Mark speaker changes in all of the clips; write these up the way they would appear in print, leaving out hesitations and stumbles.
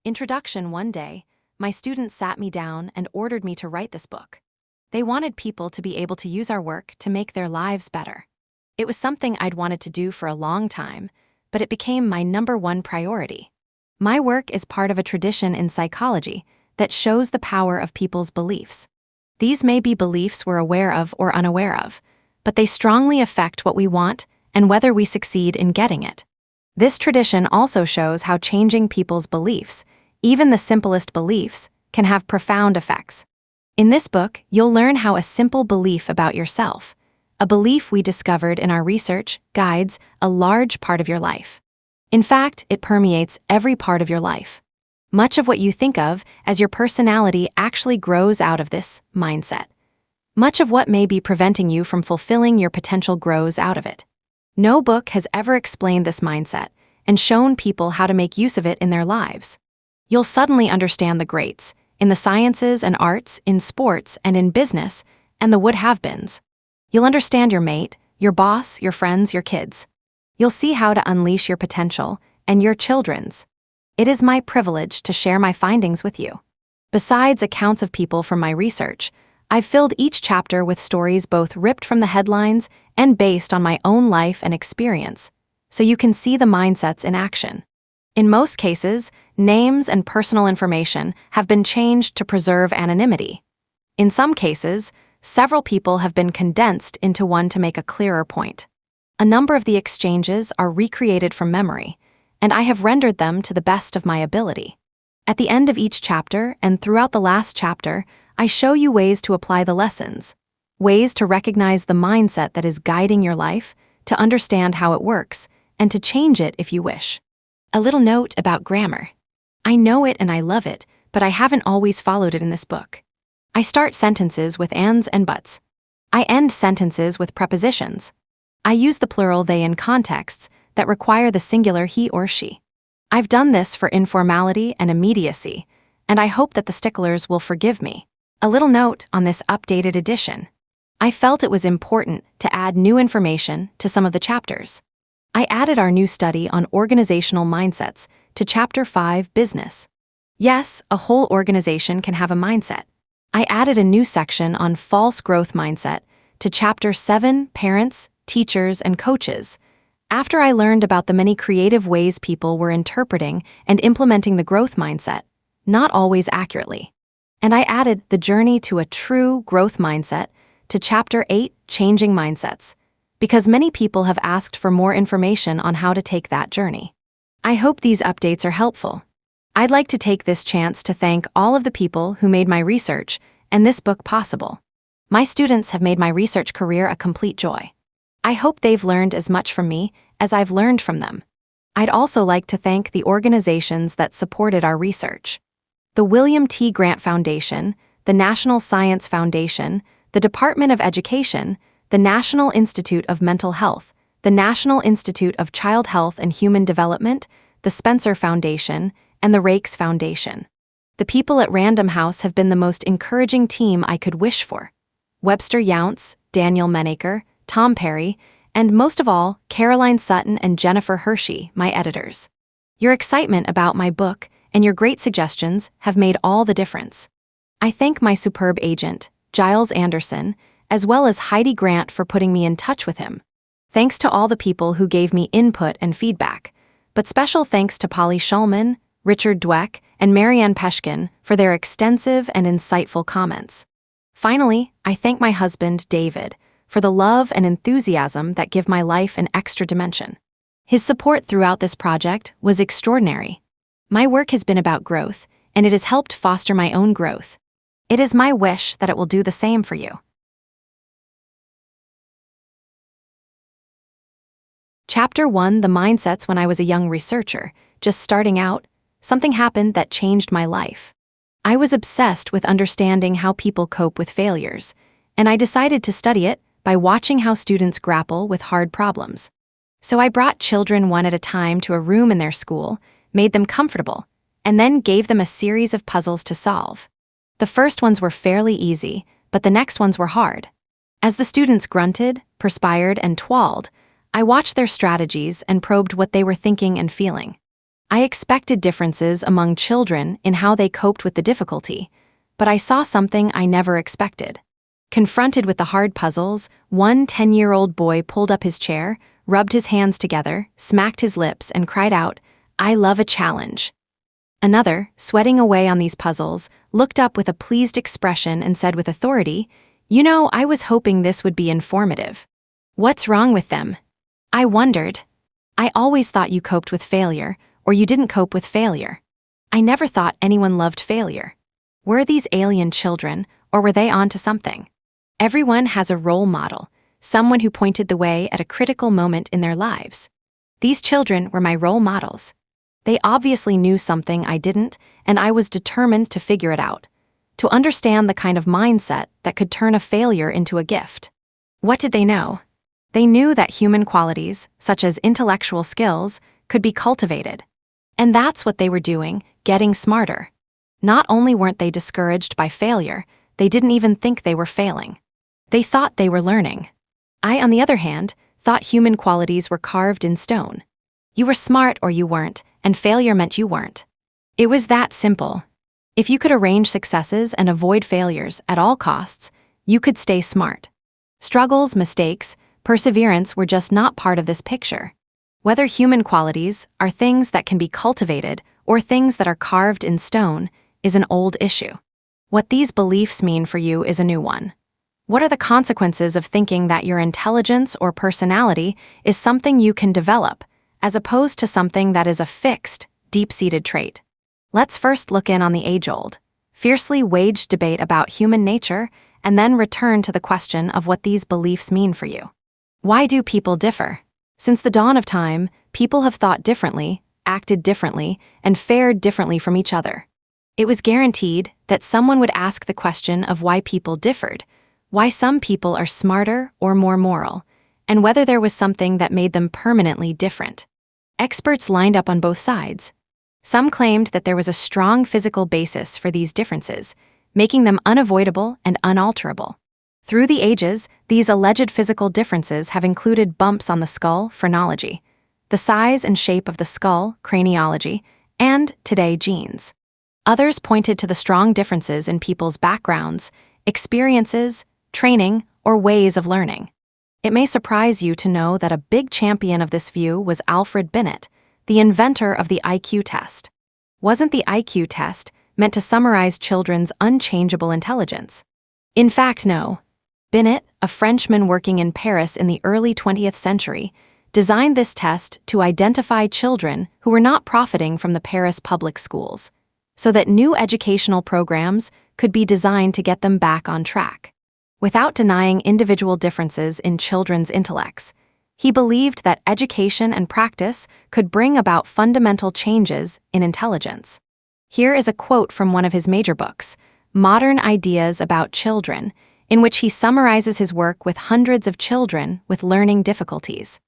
Speaker 1: Introduction. One day, my students sat me down and ordered me to write this book. They wanted people to be able to use our work to make their lives better. It was something I'd wanted to do for a long time, but it became my #1 priority. My work is part of a tradition in psychology that shows the power of people's beliefs. These may be beliefs we're aware of or unaware of, but they strongly affect what we want and whether we succeed in getting it. This tradition also shows how changing people's beliefs, even the simplest beliefs, can have profound effects. In this book, you'll learn how a simple belief about yourself, a belief we discovered in our research, guides a large part of your life. In fact, it permeates every part of your life. Much of what you think of as your personality actually grows out of this mindset. Much of what may be preventing you from fulfilling your potential grows out of it. No book has ever explained this mindset and shown people how to make use of it in their lives. You'll suddenly understand the greats, in the sciences and arts, in sports and in business, and the would-have-beens. You'll understand your mate, your boss, your friends, your kids. You'll see how to unleash your potential and your children's. It is my privilege to share my findings with you. Besides accounts of people from my research, I've filled each chapter with stories both ripped from the headlines and based on my own life and experience, so you can see the mindsets in action. In most cases, names and personal information have been changed to preserve anonymity. In some cases, several people have been condensed into one to make a clearer point. A number of the exchanges are recreated from memory, and I have rendered them to the best of my ability. At the end of each chapter and throughout the last chapter, I show you ways to apply the lessons, ways to recognize the mindset that is guiding your life, to understand how it works, and to change it if you wish. A little note about grammar. I know it and I love it, but I haven't always followed it in this book. I start sentences with ands and buts. I end sentences with prepositions. I use the plural they in contexts that require the singular he or she. I've done this for informality and immediacy, and I hope that the sticklers will forgive me. A little note on this updated edition. I felt it was important to add new information to some of the chapters. I added our new study on organizational mindsets to Chapter 5, Business. Yes, a whole organization can have a mindset. I added a new section on false growth mindset to Chapter 7, Parents, Teachers, and Coaches, after I learned about the many creative ways people were interpreting and implementing the growth mindset, not always accurately. And I added the journey to a true growth mindset to Chapter 8, Changing Mindsets, because many people have asked for more information on how to take that journey. I hope these updates are helpful. I'd like to take this chance to thank all of the people who made my research and this book possible. My students have made my research career a complete joy. I hope they've learned as much from me as I've learned from them. I'd also like to thank the organizations that supported our research. The William T. Grant Foundation, the National Science Foundation, the Department of Education, the National Institute of Mental Health, the National Institute of Child Health and Human Development, the Spencer Foundation, and the Rakes Foundation. The people at Random House have been the most encouraging team I could wish for. Webster Younts, Daniel Menaker, Tom Perry, and most of all, Caroline Sutton and Jennifer Hershey, my editors. Your excitement about my book and your great suggestions have made all the difference. I thank my superb agent, Giles Anderson, as well as Heidi Grant for putting me in touch with him. Thanks to all the people who gave me input and feedback, but special thanks to Polly Schulman, Richard Dweck, and Marianne Peshkin for their extensive and insightful comments. Finally, I thank my husband, David, for the love and enthusiasm that give my life an extra dimension. His support throughout this project was extraordinary. My work has been about growth, and it has helped foster my own growth. It is my wish that it will do the same for you. Chapter 1, The Mindsets. When I was a young researcher, just starting out, something happened that changed my life. I was obsessed with understanding how people cope with failures, and I decided to study it by watching how students grapple with hard problems. So I brought children one at a time to a room in their school, made them comfortable, and then gave them a series of puzzles to solve. The first ones were fairly easy, but the next ones were hard. As the students grunted, perspired, and twalled, I watched their strategies and probed what they were thinking and feeling. I expected differences among children in how they coped with the difficulty, but I saw something I never expected. Confronted with the hard puzzles, one 10-year-old boy pulled up his chair, rubbed his hands together, smacked his lips, and cried out, "I love a challenge." Another, sweating away on these puzzles, looked up with a pleased expression and said with authority, "You know, I was hoping this would be informative." What's wrong with them? I wondered. I always thought you coped with failure, or you didn't cope with failure. I never thought anyone loved failure. Were these alien children, or were they onto something? Everyone has a role model, someone who pointed the way at a critical moment in their lives. These children were my role models. They obviously knew something I didn't, and I was determined to figure it out, to understand the kind of mindset that could turn a failure into a gift. What did they know? They knew that human qualities, such as intellectual skills, could be cultivated. And that's what they were doing, getting smarter. Not only weren't they discouraged by failure, they didn't even think they were failing. They thought they were learning. I, on the other hand, thought human qualities were carved in stone. You were smart or you weren't, and failure meant you weren't. It was that simple. If you could arrange successes and avoid failures at all costs, you could stay smart. Struggles, mistakes, perseverance were just not part of this picture. Whether human qualities are things that can be cultivated or things that are carved in stone is an old issue. What these beliefs mean for you is a new one. What are the consequences of thinking that your intelligence or personality is something you can develop, as opposed to something that is a fixed, deep-seated trait? Let's first look in on the age-old, fiercely waged debate about human nature, and then return to the question of what these beliefs mean for you. Why do people differ? Since the dawn of time, people have thought differently, acted differently, and fared differently from each other. It was guaranteed that someone would ask the question of why people differed, why some people are smarter or more moral, and whether there was something that made them permanently different. Experts lined up on both sides. Some claimed that there was a strong physical basis for these differences, making them unavoidable and unalterable. Through the ages, these alleged physical differences have included bumps on the skull, phrenology, the size and shape of the skull, craniology, and, today, genes. Others pointed to the strong differences in people's backgrounds, experiences, training, or ways of learning. It may surprise you to know that a big champion of this view was Alfred Binet, the inventor of the IQ test. Wasn't the IQ test meant to summarize children's unchangeable intelligence? In fact, no. Binet, a Frenchman working in Paris in the early 20th century, designed this test to identify children who were not profiting from the Paris public schools, so that new educational programs could be designed to get them back on track. Without denying individual differences in children's intellects, he believed that education and practice could bring about fundamental changes in intelligence. Here is a quote from one of his major books, Modern Ideas About Children, in which he summarizes his work with hundreds of children with learning difficulties.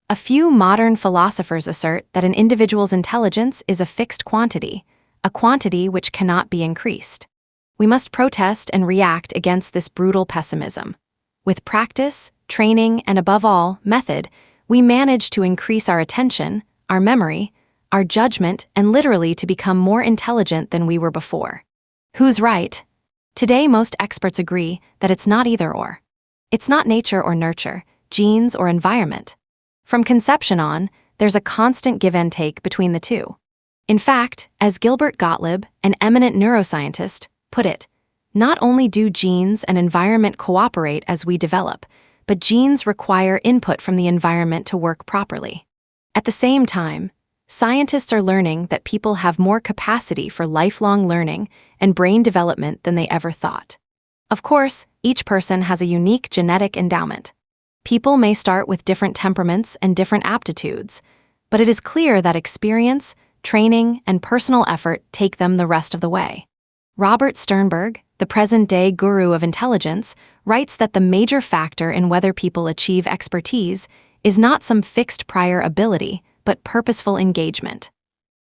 Speaker 1: A few modern philosophers assert that an individual's intelligence is a fixed quantity, a quantity which cannot be increased. We must protest and react against this brutal pessimism. With practice, training, and above all, method, we manage to increase our attention, our memory, our judgment, and literally to become more intelligent than we were before. Who's right? Today, most experts agree that it's not either or. It's not nature or nurture, genes or environment. From conception on, there's a constant give and take between the two. In fact, as Gilbert Gottlieb, an eminent neuroscientist, put it, not only do genes and environment cooperate as we develop, but genes require input from the environment to work properly. At the same time, scientists are learning that people have more capacity for lifelong learning and brain development than they ever thought. Of course, each person has a unique genetic endowment. People may start with different temperaments and different aptitudes, but it is clear that experience, training, and personal effort take them the rest of the way. Robert Sternberg, the present-day guru of intelligence, writes that the major factor in whether people achieve expertise is not some fixed prior ability, but purposeful engagement.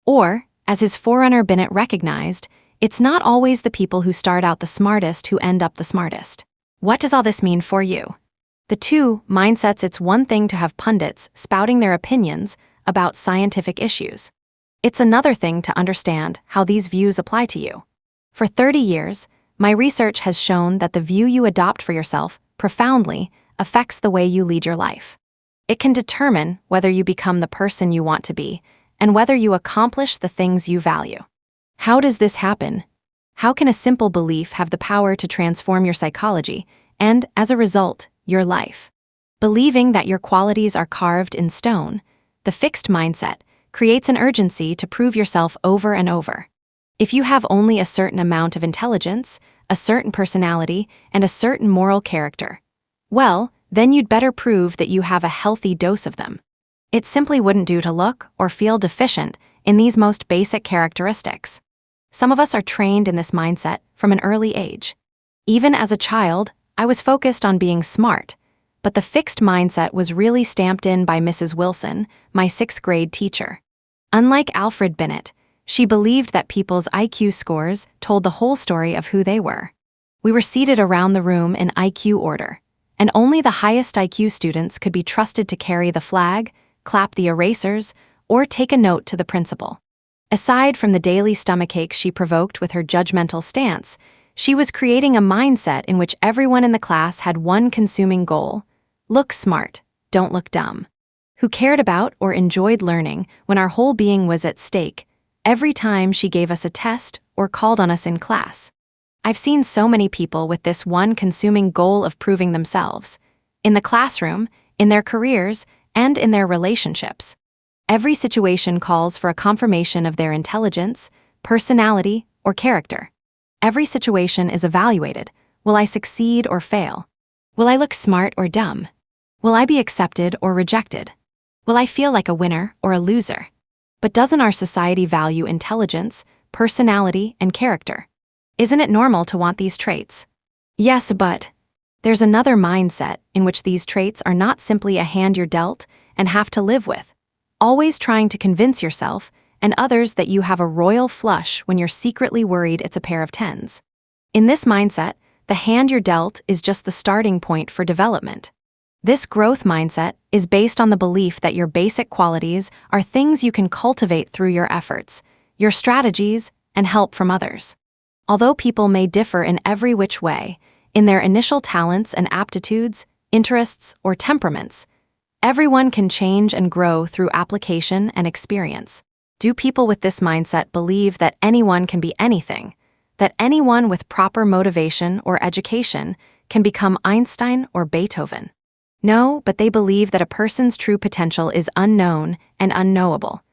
Speaker 1: Or, as his forerunner Binet recognized, it's not always the people who start out the smartest who end up the smartest. What does all this mean for you? The two mindsets. It's one thing to have pundits spouting their opinions about scientific issues. It's another thing to understand how these views apply to you. For 30 years, my research has shown that the view you adopt for yourself profoundly affects the way you lead your life. It can determine whether you become the person you want to be and whether you accomplish the things you value. How does this happen? How can a simple belief have the power to transform your psychology and, as a result, your life? Believing that your qualities are carved in stone, the fixed mindset creates an urgency to prove yourself over and over. If you have only a certain amount of intelligence, a certain personality, and a certain moral character, well, then you'd better prove that you have a healthy dose of them. It simply wouldn't do to look or feel deficient in these most basic characteristics. Some of us are trained in this mindset from an early age. Even as a child, I was focused on being smart, but the fixed mindset was really stamped in by Mrs. Wilson, my 6th grade teacher. Unlike Alfred Binet, she believed that people's IQ scores told the whole story of who they were. We were seated around the room in IQ order, and only the highest IQ students could be trusted to carry the flag, clap the erasers, or take a note to the principal. Aside from the daily stomachache she provoked with her judgmental stance, she was creating a mindset in which everyone in the class had one consuming goal: look smart, don't look dumb. Who cared about or enjoyed learning when our whole being was at stake every time she gave us a test or called on us in class. I've seen so many people with this one consuming goal of proving themselves, in the classroom, in their careers, and in their relationships. Every situation calls for a confirmation of their intelligence, personality, or character. Every situation is evaluated. Will I succeed or fail? Will I look smart or dumb? Will I be accepted or rejected? Will I feel like a winner or a loser? But doesn't our society value intelligence, personality, and character? Isn't it normal to want these traits? Yes, but there's another mindset in which these traits are not simply a hand you're dealt and have to live with, always trying to convince yourself and others that you have a royal flush when you're secretly worried it's a pair of tens. In this mindset, the hand you're dealt is just the starting point for development. This growth mindset is based on the belief that your basic qualities are things you can cultivate through your efforts, your strategies, and help from others. Although people may differ in every which way, in their initial talents and aptitudes, interests, or temperaments, everyone can change and grow through application and experience. Do people with this mindset believe that anyone can be anything, that anyone with proper motivation or education can become Einstein or Beethoven? No, but they believe that a person's true potential is unknown and unknowable,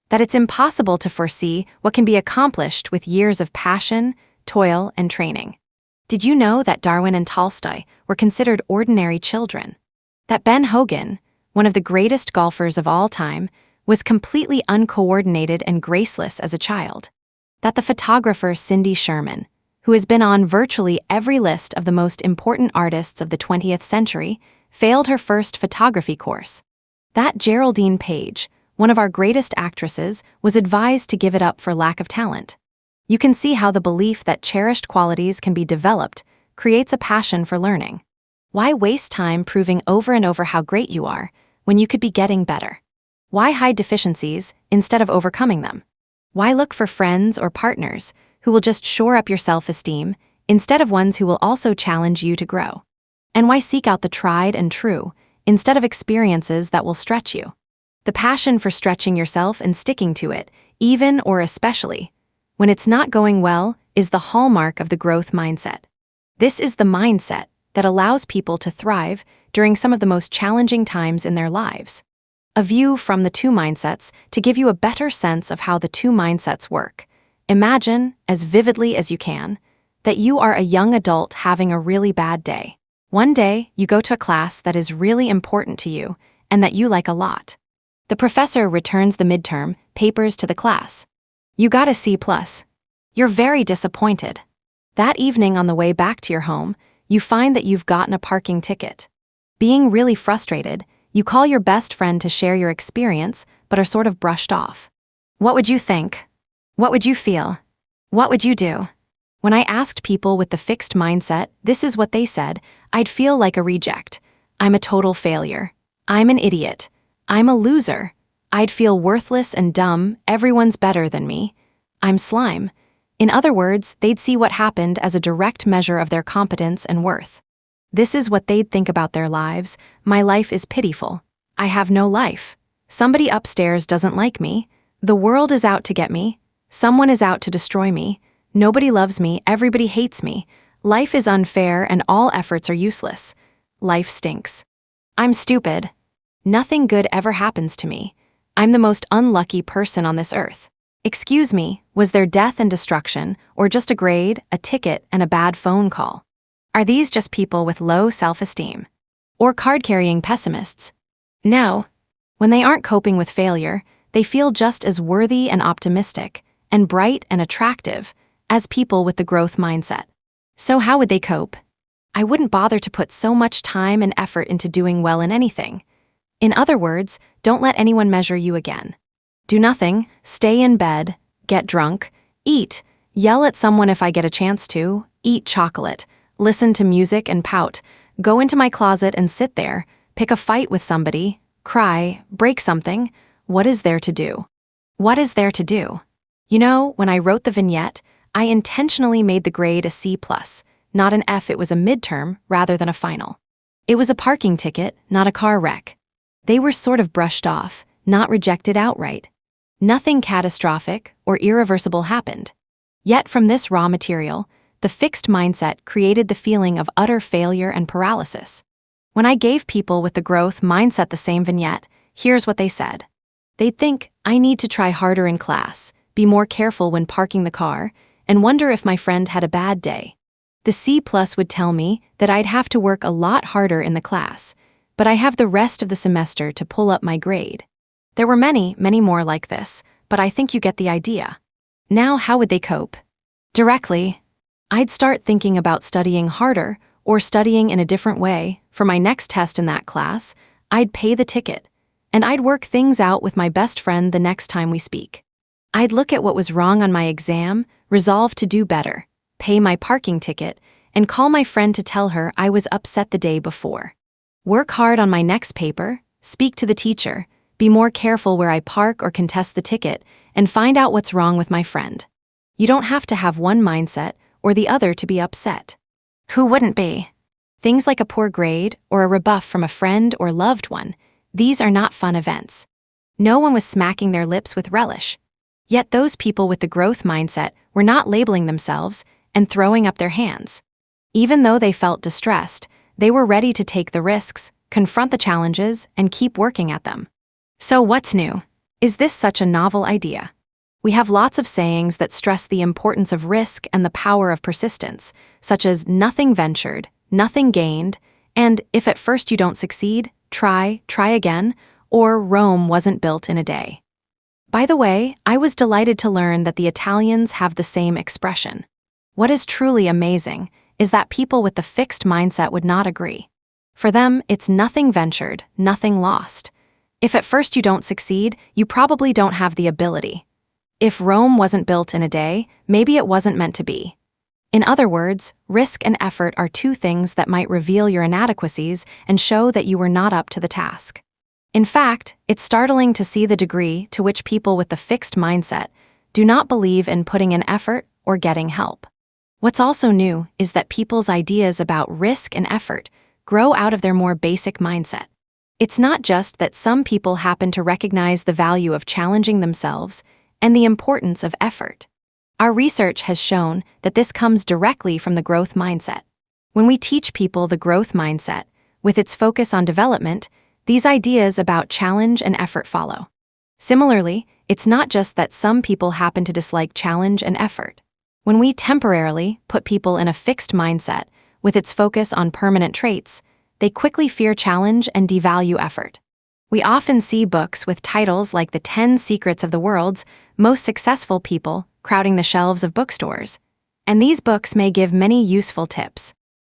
Speaker 1: that it's impossible to foresee what can be accomplished with years of passion, toil, and training. Did you know that Darwin and Tolstoy were considered ordinary children? That Ben Hogan, one of the greatest golfers of all time, was completely uncoordinated and graceless as a child? That the photographer Cindy Sherman, who has been on virtually every list of the most important artists of the 20th century, failed her first photography course? That Geraldine Page, one of our greatest actresses, was advised to give it up for lack of talent. You can see how the belief that cherished qualities can be developed creates a passion for learning. Why waste time proving over and over how great you are when you could be getting better? Why hide deficiencies instead of overcoming them? Why look for friends or partners who will just shore up your self-esteem instead of ones who will also challenge you to grow? And why seek out the tried and true instead of experiences that will stretch you? The passion for stretching yourself and sticking to it, even or especially when it's not going well, is the hallmark of the growth mindset. This is the mindset that allows people to thrive during some of the most challenging times in their lives. A view from the two mindsets to give you a better sense of how the two mindsets work. Imagine, as vividly as you can, that you are a young adult having a really bad day. One day, you go to a class that is really important to you and that you like a lot. The professor returns the midterm papers to the class. You got a C+. You're very disappointed. That evening on the way back to your home, you find that you've gotten a parking ticket. Being really frustrated, you call your best friend to share your experience, but are sort of brushed off. What would you think? What would you feel? What would you do? When I asked people with the fixed mindset, this is what they said: I'd feel like a reject. I'm a total failure. I'm an idiot. I'm a loser. I'd feel worthless and dumb, everyone's better than me. I'm slime. In other words, they'd see what happened as a direct measure of their competence and worth. This is what they'd think about their lives. My life is pitiful. I have no life. Somebody upstairs doesn't like me. The world is out to get me. Someone is out to destroy me. Nobody loves me, everybody hates me. Life is unfair and all efforts are useless. Life stinks. I'm stupid. Nothing good ever happens to me. I'm the most unlucky person on this earth. Excuse me, was there death and destruction, or just a grade, a ticket, and a bad phone call? Are these just people with low self-esteem? Or card-carrying pessimists? No. When they aren't coping with failure, they feel just as worthy and optimistic, and bright and attractive, as people with the growth mindset. So how would they cope? I wouldn't bother to put so much time and effort into doing well in anything. In other words, don't let anyone measure you again. Do nothing, stay in bed, get drunk, eat, yell at someone if I get a chance to, eat chocolate, listen to music and pout, go into my closet and sit there, pick a fight with somebody, cry, break something. What is there to do? What is there to do? You know, when I wrote the vignette, I intentionally made the grade a C+, not an F. It was a midterm rather than a final. It was a parking ticket, not a car wreck. They were sort of brushed off, not rejected outright. Nothing catastrophic or irreversible happened. Yet from this raw material, the fixed mindset created the feeling of utter failure and paralysis. When I gave people with the growth mindset the same vignette, here's what they said. They'd think, I need to try harder in class, be more careful when parking the car, and wonder if my friend had a bad day. The C+ would tell me that I'd have to work a lot harder in the class, but I have the rest of the semester to pull up my grade. There were many, many more like this, but I think you get the idea. Now, how would they cope? Directly, I'd start thinking about studying harder or studying in a different way. For my next test in that class, I'd pay the ticket, and I'd work things out with my best friend the next time we speak. I'd look at what was wrong on my exam, resolve to do better, pay my parking ticket, and call my friend to tell her I was upset the day before. Work hard on my next paper, speak to the teacher, be more careful where I park or contest the ticket, and find out what's wrong with my friend. You don't have to have one mindset or the other to be upset. Who wouldn't be? Things like a poor grade or a rebuff from a friend or loved one, these are not fun events. No one was smacking their lips with relish. Yet those people with the growth mindset were not labeling themselves and throwing up their hands. Even though they felt distressed, they were ready to take the risks, confront the challenges, and keep working at them. So what's new? Is this such a novel idea? We have lots of sayings that stress the importance of risk and the power of persistence, such as nothing ventured, nothing gained, and if at first you don't succeed, try again, or Rome wasn't built in a day. By the way, I was delighted to learn that the Italians have the same expression. What is truly amazing is that people with the fixed mindset would not agree. For them, it's nothing ventured, nothing lost. If at first you don't succeed, you probably don't have the ability. If Rome wasn't built in a day, maybe it wasn't meant to be. In other words, risk and effort are two things that might reveal your inadequacies and show that you were not up to the task. In fact, it's startling to see the degree to which people with the fixed mindset do not believe in putting in effort or getting help. What's also new is that people's ideas about risk and effort grow out of their more basic mindset. It's not just that some people happen to recognize the value of challenging themselves and the importance of effort. Our research has shown that this comes directly from the growth mindset. When we teach people the growth mindset, with its focus on development, these ideas about challenge and effort follow. Similarly, it's not just that some people happen to dislike challenge and effort. When we temporarily put people in a fixed mindset, with its focus on permanent traits, they quickly fear challenge and devalue effort. We often see books with titles like The 10 Secrets of the World's Most Successful People crowding the shelves of bookstores. And these books may give many useful tips,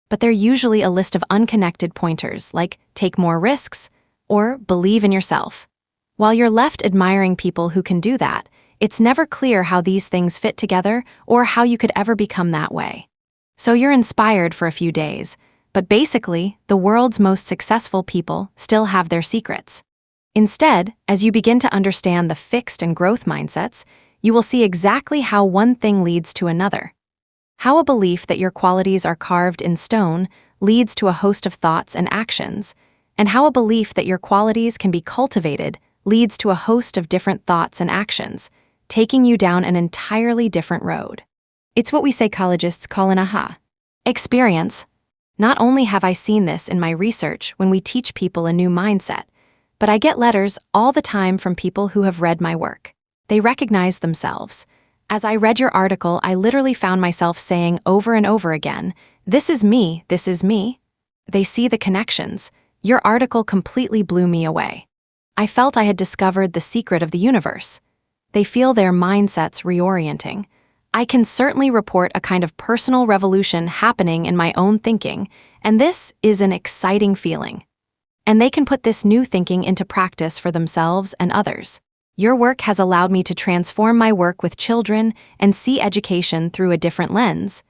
Speaker 1: but they're usually a list of unconnected pointers like take more risks or believe in yourself. While you're left admiring people who can do that, it's never clear how these things fit together or how you could ever become that way. So you're inspired for a few days, but basically, the world's most successful people still have their secrets. Instead, as you begin to understand the fixed and growth mindsets, you will see exactly how one thing leads to another. How a belief that your qualities are carved in stone leads to a host of thoughts and actions, and how a belief that your qualities can be cultivated leads to a host of different thoughts and actions, taking you down an entirely different road. It's what we psychologists call an aha experience. Not only have I seen this in my research when we teach people a new mindset, but I get letters all the time from people who have read my work. They recognize themselves. As I read your article, I literally found myself saying over and over again, "This is me, this is me." They see the connections. Your article completely blew me away. I felt I had discovered the secret of the universe. They feel their mindsets reorienting. I can certainly report a kind of personal revolution happening in my own thinking, and this is an exciting feeling. And they can put this new thinking into practice for themselves and others. Your work has allowed me to transform my work with children and see education through a different lens.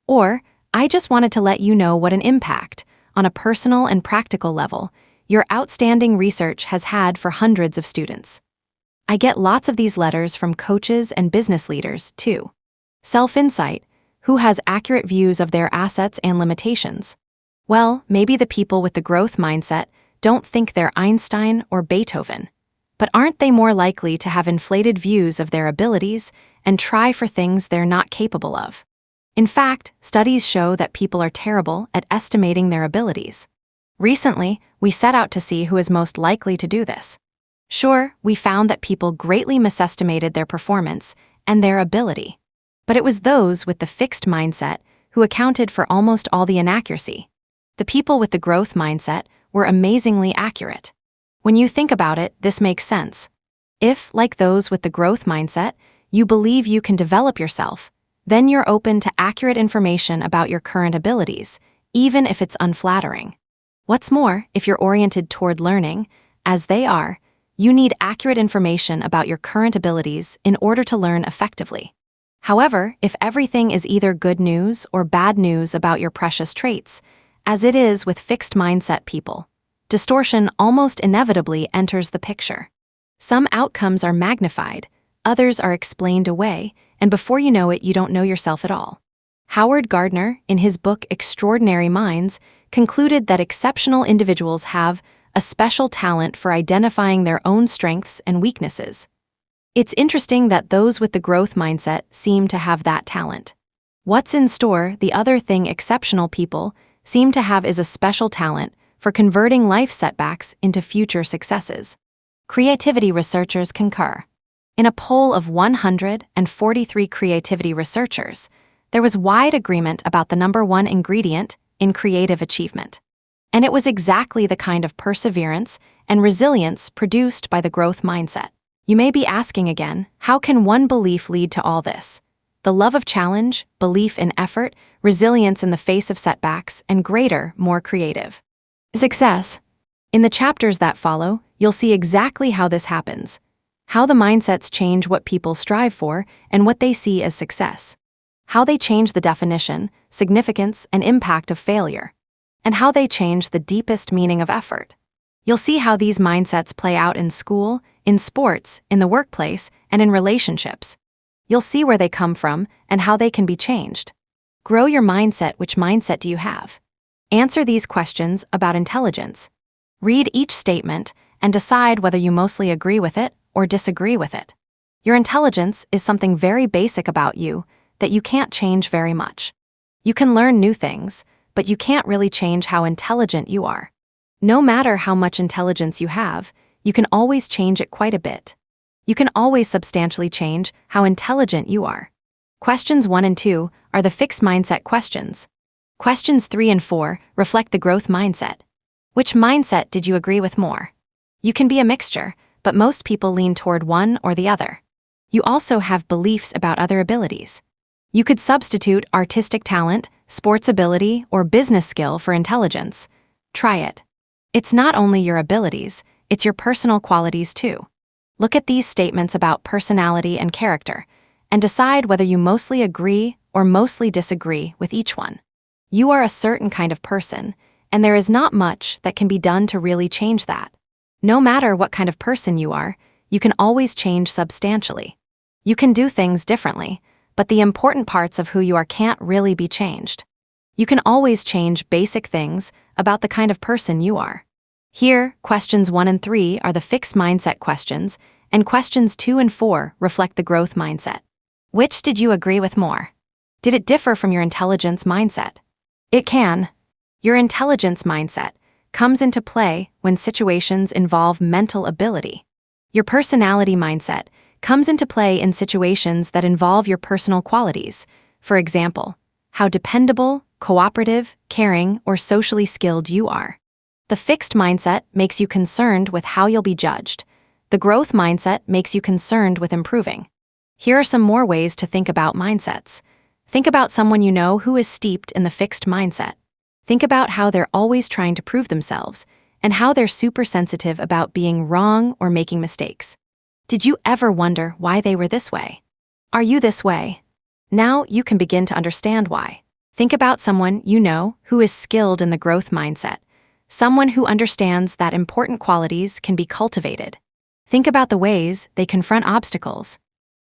Speaker 1: Or, I just wanted to let you know what an impact, on a personal and practical level, your outstanding research has had for hundreds of students. I get lots of these letters from coaches and business leaders, too. Self-insight, who has accurate views of their assets and limitations? Well, maybe the people with the growth mindset don't think they're Einstein or Beethoven. But aren't they more likely to have inflated views of their abilities and try for things they're not capable of? In fact, studies show that people are terrible at estimating their abilities. Recently, we set out to see who is most likely to do this. Sure, we found that people greatly misestimated their performance and their ability. But it was those with the fixed mindset who accounted for almost all the inaccuracy. The people with the growth mindset were amazingly accurate. When you think about it, this makes sense. If, like those with the growth mindset, you believe you can develop yourself, then you're open to accurate information about your current abilities, even if it's unflattering. What's more, if you're oriented toward learning, as they are, you need accurate information about your current abilities in order to learn effectively. However, if everything is either good news or bad news about your precious traits, as it is with fixed mindset people, distortion almost inevitably enters the picture. Some outcomes are magnified, others are explained away, and before you know it, you don't know yourself at all. Howard Gardner, in his book Extraordinary Minds, concluded that exceptional individuals have a special talent for identifying their own strengths and weaknesses. It's interesting that those with the growth mindset seem to have that talent. What's in store, the other thing exceptional people seem to have is a special talent for converting life setbacks into future successes. Creativity researchers concur. In a poll of 143 creativity researchers, there was wide agreement about the number one ingredient in creative achievement. And it was exactly the kind of perseverance and resilience produced by the growth mindset. You may be asking again, how can one belief lead to all this? The love of challenge, belief in effort, resilience in the face of setbacks, and greater, more creative success. In the chapters that follow, you'll see exactly how this happens, how the mindsets change what people strive for and what they see as success, how they change the definition, significance, and impact of failure, and how they change the deepest meaning of effort. You'll see how these mindsets play out in school, in sports, in the workplace, and in relationships. You'll see where they come from and how they can be changed. Grow your mindset. Which mindset do you have? Answer these questions about intelligence. Read each statement and decide whether you mostly agree with it or disagree with it. Your intelligence is something very basic about you that you can't change very much. You can learn new things, but you can't really change how intelligent you are. No matter how much intelligence you have, you can always change it quite a bit. You can always substantially change how intelligent you are. Questions 1 and 2 are the fixed mindset questions. Questions 3 and 4 reflect the growth mindset. Which mindset did you agree with more? You can be a mixture, but most people lean toward one or the other. You also have beliefs about other abilities. You could substitute artistic talent, sports ability, or business skill for intelligence. Try it. It's not only your abilities, it's your personal qualities too. Look at these statements about personality and character, and decide whether you mostly agree or mostly disagree with each one. You are a certain kind of person, and there is not much that can be done to really change that. No matter what kind of person you are, you can always change substantially. You can do things differently, but the important parts of who you are can't really be changed. You can always change basic things about the kind of person you are. Here, questions 1 and 3 are the fixed mindset questions, and questions 2 and 4 reflect the growth mindset. Which did you agree with more? Did it differ from your intelligence mindset? It can. Your intelligence mindset comes into play when situations involve mental ability. Your personality mindset comes into play in situations that involve your personal qualities. For example, how dependable, cooperative, caring, or socially skilled you are. The fixed mindset makes you concerned with how you'll be judged. The growth mindset makes you concerned with improving. Here are some more ways to think about mindsets. Think about someone you know who is steeped in the fixed mindset. Think about how they're always trying to prove themselves, and how they're super sensitive about being wrong or making mistakes. Did you ever wonder why they were this way? Are you this way? Now you can begin to understand why. Think about someone you know who is skilled in the growth mindset, someone who understands that important qualities can be cultivated. Think about the ways they confront obstacles.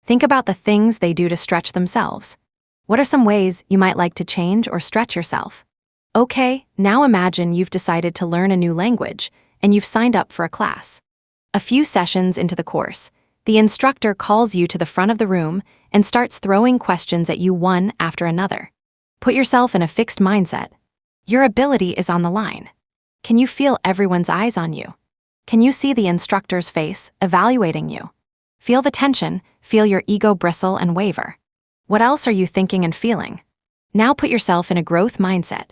Speaker 1: Think about the things they do to stretch themselves. What are some ways you might like to change or stretch yourself? Okay, now imagine you've decided to learn a new language, and you've signed up for a class. A few sessions into the course, the instructor calls you to the front of the room and starts throwing questions at you one after another. Put yourself in a fixed mindset. Your ability is on the line. Can you feel everyone's eyes on you? Can you see the instructor's face evaluating you? Feel the tension, feel your ego bristle and waver. What else are you thinking and feeling? Now put yourself in a growth mindset.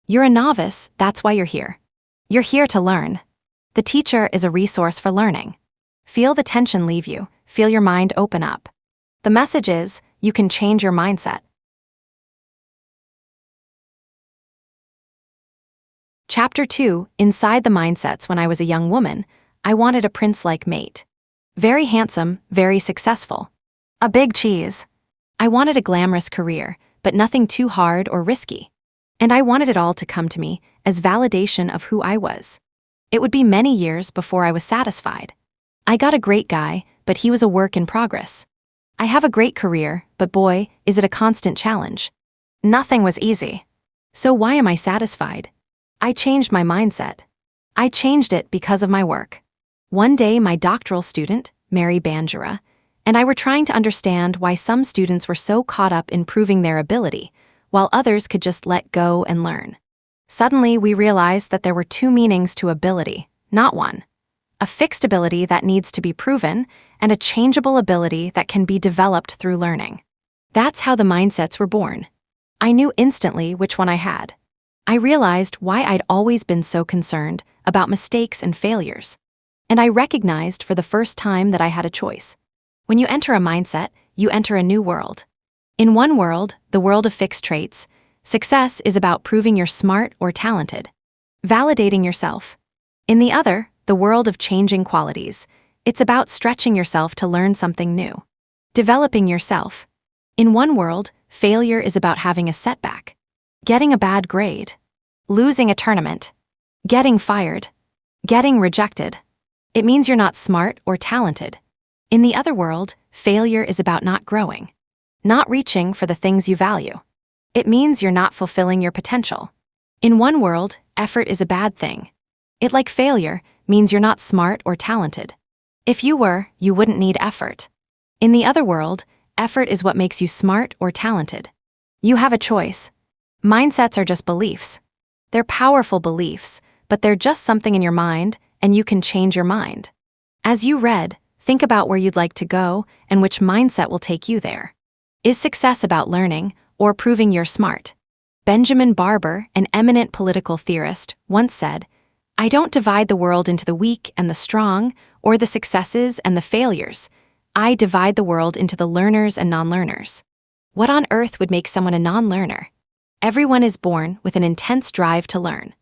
Speaker 1: You're a novice, that's why you're here. You're here to learn. The teacher is a resource for learning. Feel the tension leave you, feel your mind open up. The message is, you can change your mindset. Chapter 2, Inside the Mindsets. When I was a young woman, I wanted a prince-like mate. Very handsome, very successful. A big cheese. I wanted a glamorous career, but nothing too hard or risky. And I wanted it all to come to me as validation of who I was. It would be many years before I was satisfied. I got a great guy, but he was a work in progress. I have a great career, but boy, is it a constant challenge. Nothing was easy. So why am I satisfied? I changed my mindset. I changed it because of my work. One day, my doctoral student, Mary Banjura, and I were trying to understand why some students were so caught up in proving their ability, while others could just let go and learn. Suddenly, we realized that there were two meanings to ability, not one. A fixed ability that needs to be proven, and a changeable ability that can be developed through learning. That's how the mindsets were born. I knew instantly which one I had. I realized why I'd always been so concerned about mistakes and failures. And I recognized for the first time that I had a choice. When you enter a mindset, you enter a new world. In one world, the world of fixed traits, success is about proving you're smart or talented, validating yourself. In the other, the world of changing qualities, it's about stretching yourself to learn something new, developing yourself. In one world, failure is about having a setback, getting a bad grade, losing a tournament, getting fired, getting rejected. It means you're not smart or talented. In the other world, failure is about not growing, not reaching for the things you value. It means you're not fulfilling your potential. In one world, effort is a bad thing. It, like failure, means you're not smart or talented. If you were, you wouldn't need effort. In the other world, effort is what makes you smart or talented. You have a choice. Mindsets are just beliefs. They're powerful beliefs, but they're just something in your mind, and you can change your mind. As you read, think about where you'd like to go and which mindset will take you there. Is success about learning or proving you're smart? Benjamin Barber, an eminent political theorist, once said, "I don't divide the world into the weak and the strong, or the successes and the failures. I divide the world into the learners and non-learners." What on earth would make someone a non-learner? Everyone is born with an intense drive to learn.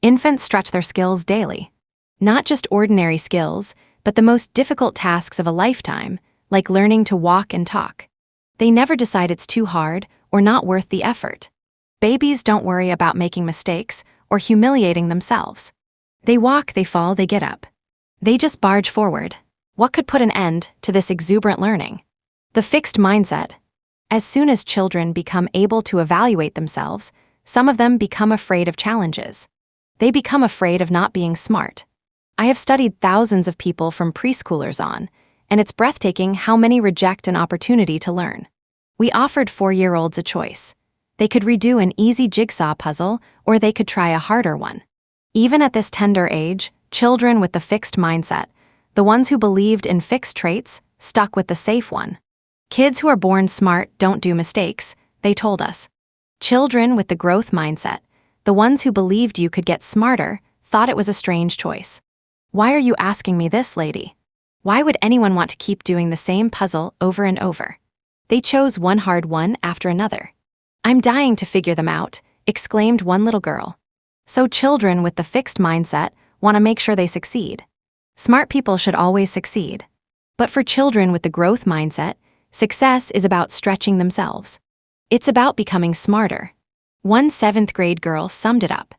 Speaker 1: Infants stretch their skills daily. Not just ordinary skills, but the most difficult tasks of a lifetime, like learning to walk and talk. They never decide it's too hard or not worth the effort. Babies don't worry about making mistakes or humiliating themselves. They walk, they fall, they get up. They just barge forward. What could put an end to this exuberant learning? The fixed mindset. As soon as children become able to evaluate themselves, some of them become afraid of challenges. They become afraid of not being smart. I have studied thousands of people from preschoolers on, and it's breathtaking how many reject an opportunity to learn. We offered 4-year-olds a choice. They could redo an easy jigsaw puzzle, or they could try a harder one. Even at this tender age, children with the fixed mindset, the ones who believed in fixed traits, stuck with the safe one. Kids who are born smart don't do mistakes, they told us. Children with the growth mindset, the ones who believed you could get smarter, thought it was a strange choice. Why are you asking me this, lady? Why would anyone want to keep doing the same puzzle over and over? They chose one hard one after another. I'm dying to figure them out, exclaimed one little girl. So children with the fixed mindset want to make sure they succeed. Smart people should always succeed. But for children with the growth mindset, success is about stretching themselves. It's about becoming smarter. One 7th-grade girl summed it up.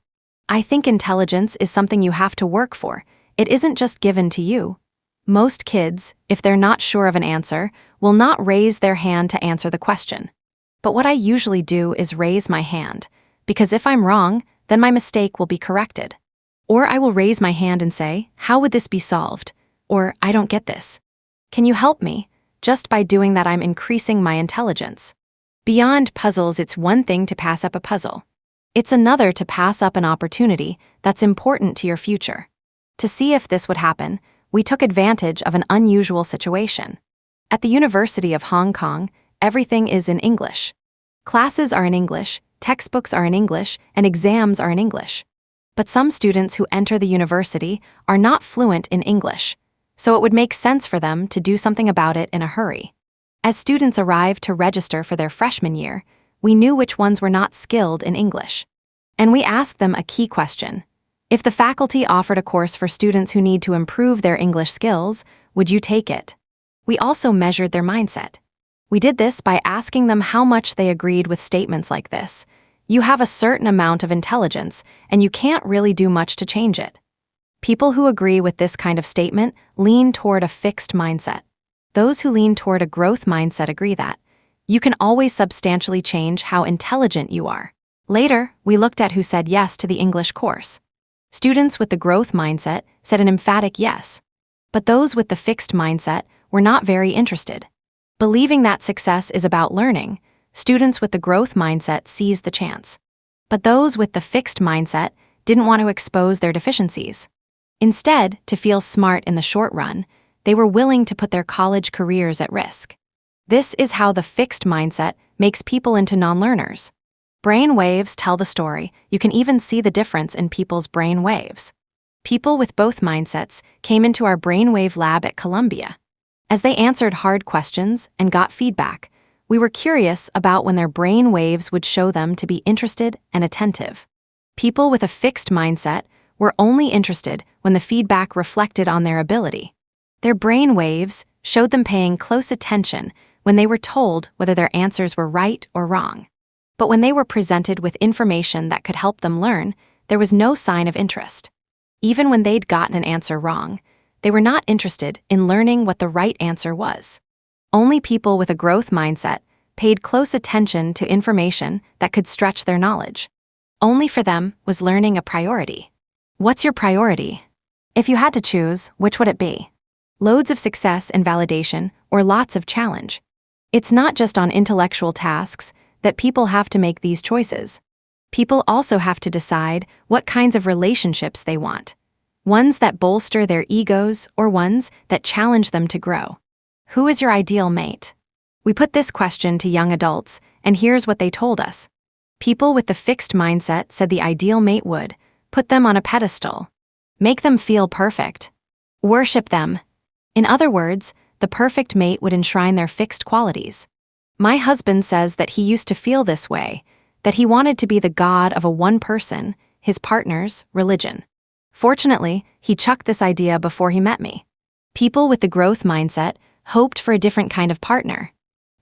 Speaker 1: I think intelligence is something you have to work for. It isn't just given to you. Most kids, if they're not sure of an answer, will not raise their hand to answer the question. But what I usually do is raise my hand, because if I'm wrong, then my mistake will be corrected. Or I will raise my hand and say, how would this be solved? Or, I don't get this. Can you help me? Just by doing that, I'm increasing my intelligence. Beyond puzzles, it's one thing to pass up a puzzle. It's another to pass up an opportunity that's important to your future. To see if this would happen, we took advantage of an unusual situation. At the University of Hong Kong, everything is in English. Classes are in English, textbooks are in English, and exams are in English. But some students who enter the university are not fluent in English, so it would make sense for them to do something about it in a hurry. As students arrived to register for their freshman year, we knew which ones were not skilled in English. And we asked them a key question. If the faculty offered a course for students who need to improve their English skills, would you take it? We also measured their mindset. We did this by asking them how much they agreed with statements like this. You have a certain amount of intelligence, and you can't really do much to change it. People who agree with this kind of statement lean toward a fixed mindset. Those who lean toward a growth mindset agree that you can always substantially change how intelligent you are. Later, we looked at who said yes to the English course. Students with the growth mindset said an emphatic yes. But those with the fixed mindset were not very interested. Believing that success is about learning, students with the growth mindset seized the chance. But those with the fixed mindset didn't want to expose their deficiencies. Instead, to feel smart in the short run, they were willing to put their college careers at risk. This is how the fixed mindset makes people into non-learners. Brain waves tell the story. You can even see the difference in people's brain waves. People with both mindsets came into our brainwave lab at Columbia. As they answered hard questions and got feedback, we were curious about when their brain waves would show them to be interested and attentive. People with a fixed mindset were only interested when the feedback reflected on their ability. Their brain waves showed them paying close attention when they were told whether their answers were right or wrong. But when they were presented with information that could help them learn, there was no sign of interest. Even when they'd gotten an answer wrong, they were not interested in learning what the right answer was. Only people with a growth mindset paid close attention to information that could stretch their knowledge. Only for them was learning a priority. What's your priority? If you had to choose, which would it be? Loads of success and validation, or lots of challenge? It's not just on intellectual tasks that people have to make these choices. People also have to decide what kinds of relationships they want. Ones that bolster their egos or ones that challenge them to grow. Who is your ideal mate? We put this question to young adults, and here's what they told us. People with the fixed mindset said the ideal mate would put them on a pedestal, make them feel perfect, worship them. In other words, the perfect mate would enshrine their fixed qualities. My husband says that he used to feel this way, that he wanted to be the god of a one person, his partner's religion. Fortunately, he chucked this idea before he met me. People with the growth mindset hoped for a different kind of partner.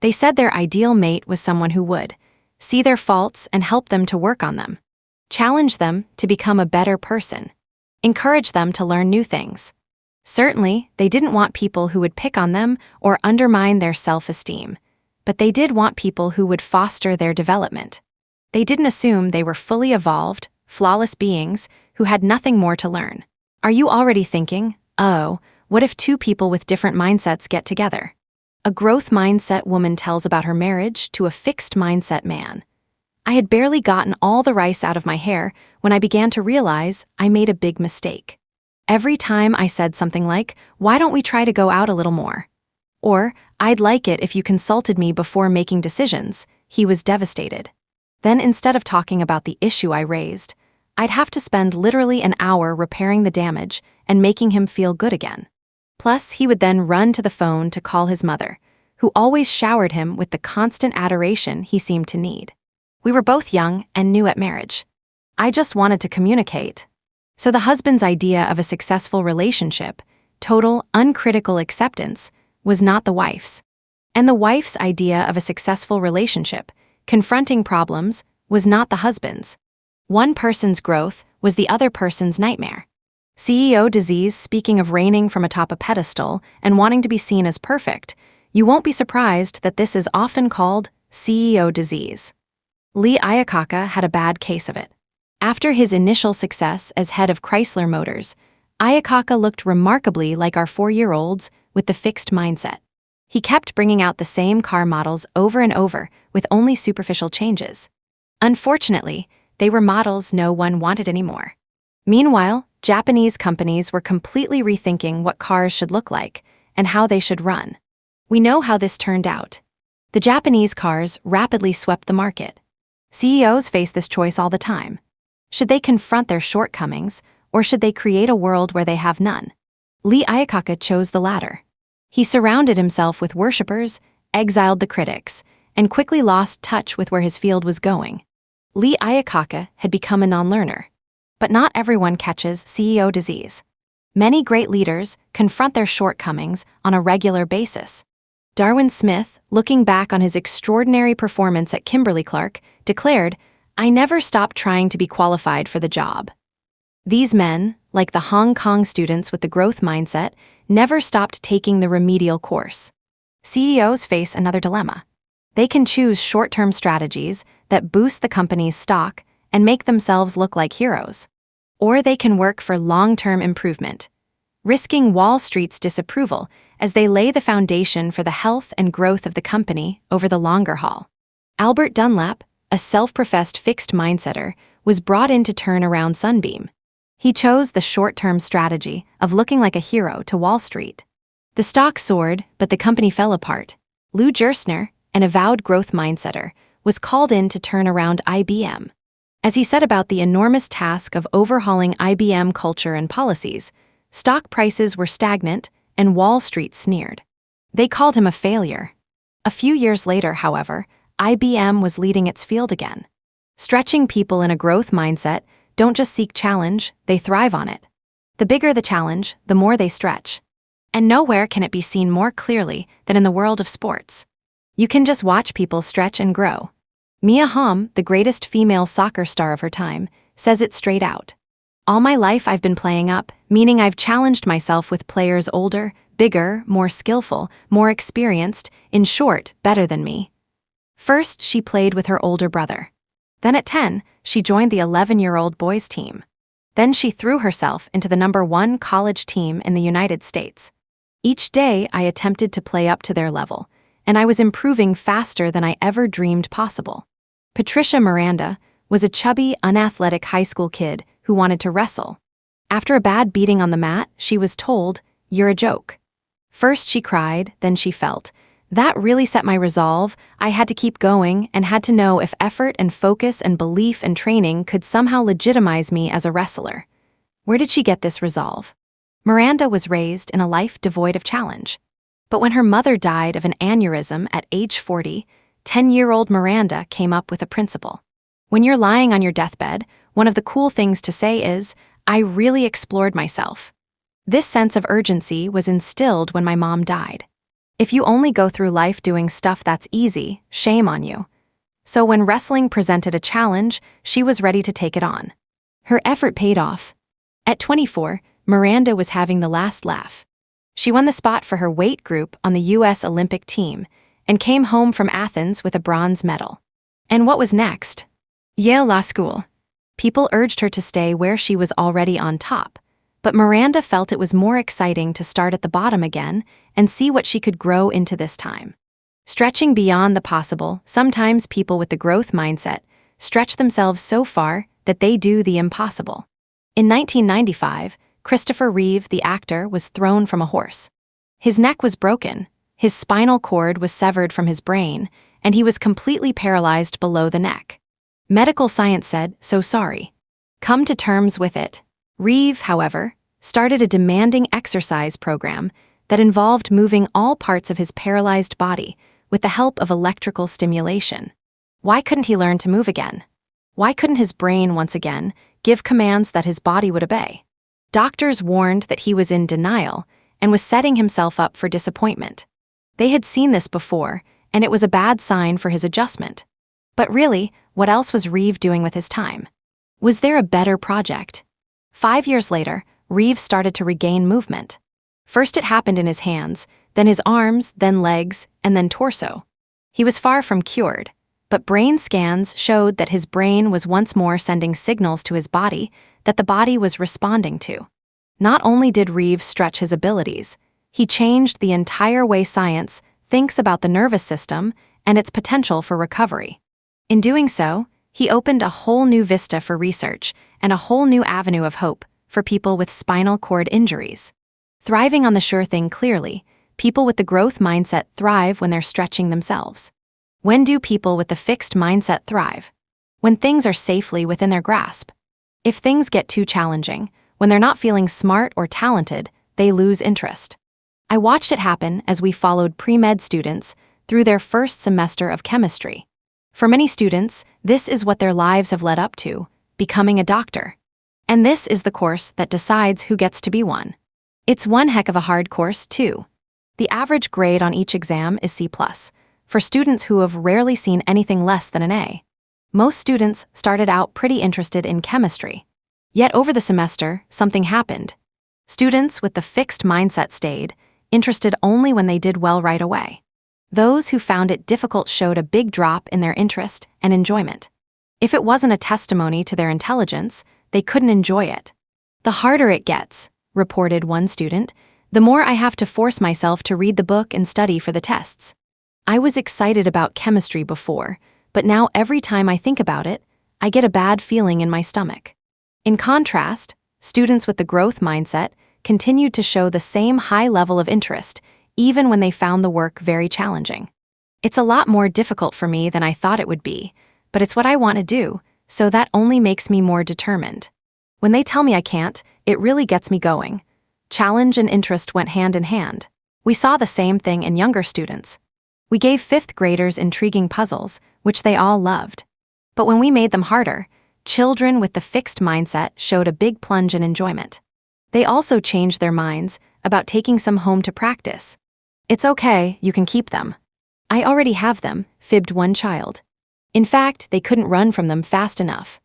Speaker 1: They said their ideal mate was someone who would see their faults and help them to work on them, challenge them to become a better person, encourage them to learn new things. Certainly, they didn't want people who would pick on them or undermine their self-esteem, but they did want people who would foster their development. They didn't assume they were fully evolved, flawless beings who had nothing more to learn. Are you already thinking, oh, what if two people with different mindsets get together? A growth mindset woman tells about her marriage to a fixed mindset man. I had barely gotten all the rice out of my hair when I began to realize I made a big mistake. Every time I said something like, "Why don't we try to go out a little more?" Or, "I'd like it if you consulted me before making decisions," he was devastated. Then instead of talking about the issue I raised, I'd have to spend literally an hour repairing the damage and making him feel good again. Plus, he would then run to the phone to call his mother, who always showered him with the constant adoration he seemed to need. We were both young and new at marriage. I just wanted to communicate. So the husband's idea of a successful relationship, total, uncritical acceptance, was not the wife's. And the wife's idea of a successful relationship, confronting problems, was not the husband's. One person's growth was the other person's nightmare. CEO disease, speaking of reigning from atop a pedestal and wanting to be seen as perfect, you won't be surprised that this is often called CEO disease. Lee Iacocca had a bad case of it. After his initial success as head of Chrysler Motors, Iacocca looked remarkably like our 4-year-olds with the fixed mindset. He kept bringing out the same car models over and over with only superficial changes. Unfortunately, they were models no one wanted anymore. Meanwhile, Japanese companies were completely rethinking what cars should look like and how they should run. We know how this turned out. The Japanese cars rapidly swept the market. CEOs face this choice all the time. Should they confront their shortcomings, or should they create a world where they have none? Lee Iacocca chose the latter. He surrounded himself with worshippers, exiled the critics, and quickly lost touch with where his field was going. Lee Iacocca had become a non-learner. But not everyone catches CEO disease. Many great leaders confront their shortcomings on a regular basis. Darwin Smith, looking back on his extraordinary performance at Kimberly-Clark, declared, "I never stopped trying to be qualified for the job." These men, like the Hong Kong students with the growth mindset, never stopped taking the remedial course. CEOs face another dilemma. They can choose short-term strategies that boost the company's stock and make themselves look like heroes. Or they can work for long-term improvement, risking Wall Street's disapproval as they lay the foundation for the health and growth of the company over the longer haul. Albert Dunlap, a self-professed fixed mindsetter, was brought in to turn around Sunbeam. He chose the short-term strategy of looking like a hero to Wall Street. The stock soared, but the company fell apart. Lou Gerstner, an avowed growth mindsetter, was called in to turn around IBM. As he set about the enormous task of overhauling IBM culture and policies, stock prices were stagnant and Wall Street sneered. They called him a failure. A few years later, however, IBM was leading its field again. Stretching people in a growth mindset don't just seek challenge, they thrive on it. The bigger the challenge, the more they stretch. And nowhere can it be seen more clearly than in the world of sports. You can just watch people stretch and grow. Mia Hamm, the greatest female soccer star of her time, says it straight out. "All my life I've been playing up, meaning I've challenged myself with players older, bigger, more skillful, more experienced, in short, better than me." First, she played with her older brother. Then at 10, she joined the 11-year-old boys team. Then she threw herself into the #1 college team in the United States. Each day, I attempted to play up to their level, and I was improving faster than I ever dreamed possible. Patricia Miranda was a chubby, unathletic high school kid who wanted to wrestle. After a bad beating on the mat, she was told, "You're a joke." First she cried, then she felt. That really set my resolve. I had to keep going and had to know if effort and focus and belief and training could somehow legitimize me as a wrestler. Where did she get this resolve? Miranda was raised in a life devoid of challenge. But when her mother died of an aneurysm at age 40, 10-year-old Miranda came up with a principle. When you're lying on your deathbed, one of the cool things to say is, "I really explored myself." This sense of urgency was instilled when my mom died. If you only go through life doing stuff that's easy, shame on you. So when wrestling presented a challenge, she was ready to take it on. Her effort paid off. At 24, Miranda was having the last laugh. She won the spot for her weight group on the U.S. Olympic team and came home from Athens with a bronze medal. And what was next? Yale Law School. People urged her to stay where she was already on top, but Miranda felt it was more exciting to start at the bottom again and see what she could grow into this time. Stretching beyond the possible, sometimes people with the growth mindset stretch themselves so far that they do the impossible. In 1995, Christopher Reeve, the actor, was thrown from a horse. His neck was broken, his spinal cord was severed from his brain, and he was completely paralyzed below the neck. Medical science said, "So sorry. Come to terms with it." Reeve, however, started a demanding exercise program that involved moving all parts of his paralyzed body with the help of electrical stimulation. Why couldn't he learn to move again? Why couldn't his brain once again give commands that his body would obey? Doctors warned that he was in denial and was setting himself up for disappointment. They had seen this before, and it was a bad sign for his adjustment. But really, what else was Reeve doing with his time? Was there a better project? 5 years later, Reeve started to regain movement. First it happened in his hands, then his arms, then legs, and then torso. He was far from cured, but brain scans showed that his brain was once more sending signals to his body that the body was responding to. Not only did Reeve stretch his abilities, he changed the entire way science thinks about the nervous system and its potential for recovery. In doing so, he opened a whole new vista for research and a whole new avenue of hope for people with spinal cord injuries. Thriving on the sure thing clearly, people with the growth mindset thrive when they're stretching themselves. When do people with the fixed mindset thrive? When things are safely within their grasp. If things get too challenging, when they're not feeling smart or talented, they lose interest. I watched it happen as we followed pre-med students through their first semester of chemistry. For many students, this is what their lives have led up to, becoming a doctor. And this is the course that decides who gets to be one. It's one heck of a hard course, too. The average grade on each exam is C+, for students who have rarely seen anything less than an A. Most students started out pretty interested in chemistry. Yet over the semester, something happened. Students with the fixed mindset stayed interested only when they did well right away. Those who found it difficult showed a big drop in their interest and enjoyment. If it wasn't a testimony to their intelligence, they couldn't enjoy it. "The harder it gets," reported one student, "the more I have to force myself to read the book and study for the tests. I was excited about chemistry before, but now every time I think about it, I get a bad feeling in my stomach." In contrast, students with the growth mindset continued to show the same high level of interest, even when they found the work very challenging. "It's a lot more difficult for me than I thought it would be, but it's what I want to do, so that only makes me more determined. When they tell me I can't, it really gets me going." Challenge and interest went hand in hand. We saw the same thing in younger students. We gave fifth graders intriguing puzzles, which they all loved. But when we made them harder, children with the fixed mindset showed a big plunge in enjoyment. They also changed their minds about taking some home to practice. "It's okay, you can keep them." "I already have them," fibbed one child. In fact, they couldn't run from them fast enough.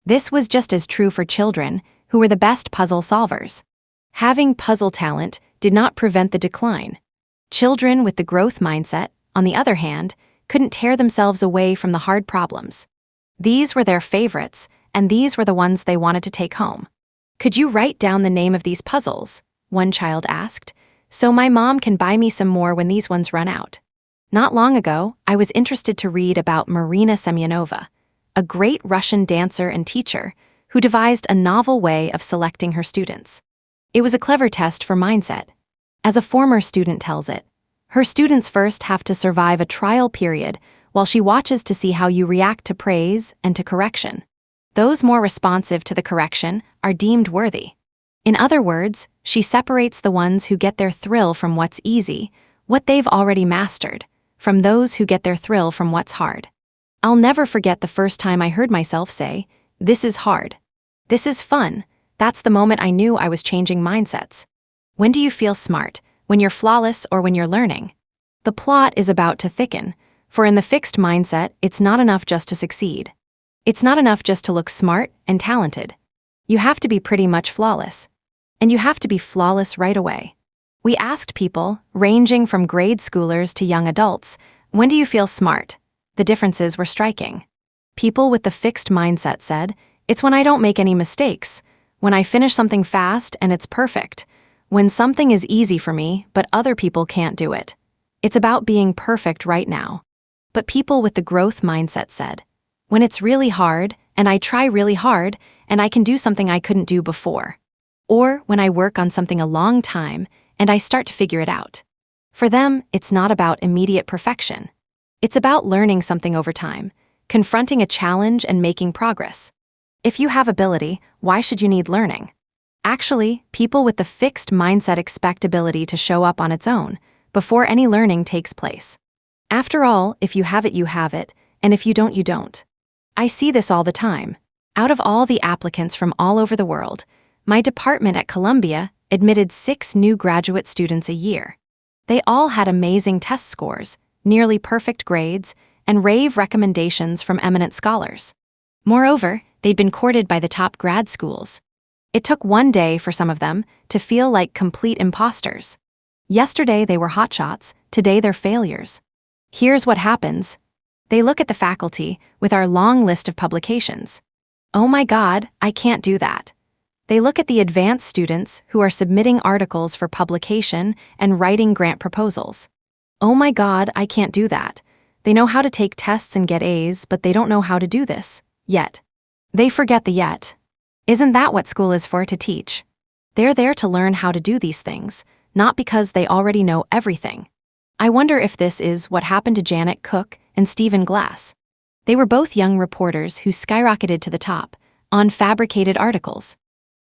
Speaker 1: This was just as true for children who were the best puzzle solvers. Having puzzle talent did not prevent the decline. Children with the growth mindset, on the other hand, couldn't tear themselves away from the hard problems. These were their favorites, and these were the ones they wanted to take home. "Could you write down the name of these puzzles?" one child asked, "so my mom can buy me some more when these ones run out." Not long ago, I was interested to read about Marina Semyonova, a great Russian dancer and teacher who devised a novel way of selecting her students. It was a clever test for mindset. As a former student tells it, her students first have to survive a trial period while she watches to see how you react to praise and to correction. Those more responsive to the correction are deemed worthy. In other words, she separates the ones who get their thrill from what's easy, what they've already mastered, from those who get their thrill from what's hard. I'll never forget the first time I heard myself say, "This is hard. This is fun." That's the moment I knew I was changing mindsets. When do you feel smart? When you're flawless or when you're learning? The plot is about to thicken, for in the fixed mindset, it's not enough just to succeed. It's not enough just to look smart and talented. You have to be pretty much flawless. and you have to be flawless right away. We asked people, ranging from grade schoolers to young adults, when do you feel smart? The differences were striking. People with the fixed mindset said, it's when I don't make any mistakes, when I finish something fast and it's perfect, when something is easy for me but other people can't do it. It's about being perfect right now. But people with the growth mindset said, when it's really hard, and I try really hard, and I can do something I couldn't do before. Or when I work on something a long time, and I start to figure it out. For them, it's not about immediate perfection. It's about learning something over time, confronting a challenge and making progress. If you have ability, why should you need learning? Actually, people with the fixed mindset expect ability to show up on its own, before any learning takes place. After all, if you have it, you have it, and if you don't, you don't. I see this all the time. Out of all the applicants from all over the world, my department at Columbia admitted 6 new graduate students a year. They all had amazing test scores, nearly perfect grades, and rave recommendations from eminent scholars. Moreover, they'd been courted by the top grad schools. It took one day for some of them to feel like complete imposters. Yesterday they were hotshots, today they're failures. Here's what happens. They look at the faculty with our long list of publications. Oh my God, I can't do that. They look at the advanced students who are submitting articles for publication and writing grant proposals. Oh my God, I can't do that. They know how to take tests and get A's, but they don't know how to do this, yet. They forget the yet. Isn't that what school is for, to teach? They're there to learn how to do these things, not because they already know everything. I wonder if this is what happened to Janet Cook and Stephen Glass. They were both young reporters who skyrocketed to the top on fabricated articles.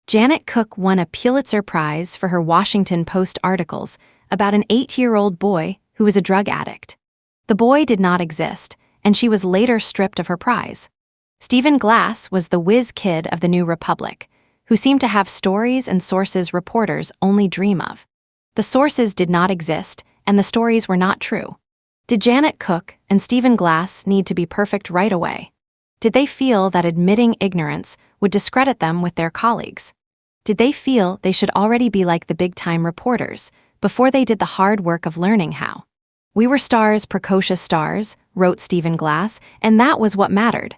Speaker 1: Janet Cook won a Pulitzer Prize for her Washington Post articles about an 8-year-old boy who was a drug addict. The boy did not exist, and she was later stripped of her prize. Stephen Glass was the whiz kid of the New Republic, who seemed to have stories and sources reporters only dream of. The sources did not exist, and the stories were not true. Did Janet Cook and Stephen Glass need to be perfect right away? Did they feel that admitting ignorance would discredit them with their colleagues? Did they feel they should already be like the big-time reporters before they did the hard work of learning how? We were stars, precocious stars, wrote Stephen Glass, and that was what mattered.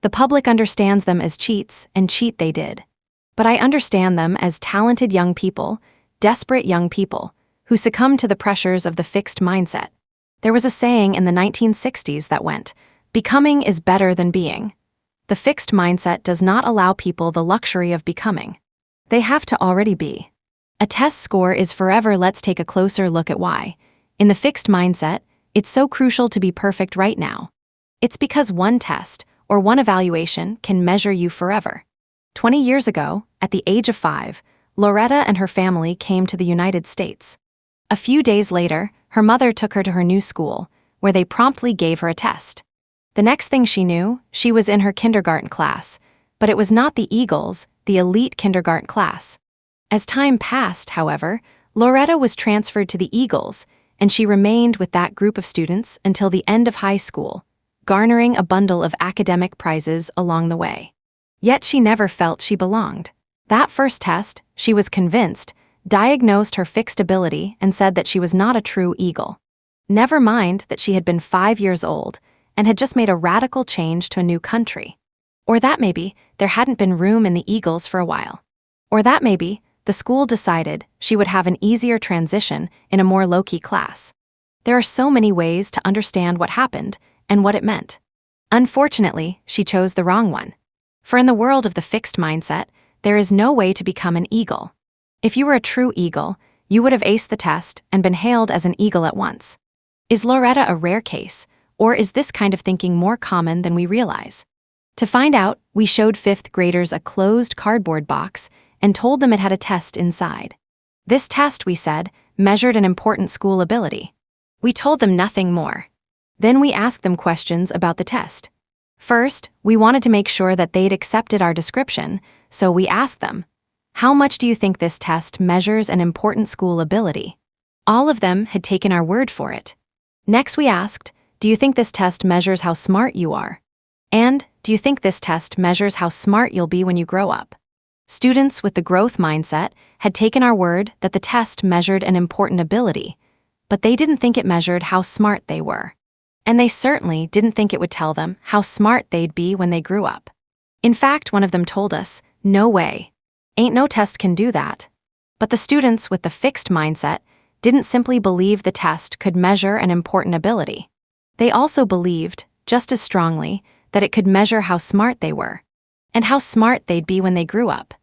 Speaker 1: The public understands them as cheats, and cheat they did. But I understand them as talented young people, desperate young people, who succumbed to the pressures of the fixed mindset. There was a saying in the 1960s that went, "Becoming is better than being." The fixed mindset does not allow people the luxury of becoming. They have to already be. A test score is forever. Let's take a closer look at why. In the fixed mindset, it's so crucial to be perfect right now. It's because one test or one evaluation can measure you forever. 20 years ago, at the age of 5, Loretta and her family came to the United States. A few days later, her mother took her to her new school, where they promptly gave her a test. The next thing she knew, she was in her kindergarten class, but it was not the Eagles, the elite kindergarten class. As time passed, however, Loretta was transferred to the Eagles, and she remained with that group of students until the end of high school, garnering a bundle of academic prizes along the way. Yet she never felt she belonged. That first test, she was convinced, diagnosed her fixed ability and said that she was not a true Eagle. Never mind that she had been 5 years old and had just made a radical change to a new country. Or that maybe there hadn't been room in the Eagles for a while. Or that maybe the school decided she would have an easier transition in a more low-key class. There are so many ways to understand what happened and what it meant. Unfortunately, she chose the wrong one. For in the world of the fixed mindset, there is no way to become an Eagle. If you were a true Eagle, you would have aced the test and been hailed as an Eagle at once. Is Loretta a rare case, or is this kind of thinking more common than we realize? To find out, we showed 5th graders a closed cardboard box and told them it had a test inside. This test, we said, measured an important school ability. We told them nothing more. Then we asked them questions about the test. First, we wanted to make sure that they'd accepted our description, so we asked them, "How much do you think this test measures an important school ability?" All of them had taken our word for it. Next we asked, "Do you think this test measures how smart you are? And do you think this test measures how smart you'll be when you grow up?" Students with the growth mindset had taken our word that the test measured an important ability, but they didn't think it measured how smart they were. And they certainly didn't think it would tell them how smart they'd be when they grew up. In fact, one of them told us, "No way. Ain't no test can do that." But the students with the fixed mindset didn't simply believe the test could measure an important ability. They also believed, just as strongly, that it could measure how smart they were, and how smart they'd be when they grew up.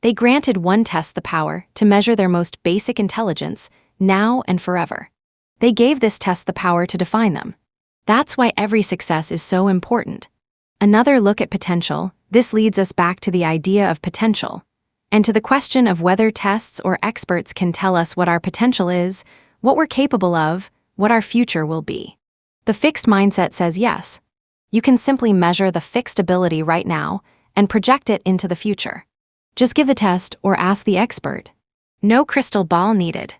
Speaker 1: They granted one test the power to measure their most basic intelligence, now and forever. They gave this test the power to define them. That's why every success is so important. Another look at potential, this leads us back to the idea of potential, and to the question of whether tests or experts can tell us what our potential is, what we're capable of, what our future will be. The fixed mindset says yes. You can simply measure the fixed ability right now and project it into the future. Just give the test or ask the expert. No crystal ball needed.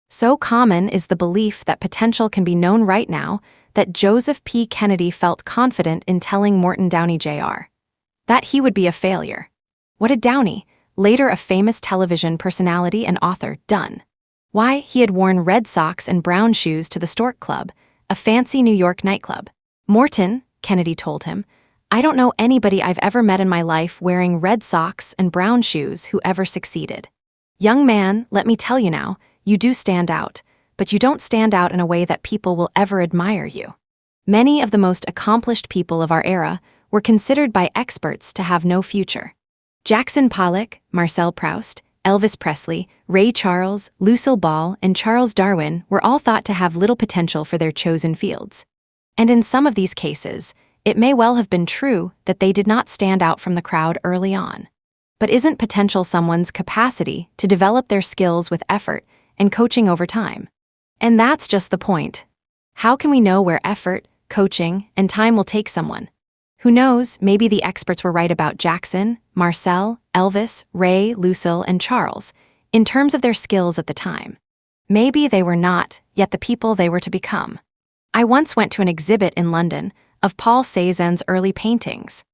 Speaker 1: So common is the belief that potential can be known right now that Joseph P. Kennedy felt confident in telling Morton Downey Jr. that he would be a failure. What did Downey, later a famous television personality and author, done? Why, he had worn red socks and brown shoes to the Stork Club, a fancy New York nightclub. "Morton," Kennedy told him, "I don't know anybody I've ever met in my life wearing red socks and brown shoes who ever succeeded. Young man, let me tell you now, you do stand out, but you don't stand out in a way that people will ever admire you." Many of the most accomplished people of our era were considered by experts to have no future. Jackson Pollock, Marcel Proust, Elvis Presley, Ray Charles, Lucille Ball, and Charles Darwin were all thought to have little potential for their chosen fields. And in some of these cases, it may well have been true that they did not stand out from the crowd early on. But isn't potential someone's capacity to develop their skills with effort and coaching over time? And that's just the point. How can we know where effort, coaching, and time will take someone? Who knows, maybe the experts were right about Jackson, Marcel, Elvis, Ray, Lucille, and Charles, in terms of their skills at the time. Maybe they were not, yet the people they were to become. I once went to an exhibit in London of Paul Cézanne's early paintings.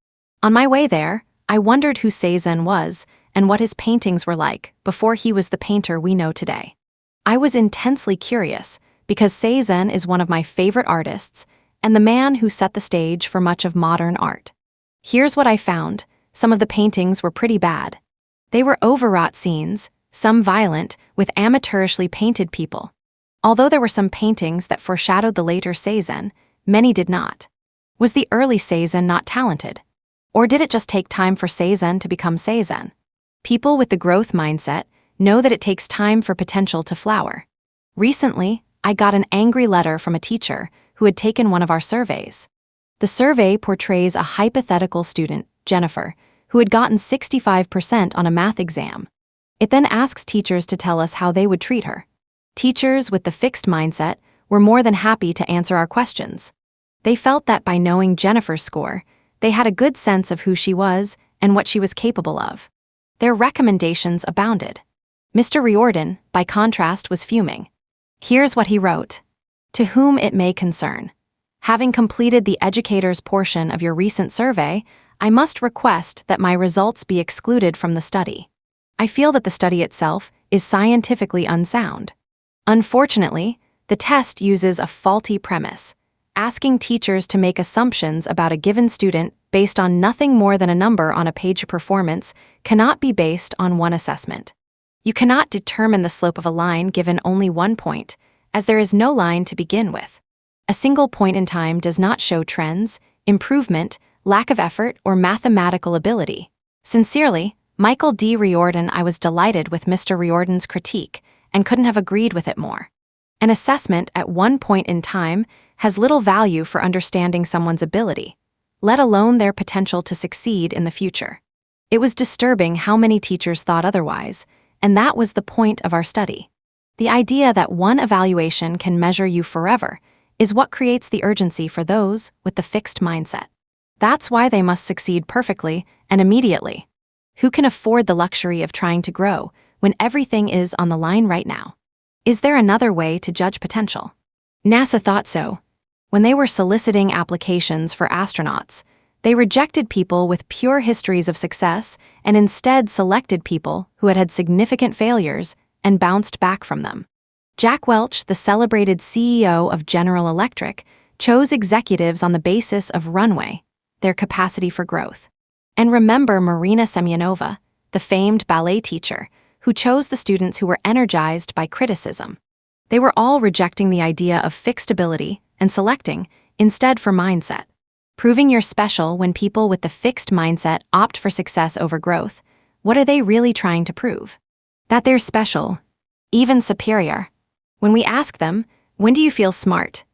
Speaker 1: On my way there, I wondered who Cézanne was and what his paintings were like before he was the painter we know today. I was intensely curious because Cézanne is one of my favorite artists and the man who set the stage for much of modern art. Here's what I found. Some of the paintings were pretty bad. They were overwrought scenes, some violent, with amateurishly painted people. Although there were some paintings that foreshadowed the later Cézanne, many did not. Was the early Cézanne not talented? Or did it just take time for Cézanne to become Cézanne? People with the growth mindset know that it takes time for potential to flower. Recently, I got an angry letter from a teacher who had taken one of our surveys. The survey portrays a hypothetical student, Jennifer, who had gotten 65% on a math exam. It then asks teachers to tell us how they would treat her. Teachers with the fixed mindset were more than happy to answer our questions. They felt that by knowing Jennifer's score, they had a good sense of who she was and what she was capable of. Their recommendations abounded. Mr. Riordan, by contrast, was fuming. Here's what he wrote. "To whom it may concern. Having completed the educator's portion of your recent survey, I must request that my results be excluded from the study. I feel that the study itself is scientifically unsound. Unfortunately, the test uses a faulty premise, asking teachers to make assumptions about a given student based on nothing more than a number on a page of performance cannot be based on one assessment. You cannot determine the slope of a line given only one point, as there is no line to begin with. A single point in time does not show trends, improvement, lack of effort, or mathematical ability. Sincerely, Michael D. Riordan." I was delighted with Mr. Riordan's critique and couldn't have agreed with it more. An assessment at one point in time has little value for understanding someone's ability, let alone their potential to succeed in the future. It was disturbing how many teachers thought otherwise, and that was the point of our study. The idea that one evaluation can measure you forever is what creates the urgency for those with the fixed mindset. That's why they must succeed perfectly and immediately. Who can afford the luxury of trying to grow when everything is on the line right now? Is there another way to judge potential? NASA thought so. When they were soliciting applications for astronauts, They rejected people with pure histories of success and instead selected people who had had significant failures and bounced back from them. Jack Welch, the celebrated CEO of General Electric, chose executives on the basis of runway, their capacity for growth. And remember Marina Semyonova, the famed ballet teacher, who chose the students who were energized by criticism. They were all rejecting the idea of fixed ability and selecting, instead, for mindset. Proving you're special when people with the fixed mindset opt for success over growth, what are they really trying to prove? That they're special, even superior. When we ask them, when do you feel smart?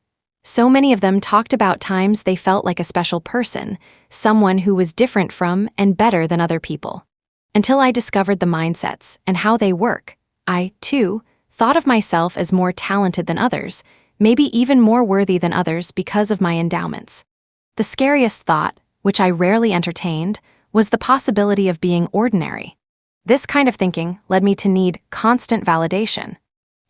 Speaker 1: So many of them talked about times they felt like a special person, someone who was different from and better than other people. Until I discovered the mindsets and how they work, I, too, thought of myself as more talented than others, maybe even more worthy than others because of my endowments. The scariest thought, which I rarely entertained, was the possibility of being ordinary. This kind of thinking led me to need constant validation.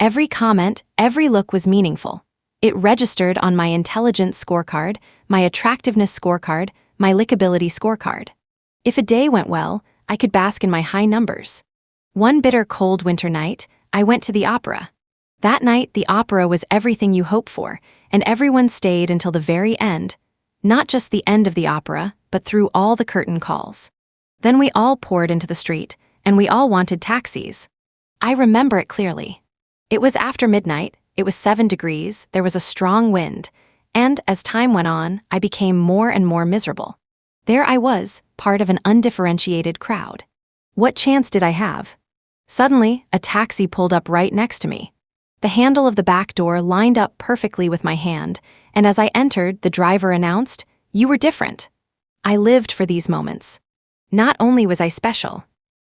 Speaker 1: Every comment, every look was meaningful. It registered on my intelligence scorecard, my attractiveness scorecard, my likability scorecard. If a day went well, I could bask in my high numbers. One bitter cold winter night, I went to the opera. That night, the opera was everything you hope for, and everyone stayed until the very end. Not just the end of the opera, but through all the curtain calls. Then we all poured into the street, and we all wanted taxis. I remember it clearly. It was after midnight, it was 7 degrees, there was a strong wind, and as time went on, I became more and more miserable. There I was, part of an undifferentiated crowd. What chance did I have? Suddenly, a taxi pulled up right next to me. The handle of the back door lined up perfectly with my hand, and as I entered, the driver announced, "You were different." I lived for these moments. Not only was I special,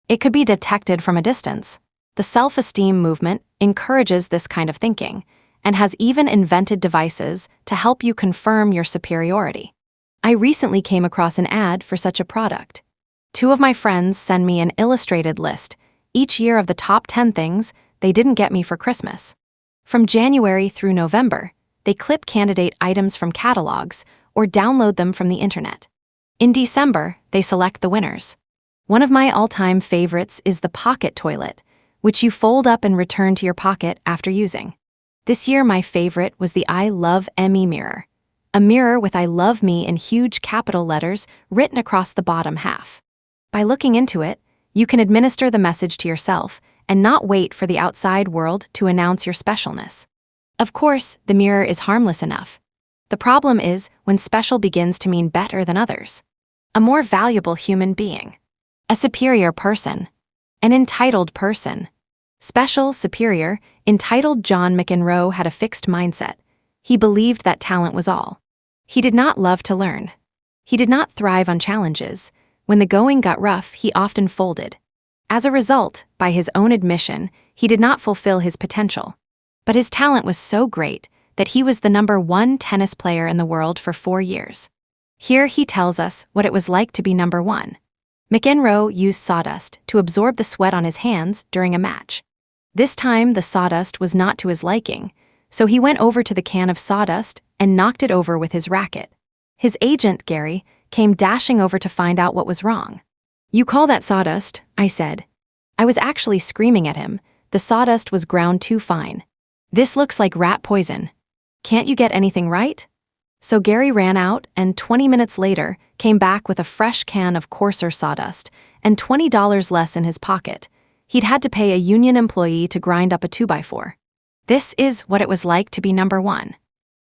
Speaker 1: it could be detected from a distance. The self-esteem movement encourages this kind of thinking and has even invented devices to help you confirm your superiority. I recently came across an ad for such a product. 2 of my friends send me an illustrated list each year of the top 10 things they didn't get me for Christmas. From January through November, they clip candidate items from catalogs or download them from the internet. In December, they select the winners. One of my all-time favorites is the pocket toilet, which you fold up and return to your pocket after using. This year, my favorite was the I Love Me mirror, a mirror with I love me in huge capital letters written across the bottom half. By looking into it, you can administer the message to yourself and not wait for the outside world to announce your specialness. Of course, the mirror is harmless enough. The problem is when special begins to mean better than others. A more valuable human being. A superior person. An entitled person. Special, superior, entitled John McEnroe had a fixed mindset. He believed that talent was all. He did not love to learn. He did not thrive on challenges. When the going got rough, he often folded. As a result, by his own admission, he did not fulfill his potential. But his talent was so great that he was the #1 tennis player in the world for 4 years. Here he tells us what it was like to be #1. McEnroe used sawdust to absorb the sweat on his hands during a match. This time, the sawdust was not to his liking, so he went over to the can of sawdust and knocked it over with his racket. His agent, Gary, came dashing over to find out what was wrong. "You call that sawdust?" I said. I was actually screaming at him. The sawdust was ground too fine. "This looks like rat poison. Can't you get anything right?" So Gary ran out and 20 minutes later came back with a fresh can of coarser sawdust and $20 less in his pocket. He'd had to pay a union employee to grind up a 2x4. This is what it was like to be #1.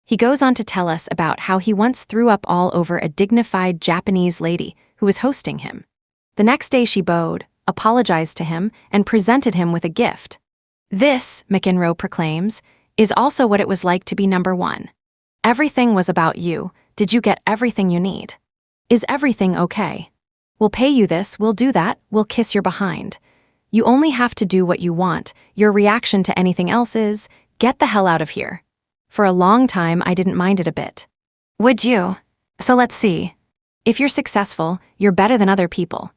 Speaker 1: He goes on to tell us about how he once threw up all over a dignified Japanese lady who was hosting him. The next day she bowed, apologized to him, and presented him with a gift. This, McEnroe proclaims, is also what it was like to be #1. Everything was about you. Did you get everything you need? Is everything okay? We'll pay you this, we'll do that, we'll kiss your behind. You only have to do what you want. Your reaction to anything else is, get the hell out of here. For a long time, I didn't mind it a bit. Would you? So let's see. If you're successful, you're better than other people.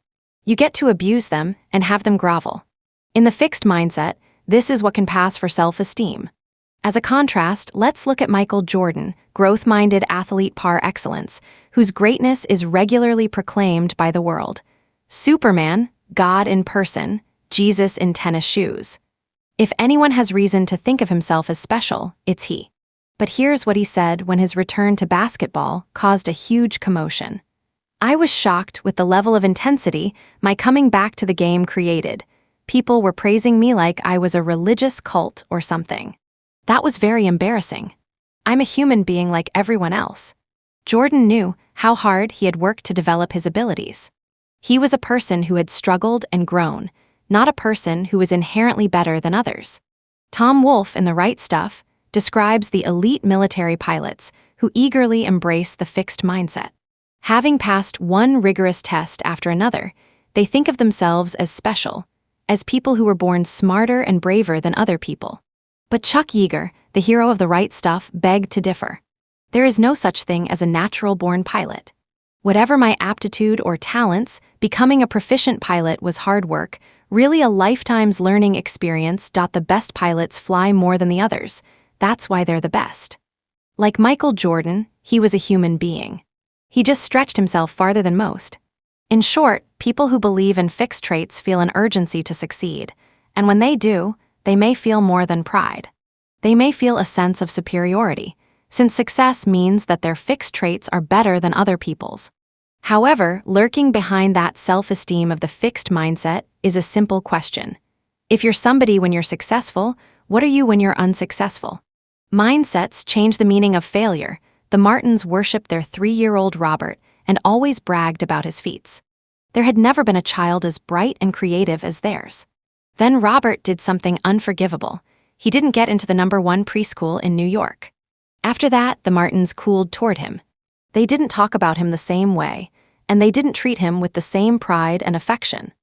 Speaker 1: You get to abuse them and have them grovel. In the fixed mindset, this is what can pass for self-esteem. As a contrast, let's look at Michael Jordan, growth-minded athlete par excellence, whose greatness is regularly proclaimed by the world. Superman, God in person, Jesus in tennis shoes. If anyone has reason to think of himself as special, it's he. But here's what he said when his return to basketball caused a huge commotion. "I was shocked with the level of intensity my coming back to the game created. People were praising me like I was a religious cult or something. That was very embarrassing. I'm a human being like everyone else." Jordan knew how hard he had worked to develop his abilities. He was a person who had struggled and grown, not a person who was inherently better than others. Tom Wolfe in The Right Stuff describes the elite military pilots who eagerly embrace the fixed mindset. Having passed one rigorous test after another, they think of themselves as special, as people who were born smarter and braver than other people. But Chuck Yeager, the hero of The Right Stuff, begged to differ. "There is no such thing as a natural-born pilot. Whatever my aptitude or talents, becoming a proficient pilot was hard work, really a lifetime's learning experience. The best pilots fly more than the others. That's why they're the best." Like Michael Jordan, he was a human being. He just stretched himself farther than most. In short, people who believe in fixed traits feel an urgency to succeed, and when they do, they may feel more than pride. They may feel a sense of superiority, since success means that their fixed traits are better than other people's. However, lurking behind that self-esteem of the fixed mindset is a simple question. If you're somebody when you're successful, what are you when you're unsuccessful? Mindsets change the meaning of failure. The Martins worshipped their 3-year-old Robert and always bragged about his feats. There had never been a child as bright and creative as theirs. Then Robert did something unforgivable. He didn't get into the #1 preschool in New York. After that, the Martins cooled toward him. They didn't talk about him the same way, and they didn't treat him with the same pride and affection.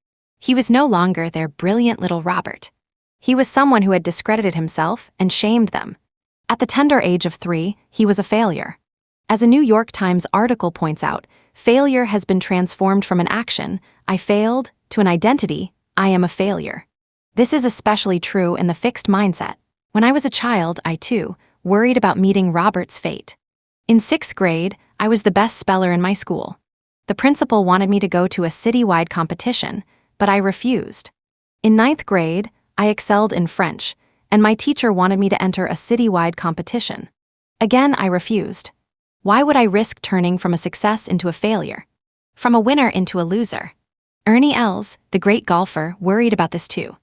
Speaker 1: He was no longer their brilliant little Robert. He was someone who had discredited himself and shamed them. At the tender age of 3, he was a failure. As a New York Times article points out, failure has been transformed from an action, "I failed," to an identity, "I am a failure." This is especially true in the fixed mindset. When I was a child, I too worried about meeting Robert's fate. In 6th grade, I was the best speller in my school. The principal wanted me to go to a citywide competition, but I refused. In 9th grade, I excelled in French, and my teacher wanted me to enter a citywide competition. Again, I refused. Why would I risk turning from a success into a failure? From a winner into a loser? Ernie Els, the great golfer, worried about this too.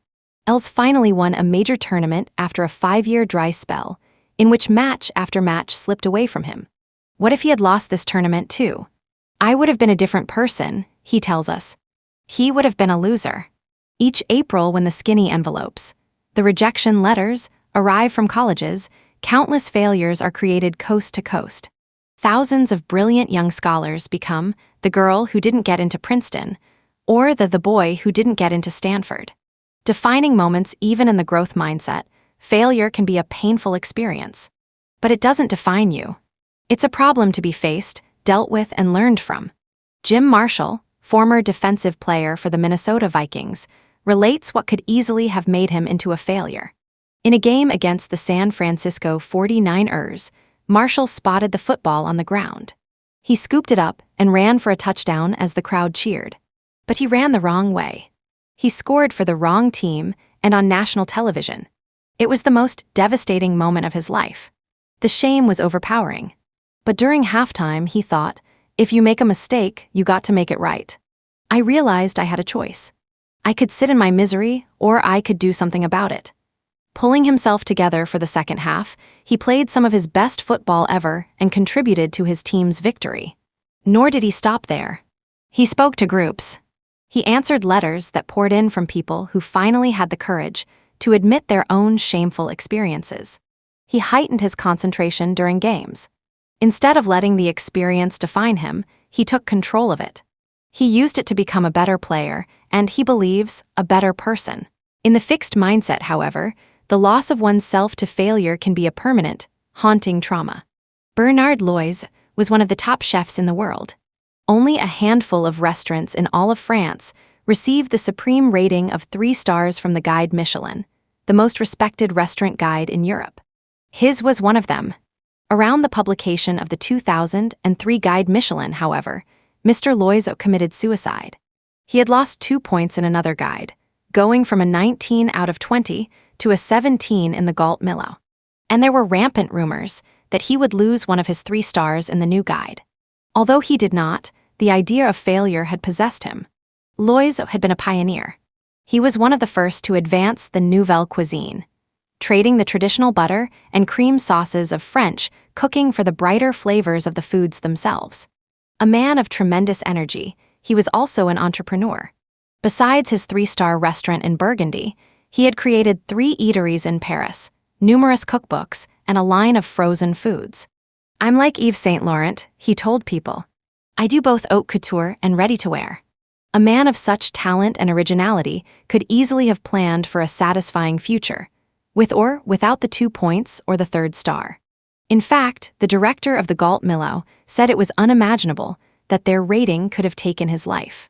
Speaker 1: Els finally won a major tournament after a 5-year dry spell, in which match after match slipped away from him. What if he had lost this tournament too? I would have been a different person, he tells us. He would have been a loser. Each April, when the skinny envelopes, the rejection letters, arrive from colleges, countless failures are created coast to coast. Thousands of brilliant young scholars become the girl who didn't get into Princeton, or the boy who didn't get into Stanford. Defining moments even in the growth mindset, failure can be a painful experience. But it doesn't define you. It's a problem to be faced, dealt with, and learned from. Jim Marshall, former defensive player for the Minnesota Vikings, relates what could easily have made him into a failure. In a game against the San Francisco 49ers, Marshall spotted the football on the ground. He scooped it up and ran for a touchdown as the crowd cheered. But he ran the wrong way. He scored for the wrong team and on national television. It was the most devastating moment of his life. The shame was overpowering. But during halftime, he thought, if you make a mistake, you got to make it right. I realized I had a choice. I could sit in my misery, or I could do something about it. Pulling himself together for the second half, he played some of his best football ever and contributed to his team's victory. Nor did he stop there. He spoke to groups. He answered letters that poured in from people who finally had the courage to admit their own shameful experiences. He heightened his concentration during games. Instead of letting the experience define him, he took control of it. He used it to become a better player, and he believes, a better person. In the fixed mindset, however, the loss of oneself to failure can be a permanent, haunting trauma. Bernard Lois was one of the top chefs in the world. Only a handful of restaurants in all of France received the supreme rating of 3 stars from the guide Michelin, the most respected restaurant guide in Europe. His was one of them. Around the publication of the 2003 Guide Michelin, however, Mr. Loiseau committed suicide. He had lost 2 points in another guide, going from a 19 out of 20 to a 17 in the Galt Millau. And there were rampant rumors that he would lose one of his 3 stars in the new guide. Although he did not, the idea of failure had possessed him. Loiseau had been a pioneer. He was one of the first to advance the nouvelle cuisine, trading the traditional butter and cream sauces of French cooking for the brighter flavors of the foods themselves. A man of tremendous energy, he was also an entrepreneur. Besides his 3-star restaurant in Burgundy, he had created 3 eateries in Paris, numerous cookbooks, and a line of frozen foods. "I'm like Yves Saint Laurent," he told people. "I do both haute couture and ready-to-wear." A man of such talent and originality could easily have planned for a satisfying future, with or without the 2 points or the 3rd star. In fact, the director of the Galt Millau said it was unimaginable that their rating could have taken his life.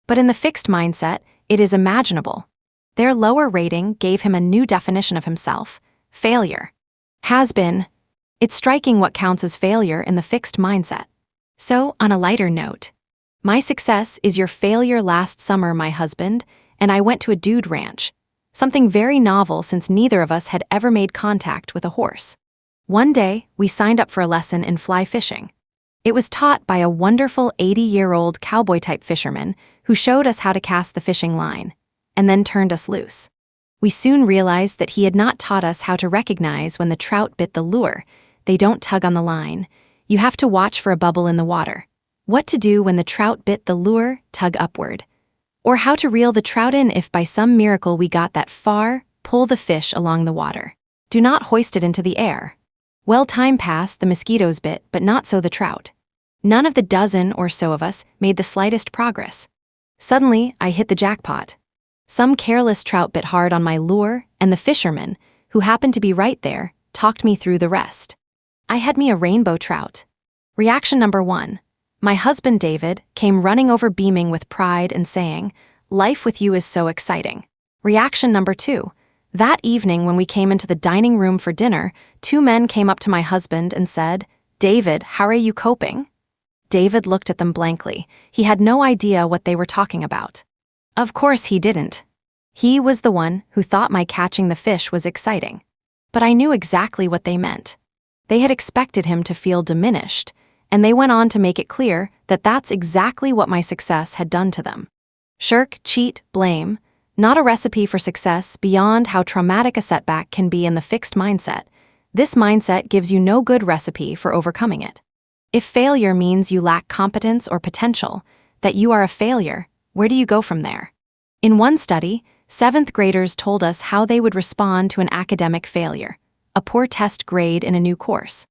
Speaker 1: But in the fixed mindset, it is imaginable. Their lower rating gave him a new definition of himself: failure. Has been. It's striking what counts as failure in the fixed mindset. So, on a lighter note, my success is your failure. Last summer, my husband and I went to a dude ranch, something very novel since neither of us had ever made contact with a horse. One day, we signed up for a lesson in fly fishing. It was taught by a wonderful 80-year-old cowboy-type fisherman who showed us how to cast the fishing line, and then turned us loose. We soon realized that he had not taught us how to recognize when the trout bit the lure. They don't tug on the line. You have to watch for a bubble in the water. What to do when the trout bit the lure, tug upward. Or how to reel the trout in if by some miracle we got that far, pull the fish along the water. Do not hoist it into the air. Well, time passed, the mosquitoes bit, but not so the trout. None of the dozen or so of us made the slightest progress. Suddenly, I hit the jackpot. Some careless trout bit hard on my lure, and the fisherman, who happened to be right there, talked me through the rest. I had me a rainbow trout. Reaction number 1. My husband David came running over beaming with pride and saying, "Life with you is so exciting." Reaction number 2. That evening when we came into the dining room for dinner, 2 men came up to my husband and said, "David, how are you coping?" David looked at them blankly. He had no idea what they were talking about. Of course he didn't. He was the one who thought my catching the fish was exciting. But I knew exactly what they meant. They had expected him to feel diminished, and they went on to make it clear that that's exactly what my success had done to them. Shirk, cheat, blame, not a recipe for success beyond how traumatic a setback can be in the fixed mindset. This mindset gives you no good recipe for overcoming it. If failure means you lack competence or potential, that you are a failure, where do you go from there? In one study, 7th graders told us how they would respond to an academic failure, a poor test grade in a new course.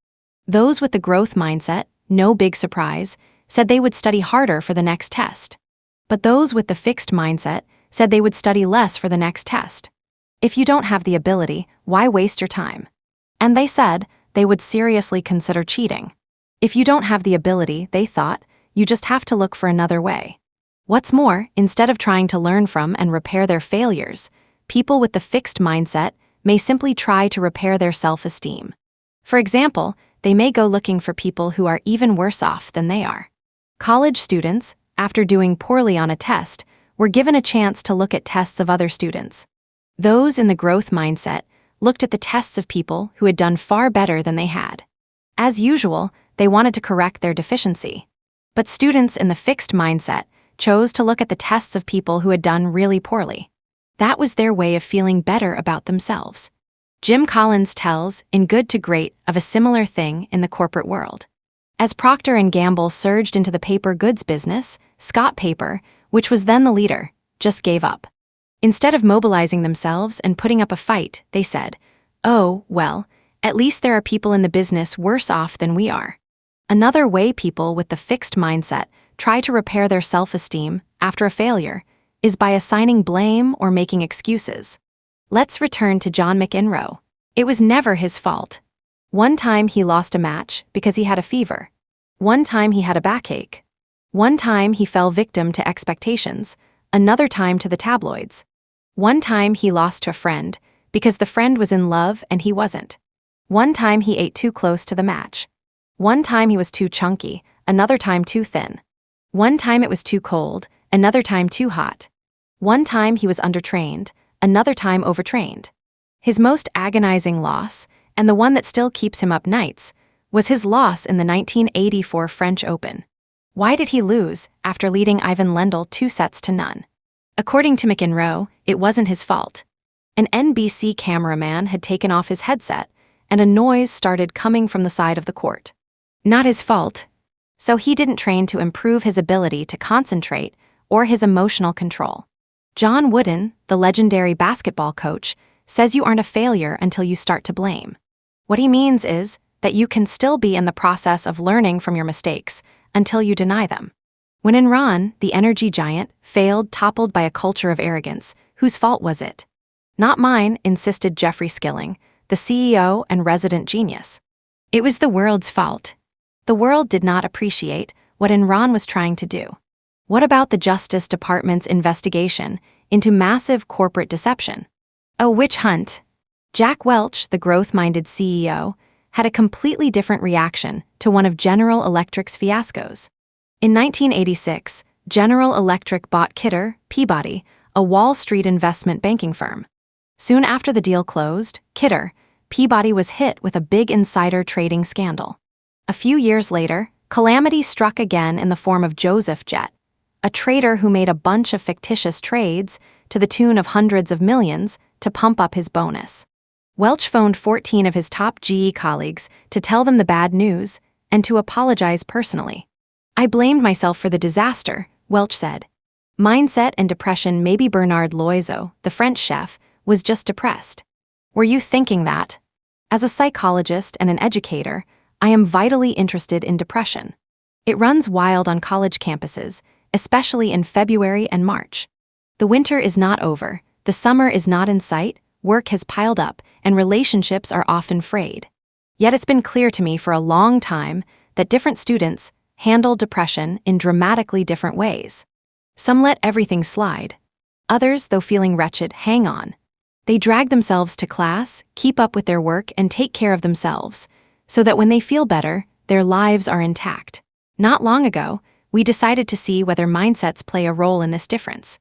Speaker 1: Those with the growth mindset, no big surprise, said they would study harder for the next test. But those with the fixed mindset said they would study less for the next test. If you don't have the ability, why waste your time? And they said they would seriously consider cheating. If you don't have the ability, they thought, you just have to look for another way. What's more, instead of trying to learn from and repair their failures, people with the fixed mindset may simply try to repair their self-esteem. For example, they may go looking for people who are even worse off than they are. College students, after doing poorly on a test, were given a chance to look at tests of other students. Those in the growth mindset looked at the tests of people who had done far better than they had. As usual, they wanted to correct their deficiency. But students in the fixed mindset chose to look at the tests of people who had done really poorly. That was their way of feeling better about themselves. Jim Collins tells, in Good to Great, of a similar thing in the corporate world. As Procter & Gamble surged into the paper goods business, Scott Paper, which was then the leader, just gave up. Instead of mobilizing themselves and putting up a fight, they said, "Oh, well, at least there are people in the business worse off than we are." Another way people with the fixed mindset try to repair their self-esteem after a failure is by assigning blame or making excuses. Let's return to John McEnroe. It was never his fault. One time he lost a match because he had a fever. One time he had a backache. One time he fell victim to expectations, another time to the tabloids. One time he lost to a friend because the friend was in love and he wasn't. One time he ate too close to the match. One time he was too chunky, another time too thin. One time it was too cold, another time too hot. One time he was undertrained, another time overtrained. His most agonizing loss, and the one that still keeps him up nights, was his loss in the 1984 French Open. Why did he lose after leading Ivan Lendl 2-0? According to McEnroe, it wasn't his fault. An NBC cameraman had taken off his headset, and a noise started coming from the side of the court. Not his fault. So he didn't train to improve his ability to concentrate or his emotional control. John Wooden, the legendary basketball coach, says you aren't a failure until you start to blame. What he means is that you can still be in the process of learning from your mistakes until you deny them. When Enron, the energy giant, failed toppled by a culture of arrogance, whose fault was it? Not mine, insisted Jeffrey Skilling, the CEO and resident genius. It was the world's fault. The world did not appreciate what Enron was trying to do. What about the Justice Department's investigation into massive corporate deception? A witch hunt. Jack Welch, the growth-minded CEO, had a completely different reaction to one of General Electric's fiascos. In 1986, General Electric bought Kidder, Peabody, a Wall Street investment banking firm. Soon after the deal closed, Kidder, Peabody was hit with a big insider trading scandal. A few years later, calamity struck again in the form of Joseph Jett, a trader who made a bunch of fictitious trades to the tune of hundreds of millions to pump up his bonus. Welch phoned 14 of his top GE colleagues to tell them the bad news and to apologize personally. I blamed myself for the disaster, Welch said. Mindset and depression. Maybe Bernard Loiseau, the French chef, was just depressed. Were you thinking that? As a psychologist and an educator, I am vitally interested in depression. It runs wild on college campuses, especially in February and March. The winter is not over, the summer is not in sight, work has piled up, and relationships are often frayed. Yet it's been clear to me for a long time that different students handle depression in dramatically different ways. Some let everything slide. Others, though feeling wretched, hang on. They drag themselves to class, keep up with their work, and take care of themselves, so that when they feel better, their lives are intact. Not long ago, we decided to see whether mindsets play a role in this difference.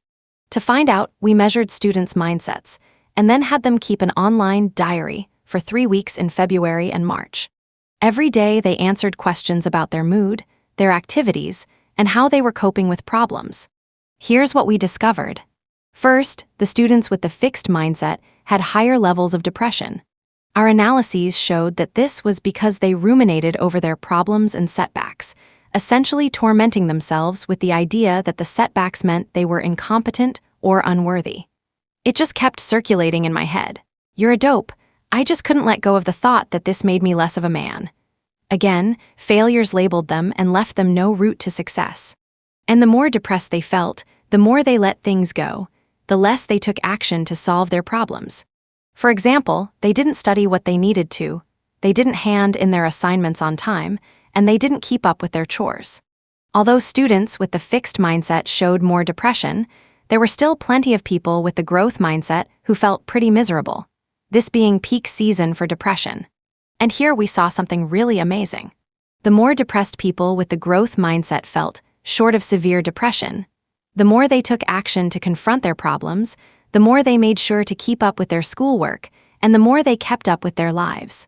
Speaker 1: To find out, we measured students' mindsets, and then had them keep an online diary for 3 weeks in February and March. Every day they answered questions about their mood, their activities, and how they were coping with problems. Here's what we discovered. First, the students with the fixed mindset had higher levels of depression. Our analyses showed that this was because they ruminated over their problems and setbacks, essentially tormenting themselves with the idea that the setbacks meant they were incompetent or unworthy. It just kept circulating in my head. You're a dope. I just couldn't let go of the thought that this made me less of a man. Again, failures labeled them and left them no route to success. And the more depressed they felt, the more they let things go, the less they took action to solve their problems. For example, they didn't study what they needed to, they didn't hand in their assignments on time, and they didn't keep up with their chores. Although students with the fixed mindset showed more depression, there were still plenty of people with the growth mindset who felt pretty miserable, this being peak season for depression. And here we saw something really amazing. The more depressed people with the growth mindset felt, short of severe depression, the more they took action to confront their problems, the more they made sure to keep up with their schoolwork, and the more they kept up with their lives.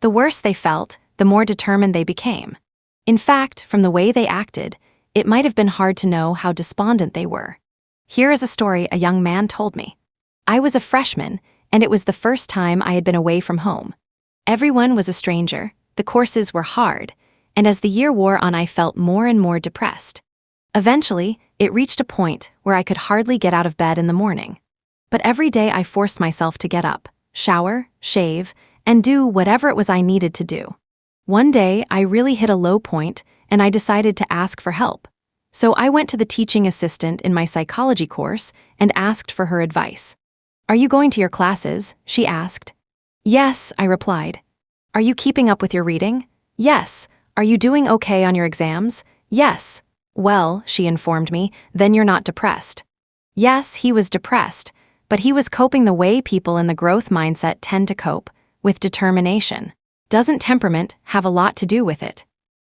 Speaker 1: The worse they felt, the more determined they became. In fact, from the way they acted, it might have been hard to know how despondent they were. Here is a story a young man told me. I was a freshman, and it was the first time I had been away from home. Everyone was a stranger, the courses were hard, and as the year wore on I felt more and more depressed. Eventually, it reached a point where I could hardly get out of bed in the morning. But every day I forced myself to get up, shower, shave, and do whatever it was I needed to do. One day, I really hit a low point, and I decided to ask for help. So I went to the teaching assistant in my psychology course and asked for her advice. "Are you going to your classes?" she asked. "Yes," I replied. "Are you keeping up with your reading?" "Yes." "Are you doing okay on your exams?" "Yes." "Well," she informed me, "then you're not depressed." Yes, he was depressed, but he was coping the way people in the growth mindset tend to cope, with determination. Doesn't temperament have a lot to do with it?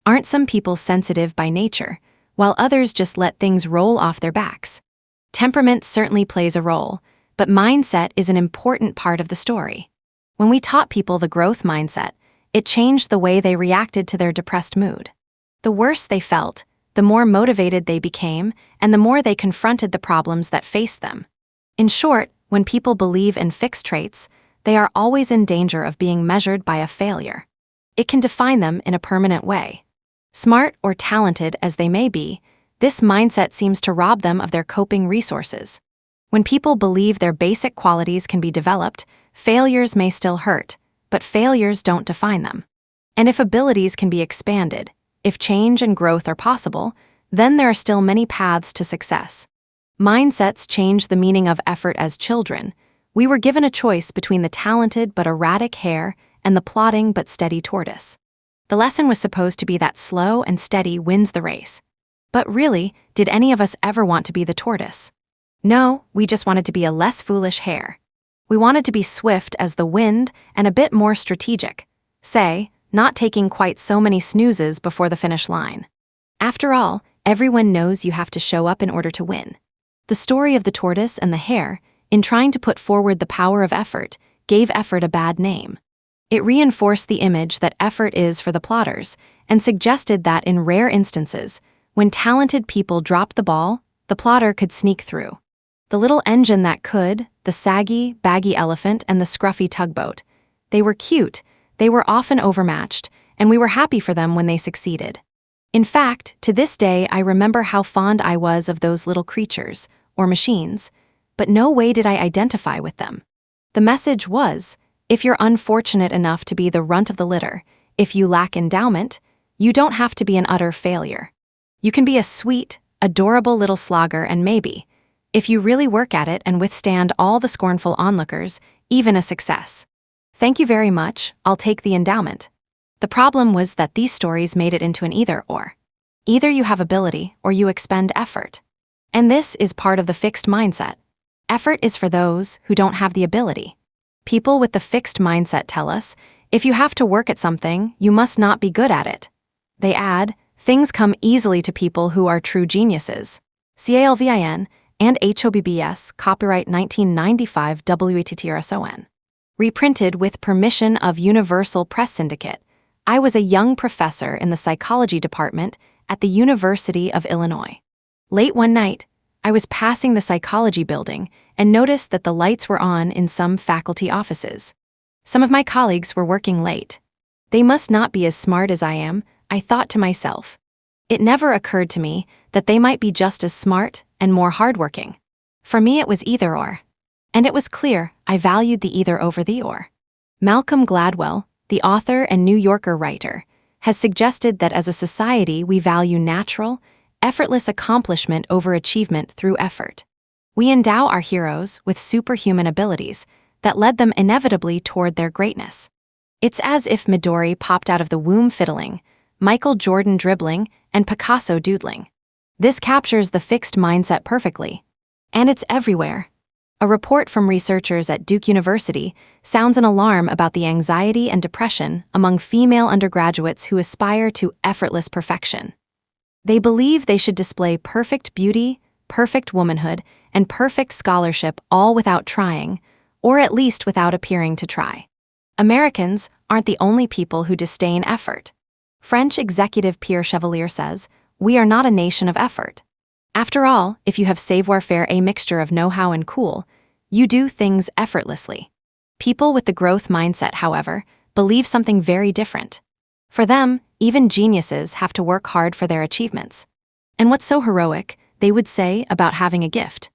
Speaker 1: Aren't some people sensitive by nature, while others just let things roll off their backs? Temperament certainly plays a role, but mindset is an important part of the story. When we taught people the growth mindset, it changed the way they reacted to their depressed mood. The worse they felt, the more motivated they became, and the more they confronted the problems that faced them. In short, when people believe in fixed traits, they are always in danger of being measured by a failure. It can define them in a permanent way. Smart or talented as they may be, this mindset seems to rob them of their coping resources. When people believe their basic qualities can be developed, failures may still hurt, but failures don't define them. And if abilities can be expanded, if change and growth are possible, then there are still many paths to success. Mindsets change the meaning of effort as children. We were given a choice between the talented but erratic hare and the plodding but steady tortoise. The lesson was supposed to be that slow and steady wins the race. But really, did any of us ever want to be the tortoise? No, we just wanted to be a less foolish hare. We wanted to be swift as the wind and a bit more strategic, say, not taking quite so many snoozes before the finish line. After all, everyone knows you have to show up in order to win. The story of the tortoise and the hare, in trying to put forward the power of effort, gave effort a bad name. It reinforced the image that effort is for the plodders, and suggested that in rare instances, when talented people dropped the ball, the plodder could sneak through. The little engine that could, the saggy, baggy elephant and the scruffy tugboat. They were cute, they were often overmatched, and we were happy for them when they succeeded. In fact, to this day I remember how fond I was of those little creatures, or machines, but no way did I identify with them. The message was, if you're unfortunate enough to be the runt of the litter, if you lack endowment, you don't have to be an utter failure. You can be a sweet, adorable little slogger and maybe, if you really work at it and withstand all the scornful onlookers, even a success. Thank you very much, I'll take the endowment. The problem was that these stories made it into an either-or. Either you have ability or you expend effort. And this is part of the fixed mindset. Effort is for those who don't have the ability. People with the fixed mindset tell us, if you have to work at something, you must not be good at it. They add, things come easily to people who are true geniuses. CALVIN and HOBBS, copyright 1995 WATTRSON. Reprinted with permission of Universal Press Syndicate. I was a young professor in the psychology department at the University of Illinois. Late one night, I was passing the psychology building and noticed that the lights were on in some faculty offices. Some of my colleagues were working late. They must not be as smart as I am, I thought to myself. It never occurred to me that they might be just as smart and more hardworking. For me it was either or. And it was clear I valued the either over the or. Malcolm Gladwell, the author and New Yorker writer, has suggested that as a society we value natural, effortless accomplishment over achievement through effort. We endow our heroes with superhuman abilities that led them inevitably toward their greatness. It's as if Midori popped out of the womb fiddling, Michael Jordan dribbling, and Picasso doodling. This captures the fixed mindset perfectly. And it's everywhere. A report from researchers at Duke University sounds an alarm about the anxiety and depression among female undergraduates who aspire to effortless perfection. They believe they should display perfect beauty, perfect womanhood, and perfect scholarship all without trying, or at least without appearing to try. Americans aren't the only people who disdain effort. French executive Pierre Chevalier says, "We are not a nation of effort." After all, if you have savoir-faire, a mixture of know-how and cool, you do things effortlessly. People with the growth mindset, however, believe something very different. For them, even geniuses have to work hard for their achievements. And what's so heroic, they would say, about having a gift?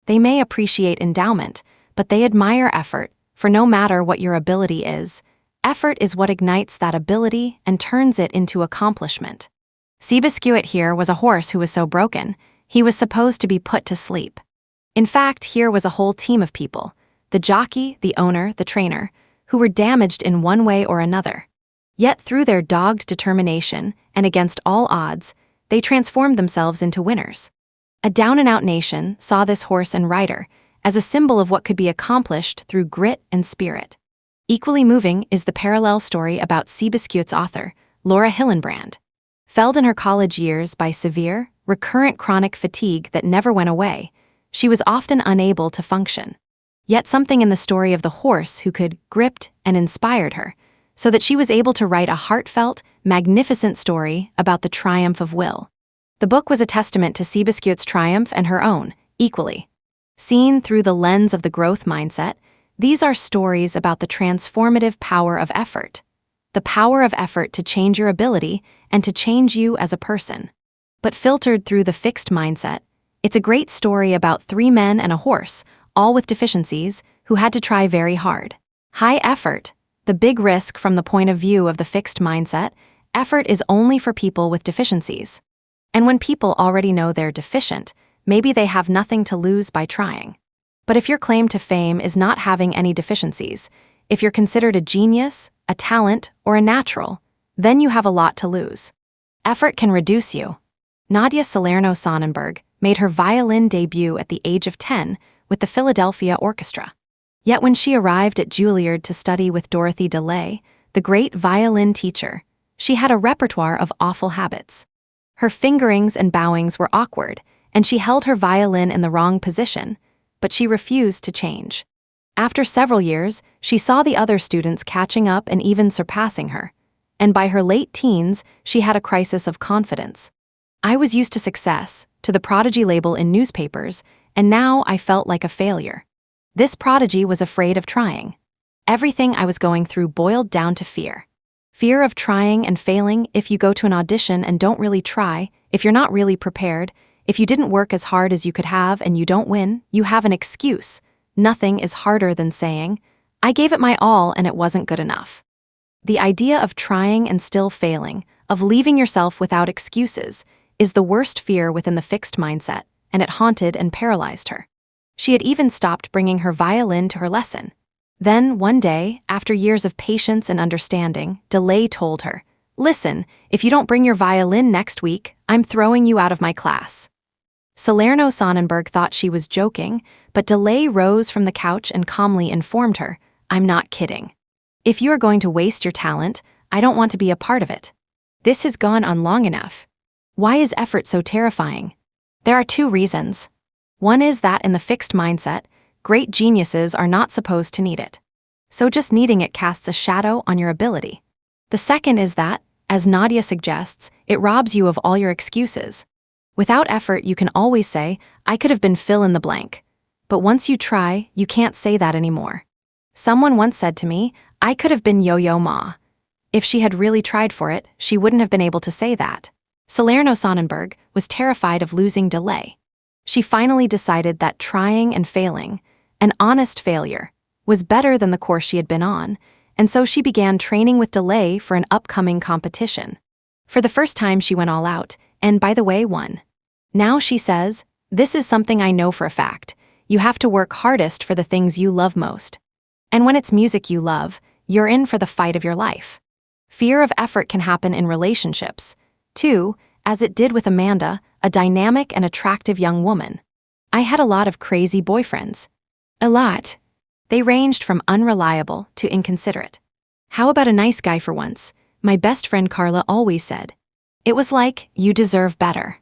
Speaker 1: They may appreciate endowment, but they admire effort, for no matter what your ability is, effort is what ignites that ability and turns it into accomplishment. Seabiscuit here was a horse who was so broken, he was supposed to be put to sleep. In fact, here was a whole team of people, the jockey, the owner, the trainer, who were damaged in one way or another. Yet through their dogged determination, and against all odds, they transformed themselves into winners. A down-and-out nation saw this horse and rider as a symbol of what could be accomplished through grit and spirit. Equally moving is the parallel story about Seabiscuit's author, Laura Hillenbrand. Felled in her college years by severe, recurrent chronic fatigue that never went away, she was often unable to function. Yet something in the story of the horse who could gripped and inspired her, so that she was able to write a heartfelt, magnificent story about the triumph of will. The book was a testament to Seabiscuit's triumph and her own, equally. Seen through the lens of the growth mindset, these are stories about the transformative power of effort. The power of effort to change your ability and to change you as a person. But filtered through the fixed mindset, it's a great story about 3 men and a horse, all with deficiencies, who had to try very hard. High effort, the big risk from the point of view of the fixed mindset, effort is only for people with deficiencies. And when people already know they're deficient, maybe they have nothing to lose by trying. But if your claim to fame is not having any deficiencies, if you're considered a genius, a talent, or a natural, then you have a lot to lose. Effort can reduce you. Nadia Salerno-Sonnenberg made her violin debut at the age of 10 with the Philadelphia Orchestra. Yet when she arrived at Juilliard to study with Dorothy DeLay, the great violin teacher, she had a repertoire of awful habits. Her fingerings and bowings were awkward, and she held her violin in the wrong position, but she refused to change. After several years, she saw the other students catching up and even surpassing her, and by her late teens, she had a crisis of confidence. I was used to success, to the prodigy label in newspapers, and now I felt like a failure. This prodigy was afraid of trying. Everything I was going through boiled down to fear. Fear of trying and failing if you go to an audition and don't really try, if you're not really prepared, if you didn't work as hard as you could have and you don't win, you have an excuse. Nothing is harder than saying, I gave it my all and it wasn't good enough. The idea of trying and still failing, of leaving yourself without excuses, is the worst fear within the fixed mindset, and it haunted and paralyzed her. She had even stopped bringing her violin to her lesson. Then, one day, after years of patience and understanding, DeLay told her, Listen, if you don't bring your violin next week, I'm throwing you out of my class. Salerno-Sonnenberg thought she was joking, but DeLay rose from the couch and calmly informed her, I'm not kidding. If you are going to waste your talent, I don't want to be a part of it. This has gone on long enough. Why is effort so terrifying? There are 2 reasons. One is that in the fixed mindset, great geniuses are not supposed to need it. So just needing it casts a shadow on your ability. The second is that, as Nadia suggests, it robs you of all your excuses. Without effort, you can always say, I could have been fill in the blank. But once you try, you can't say that anymore. Someone once said to me, I could have been Yo-Yo Ma. If she had really tried for it, she wouldn't have been able to say that. Salerno-Sonnenberg was terrified of losing DeLay. She finally decided that trying and failing, an honest failure, was better than the course she had been on, and so she began training with DeLay for an upcoming competition. For the first time, she went all out, and by the way, won. Now she says, this is something I know for a fact. You have to work hardest for the things you love most. And when it's music you love, you're in for the fight of your life. Fear of effort can happen in relationships, too, as it did with Amanda, a dynamic and attractive young woman. I had a lot of crazy boyfriends. A lot. They ranged from unreliable to inconsiderate. How about a nice guy for once? My best friend Carla always said. It was like, you deserve better.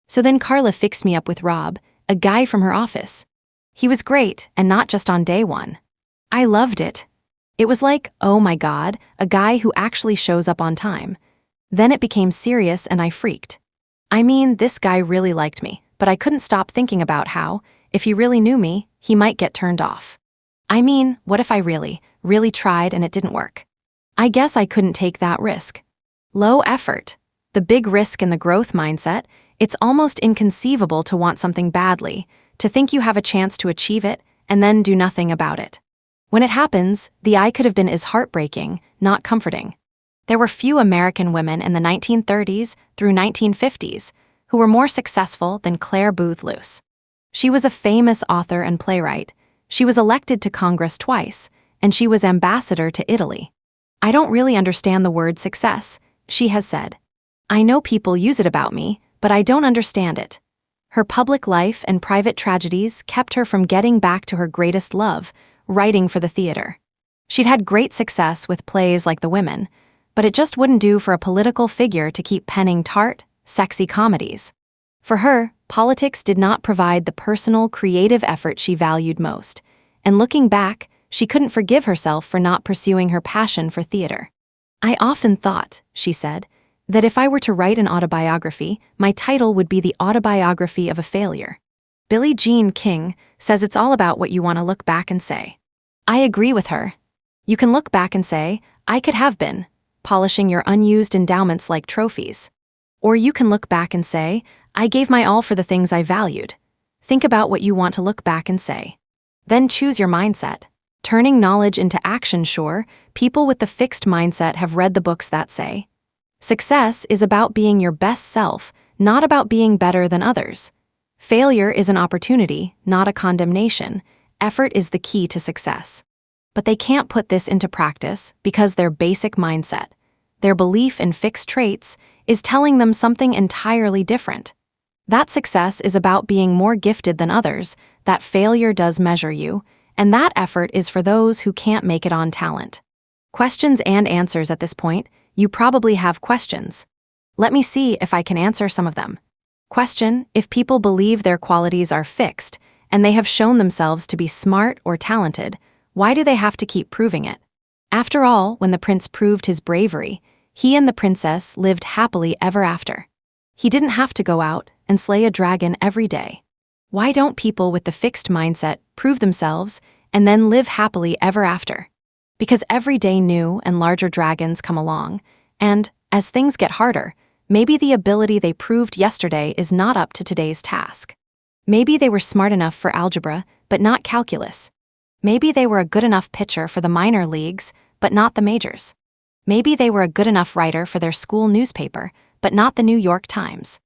Speaker 1: So then Carla fixed me up with Rob, a guy from her office. He was great, and not just on day 1. I loved it. It was like, oh my God, a guy who actually shows up on time. Then it became serious and I freaked. I mean, this guy really liked me, but I couldn't stop thinking about how, if he really knew me, he might get turned off. I mean, what if I really tried and it didn't work? I guess I couldn't take that risk. Low effort. The big risk in the growth mindset, it's almost inconceivable to want something badly, to think you have a chance to achieve it, and then do nothing about it. When it happens, the I could have been is heartbreaking, not comforting. There were few American women in the 1930s through 1950s who were more successful than Claire Booth Luce. She was a famous author and playwright. She was elected to Congress twice, and she was ambassador to Italy. I don't really understand the word success, she has said. I know people use it about me, but I don't understand it. Her public life and private tragedies kept her from getting back to her greatest love, writing for the theater. She'd had great success with plays like The Women, but it just wouldn't do for a political figure to keep penning tart, sexy comedies. For her, politics did not provide the personal, creative effort she valued most, and looking back, she couldn't forgive herself for not pursuing her passion for theater. "I often thought," she said, "that if I were to write an autobiography, my title would be The Autobiography of a Failure." Billie Jean King says it's all about what you want to look back and say. I agree with her. You can look back and say, I could have been, polishing your unused endowments like trophies. Or you can look back and say, I gave my all for the things I valued. Think about what you want to look back and say. Then choose your mindset. Turning knowledge into action. Sure, people with the fixed mindset have read the books that say, success is about being your best self, not about being better than others. Failure is an opportunity, not a condemnation. Effort is the key to success. But they can't put this into practice because their basic mindset, their belief in fixed traits, is telling them something entirely different. That success is about being more gifted than others, that failure does measure you, and that effort is for those who can't make it on talent. Questions and answers at this point. You probably have questions. Let me see if I can answer some of them. Question: if people believe their qualities are fixed, and they have shown themselves to be smart or talented, why do they have to keep proving it? After all, when the prince proved his bravery, he and the princess lived happily ever after. He didn't have to go out and slay a dragon every day. Why don't people with the fixed mindset prove themselves and then live happily ever after? Because every day new and larger dragons come along, and, as things get harder, maybe the ability they proved yesterday is not up to today's task. Maybe they were smart enough for algebra, but not calculus. Maybe they were a good enough pitcher for the minor leagues, but not the majors. Maybe they were a good enough writer for their school newspaper, but not the New York Times.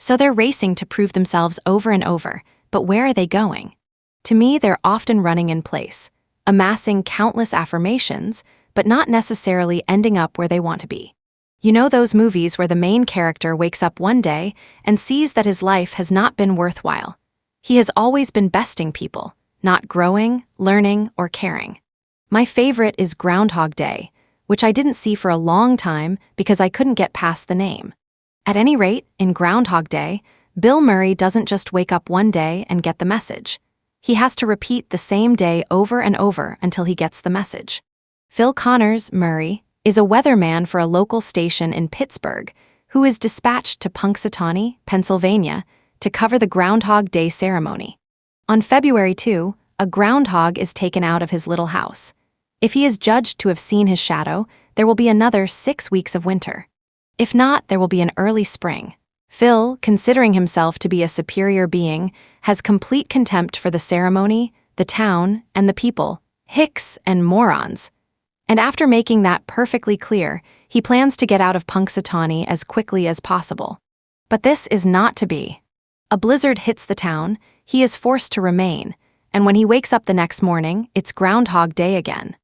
Speaker 1: So they're racing to prove themselves over and over, but where are they going? To me, they're often running in place, amassing countless affirmations, but not necessarily ending up where they want to be. You know those movies where the main character wakes up one day and sees that his life has not been worthwhile. He has always been besting people, not growing, learning, or caring. My favorite is Groundhog Day, which I didn't see for a long time because I couldn't get past the name. At any rate, in Groundhog Day, Bill Murray doesn't just wake up one day and get the message. He has to repeat the same day over and over until he gets the message. Phil Connors, Murray, is a weatherman for a local station in Pittsburgh who is dispatched to Punxsutawney, Pennsylvania, to cover the Groundhog Day ceremony. On February 2, a groundhog is taken out of his little house. If he is judged to have seen his shadow, there will be another 6 weeks of winter. If not, there will be an early spring. Phil, considering himself to be a superior being, has complete contempt for the ceremony, the town, and the people, hicks and morons. And after making that perfectly clear, he plans to get out of Punxsutawney as quickly as possible. But this is not to be. A blizzard hits the town, he is forced to remain, and when he wakes up the next morning, it's Groundhog Day again.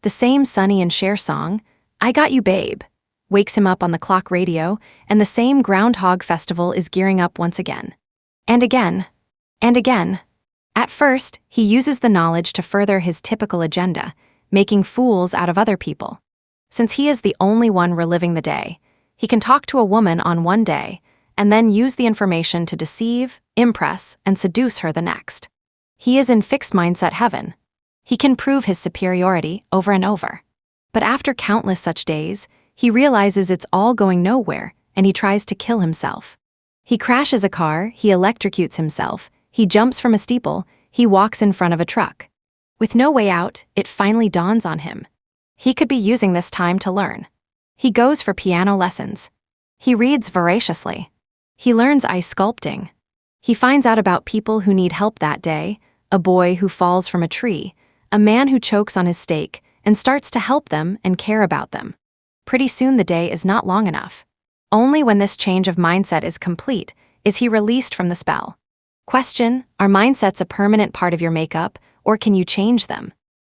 Speaker 1: The same Sonny and Cher song, I Got You Babe, wakes him up on the clock radio, and the same Groundhog Festival is gearing up once again. And again. And again. At first, he uses the knowledge to further his typical agenda, making fools out of other people. Since he is the only one reliving the day, he can talk to a woman on one day, and then use the information to deceive, impress, and seduce her the next. He is in fixed mindset heaven. He can prove his superiority over and over. But after countless such days, he realizes it's all going nowhere, and he tries to kill himself. He crashes a car, he electrocutes himself, he jumps from a steeple, he walks in front of a truck. With no way out, it finally dawns on him. He could be using this time to learn. He goes for piano lessons. He reads voraciously. He learns ice sculpting. He finds out about people who need help that day, a boy who falls from a tree, a man who chokes on his steak, and starts to help them and care about them. Pretty soon the day is not long enough. Only when this change of mindset is complete is he released from the spell. Question: are mindsets a permanent part of your makeup, or can you change them?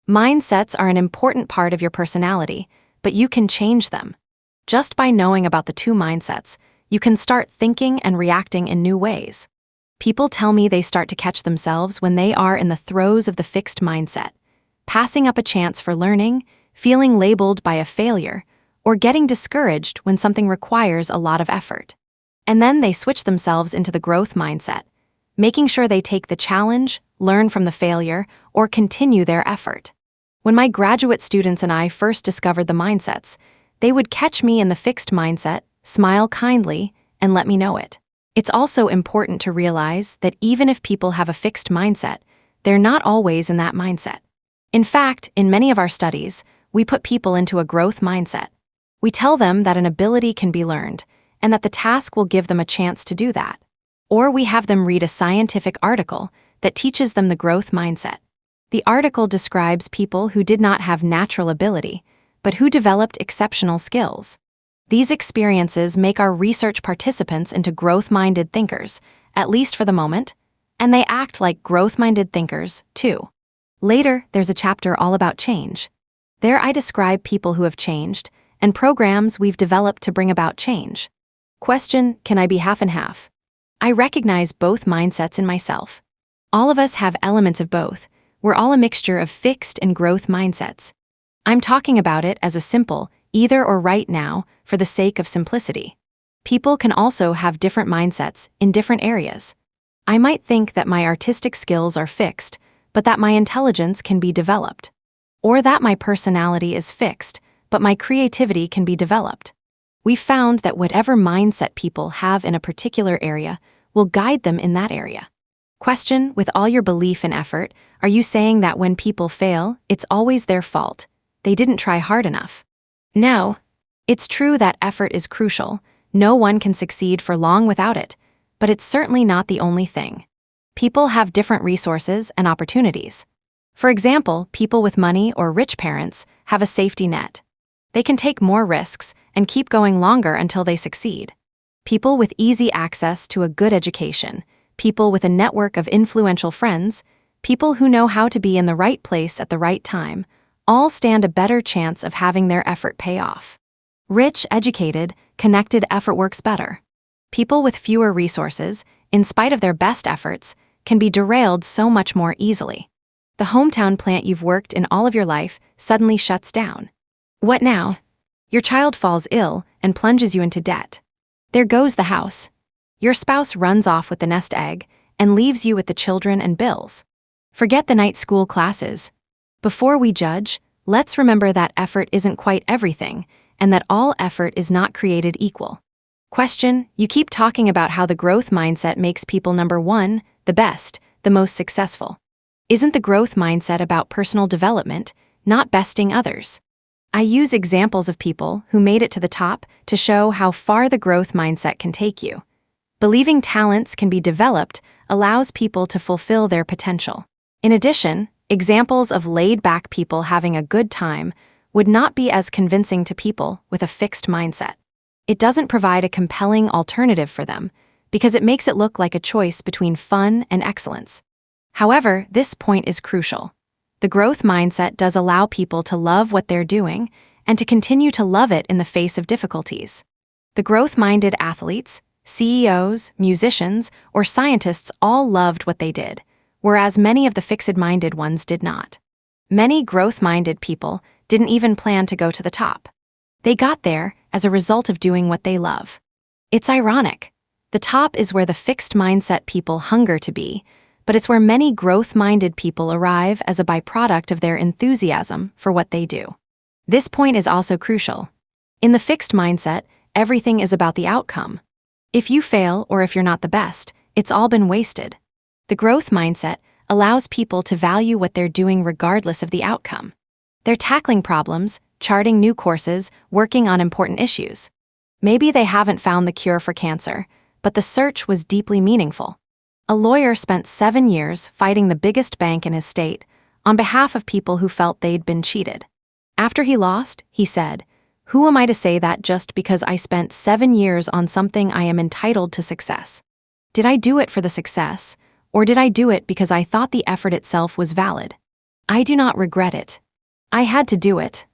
Speaker 1: Mindsets are an important part of your personality, but you can change them. Just by knowing about the two mindsets, you can start thinking and reacting in new ways. People tell me they start to catch themselves when they are in the throes of the fixed mindset. passing up a chance for learning, feeling labeled by a failure, or getting discouraged when something requires a lot of effort. And then they switch themselves into the growth mindset, making sure they take the challenge, learn from the failure, or continue their effort. When my graduate students and I first discovered the mindsets, they would catch me in the fixed mindset, smile kindly, and let me know it. It's also important to realize that even if people have a fixed mindset, they're not always in that mindset. In fact, in many of our studies, we put people into a growth mindset. We tell them that an ability can be learned, and that the task will give them a chance to do that. Or we have them read a scientific article that teaches them the growth mindset. The article describes people who did not have natural ability, but who developed exceptional skills. These experiences make our research participants into growth-minded thinkers, at least for the moment, and they act like growth-minded thinkers, too. Later, there's a chapter all about change. There I describe people who have changed, and programs we've developed to bring about change. Question: can I be half and half? I recognize both mindsets in myself. All of us have elements of both. We're all a mixture of fixed and growth mindsets. I'm talking about it as a simple, either or right now, for the sake of simplicity. People can also have different mindsets in different areas. I might think that my artistic skills are fixed, but that my intelligence can be developed. Or that my personality is fixed, but my creativity can be developed. We've found that whatever mindset people have in a particular area will guide them in that area. Question: with all your belief and effort, are you saying that when people fail, it's always their fault? They didn't try hard enough? No. It's true that effort is crucial. No one can succeed for long without it, but it's certainly not the only thing. People have different resources and opportunities. For example, people with money or rich parents have a safety net. They can take more risks and keep going longer until they succeed. People with easy access to a good education, people with a network of influential friends, people who know how to be in the right place at the right time, all stand a better chance of having their effort pay off. Rich, educated, connected effort works better. People with fewer resources, in spite of their best efforts, can be derailed so much more easily. The hometown plant you've worked in all of your life suddenly shuts down. What now? Your child falls ill and plunges you into debt. There goes the house. Your spouse runs off with the nest egg and leaves you with the children and bills. Forget the night school classes. Before we judge, let's remember that effort isn't quite everything, and that all effort is not created equal. Question: you keep talking about how the growth mindset makes people number one, the best, the most successful. Isn't the growth mindset about personal development, not besting others? I use examples of people who made it to the top to show how far the growth mindset can take you. Believing talents can be developed allows people to fulfill their potential. In addition, examples of laid-back people having a good time would not be as convincing to people with a fixed mindset. It doesn't provide a compelling alternative for them because it makes it look like a choice between fun and excellence. However, this point is crucial. The growth mindset does allow people to love what they're doing and to continue to love it in the face of difficulties. The growth-minded athletes, CEOs, musicians, or scientists all loved what they did, whereas many of the fixed-minded ones did not. Many growth-minded people didn't even plan to go to the top. They got there as a result of doing what they love. It's ironic. The top is where the fixed mindset people hunger to be, but it's where many growth-minded people arrive as a byproduct of their enthusiasm for what they do. This point is also crucial. In the fixed mindset, everything is about the outcome. If you fail or if you're not the best, it's all been wasted. The growth mindset allows people to value what they're doing regardless of the outcome. They're tackling problems, charting new courses, working on important issues. Maybe they haven't found the cure for cancer, but the search was deeply meaningful. A lawyer spent 7 years fighting the biggest bank in his state on behalf of people who felt they'd been cheated. After he lost, he said, "Who am I to say that just because I spent 7 years on something I am entitled to success? Did I do it for the success, or did I do it because I thought the effort itself was valid? I do not regret it. I had to do it.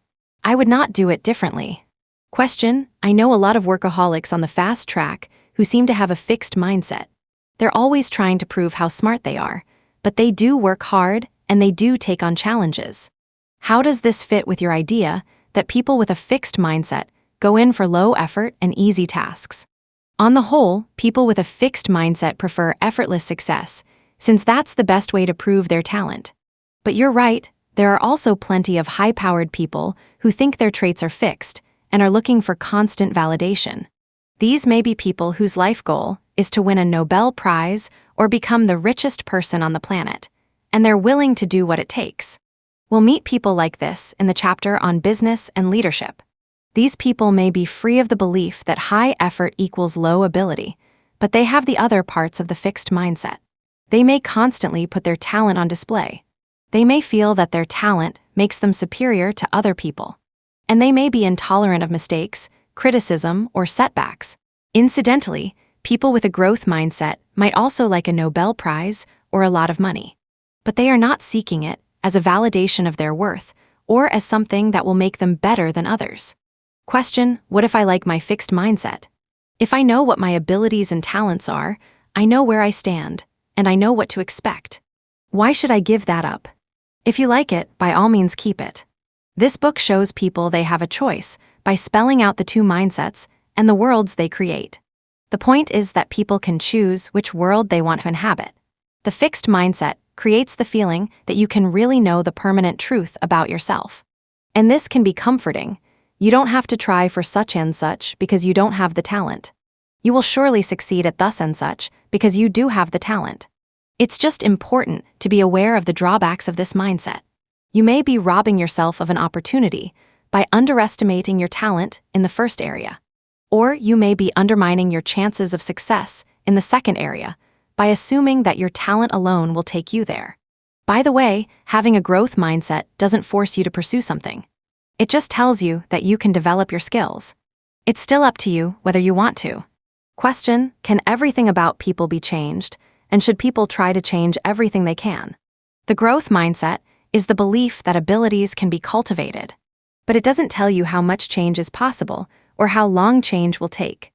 Speaker 1: I would not do it differently." Question: I know a lot of workaholics on the fast track who seem to have a fixed mindset. They're always trying to prove how smart they are, but they do work hard and they do take on challenges. How does this fit with your idea that people with a fixed mindset go in for low effort and easy tasks? On the whole, people with a fixed mindset prefer effortless success, since that's the best way to prove their talent. But you're right, there are also plenty of high-powered people who think their traits are fixed and are looking for constant validation. These may be people whose life goal is to win a Nobel Prize or become the richest person on the planet, and they're willing to do what it takes. We'll meet people like this in the chapter on business and leadership. These people may be free of the belief that high effort equals low ability, but they have the other parts of the fixed mindset. They may constantly put their talent on display. They may feel that their talent makes them superior to other people. And they may be intolerant of mistakes, criticism, or setbacks. Incidentally, people with a growth mindset might also like a Nobel Prize or a lot of money. But they are not seeking it as a validation of their worth or as something that will make them better than others. Question: what if I like my fixed mindset? If I know what my abilities and talents are, I know where I stand, and I know what to expect. Why should I give that up? If you like it, by all means keep it. This book shows people they have a choice by spelling out the two mindsets and the worlds they create. The point is that people can choose which world they want to inhabit. The fixed mindset creates the feeling that you can really know the permanent truth about yourself. And this can be comforting. You don't have to try for such and such because you don't have the talent. You will surely succeed at thus and such because you do have the talent. It's just important to be aware of the drawbacks of this mindset. You may be robbing yourself of an opportunity by underestimating your talent in the first area. Or you may be undermining your chances of success in the second area by assuming that your talent alone will take you there. By the way, having a growth mindset doesn't force you to pursue something. It just tells you that you can develop your skills. It's still up to you whether you want to. Question: can everything about people be changed, and should people try to change everything they can? The growth mindset is the belief that abilities can be cultivated. But it doesn't tell you how much change is possible or how long change will take.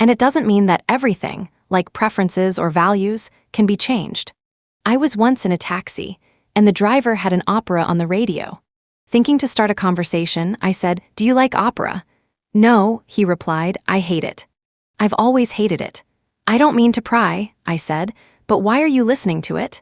Speaker 1: And it doesn't mean that everything, like preferences or values, can be changed. I was once in a taxi, and the driver had an opera on the radio. Thinking to start a conversation, I said, "Do you like opera?" "No," he replied, "I hate it." "I've always hated it." "I don't mean to pry," I said, "but why are you listening to it?"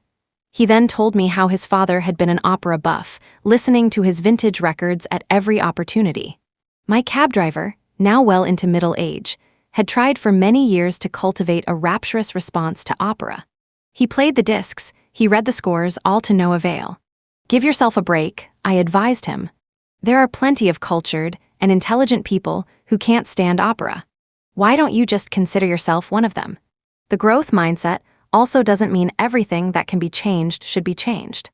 Speaker 1: He then told me how his father had been an opera buff, listening to his vintage records at every opportunity. My cab driver, now well into middle age, had tried for many years to cultivate a rapturous response to opera. He played the discs, he read the scores, all to no avail. "Give yourself a break," I advised him. "There are plenty of cultured and intelligent people who can't stand opera. Why don't you just consider yourself one of them?" The growth mindset also doesn't mean everything that can be changed should be changed.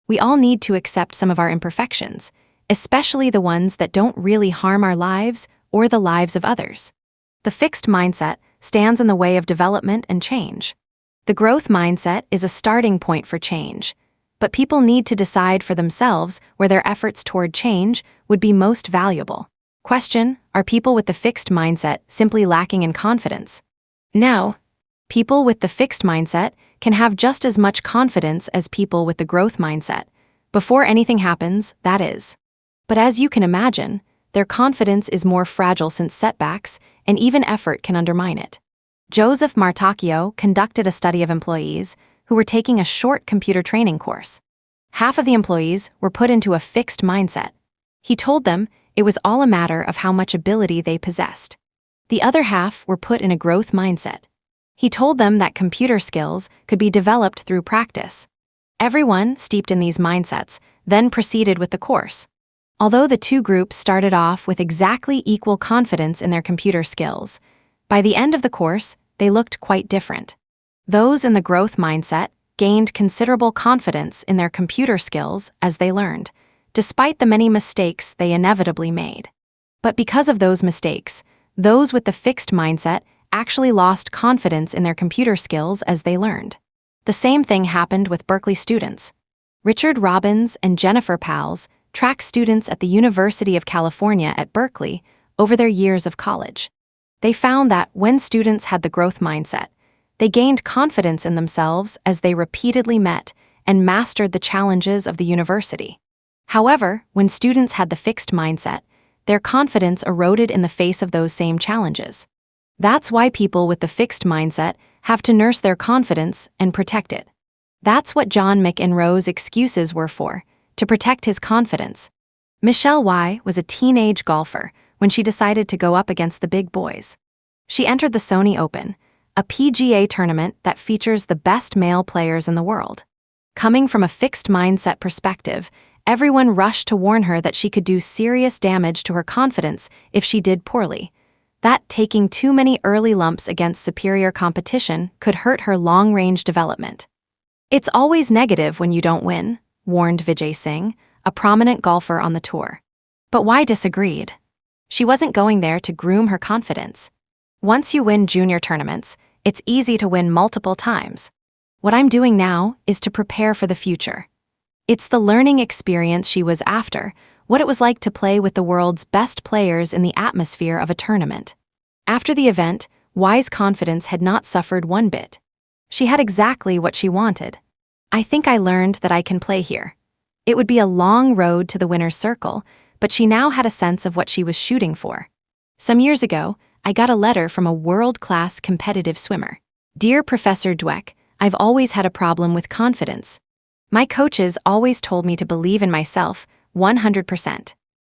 Speaker 1: We all need to accept some of our imperfections, especially the ones that don't really harm our lives or the lives of others. The fixed mindset stands in the way of development and change. The growth mindset is a starting point for change, but people need to decide for themselves where their efforts toward change would be most valuable. Question: are people with the fixed mindset simply lacking in confidence? No. People with the fixed mindset can have just as much confidence as people with the growth mindset, before anything happens, that is. But as you can imagine, their confidence is more fragile since setbacks and even effort can undermine it. Joseph Martacchio conducted a study of employees who were taking a short computer training course. Half of the employees were put into a fixed mindset. He told them it was all a matter of how much ability they possessed. The other half were put in a growth mindset. He told them that computer skills could be developed through practice. Everyone steeped in these mindsets then proceeded with the course. Although the two groups started off with exactly equal confidence in their computer skills, by the end of the course, they looked quite different. Those in the growth mindset gained considerable confidence in their computer skills as they learned, despite the many mistakes they inevitably made. But because of those mistakes, those with the fixed mindset actually lost confidence in their computer skills as they learned. The same thing happened with Berkeley students. Richard Robbins and Jennifer Powles tracked students at the University of California at Berkeley over their years of college. They found that when students had the growth mindset, they gained confidence in themselves as they repeatedly met and mastered the challenges of the university. However, when students had the fixed mindset, their confidence eroded in the face of those same challenges. That's why people with the fixed mindset have to nurse their confidence and protect it. That's what John McEnroe's excuses were for, to protect his confidence. Michelle Y was a teenage golfer when she decided to go up against the big boys. She entered the Sony Open, a PGA tournament that features the best male players in the world. Coming from a fixed mindset perspective, everyone rushed to warn her that she could do serious damage to her confidence if she did poorly. That taking too many early lumps against superior competition could hurt her long-range development. "It's always negative when you don't win," warned Vijay Singh, a prominent golfer on the tour. But Y disagreed. She wasn't going there to groom her confidence. Once you win junior tournaments, it's easy to win multiple times. What I'm doing now is to prepare for the future. It's the learning experience she was after, what it was like to play with the world's best players in the atmosphere of a tournament. After the event, Y's confidence had not suffered one bit. She had exactly what she wanted. "I think I learned that I can play here." It would be a long road to the winner's circle, but she now had a sense of what she was shooting for. Some years ago, I got a letter from a world-class competitive swimmer. "Dear Professor Dweck, I've always had a problem with confidence. My coaches always told me to believe in myself 100%.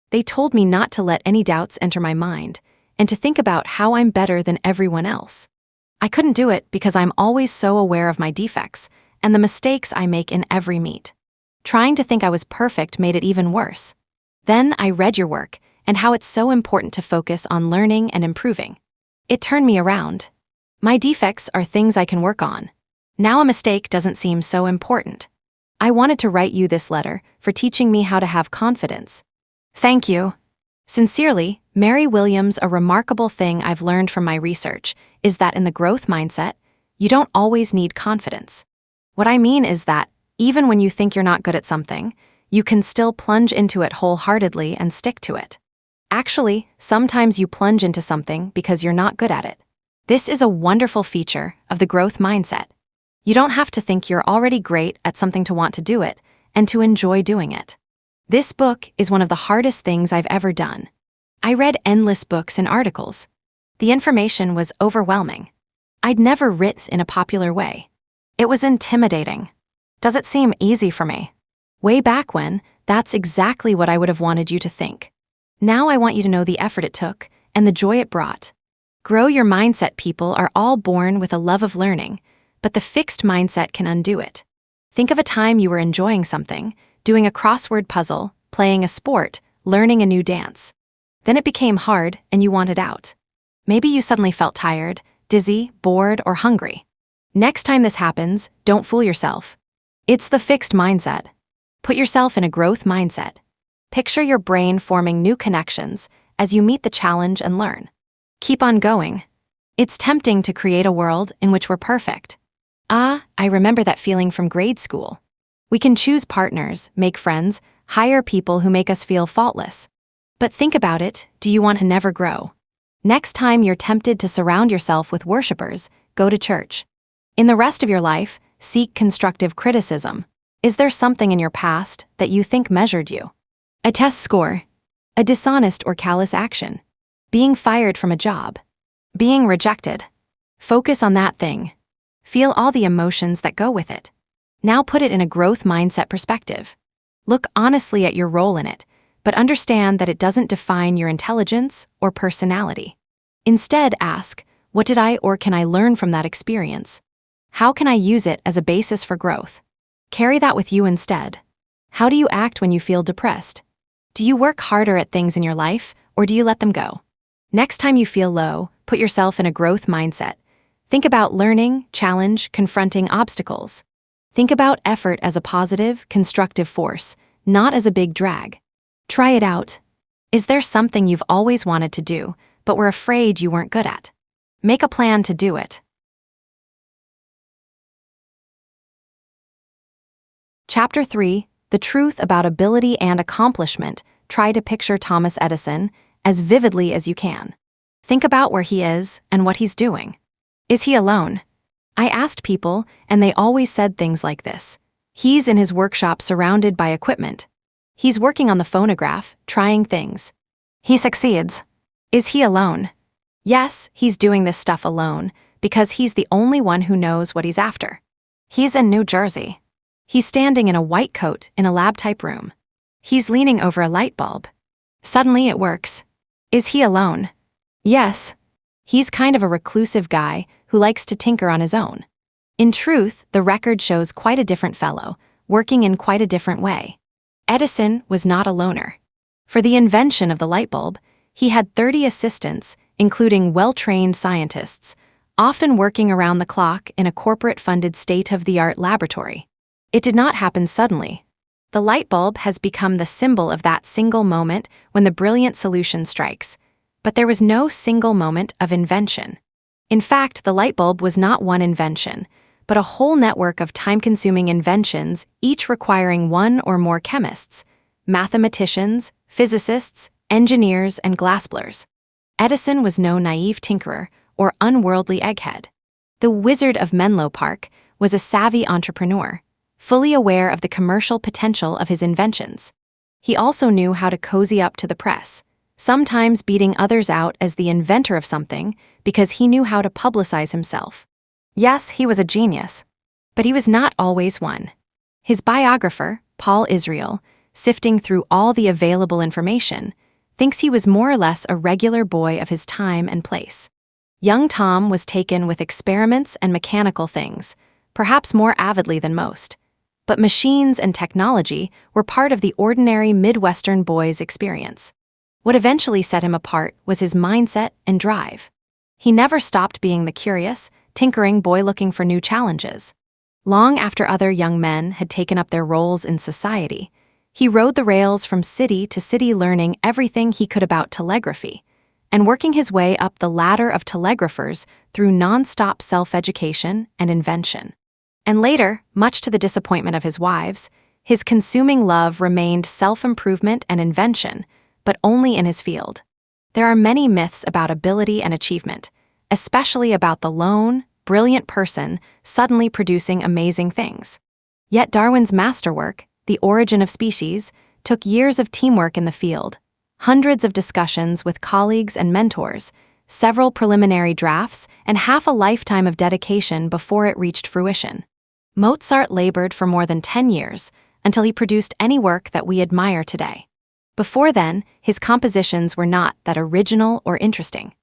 Speaker 1: They told me not to let any doubts enter my mind, and to think about how I'm better than everyone else. I couldn't do it because I'm always so aware of my defects and the mistakes I make in every meet. Trying to think I was perfect made it even worse. Then I read your work and how it's so important to focus on learning and improving. It turned me around. My defects are things I can work on. Now a mistake doesn't seem so important. I wanted to write you this letter for teaching me how to have confidence. Thank you. Sincerely, Mary Williams." A remarkable thing I've learned from my research is that in the growth mindset, you don't always need confidence. What I mean is that, even when you think you're not good at something, you can still plunge into it wholeheartedly and stick to it. Actually, sometimes you plunge into something because you're not good at it. This is a wonderful feature of the growth mindset. You don't have to think you're already great at something to want to do it and to enjoy doing it. This book is one of the hardest things I've ever done. I read endless books and articles. The information was overwhelming. I'd never written in a popular way. It was intimidating. Does it seem easy for me? Way back when, that's exactly what I would have wanted you to think. Now I want you to know the effort it took and the joy it brought. Grow your mindset. People are all born with a love of learning, but the fixed mindset can undo it. Think of a time you were enjoying something, doing a crossword puzzle, playing a sport, learning a new dance. Then it became hard and you wanted out. Maybe you suddenly felt tired, dizzy, bored, or hungry. Next time this happens, don't fool yourself. It's the fixed mindset. Put yourself in a growth mindset. Picture your brain forming new connections as you meet the challenge and learn. Keep on going. It's tempting to create a world in which we're perfect. I remember that feeling from grade school. We can choose partners, make friends, hire people who make us feel faultless. But think about it, do you want to never grow? Next time you're tempted to surround yourself with worshipers, go to church. In the rest of your life, seek constructive criticism. Is there something in your past that you think measured you? A test score, a dishonest or callous action, being fired from a job, being rejected. Focus on that thing. Feel all the emotions that go with it. Now put it in a growth mindset perspective. Look honestly at your role in it, but understand that it doesn't define your intelligence or personality. Instead, ask, what did I or can I learn from that experience? How can I use it as a basis for growth? Carry that with you instead. How do you act when you feel depressed? Do you work harder at things in your life, or do you let them go? Next time you feel low, put yourself in a growth mindset. Think about learning, challenge, confronting obstacles. Think about effort as a positive, constructive force, not as a big drag. Try it out. Is there something you've always wanted to do, but were afraid you weren't good at? Make a plan to do it. Chapter 3, The Truth About Ability and Accomplishment. Try to picture Thomas Edison as vividly as you can. Think about where he is and what he's doing. Is he alone? I asked people, and they always said things like this. He's in his workshop surrounded by equipment. He's working on the phonograph, trying things. He succeeds. Is he alone? Yes, he's doing this stuff alone, because he's the only one who knows what he's after. He's in New Jersey. He's standing in a white coat in a lab-type room. He's leaning over a light bulb. Suddenly it works. Is he alone? Yes. He's kind of a reclusive guy who likes to tinker on his own. In truth, the record shows quite a different fellow, working in quite a different way. Edison was not a loner. For the invention of the light bulb, he had 30 assistants, including well-trained scientists, often working around the clock in a corporate-funded state-of-the-art laboratory. It did not happen suddenly. The light bulb has become the symbol of that single moment when the brilliant solution strikes. But there was no single moment of invention. In fact, the light bulb was not one invention, but a whole network of time-consuming inventions, each requiring one or more chemists, mathematicians, physicists, engineers, and glassblowers. Edison was no naive tinkerer or unworldly egghead. The Wizard of Menlo Park was a savvy entrepreneur, fully aware of the commercial potential of his inventions. He also knew how to cozy up to the press, sometimes beating others out as the inventor of something because he knew how to publicize himself. Yes, he was a genius, but he was not always one. His biographer, Paul Israel, sifting through all the available information, thinks he was more or less a regular boy of his time and place. Young Tom was taken with experiments and mechanical things, perhaps more avidly than most. But machines and technology were part of the ordinary Midwestern boy's experience. What eventually set him apart was his mindset and drive. He never stopped being the curious, tinkering boy looking for new challenges. Long after other young men had taken up their roles in society, he rode the rails from city to city learning everything he could about telegraphy, and working his way up the ladder of telegraphers through non-stop self-education and invention. And later, much to the disappointment of his wives, his consuming love remained self-improvement and invention, but only in his field. There are many myths about ability and achievement, especially about the lone, brilliant person suddenly producing amazing things. Yet Darwin's masterwork, The Origin of Species, took years of teamwork in the field, hundreds of discussions with colleagues and mentors, several preliminary drafts, and half a lifetime of dedication before it reached fruition. Mozart labored for more than 10 years until he produced any work that we admire today. Before then, his compositions were not that original or interesting.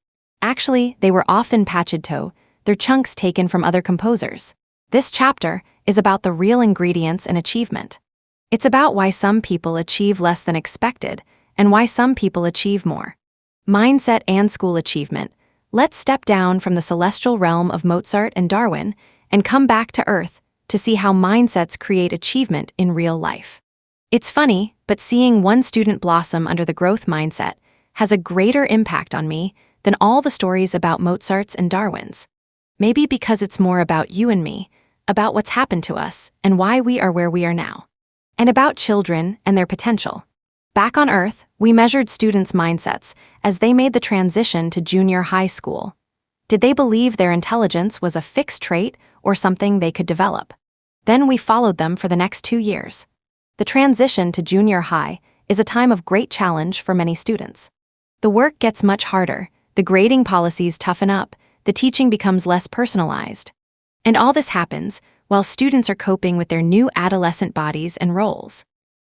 Speaker 1: Actually, they were often pacciato, their chunks taken from other composers. This chapter is about the real ingredients in achievement. It's about why some people achieve less than expected and why some people achieve more. Mindset and school achievement. Let's step down from the celestial realm of Mozart and Darwin and come back to Earth to see how mindsets create achievement in real life. It's funny, but seeing one student blossom under the growth mindset has a greater impact on me than all the stories about Mozart's and Darwin's. Maybe because it's more about you and me, about what's happened to us and why we are where we are now, and about children and their potential. Back on Earth, we measured students' mindsets as they made the transition to junior high school. Did they believe their intelligence was a fixed trait or something they could develop? Then we followed them for the next 2 years. The transition to junior high is a time of great challenge for many students. The work gets much harder, the grading policies toughen up, the teaching becomes less personalized. And all this happens while students are coping with their new adolescent bodies and roles.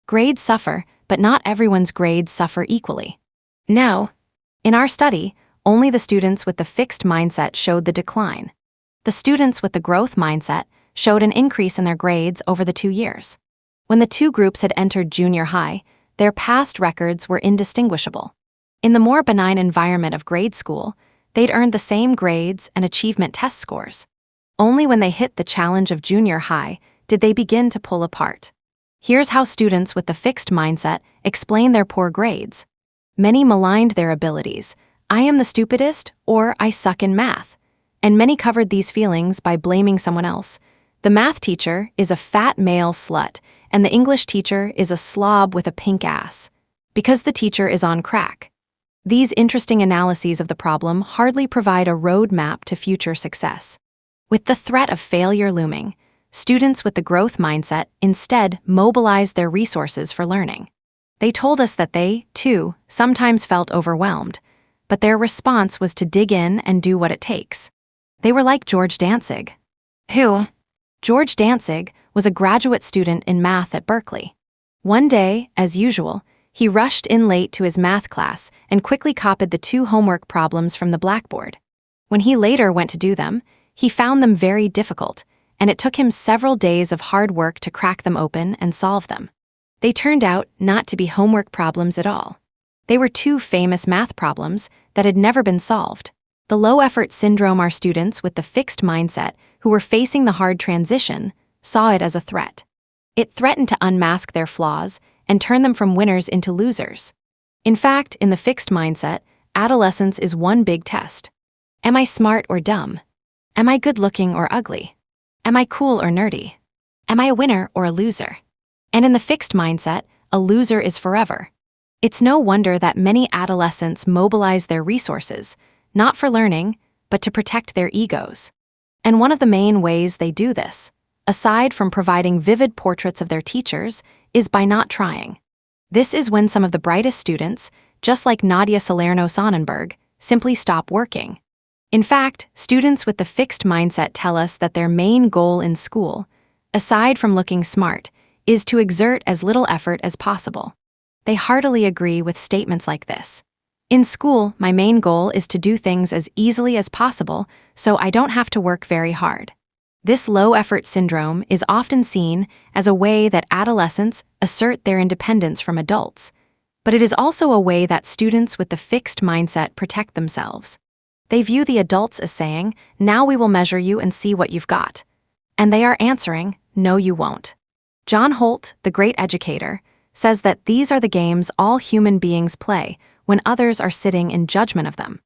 Speaker 1: Grades suffer, but not everyone's grades suffer equally. No. In our study, only the students with the fixed mindset showed the decline. The students with the growth mindset showed an increase in their grades over the 2 years. When the two groups had entered junior high, their past records were indistinguishable. In the more benign environment of grade school, they'd earned the same grades and achievement test scores. Only when they hit the challenge of junior high did they begin to pull apart. Here's how students with the fixed mindset explain their poor grades. Many maligned their abilities. I am the stupidest, or I suck in math. And many covered these feelings by blaming someone else. The math teacher is a fat male slut, and the English teacher is a slob with a pink ass. Because the teacher is on crack. These interesting analyses of the problem hardly provide a roadmap to future success. With the threat of failure looming, students with the growth mindset instead mobilize their resources for learning. They told us that they, too, sometimes felt overwhelmed, but their response was to dig in and do what it takes. They were like George Dantzig. Who? George Dantzig was a graduate student in math at Berkeley. One day, as usual, he rushed in late to his math class and quickly copied the 2 homework problems from the blackboard. When he later went to do them, he found them very difficult, and it took him several days of hard work to crack them open and solve them. They turned out not to be homework problems at all. They were 2 famous math problems that had never been solved. The low-effort syndrome our students with the fixed mindset who were facing the hard transition saw it as a threat. It threatened to unmask their flaws and turn them from winners into losers. In fact, in the fixed mindset, adolescence is one big test. Am I smart or dumb? Am I good-looking or ugly? Am I cool or nerdy? Am I a winner or a loser? And in the fixed mindset, a loser is forever. It's no wonder that many adolescents mobilize their resources, not for learning, but to protect their egos. And one of the main ways they do this, aside from providing vivid portraits of their teachers, is by not trying. This is when some of the brightest students, just like Nadia Salerno-Sonnenberg, simply stop working. In fact, students with the fixed mindset tell us that their main goal in school, aside from looking smart, is to exert as little effort as possible. They heartily agree with statements like this. In school, my main goal is to do things as easily as possible so I don't have to work very hard. This low-effort syndrome is often seen as a way that adolescents assert their independence from adults, but it is also a way that students with the fixed mindset protect themselves. They view the adults as saying, "Now we will measure you and see what you've got." And they are answering, "No, you won't." John Holt, the great educator, says that these are the games all human beings play when others are sitting in judgment of them.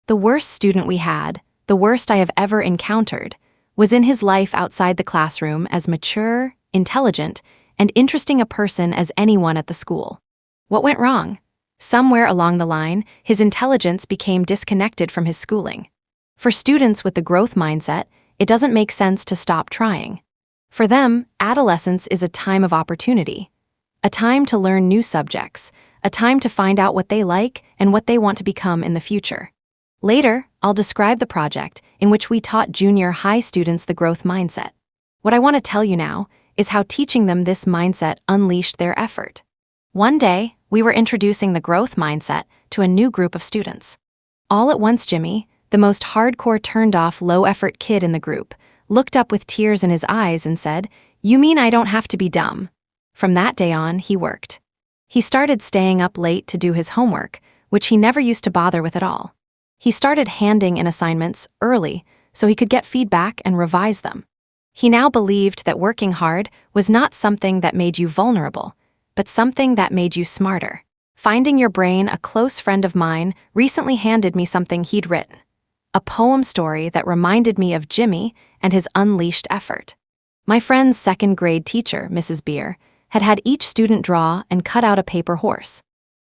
Speaker 1: The worst student we had, the worst I have ever encountered, was in his life outside the classroom as mature, intelligent, and interesting a person as anyone at the school. What went wrong? Somewhere along the line, his intelligence became disconnected from his schooling. For students with the growth mindset, it doesn't make sense to stop trying. For them, adolescence is a time of opportunity, a time to learn new subjects, a time to find out what they like and what they want to become in the future. Later, I'll describe the project in which we taught junior high students the growth mindset. What I want to tell you now is how teaching them this mindset unleashed their effort. One day, we were introducing the growth mindset to a new group of students. All at once, Jimmy, the most hardcore turned-off low-effort kid in the group, looked up with tears in his eyes and said, "You mean I don't have to be dumb?" From that day on, he worked. He started staying up late to do his homework, which he never used to bother with at all. He started handing in assignments early so he could get feedback and revise them. He now believed that working hard was not something that made you vulnerable, but something that made you smarter. Finding your brain, a close friend of mine recently handed me something he'd written, a poem story that reminded me of Jimmy and his unleashed effort. My friend's second-grade teacher, Mrs. Beer, had each student draw and cut out a paper horse.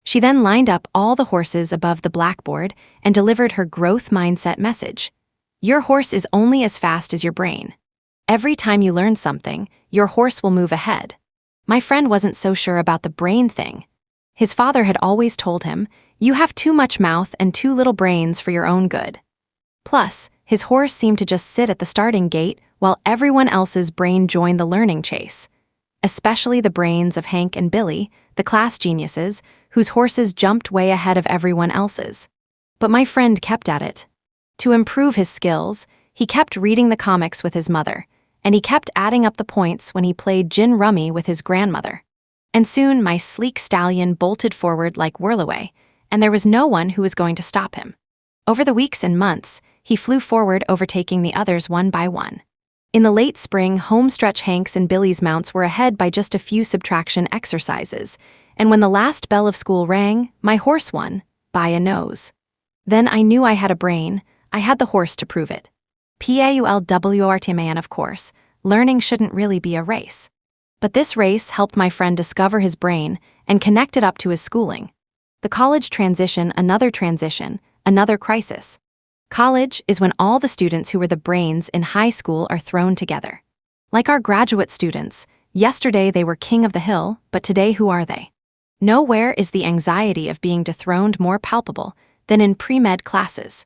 Speaker 1: She then lined up all the horses above the blackboard and delivered her growth mindset message. Your horse is only as fast as your brain. Every time you learn something, your horse will move ahead. My friend wasn't so sure about the brain thing. His father had always told him, "You have too much mouth and too little brains for your own good." Plus, his horse seemed to just sit at the starting gate while everyone else's brain joined the learning chase, especially the brains of Hank and Billy, the class geniuses, whose horses jumped way ahead of everyone else's. But my friend kept at it. To improve his skills, he kept reading the comics with his mother, and he kept adding up the points when he played gin rummy with his grandmother. And soon my sleek stallion bolted forward like whirlaway, and there was no one who was going to stop him. Over the weeks and months, he flew forward, overtaking the others one by one. In the late spring, homestretch Hank's and Billy's mounts were ahead by just a few subtraction exercises, and when the last bell of school rang, my horse won, by a nose. Then I knew I had a brain, I had the horse to prove it. PAULWRTMAN, of course, learning shouldn't really be a race. But this race helped my friend discover his brain and connect it up to his schooling. The college transition, another crisis. College is when all the students who were the brains in high school are thrown together. Like our graduate students, yesterday they were king of the hill, but today who are they? Nowhere is the anxiety of being dethroned more palpable than in pre-med classes.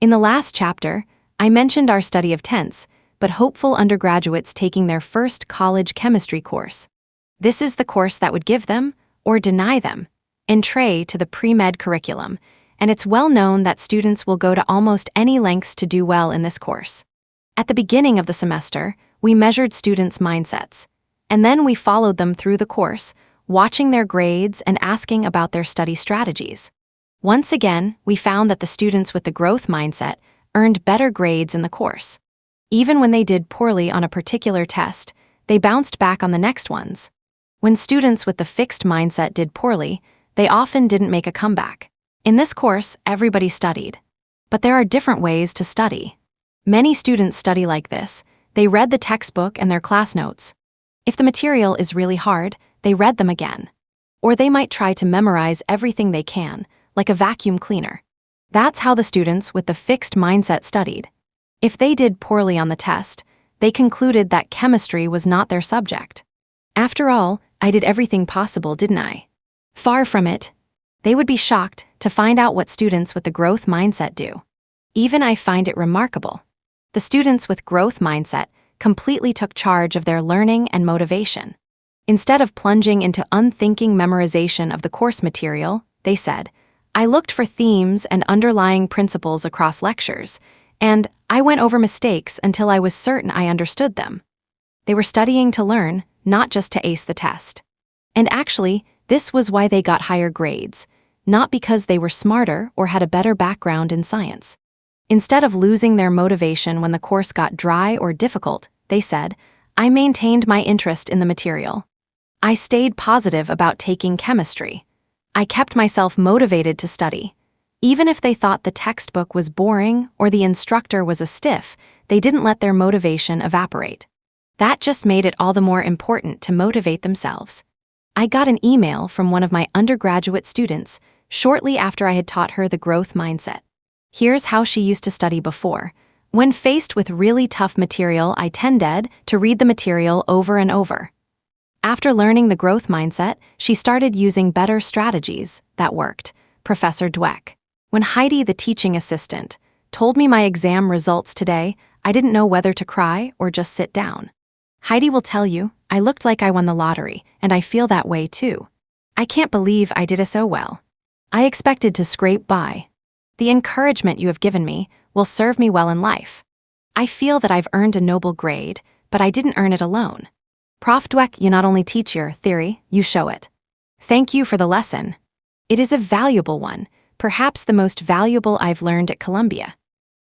Speaker 1: In the last chapter, I mentioned our study of tense, but hopeful undergraduates taking their first college chemistry course. This is the course that would give them, or deny them, entree to the pre-med curriculum, and it's well known that students will go to almost any lengths to do well in this course. At the beginning of the semester, we measured students' mindsets, and then we followed them through the course, watching their grades and asking about their study strategies. Once again, we found that the students with the growth mindset earned better grades in the course. Even when they did poorly on a particular test, they bounced back on the next ones. When students with the fixed mindset did poorly, they often didn't make a comeback. In this course, everybody studied. But there are different ways to study. Many students study like this. They read the textbook and their class notes. If the material is really hard, they read them again. Or they might try to memorize everything they can, like a vacuum cleaner. That's how the students with the fixed mindset studied. If they did poorly on the test, they concluded that chemistry was not their subject. After all, I did everything possible, didn't I? Far from it. They would be shocked to find out what students with the growth mindset do. Even I find it remarkable. The students with growth mindset completely took charge of their learning and motivation. Instead of plunging into unthinking memorization of the course material, they said, I looked for themes and underlying principles across lectures, and I went over mistakes until I was certain I understood them. They were studying to learn, not just to ace the test. And actually, this was why they got higher grades, not because they were smarter or had a better background in science. Instead of losing their motivation when the course got dry or difficult, they said, I maintained my interest in the material. I stayed positive about taking chemistry. I kept myself motivated to study. Even if they thought the textbook was boring or the instructor was a stiff, they didn't let their motivation evaporate. That just made it all the more important to motivate themselves. I got an email from one of my undergraduate students shortly after I had taught her the growth mindset. Here's how she used to study before. When faced with really tough material, I tended to read the material over and over. After learning the growth mindset, she started using better strategies that worked. Professor Dweck. When Heidi, the teaching assistant, told me my exam results today, I didn't know whether to cry or just sit down. Heidi will tell you, I looked like I won the lottery, and I feel that way too. I can't believe I did so well. I expected to scrape by. The encouragement you have given me will serve me well in life. I feel that I've earned a noble grade, but I didn't earn it alone. Prof. Dweck, you not only teach your theory, you show it. Thank you for the lesson. It is a valuable one, perhaps the most valuable I've learned at Columbia.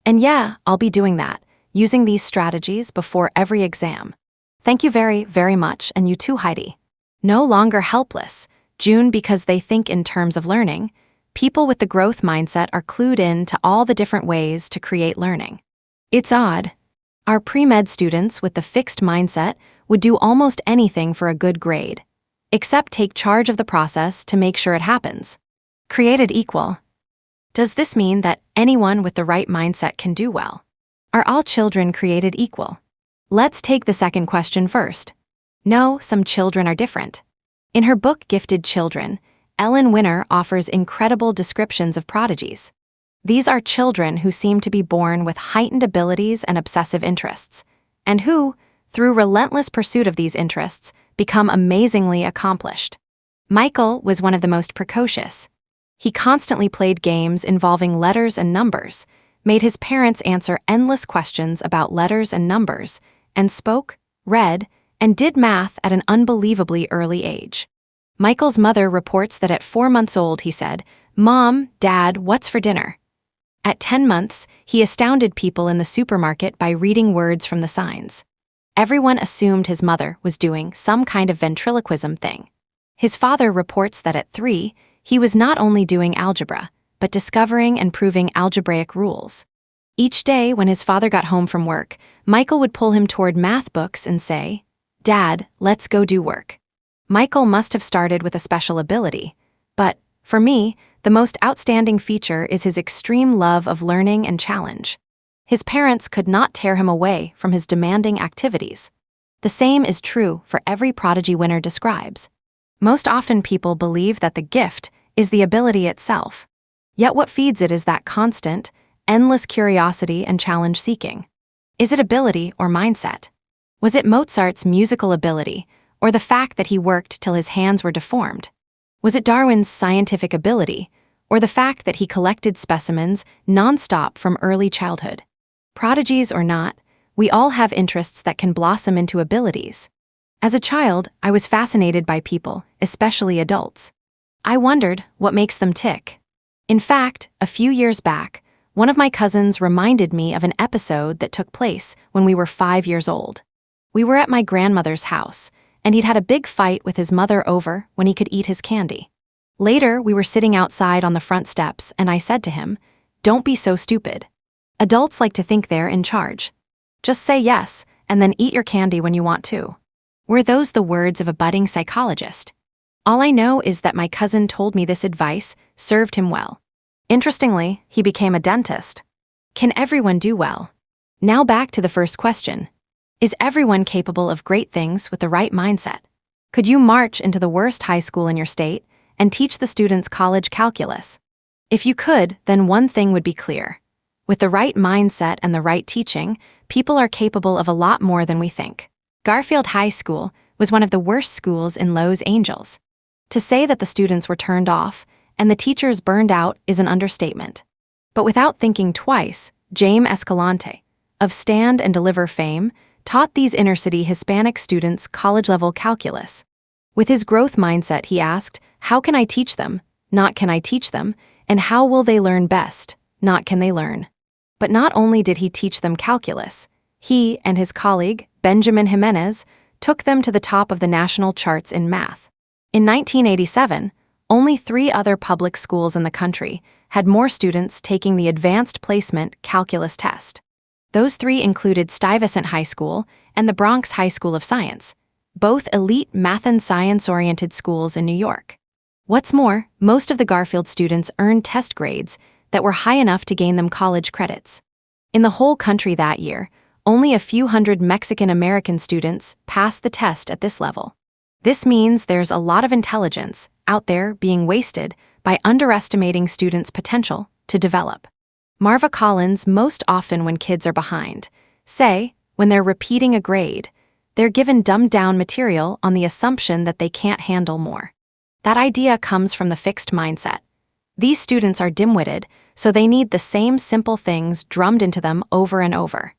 Speaker 1: And yeah, I'll be doing that, using these strategies before every exam. Thank you very, very much, and you too, Heidi. No longer helpless, June, because they think in terms of learning. People with the growth mindset are clued in to all the different ways to create learning. It's odd. Our pre-med students with the fixed mindset would do almost anything for a good grade, except take charge of the process to make sure it happens. Created equal. Does this mean that anyone with the right mindset can do well? Are all children created equal? Let's take the second question first. No, some children are different. In her book Gifted Children, Ellen Winner offers incredible descriptions of prodigies. These are children who seem to be born with heightened abilities and obsessive interests, and who, through relentless pursuit of these interests, become amazingly accomplished. Michael was one of the most precocious. He constantly played games involving letters and numbers, made his parents answer endless questions about letters and numbers, and spoke, read, and did math at an unbelievably early age. Michael's mother reports that at 4 months old he said, Mom, Dad, what's for dinner? At 10 months, he astounded people in the supermarket by reading words from the signs. Everyone assumed his mother was doing some kind of ventriloquism thing. His father reports that at 3, he was not only doing algebra, but discovering and proving algebraic rules. Each day when his father got home from work, Michael would pull him toward math books and say, Dad, let's go do work. Michael must have started with a special ability, but, for me, the most outstanding feature is his extreme love of learning and challenge. His parents could not tear him away from his demanding activities. The same is true for every prodigy Winner describes. Most often people believe that the gift is the ability itself. Yet what feeds it is that constant, endless curiosity and challenge-seeking. Is it ability or mindset? Was it Mozart's musical ability, or the fact that he worked till his hands were deformed? Was it Darwin's scientific ability, or the fact that he collected specimens non-stop from early childhood? Prodigies or not, we all have interests that can blossom into abilities. As a child, I was fascinated by people, especially adults. I wondered what makes them tick. In fact, a few years back, one of my cousins reminded me of an episode that took place when we were 5 years old. We were at my grandmother's house, and he'd had a big fight with his mother over when he could eat his candy. Later, we were sitting outside on the front steps, and I said to him, "Don't be so stupid. Adults like to think they're in charge. Just say yes, and then eat your candy when you want to." Were those the words of a budding psychologist? All I know is that my cousin told me this advice served him well. Interestingly, he became a dentist. Can everyone do well? Now back to the first question. Is everyone capable of great things with the right mindset? Could you march into the worst high school in your state and teach the students college calculus? If you could, then one thing would be clear. With the right mindset and the right teaching, people are capable of a lot more than we think. Garfield High School was one of the worst schools in Los Angeles. To say that the students were turned off and the teachers burned out is an understatement. But without thinking twice, Jaime Escalante, of Stand and Deliver fame, taught these inner-city Hispanic students college-level calculus. With his growth mindset, he asked, "How can I teach them? Not can I teach them, and how will they learn best? Not can they learn." But not only did he teach them calculus, he and his colleague, Benjamin Jimenez, took them to the top of the national charts in math. In 1987, only 3 other public schools in the country had more students taking the Advanced Placement Calculus test. Those 3 included Stuyvesant High School and the Bronx High School of Science, both elite math and science-oriented schools in New York. What's more, most of the Garfield students earned test grades that were high enough to gain them college credits. In the whole country that year, only a few hundred Mexican-American students passed the test at this level. This means there's a lot of intelligence out there being wasted by underestimating students' potential to develop. Marva Collins, most often when kids are behind, say, when they're repeating a grade, they're given dumbed-down material on the assumption that they can't handle more. That idea comes from the fixed mindset. These students are dim-witted, so they need the same simple things drummed into them over and over.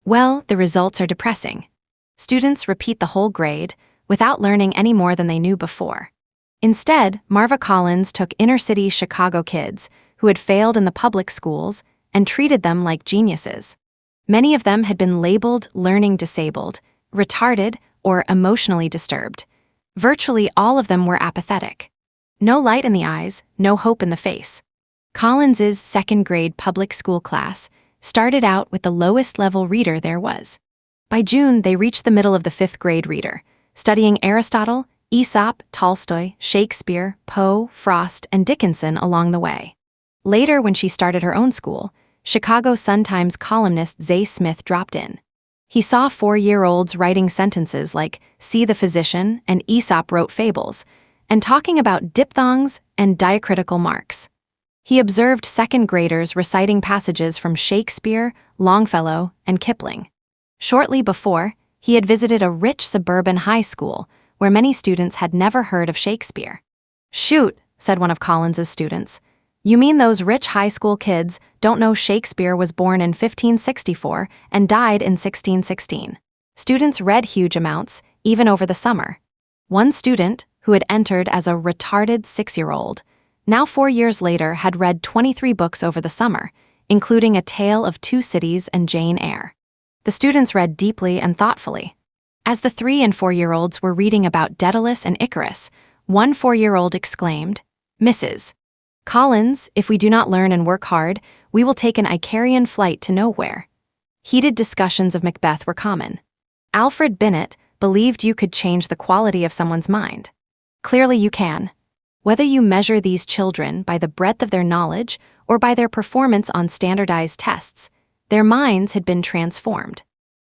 Speaker 1: Well, the results are depressing. Students repeat the whole grade without learning any more than they knew before. Instead, Marva Collins took inner-city Chicago kids who had failed in the public schools and treated them like geniuses. Many of them had been labeled learning disabled, retarded, or emotionally disturbed. Virtually all of them were apathetic. No light in the eyes, no hope in the face. Collins's second-grade public school class started out with the lowest-level reader there was. By June, they reached the middle of the 5th-grade reader, studying Aristotle, Aesop, Tolstoy, Shakespeare, Poe, Frost, and Dickinson along the way. Later, when she started her own school, Chicago Sun-Times columnist Zay Smith dropped in. He saw 4-year-olds writing sentences like, "See the physician," and Aesop wrote fables, and talking about diphthongs and diacritical marks. He observed 2nd-graders reciting passages from Shakespeare, Longfellow, and Kipling. Shortly before, he had visited a rich suburban high school where many students had never heard of Shakespeare. "Shoot," said one of Collins's students. "You mean those rich high school kids don't know Shakespeare was born in 1564 and died in 1616. Students read huge amounts, even over the summer. One student, who had entered as a retarded 6-year-old, now 4 years later had read 23 books over the summer, including A Tale of Two Cities and Jane Eyre. The students read deeply and thoughtfully. As the 3- and 4-year-olds were reading about Daedalus and Icarus, one 4-year-old exclaimed, "Mrs. Collins, if we do not learn and work hard, we will take an Icarian flight to nowhere." Heated discussions of Macbeth were common. Alfred Binet believed you could change the quality of someone's mind. Clearly you can. Whether you measure these children by the breadth of their knowledge or by their performance on standardized tests, their minds had been transformed.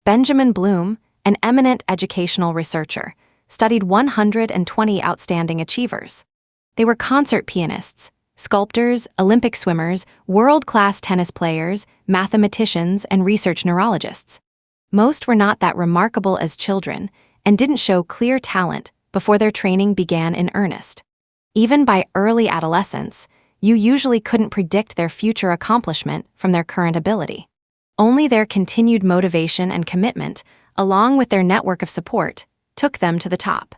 Speaker 1: Benjamin Bloom, an eminent educational researcher, studied 120 outstanding achievers. They were concert pianists, sculptors, Olympic swimmers, world-class tennis players, mathematicians, and research neurologists. Most were not that remarkable as children and didn't show clear talent before their training began in earnest. Even by early adolescence, you usually couldn't predict their future accomplishment from their current ability. Only their continued motivation and commitment, along with their network of support, took them to the top.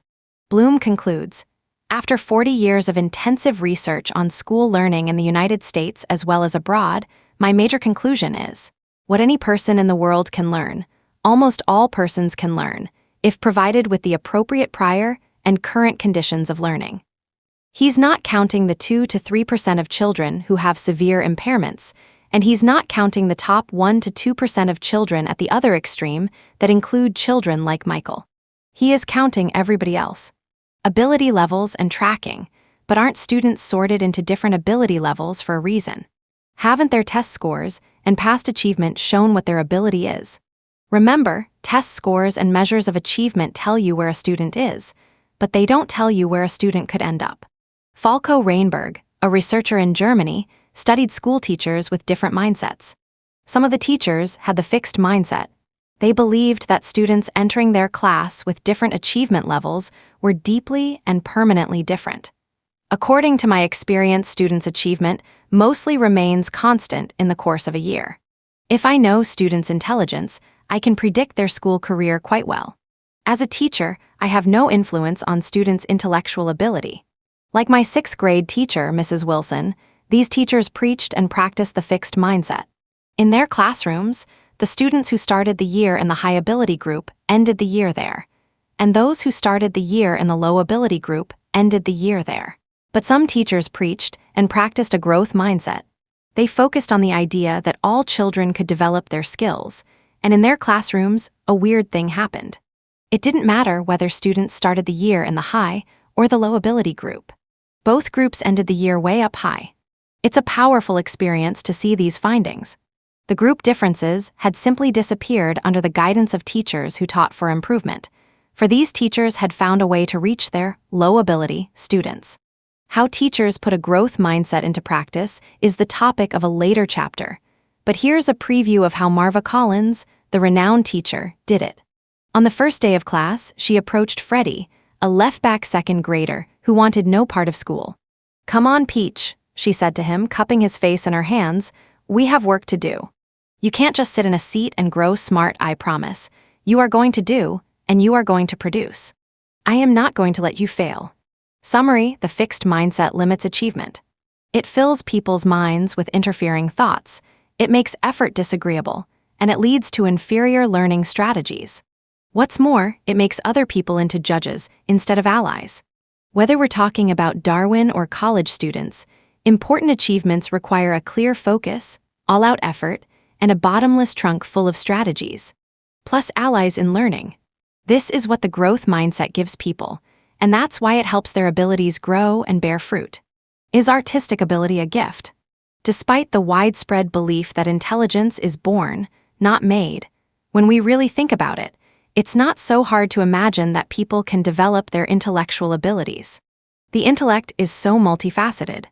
Speaker 1: Bloom concludes, after 40 years of intensive research on school learning in the United States as well as abroad, my major conclusion is, what any person in the world can learn, almost all persons can learn, if provided with the appropriate prior and current conditions of learning. He's not counting the 2 to 3% of children who have severe impairments, and he's not counting the top 1 to 2% of children at the other extreme that include children like Michael. He is counting everybody else. Ability levels and tracking, but aren't students sorted into different ability levels for a reason? Haven't their test scores and past achievement shown what their ability is? Remember, test scores and measures of achievement tell you where a student is, but they don't tell you where a student could end up. Falco Reinberg, a researcher in Germany, studied school teachers with different mindsets. Some of the teachers had the fixed mindset. They believed that students entering their class with different achievement levels were deeply and permanently different. According to my experience, students' achievement mostly remains constant in the course of a year. If I know students' intelligence, I can predict their school career quite well. As a teacher, I have no influence on students' intellectual ability. Like my 6th grade teacher, Mrs. Wilson, these teachers preached and practiced the fixed mindset. In their classrooms, the students who started the year in the high ability group ended the year there, and those who started the year in the low ability group ended the year there. But some teachers preached and practiced a growth mindset. They focused on the idea that all children could develop their skills, and in their classrooms, a weird thing happened. It didn't matter whether students started the year in the high or the low ability group. Both groups ended the year way up high. It's a powerful experience to see these findings. The group differences had simply disappeared under the guidance of teachers who taught for improvement, for these teachers had found a way to reach their low-ability students. How teachers put a growth mindset into practice is the topic of a later chapter, but here's a preview of how Marva Collins, the renowned teacher, did it. On the first day of class, she approached Freddie, a left-back 2nd grader who wanted no part of school. "Come on, Peach," she said to him, cupping his face in her hands. "We have work to do. You can't just sit in a seat and grow smart, I promise. You are going to do, and you are going to produce. I am not going to let you fail." Summary: the fixed mindset limits achievement. It fills people's minds with interfering thoughts, it makes effort disagreeable, and it leads to inferior learning strategies. What's more, it makes other people into judges instead of allies. Whether we're talking about Darwin or college students, important achievements require a clear focus, all-out effort, and a bottomless trunk full of strategies, plus allies in learning. This is what the growth mindset gives people, and that's why it helps their abilities grow and bear fruit. Is artistic ability a gift? Despite the widespread belief that intelligence is born, not made, when we really think about it, it's not so hard to imagine that people can develop their intellectual abilities. The intellect is so multifaceted.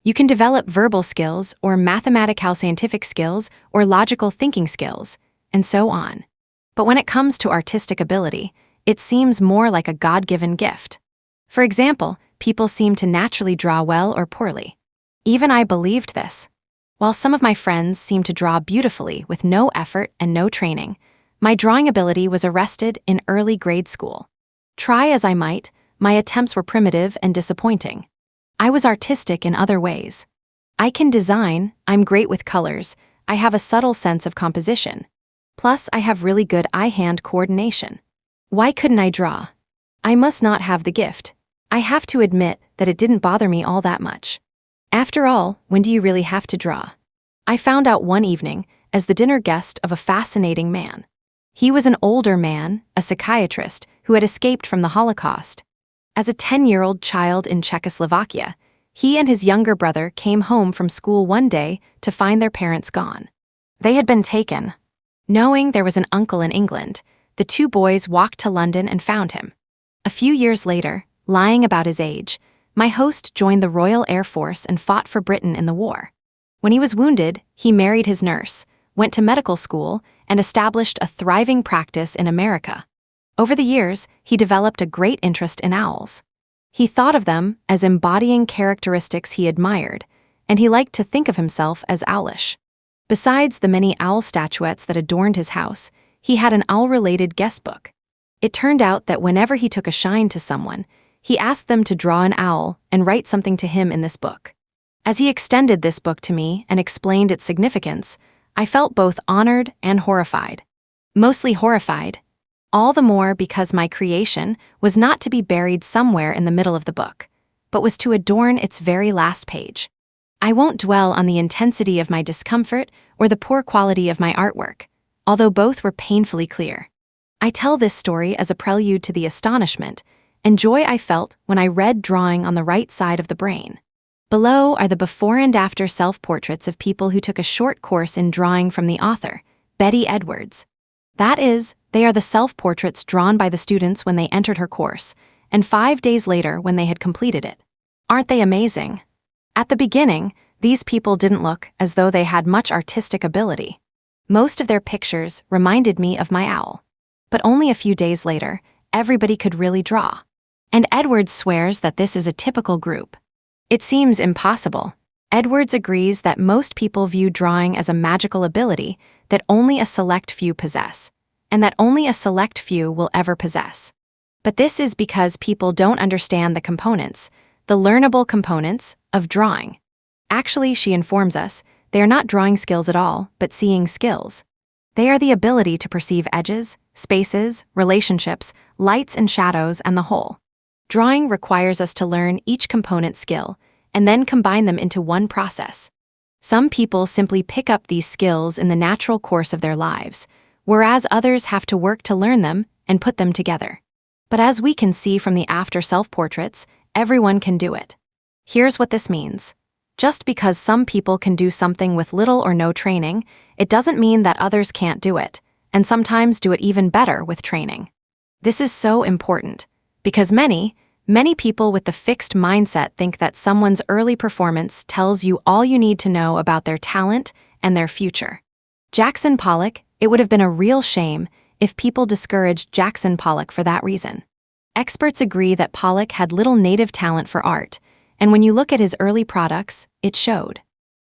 Speaker 1: You can develop verbal skills or mathematical scientific skills or logical thinking skills, and so on. But when it comes to artistic ability, it seems more like a God-given gift. For example, people seem to naturally draw well or poorly. Even I believed this. While some of my friends seemed to draw beautifully with no effort and no training, my drawing ability was arrested in early grade school. Try as I might, my attempts were primitive and disappointing. I was artistic in other ways. I can design, I'm great with colors, I have a subtle sense of composition. Plus, I have really good eye-hand coordination. Why couldn't I draw? I must not have the gift. I have to admit that it didn't bother me all that much. After all, when do you really have to draw? I found out one evening as the dinner guest of a fascinating man. He was an older man, a psychiatrist, who had escaped from the Holocaust. As a 10-year-old child in Czechoslovakia, he and his younger brother came home from school one day to find their parents gone. They had been taken. Knowing there was an uncle in England, the two boys walked to London and found him. A few years later, lying about his age, my host joined the Royal Air Force and fought for Britain in the war. When he was wounded, he married his nurse, went to medical school, and established a thriving practice in America. Over the years, he developed a great interest in owls. He thought of them as embodying characteristics he admired, and he liked to think of himself as owlish. Besides the many owl statuettes that adorned his house, he had an owl-related guest book. It turned out that whenever he took a shine to someone, he asked them to draw an owl and write something to him in this book. As he extended this book to me and explained its significance, I felt both honored and horrified. Mostly horrified. All the more because my creation was not to be buried somewhere in the middle of the book, but was to adorn its very last page. I won't dwell on the intensity of my discomfort or the poor quality of my artwork, although both were painfully clear. I tell this story as a prelude to the astonishment and joy I felt when I read drawing on the right side of the brain. Below are the before and after self-portraits of people who took a short course in drawing from the author, Betty Edwards. That is, they are the self-portraits drawn by the students when they entered her course, and 5 days later when they had completed it. Aren't they amazing? At the beginning, these people didn't look as though they had much artistic ability. Most of their pictures reminded me of my owl. But only a few days later, everybody could really draw. And Edwards swears that this is a typical group. It seems impossible. Edwards agrees that most people view drawing as a magical ability that only a select few possess, and that only a select few will ever possess. But this is because people don't understand the components, the learnable components, of drawing. Actually, she informs us, they are not drawing skills at all, but seeing skills. They are the ability to perceive edges, spaces, relationships, lights and shadows, and the whole. Drawing requires us to learn each component skill and then combine them into one process. Some people simply pick up these skills in the natural course of their lives, whereas others have to work to learn them and put them together. But as we can see from the after self-portraits, everyone can do it. Here's what this means. Just because some people can do something with little or no training, it doesn't mean that others can't do it, and sometimes do it even better with training. This is so important, because many people with the fixed mindset think that someone's early performance tells you all you need to know about their talent and their future. Jackson Pollock, it would have been a real shame if people discouraged Jackson Pollock for that reason. Experts agree that Pollock had little native talent for art, and when you look at his early products, it showed.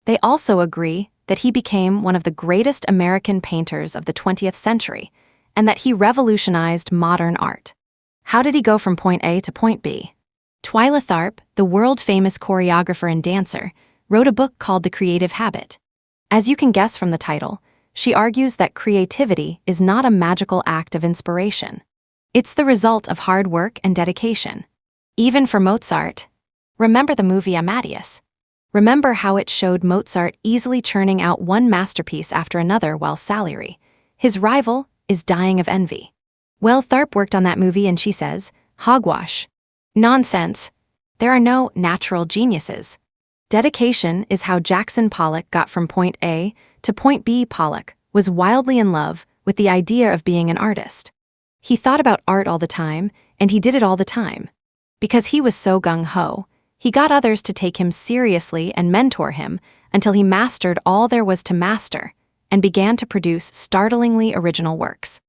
Speaker 1: They also agree that he became one of the greatest American painters of the 20th century, and that he revolutionized modern art. How did he go from point A to point B? Twyla Tharp, the world-famous choreographer and dancer, wrote a book called The Creative Habit. As you can guess from the title, she argues that creativity is not a magical act of inspiration. It's the result of hard work and dedication. Even for Mozart. Remember the movie Amadeus? Remember how it showed Mozart easily churning out one masterpiece after another while Salieri, his rival, is dying of envy. Well, Tharp worked on that movie and she says, hogwash. Nonsense. There are no natural geniuses. Dedication is how Jackson Pollock got from point A to point B. Pollock was wildly in love with the idea of being an artist. He thought about art all the time, and he did it all the time. Because he was so gung-ho, he got others to take him seriously and mentor him until he mastered all there was to master and began to produce startlingly original works.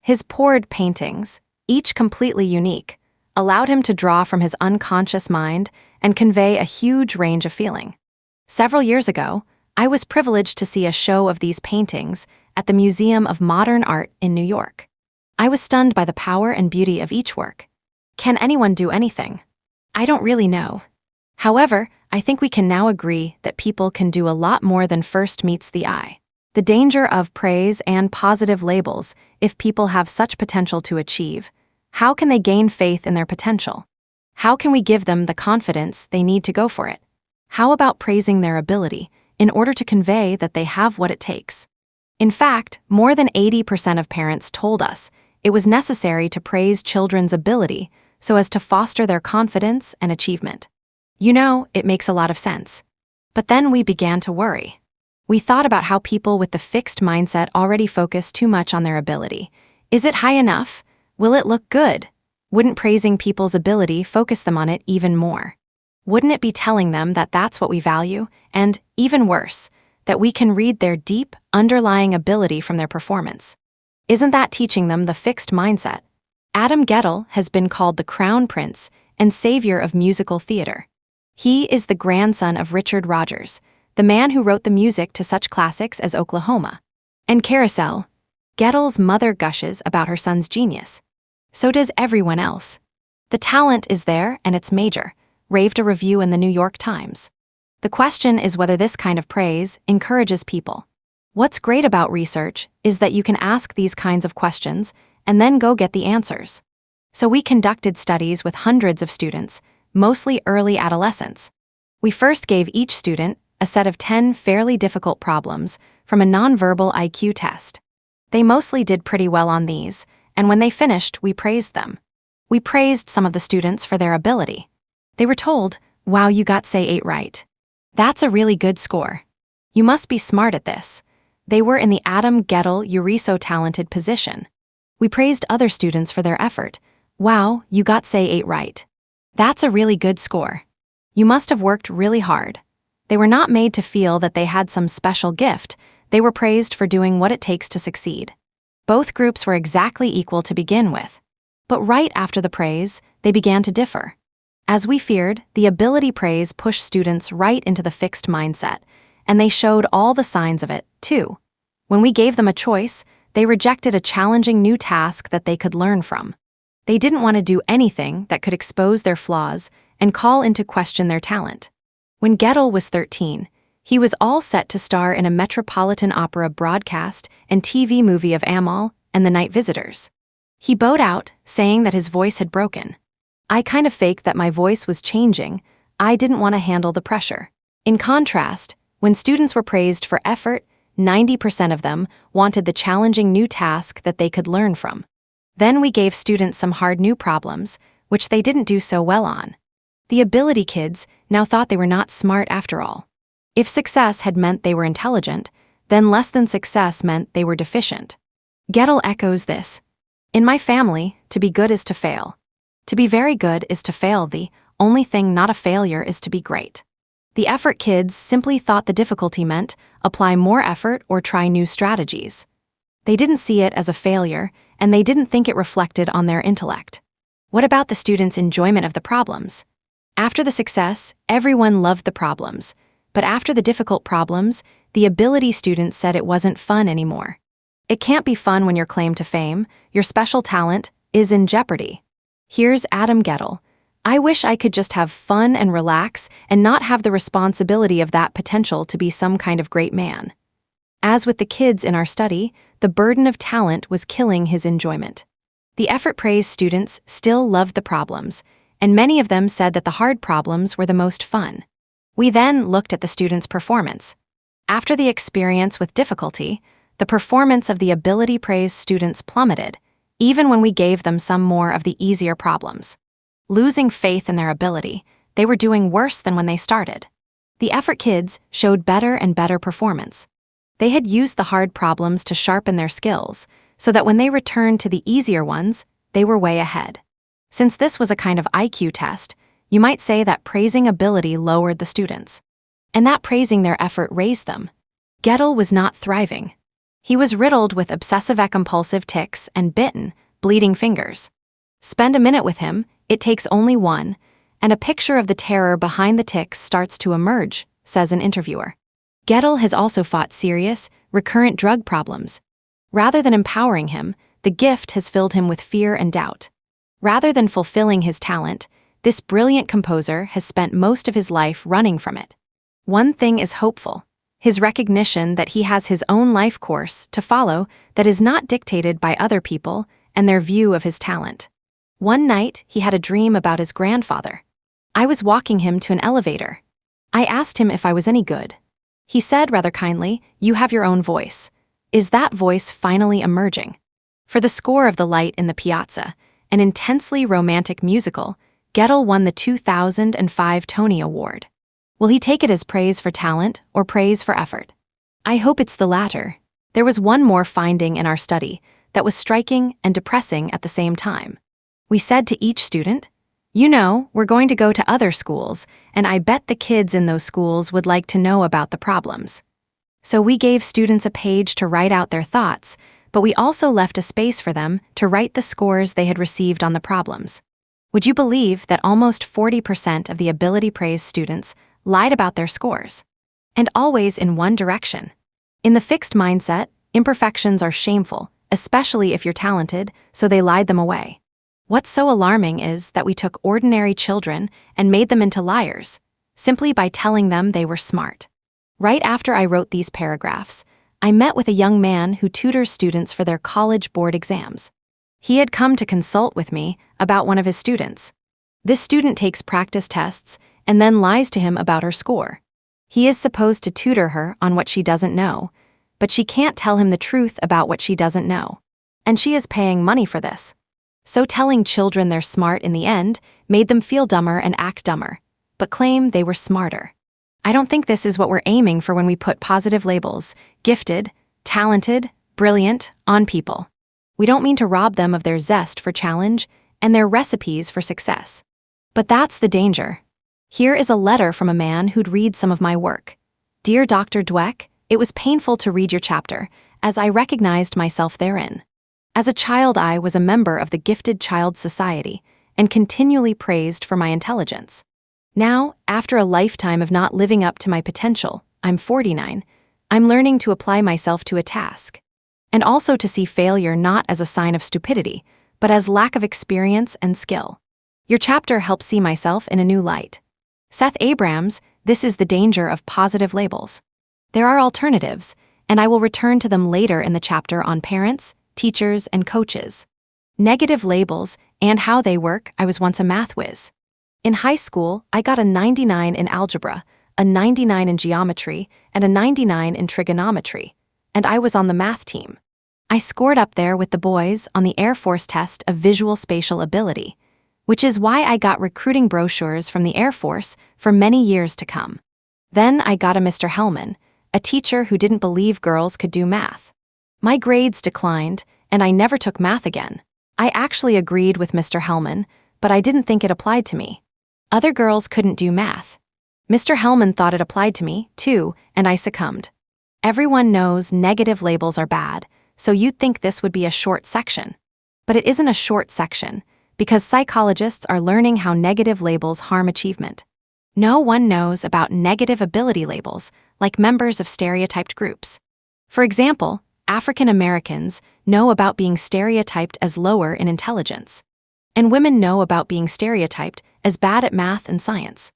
Speaker 1: His poured paintings, each completely unique, allowed him to draw from his unconscious mind and convey a huge range of feeling. Several years ago, I was privileged to see a show of these paintings at the Museum of Modern Art in New York. I was stunned by the power and beauty of each work. Can anyone do anything? I don't really know. However, I think we can now agree that people can do a lot more than first meets the eye. The danger of praise and positive labels, if people have such potential to achieve, how can they gain faith in their potential? How can we give them the confidence they need to go for it? How about praising their ability in order to convey that they have what it takes? In fact, more than 80% of parents told us it was necessary to praise children's ability so as to foster their confidence and achievement. You know, it makes a lot of sense. But then we began to worry. We thought about how people with the fixed mindset already focus too much on their ability. Is it high enough? Will it look good? Wouldn't praising people's ability focus them on it even more? Wouldn't it be telling them that that's what we value, and, even worse, that we can read their deep, underlying ability from their performance? Isn't that teaching them the fixed mindset? Adam Guettel has been called the crown prince and savior of musical theater. He is the grandson of Richard Rodgers, the man who wrote the music to such classics as Oklahoma and Carousel. Guettel's mother gushes about her son's genius. So does everyone else. The talent is there and it's major, raved a review in the New York Times. The question is whether this kind of praise encourages people. What's great about research is that you can ask these kinds of questions and then go get the answers. So we conducted studies with hundreds of students, mostly early adolescents. We first gave each student a set of 10 fairly difficult problems from a nonverbal IQ test. They mostly did pretty well on these, and when they finished, we praised them. We praised some of the students for their ability. They were told, "Wow, you got say 8 right. That's a really good score. You must be smart at this." They were in the Adam Guettel Eureso-talented position. We praised other students for their effort. "Wow, you got say 8 right. That's a really good score. You must have worked really hard." They were not made to feel that they had some special gift. They were praised for doing what it takes to succeed. Both groups were exactly equal to begin with. But right after the praise, they began to differ. As we feared, the ability praise pushed students right into the fixed mindset, and they showed all the signs of it, too. When we gave them a choice, they rejected a challenging new task that they could learn from. They didn't want to do anything that could expose their flaws and call into question their talent. When Guettel was 13, he was all set to star in a Metropolitan Opera broadcast and TV movie of Amal and the Night Visitors. He bowed out, saying that his voice had broken. "I kind of faked that my voice was changing. I didn't want to handle the pressure." In contrast, when students were praised for effort, 90% of them wanted the challenging new task that they could learn from. Then we gave students some hard new problems, which they didn't do so well on. The ability kids now thought they were not smart after all. If success had meant they were intelligent, then less than success meant they were deficient. Guettel echoes this. "In my family, to be good is to fail. To be very good is to fail. The only thing not a failure is to be great." The effort kids simply thought the difficulty meant apply more effort or try new strategies. They didn't see it as a failure, and they didn't think it reflected on their intellect. What about the students' enjoyment of the problems? After the success, everyone loved the problems, but after the difficult problems, the ability students said it wasn't fun anymore. It can't be fun when your claim to fame, your special talent, is in jeopardy. Here's Adam Guettel. "I wish I could just have fun and relax and not have the responsibility of that potential to be some kind of great man." As with the kids in our study, the burden of talent was killing his enjoyment. The effort-praised students still loved the problems, and many of them said that the hard problems were the most fun. We then looked at the students' performance. After the experience with difficulty, the performance of the ability-praised students plummeted, even when we gave them some more of the easier problems. Losing faith in their ability, they were doing worse than when they started. The effort kids showed better and better performance. They had used the hard problems to sharpen their skills, so that when they returned to the easier ones, they were way ahead. Since this was a kind of IQ test, you might say that praising ability lowered the students, and that praising their effort raised them. Guettel was not thriving. He was riddled with obsessive-compulsive tics and bitten, bleeding fingers. Spend a minute with him, it takes only one, and a picture of the terror behind the tics starts to emerge, says an interviewer. Guettel has also fought serious, recurrent drug problems. Rather than empowering him, the gift has filled him with fear and doubt. Rather than fulfilling his talent, this brilliant composer has spent most of his life running from it. One thing is hopeful: his recognition that he has his own life course to follow that is not dictated by other people and their view of his talent. One night, he had a dream about his grandfather. I was walking him to an elevator. I asked him if I was any good. He said rather kindly, "You have your own voice." Is that voice finally emerging? For the score of The Light in the Piazza, an intensely romantic musical, Guettel won the 2005 Tony Award. Will he take it as praise for talent or praise for effort? I hope it's the latter. There was one more finding in our study that was striking and depressing at the same time. We said to each student, "You know, we're going to go to other schools, and I bet the kids in those schools would like to know about the problems." So we gave students a page to write out their thoughts, but we also left a space for them to write the scores they had received on the problems. Would you believe that almost 40% of the ability praise students lied about their scores? And always in one direction. In the fixed mindset, imperfections are shameful, especially if you're talented, so they lied them away. What's so alarming is that we took ordinary children and made them into liars, simply by telling them they were smart. Right after I wrote these paragraphs, I met with a young man who tutors students for their college board exams. He had come to consult with me about one of his students. This student takes practice tests and then lies to him about her score. He is supposed to tutor her on what she doesn't know, but she can't tell him the truth about what she doesn't know. And she is paying money for this. So telling children they're smart in the end made them feel dumber and act dumber, but claim they were smarter. I don't think this is what we're aiming for when we put positive labels, gifted, talented, brilliant, on people. We don't mean to rob them of their zest for challenge and their recipes for success. But that's the danger. Here is a letter from a man who'd read some of my work. "Dear Dr. Dweck, it was painful to read your chapter, as I recognized myself therein. As a child, I was a member of the Gifted Child Society and continually praised for my intelligence. Now, after a lifetime of not living up to my potential, I'm 49, I'm learning to apply myself to a task, and also to see failure not as a sign of stupidity, but as lack of experience and skill. Your chapter helps see myself in a new light." Seth Abrams, this is the danger of positive labels. There are alternatives, and I will return to them later in the chapter on parents, teachers, and coaches. Negative labels and how they work. I was once a math whiz. In high school, I got a 99 in algebra, a 99 in geometry, and a 99 in trigonometry, and I was on the math team. I scored up there with the boys on the Air Force test of visual spatial ability, which is why I got recruiting brochures from the Air Force for many years to come. Then I got a Mr. Hellman, a teacher who didn't believe girls could do math. My grades declined, and I never took math again. I actually agreed with Mr. Hellman, but I didn't think it applied to me. Other girls couldn't do math. Mr. Hellman thought it applied to me, too, and I succumbed. Everyone knows negative labels are bad, so you'd think this would be a short section. But it isn't a short section, because psychologists are learning how negative labels harm achievement. No one knows about negative ability labels, like members of stereotyped groups. For example, African Americans know about being stereotyped as lower in intelligence. And women know about being stereotyped as bad at math and science.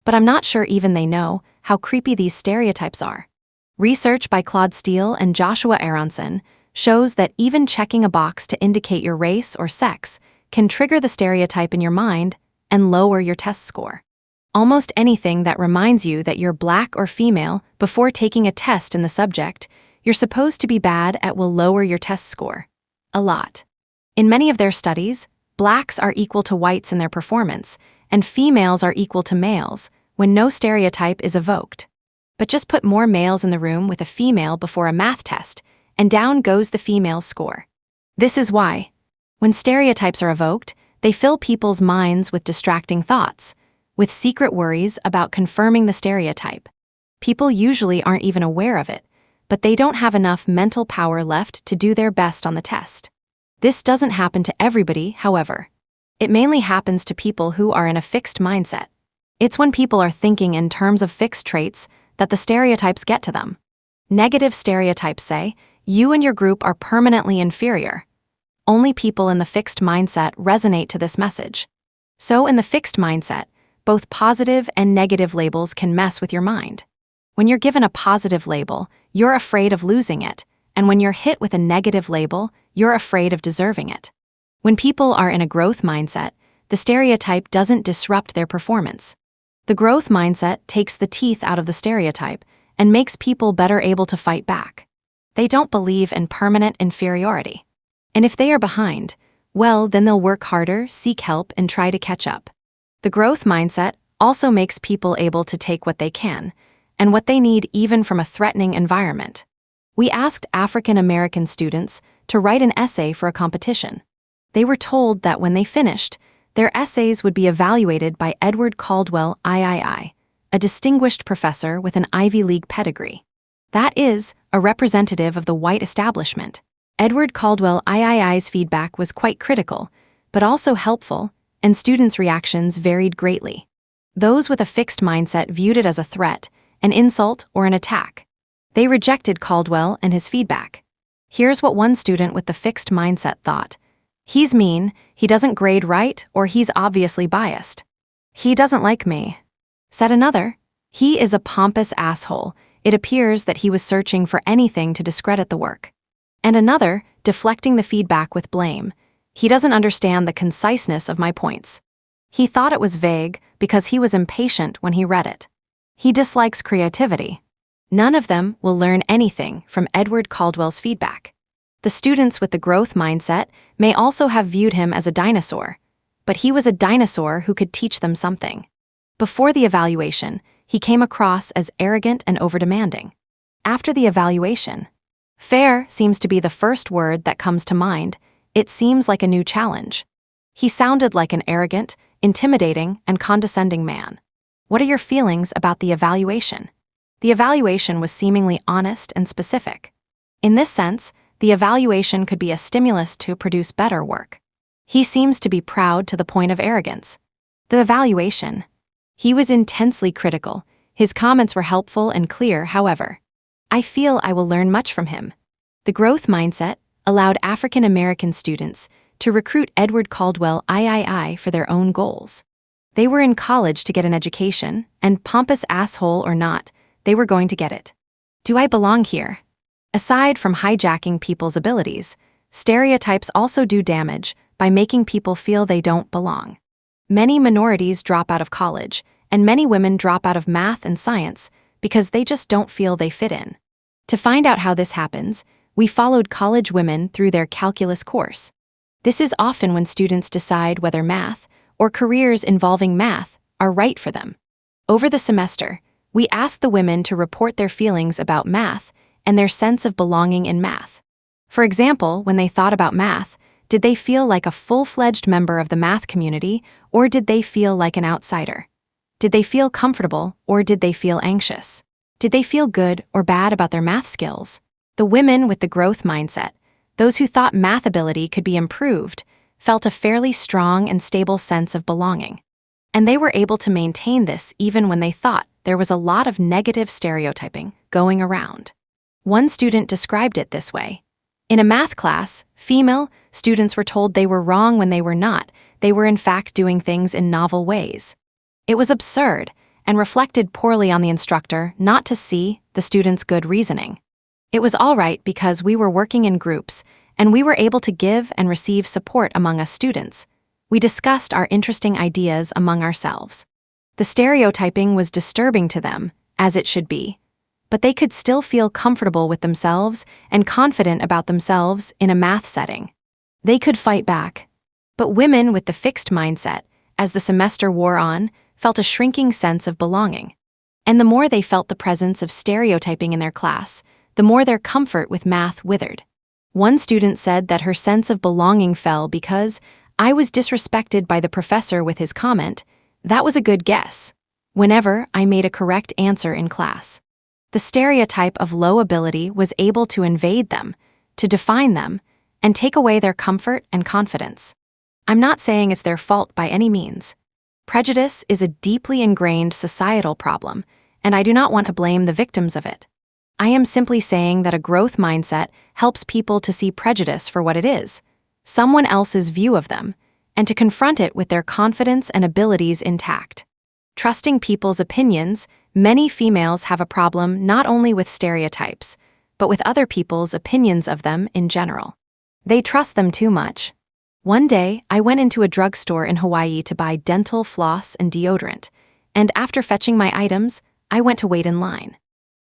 Speaker 1: But I'm not sure even they know how creepy these stereotypes are. Research by Claude Steele and Joshua Aronson shows that even checking a box to indicate your race or sex can trigger the stereotype in your mind and lower your test score. Almost anything that reminds you that you're black or female before taking a test in the subject you're supposed to be bad at will lower your test score. A lot. In many of their studies, blacks are equal to whites in their performance, and females are equal to males when no stereotype is evoked. But just put more males in the room with a female before a math test, and down goes the female's score. This is why, when stereotypes are evoked, they fill people's minds with distracting thoughts, with secret worries about confirming the stereotype. People usually aren't even aware of it, but they don't have enough mental power left to do their best on the test. This doesn't happen to everybody, however. It mainly happens to people who are in a fixed mindset. It's when people are thinking in terms of fixed traits that the stereotypes get to them. Negative stereotypes say, you and your group are permanently inferior. Only people in the fixed mindset resonate to this message. So in the fixed mindset, both positive and negative labels can mess with your mind. When you're given a positive label, you're afraid of losing it, and when you're hit with a negative label, you're afraid of deserving it. When people are in a growth mindset, the stereotype doesn't disrupt their performance. The growth mindset takes the teeth out of the stereotype and makes people better able to fight back. They don't believe in permanent inferiority. And if they are behind, well, then they'll work harder, seek help, and try to catch up. The growth mindset also makes people able to take what they can, and what they need even from a threatening environment. We asked African American students to write an essay for a competition. They were told that when they finished, their essays would be evaluated by Edward Caldwell III, a distinguished professor with an Ivy League pedigree. That is, a representative of the white establishment. Edward Caldwell III's feedback was quite critical, but also helpful, and students' reactions varied greatly. Those with a fixed mindset viewed it as a threat, an insult, or an attack. They rejected Caldwell and his feedback. Here's what one student with the fixed mindset thought. He's mean, he doesn't grade right, or he's obviously biased. He doesn't like me. Said another, he is a pompous asshole. It appears that he was searching for anything to discredit the work. And another, deflecting the feedback with blame. He doesn't understand the conciseness of my points. He thought it was vague because he was impatient when he read it. He dislikes creativity. None of them will learn anything from Edward Caldwell's feedback. The students with the growth mindset may also have viewed him as a dinosaur, but he was a dinosaur who could teach them something. Before the evaluation, he came across as arrogant and overdemanding. After the evaluation, fair seems to be the first word that comes to mind. It seems like a new challenge. He sounded like an arrogant, intimidating, and condescending man. What are your feelings about the evaluation? The evaluation was seemingly honest and specific. In this sense, the evaluation could be a stimulus to produce better work. He seems to be proud to the point of arrogance. The evaluation. He was intensely critical. His comments were helpful and clear, however. I feel I will learn much from him. The growth mindset allowed African American students to recruit Edward Caldwell III for their own goals. They were in college to get an education, and pompous asshole or not, they were going to get it. Do I belong here? Aside from hijacking people's abilities, stereotypes also do damage by making people feel they don't belong. Many minorities drop out of college, and many women drop out of math and science because they just don't feel they fit in. To find out how this happens, we followed college women through their calculus course. This is often when students decide whether math or careers involving math are right for them. Over the semester, we asked the women to report their feelings about math and their sense of belonging in math. For example, when they thought about math, did they feel like a full-fledged member of the math community, or did they feel like an outsider? Did they feel comfortable, or did they feel anxious? Did they feel good or bad about their math skills? The women with the growth mindset, those who thought math ability could be improved, felt a fairly strong and stable sense of belonging. And they were able to maintain this even when they thought there was a lot of negative stereotyping going around. One student described it this way. In a math class, female students were told they were wrong when they were not. They were in fact doing things in novel ways. It was absurd and reflected poorly on the instructor not to see the students' good reasoning. It was all right because we were working in groups and we were able to give and receive support among us students. We discussed our interesting ideas among ourselves. The stereotyping was disturbing to them, as it should be, but they could still feel comfortable with themselves and confident about themselves in a math setting. They could fight back. But women with the fixed mindset, as the semester wore on, felt a shrinking sense of belonging. And the more they felt the presence of stereotyping in their class, the more their comfort with math withered. One student said that her sense of belonging fell because I was disrespected by the professor with his comment, "That was a good guess," whenever I made a correct answer in class. The stereotype of low ability was able to invade them, to define them, and take away their comfort and confidence. I'm not saying it's their fault by any means. Prejudice is a deeply ingrained societal problem, and I do not want to blame the victims of it. I am simply saying that a growth mindset helps people to see prejudice for what it is, someone else's view of them, and to confront it with their confidence and abilities intact. Trusting people's opinions, many females have a problem not only with stereotypes, but with other people's opinions of them in general. They trust them too much. One day, I went into a drugstore in Hawaii to buy dental floss and deodorant, and after fetching my items, I went to wait in line.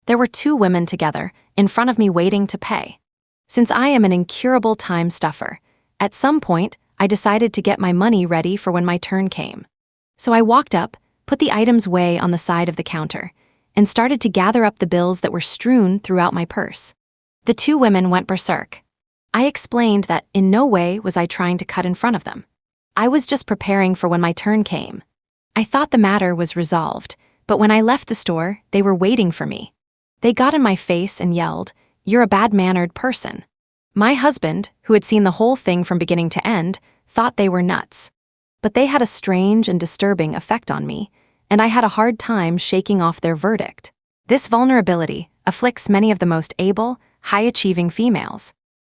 Speaker 1: There were two women together, in front of me waiting to pay. Since I am an incurable time stuffer, at some point, I decided to get my money ready for when my turn came. So I walked up, put the items way on the side of the counter, and started to gather up the bills that were strewn throughout my purse. The two women went berserk. I explained that in no way was I trying to cut in front of them. I was just preparing for when my turn came. I thought the matter was resolved, but when I left the store, they were waiting for me. They got in my face and yelled, "You're a bad-mannered person." My husband, who had seen the whole thing from beginning to end, thought they were nuts. But they had a strange and disturbing effect on me, and I had a hard time shaking off their verdict. This vulnerability afflicts many of the most able, high-achieving females.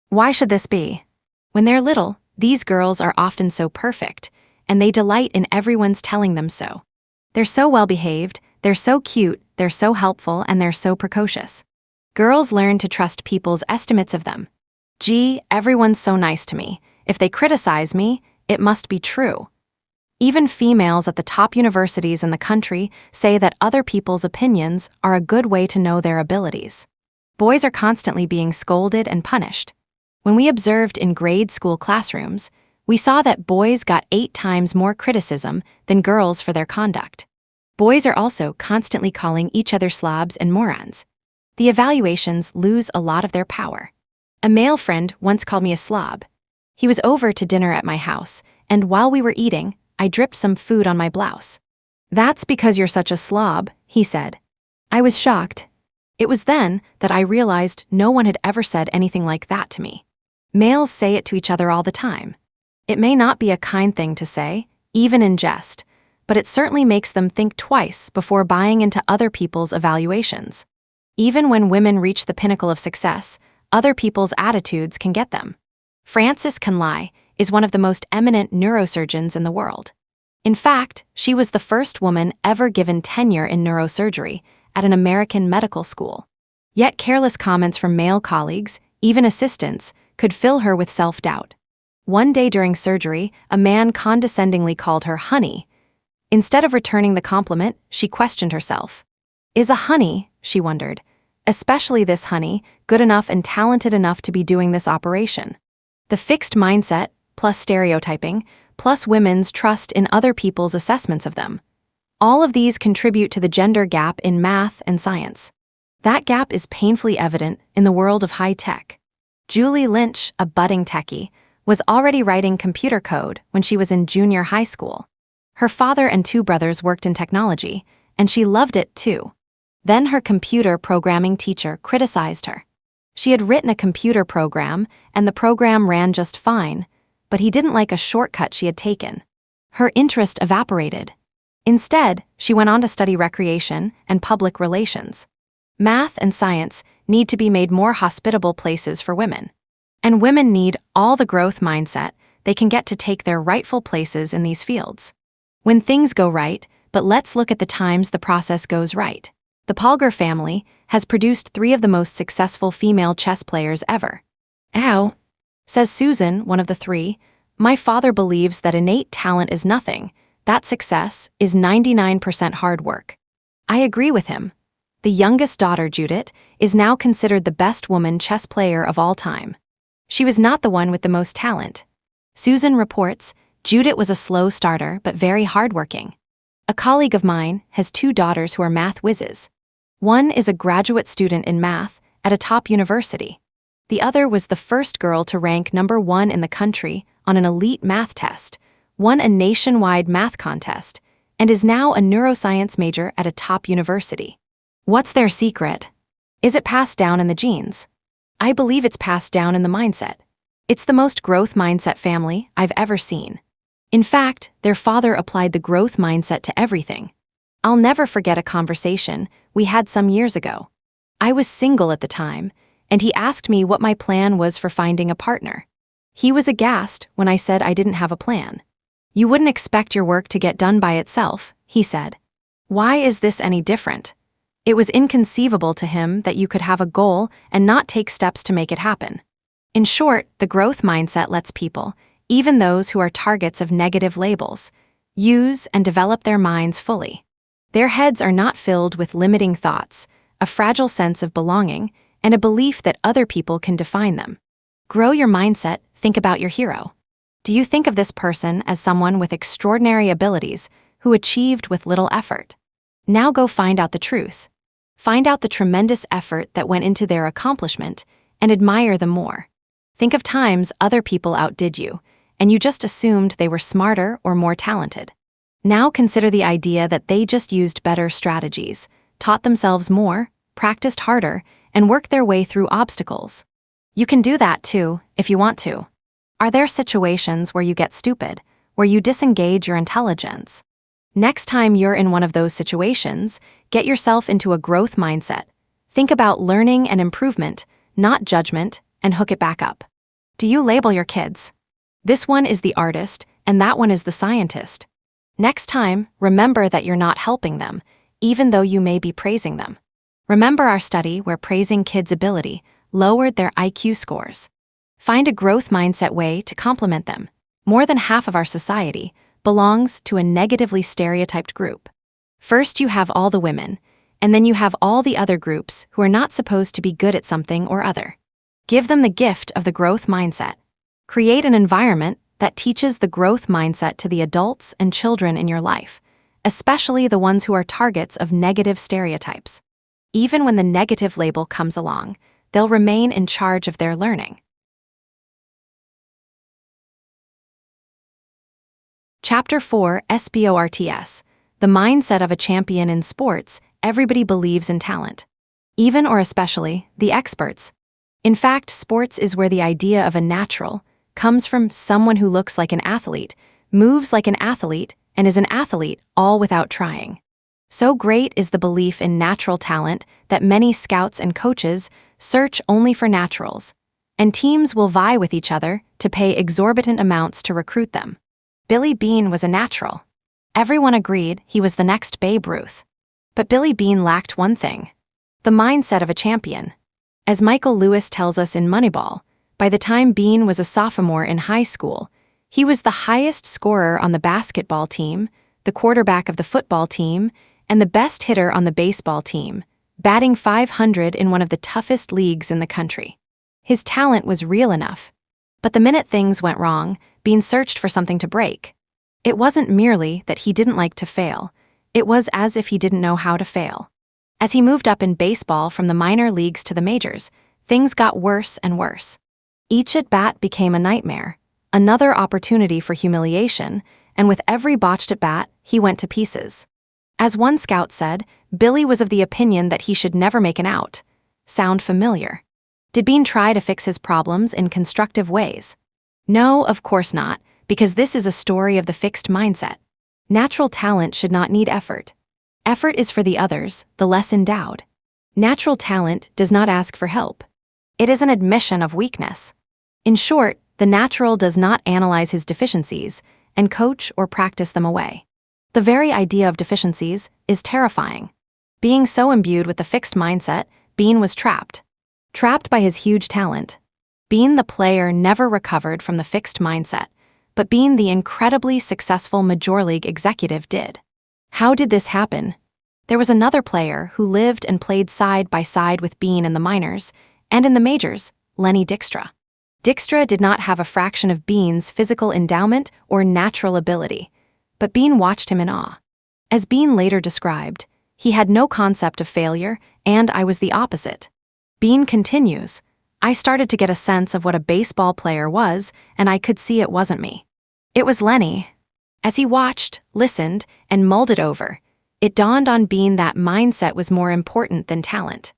Speaker 1: Why should this be? When they're little, these girls are often so perfect, and they delight in everyone's telling them so. They're so well-behaved, they're so cute, they're so helpful, and they're so precocious. Girls learn to trust people's estimates of them. Gee, everyone's so nice to me. If they criticize me, it must be true. Even females at the top universities in the country say that other people's opinions are a good way to know their abilities. Boys are constantly being scolded and punished. When we observed in grade school classrooms, we saw that boys got 8 times more criticism than girls for their conduct. Boys are also constantly calling each other slobs and morons. The evaluations lose a lot of their power. A male friend once called me a slob. He was over to dinner at my house, and while we were eating, I dripped some food on my blouse. "That's because you're such a slob," he said. I was shocked. It was then that I realized no one had ever said anything like that to me. Males say it to each other all the time. It may not be a kind thing to say, even in jest, but it certainly makes them think twice before buying into other people's evaluations. Even when women reach the pinnacle of success, other people's attitudes can get them. Frances Conley is one of the most eminent neurosurgeons in the world. In fact, she was the first woman ever given tenure in neurosurgery at an American medical school. Yet careless comments from male colleagues, even assistants, could fill her with self-doubt. One day during surgery, a man condescendingly called her honey. Instead of returning the compliment, she questioned herself. Is a honey, she wondered, especially this honey, good enough and talented enough to be doing this operation? The fixed mindset, plus stereotyping, plus women's trust in other people's assessments of them. All of these contribute to the gender gap in math and science. That gap is painfully evident in the world of high tech. Julie Lynch, a budding techie, was already writing computer code when she was in junior high school. Her father and 2 brothers worked in technology, and she loved it too. Then her computer programming teacher criticized her. She had written a computer program, and the program ran just fine, but he didn't like a shortcut she had taken. Her interest evaporated. Instead, she went on to study recreation and public relations. Math and science need to be made more hospitable places for women. And women need all the growth mindset they can get to take their rightful places in these fields. When things go right, but let's look at the times the process goes right. The Polgar family has produced 3 of the most successful female chess players ever. Ow, says Susan, one of the 3, my father believes that innate talent is nothing, that success is 99% hard work. I agree with him. The youngest daughter, Judith, is now considered the best woman chess player of all time. She was not the one with the most talent. Susan reports, Judith was a slow starter but very hardworking. A colleague of mine has 2 daughters who are math whizzes. One is a graduate student in math at a top university. The other was the first girl to rank #1 in the country on an elite math test, won a nationwide math contest, and is now a neuroscience major at a top university. What's their secret? Is it passed down in the genes? I believe it's passed down in the mindset. It's the most growth mindset family I've ever seen. In fact, their father applied the growth mindset to everything. I'll never forget a conversation we had some years ago. I was single at the time, and he asked me what my plan was for finding a partner. He was aghast when I said I didn't have a plan. You wouldn't expect your work to get done by itself, he said. Why is this any different? It was inconceivable to him that you could have a goal and not take steps to make it happen. In short, the growth mindset lets people, even those who are targets of negative labels, use and develop their minds fully. Their heads are not filled with limiting thoughts, a fragile sense of belonging, and a belief that other people can define them. Grow your mindset, think about your hero. Do you think of this person as someone with extraordinary abilities who achieved with little effort? Now go find out the truth. Find out the tremendous effort that went into their accomplishment and admire them more. Think of times other people outdid you, and you just assumed they were smarter or more talented. Now consider the idea that they just used better strategies, taught themselves more, practiced harder, and worked their way through obstacles. You can do that too, if you want to. Are there situations where you get stupid, where you disengage your intelligence? Next time you're in one of those situations, get yourself into a growth mindset. Think about learning and improvement, not judgment, and hook it back up. Do you label your kids? This one is the artist, and that one is the scientist. Next time, remember that you're not helping them, even though you may be praising them. Remember our study where praising kids' ability lowered their IQ scores. Find a growth mindset way to compliment them. More than half of our society belongs to a negatively stereotyped group. First you have all the women, and then you have all the other groups who are not supposed to be good at something or other. Give them the gift of the growth mindset. Create an environment that teaches the growth mindset to the adults and children in your life, especially the ones who are targets of negative stereotypes. Even when the negative label comes along, they'll remain in charge of their learning. Chapter 4, SPORTS, the mindset of a champion in sports. Everybody believes in talent. Even or especially, the experts. In fact, sports is where the idea of a natural comes from, someone who looks like an athlete, moves like an athlete, and is an athlete all without trying. So great is the belief in natural talent that many scouts and coaches search only for naturals, and teams will vie with each other to pay exorbitant amounts to recruit them. Billy Beane was a natural. Everyone agreed he was the next Babe Ruth. But Billy Beane lacked one thing: the mindset of a champion. As Michael Lewis tells us in Moneyball, by the time Beane was a sophomore in high school, he was the highest scorer on the basketball team, the quarterback of the football team, and the best hitter on the baseball team, batting .500 in one of the toughest leagues in the country. His talent was real enough. But the minute things went wrong, Beane searched for something to break. It wasn't merely that he didn't like to fail, it was as if he didn't know how to fail. As he moved up in baseball from the minor leagues to the majors, things got worse and worse. Each at-bat became a nightmare, another opportunity for humiliation, and with every botched at-bat, he went to pieces. As one scout said, Billy was of the opinion that he should never make an out. Sound familiar? Did Beane try to fix his problems in constructive ways? No, of course not, because this is a story of the fixed mindset. Natural talent should not need effort. Effort is for the others, the less endowed. Natural talent does not ask for help. It is an admission of weakness. In short, the natural does not analyze his deficiencies and coach or practice them away. The very idea of deficiencies is terrifying. Being so imbued with the fixed mindset, Beane was trapped. Trapped by his huge talent. Beane the player never recovered from the fixed mindset, but Beane the incredibly successful Major League executive did. How did this happen? There was another player who lived and played side by side with Beane in the minors and in the majors, Lenny Dykstra. Dykstra did not have a fraction of Beane's physical endowment or natural ability, but Beane watched him in awe. As Beane later described, he had no concept of failure, and I was the opposite. Beane continues, I started to get a sense of what a baseball player was, and I could see it wasn't me. It was Lenny. As he watched, listened, and mulled it over, it dawned on Beane that mindset was more important than talent.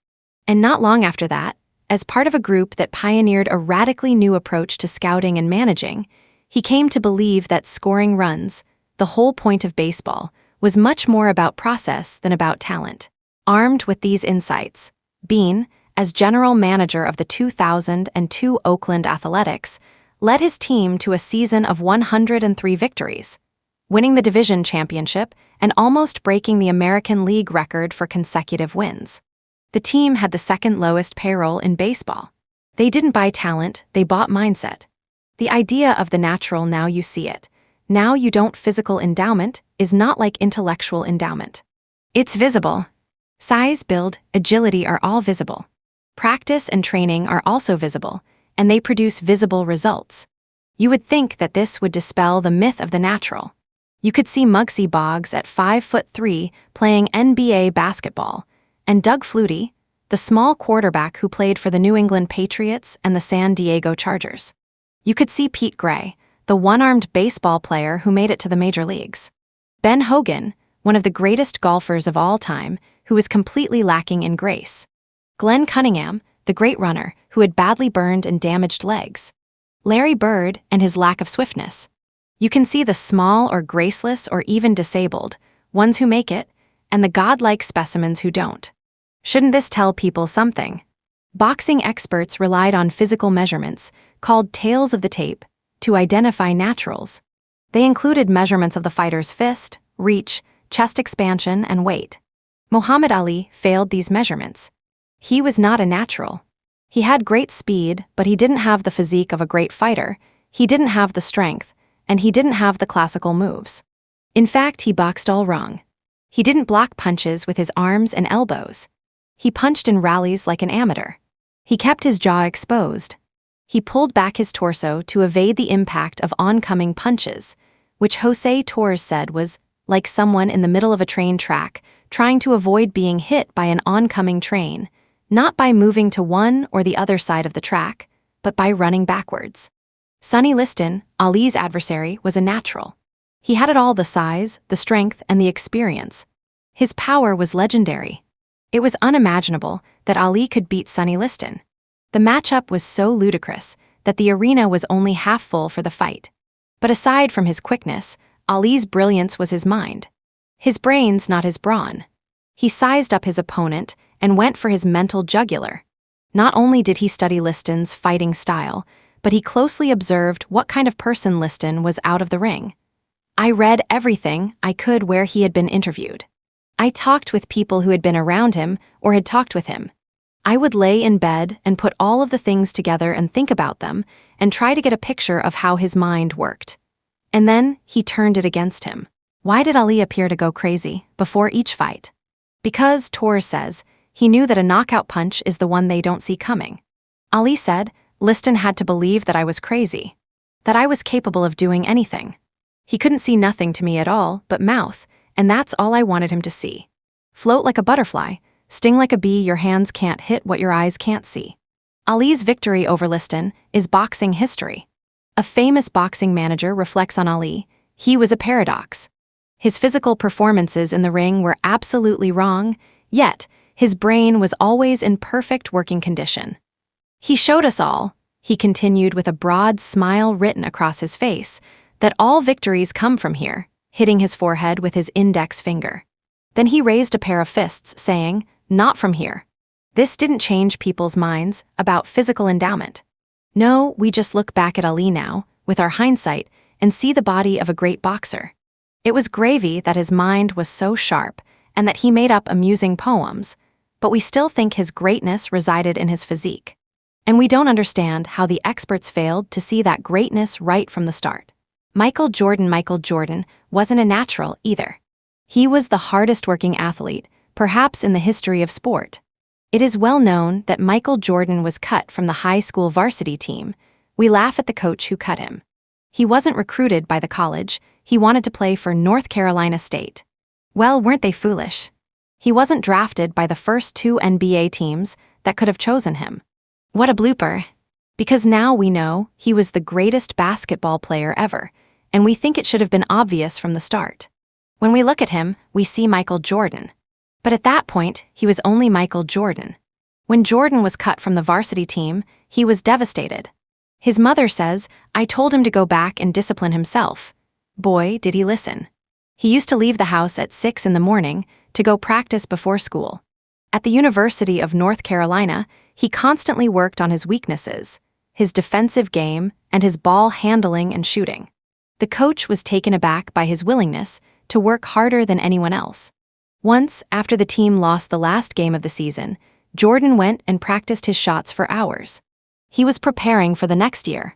Speaker 1: And not long after that, as part of a group that pioneered a radically new approach to scouting and managing, he came to believe that scoring runs, the whole point of baseball, was much more about process than about talent. Armed with these insights, Beane, as general manager of the 2002 Oakland Athletics, led his team to a season of 103 victories, winning the division championship and almost breaking the American League record for consecutive wins. The team had the second lowest payroll in baseball. They didn't buy talent, they bought mindset. The idea of the natural now you see it, now you don't physical endowment is not like intellectual endowment. It's visible. Size, build, agility are all visible. Practice and training are also visible, and they produce visible results. You would think that this would dispel the myth of the natural. You could see Muggsy Boggs at 5'3" playing NBA basketball, and Doug Flutie, the small quarterback who played for the New England Patriots and the San Diego Chargers. You could see Pete Gray, the one-armed baseball player who made it to the major leagues. Ben Hogan, one of the greatest golfers of all time, who was completely lacking in grace. Glenn Cunningham, the great runner, who had badly burned and damaged legs. Larry Bird and his lack of swiftness. You can see the small or graceless or even disabled, ones who make it, and the godlike specimens who don't. Shouldn't this tell people something? Boxing experts relied on physical measurements, called tails of the tape, to identify naturals. They included measurements of the fighter's fist, reach, chest expansion, and weight. Muhammad Ali failed these measurements. He was not a natural. He had great speed, but he didn't have the physique of a great fighter, he didn't have the strength, and he didn't have the classical moves. In fact, he boxed all wrong. He didn't block punches with his arms and elbows. He punched in rallies like an amateur. He kept his jaw exposed. He pulled back his torso to evade the impact of oncoming punches, which Jose Torres said was like someone in the middle of a train track trying to avoid being hit by an oncoming train, not by moving to one or the other side of the track, but by running backwards. Sonny Liston, Ali's adversary, was a natural. He had it all: the size, the strength, and the experience. His power was legendary. It was unimaginable that Ali could beat Sonny Liston. The matchup was so ludicrous that the arena was only half full for the fight. But aside from his quickness, Ali's brilliance was his mind. His brains, not his brawn. He sized up his opponent and went for his mental jugular. Not only did he study Liston's fighting style, but he closely observed what kind of person Liston was out of the ring. I read everything I could where he had been interviewed. I talked with people who had been around him or had talked with him. I would lay in bed and put all of the things together and think about them and try to get a picture of how his mind worked. And then he turned it against him. Why did Ali appear to go crazy before each fight? Because, Torres says, he knew that a knockout punch is the one they don't see coming. Ali said, Liston had to believe that I was crazy, that I was capable of doing anything. He couldn't see nothing to me at all but mouth, and that's all I wanted him to see. Float like a butterfly, sting like a bee, your hands can't hit what your eyes can't see. Ali's victory over Liston is boxing history. A famous boxing manager reflects on Ali: he was a paradox. His physical performances in the ring were absolutely wrong, yet his brain was always in perfect working condition. He showed us all, he continued with a broad smile written across his face, that all victories come from here, hitting his forehead with his index finger. Then he raised a pair of fists, saying, not from here. This didn't change people's minds about physical endowment. No, we just look back at Ali now, with our hindsight, and see the body of a great boxer. It was gravy that his mind was so sharp, and that he made up amusing poems, but we still think his greatness resided in his physique. And we don't understand how the experts failed to see that greatness right from the start. Michael Jordan wasn't a natural either. He was the hardest-working athlete, perhaps in the history of sport. It is well known that Michael Jordan was cut from the high school varsity team. We laugh at the coach who cut him. He wasn't recruited by the college, he wanted to play for North Carolina State. Well, weren't they foolish? He wasn't drafted by the first 2 NBA teams that could have chosen him. What a blooper. Because now we know he was the greatest basketball player ever, and we think it should have been obvious from the start. When we look at him, we see Michael Jordan. But at that point, he was only Michael Jordan. When Jordan was cut from the varsity team, he was devastated. His mother says, I told him to go back and discipline himself. Boy, did he listen. He used to leave the house at 6 in the morning to go practice before school. At the University of North Carolina, he constantly worked on his weaknesses, his defensive game, and his ball handling and shooting. The coach was taken aback by his willingness to work harder than anyone else. Once, after the team lost the last game of the season, Jordan went and practiced his shots for hours. He was preparing for the next year.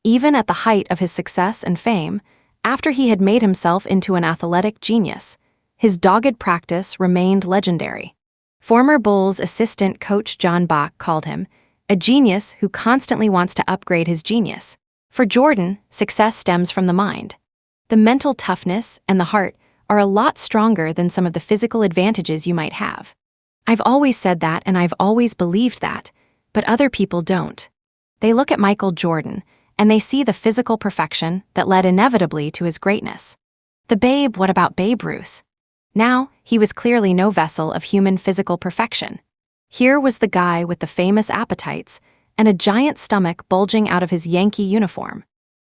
Speaker 1: Even at the height of his success and fame, after he had made himself into an athletic genius, his dogged practice remained legendary. Former Bulls assistant coach John Bach called him a genius who constantly wants to upgrade his genius. For Jordan, success stems from the mind. The mental toughness and the heart are a lot stronger than some of the physical advantages you might have. I've always said that and I've always believed that, but other people don't. They look at Michael Jordan, and they see the physical perfection that led inevitably to his greatness. The Babe, what about Babe Ruth? Now, he was clearly no vessel of human physical perfection. Here was the guy with the famous appetites and a giant stomach bulging out of his Yankee uniform.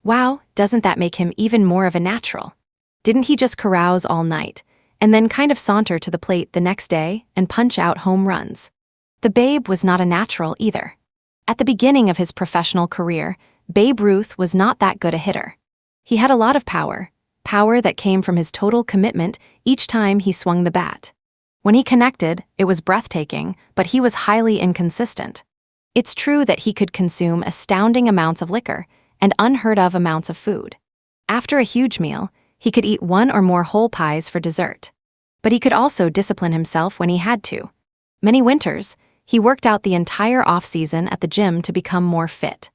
Speaker 1: Wow, doesn't that make him even more of a natural? Didn't he just carouse all night, and then kind of saunter to the plate the next day and punch out home runs? The Babe was not a natural either. At the beginning of his professional career, Babe Ruth was not that good a hitter. He had a lot of power that came from his total commitment each time he swung the bat. When he connected, it was breathtaking, but he was highly inconsistent. It's true that he could consume astounding amounts of liquor and unheard of amounts of food. After a huge meal, he could eat one or more whole pies for dessert. But he could also discipline himself when he had to. Many winters, he worked out the entire off-season at the gym to become more fit.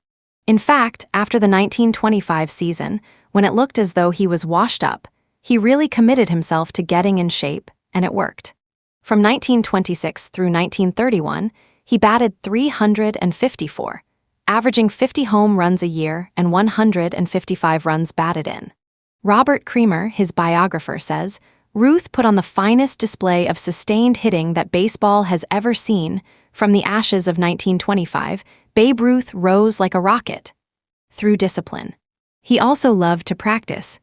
Speaker 1: In fact, after the 1925 season, when it looked as though he was washed up, he really committed himself to getting in shape, and it worked. From 1926 through 1931, he batted .354, averaging 50 home runs a year and 155 runs batted in. Robert Creamer, his biographer, says, Ruth put on the finest display of sustained hitting that baseball has ever seen. From the ashes of 1925, Babe Ruth rose like a rocket. Through discipline. He also loved to practice.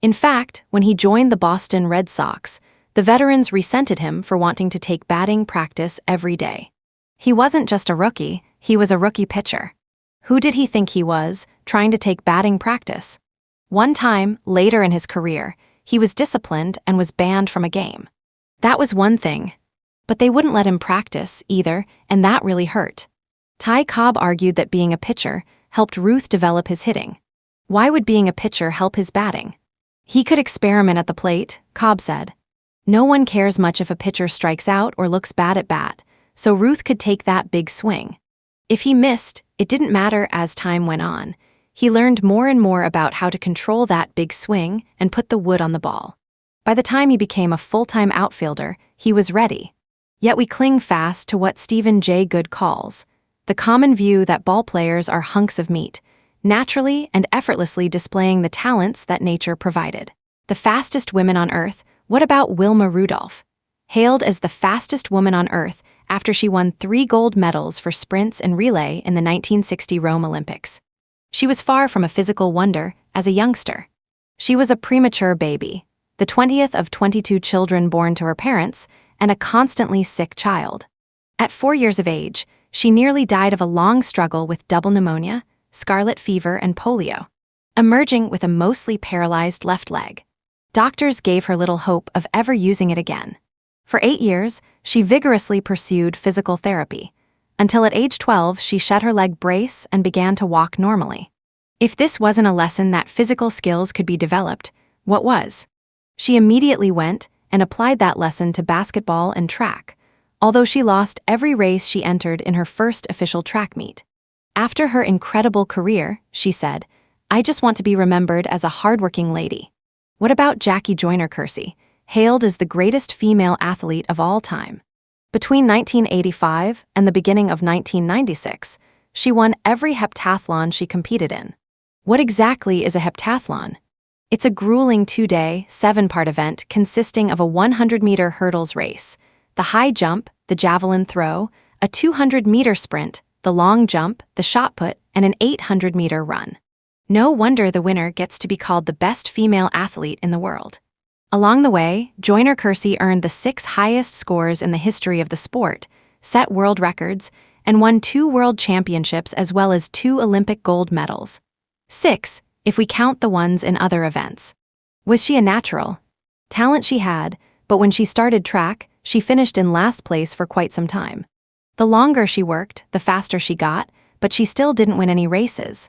Speaker 1: In fact, when he joined the Boston Red Sox, the veterans resented him for wanting to take batting practice every day. He wasn't just a rookie, he was a rookie pitcher. Who did he think he was, trying to take batting practice? One time, later in his career, he was disciplined and was banned from a game. That was one thing. But they wouldn't let him practice, either, and that really hurt. Ty Cobb argued that being a pitcher helped Ruth develop his hitting. Why would being a pitcher help his batting? He could experiment at the plate, Cobb said. No one cares much if a pitcher strikes out or looks bad at bat, so Ruth could take that big swing. If he missed, it didn't matter. As time went on, he learned more and more about how to control that big swing and put the wood on the ball. By the time he became a full-time outfielder, he was ready. Yet we cling fast to what Stephen Jay Gould calls the common view that ballplayers are hunks of meat, naturally and effortlessly displaying the talents that nature provided. The fastest women on Earth. What about Wilma Rudolph? Hailed as the fastest woman on Earth after she won 3 gold medals for sprints and relay in the 1960 Rome Olympics. She was far from a physical wonder as a youngster. She was a premature baby, the 20th of 22 children born to her parents, and a constantly sick child. At 4 years of age, she nearly died of a long struggle with double pneumonia, scarlet fever, and polio, emerging with a mostly paralyzed left leg. Doctors gave her little hope of ever using it again. For 8 years, she vigorously pursued physical therapy, until at age 12 she shed her leg brace and began to walk normally. If this wasn't a lesson that physical skills could be developed, what was? She immediately went and applied that lesson to basketball and track, although she lost every race she entered in her first official track meet. After her incredible career, she said, "I just want to be remembered as a hardworking lady." What about Jackie Joyner-Kersee, hailed as the greatest female athlete of all time? Between 1985 and the beginning of 1996, she won every heptathlon she competed in. What exactly is a heptathlon? It's a grueling 2-day, 7-part event consisting of a 100-meter hurdles race, the high jump, the javelin throw, a 200-meter sprint, the long jump, the shot put, and an 800-meter run. No wonder the winner gets to be called the best female athlete in the world. Along the way, Joyner-Kersee earned the 6 highest scores in the history of the sport, set world records, and won 2 world championships as well as 2 Olympic gold medals. 6, if we count the ones in other events. Was she a natural? Talent she had, but when she started track, she finished in last place for quite some time. The longer she worked, the faster she got, but she still didn't win any races.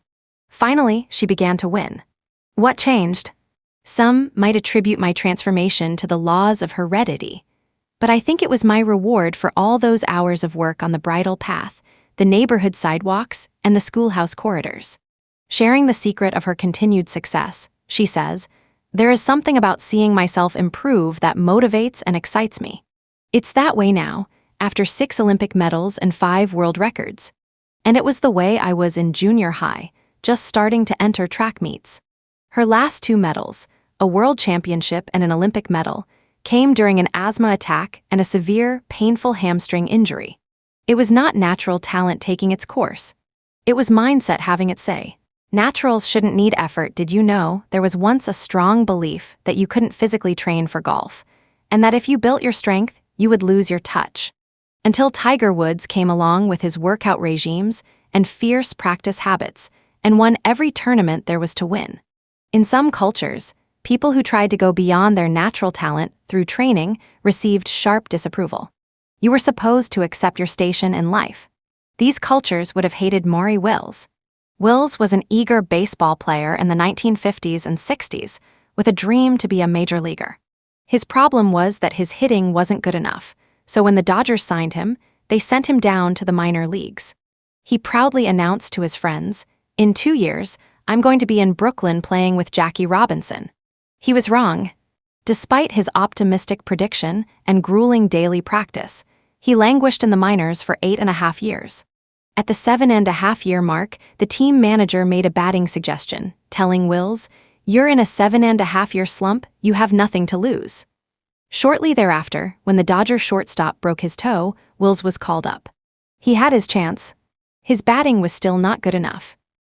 Speaker 1: Finally, she began to win. What changed? Some might attribute my transformation to the laws of heredity, but I think it was my reward for all those hours of work on the bridle path, the neighborhood sidewalks, and the schoolhouse corridors. Sharing the secret of her continued success, she says, "There is something about seeing myself improve that motivates and excites me. It's that way now, after 6 Olympic medals and 5 world records. And it was the way I was in junior high, just starting to enter track meets. Her last 2 medals, a world championship and an Olympic medal, came during an asthma attack and a severe, painful hamstring injury. It was not natural talent taking its course. It was mindset having its say. Naturals shouldn't need effort. Did you know there was once a strong belief that you couldn't physically train for golf, and that if you built your strength, you would lose your touch? Until Tiger Woods came along with his workout regimes and fierce practice habits and won every tournament there was to win. In some cultures, people who tried to go beyond their natural talent through training received sharp disapproval. You were supposed to accept your station in life. These cultures would have hated Maury Wills. Wills was an eager baseball player in the 1950s and 60s with a dream to be a major leaguer. His problem was that his hitting wasn't good enough, so when the Dodgers signed him, they sent him down to the minor leagues. He proudly announced to his friends, "In 2 years, I'm going to be in Brooklyn playing with Jackie Robinson." He was wrong. Despite his optimistic prediction and grueling daily practice, he languished in the minors for 8.5 years. At the 7.5-year mark, the team manager made a batting suggestion, telling Wills, "You're in a 7.5-year slump, you have nothing to lose." Shortly thereafter, when the Dodgers shortstop broke his toe, Wills was called up. He had his chance. His batting was still not good enough.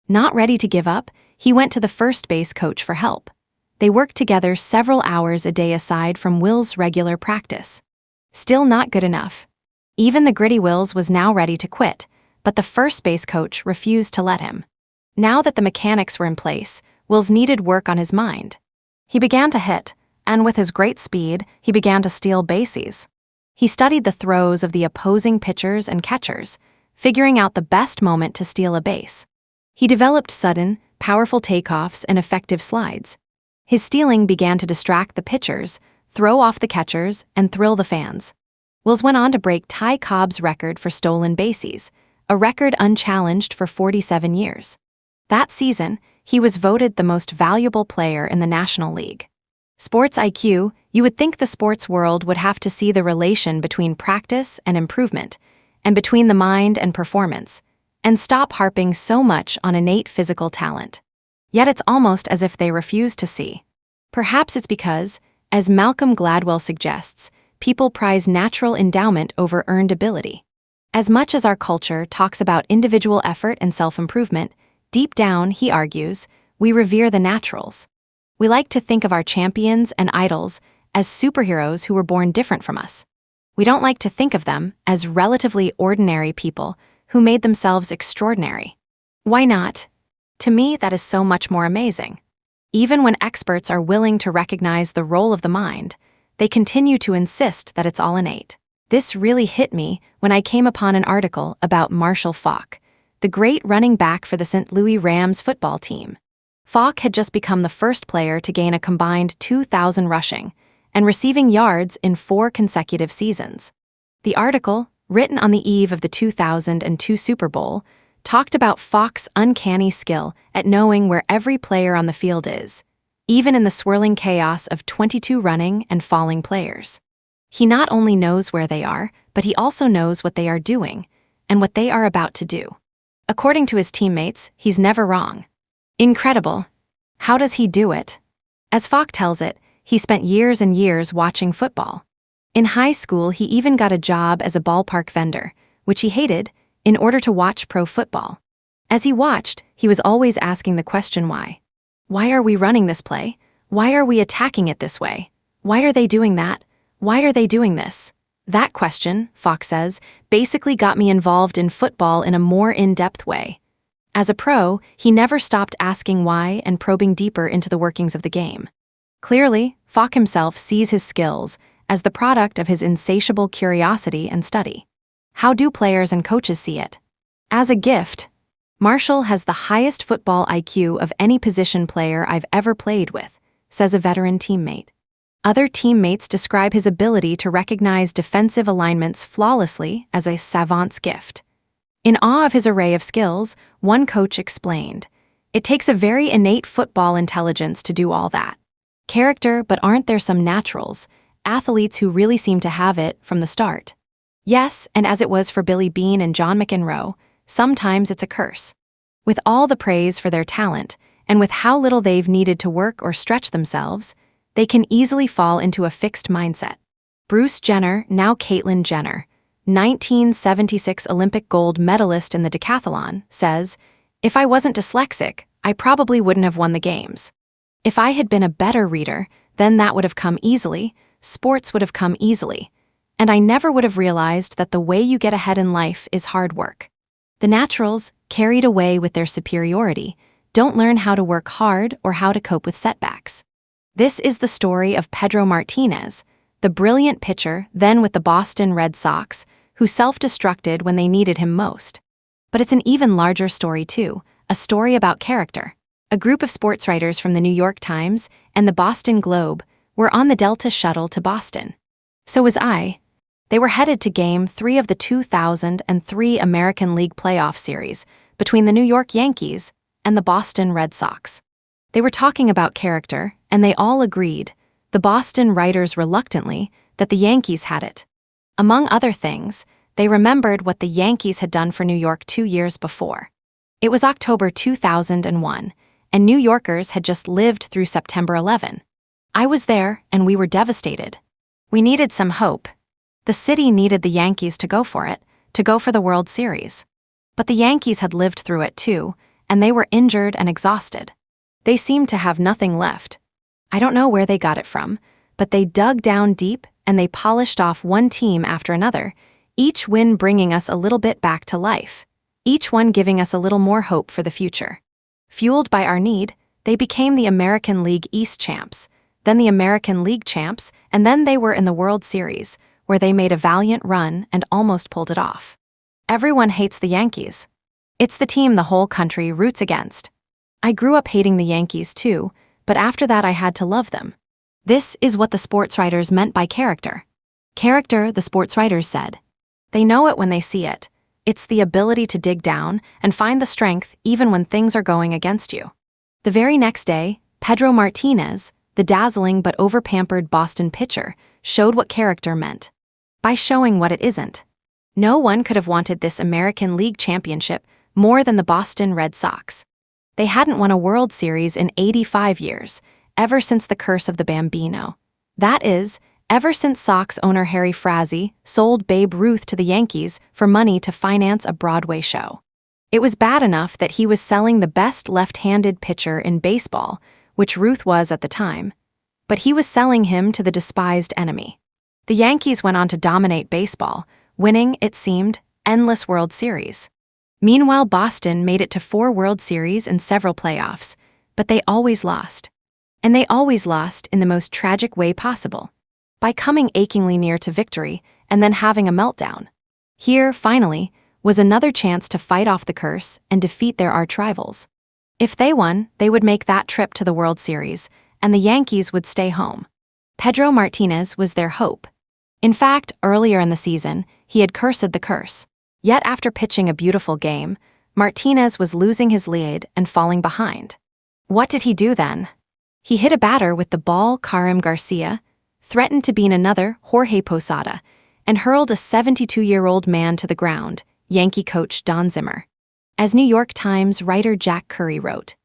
Speaker 1: Not ready to give up, he went to the first base coach for help. They worked together several hours a day aside from Wills' regular practice. Still not good enough. Even the gritty Wills was now ready to quit, but the first base coach refused to let him. Now that the mechanics were in place, Wills needed work on his mind. He began to hit, and with his great speed, he began to steal bases. He studied the throws of the opposing pitchers and catchers, figuring out the best moment to steal a base. He developed sudden, powerful takeoffs and effective slides. His stealing began to distract the pitchers, throw off the catchers, and thrill the fans. Wills went on to break Ty Cobb's record for stolen bases, a record unchallenged for 47 years. That season, he was voted the most valuable player in the National League. Sports IQ, you would think the sports world would have to see the relation between practice and improvement, and between the mind and performance, and stop harping so much on innate physical talent. Yet it's almost as if they refuse to see. Perhaps it's because, as Malcolm Gladwell suggests, people prize natural endowment over earned ability. As much as our culture talks about individual effort and self-improvement, deep down, he argues, we revere the naturals. We like to think of our champions and idols as superheroes who were born different from us. We don't like to think of them as relatively ordinary people who made themselves extraordinary. Why not? To me, that is so much more amazing. Even when experts are willing to recognize the role of the mind, they continue to insist that it's all innate. This really hit me when I came upon an article about Marshall Faulk, the great running back for the St. Louis Rams football team. Faulk had just become the first player to gain a combined 2,000 rushing and receiving yards in 4 consecutive seasons. The article, written on the eve of the 2002 Super Bowl, talked about Faulk's uncanny skill at knowing where every player on the field is, even in the swirling chaos of 22 running and falling players. He not only knows where they are, but he also knows what they are doing and what they are about to do. According to his teammates, he's never wrong. Incredible. How does he do it? As Faulk tells it, he spent years and years watching football. In high school, he even got a job as a ballpark vendor, which he hated, in order to watch pro football. As he watched, he was always asking the question why. Why are we running this play? Why are we attacking it this way? Why are they doing that? Why are they doing this? That question, Faulk says, basically got me involved in football in a more in-depth way. As a pro, he never stopped asking why and probing deeper into the workings of the game. Clearly, Faulk himself sees his skills as the product of his insatiable curiosity and study. How do players and coaches see it? As a gift. Marshall has the highest football IQ of any position player I've ever played with, says a veteran teammate. Other teammates describe his ability to recognize defensive alignments flawlessly as a savant's gift. In awe of his array of skills, one coach explained, "It takes a very innate football intelligence to do all that. Character, but aren't there some naturals, athletes who really seem to have it from the start?" Yes, and as it was for Billy Beane and John McEnroe, sometimes it's a curse. With all the praise for their talent, and with how little they've needed to work or stretch themselves, they can easily fall into a fixed mindset. Bruce Jenner, now Caitlyn Jenner, 1976 Olympic gold medalist in the decathlon, says, "If I wasn't dyslexic, I probably wouldn't have won the games. If I had been a better reader, then that would have come easily, sports would have come easily, and I never would have realized that the way you get ahead in life is hard work." The naturals, carried away with their superiority, don't learn how to work hard or how to cope with setbacks. This is the story of Pedro Martinez, the brilliant pitcher then with the Boston Red Sox, who self-destructed when they needed him most. But it's an even larger story too, a story about character. A group of sports writers from the New York Times and the Boston Globe were on the Delta shuttle to Boston. So was I. They were headed to Game 3 of the 2003 American League Playoff Series between the New York Yankees and the Boston Red Sox. They were talking about character, and they all agreed, the Boston writers reluctantly, that the Yankees had it. Among other things, they remembered what the Yankees had done for New York 2 years before. It was October 2001, and New Yorkers had just lived through September 11. I was there, and we were devastated. We needed some hope. The city needed the Yankees to go for it, to go for the World Series. But the Yankees had lived through it too, and they were injured and exhausted. They seemed to have nothing left. I don't know where they got it from, but they dug down deep and they polished off one team after another, each win bringing us a little bit back to life, each one giving us a little more hope for the future. Fueled by our need, they became the American League East champs, then the American League champs, and then they were in the World Series, where they made a valiant run and almost pulled it off. Everyone hates the Yankees. It's the team the whole country roots against. I grew up hating the Yankees too, but after that I had to love them. This is what the sports writers meant by character. Character, the sports writers said. They know it when they see it. It's the ability to dig down and find the strength even when things are going against you. The very next day, Pedro Martinez, the dazzling but overpampered Boston pitcher, showed what character meant. By showing what it isn't. No one could have wanted this American League championship more than the Boston Red Sox. They hadn't won a World Series in 85 years, ever since the curse of the Bambino. That is, ever since Sox owner Harry Frazee sold Babe Ruth to the Yankees for money to finance a Broadway show. It was bad enough that he was selling the best left-handed pitcher in baseball, which Ruth was at the time, but he was selling him to the despised enemy. The Yankees went on to dominate baseball, winning, it seemed, endless World Series. Meanwhile, Boston made it to 4 World Series and several playoffs, but they always lost. And they always lost in the most tragic way possible, by coming achingly near to victory and then having a meltdown. Here, finally, was another chance to fight off the curse and defeat their arch-rivals. If they won, they would make that trip to the World Series, and the Yankees would stay home. Pedro Martinez was their hope. In fact, earlier in the season, he had cursed the curse. Yet after pitching a beautiful game, Martinez was losing his lead and falling behind. What did he do then? He hit a batter with the ball, Karim Garcia, threatened to beat another, Jorge Posada, and hurled a 72-year-old man to the ground, Yankee coach Don Zimmer. As New York Times writer Jack Curry wrote,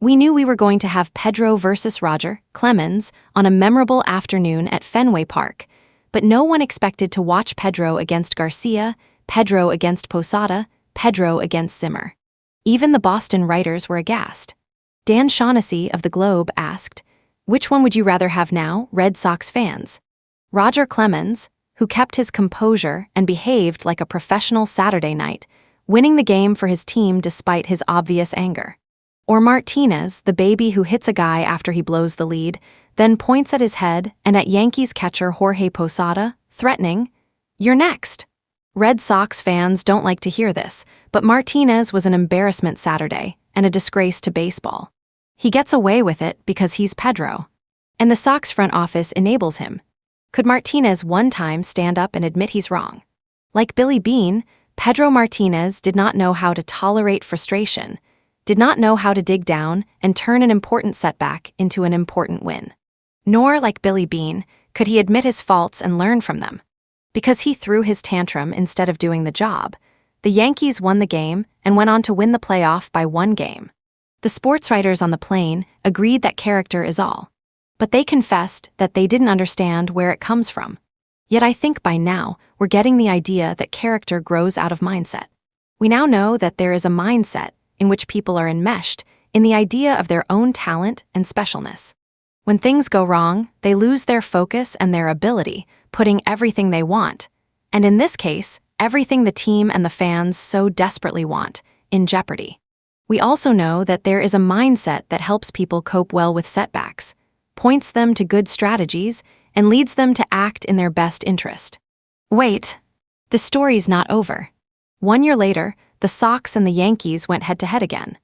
Speaker 1: "We knew we were going to have Pedro versus Roger Clemens on a memorable afternoon at Fenway Park, but no one expected to watch Pedro against Garcia, Pedro against Posada, Pedro against Zimmer." Even the Boston writers were aghast. Dan Shaughnessy of the Globe asked, "Which one would you rather have now, Red Sox fans? Roger Clemens, who kept his composure and behaved like a professional Saturday night, winning the game for his team despite his obvious anger? Or Martinez, the baby who hits a guy after he blows the lead, then points at his head and at Yankees catcher Jorge Posada, threatening, 'You're next.'" Red Sox fans don't like to hear this, but Martinez was an embarrassment Saturday and a disgrace to baseball. He gets away with it because he's Pedro. And the Sox front office enables him. Could Martinez one time stand up and admit he's wrong? Like Billy Beane, Pedro Martinez did not know how to tolerate frustration, did not know how to dig down and turn an important setback into an important win. Nor, like Billy Beane, could he admit his faults and learn from them. Because he threw his tantrum instead of doing the job, the Yankees won the game and went on to win the playoff by 1 game. The sports writers on the plane agreed that character is all, but they confessed that they didn't understand where it comes from. Yet I think by now we're getting the idea that character grows out of mindset. We now know that there is a mindset in which people are enmeshed in the idea of their own talent and specialness. When things go wrong, they lose their focus and their ability, putting everything they want, and in this case, everything the team and the fans so desperately want, in jeopardy. We also know that there is a mindset that helps people cope well with setbacks, points them to good strategies, and leads them to act in their best interest. Wait, the story's not over. 1 year later, the Sox and the Yankees went head-to-head again.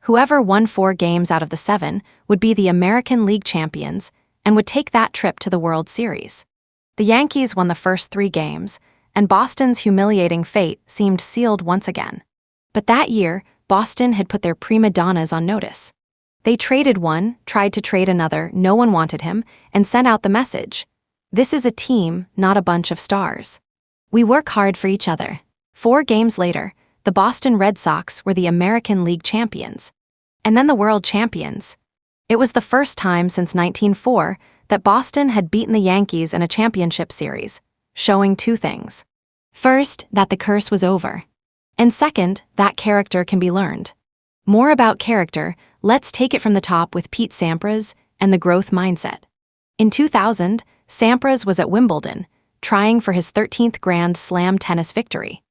Speaker 1: Whoever won 4 games out of the 7 would be the American League champions and would take that trip to the World Series. The Yankees won the first 3 games, and Boston's humiliating fate seemed sealed once again. But that year, Boston had put their prima donnas on notice. They traded one, tried to trade another, no one wanted him, and sent out the message: this is a team, not a bunch of stars. We work hard for each other. 4 games later, the Boston Red Sox were the American League champions. And then the world champions. It was the first time since 1904 that Boston had beaten the Yankees in a championship series, showing 2 things. First, that the curse was over. And second, that character can be learned. More about character, let's take it from the top with Pete Sampras and the growth mindset. In 2000, Sampras was at Wimbledon, trying for his 13th Grand Slam tennis victory.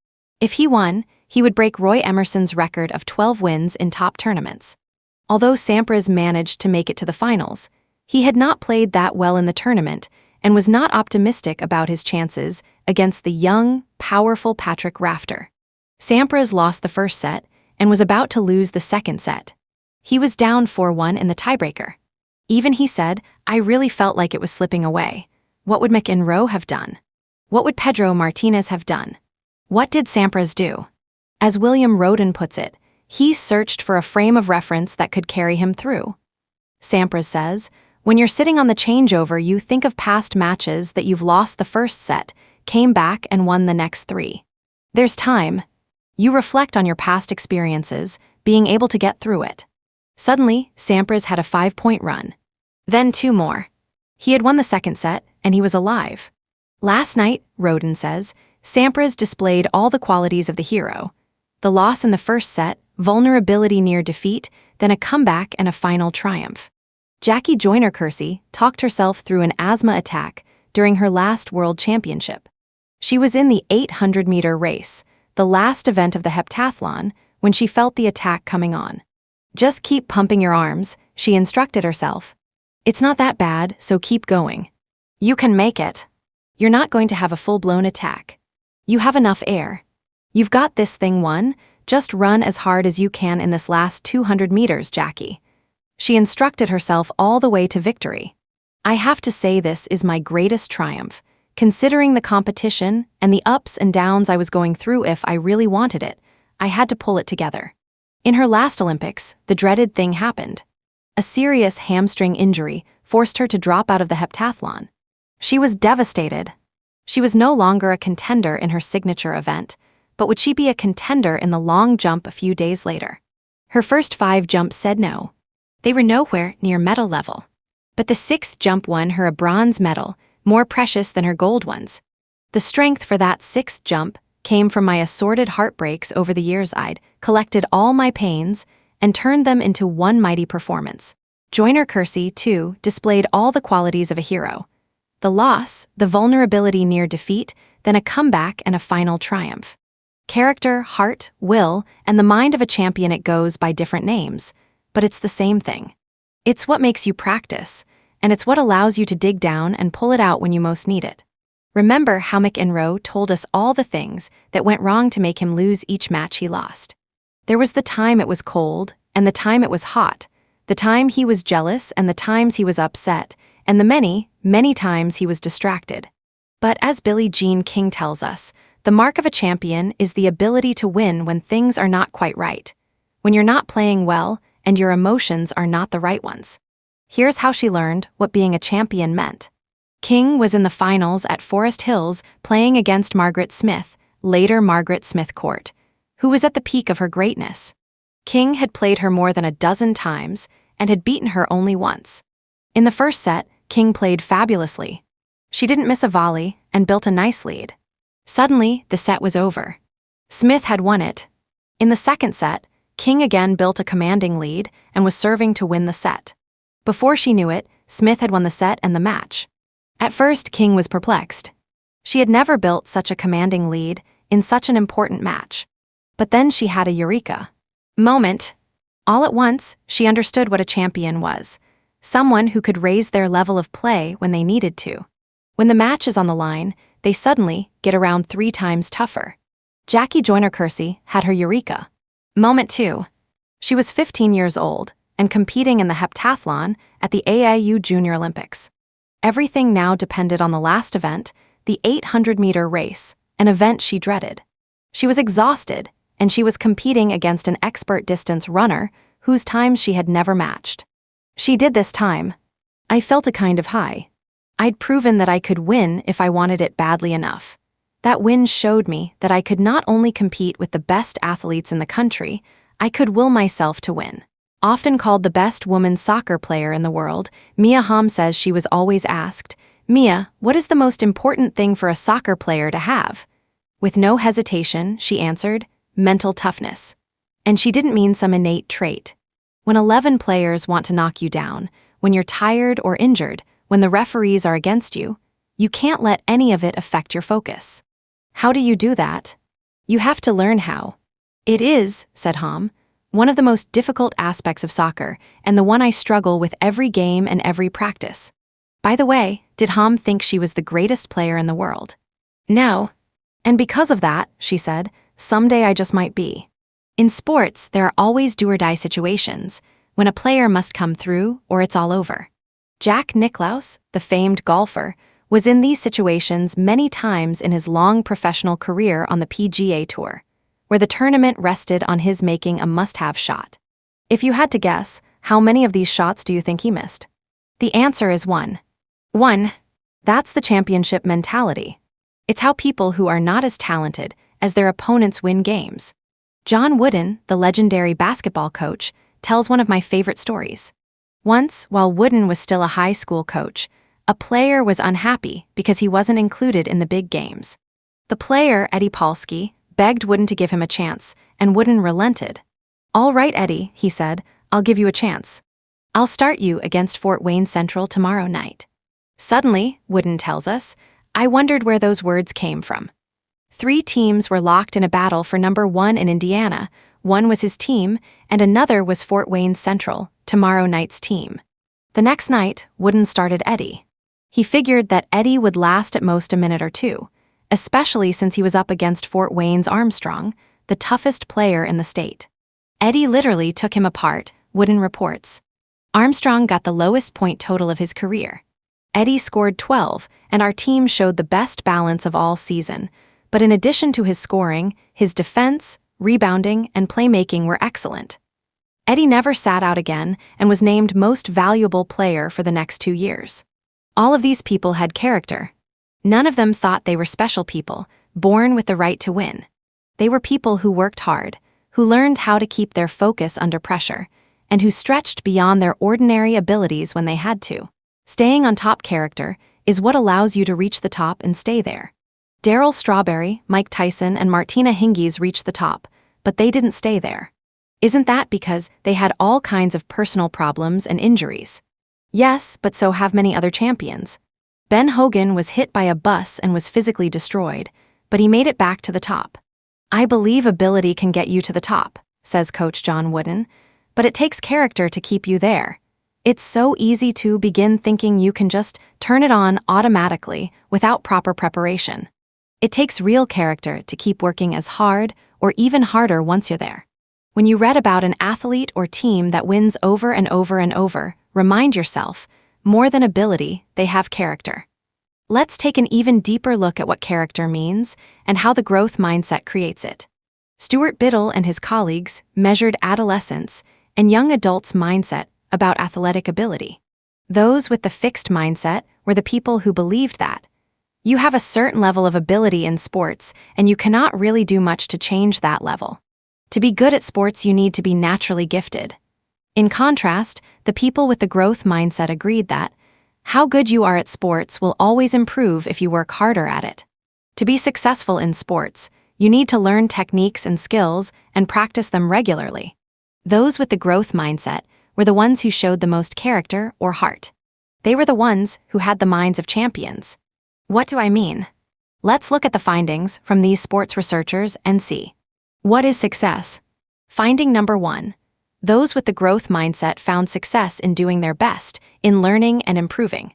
Speaker 1: If he won, he would break Roy Emerson's record of 12 wins in top tournaments. Although Sampras managed to make it to the finals, he had not played that well in the tournament and was not optimistic about his chances against the young, powerful Patrick Rafter. Sampras lost the first set and was about to lose the second set. He was down 4-1 in the tiebreaker. Even he said, "I really felt like it was slipping away. What would McEnroe have done? What would Pedro Martinez have done?" What did Sampras do? As William Roden puts it, he searched for a frame of reference that could carry him through. Sampras says, when you're sitting on the changeover, you think of past matches that you've lost the first set, came back and won the next 3. There's time. You reflect on your past experiences, being able to get through it. Suddenly, Sampras had a 5-point run. Then 2 more. He had won the second set, and he was alive. Last night, Roden says, Sampras displayed all the qualities of the hero. The loss in the first set, vulnerability near defeat, then a comeback and a final triumph. Jackie Joyner-Kersee talked herself through an asthma attack during her last World Championship. She was in the 800-meter race, the last event of the heptathlon, when she felt the attack coming on. Just keep pumping your arms, she instructed herself. It's not that bad, so keep going. You can make it. You're not going to have a full-blown attack. You have enough air. You've got this thing won, just run as hard as you can in this last 200 meters, Jackie. She instructed herself all the way to victory. I have to say this is my greatest triumph, considering the competition and the ups and downs I was going through. If I really wanted it, I had to pull it together. In her last Olympics, the dreaded thing happened. A serious hamstring injury forced her to drop out of the heptathlon. She was devastated. She was no longer a contender in her signature event, but would she be a contender in the long jump a few days later? Her first 5 jumps said no. They were nowhere near medal level. But the 6th jump won her a bronze medal, more precious than her gold ones. The strength for that 6th jump came from my assorted heartbreaks over the years. I'd collected all my pains and turned them into one mighty performance. Joyner-Kersee, too, displayed all the qualities of a hero. The loss, the vulnerability near defeat, then a comeback and a final triumph. Character, heart, will, and the mind of a champion, it goes by different names, but it's the same thing. It's what makes you practice, and it's what allows you to dig down and pull it out when you most need it. Remember how McEnroe told us all the things that went wrong to make him lose each match he lost. There was the time it was cold, and the time it was hot, the time he was jealous and the times he was upset, and the many, many times he was distracted. But as Billie Jean King tells us, the mark of a champion is the ability to win when things are not quite right, when you're not playing well and your emotions are not the right ones. Here's how she learned what being a champion meant. King was in the finals at Forest Hills playing against Margaret Smith, later Margaret Smith Court, who was at the peak of her greatness. King had played her more than a dozen times and had beaten her only once. In the first set, King played fabulously. She didn't miss a volley and built a nice lead. Suddenly, the set was over. Smith had won it. In the second set, King again built a commanding lead and was serving to win the set. Before she knew it, Smith had won the set and the match. At first, King was perplexed. She had never built such a commanding lead in such an important match. But then she had a eureka moment. All at once, she understood what a champion was. Someone who could raise their level of play when they needed to. When the match is on the line, they suddenly get around 3 times tougher. Jackie Joyner-Kersee had her eureka moment too. She was 15 years old and competing in the heptathlon at the AIU Junior Olympics. Everything now depended on the last event, the 800-meter race, an event she dreaded. She was exhausted, and she was competing against an expert distance runner whose times she had never matched. She did this time. I felt a kind of high. I'd proven that I could win if I wanted it badly enough. That win showed me that I could not only compete with the best athletes in the country, I could will myself to win. Often called the best women's soccer player in the world, Mia Hamm says she was always asked, "Mia, what is the most important thing for a soccer player to have?" With no hesitation, she answered, "Mental toughness." And she didn't mean some innate trait. When 11 players want to knock you down, when you're tired or injured, when the referees are against you, you can't let any of it affect your focus. How do you do that? You have to learn how. It is, said Hamm, one of the most difficult aspects of soccer, and the one I struggle with every game and every practice. By the way, did Hamm think she was the greatest player in the world? No. And because of that, she said, someday I just might be. In sports, there are always do-or-die situations, when a player must come through or it's all over. Jack Nicklaus, the famed golfer, was in these situations many times in his long professional career on the PGA Tour, where the tournament rested on his making a must-have shot. If you had to guess, how many of these shots do you think he missed? The answer is 1. 1. That's the championship mentality. It's how people who are not as talented as their opponents win games. John Wooden, the legendary basketball coach, tells one of my favorite stories. Once, while Wooden was still a high school coach, a player was unhappy because he wasn't included in the big games. The player, Eddie Polsky, begged Wooden to give him a chance, and Wooden relented. "All right, Eddie," he said, "I'll give you a chance. I'll start you against Fort Wayne Central tomorrow night." Suddenly, Wooden tells us, I wondered where those words came from. 3 teams were locked in a battle for number 1 in Indiana. One was his team, and another was Fort Wayne Central, tomorrow night's team. The next night, Wooden started Eddie. He figured that Eddie would last at most a minute or 2, especially since he was up against Fort Wayne's Armstrong, the toughest player in the state. Eddie literally took him apart, Wooden reports. Armstrong got the lowest point total of his career. Eddie scored 12, and our team showed the best balance of all season. But in addition to his scoring, his defense, rebounding, and playmaking were excellent. Eddie never sat out again and was named Most Valuable Player for the next 2 years. All of these people had character. None of them thought they were special people, born with the right to win. They were people who worked hard, who learned how to keep their focus under pressure, and who stretched beyond their ordinary abilities when they had to. Staying on top character is what allows you to reach the top and stay there. Darryl Strawberry, Mike Tyson, and Martina Hingis reached the top, but they didn't stay there. Isn't that because they had all kinds of personal problems and injuries? Yes, but so have many other champions. Ben Hogan was hit by a bus and was physically destroyed, but he made it back to the top. I believe ability can get you to the top, says Coach John Wooden, but it takes character to keep you there. It's so easy to begin thinking you can just turn it on automatically without proper preparation. It takes real character to keep working as hard or even harder once you're there. When you read about an athlete or team that wins over and over and over, remind yourself, more than ability, they have character. Let's take an even deeper look at what character means and how the growth mindset creates it. Stuart Biddle and his colleagues measured adolescents and young adults' mindset about athletic ability. Those with the fixed mindset were the people who believed that you have a certain level of ability in sports and you cannot really do much to change that level. To be good at sports, you need to be naturally gifted. In contrast, the people with the growth mindset agreed that how good you are at sports will always improve if you work harder at it. To be successful in sports, you need to learn techniques and skills and practice them regularly. Those with the growth mindset were the ones who showed the most character or heart. They were the ones who had the minds of champions. What do I mean? Let's look at the findings from these sports researchers and see. What is success? Finding number 1. Those with the growth mindset found success in doing their best, in learning and improving.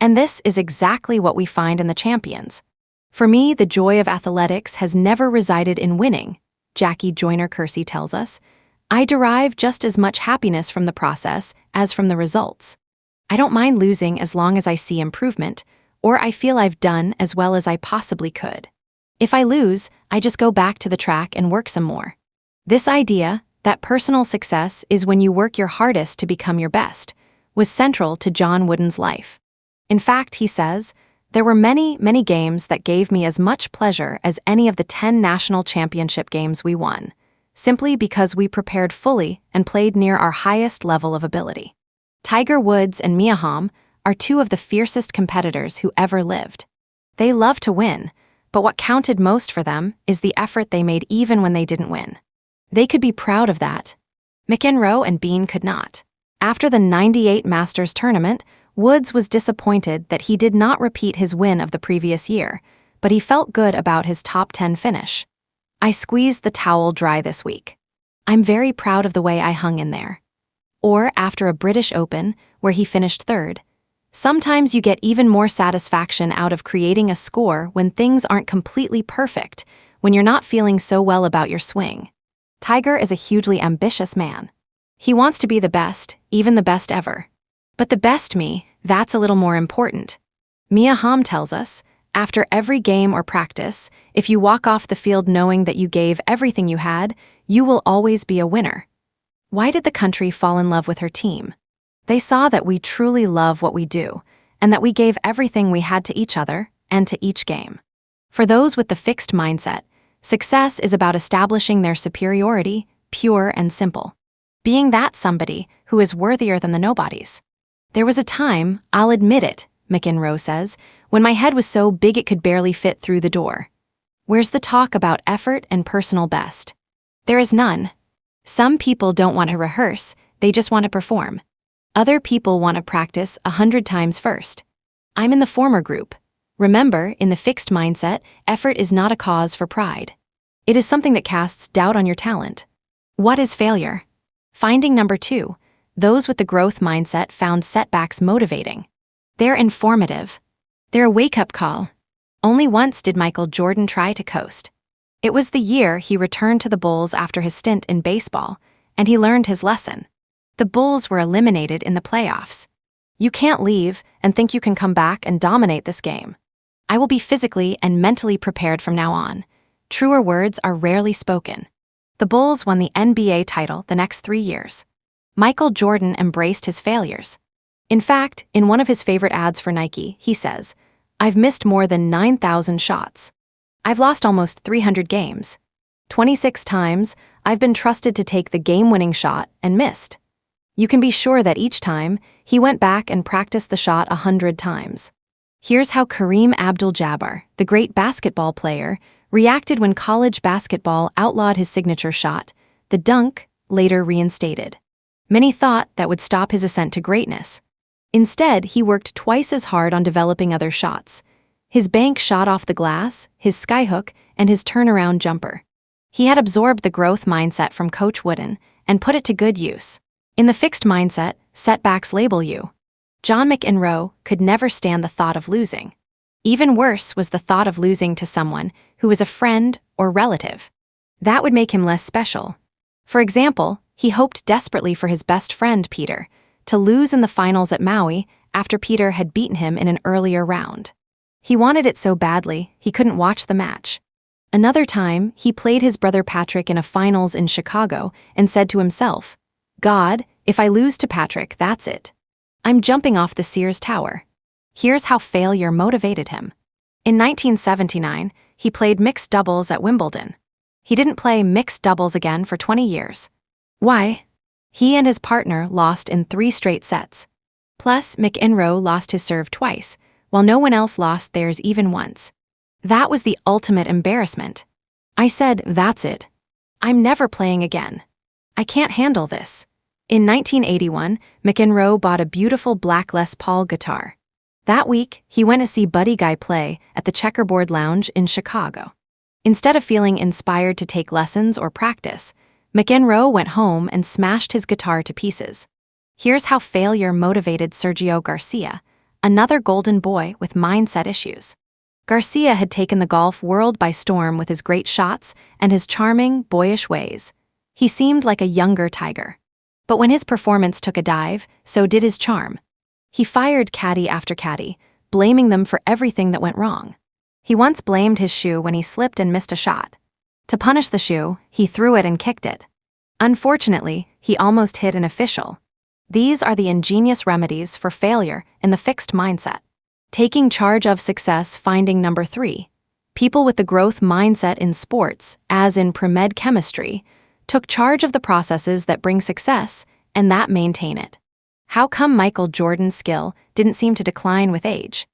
Speaker 1: And this is exactly what we find in the champions. For me, the joy of athletics has never resided in winning, Jackie Joyner-Kersee tells us. I derive just as much happiness from the process as from the results. I don't mind losing as long as I see improvement, or I feel I've done as well as I possibly could. If I lose, I just go back to the track and work some more. This idea, that personal success is when you work your hardest to become your best, was central to John Wooden's life. In fact, he says, there were many, many games that gave me as much pleasure as any of the 10 national championship games we won, simply because we prepared fully and played near our highest level of ability. Tiger Woods and Mia Hamm are two of the fiercest competitors who ever lived. They love to win, but what counted most for them is the effort they made even when they didn't win. They could be proud of that. McEnroe and Bean could not. After the '98 Masters tournament, Woods was disappointed that he did not repeat his win of the previous year, but he felt good about his top 10 finish. I squeezed the towel dry this week. I'm very proud of the way I hung in there. Or after a British Open, where he finished third. Sometimes you get even more satisfaction out of creating a score when things aren't completely perfect, when you're not feeling so well about your swing. Tiger is a hugely ambitious man. He wants to be the best, even the best ever. But the best me, that's a little more important. Mia Hamm tells us, after every game or practice, if you walk off the field knowing that you gave everything you had, you will always be a winner. Why did the country fall in love with her team? They saw that we truly love what we do, and that we gave everything we had to each other and to each game. For those with the fixed mindset, success is about establishing their superiority, pure and simple. Being that somebody who is worthier than the nobodies. There was a time, I'll admit it, McEnroe says, when my head was so big it could barely fit through the door. Where's the talk about effort and personal best? There is none. Some people don't want to rehearse, they just want to perform. Other people want to practice 100 times first. I'm in the former group. Remember, in the fixed mindset, effort is not a cause for pride. It is something that casts doubt on your talent. What is failure? Finding number 2, those with the growth mindset found setbacks motivating. They're informative. They're a wake-up call. Only once did Michael Jordan try to coast. It was the year he returned to the Bulls after his stint in baseball, and he learned his lesson. The Bulls were eliminated in the playoffs. You can't leave and think you can come back and dominate this game. I will be physically and mentally prepared from now on. Truer words are rarely spoken. The Bulls won the NBA title the next 3 years. Michael Jordan embraced his failures. In fact, in one of his favorite ads for Nike, he says, "I've missed more than 9,000 shots. I've lost almost 300 games. 26 times, I've been trusted to take the game-winning shot and missed." You can be sure that each time, he went back and practiced the shot 100 times. Here's how Kareem Abdul-Jabbar, the great basketball player, reacted when college basketball outlawed his signature shot, the dunk, later reinstated. Many thought that would stop his ascent to greatness. Instead, he worked twice as hard on developing other shots. His bank shot off the glass, his skyhook, and his turnaround jumper. He had absorbed the growth mindset from Coach Wooden and put it to good use. In the fixed mindset, setbacks label you. John McEnroe could never stand the thought of losing. Even worse was the thought of losing to someone who was a friend or relative. That would make him less special. For example, he hoped desperately for his best friend, Peter, to lose in the finals at Maui after Peter had beaten him in an earlier round. He wanted it so badly, he couldn't watch the match. Another time, he played his brother Patrick in a finals in Chicago and said to himself, "God, if I lose to Patrick, that's it. I'm jumping off the Sears Tower. Here's how failure motivated him. In 1979, he played mixed doubles at Wimbledon. He didn't play mixed doubles again for 20 years. Why? He and his partner lost in 3 straight sets. Plus, McEnroe lost his serve twice, while no one else lost theirs even once. That was the ultimate embarrassment. I said, that's it. I'm never playing again. I can't handle this. In 1981, McEnroe bought a beautiful black Les Paul guitar. That week, he went to see Buddy Guy play at the Checkerboard Lounge in Chicago. Instead of feeling inspired to take lessons or practice, McEnroe went home and smashed his guitar to pieces. Here's how failure motivated Sergio Garcia, another golden boy with mindset issues. Garcia had taken the golf world by storm with his great shots and his charming, boyish ways. He seemed like a younger Tiger. But when his performance took a dive, so did his charm. He fired caddy after caddy, blaming them for everything that went wrong. He once blamed his shoe when he slipped and missed a shot. To punish the shoe, he threw it and kicked it. Unfortunately, he almost hit an official. These are the ingenious remedies for failure in the fixed mindset. Taking charge of success. Finding number 3. People with the growth mindset in sports, as in pre-med chemistry, took charge of the processes that bring success and that maintain it. How come Michael Jordan's skill didn't seem to decline with age?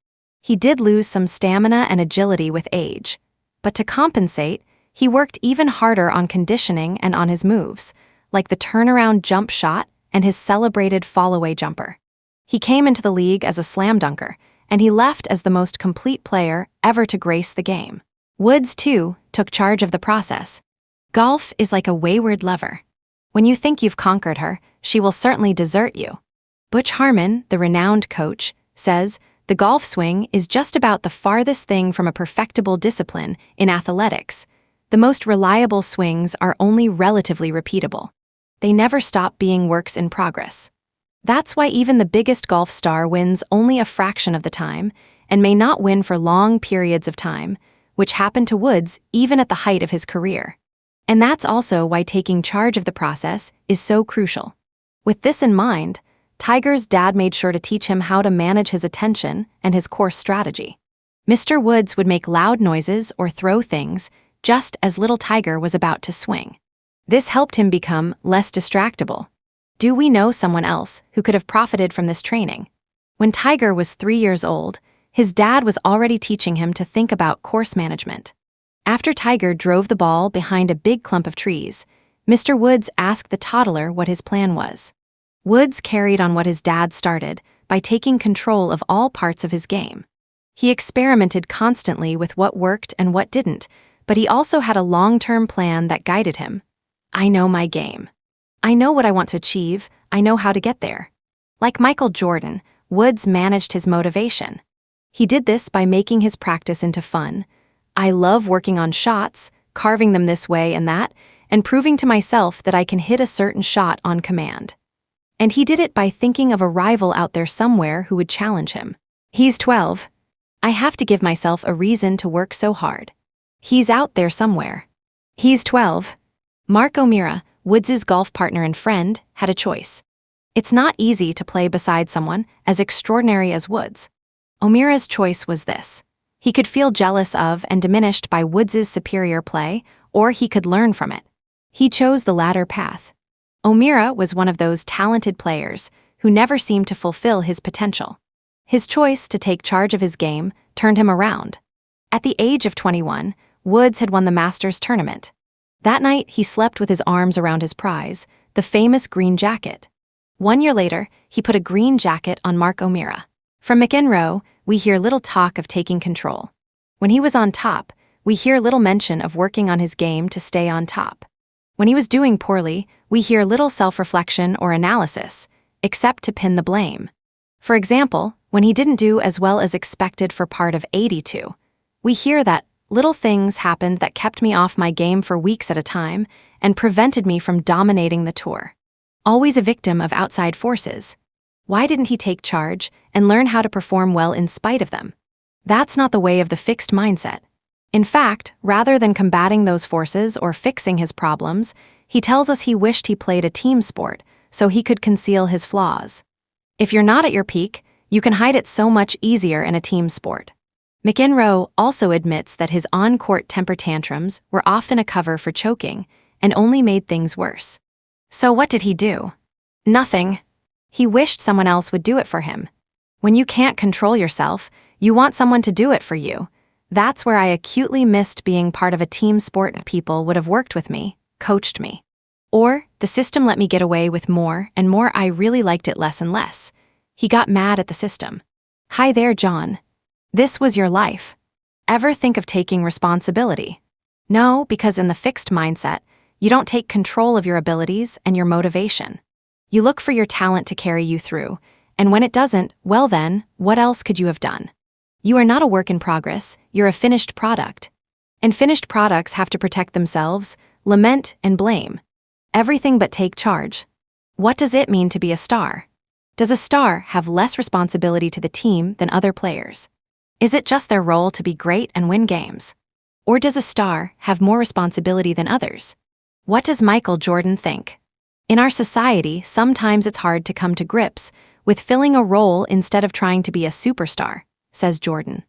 Speaker 1: He did lose some stamina and agility with age, but to compensate, he worked even harder on conditioning and on his moves, like the turnaround jump shot and his celebrated fall-away jumper. He came into the league as a slam dunker, and he left as the most complete player ever to grace the game. Woods, too, took charge of the process. Golf is like a wayward lover. When you think you've conquered her, she will certainly desert you. Butch Harmon, the renowned coach, says, the golf swing is just about the farthest thing from a perfectible discipline in athletics. The most reliable swings are only relatively repeatable. They never stop being works in progress. That's why even the biggest golf star wins only a fraction of the time and may not win for long periods of time, which happened to Woods even at the height of his career. And that's also why taking charge of the process is so crucial. With this in mind, Tiger's dad made sure to teach him how to manage his attention and his course strategy. Mr. Woods would make loud noises or throw things just as little Tiger was about to swing. This helped him become less distractible. Do we know someone else who could have profited from this training? When Tiger was 3 years old, his dad was already teaching him to think about course management. After Tiger drove the ball behind a big clump of trees, Mr. Woods asked the toddler what his plan was. Woods carried on what his dad started by taking control of all parts of his game. He experimented constantly with what worked and what didn't, but he also had a long-term plan that guided him. I know my game. I know what I want to achieve. I know how to get there. Like Michael Jordan, Woods managed his motivation. He did this by making his practice into fun. I love working on shots, carving them this way and that, and proving to myself that I can hit a certain shot on command. And he did it by thinking of a rival out there somewhere who would challenge him. He's 12. I have to give myself a reason to work so hard. He's out there somewhere. He's 12. Mark O'Meara, Woods' golf partner and friend, had a choice. It's not easy to play beside someone as extraordinary as Woods. O'Meara's choice was this. He could feel jealous of and diminished by Woods' superior play, or he could learn from it. He chose the latter path. O'Meara was one of those talented players who never seemed to fulfill his potential. His choice to take charge of his game turned him around. At the age of 21, Woods had won the Masters tournament. That night, he slept with his arms around his prize, the famous green jacket. 1 year later, he put a green jacket on Mark O'Meara. From McEnroe, we hear little talk of taking control. When he was on top, we hear little mention of working on his game to stay on top. When he was doing poorly, we hear little self-reflection or analysis, except to pin the blame. For example, when he didn't do as well as expected for part of 82, we hear that little things happened that kept me off my game for weeks at a time and prevented me from dominating the tour. Always a victim of outside forces. Why didn't he take charge and learn how to perform well in spite of them? That's not the way of the fixed mindset. In fact, rather than combating those forces or fixing his problems, he tells us he wished he played a team sport so he could conceal his flaws. If you're not at your peak, you can hide it so much easier in a team sport. McEnroe also admits that his on-court temper tantrums were often a cover for choking and only made things worse. So what did he do? Nothing. He wished someone else would do it for him. When you can't control yourself, you want someone to do it for you. That's where I acutely missed being part of a team sport. People would have worked with me, coached me. Or, the system let me get away with more and more. I really liked it less and less. He got mad at the system. Hi there, John. This was your life. Ever think of taking responsibility? No, because in the fixed mindset, you don't take control of your abilities and your motivation. You look for your talent to carry you through, and when it doesn't, well then, what else could you have done? You are not a work in progress, you're a finished product. And finished products have to protect themselves, lament, and blame. Everything but take charge. What does it mean to be a star? Does a star have less responsibility to the team than other players? Is it just their role to be great and win games? Or does a star have more responsibility than others? What does Michael Jordan think? In our society, sometimes it's hard to come to grips with filling a role instead of trying to be a superstar, says Jordan.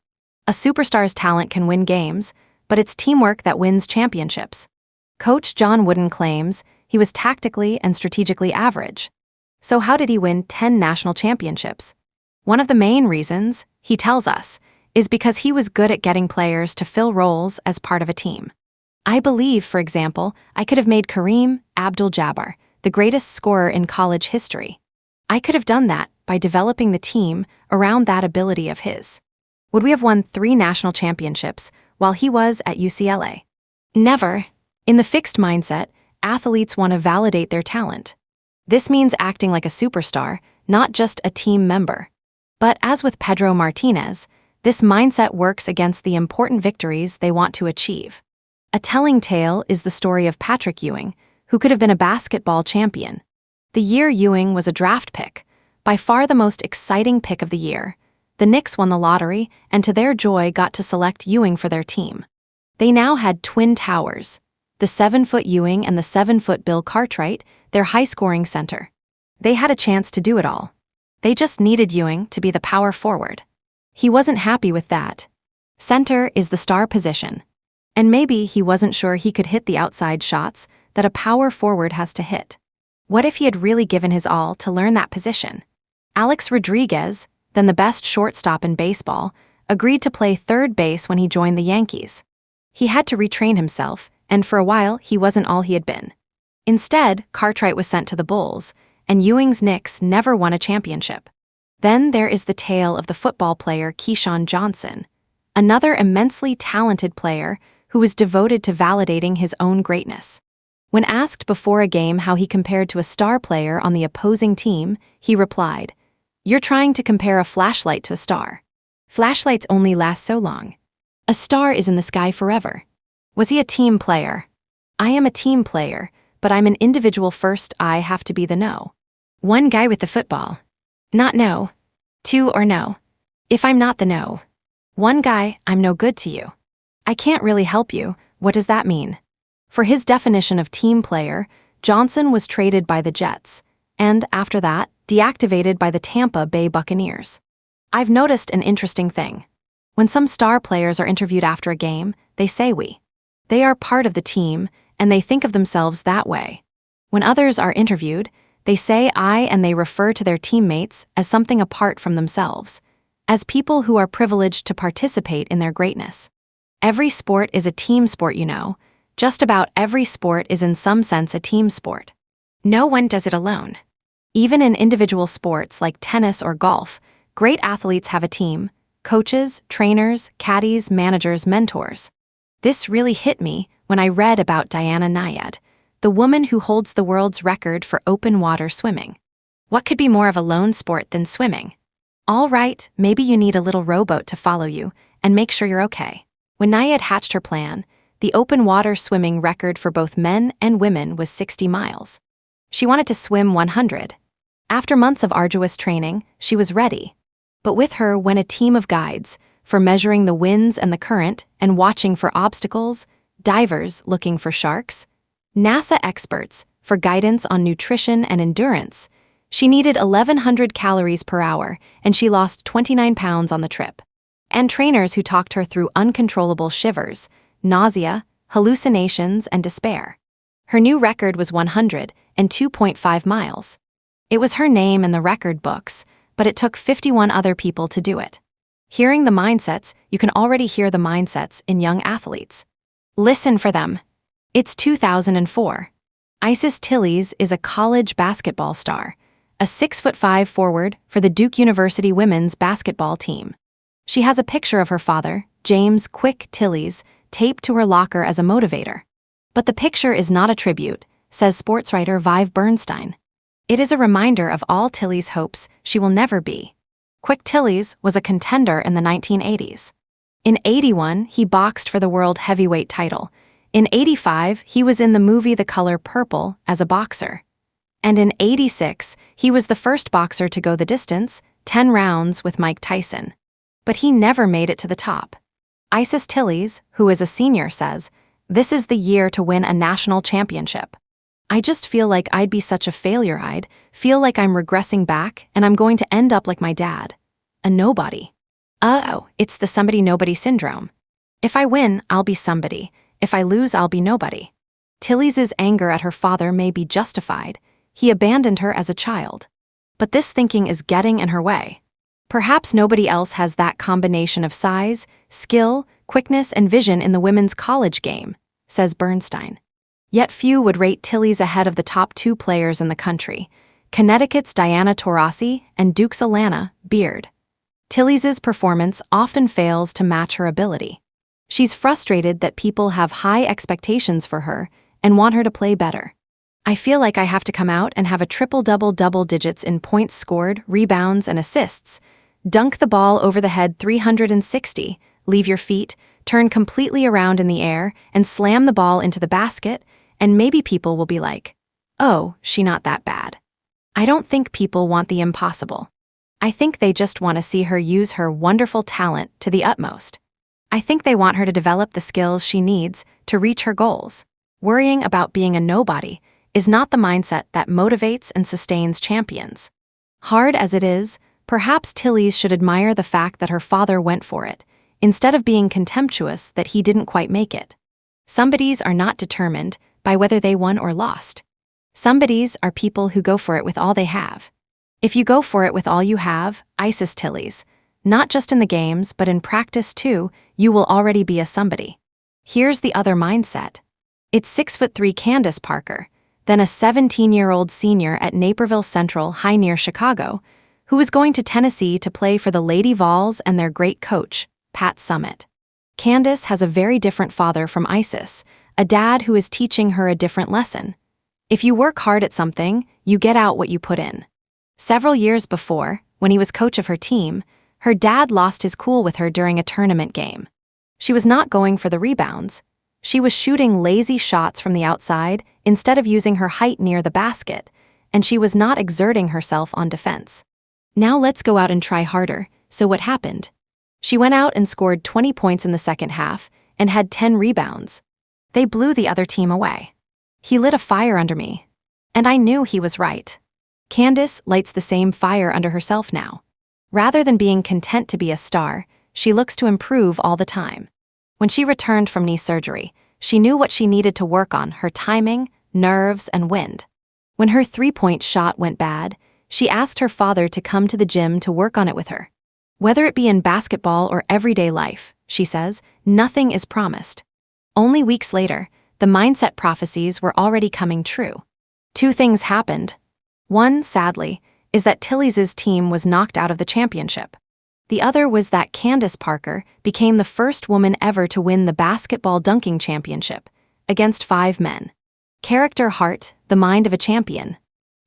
Speaker 1: A superstar's talent can win games, but it's teamwork that wins championships. Coach John Wooden claims he was tactically and strategically average. So how did he win 10 national championships? One of the main reasons, he tells us, is because he was good at getting players to fill roles as part of a team. I believe, for example, I could have made Kareem Abdul-Jabbar the greatest scorer in college history. I could have done that by developing the team around that ability of his. Would we have won 3 national championships while he was at UCLA? Never. In the fixed mindset, athletes want to validate their talent. This means acting like a superstar, not just a team member. But as with Pedro Martinez, this mindset works against the important victories they want to achieve. A telling tale is the story of Patrick Ewing, who could have been a basketball champion. The year Ewing was a draft pick, by far the most exciting pick of the year. The Knicks won the lottery and to their joy got to select Ewing for their team. They now had twin towers, the 7-foot Ewing and the 7-foot Bill Cartwright, their high-scoring center. They had a chance to do it all. They just needed Ewing to be the power forward. He wasn't happy with that. Center is the star position. And maybe he wasn't sure he could hit the outside shots that a power forward has to hit. What if he had really given his all to learn that position? Alex Rodriguez, then the best shortstop in baseball, agreed to play third base when he joined the Yankees. He had to retrain himself, and for a while he wasn't all he had been. Instead, Cartwright was sent to the Bulls, and Ewing's Knicks never won a championship. Then there is the tale of the football player Keyshawn Johnson, another immensely talented player who was devoted to validating his own greatness. When asked before a game how he compared to a star player on the opposing team, he replied, "You're trying to compare a flashlight to a star. Flashlights only last so long. A star is in the sky forever." Was he a team player? I am a team player, but I'm an individual first. I have to be the no. One guy with the football. Not no. 2 or no. If I'm not the no. One guy, I'm no good to you. I can't really help you. What does that mean? For his definition of team player, Johnson was traded by the Jets, and after that, deactivated by the Tampa Bay Buccaneers. I've noticed an interesting thing. When some star players are interviewed after a game, they say we. They are part of the team, and they think of themselves that way. When others are interviewed, they say I and they refer to their teammates as something apart from themselves, as people who are privileged to participate in their greatness. Every sport is a team sport, you know. Just about every sport is in some sense a team sport. No one does it alone. Even in individual sports like tennis or golf, great athletes have a team: coaches, trainers, caddies, managers, mentors. This really hit me when I read about Diana Nyad, the woman who holds the world's record for open water swimming. What could be more of a lone sport than swimming? All right, maybe you need a little rowboat to follow you and make sure you're okay. When Nyad hatched her plan, the open water swimming record for both men and women was 60 miles. She wanted to swim 100. After months of arduous training, she was ready. But with her went a team of guides for measuring the winds and the current and watching for obstacles, divers looking for sharks, NASA experts for guidance on nutrition and endurance, She needed 1,100 calories per hour, and she lost 29 pounds on the trip. And trainers who talked her through uncontrollable shivers, nausea, hallucinations, and despair. Her new record was 102.5 miles. It was her name in the record books, but it took 51 other people to do it. Hearing the mindsets, you can already hear the mindsets in young athletes. Listen for them. It's 2004. Isis Tillies is a college basketball star, a 6'5" forward for the Duke University women's basketball team. She has a picture of her father, James "Quick" Tillies, taped to her locker as a motivator. But the picture is not a tribute, says sports writer Vive Bernstein. It is a reminder of all Tillies' hopes she will never be. Quick Tillies was a contender in the 1980s. In '81, he boxed for the world heavyweight title. In '85, he was in the movie The Color Purple as a boxer. And in '86, he was the first boxer to go the distance, 10 rounds with Mike Tyson. But he never made it to the top. Isis Tillies, who is a senior, says, "This is the year to win a national championship. I just feel like I'd be such a failure. I'd feel like I'm regressing back and I'm going to end up like my dad. A nobody. It's the somebody nobody syndrome. If I win, I'll be somebody. If I lose, I'll be nobody." Tillies' anger at her father may be justified. He abandoned her as a child. But this thinking is getting in her way. Perhaps nobody else has that combination of size, skill, quickness, and vision in the women's college game, says Bernstein. Yet few would rate Tillies ahead of the top 2 players in the country, Connecticut's Diana Taurasi and Duke's Alana Beard. Tillies' performance often fails to match her ability. She's frustrated that people have high expectations for her and want her to play better. "I feel like I have to come out and have a triple-double, double digits in points scored, rebounds, and assists, dunk the ball over the head 360, leave your feet, turn completely around in the air, and slam the ball into the basket, and maybe people will be like, oh, she not that bad." I don't think people want the impossible. I think they just want to see her use her wonderful talent to the utmost. I think they want her to develop the skills she needs to reach her goals. Worrying about being a nobody is not the mindset that motivates and sustains champions. Hard as it is, perhaps Tillies should admire the fact that her father went for it, instead of being contemptuous that he didn't quite make it. Somebodies are not determined by whether they won or lost. Somebodies are people who go for it with all they have. If you go for it with all you have, Isis Tillies, not just in the games but in practice too, you will already be a somebody. Here's the other mindset. It's 6'3" Candace Parker, then a 17-year-old senior at Naperville Central High near Chicago, who was going to Tennessee to play for the Lady Vols and their great coach, Pat Summitt. Candace has a very different father from Isis, a dad who is teaching her a different lesson. If you work hard at something, you get out what you put in. Several years before, when he was coach of her team, her dad lost his cool with her during a tournament game. She was not going for the rebounds. She was shooting lazy shots from the outside instead of using her height near the basket, and she was not exerting herself on defense. Now let's go out and try harder. So what happened? She went out and scored 20 points in the second half and had 10 rebounds. They blew the other team away. He lit a fire under me. And I knew he was right. Candace lights the same fire under herself now. Rather than being content to be a star, she looks to improve all the time. When she returned from knee surgery, she knew what she needed to work on: her timing, nerves, and wind. When her three-point shot went bad, she asked her father to come to the gym to work on it with her. Whether it be in basketball or everyday life, she says, nothing is promised. Only weeks later, the mindset prophecies were already coming true. 2 things happened. One, sadly, is that Tillies' team was knocked out of the championship. The other was that Candace Parker became the first woman ever to win the basketball dunking championship, against 5 men. Character, heart, the mind of a champion.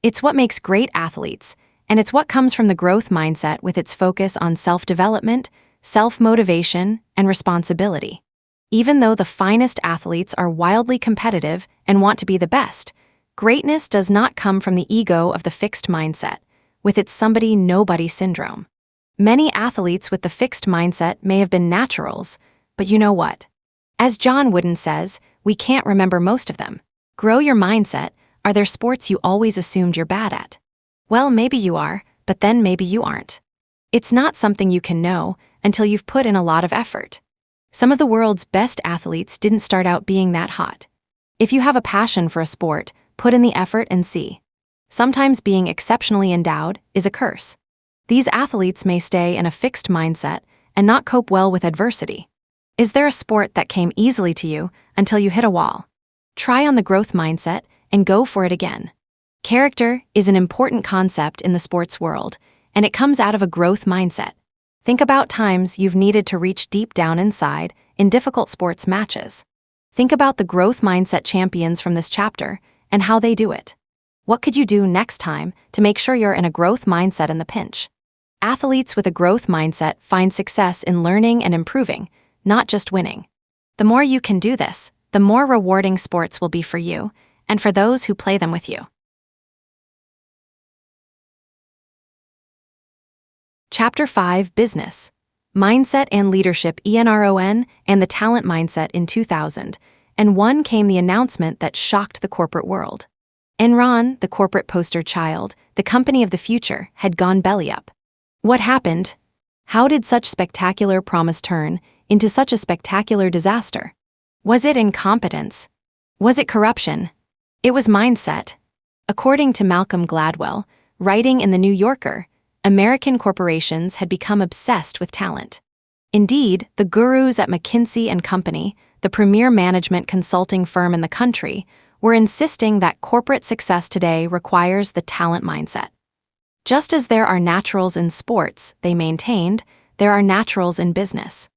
Speaker 1: It's what makes great athletes, and it's what comes from the growth mindset with its focus on self-development, self-motivation, and responsibility. Even though the finest athletes are wildly competitive and want to be the best, greatness does not come from the ego of the fixed mindset, with its somebody-nobody syndrome. Many athletes with the fixed mindset may have been naturals, but you know what? As John Wooden says, we can't remember most of them. Grow your mindset. Are there sports you always assumed you're bad at? Well, maybe you are, but then maybe you aren't. It's not something you can know until you've put in a lot of effort. Some of the world's best athletes didn't start out being that hot. If you have a passion for a sport, put in the effort and see. Sometimes being exceptionally endowed is a curse. These athletes may stay in a fixed mindset and not cope well with adversity. Is there a sport that came easily to you until you hit a wall? Try on the growth mindset and go for it again. Character is an important concept in the sports world, and it comes out of a growth mindset. Think about times you've needed to reach deep down inside in difficult sports matches. Think about the growth mindset champions from this chapter and how they do it. What could you do next time to make sure you're in a growth mindset in the pinch? Athletes with a growth mindset find success in learning and improving, not just winning. The more you can do this, the more rewarding sports will be for you and for those who play them with you. Chapter 5, Business. Mindset and Leadership ENRON and the Talent Mindset in 2001 came the announcement that shocked the corporate world. Enron, the corporate poster child, the company of the future, had gone belly up. What happened? How did such spectacular promise turn into such a spectacular disaster? Was it incompetence? Was it corruption? It was mindset. According to Malcolm Gladwell, writing in The New Yorker, American corporations had become obsessed with talent. Indeed, the gurus at McKinsey & Company, the premier management consulting firm in the country, were insisting that corporate success today requires the talent mindset. Just as there are naturals in sports, they maintained, there are naturals in business.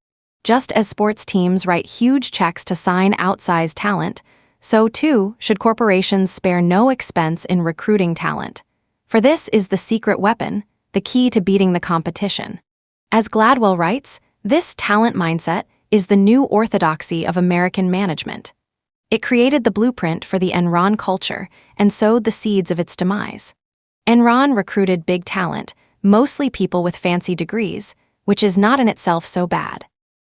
Speaker 1: Just as sports teams write huge checks to sign outsized talent, so too should corporations spare no expense in recruiting talent. For this is the secret weapon, the key to beating the competition. As Gladwell writes, this talent mindset is the new orthodoxy of American management. It created the blueprint for the Enron culture and sowed the seeds of its demise. Enron recruited big talent, mostly people with fancy degrees, which is not in itself so bad.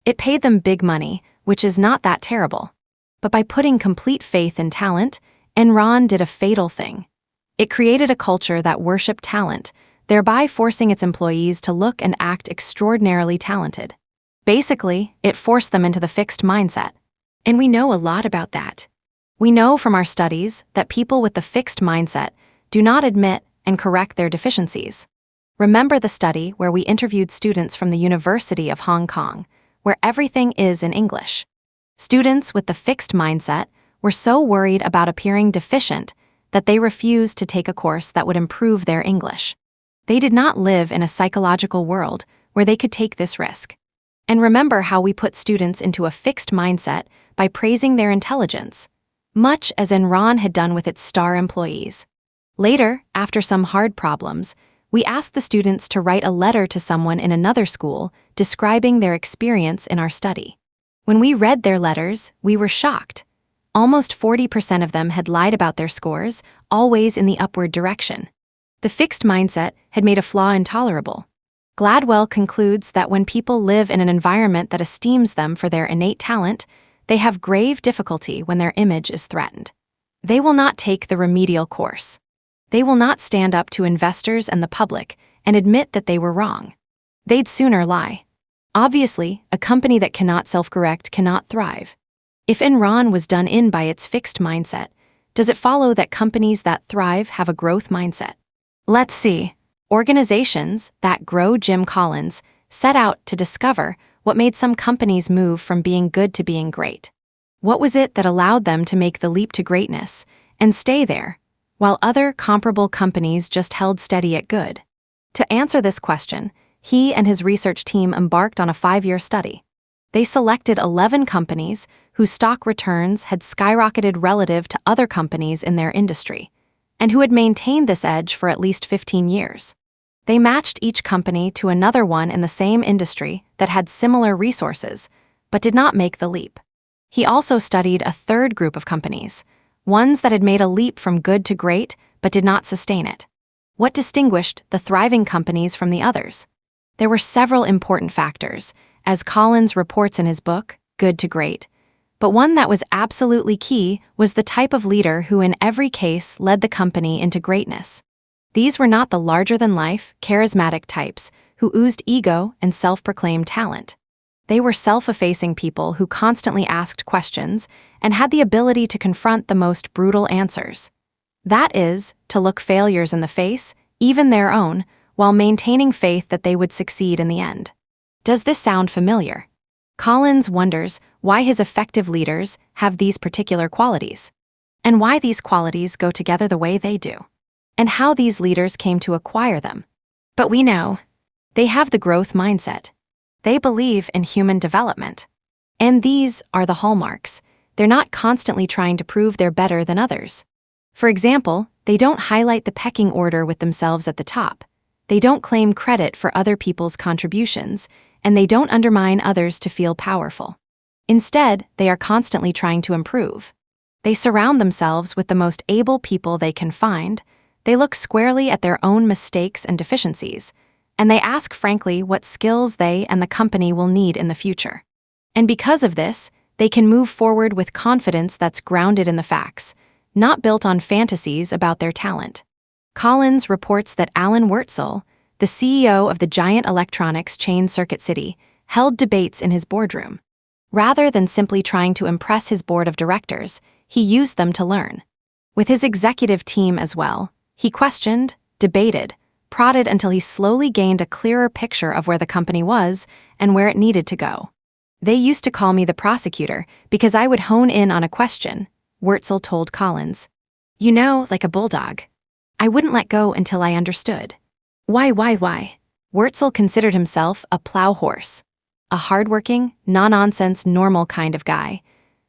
Speaker 1: It paid them big money, which is not that terrible. But by putting complete faith in talent, Enron did a fatal thing. It created a culture that worshiped talent, thereby forcing its employees to look and act extraordinarily talented. Basically, it forced them into the fixed mindset. And we know a lot about that. We know from our studies that people with the fixed mindset do not admit and correct their deficiencies. Remember the study where we interviewed students from the University of Hong Kong, where everything is in English. Students with the fixed mindset were so worried about appearing deficient that they refused to take a course that would improve their English. They did not live in a psychological world where they could take this risk. And remember how we put students into a fixed mindset by praising their intelligence, much as Enron had done with its star employees. Later, after some hard problems, we asked the students to write a letter to someone in another school describing their experience in our study. When we read their letters, we were shocked. Almost 40% of them had lied about their scores, always in the upward direction. The fixed mindset had made a flaw intolerable. Gladwell concludes that when people live in an environment that esteems them for their innate talent, they have grave difficulty when their image is threatened. They will not take the remedial course. They will not stand up to investors and the public and admit that they were wrong. They'd sooner lie. Obviously, a company that cannot self-correct cannot thrive. If Enron was done in by its fixed mindset, does it follow that companies that thrive have a growth mindset? Let's see. Organizations that grow Jim Collins set out to discover what made some companies move from being good to being great. What was it that allowed them to make the leap to greatness and stay there, while other comparable companies just held steady at good? To answer this question, he and his research team embarked on a 5-year study. They selected 11 companies whose stock returns had skyrocketed relative to other companies in their industry, and who had maintained this edge for at least 15 years. They matched each company to another one in the same industry that had similar resources, but did not make the leap. He also studied a third group of companies, ones that had made a leap from good to great but did not sustain it. What distinguished the thriving companies from the others? There were several important factors, as Collins reports in his book, Good to Great, but one that was absolutely key was the type of leader who in every case led the company into greatness. These were not the larger-than-life, charismatic types who oozed ego and self-proclaimed talent. They were self-effacing people who constantly asked questions and had the ability to confront the most brutal answers. That is, to look failures in the face, even their own, while maintaining faith that they would succeed in the end. Does this sound familiar? Collins wonders why his effective leaders have these particular qualities, and why these qualities go together the way they do, and how these leaders came to acquire them. But we know they have the growth mindset. They believe in human development. And these are the hallmarks. They're not constantly trying to prove they're better than others. For example, they don't highlight the pecking order with themselves at the top. They don't claim credit for other people's contributions, and they don't undermine others to feel powerful. Instead, they are constantly trying to improve. They surround themselves with the most able people they can find. They look squarely at their own mistakes and deficiencies, and they ask frankly what skills they and the company will need in the future. And because of this, they can move forward with confidence that's grounded in the facts, not built on fantasies about their talent. Collins reports that Alan Wurtzel, the CEO of the giant electronics chain Circuit City, held debates in his boardroom. Rather than simply trying to impress his board of directors, he used them to learn. With his executive team as well, he questioned, debated, prodded until he slowly gained a clearer picture of where the company was and where it needed to go. They used to call me the prosecutor because I would hone in on a question, Wurtzel told Collins. You know, like a bulldog. I wouldn't let go until I understood. Why? Wurtzel considered himself a plow horse, a hardworking, no-nonsense, normal kind of guy.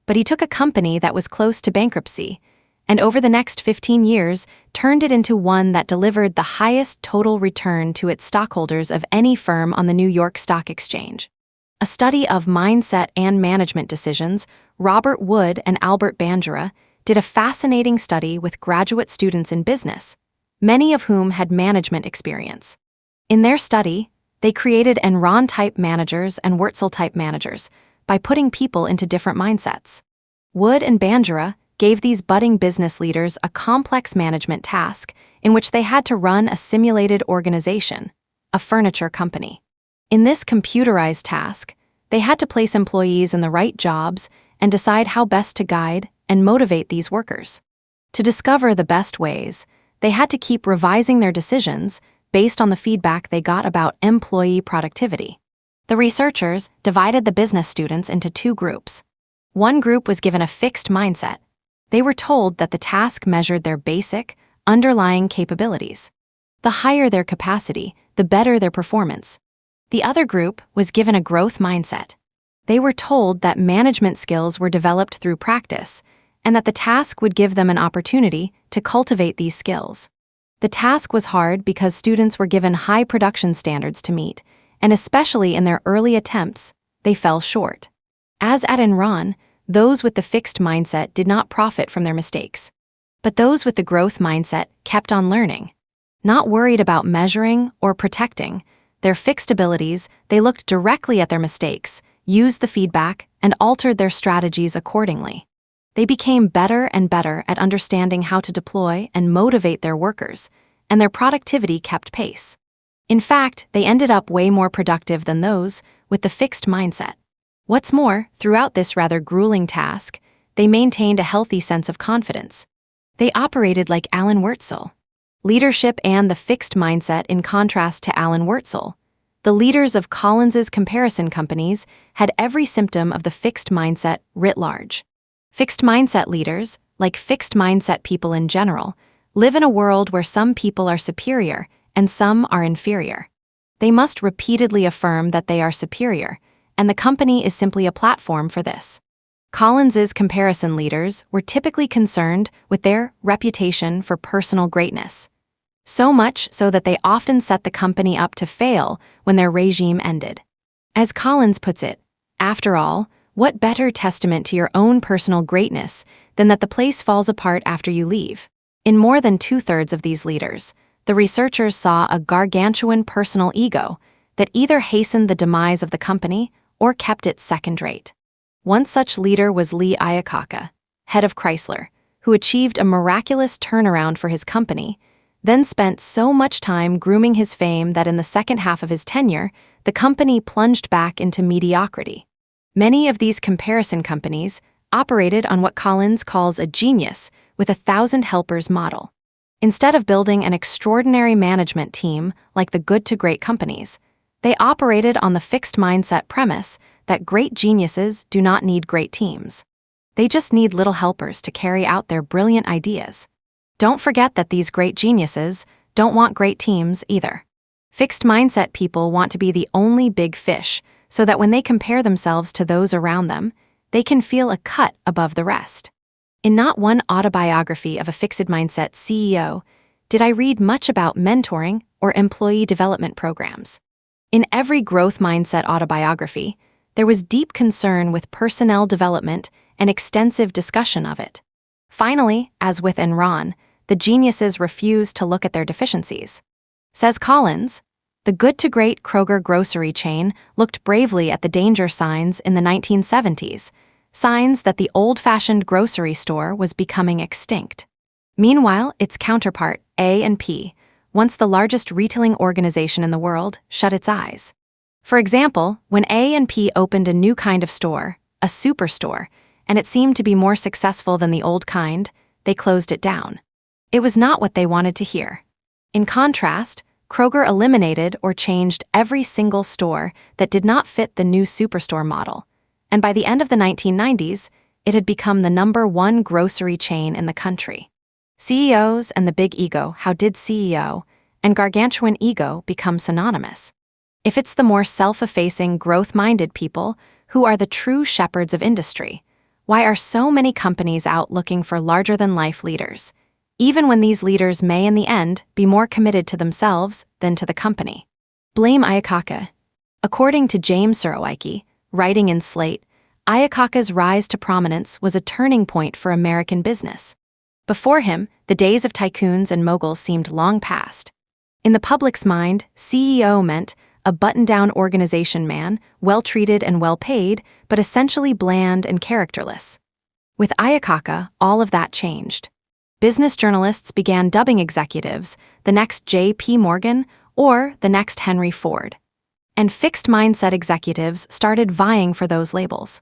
Speaker 1: But he took a company that was close to bankruptcy, and over the next 15 years turned it into one that delivered the highest total return to its stockholders of any firm on the New York Stock Exchange. A study of mindset and management decisions, Robert Wood and Albert Bandura did a fascinating study with graduate students in business, many of whom had management experience. In their study, they created Enron-type managers and Wurtzel-type managers by putting people into different mindsets. Wood and Bandura gave these budding business leaders a complex management task in which they had to run a simulated organization, a furniture company. In this computerized task, they had to place employees in the right jobs and decide how best to guide and motivate these workers. To discover the best ways, they had to keep revising their decisions based on the feedback they got about employee productivity. The researchers divided the business students into two groups. One group was given a fixed mindset. They were told that the task measured their basic, underlying capabilities. The higher their capacity, the better their performance. The other group was given a growth mindset. They were told that management skills were developed through practice, and that the task would give them an opportunity to cultivate these skills. The task was hard because students were given high production standards to meet, and especially in their early attempts, they fell short. As at Enron, those with the fixed mindset did not profit from their mistakes. But those with the growth mindset kept on learning. Not worried about measuring or protecting their fixed abilities, they looked directly at their mistakes, used the feedback, and altered their strategies accordingly. They became better and better at understanding how to deploy and motivate their workers, and their productivity kept pace. In fact, they ended up way more productive than those with the fixed mindset. What's more, throughout this rather grueling task, they maintained a healthy sense of confidence. They operated like Alan Wurtzel. Leadership and the fixed mindset in contrast to Alan Wurtzel. The leaders of Collins's comparison companies had every symptom of the fixed mindset writ large. Fixed mindset leaders, like fixed mindset people in general, live in a world where some people are superior and some are inferior. They must repeatedly affirm that they are superior, and the company is simply a platform for this. Collins's comparison leaders were typically concerned with their reputation for personal greatness. So much so that they often set the company up to fail when their regime ended. As Collins puts it, after all, what better testament to your own personal greatness than that the place falls apart after you leave? In more than 2/3 of these leaders, the researchers saw a gargantuan personal ego that either hastened the demise of the company or kept it second-rate. One such leader was Lee Iacocca, head of Chrysler, who achieved a miraculous turnaround for his company, then spent so much time grooming his fame that in the second half of his tenure, the company plunged back into mediocrity. Many of these comparison companies operated on what Collins calls a genius with 1,000 helpers model. Instead of building an extraordinary management team like the good to great companies, they operated on the fixed mindset premise that great geniuses do not need great teams. They just need little helpers to carry out their brilliant ideas. Don't forget that these great geniuses don't want great teams either. Fixed mindset people want to be the only big fish so that when they compare themselves to those around them, they can feel a cut above the rest. In not one autobiography of a fixed mindset CEO did I read much about mentoring or employee development programs. In every growth mindset autobiography, there was deep concern with personnel development and extensive discussion of it. Finally, as with Enron, the geniuses refused to look at their deficiencies. Says Collins, the good to great Kroger grocery chain looked bravely at the danger signs in the 1970s, signs that the old-fashioned grocery store was becoming extinct. Meanwhile, its counterpart, A&P, once the largest retailing organization in the world, shut its eyes. For example, when A&P opened a new kind of store, a superstore, and it seemed to be more successful than the old kind, they closed it down. It was not what they wanted to hear. In contrast, Kroger eliminated or changed every single store that did not fit the new superstore model, and by the end of the 1990s, it had become the #1 grocery chain in the country. CEOs and the big ego, how did CEO, and gargantuan ego become synonymous? If it's the more self-effacing, growth-minded people who are the true shepherds of industry, why are so many companies out looking for larger-than-life leaders, even when these leaders may in the end be more committed to themselves than to the company? Blame Ayakaka. According to James Surowiecki, writing in Slate, Ayakaka's rise to prominence was a turning point for American business. Before him, the days of tycoons and moguls seemed long past. In the public's mind, CEO meant a button-down organization man, well-treated and well-paid, but essentially bland and characterless. With Ayakaka, all of that changed. Business journalists began dubbing executives the next J.P. Morgan or the next Henry Ford. And fixed-mindset executives started vying for those labels.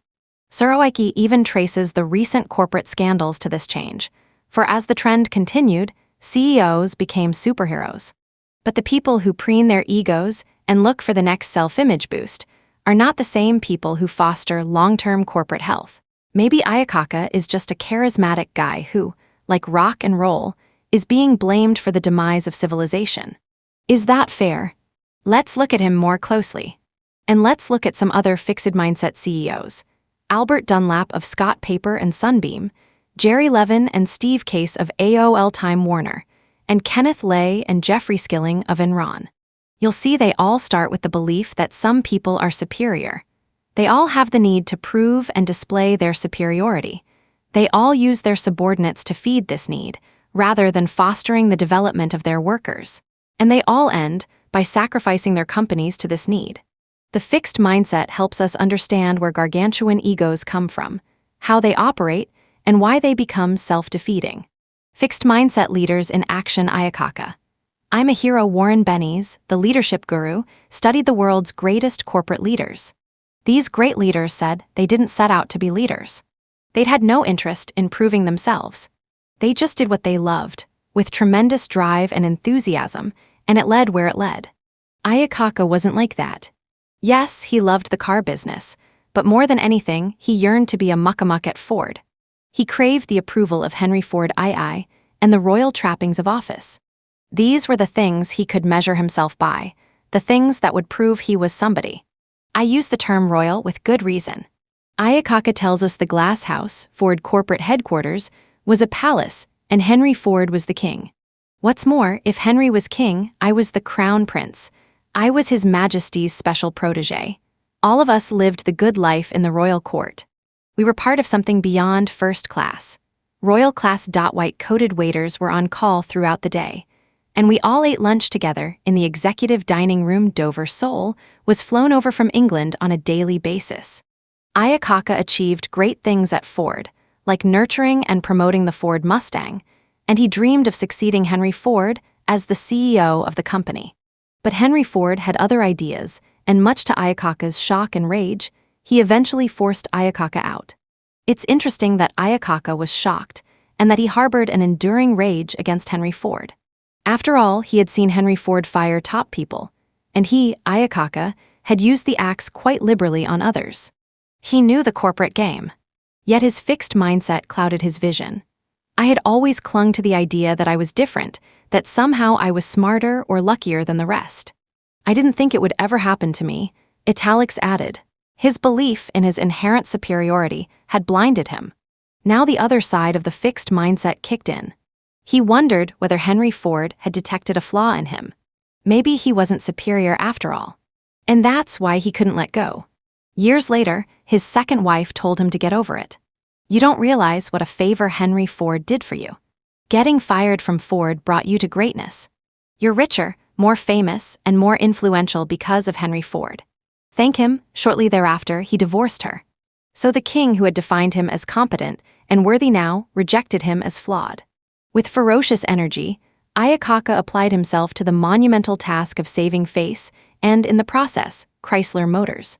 Speaker 1: Surowiecki even traces the recent corporate scandals to this change, for as the trend continued, CEOs became superheroes. But the people who preen their egos and look for the next self-image boost are not the same people who foster long-term corporate health. Maybe Ayakaka is just a charismatic guy who, like rock and roll, is being blamed for the demise of civilization. Is that fair? Let's look at him more closely. And let's look at some other fixed-mindset CEOs. Albert Dunlap of Scott Paper and Sunbeam, Jerry Levin and Steve Case of AOL Time Warner, and Kenneth Lay and Jeffrey Skilling of Enron. You'll see they all start with the belief that some people are superior. They all have the need to prove and display their superiority. They all use their subordinates to feed this need, rather than fostering the development of their workers. And they all end by sacrificing their companies to this need. The fixed mindset helps us understand where gargantuan egos come from, how they operate, and why they become self-defeating. Fixed mindset leaders in action. Ayakaka. I'm a hero. Warren Bennis, the leadership guru, studied the world's greatest corporate leaders. These great leaders said they didn't set out to be leaders. They'd had no interest in proving themselves. They just did what they loved, with tremendous drive and enthusiasm, and it led where it led. Ayakaka wasn't like that. Yes, he loved the car business, but more than anything, he yearned to be a muckamuck at Ford. He craved the approval of Henry Ford II and the royal trappings of office. These were the things he could measure himself by, the things that would prove he was somebody. I use the term royal with good reason. Ayakaka tells us the glass house, Ford corporate headquarters, was a palace, and Henry Ford was the king. What's more, if Henry was king, I was the crown prince. I was His Majesty's special protege. All of us lived the good life in the royal court. We were part of something beyond first class. Royal class. White-coated waiters were on call throughout the day, and we all ate lunch together in the executive dining room. Dover Sole was flown over from England on a daily basis. Ayakaka achieved great things at Ford, like nurturing and promoting the Ford Mustang, and he dreamed of succeeding Henry Ford as the CEO of the company. But Henry Ford had other ideas, and much to Ayakaka's shock and rage, he eventually forced Ayakaka out. It's interesting that Ayakaka was shocked, and that he harbored an enduring rage against Henry Ford. After all, he had seen Henry Ford fire top people, and he, Ayakaka, had used the axe quite liberally on others. He knew the corporate game. Yet his fixed mindset clouded his vision. I had always clung to the idea that I was different, that somehow I was smarter or luckier than the rest. I didn't think it would ever happen to me, Italics added. His belief in his inherent superiority had blinded him. Now the other side of the fixed mindset kicked in. He wondered whether Henry Ford had detected a flaw in him. Maybe he wasn't superior after all. And that's why he couldn't let go. Years later, his second wife told him to get over it. You don't realize what a favor Henry Ford did for you. Getting fired from Ford brought you to greatness. You're richer, more famous, and more influential because of Henry Ford. Thank him. Shortly thereafter, he divorced her. So the king who had defined him as competent and worthy now rejected him as flawed. With ferocious energy, Ayakaka applied himself to the monumental task of saving face and, in the process, Chrysler Motors.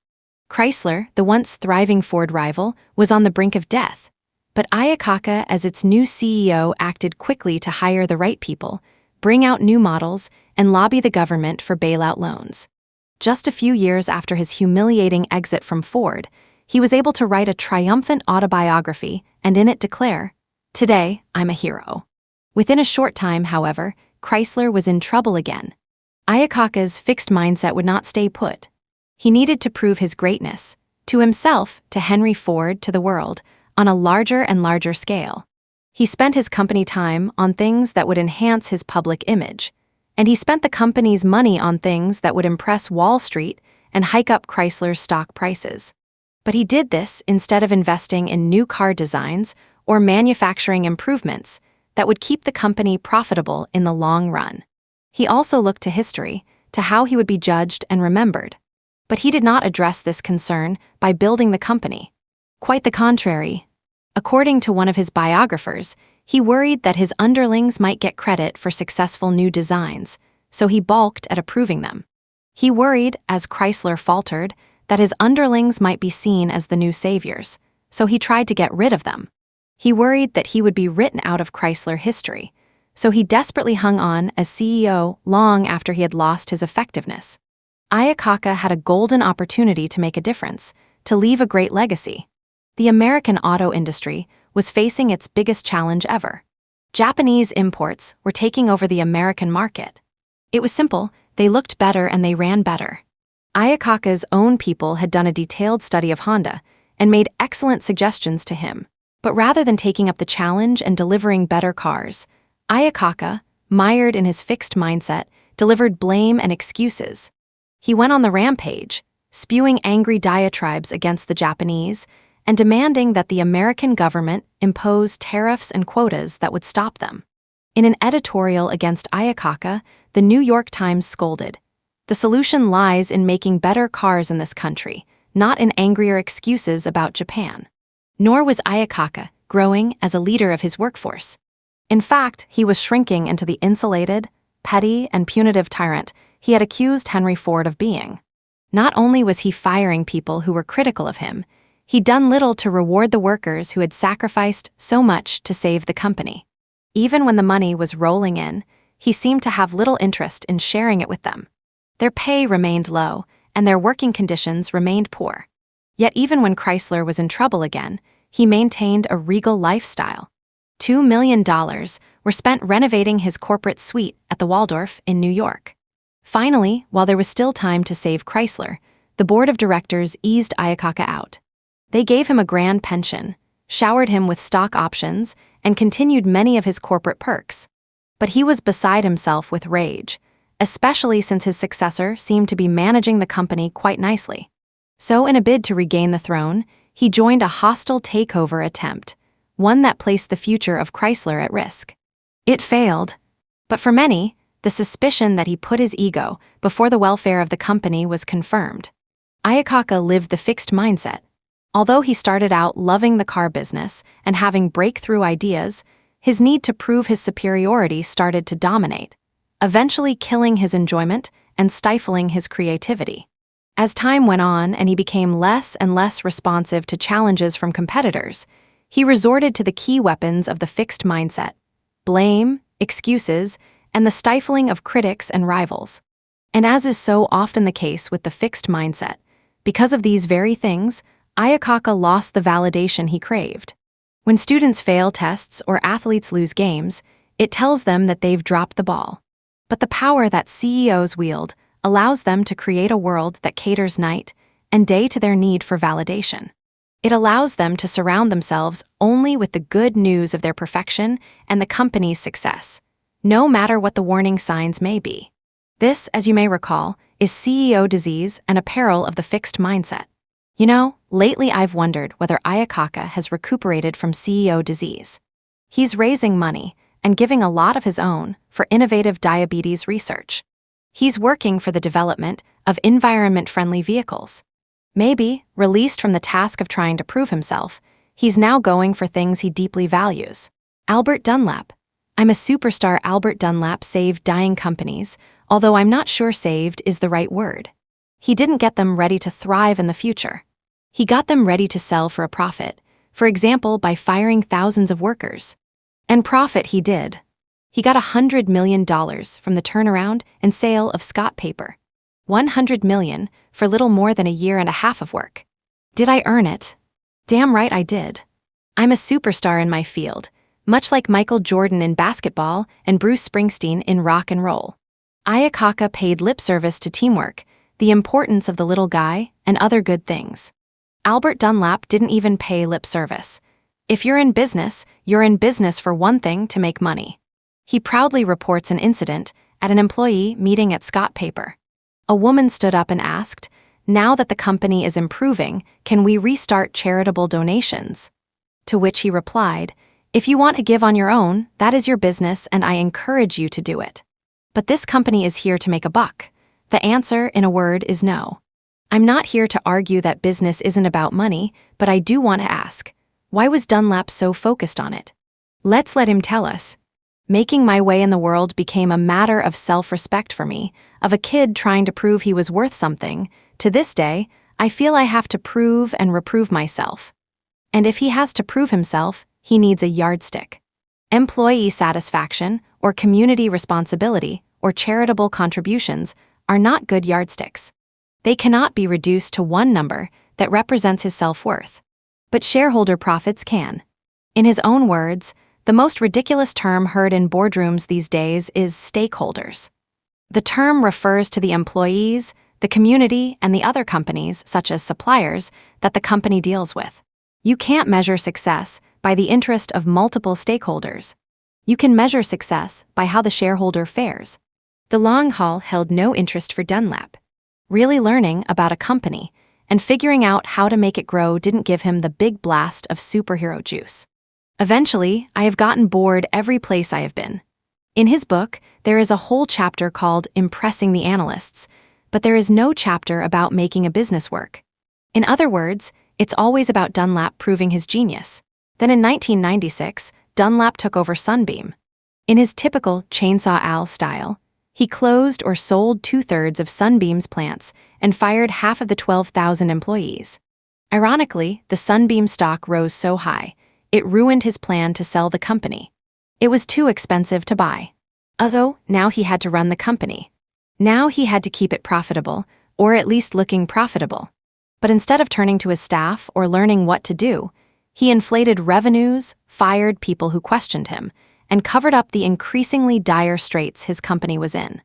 Speaker 1: Chrysler, the once thriving Ford rival, was on the brink of death. But Ayakaka, as its new CEO, acted quickly to hire the right people, bring out new models, and lobby the government for bailout loans. Just a few years after his humiliating exit from Ford, he was able to write a triumphant autobiography and in it declare, "Today, I'm a hero." Within a short time, however, Chrysler was in trouble again. Ayakaka's fixed mindset would not stay put. He needed to prove his greatness, to himself, to Henry Ford, to the world, on a larger and larger scale. He spent his company time on things that would enhance his public image, and he spent the company's money on things that would impress Wall Street and hike up Chrysler's stock prices. But he did this instead of investing in new car designs or manufacturing improvements that would keep the company profitable in the long run. He also looked to history, to how he would be judged and remembered. But he did not address this concern by building the company. Quite the contrary. According to one of his biographers, he worried that his underlings might get credit for successful new designs, so he balked at approving them. He worried, as Chrysler faltered, that his underlings might be seen as the new saviors, so he tried to get rid of them. He worried that he would be written out of Chrysler history, so he desperately hung on as CEO long after he had lost his effectiveness. Ayakaka had a golden opportunity to make a difference, to leave a great legacy. The American auto industry was facing its biggest challenge ever. Japanese imports were taking over the American market. It was simple, they looked better and they ran better. Ayakaka's own people had done a detailed study of Honda and made excellent suggestions to him. But rather than taking up the challenge and delivering better cars, Ayakaka, mired in his fixed mindset, delivered blame and excuses. He went on the rampage, spewing angry diatribes against the Japanese and demanding that the American government impose tariffs and quotas that would stop them. In an editorial against Ayakaka, the New York Times scolded, "The solution lies in making better cars in this country, not in angrier excuses about Japan." Nor was Ayakaka growing as a leader of his workforce. In fact, he was shrinking into the insulated, petty, and punitive tyrant he had accused Henry Ford of being. Not only was he firing people who were critical of him, he'd done little to reward the workers who had sacrificed so much to save the company. Even when the money was rolling in, he seemed to have little interest in sharing it with them. Their pay remained low, and their working conditions remained poor. Yet even when Chrysler was in trouble again, he maintained a regal lifestyle. $2 million were spent renovating his corporate suite at the Waldorf in New York. Finally, while there was still time to save Chrysler, the board of directors eased Ayakaka out. They gave him a grand pension, showered him with stock options, and continued many of his corporate perks. But he was beside himself with rage, especially since his successor seemed to be managing the company quite nicely. So in a bid to regain the throne, he joined a hostile takeover attempt, one that placed the future of Chrysler at risk. It failed, but for many, the suspicion that he put his ego before the welfare of the company was confirmed. Ayakaka lived the fixed mindset. Although he started out loving the car business and having breakthrough ideas, his need to prove his superiority started to dominate. eventually killing his enjoyment and stifling his creativity. As time went on and he became less and less responsive to challenges from competitors, he resorted to the key weapons of the fixed mindset: blame, excuses, and the stifling of critics and rivals. And as is so often the case with the fixed mindset, because of these very things, Ayakaka lost the validation he craved. When students fail tests or athletes lose games, it tells them that they've dropped the ball. But the power that CEOs wield allows them to create a world that caters night and day to their need for validation. It allows them to surround themselves only with the good news of their perfection and the company's success, no matter what the warning signs may be. This, as you may recall, is CEO disease and a peril of the fixed mindset. You know, lately I've wondered whether Ayakaka has recuperated from CEO disease. He's raising money and giving a lot of his own for innovative diabetes research. He's working for the development of environment-friendly vehicles. Maybe, released from the task of trying to prove himself, he's now going for things he deeply values. Albert Dunlap. I'm a superstar. Albert Dunlap saved dying companies, although I'm not sure saved is the right word. He didn't get them ready to thrive in the future. He got them ready to sell for a profit, for example by firing thousands of workers. And profit he did. He got $100 million from the turnaround and sale of Scott Paper. $100 million for little more than a year and a half of work. Did I earn it? Damn right I did. I'm a superstar in my field, much like Michael Jordan in basketball and Bruce Springsteen in rock and roll. Ayakaka paid lip service to teamwork, the importance of the little guy, and other good things. Albert Dunlap didn't even pay lip service. If you're in business for one thing: to make money. He proudly reports an incident at an employee meeting at Scott Paper. A woman stood up and asked, "Now that the company is improving, can we restart charitable donations?" To which he replied, "If you want to give on your own, that is your business and I encourage you to do it. But this company is here to make a buck." The answer, in a word, is no. I'm not here to argue that business isn't about money, but I do want to ask, why was Dunlap so focused on it? Let's let him tell us. Making my way in the world became a matter of self-respect for me, of a kid trying to prove he was worth something. To this day, I feel I have to prove and reprove myself. And if he has to prove himself, he needs a yardstick. Employee satisfaction, or community responsibility, or charitable contributions are not good yardsticks. They cannot be reduced to one number that represents his self-worth. But shareholder profits can. In his own words, the most ridiculous term heard in boardrooms these days is stakeholders. The term refers to the employees, the community, and the other companies, such as suppliers, that the company deals with. You can't measure success by the interest of multiple stakeholders. You can measure success by how the shareholder fares. The long haul held no interest for Dunlap. Really learning about a company and figuring out how to make it grow didn't give him the big blast of superhero juice. Eventually, I have gotten bored every place I have been. In his book, there is a whole chapter called Impressing the Analysts, but there is no chapter about making a business work. In other words, it's always about Dunlap proving his genius. Then in 1996, Dunlap took over Sunbeam. In his typical Chainsaw Al style, he closed or sold 2/3 of Sunbeam's plants and fired half of the 12,000 employees. Ironically, the Sunbeam stock rose so high, it ruined his plan to sell the company. It was too expensive to buy. Also, now he had to run the company. Now he had to keep it profitable, or at least looking profitable. But instead of turning to his staff or learning what to do, he inflated revenues, fired people who questioned him, and covered up the increasingly dire straits his company was in.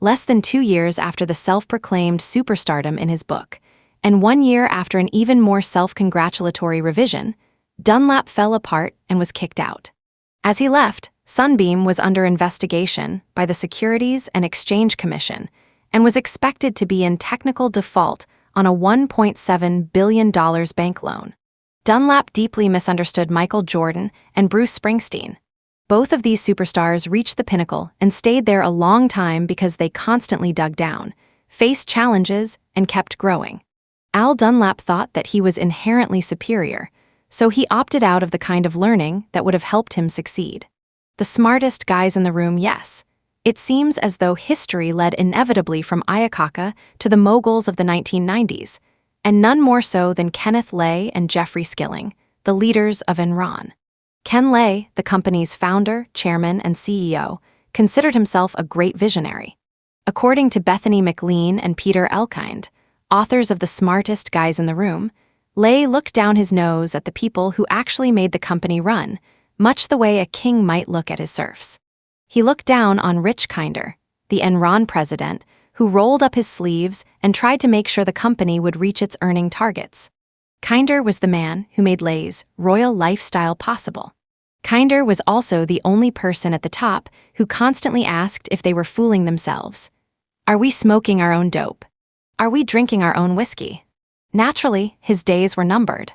Speaker 1: Less than 2 years after the self-proclaimed superstardom in his book, and 1 year after an even more self-congratulatory revision, Dunlap fell apart and was kicked out. As he left, Sunbeam was under investigation by the Securities and Exchange Commission and was expected to be in technical default on a $1.7 billion bank loan. Dunlap deeply misunderstood Michael Jordan and Bruce Springsteen. Both of these superstars reached the pinnacle and stayed there a long time because they constantly dug down, faced challenges, and kept growing. Al Dunlap thought that he was inherently superior, so he opted out of the kind of learning that would have helped him succeed. The smartest guys in the room, yes. It seems as though history led inevitably from Ayakaka to the moguls of the 1990s, and none more so than Kenneth Lay and Jeffrey Skilling, the leaders of Enron. Ken Lay, the company's founder, chairman, and CEO, considered himself a great visionary. According to Bethany McLean and Peter Elkind, authors of The Smartest Guys in the Room, Lay looked down his nose at the people who actually made the company run, much the way a king might look at his serfs. He looked down on Rich Kinder, the Enron president, who rolled up his sleeves and tried to make sure the company would reach its earning targets. Kinder was the man who made Lay's royal lifestyle possible. Kinder was also the only person at the top who constantly asked if they were fooling themselves. Are we smoking our own dope? Are we drinking our own whiskey? Naturally, his days were numbered.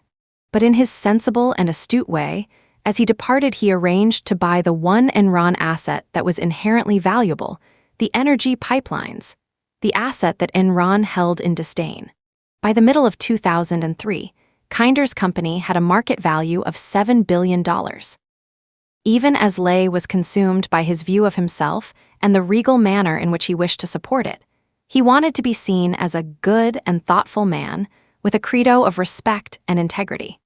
Speaker 1: But in his sensible and astute way, as he departed, he arranged to buy the one Enron asset that was inherently valuable, the energy pipelines, the asset that Enron held in disdain. By the middle of 2003, Kinder's company had a market value of $7 billion. Even as Lay was consumed by his view of himself and the regal manner in which he wished to support it, he wanted to be seen as a good and thoughtful man with a credo of respect and integrity.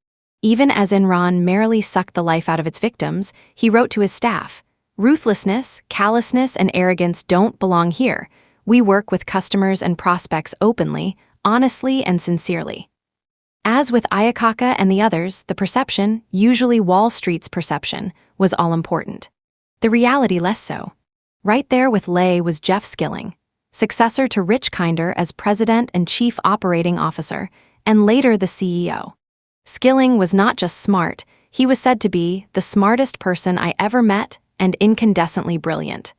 Speaker 1: Even as Enron merrily sucked the life out of its victims, he wrote to his staff, "Ruthlessness, callousness, and arrogance don't belong here. We work with customers and prospects openly, honestly, and sincerely." As with Ayakaka and the others, the perception, usually Wall Street's perception, was all-important. The reality less so. Right there with Lay was Jeff Skilling, successor to Rich Kinder as president and chief operating officer, and later the CEO. Skilling was not just smart, he was said to be the smartest person I ever met and incandescently brilliant.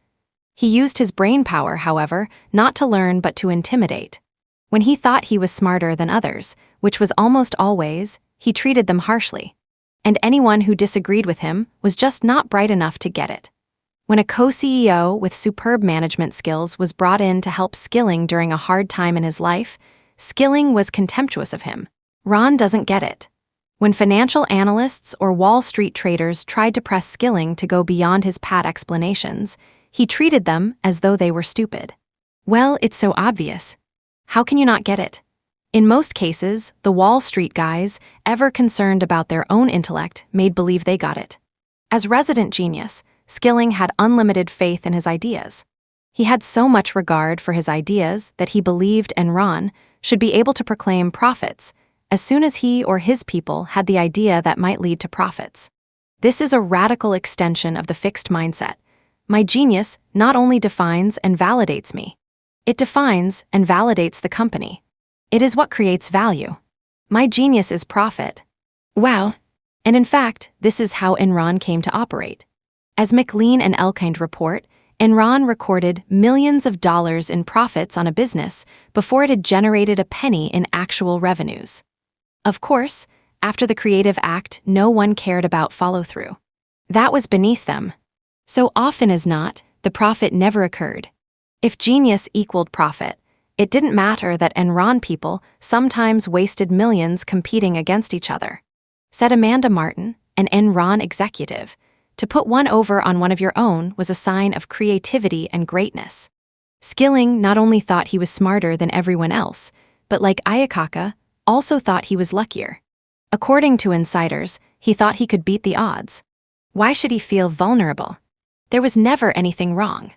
Speaker 1: He used his brain power, however, not to learn but to intimidate. When he thought he was smarter than others, which was almost always, he treated them harshly. And anyone who disagreed with him was just not bright enough to get it. When a co-CEO with superb management skills was brought in to help Skilling during a hard time in his life, Skilling was contemptuous of him. Ron doesn't get it. When financial analysts or Wall Street traders tried to press Skilling to go beyond his pat explanations, he treated them as though they were stupid. Well, it's so obvious. How can you not get it? In most cases, the Wall Street guys, ever concerned about their own intellect, made believe they got it. As resident genius, Skilling had unlimited faith in his ideas. He had so much regard for his ideas that he believed Enron should be able to proclaim profits as soon as he or his people had the idea that might lead to profits. This is a radical extension of the fixed mindset. My genius not only defines and validates me, it defines and validates the company. It is what creates value. My genius is profit. Wow. And in fact, this is how Enron came to operate. As McLean and Elkind report, Enron recorded millions of dollars in profits on a business before it had generated a penny in actual revenues. Of course, after the creative act, no one cared about follow-through. That was beneath them. So often as not, the profit never occurred. If genius equaled profit, it didn't matter that Enron people sometimes wasted millions competing against each other. Said Amanda Martin, an Enron executive, to put one over on one of your own was a sign of creativity and greatness. Skilling not only thought he was smarter than everyone else, but like Ayakaka, also thought he was luckier. According to insiders, he thought he could beat the odds. Why should he feel vulnerable? There was never anything wrong.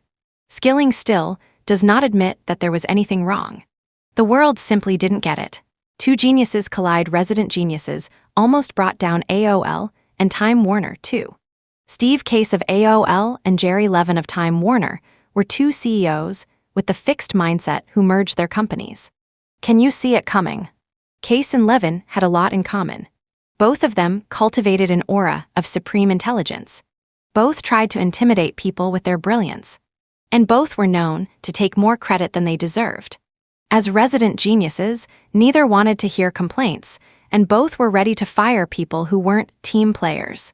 Speaker 1: Skilling still does not admit that there was anything wrong. The world simply didn't get it. Two geniuses collide. Resident geniuses almost brought down AOL and Time Warner, too. Steve Case of AOL and Jerry Levin of Time Warner were two CEOs with the fixed mindset who merged their companies. Can you see it coming? Case and Levin had a lot in common. Both of them cultivated an aura of supreme intelligence. Both tried to intimidate people with their brilliance. And both were known to take more credit than they deserved. As resident geniuses, neither wanted to hear complaints, and both were ready to fire people who weren't team players,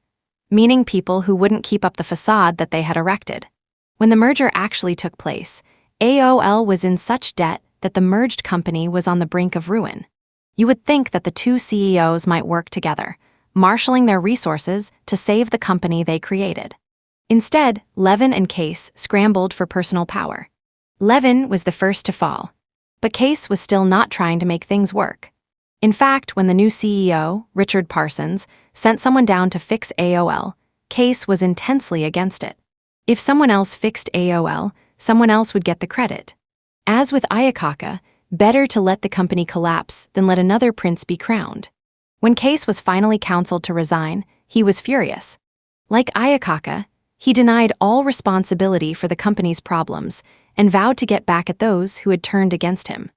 Speaker 1: meaning people who wouldn't keep up the facade that they had erected. When the merger actually took place, AOL was in such debt that the merged company was on the brink of ruin. You would think that the two CEOs might work together, marshaling their resources to save the company they created. Instead, Levin and Case scrambled for personal power. Levin was the first to fall. But Case was still not trying to make things work. In fact, when the new CEO, Richard Parsons, sent someone down to fix AOL, Case was intensely against it. If someone else fixed AOL, someone else would get the credit. As with Ayakaka, better to let the company collapse than let another prince be crowned. When Case was finally counseled to resign, he was furious. Like Ayakaka, he denied all responsibility for the company's problems and vowed to get back at those who had turned against him.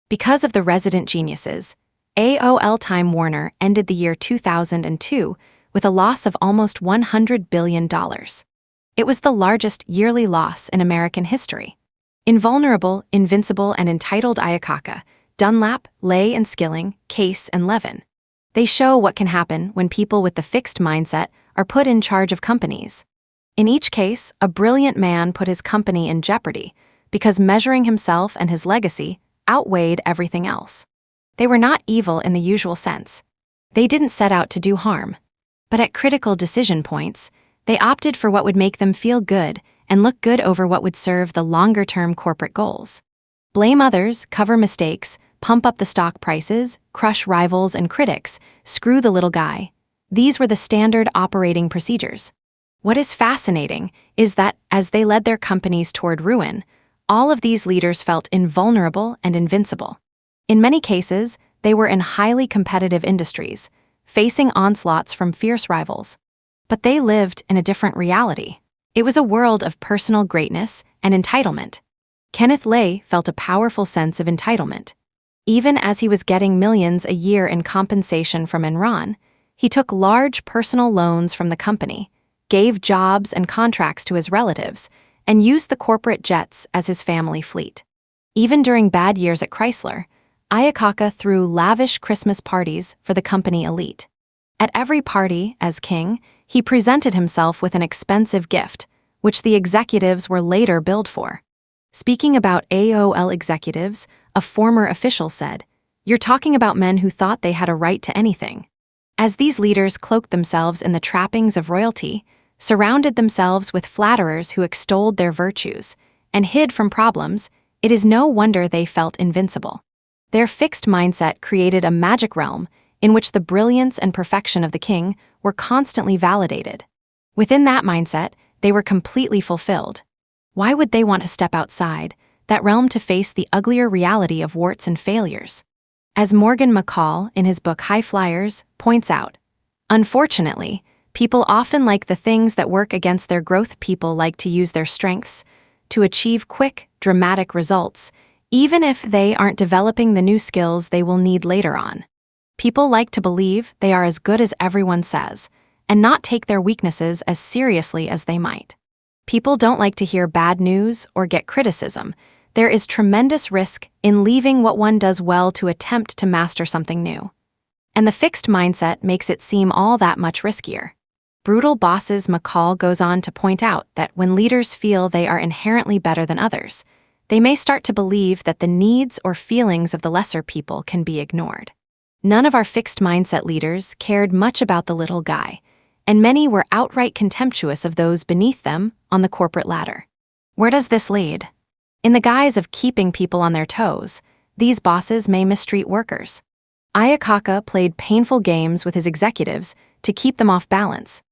Speaker 1: Because of the resident geniuses, AOL Time Warner ended the year 2002 with a loss of almost $100 billion. It was the largest yearly loss in American history. Invulnerable, invincible, and entitled Ayakaka, Dunlap, Lay and Skilling, Case and Levin. They show what can happen when people with the fixed mindset are put in charge of companies. In each case, a brilliant man put his company in jeopardy because measuring himself and his legacy outweighed everything else. They were not evil in the usual sense. They didn't set out to do harm. But at critical decision points, they opted for what would make them feel good and look good over what would serve the longer-term corporate goals. Blame others, cover mistakes, pump up the stock prices, crush rivals and critics, screw the little guy. These were the standard operating procedures. What is fascinating is that as they led their companies toward ruin, all of these leaders felt invulnerable and invincible. In many cases, they were in highly competitive industries, facing onslaughts from fierce rivals. But they lived in a different reality. It was a world of personal greatness and entitlement. Kenneth Lay felt a powerful sense of entitlement. Even as he was getting millions a year in compensation from Enron, he took large personal loans from the company, gave jobs and contracts to his relatives, and used the corporate jets as his family fleet. Even during bad years at Chrysler, Ayakaka threw lavish Christmas parties for the company elite. At every party, as king, he presented himself with an expensive gift, which the executives were later billed for. Speaking about AOL executives, a former official said, "You're talking about men who thought they had a right to anything." As these leaders cloaked themselves in the trappings of royalty, surrounded themselves with flatterers who extolled their virtues, and hid from problems, it is no wonder they felt invincible. Their fixed mindset created a magic realm in which the brilliance and perfection of the king were constantly validated. Within that mindset, they were completely fulfilled. Why would they want to step outside that realm to face the uglier reality of warts and failures? As Morgan McCall, in his book High Flyers, points out, unfortunately, people often like the things that work against their growth. People like to use their strengths to achieve quick, dramatic results, even if they aren't developing the new skills they will need later on. People like to believe they are as good as everyone says, and not take their weaknesses as seriously as they might. People don't like to hear bad news or get criticism. There is tremendous risk in leaving what one does well to attempt to master something new. And the fixed mindset makes it seem all that much riskier. Brutal bosses. McCall goes on to point out that when leaders feel they are inherently better than others, they may start to believe that the needs or feelings of the lesser people can be ignored. None of our fixed mindset leaders cared much about the little guy, and many were outright contemptuous of those beneath them on the corporate ladder. Where does this lead? In the guise of keeping people on their toes, these bosses may mistreat workers. Ayakaka played painful games with his executives to keep them off balance.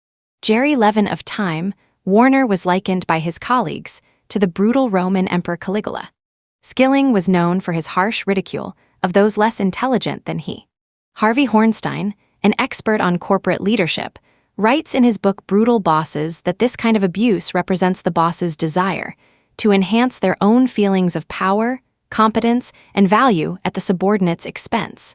Speaker 1: Jerry Levin of Time Warner was likened by his colleagues to the brutal Roman Emperor Caligula. Skilling was known for his harsh ridicule of those less intelligent than he. Harvey Hornstein, an expert on corporate leadership, writes in his book Brutal Bosses that this kind of abuse represents the boss's desire to enhance their own feelings of power, competence, and value at the subordinate's expense.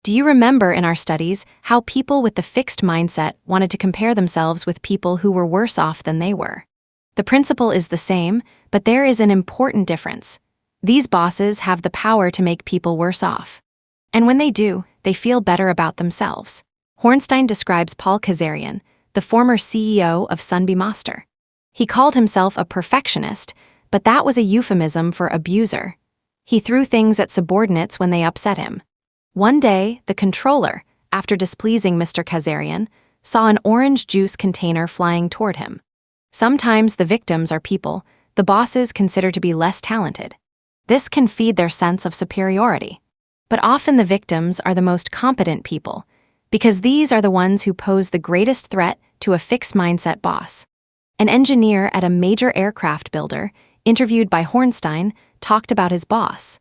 Speaker 1: Do you remember in our studies how people with the fixed mindset wanted to compare themselves with people who were worse off than they were? The principle is the same, but there is an important difference. These bosses have the power to make people worse off. And when they do, they feel better about themselves. Hornstein describes Paul Kazarian, the former CEO of Sunbeam Master. He called himself a perfectionist, but that was a euphemism for abuser. He threw things at subordinates when they upset him. One day, the controller, after displeasing Mr. Kazarian, saw an orange juice container flying toward him. Sometimes the victims are people the bosses consider to be less talented. This can feed their sense of superiority. But often the victims are the most competent people, because these are the ones who pose the greatest threat to a fixed mindset boss. An engineer at a major aircraft builder, interviewed by Hornstein, talked about his boss.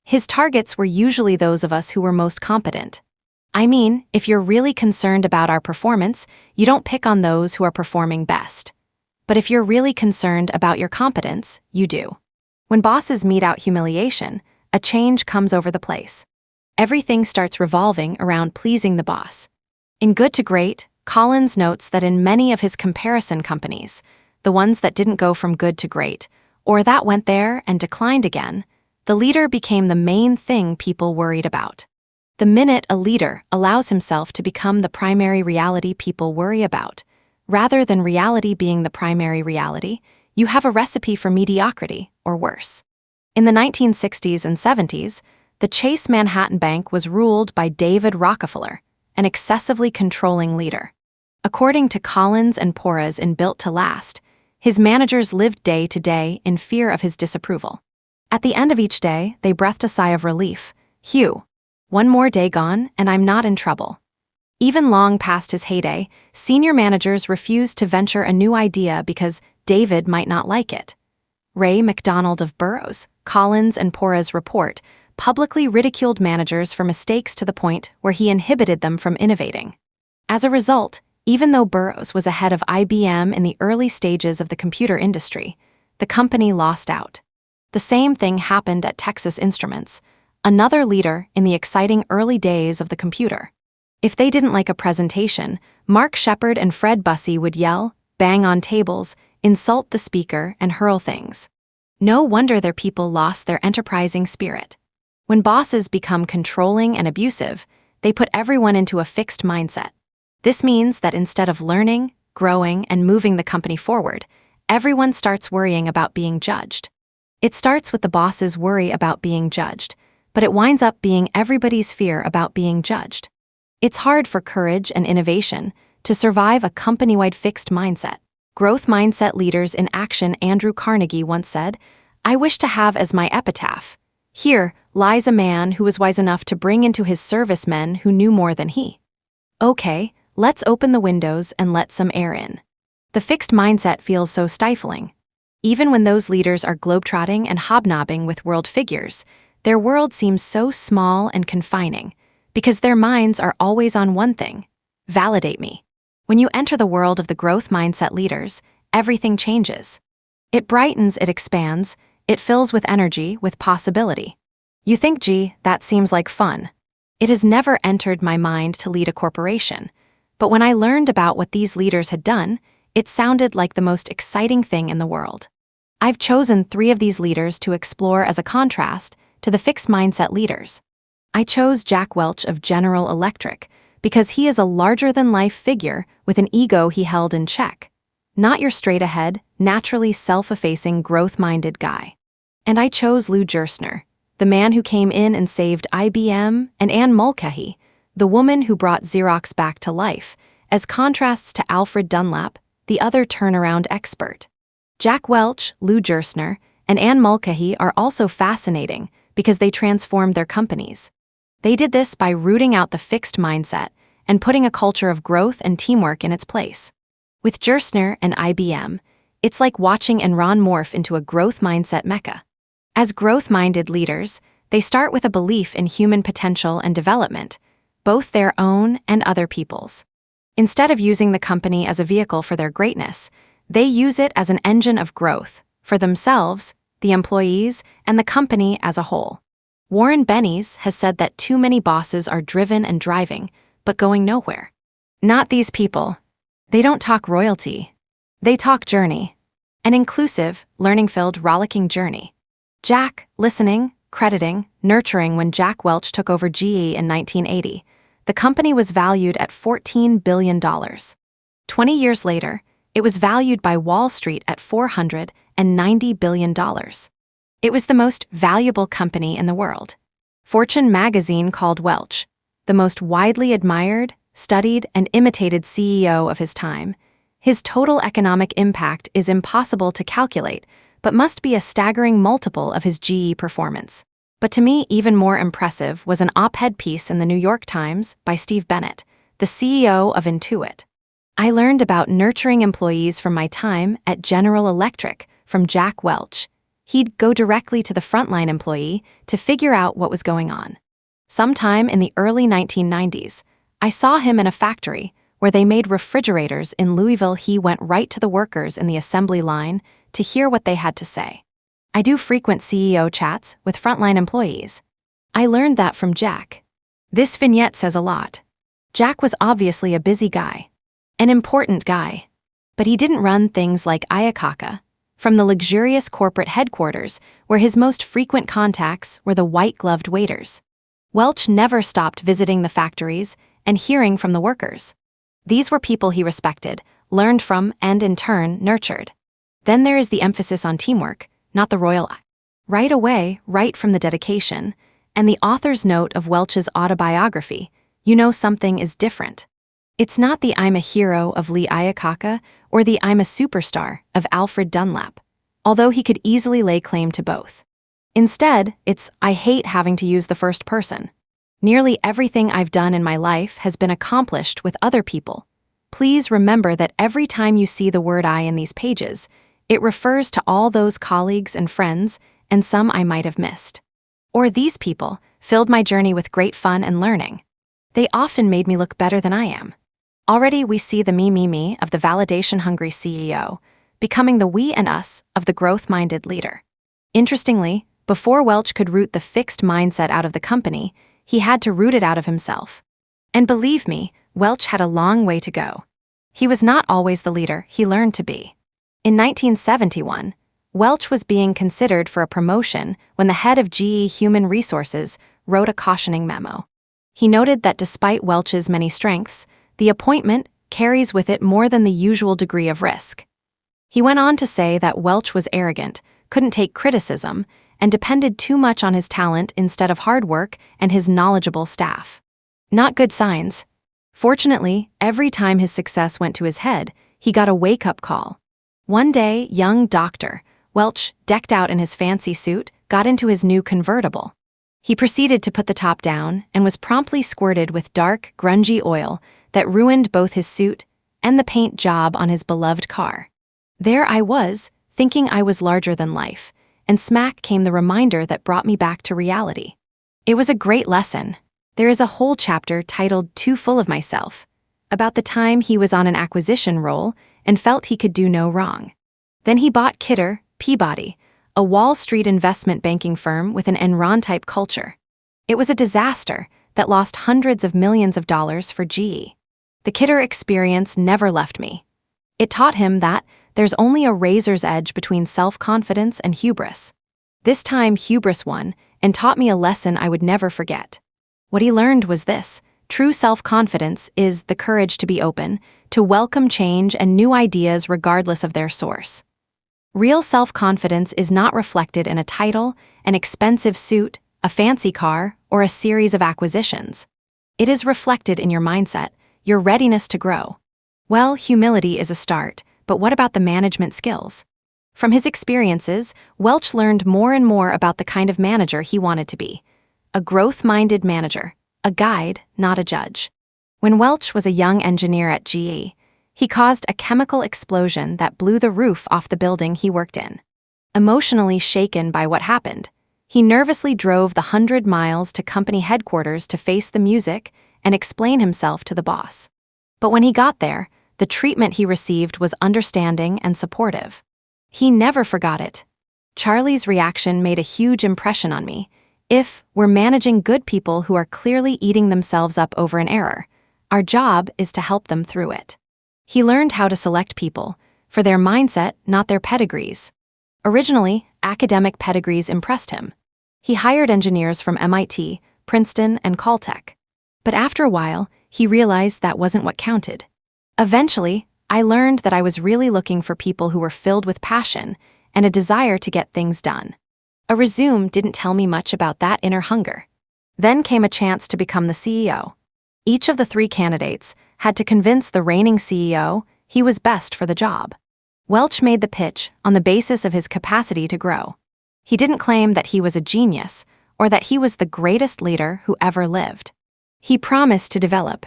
Speaker 1: His targets were usually those of us who were most competent. I mean, if you're really concerned about our performance, you don't pick on those who are performing best. But if you're really concerned about your competence, you do. When bosses mete out humiliation, a change comes over the place. Everything starts revolving around pleasing the boss. In Good to Great, Collins notes that in many of his comparison companies, the ones that didn't go from good to great, or that went there and declined again, the leader became the main thing people worried about. The minute a leader allows himself to become the primary reality people worry about, rather than reality being the primary reality, you have a recipe for mediocrity, or worse. In the 1960s and 70s, the Chase Manhattan Bank was ruled by David Rockefeller, an excessively controlling leader. According to Collins and Porras in Built to Last, his managers lived day to day in fear of his disapproval. At the end of each day, they breathed a sigh of relief. Phew, one more day gone, and I'm not in trouble. Even long past his heyday, senior managers refused to venture a new idea because David might not like it. Ray McDonald of Burroughs, Collins and Porras report, publicly ridiculed managers for mistakes to the point where he inhibited them from innovating. As a result, even though Burroughs was ahead of IBM in the early stages of the computer industry, the company lost out. The same thing happened at Texas Instruments, another leader in the exciting early days of the computer. If they didn't like a presentation, Mark Shepard and Fred Bussey would yell, bang on tables, insult the speaker, and hurl things. No wonder their people lost their enterprising spirit. When bosses become controlling and abusive, they put everyone into a fixed mindset. This means that instead of learning, growing, and moving the company forward, everyone starts worrying about being judged. It starts with the boss's worry about being judged, but it winds up being everybody's fear about being judged. It's hard for courage and innovation to survive a company-wide fixed mindset. Growth mindset leaders in action Andrew Carnegie once said, "I wish to have as my epitaph, 'Here lies a man who was wise enough to bring into his service men who knew more than he.'" Okay, let's open the windows and let some air in. The fixed mindset feels so stifling. Even when those leaders are globetrotting and hobnobbing with world figures, their world seems so small and confining, because their minds are always on one thing: validate me. When you enter the world of the growth mindset leaders, everything changes. It brightens, it expands, it fills with energy, with possibility. You think, gee, that seems like fun. It has never entered my mind to lead a corporation, but when I learned about what these leaders had done, it sounded like the most exciting thing in the world. I've chosen 3 of these leaders to explore as a contrast to the fixed mindset leaders. I chose Jack Welch of General Electric because he is a larger-than-life figure with an ego he held in check. Not your straight-ahead, naturally self-effacing, growth-minded guy. And I chose Lou Gerstner, the man who came in and saved IBM, and Anne Mulcahy, the woman who brought Xerox back to life, as contrasts to Alfred Dunlap, the other turnaround expert. Jack Welch, Lou Gerstner, and Anne Mulcahy are also fascinating because they transformed their companies. They did this by rooting out the fixed mindset and putting a culture of growth and teamwork in its place. With Gerstner and IBM, it's like watching Enron morph into a growth mindset mecca. As growth-minded leaders, they start with a belief in human potential and development, both their own and other people's. Instead of using the company as a vehicle for their greatness, they use it as an engine of growth for themselves, the employees, and the company as a whole. Warren Bennis has said that too many bosses are driven and driving, but going nowhere. Not these people. They don't talk royalty. They talk journey. An inclusive, learning-filled, rollicking journey. Jack, listening, crediting, nurturing. When Jack Welch took over GE in 1980, the company was valued at $14 billion. 20 years later, it was valued by Wall Street at $490 billion. It was the most valuable company in the world. Fortune magazine called Welch the most widely admired, studied, and imitated CEO of his time. His total economic impact is impossible to calculate, but must be a staggering multiple of his GE performance. But to me, even more impressive was an op-ed piece in the New York Times by Steve Bennett, the CEO of Intuit. I learned about nurturing employees from my time at General Electric from Jack Welch. He'd go directly to the frontline employee to figure out what was going on. Sometime in the early 1990s, I saw him in a factory where they made refrigerators in Louisville. He went right to the workers in the assembly line to hear what they had to say. I do frequent CEO chats with frontline employees. I learned that from Jack. This vignette says a lot. Jack was obviously a busy guy, an important guy, but he didn't run things like Ayakaka from the luxurious corporate headquarters where his most frequent contacts were the white-gloved waiters. Welch never stopped visiting the factories and hearing from the workers. These were people he respected, learned from, and in turn, nurtured. Then there is the emphasis on teamwork, not the royal eye. Right away, right from the dedication, and the author's note of Welch's autobiography, you know something is different. It's not the I'm a hero of Lee Iacocca or the I'm a superstar of Alfred Dunlap, although he could easily lay claim to both. Instead, it's I hate having to use the first person. Nearly everything I've done in my life has been accomplished with other people. Please remember that every time you see the word I in these pages, it refers to all those colleagues and friends, and some I might have missed. Or these people filled my journey with great fun and learning. They often made me look better than I am. Already we see the me of the validation-hungry CEO, becoming the we and us of the growth-minded leader. Interestingly, before Welch could root the fixed mindset out of the company, he had to root it out of himself. And believe me, Welch had a long way to go. He was not always the leader he learned to be. In 1971, Welch was being considered for a promotion when the head of GE Human Resources wrote a cautioning memo. He noted that despite Welch's many strengths, the appointment carries with it more than the usual degree of risk. He went on to say that Welch was arrogant, couldn't take criticism, and depended too much on his talent instead of hard work and his knowledgeable staff. Not good signs. Fortunately, every time his success went to his head, he got a wake-up call. One day, young Dr. Welch, decked out in his fancy suit, got into his new convertible. He proceeded to put the top down and was promptly squirted with dark, grungy oil that ruined both his suit and the paint job on his beloved car. There I was, thinking I was larger than life, and smack came the reminder that brought me back to reality. It was a great lesson. There is a whole chapter titled Too Full of Myself, about the time he was on an acquisition roll and felt he could do no wrong. Then he bought Kidder, Peabody, a Wall Street investment banking firm with an Enron-type culture. It was a disaster that lost hundreds of millions of dollars for GE. The Kidder experience never left me. It taught him that there's only a razor's edge between self-confidence and hubris. This time, hubris won and taught me a lesson I would never forget. What he learned was this: true self-confidence is the courage to be open, to welcome change and new ideas regardless of their source. Real self-confidence is not reflected in a title, an expensive suit, a fancy car, or a series of acquisitions. It is reflected in your mindset, your readiness to grow. Well, humility is a start, but what about the management skills? From his experiences, Welch learned more and more about the kind of manager he wanted to be. A growth-minded manager, a guide, not a judge. When Welch was a young engineer at GE, he caused a chemical explosion that blew the roof off the building he worked in. Emotionally shaken by what happened, he nervously drove the 100 miles to company headquarters to face the music and explain himself to the boss. But when he got there, the treatment he received was understanding and supportive. He never forgot it. Charlie's reaction made a huge impression on me. If we're managing good people who are clearly eating themselves up over an error, our job is to help them through it. He learned how to select people for their mindset, not their pedigrees. Originally, academic pedigrees impressed him. He hired engineers from MIT, Princeton, and Caltech. But after a while, he realized that wasn't what counted. Eventually, I learned that I was really looking for people who were filled with passion and a desire to get things done. A resume didn't tell me much about that inner hunger. Then came a chance to become the CEO. Each of the 3 candidates had to convince the reigning CEO, he was best for the job. Welch made the pitch on the basis of his capacity to grow. He didn't claim that he was a genius or that he was the greatest leader who ever lived. He promised to develop.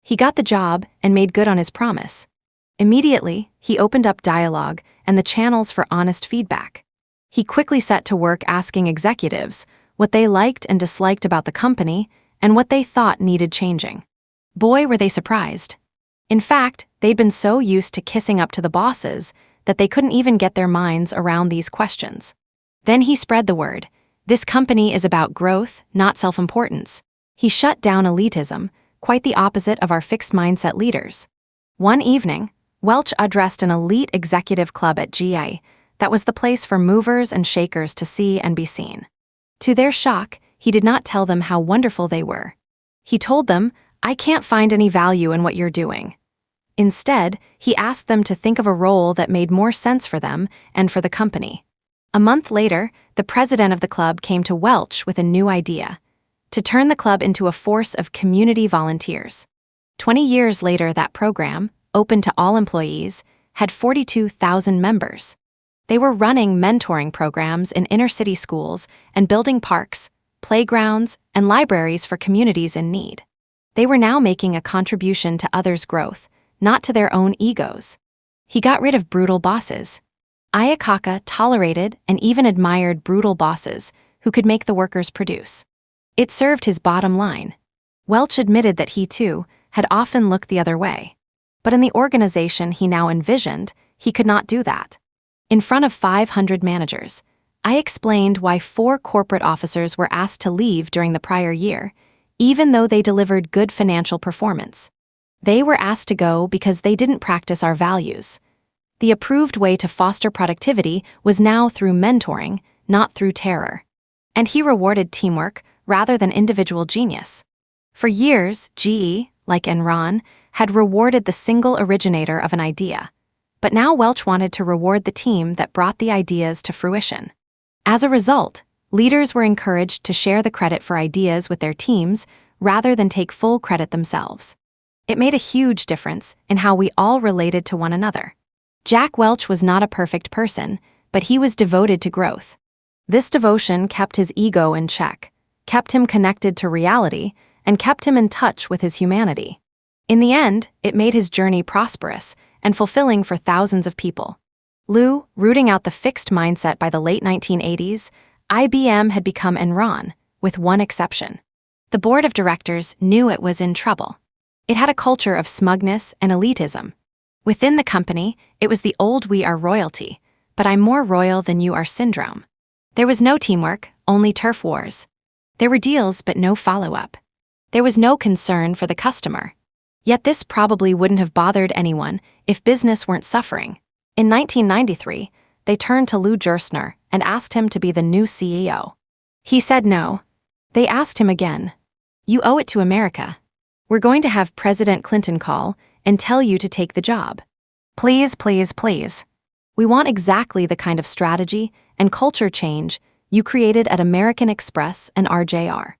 Speaker 1: He got the job and made good on his promise. Immediately, he opened up dialogue and the channels for honest feedback. He quickly set to work asking executives what they liked and disliked about the company and what they thought needed changing. Boy, were they surprised. In fact, they'd been so used to kissing up to the bosses that they couldn't even get their minds around these questions. Then he spread the word. This company is about growth, not self-importance. He shut down elitism, quite the opposite of our fixed mindset leaders. One evening, Welch addressed an elite executive club at GA that was the place for movers and shakers to see and be seen. To their shock, he did not tell them how wonderful they were. He told them, "I can't find any value in what you're doing." Instead, he asked them to think of a role that made more sense for them and for the company. A month later, the president of the club came to Welch with a new idea: to turn the club into a force of community volunteers. 20 years later, that program, open to all employees, had 42,000 members. They were running mentoring programs in inner-city schools and building parks, playgrounds, and libraries for communities in need. They were now making a contribution to others' growth, not to their own egos. He got rid of brutal bosses. Ayakaka tolerated and even admired brutal bosses who could make the workers produce. It served his bottom line. Welch admitted that he, too, had often looked the other way. But in the organization he now envisioned, he could not do that. In front of 500 managers, I explained why 4 corporate officers were asked to leave during the prior year, even though they delivered good financial performance. They were asked to go because they didn't practice our values. The approved way to foster productivity was now through mentoring, not through terror. And he rewarded teamwork rather than individual genius. For years, GE, like Enron, had rewarded the single originator of an idea. But now Welch wanted to reward the team that brought the ideas to fruition. As a result, leaders were encouraged to share the credit for ideas with their teams rather than take full credit themselves. It made a huge difference in how we all related to one another. Jack Welch was not a perfect person, but he was devoted to growth. This devotion kept his ego in check, kept him connected to reality, and kept him in touch with his humanity. In the end, it made his journey prosperous and fulfilling for thousands of people. Rooting out the fixed mindset by the late 1980s, IBM had become Enron, with one exception. The board of directors knew it was in trouble. It had a culture of smugness and elitism. Within the company, it was the old "we are royalty, but I'm more royal than you are" syndrome. There was no teamwork, only turf wars. There were deals but no follow-up. There was no concern for the customer. Yet this probably wouldn't have bothered anyone if business weren't suffering. In 1993, they turned to Lou Gerstner and asked him to be the new CEO. He said no. They asked him again. "You owe it to America. We're going to have President Clinton call and tell you to take the job. Please, please, please. We want exactly the kind of strategy and culture change you created at American Express and RJR."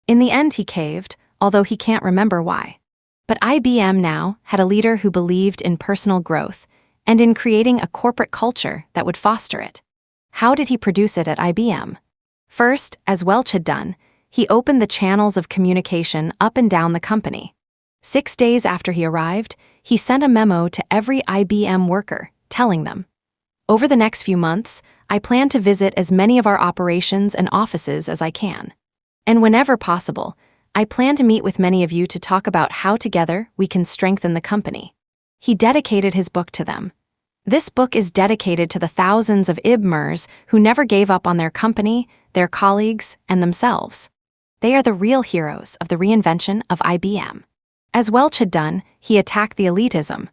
Speaker 1: In the end, he caved, although he can't remember why. But IBM now had a leader who believed in personal growth and in creating a corporate culture that would foster it. How did he produce it at IBM? First, as Welch had done, he opened the channels of communication up and down the company. 6 days after he arrived, he sent a memo to every IBM worker, telling them, "Over the next few months, I plan to visit as many of our operations and offices as I can. And whenever possible, I plan to meet with many of you to talk about how together we can strengthen the company." He dedicated his book to them. This book is dedicated to the thousands of IBMers who never gave up on their company, their colleagues, and themselves. They are the real heroes of the reinvention of IBM. As Welch had done, he attacked the elitism.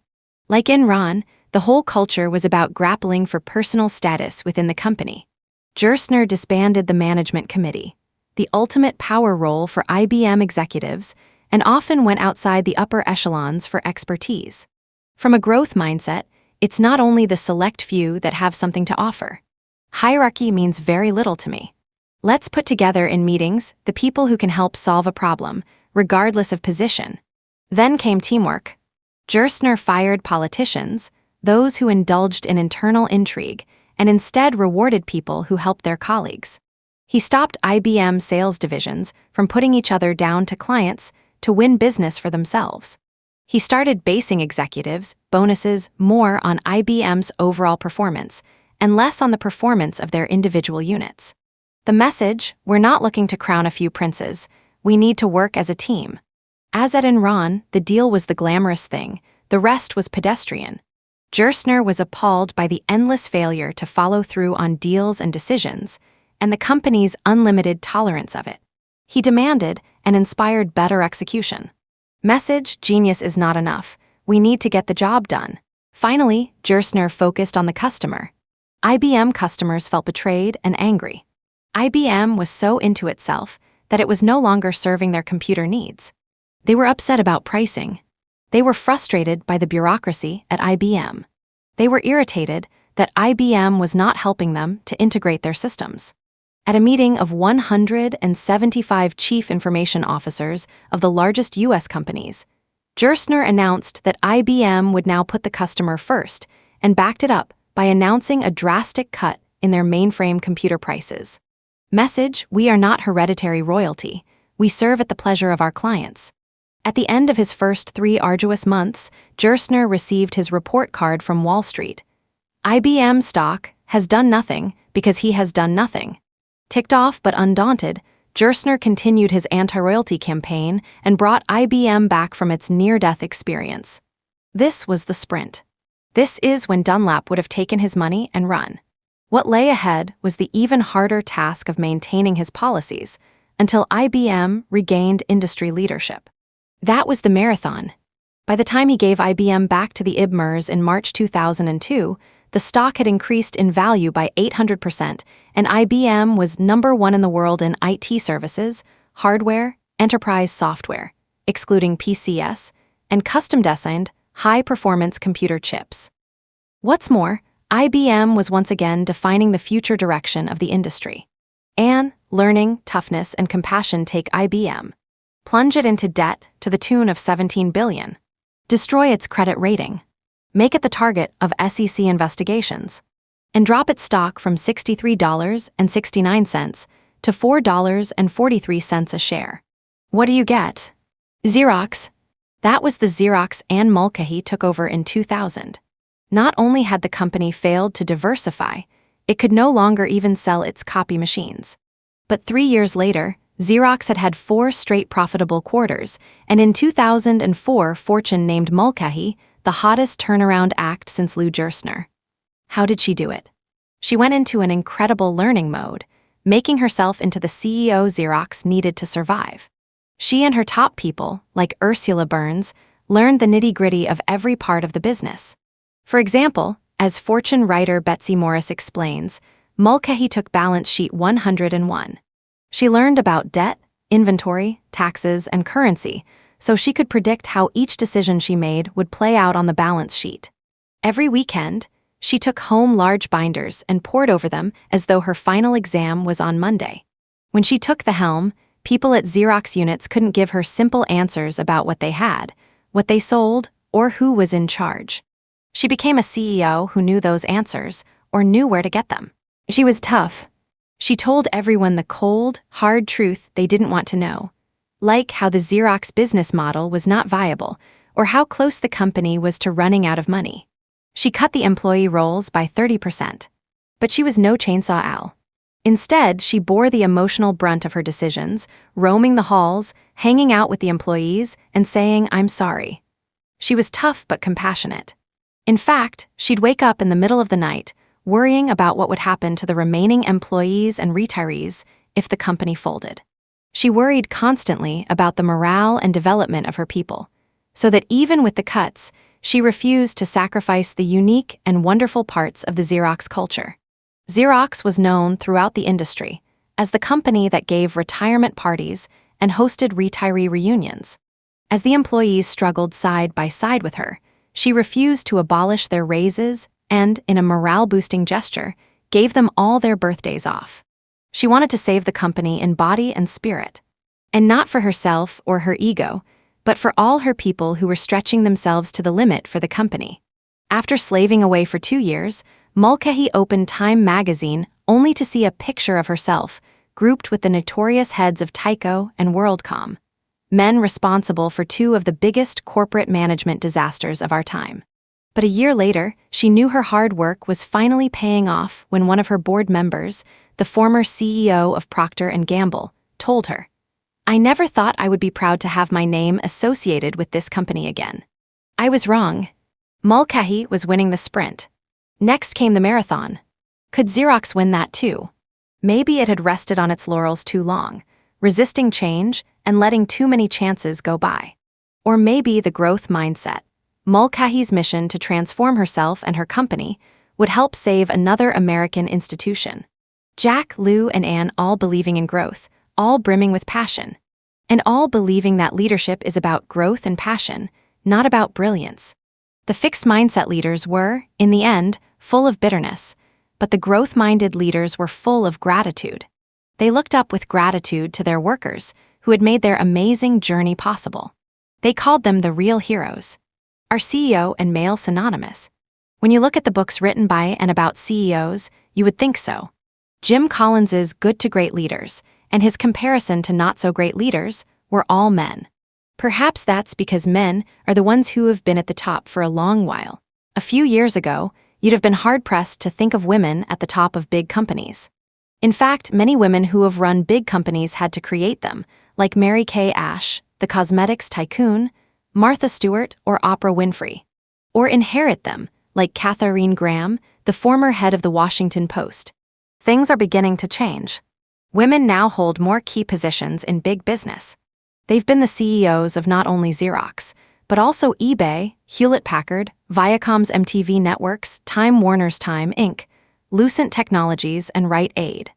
Speaker 1: Like Enron, the whole culture was about grappling for personal status within the company. Gerstner disbanded the management committee, the ultimate power role for IBM executives, and often went outside the upper echelons for expertise. From a growth mindset, it's not only the select few that have something to offer. Hierarchy means very little to me. Let's put together in meetings the people who can help solve a problem, regardless of position. Then came teamwork. Gerstner fired politicians, those who indulged in internal intrigue, and instead rewarded people who helped their colleagues. He stopped IBM sales divisions from putting each other down to clients to win business for themselves. He started basing executives' bonuses more on IBM's overall performance and less on the performance of their individual units. The message: we're not looking to crown a few princes, we need to work as a team. As at Enron, the deal was the glamorous thing, the rest was pedestrian. Gerstner was appalled by the endless failure to follow through on deals and decisions, and the company's unlimited tolerance of it. He demanded and inspired better execution. Message: genius is not enough, we need to get the job done. Finally, Gerstner focused on the customer. IBM customers felt betrayed and angry. IBM was so into itself that it was no longer serving their computer needs. They were upset about pricing. They were frustrated by the bureaucracy at IBM. They were irritated that IBM was not helping them to integrate their systems. At a meeting of 175 chief information officers of the largest U.S. companies, Gerstner announced that IBM would now put the customer first and backed it up by announcing a drastic cut in their mainframe computer prices. Message: we are not hereditary royalty, we serve at the pleasure of our clients. At the end of his first 3 arduous months, Gerstner received his report card from Wall Street. IBM stock has done nothing because he has done nothing. Ticked off but undaunted, Gerstner continued his anti-royalty campaign and brought IBM back from its near-death experience. This was the sprint. This is when Dunlap would have taken his money and run. What lay ahead was the even harder task of maintaining his policies until IBM regained industry leadership. That was the marathon. By the time he gave IBM back to the IBMers in March 2002, the stock had increased in value by 800%, and IBM was number 1 in the world in IT services, hardware, enterprise software, excluding PCS, and custom-designed, high-performance computer chips. What's more, IBM was once again defining the future direction of the industry. And learning, toughness, and compassion take IBM. Plunge it into debt to the tune of $17 billion. Destroy its credit rating. Make it the target of SEC investigations. And drop its stock from $63.69 to $4.43 a share. What do you get? Xerox. That was the Xerox Ann Mulcahy took over in 2000. Not only had the company failed to diversify, it could no longer even sell its copy machines. But 3 years later, Xerox had 4 straight profitable quarters, and in 2004 Fortune named Mulcahy the hottest turnaround act since Lou Gerstner. How did she do it? She went into an incredible learning mode, making herself into the CEO Xerox needed to survive. She and her top people, like Ursula Burns, learned the nitty-gritty of every part of the business. For example, as Fortune writer Betsy Morris explains, Mulcahy took balance sheet 101. She learned about debt, inventory, taxes, and currency, so she could predict how each decision she made would play out on the balance sheet. Every weekend, she took home large binders and pored over them as though her final exam was on Monday. When she took the helm, people at Xerox units couldn't give her simple answers about what they had, what they sold, or who was in charge. She became a CEO who knew those answers, or knew where to get them. She was tough. She told everyone the cold, hard truth they didn't want to know, like how the Xerox business model was not viable, or how close the company was to running out of money. She cut the employee rolls by 30%. But she was no Chainsaw Al. Instead, she bore the emotional brunt of her decisions, roaming the halls, hanging out with the employees, and saying, "I'm sorry." She was tough but compassionate. In fact, she'd wake up in the middle of the night, worrying about what would happen to the remaining employees and retirees if the company folded. She worried constantly about the morale and development of her people, so that even with the cuts, she refused to sacrifice the unique and wonderful parts of the Xerox culture. Xerox was known throughout the industry as the company that gave retirement parties and hosted retiree reunions. As the employees struggled side by side with her, she refused to abolish their raises and, in a morale-boosting gesture, gave them all their birthdays off. She wanted to save the company in body and spirit. And not for herself or her ego, but for all her people who were stretching themselves to the limit for the company. After slaving away for 2 years, Mulcahy opened Time magazine only to see a picture of herself, grouped with the notorious heads of Tyco and WorldCom, men responsible for 2 of the biggest corporate management disasters of our time. But a year later, she knew her hard work was finally paying off when one of her board members, the former CEO of Procter & Gamble, told her, "I never thought I would be proud to have my name associated with this company again." I was wrong. Mulcahy was winning the sprint. Next came the marathon. Could Xerox win that too? Maybe it had rested on its laurels too long, resisting change and letting too many chances go by. Or maybe the growth mindset, Mulcahy's mission to transform herself and her company, would help save another American institution. Jack, Lou, and Anne all believing in growth, all brimming with passion, and all believing that leadership is about growth and passion, not about brilliance. The fixed mindset leaders were, in the end, full of bitterness, but the growth-minded leaders were full of gratitude. They looked up with gratitude to their workers, who had made their amazing journey possible. They called them the real heroes. Are CEO and male synonymous? When you look at the books written by and about CEOs, you would think so. Jim Collins's Good to Great Leaders and his comparison to not-so-great leaders were all men. Perhaps that's because men are the ones who have been at the top for a long while. A few years ago, you'd have been hard-pressed to think of women at the top of big companies. In fact, many women who have run big companies had to create them, like Mary Kay Ash, the cosmetics tycoon, Martha Stewart, or Oprah Winfrey. Or inherit them, like Katharine Graham, the former head of the Washington Post. Things are beginning to change. Women now hold more key positions in big business. They've been the CEOs of not only Xerox, but also eBay, Hewlett-Packard, Viacom's MTV Networks, Time Warner's Time, Inc., Lucent Technologies, and Rite Aid.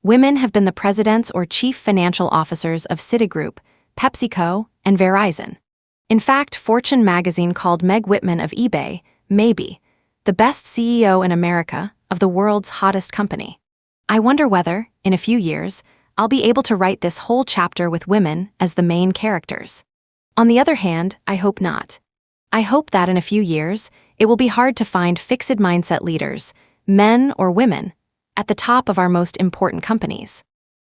Speaker 1: Women have been the presidents or chief financial officers of Citigroup, PepsiCo, and Verizon. In fact, Fortune magazine called Meg Whitman of eBay, maybe, the best CEO in America of the world's hottest company. I wonder whether, in a few years, I'll be able to write this whole chapter with women as the main characters. On the other hand, I hope not. I hope that in a few years, it will be hard to find fixed mindset leaders, men or women, at the top of our most important companies.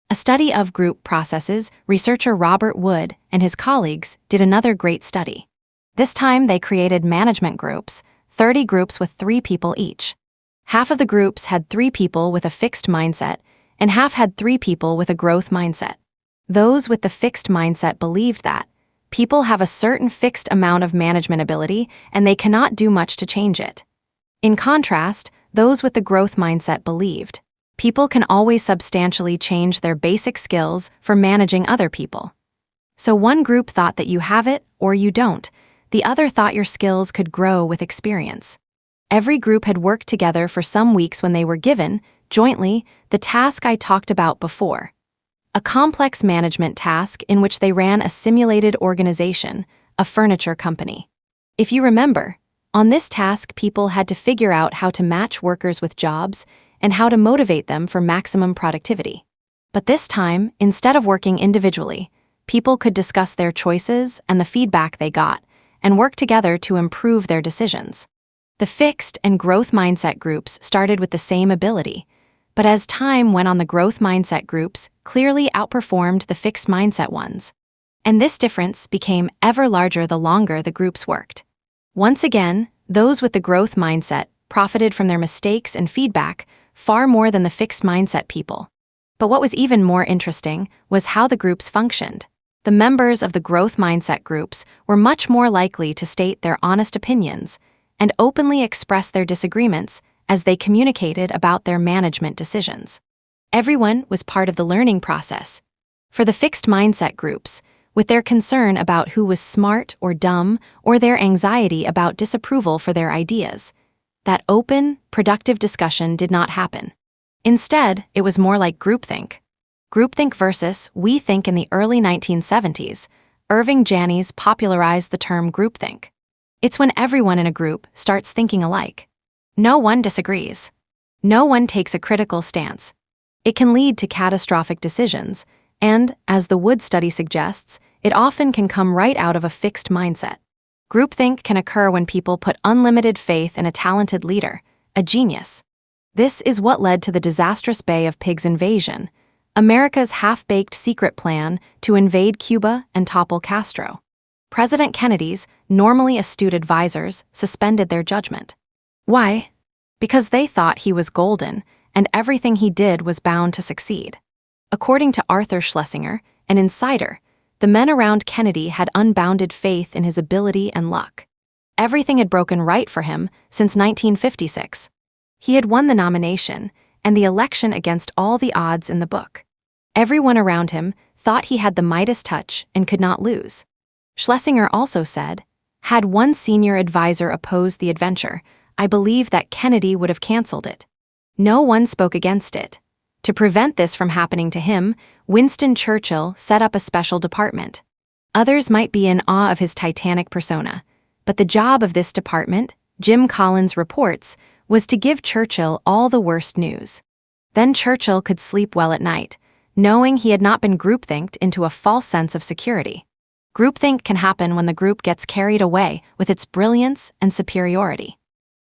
Speaker 1: A study of group processes, researcher Robert Wood and his colleagues did another great study. This time they created management groups, 30 groups with 3 people each. Half of the groups had 3 people with a fixed mindset, and half had 3 people with a growth mindset. Those with the fixed mindset believed that people have a certain fixed amount of management ability and they cannot do much to change it. In contrast, those with the growth mindset believed people can always substantially change their basic skills for managing other people. So one group thought that you have it or you don't. The other thought your skills could grow with experience. Every group had worked together for some weeks when they were given, jointly, the task I talked about before. A complex management task in which they ran a simulated organization, a furniture company. If you remember, on this task people had to figure out how to match workers with jobs and how to motivate them for maximum productivity. But this time, instead of working individually, people could discuss their choices and the feedback they got and work together to improve their decisions. The fixed and growth mindset groups started with the same ability, but as time went on, the growth mindset groups clearly outperformed the fixed mindset ones. And this difference became ever larger the longer the groups worked. Once again, those with the growth mindset profited from their mistakes and feedback far more than the fixed mindset people. But what was even more interesting was how the groups functioned. The members of the growth mindset groups were much more likely to state their honest opinions and openly express their disagreements as they communicated about their management decisions. Everyone was part of the learning process. For the fixed mindset groups, with their concern about who was smart or dumb or their anxiety about disapproval for their ideas, that open, productive discussion did not happen. Instead, it was more like groupthink. Groupthink versus we think. In the early 1970s, Irving Janis popularized the term groupthink. It's when everyone in a group starts thinking alike. No one disagrees. No one takes a critical stance. It can lead to catastrophic decisions, and, as the Wood study suggests, it often can come right out of a fixed mindset. Groupthink can occur when people put unlimited faith in a talented leader, a genius. This is what led to the disastrous Bay of Pigs invasion, America's half-baked secret plan to invade Cuba and topple Castro. President Kennedy's normally astute advisors suspended their judgment. Why? Because they thought he was golden, and everything he did was bound to succeed. According to Arthur Schlesinger, an insider, the men around Kennedy had unbounded faith in his ability and luck. Everything had broken right for him since 1956. He had won the nomination and the election against all the odds in the book. Everyone around him thought he had the Midas touch and could not lose. Schlesinger also said, "Had one senior advisor opposed the adventure, I believe that Kennedy would have canceled it. No one spoke against it. To prevent this from happening to him, Winston Churchill set up a special department. Others might be in awe of his titanic persona, but the job of this department, Jim Collins reports, was to give Churchill all the worst news. Then Churchill could sleep well at night, knowing he had not been groupthinked into a false sense of security. Groupthink can happen when the group gets carried away with its brilliance and superiority.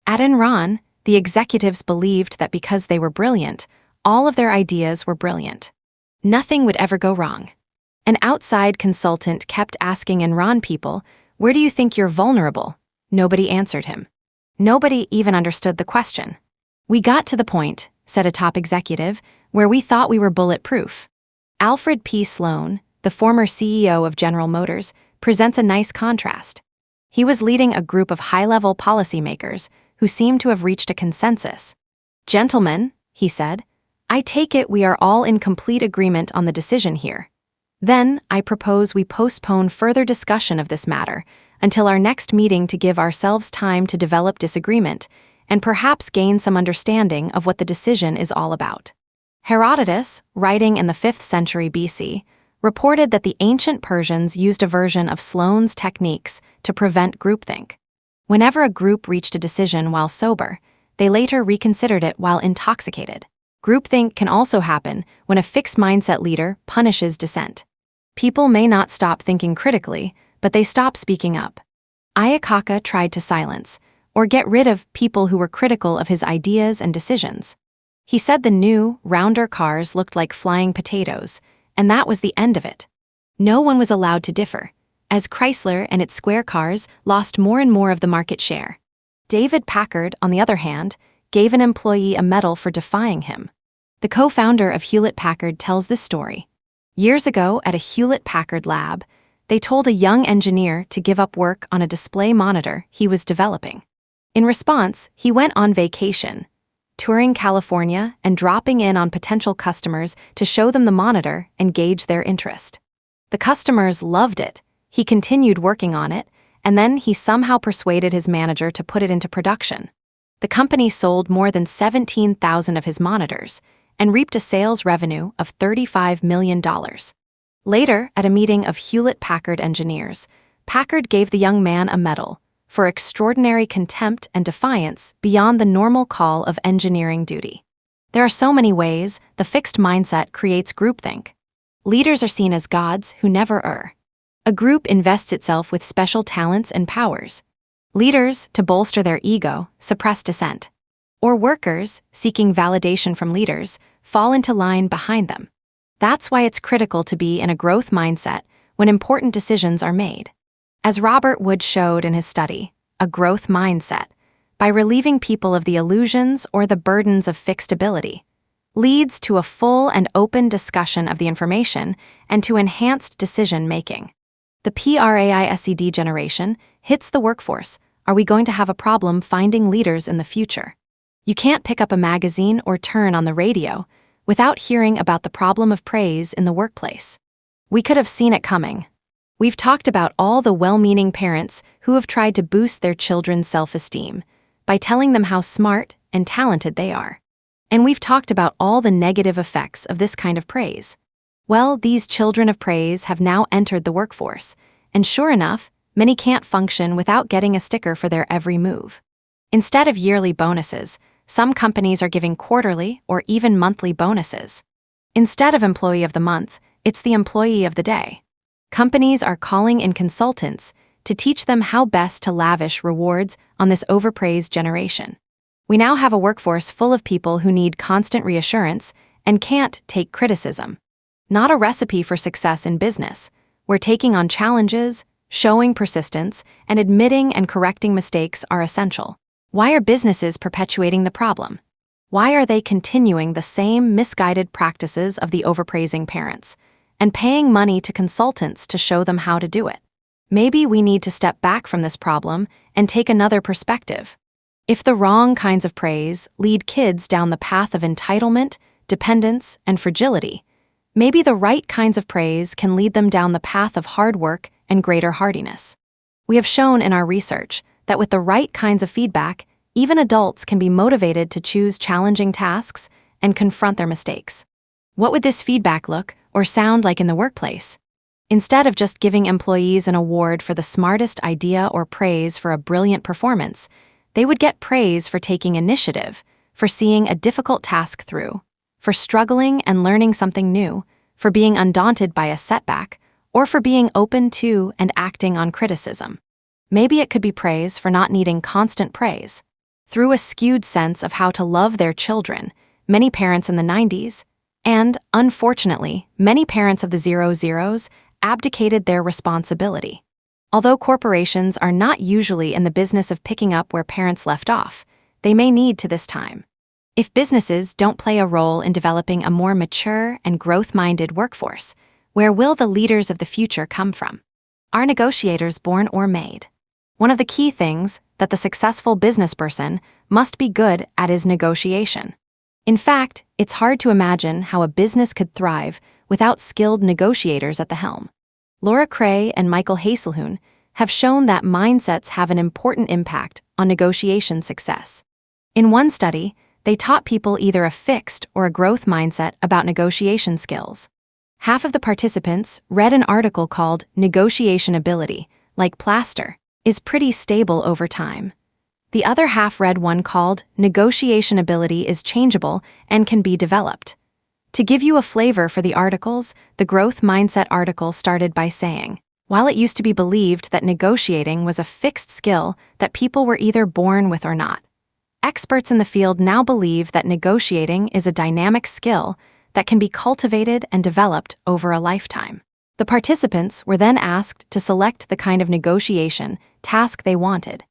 Speaker 1: At Enron, the executives believed that because they were brilliant, all of their ideas were brilliant. Nothing would ever go wrong. An outside consultant kept asking Enron people, "Where do you think you're vulnerable?" Nobody answered him. Nobody even understood the question. "We got to the point," said a top executive, "where we thought we were bulletproof." Alfred P. Sloan, the former CEO of General Motors, presents a nice contrast. He was leading a group of high-level policymakers who seemed to have reached a consensus. "Gentlemen," he said, "I take it we are all in complete agreement on the decision here. Then, I propose we postpone further discussion of this matter until our next meeting to give ourselves time to develop disagreement and perhaps gain some understanding of what the decision is all about." Herodotus, writing in the 5th century BC, reported that the ancient Persians used a version of Sloane's techniques to prevent groupthink. Whenever a group reached a decision while sober, they later reconsidered it while intoxicated. Groupthink can also happen when a fixed mindset leader punishes dissent. People may not stop thinking critically, but they stop speaking up. Ayakaka tried to silence or get rid of people who were critical of his ideas and decisions. He said the new, rounder cars looked like flying potatoes, and that was the end of it. No one was allowed to differ, as Chrysler and its square cars lost more and more of the market share. David Packard, on the other hand, gave an employee a medal for defying him. The co-founder of Hewlett-Packard tells this story. Years ago, at a Hewlett-Packard lab, they told a young engineer to give up work on a display monitor he was developing. In response, he went on vacation, touring California and dropping in on potential customers to show them the monitor and gauge their interest. The customers loved it. He continued working on it, and then he somehow persuaded his manager to put it into production. The company sold more than 17,000 of his monitors and reaped a sales revenue of $35 million. Later, at a meeting of Hewlett-Packard engineers, Packard gave the young man a medal for extraordinary contempt and defiance beyond the normal call of engineering duty. There are so many ways the fixed mindset creates groupthink. Leaders are seen as gods who never err. A group invests itself with special talents and powers. Leaders, to bolster their ego, suppress dissent. Or workers, seeking validation from leaders, fall into line behind them. That's why it's critical to be in a growth mindset when important decisions are made. As Robert Wood showed in his study, A Growth Mindset, by relieving people of the illusions or the burdens of fixed ability, leads to a full and open discussion of the information and to enhanced decision-making. The PRAISED generation hits the workforce. Are we going to have a problem finding leaders in the future? You can't pick up a magazine or turn on the radio without hearing about the problem of praise in the workplace. We could have seen it coming. We've talked about all the well-meaning parents who have tried to boost their children's self-esteem by telling them how smart and talented they are. And we've talked about all the negative effects of this kind of praise. Well, these children of praise have now entered the workforce, and sure enough, many can't function without getting a sticker for their every move. Instead of yearly bonuses, some companies are giving quarterly or even monthly bonuses. Instead of Employee of the Month, it's the Employee of the Day. Companies are calling in consultants to teach them how best to lavish rewards on this overpraised generation. We now have a workforce full of people who need constant reassurance and can't take criticism. Not a recipe for success in business, where taking on challenges, showing persistence, and admitting and correcting mistakes are essential. Why are businesses perpetuating the problem? Why are they continuing the same misguided practices of the overpraising parents and paying money to consultants to show them how to do it? Maybe we need to step back from this problem and take another perspective. If the wrong kinds of praise lead kids down the path of entitlement, dependence, and fragility, maybe the right kinds of praise can lead them down the path of hard work and greater hardiness. We have shown in our research that with the right kinds of feedback, even adults can be motivated to choose challenging tasks and confront their mistakes. What would this feedback look or sound like in the workplace? Instead of just giving employees an award for the smartest idea or praise for a brilliant performance, they would get praise for taking initiative, for seeing a difficult task through, for struggling and learning something new, for being undaunted by a setback, or for being open to and acting on criticism. Maybe it could be praise for not needing constant praise. Through a skewed sense of how to love their children, many parents in the 90s, and, unfortunately, many parents of the 00s, abdicated their responsibility. Although corporations are not usually in the business of picking up where parents left off, they may need to this time. If businesses don't play a role in developing a more mature and growth-minded workforce, where will the leaders of the future come from? Are negotiators born or made? One of the key things that the successful businessperson must be good at is negotiation. In fact, it's hard to imagine how a business could thrive without skilled negotiators at the helm. Laura Cray and Michael Haselhoon have shown that mindsets have an important impact on negotiation success. In one study, they taught people either a fixed or a growth mindset about negotiation skills. Half of the participants read an article called "Negotiation Ability, like plaster, is pretty stable over time." The other half read one called "Negotiation Ability is changeable and can be developed." To give you a flavor for the articles, the growth mindset article started by saying, while it used to be believed that negotiating was a fixed skill that people were either born with or not, experts in the field now believe that negotiating is a dynamic skill that can be cultivated and developed over a lifetime. The participants were then asked to select the kind of negotiation task they wanted.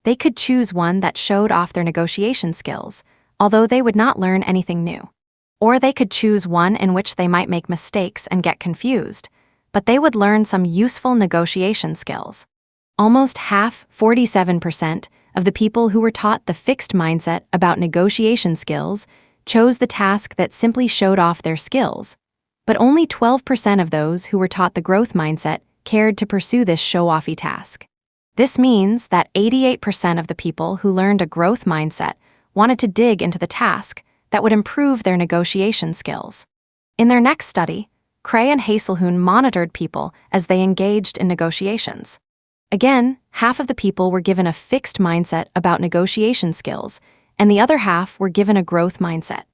Speaker 1: They could choose one that showed off their negotiation skills, although they would not learn anything new. Or they could choose one in which they might make mistakes and get confused, but they would learn some useful negotiation skills. Almost half, 47%, of the people who were taught the fixed mindset about negotiation skills chose the task that simply showed off their skills, but only 12% of those who were taught the growth mindset cared to pursue this show-offy task. This means that 88% of the people who learned a growth mindset wanted to dig into the task that would improve their negotiation skills. In their next study, Cray and Haselhoon monitored people as they engaged in negotiations. Again, half of the people were given a fixed mindset about negotiation skills, and the other half were given a growth mindset.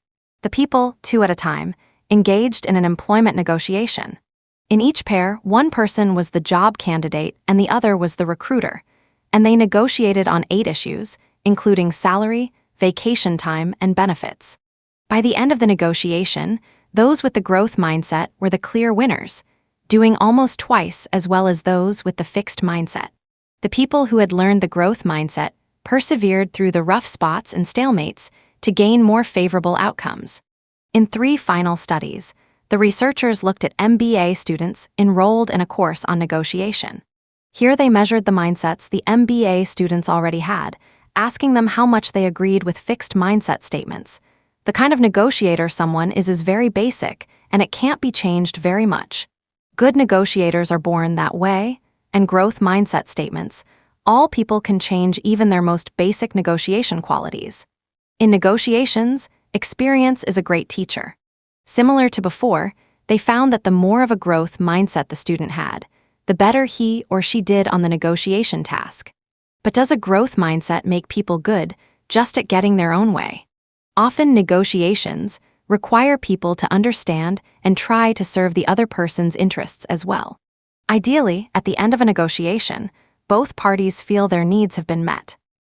Speaker 1: The people, 2 at a time, engaged in an employment negotiation. In each pair, one person was the job candidate and the other was the recruiter, and they negotiated on 8 issues, including salary, vacation time, and benefits. By the end of the negotiation, those with the growth mindset were the clear winners, doing almost twice as well as those with the fixed mindset. The people who had learned the growth mindset persevered through the rough spots and stalemates to gain more favorable outcomes. In 3 final studies, the researchers looked at MBA students enrolled in a course on negotiation. Here they measured the mindsets the MBA students already had, asking them how much they agreed with fixed mindset statements. The kind of negotiator someone is very basic, and it can't be changed very much. Good negotiators are born that way, and growth mindset statements. All people can change even their most basic negotiation qualities. In negotiations, experience is a great teacher. Similar to before, they found that the more of a growth mindset the student had, the better he or she did on the negotiation task. But does a growth mindset make people good just at getting their own way? Often negotiations require people to understand and try to serve the other person's interests as well. Ideally, at the end of a negotiation, both parties feel their needs have been met.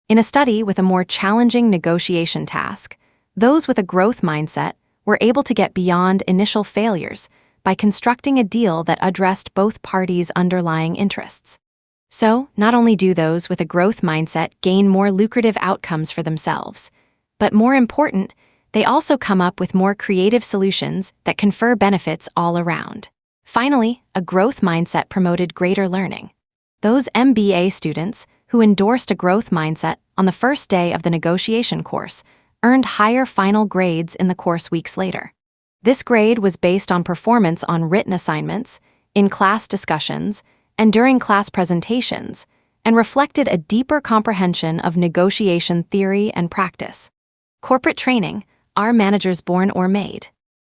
Speaker 1: In a study with a more challenging negotiation task, those with a growth mindset were able to get beyond initial failures by constructing a deal that addressed both parties' underlying interests. So, not only do those with a growth mindset gain more lucrative outcomes for themselves, but more important, they also come up with more creative solutions that confer benefits all around. Finally, a growth mindset promoted greater learning. Those MBA students who endorsed a growth mindset on the first day of the negotiation course earned higher final grades in the course weeks later. This grade was based on performance on written assignments, in class discussions, and during class presentations, and reflected a deeper comprehension of negotiation theory and practice. Corporate training, are managers born or made?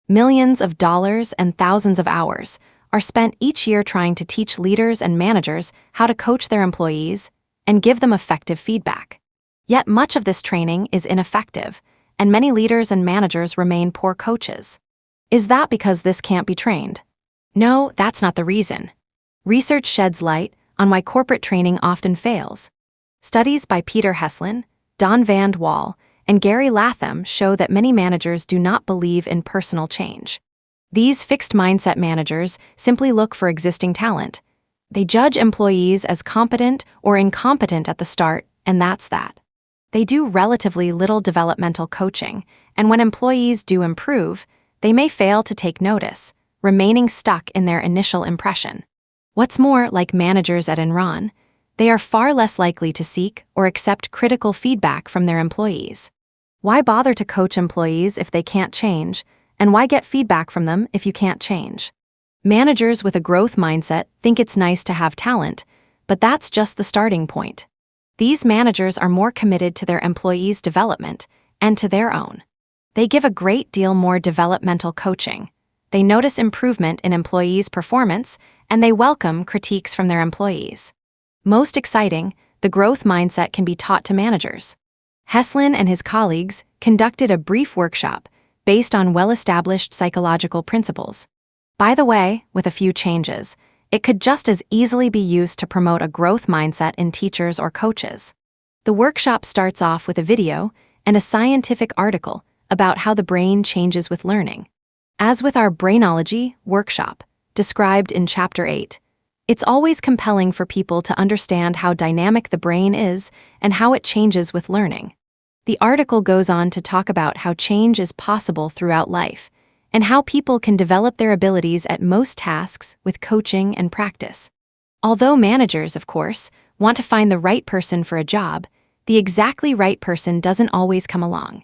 Speaker 1: Millions of dollars and thousands of hours are spent each year trying to teach leaders and managers how to coach their employees and give them effective feedback. Yet much of this training is ineffective, and many leaders and managers remain poor coaches. Is that because this can't be trained? No, that's not the reason. Research sheds light on why corporate training often fails. Studies by Peter Heslin, Don Van Wall, and Gary Latham show that many managers do not believe in personal change. These fixed mindset managers simply look for existing talent. They judge employees as competent or incompetent at the start, and that's that. They do relatively little developmental coaching, and when employees do improve, they may fail to take notice, remaining stuck in their initial impression. What's more, like managers at Enron, they are far less likely to seek or accept critical feedback from their employees. Why bother to coach employees if they can't change, and why get feedback from them if you can't change? Managers with a growth mindset think it's nice to have talent, but that's just the starting point. These managers are more committed to their employees' development and to their own. They give a great deal more developmental coaching. They notice improvement in employees' performance, and they welcome critiques from their employees. Most exciting, the growth mindset can be taught to managers. Heslin and his colleagues conducted a brief workshop based on well-established psychological principles. By the way, with a few changes, it could just as easily be used to promote a growth mindset in teachers or coaches. The workshop starts off with a video and a scientific article about how the brain changes with learning. As with our Brainology workshop, described in Chapter 8, it's always compelling for people to understand how dynamic the brain is and how it changes with learning. The article goes on to talk about how change is possible throughout life, and how people can develop their abilities at most tasks with coaching and practice. Although managers, of course, want to find the right person for a job, the exactly right person doesn't always come along.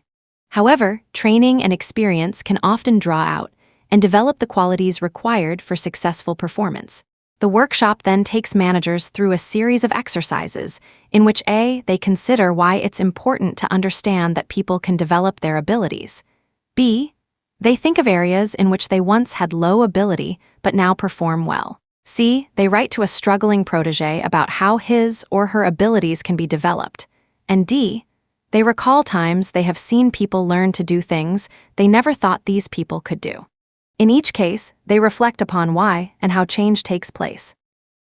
Speaker 1: However, training and experience can often draw out and develop the qualities required for successful performance. The workshop then takes managers through a series of exercises in which A, they consider why it's important to understand that people can develop their abilities. B, they think of areas in which they once had low ability but now perform well. C, they write to a struggling protege about how his or her abilities can be developed. And D, they recall times they have seen people learn to do things they never thought these people could do. In each case, they reflect upon why and how change takes place.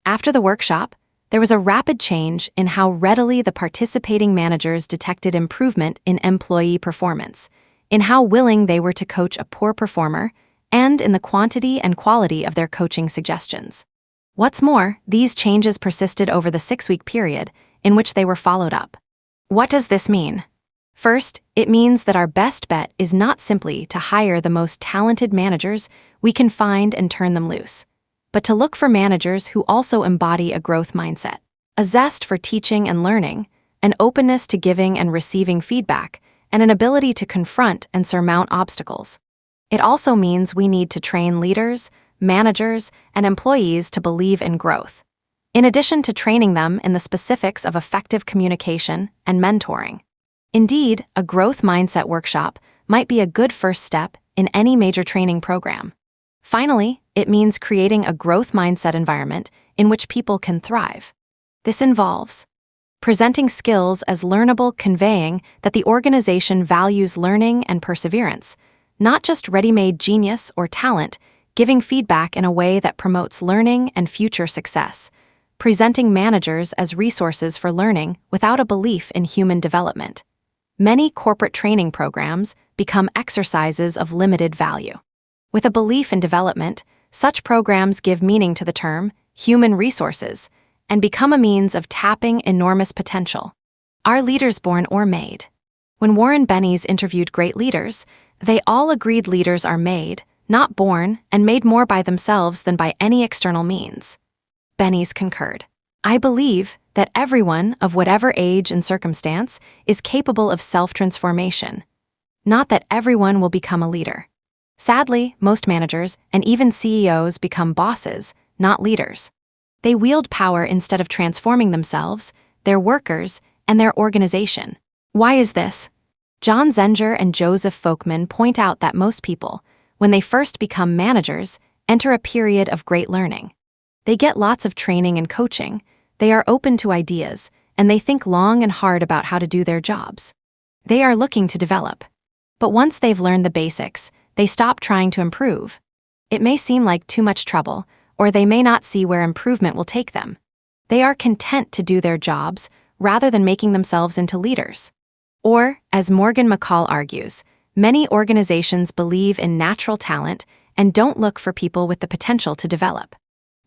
Speaker 1: After the workshop, there was a rapid change in how readily the participating managers detected improvement in employee performance, in how willing they were to coach a poor performer, and in the quantity and quality of their coaching suggestions. What's more, these changes persisted over the 6-week period in which they were followed up. What does this mean? First, it means that our best bet is not simply to hire the most talented managers we can find and turn them loose, but to look for managers who also embody a growth mindset, a zest for teaching and learning, an openness to giving and receiving feedback, and an ability to confront and surmount obstacles. It also means we need to train leaders, managers, and employees to believe in growth, in addition to training them in the specifics of effective communication and mentoring. Indeed, a growth mindset workshop might be a good first step in any major training program. Finally, it means creating a growth mindset environment in which people can thrive. This involves presenting skills as learnable, conveying that the organization values learning and perseverance, not just ready-made genius or talent, giving feedback in a way that promotes learning and future success, presenting managers as resources for learning without a belief in human development. Many corporate training programs become exercises of limited value. With a belief in development, such programs give meaning to the term human resources and become a means of tapping enormous potential. Are leaders born or made? When Warren Bennis interviewed great leaders, they all agreed leaders are made, not born, and made more by themselves than by any external means. Bennis concurred. I believe that everyone, of whatever age and circumstance, is capable of self-transformation. Not that everyone will become a leader. Sadly, most managers and even CEOs become bosses, not leaders. They wield power instead of transforming themselves, their workers, and their organization. Why is this? John Zenger and Joseph Folkman point out that most people, when they first become managers, enter a period of great learning. They get lots of training and coaching, they are open to ideas, and they think long and hard about how to do their jobs. They are looking to develop. But once they've learned the basics, they stop trying to improve. It may seem like too much trouble, or they may not see where improvement will take them. They are content to do their jobs rather than making themselves into leaders. Or, as Morgan McCall argues, many organizations believe in natural talent and don't look for people with the potential to develop.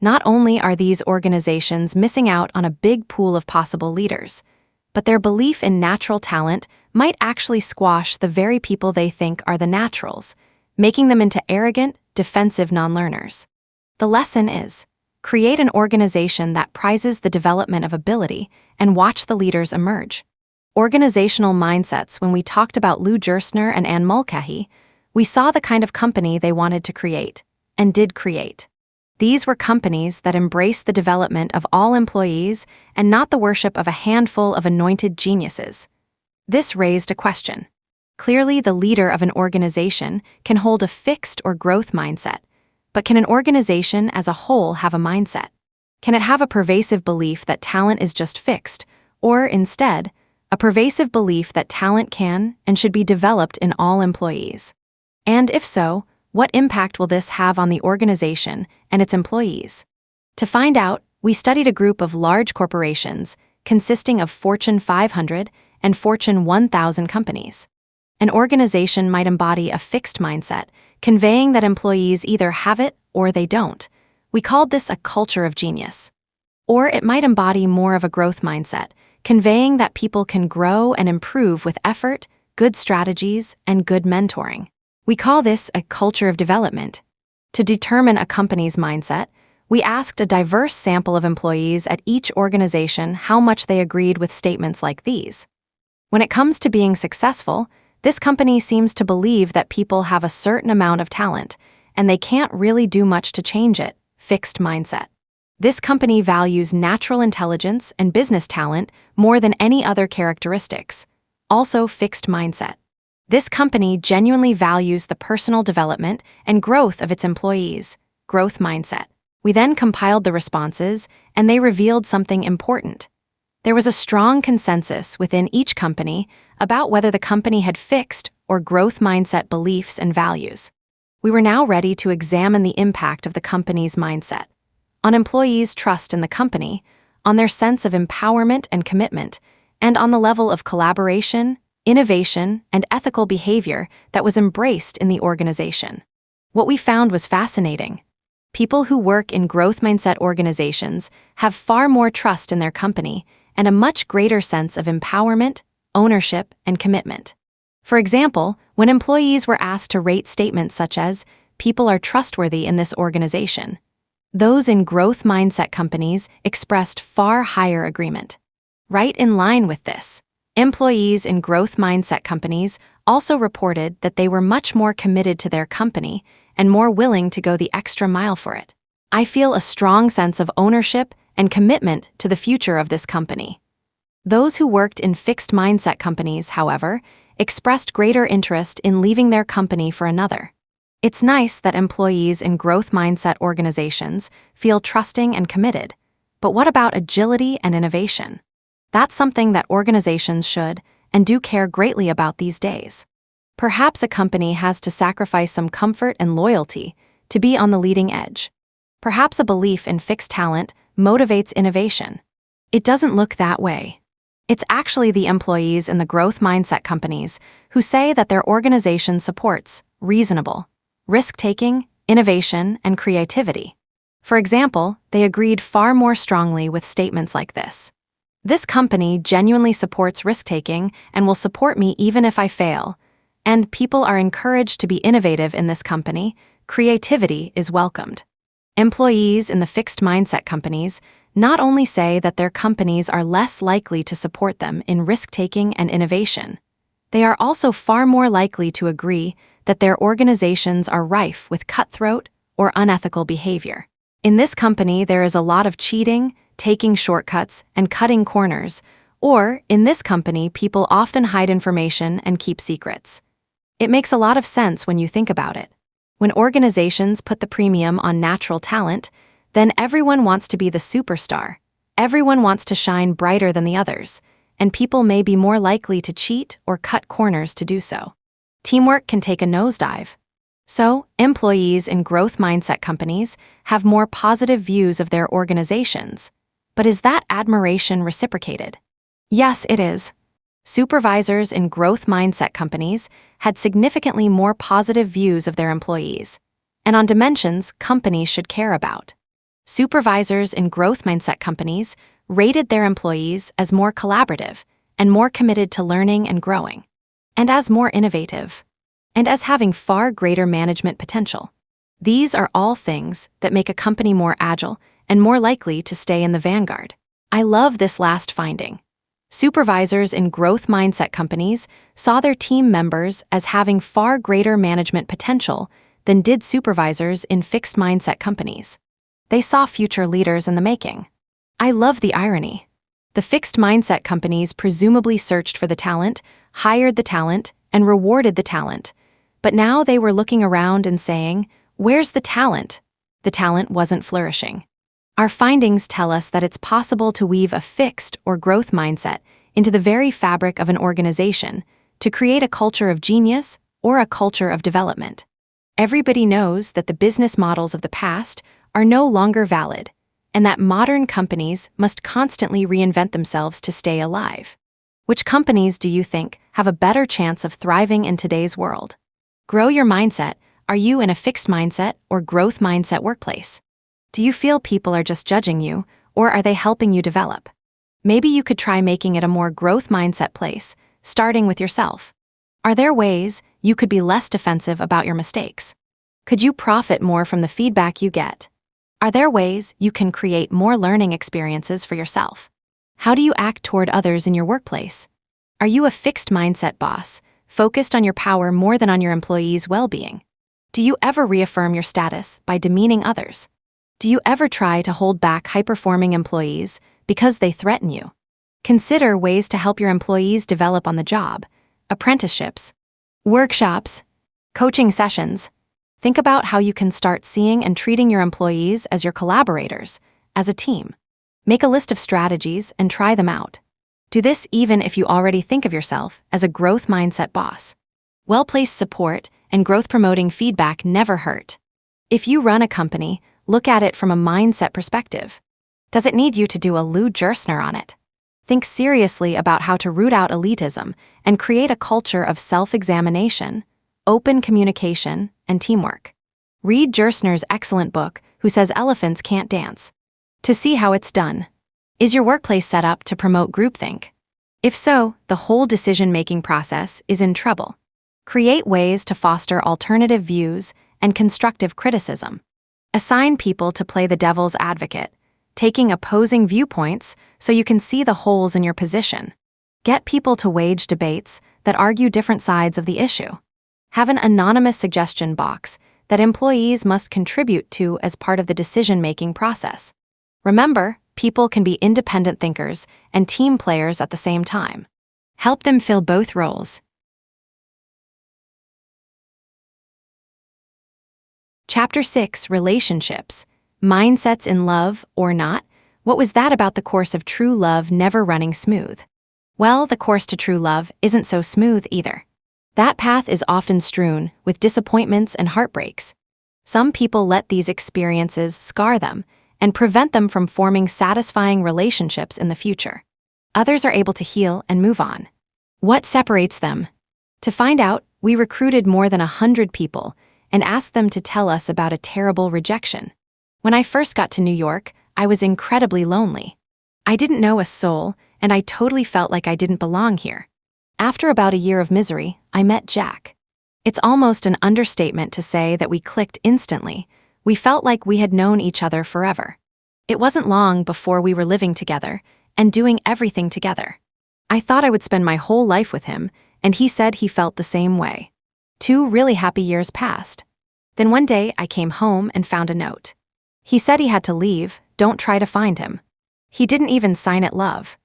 Speaker 1: Not only are these organizations missing out on a big pool of possible leaders, but their belief in natural talent might actually squash the very people they think are the naturals, making them into arrogant, defensive non-learners. The lesson is, create an organization that prizes the development of ability and watch the leaders emerge. Organizational mindsets. When we talked about Lou Gerstner and Anne Mulcahy, we saw the kind of company they wanted to create, and did create. These were companies that embraced the development of all employees and not the worship of a handful of anointed geniuses. This raised a question. Clearly, the leader of an organization can hold a fixed or growth mindset, but can an organization as a whole have a mindset? Can it have a pervasive belief that talent is just fixed, or instead, a pervasive belief that talent can and should be developed in all employees? And if so, what impact will this have on the organization and its employees? To find out, we studied a group of large corporations consisting of Fortune 500 and Fortune 1000 companies. An organization might embody a fixed mindset, conveying that employees either have it or they don't. We called this a culture of genius. Or it might embody more of a growth mindset, conveying that people can grow and improve with effort, good strategies, and good mentoring. We call this a culture of development. To determine a company's mindset, we asked a diverse sample of employees at each organization how much they agreed with statements like these. When it comes to being successful, this company seems to believe that people have a certain amount of talent, and they can't really do much to change it. Fixed mindset. This company values natural intelligence and business talent more than any other characteristics. Also, fixed mindset. This company genuinely values the personal development and growth of its employees. Growth mindset. We then compiled the responses, and they revealed something important. There was a strong consensus within each company about whether the company had fixed or growth mindset beliefs and values. We were now ready to examine the impact of the company's mindset on employees' trust in the company, on their sense of empowerment and commitment, and on the level of collaboration, innovation, and ethical behavior that was embraced in the organization. What we found was fascinating. People who work in growth mindset organizations have far more trust in their company and a much greater sense of empowerment, ownership, and commitment. For example, when employees were asked to rate statements such as, "People are trustworthy in this organization," those in growth mindset companies expressed far higher agreement. Right in line with this, employees in growth mindset companies also reported that they were much more committed to their company and more willing to go the extra mile for it. I feel a strong sense of ownership and commitment to the future of this company. Those who worked in fixed mindset companies, however, expressed greater interest in leaving their company for another. It's nice that employees in growth mindset organizations feel trusting and committed, but what about agility and innovation? That's something that organizations should and do care greatly about these days. Perhaps a company has to sacrifice some comfort and loyalty to be on the leading edge. Perhaps a belief in fixed talent motivates innovation. It doesn't look that way. It's actually the employees in the growth mindset companies who say that their organization supports reasonable, risk-taking, innovation, and creativity. For example, they agreed far more strongly with statements like this. This company genuinely supports risk-taking and will support me even if I fail. And people are encouraged to be innovative in this company. Creativity is welcomed. Employees in the fixed mindset companies not only say that their companies are less likely to support them in risk-taking and innovation, they are also far more likely to agree that their organizations are rife with cutthroat or unethical behavior. In this company, there is a lot of cheating, taking shortcuts, and cutting corners, or in this company, people often hide information and keep secrets. It makes a lot of sense when you think about it. When organizations put the premium on natural talent, then everyone wants to be the superstar. Everyone wants to shine brighter than the others, and people may be more likely to cheat or cut corners to do so. Teamwork can take a nosedive. So, employees in growth mindset companies have more positive views of their organizations. But is that admiration reciprocated? Yes, it is. Supervisors in growth mindset companies had significantly more positive views of their employees, and on dimensions companies should care about. Supervisors in growth mindset companies rated their employees as more collaborative and more committed to learning and growing, and as more innovative, and as having far greater management potential. These are all things that make a company more agile and more likely to stay in the vanguard. I love this last finding. Supervisors in growth mindset companies saw their team members as having far greater management potential than did supervisors in fixed mindset companies. They saw future leaders in the making. I love the irony. The fixed mindset companies presumably searched for the talent, hired the talent, and rewarded the talent. But now they were looking around and saying, "Where's the talent?" The talent wasn't flourishing. Our findings tell us that it's possible to weave a fixed or growth mindset into the very fabric of an organization to create a culture of genius or a culture of development. Everybody knows that the business models of the past are no longer valid, and that modern companies must constantly reinvent themselves to stay alive. Which companies do you think have a better chance of thriving in today's world? Grow your mindset. Are you in a fixed mindset or growth mindset workplace? Do you feel people are just judging you, or are they helping you develop? Maybe you could try making it a more growth mindset place, starting with yourself. Are there ways you could be less defensive about your mistakes? Could you profit more from the feedback you get? Are there ways you can create more learning experiences for yourself? How do you act toward others in your workplace? Are you a fixed mindset boss, focused on your power more than on your employees' well-being? Do you ever reaffirm your status by demeaning others? Do you ever try to hold back high-performing employees because they threaten you? Consider ways to help your employees develop on the job: apprenticeships, workshops, coaching sessions. Think about how you can start seeing and treating your employees as your collaborators, as a team. Make a list of strategies and try them out. Do this even if you already think of yourself as a growth mindset boss. Well-placed support and growth-promoting feedback never hurt. If you run a company, look at it from a mindset perspective. Does it need you to do a Lou Gerstner on it? Think seriously about how to root out elitism and create a culture of self-examination, open communication, and teamwork. Read Gerstner's excellent book, Who Says Elephants Can't Dance, to see how it's done. Is your workplace set up to promote groupthink? If so, the whole decision-making process is in trouble. Create ways to foster alternative views and constructive criticism. Assign people to play the devil's advocate, taking opposing viewpoints so you can see the holes in your position. Get people to wage debates that argue different sides of the issue. Have an anonymous suggestion box that employees must contribute to as part of the decision-making process. Remember, people can be independent thinkers and team players at the same time. Help them fill both roles. Chapter 6, Relationships. Mindsets in Love or Not. What was that about the course of true love never running smooth? Well, the course to true love isn't so smooth either. That path is often strewn with disappointments and heartbreaks. Some people let these experiences scar them and prevent them from forming satisfying relationships in the future. Others are able to heal and move on. What separates them? To find out, we recruited more than 100 people and asked them to tell us about a terrible rejection. When I first got to New York, I was incredibly lonely. I didn't know a soul, and I totally felt like I didn't belong here. After about a year of misery, I met Jack. It's almost an understatement to say that we clicked instantly. We felt like we had known each other forever. It wasn't long before we were living together and doing everything together. I thought I would spend my whole life with him, and he said he felt the same way. 2 really happy years passed. Then one day I came home and found a note. He said he had to leave, don't try to find him. He didn't even sign it love.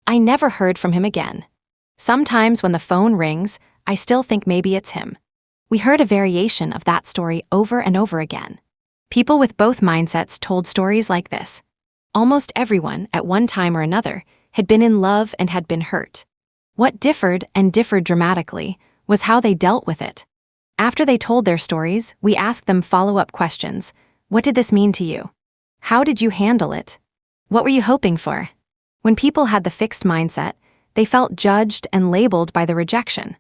Speaker 1: I never heard from him again. Sometimes when the phone rings, I still think maybe it's him. We heard a variation of that story over and over again. People with both mindsets told stories like this. Almost everyone, at one time or another, had been in love and had been hurt. What differed, and differed dramatically, was how they dealt with it. After they told their stories, we asked them follow-up questions. What did this mean to you? How did you handle it? What were you hoping for? When people had the fixed mindset, they felt judged and labeled by the rejection.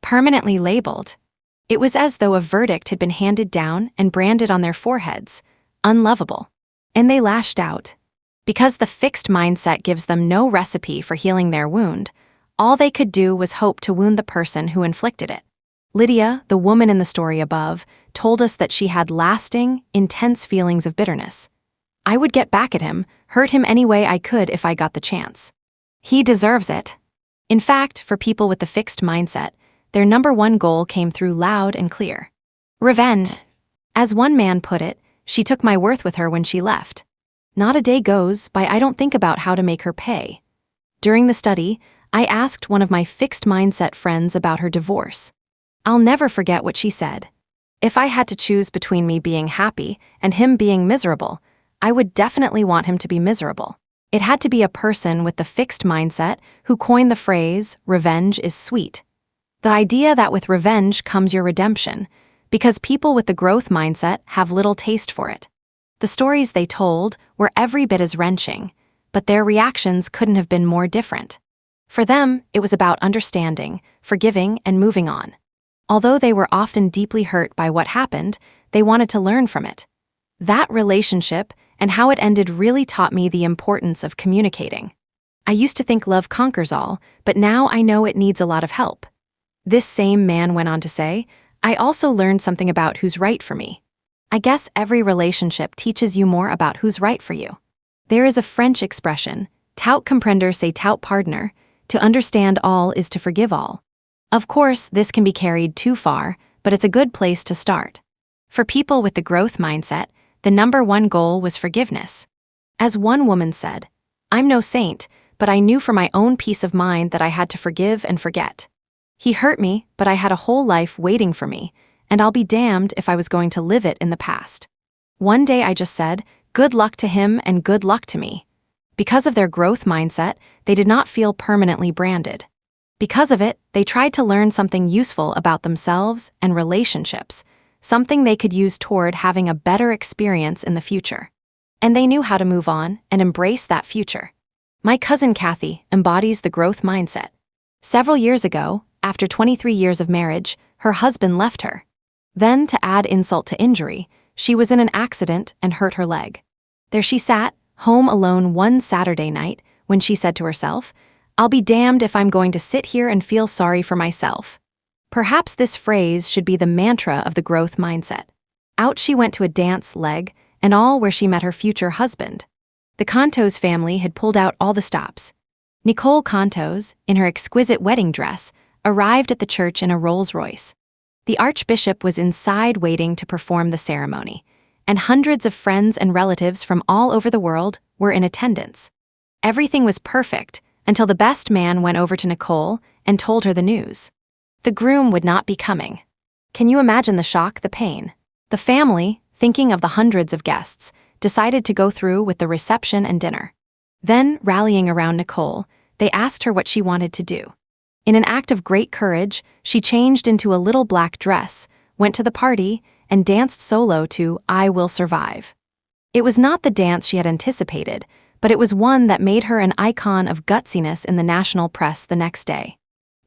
Speaker 1: Permanently labeled. It was as though a verdict had been handed down and branded on their foreheads, unlovable. And they lashed out. Because the fixed mindset gives them no recipe for healing their wound, all they could do was hope to wound the person who inflicted it. Lydia, the woman in the story above, told us that she had lasting, intense feelings of bitterness. I would get back at him, hurt him any way I could if I got the chance. He deserves it. In fact, for people with the fixed mindset, their number one goal came through loud and clear. Revenge. As one man put it, she took my worth with her when she left. Not a day goes by I don't think about how to make her pay. During the study, I asked one of my fixed mindset friends about her divorce. I'll never forget what she said. If I had to choose between me being happy and him being miserable, I would definitely want him to be miserable. It had to be a person with the fixed mindset who coined the phrase, revenge is sweet. The idea that with revenge comes your redemption, because people with the growth mindset have little taste for it. The stories they told were every bit as wrenching, but their reactions couldn't have been more different. For them, it was about understanding, forgiving, and moving on. Although they were often deeply hurt by what happened, they wanted to learn from it. That relationship and how it ended really taught me the importance of communicating. I used to think love conquers all, but now I know it needs a lot of help. This same man went on to say, I also learned something about who's right for me. I guess every relationship teaches you more about who's right for you. There is a French expression, tout comprendre c'est tout pardonner, to understand all is to forgive all. Of course, this can be carried too far, but it's a good place to start. For people with the growth mindset, the number one goal was forgiveness. As one woman said, I'm no saint, but I knew for my own peace of mind that I had to forgive and forget. He hurt me, but I had a whole life waiting for me, and I'll be damned if I was going to live it in the past. One day I just said, good luck to him and good luck to me. Because of their growth mindset, they did not feel permanently branded. Because of it, they tried to learn something useful about themselves and relationships, something they could use toward having a better experience in the future. And they knew how to move on and embrace that future. My cousin Kathy embodies the growth mindset. Several years ago, after 23 years of marriage, her husband left her. Then, to add insult to injury, she was in an accident and hurt her leg. There she sat, home alone one Saturday night, when she said to herself, I'll be damned if I'm going to sit here and feel sorry for myself. Perhaps this phrase should be the mantra of the growth mindset. Out she went to a dance leg, and all where she met her future husband. The Contos family had pulled out all the stops. Nicole Contos, in her exquisite wedding dress, arrived at the church in a Rolls-Royce. The Archbishop was inside waiting to perform the ceremony, and hundreds of friends and relatives from all over the world were in attendance. Everything was perfect until the best man went over to Nicole and told her the news. The groom would not be coming. Can you imagine the shock, the pain? The family, thinking of the hundreds of guests, decided to go through with the reception and dinner. Then, rallying around Nicole, they asked her what she wanted to do. In an act of great courage, she changed into a little black dress, went to the party, and danced solo to "I Will Survive." It was not the dance she had anticipated, but it was one that made her an icon of gutsiness in the national press the next day.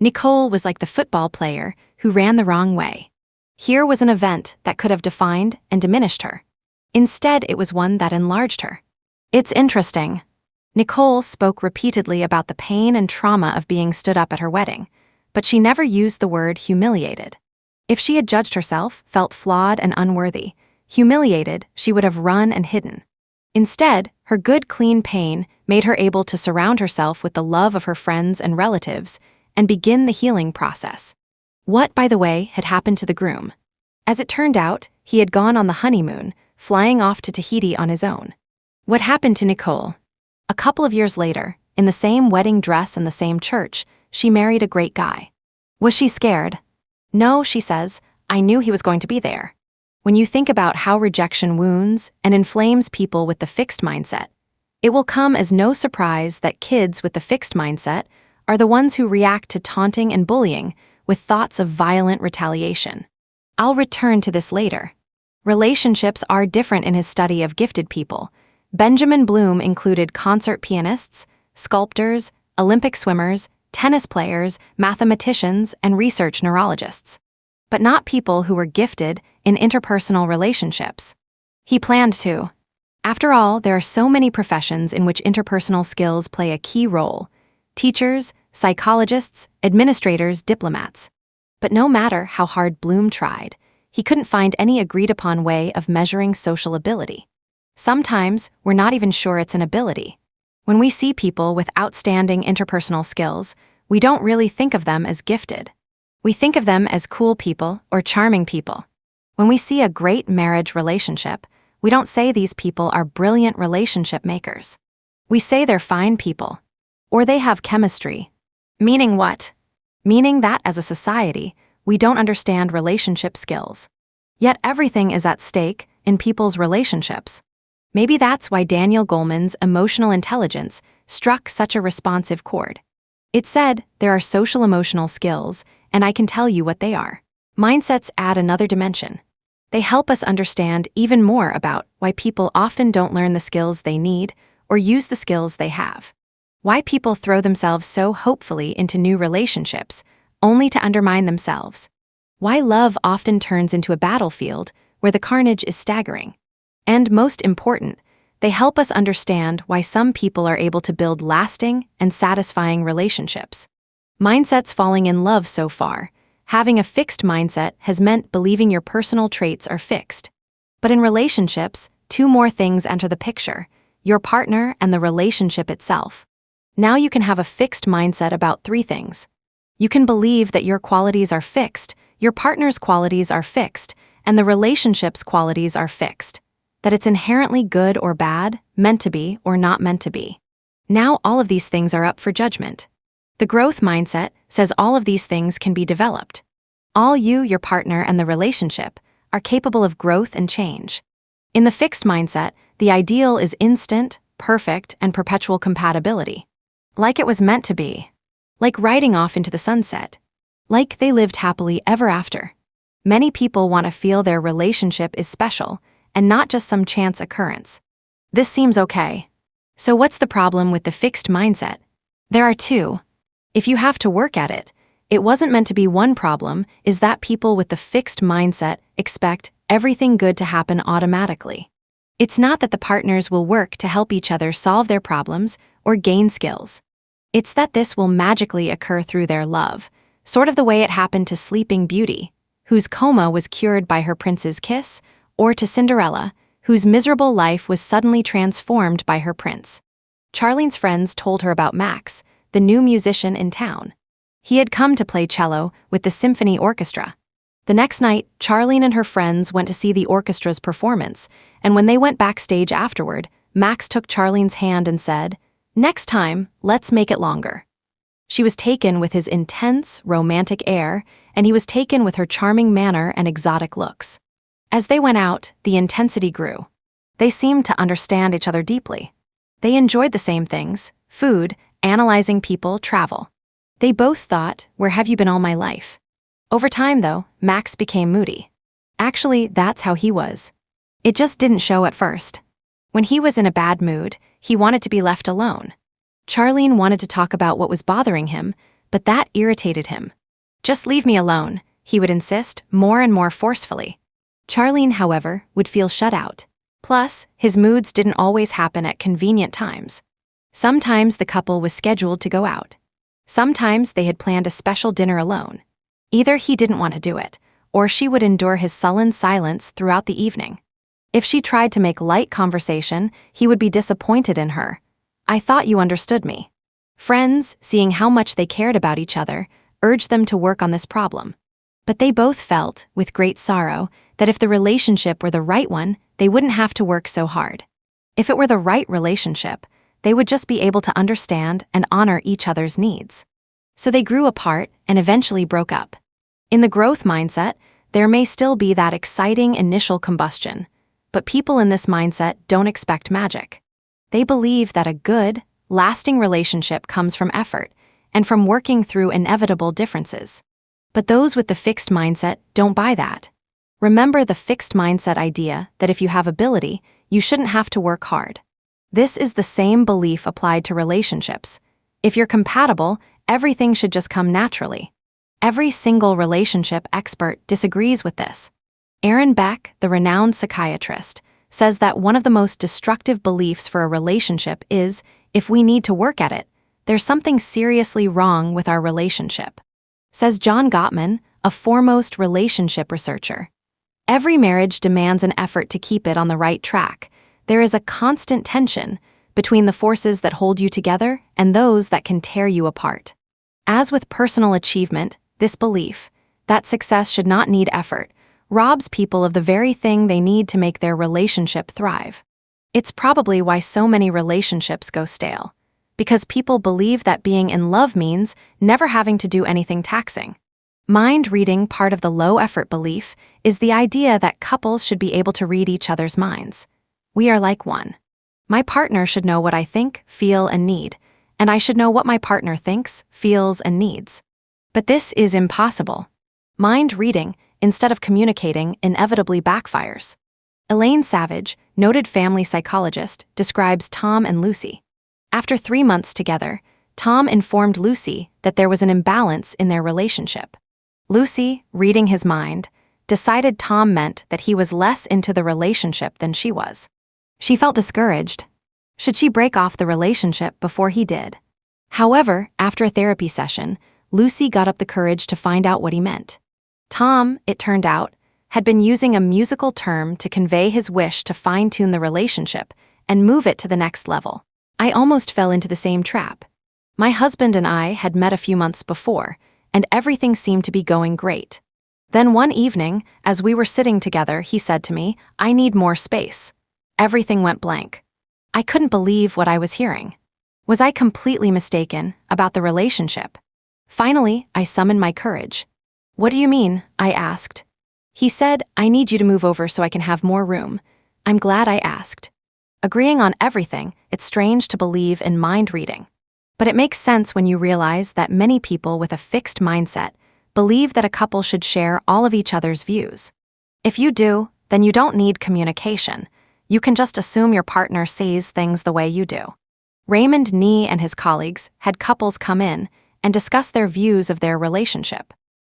Speaker 1: Nicole was like the football player who ran the wrong way. Here was an event that could have defined and diminished her. Instead, it was one that enlarged her. It's interesting. Nicole spoke repeatedly about the pain and trauma of being stood up at her wedding, but she never used the word humiliated. If she had judged herself, felt flawed and unworthy, humiliated, she would have run and hidden. Instead, her good, clean pain made her able to surround herself with the love of her friends and relatives and begin the healing process. What, by the way, had happened to the groom? As it turned out, he had gone on the honeymoon, flying off to Tahiti on his own. What happened to Nicole? A couple of years later, in the same wedding dress and the same church, she married a great guy. Was she scared? No, she says, I knew he was going to be there. When you think about how rejection wounds and inflames people with the fixed mindset, it will come as no surprise that kids with the fixed mindset are the ones who react to taunting and bullying with thoughts of violent retaliation. I'll return to this later. Relationships are different in his study of gifted people. Benjamin Bloom included concert pianists, sculptors, Olympic swimmers, tennis players, mathematicians, and research neurologists, but not people who were gifted in interpersonal relationships. He planned to. After all, there are so many professions in which interpersonal skills play a key role: teachers, psychologists, administrators, diplomats. But no matter how hard Bloom tried, he couldn't find any agreed-upon way of measuring social ability. Sometimes, we're not even sure it's an ability. When we see people with outstanding interpersonal skills, we don't really think of them as gifted. We think of them as cool people or charming people. When we see a great marriage relationship, we don't say these people are brilliant relationship makers. We say they're fine people. Or they have chemistry. Meaning what? Meaning that as a society, we don't understand relationship skills. Yet everything is at stake in people's relationships. Maybe that's why Daniel Goleman's emotional intelligence struck such a responsive chord. It said, there are social-emotional skills, and I can tell you what they are. Mindsets add another dimension. They help us understand even more about why people often don't learn the skills they need or use the skills they have. Why people throw themselves so hopefully into new relationships, only to undermine themselves. Why love often turns into a battlefield where the carnage is staggering. And most important, they help us understand why some people are able to build lasting and satisfying relationships. Mindsets falling in love so far. Having a fixed mindset has meant believing your personal traits are fixed. But in relationships, two more things enter the picture: your partner and the relationship itself. Now you can have a fixed mindset about three things. You can believe that your qualities are fixed, your partner's qualities are fixed, and the relationship's qualities are fixed. That it's inherently good or bad, meant to be or not meant to be. Now all of these things are up for judgment. The growth mindset says all of these things can be developed. All you, your partner, and the relationship are capable of growth and change. In the fixed mindset, the ideal is instant, perfect, and perpetual compatibility. Like it was meant to be. Like riding off into the sunset. Like they lived happily ever after. Many people want to feel their relationship is special, and not just some chance occurrence. This seems okay. So what's the problem with the fixed mindset? There are two. If you have to work at it, it wasn't meant to be. One problem is that people with the fixed mindset expect everything good to happen automatically. It's not that the partners will work to help each other solve their problems or gain skills. It's that this will magically occur through their love, sort of the way it happened to Sleeping Beauty, whose coma was cured by her prince's kiss, or to Cinderella, whose miserable life was suddenly transformed by her prince. Charlene's friends told her about Max, the new musician in town. He had come to play cello with the symphony orchestra. The next night, Charlene and her friends went to see the orchestra's performance, and when they went backstage afterward, Max took Charlene's hand and said, "Next time, let's make it longer." She was taken with his intense, romantic air, and he was taken with her charming manner and exotic looks. As they went out, the intensity grew. They seemed to understand each other deeply. They enjoyed the same things: food, analyzing people, travel. They both thought, "Where have you been all my life?" Over time, though, Max became moody. Actually, that's how he was. It just didn't show at first. When he was in a bad mood, he wanted to be left alone. Charlene wanted to talk about what was bothering him, but that irritated him. "Just leave me alone," he would insist, more and more forcefully. Charlene, however, would feel shut out. Plus, his moods didn't always happen at convenient times. Sometimes the couple was scheduled to go out. Sometimes they had planned a special dinner alone. Either he didn't want to do it, or she would endure his sullen silence throughout the evening. If she tried to make light conversation, he would be disappointed in her. "I thought you understood me." Friends, seeing how much they cared about each other, urged them to work on this problem. But they both felt, with great sorrow, that if the relationship were the right one, they wouldn't have to work so hard. If it were the right relationship, they would just be able to understand and honor each other's needs. So they grew apart and eventually broke up. In the growth mindset, there may still be that exciting initial combustion, but people in this mindset don't expect magic. They believe that a good, lasting relationship comes from effort and from working through inevitable differences. But those with the fixed mindset don't buy that. Remember the fixed mindset idea that if you have ability, you shouldn't have to work hard. This is the same belief applied to relationships. If you're compatible, everything should just come naturally. Every single relationship expert disagrees with this. Aaron Beck, the renowned psychiatrist, says that one of the most destructive beliefs for a relationship is, if we need to work at it, there's something seriously wrong with our relationship. Says John Gottman, a foremost relationship researcher. Every marriage demands an effort to keep it on the right track. There is a constant tension between the forces that hold you together and those that can tear you apart. As with personal achievement, this belief, that success should not need effort, robs people of the very thing they need to make their relationship thrive. It's probably why so many relationships go stale, because people believe that being in love means never having to do anything taxing. Mind reading, part of the low-effort belief, is the idea that couples should be able to read each other's minds. We are like one. My partner should know what I think, feel, and need, and I should know what my partner thinks, feels, and needs. But this is impossible. Mind reading, instead of communicating, inevitably backfires. Elaine Savage, noted family psychologist, describes Tom and Lucy. After 3 months together, Tom informed Lucy that there was an imbalance in their relationship. Lucy, reading his mind, decided Tom meant that he was less into the relationship than she was. She felt discouraged. Should she break off the relationship before he did? However, after a therapy session, Lucy got up the courage to find out what he meant. Tom, it turned out, had been using a musical term to convey his wish to fine-tune the relationship and move it to the next level. I almost fell into the same trap. My husband and I had met a few months before, and everything seemed to be going great. Then one evening, as we were sitting together, he said to me, "I need more space." Everything went blank. I couldn't believe what I was hearing. Was I completely mistaken about the relationship? Finally, I summoned my courage. "What do you mean?" I asked. He said, "I need you to move over so I can have more room." I'm glad I asked. Agreeing on everything, it's strange to believe in mind reading. But it makes sense when you realize that many people with a fixed mindset believe that a couple should share all of each other's views. If you do, then you don't need communication. You can just assume your partner sees things the way you do. Raymond Nee and his colleagues had couples come in and discuss their views of their relationship.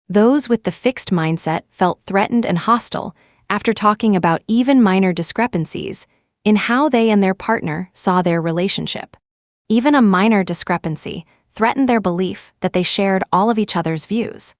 Speaker 1: Those with the fixed mindset felt threatened and hostile after talking about even minor discrepancies in how they and their partner saw their relationship. Even a minor discrepancy threatened their belief that they shared all of each other's views.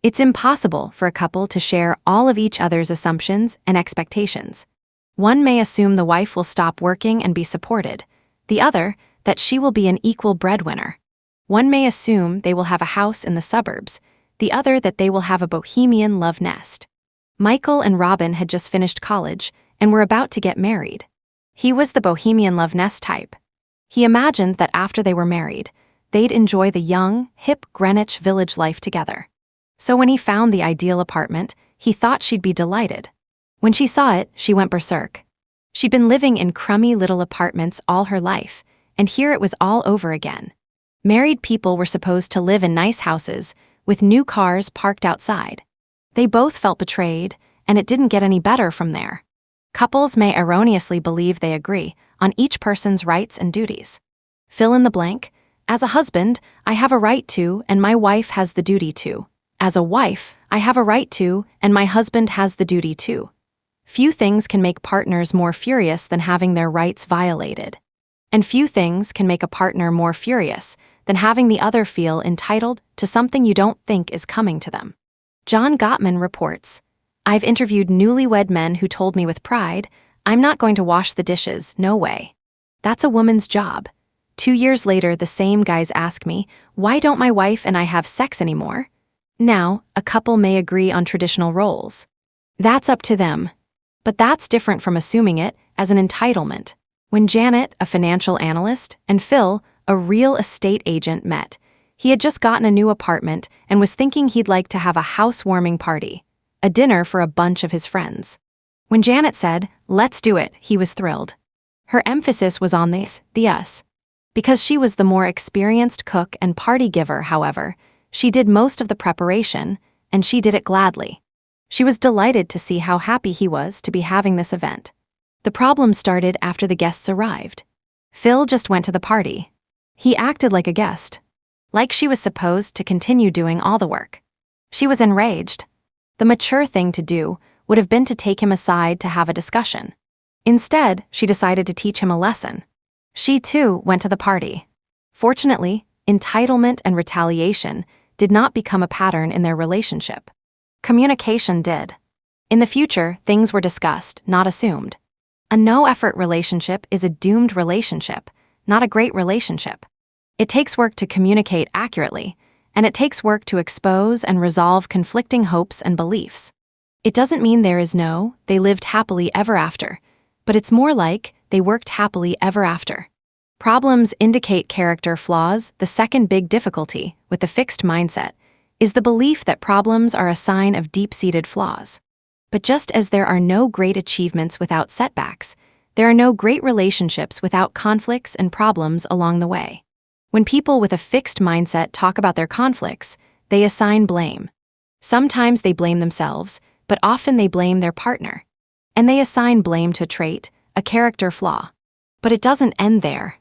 Speaker 1: It's impossible for a couple to share all of each other's assumptions and expectations. One may assume the wife will stop working and be supported, the other, that she will be an equal breadwinner. One may assume they will have a house in the suburbs, the other that they will have a bohemian love nest. Michael and Robin had just finished college and were about to get married. He was the bohemian love nest type. He imagined that after they were married, they'd enjoy the young, hip Greenwich Village life together. So when he found the ideal apartment, he thought she'd be delighted. When she saw it, she went berserk. She'd been living in crummy little apartments all her life, and here it was all over again. Married people were supposed to live in nice houses, with new cars parked outside. They both felt betrayed, and it didn't get any better from there. Couples may erroneously believe they agree on each person's rights and duties. Fill in the blank. As a husband, I have a right to, and my wife has the duty to. As a wife, I have a right to, and my husband has the duty to. Few things can make partners more furious than having their rights violated. And few things can make a partner more furious than having the other feel entitled to something you don't think is coming to them. John Gottman reports, I've interviewed newlywed men who told me with pride, I'm not going to wash the dishes, no way. That's a woman's job. 2 years later, the same guys ask me, why don't my wife and I have sex anymore? Now, a couple may agree on traditional roles. That's up to them. But that's different from assuming it as an entitlement. When Janet, a financial analyst, and Phil, a real estate agent, met, he had just gotten a new apartment and was thinking he'd like to have a housewarming party, a dinner for a bunch of his friends. When Janet said, let's do it, he was thrilled. Her emphasis was on the us. Because she was the more experienced cook and party giver, however, she did most of the preparation, and she did it gladly. She was delighted to see how happy he was to be having this event. The problem started after the guests arrived. Phil just went to the party. He acted like a guest, like she was supposed to continue doing all the work. She was enraged. The mature thing to do would have been to take him aside to have a discussion. Instead, she decided to teach him a lesson. She too went to the party. Fortunately, entitlement and retaliation did not become a pattern in their relationship. Communication did. In the future, things were discussed, not assumed. A no-effort relationship is a doomed relationship, not a great relationship. It takes work to communicate accurately, and it takes work to expose and resolve conflicting hopes and beliefs. It doesn't mean they lived happily ever after, but it's more like they worked happily ever after. Problems indicate character flaws. The second big difficulty with the fixed mindset is the belief that problems are a sign of deep-seated flaws. But just as there are no great achievements without setbacks, there are no great relationships without conflicts and problems along the way. When people with a fixed mindset talk about their conflicts, they assign blame. Sometimes they blame themselves, but often they blame their partner. And they assign blame to a trait, a character flaw. But it doesn't end there.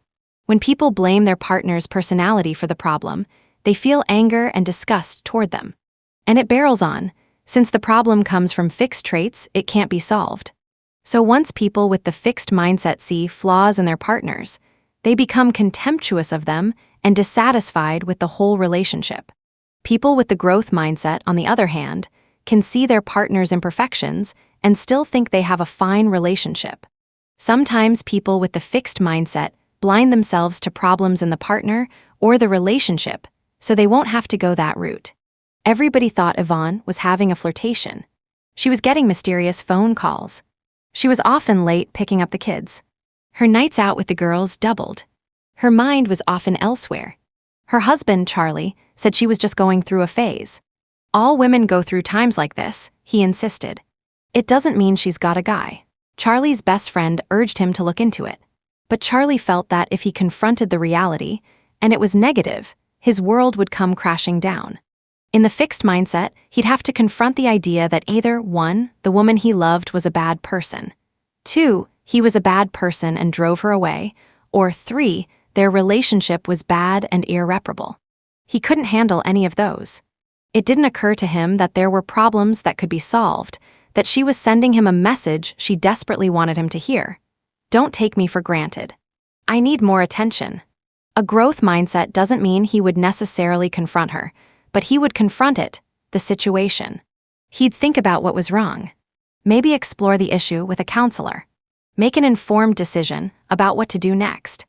Speaker 1: When people blame their partner's personality for the problem, they feel anger and disgust toward them. And it barrels on. Since the problem comes from fixed traits, it can't be solved. So once people with the fixed mindset see flaws in their partners, they become contemptuous of them and dissatisfied with the whole relationship. People with the growth mindset, on the other hand, can see their partner's imperfections and still think they have a fine relationship. Sometimes people with the fixed mindset blind themselves to problems in the partner or the relationship, so they won't have to go that route. Everybody thought Yvonne was having a flirtation. She was getting mysterious phone calls. She was often late picking up the kids. Her nights out with the girls doubled. Her mind was often elsewhere. Her husband, Charlie, said she was just going through a phase. All women go through times like this, he insisted. It doesn't mean she's got a guy. Charlie's best friend urged him to look into it. But Charlie felt that if he confronted the reality, and it was negative, his world would come crashing down. In the fixed mindset, he'd have to confront the idea that either 1, the woman he loved was a bad person, 2, he was a bad person and drove her away, or 3, their relationship was bad and irreparable. He couldn't handle any of those. It didn't occur to him that there were problems that could be solved, that she was sending him a message she desperately wanted him to hear. Don't take me for granted. I need more attention. A growth mindset doesn't mean he would necessarily confront her, but he would confront it, the situation. He'd think about what was wrong. Maybe explore the issue with a counselor. Make an informed decision about what to do next.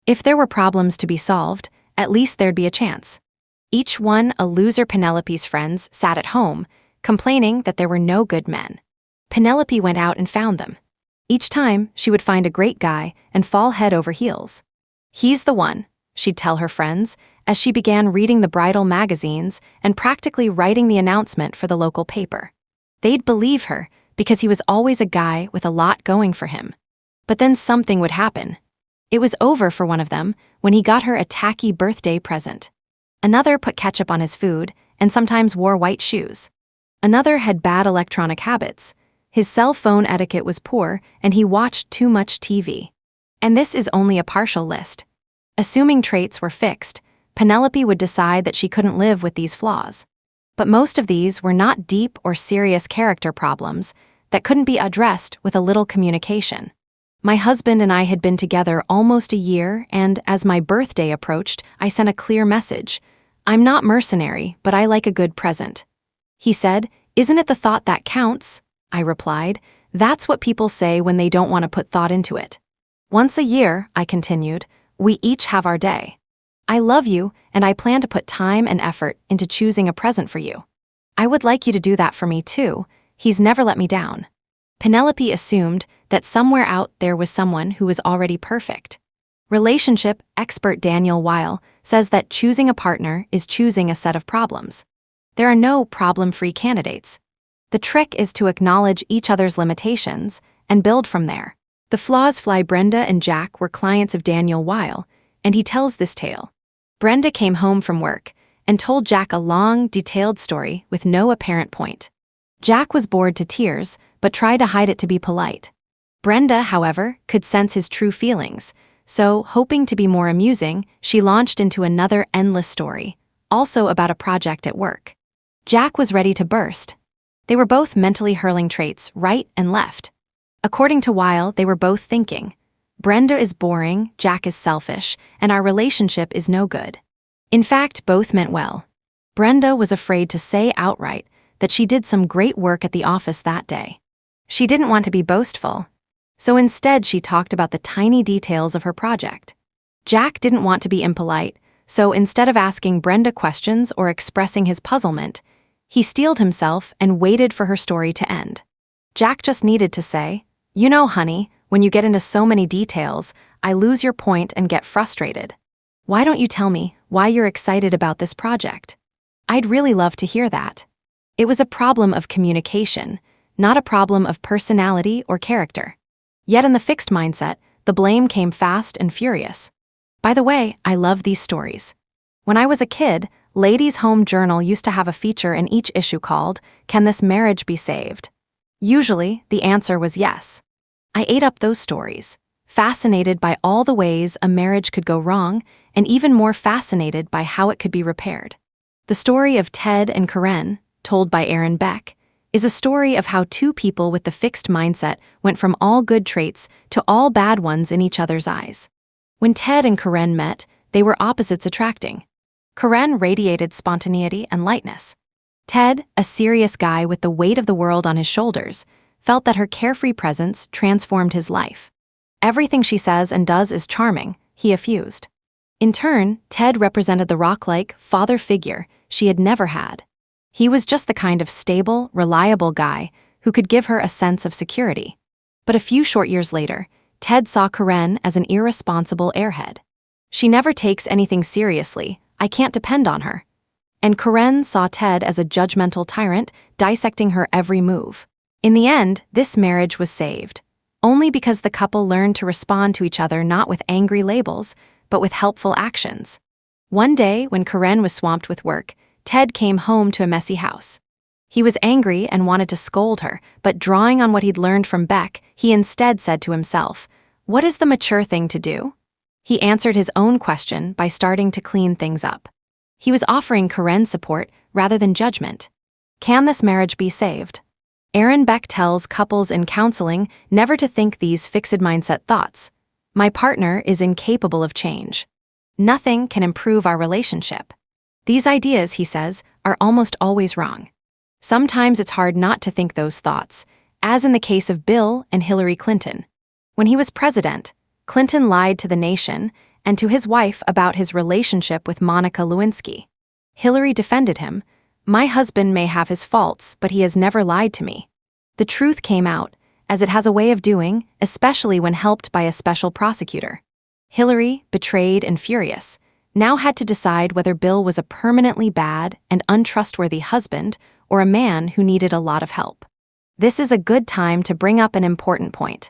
Speaker 1: If there were problems to be solved, at least there'd be a chance. Each one, a loser Penelope's friends sat at home, complaining that there were no good men. Penelope went out and found them. Each time, she would find a great guy and fall head over heels. He's the one, she'd tell her friends, as she began reading the bridal magazines and practically writing the announcement for the local paper. They'd believe her because he was always a guy with a lot going for him. But then something would happen. It was over for one of them when he got her a tacky birthday present. Another put ketchup on his food and sometimes wore white shoes. Another had bad electronic habits, His cell phone etiquette was poor, and he watched too much TV. And this is only a partial list. Assuming traits were fixed, Penelope would decide that she couldn't live with these flaws. But most of these were not deep or serious character problems that couldn't be addressed with a little communication. My husband and I had been together almost a year, and as my birthday approached, I sent a clear message. I'm not mercenary, but I like a good present. He said, "Isn't it the thought that counts?" I replied, "That's what people say when they don't want to put thought into it." "Once a year," I continued, "we each have our day. I love you, and I plan to put time and effort into choosing a present for you. I would like you to do that for me too. He's never let me down." Penelope assumed that somewhere out there was someone who was already perfect. Relationship expert Daniel Weil says that choosing a partner is choosing a set of problems. There are no problem-free candidates. The trick is to acknowledge each other's limitations and build from there. The flaws fly. Brenda and Jack were clients of Daniel Weil, and he tells this tale. Brenda came home from work and told Jack a long, detailed story with no apparent point. Jack was bored to tears, but tried to hide it to be polite. Brenda, however, could sense his true feelings, so, hoping to be more amusing, she launched into another endless story, also about a project at work. Jack was ready to burst. They were both mentally hurling traits right and left. According to Weil, they were both thinking, "Brenda is boring, Jack is selfish, and our relationship is no good." In fact, both meant well. Brenda was afraid to say outright that she did some great work at the office that day. She didn't want to be boastful, so instead she talked about the tiny details of her project. Jack didn't want to be impolite, so instead of asking Brenda questions or expressing his puzzlement, he steeled himself and waited for her story to end. Jack just needed to say, "You know, honey, when you get into so many details, I lose your point and get frustrated. Why don't you tell me why you're excited about this project? I'd really love to hear that." It was a problem of communication, not a problem of personality or character. Yet in the fixed mindset, the blame came fast and furious. By the way, I love these stories. When I was a kid, Ladies' Home Journal used to have a feature in each issue called, "Can This Marriage Be Saved?" Usually, the answer was yes. I ate up those stories, fascinated by all the ways a marriage could go wrong, and even more fascinated by how it could be repaired. The story of Ted and Karen, told by Aaron Beck, is a story of how two people with the fixed mindset went from all good traits to all bad ones in each other's eyes. When Ted and Karen met, they were opposites attracting. Karen radiated spontaneity and lightness. Ted, a serious guy with the weight of the world on his shoulders, felt that her carefree presence transformed his life. "Everything she says and does is charming," he effused. In turn, Ted represented the rock-like father figure she had never had. He was just the kind of stable, reliable guy who could give her a sense of security. But a few short years later, Ted saw Karen as an irresponsible airhead. "She never takes anything seriously, I can't depend on her." And Karen saw Ted as a judgmental tyrant, dissecting her every move. In the end, this marriage was saved, only because the couple learned to respond to each other not with angry labels, but with helpful actions. One day, when Karen was swamped with work, Ted came home to a messy house. He was angry and wanted to scold her, but drawing on what he'd learned from Beck, he instead said to himself, "What is the mature thing to do?" He answered his own question by starting to clean things up. He was offering Karen support rather than judgment. Can this marriage be saved? Aaron Beck tells couples in counseling never to think these fixed mindset thoughts. "My partner is incapable of change. Nothing can improve our relationship." These ideas, he says, are almost always wrong. Sometimes it's hard not to think those thoughts, as in the case of Bill and Hillary Clinton. When he was president, Clinton lied to the nation and to his wife about his relationship with Monica Lewinsky. Hillary defended him. "My husband may have his faults, but he has never lied to me." The truth came out, as it has a way of doing, especially when helped by a special prosecutor. Hillary, betrayed and furious, now had to decide whether Bill was a permanently bad and untrustworthy husband or a man who needed a lot of help. This is a good time to bring up an important point.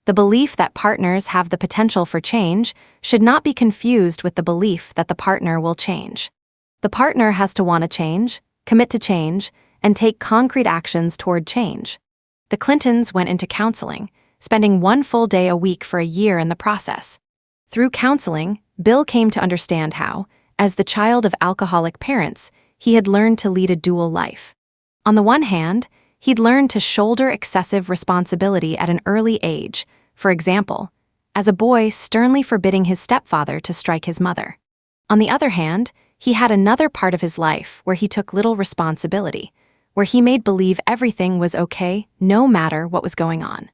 Speaker 1: The belief that partners have the potential for change should not be confused with the belief that the partner will change. The partner has to want to change, commit to change, and take concrete actions toward change. The Clintons went into counseling, spending one full day a week for a year in the process. Through counseling, Bill came to understand how, as the child of alcoholic parents, he had learned to lead a dual life. On the one hand, he'd learned to shoulder excessive responsibility at an early age, for example, as a boy sternly forbidding his stepfather to strike his mother. On the other hand, he had another part of his life where he took little responsibility, where he made believe everything was okay no matter what was going on.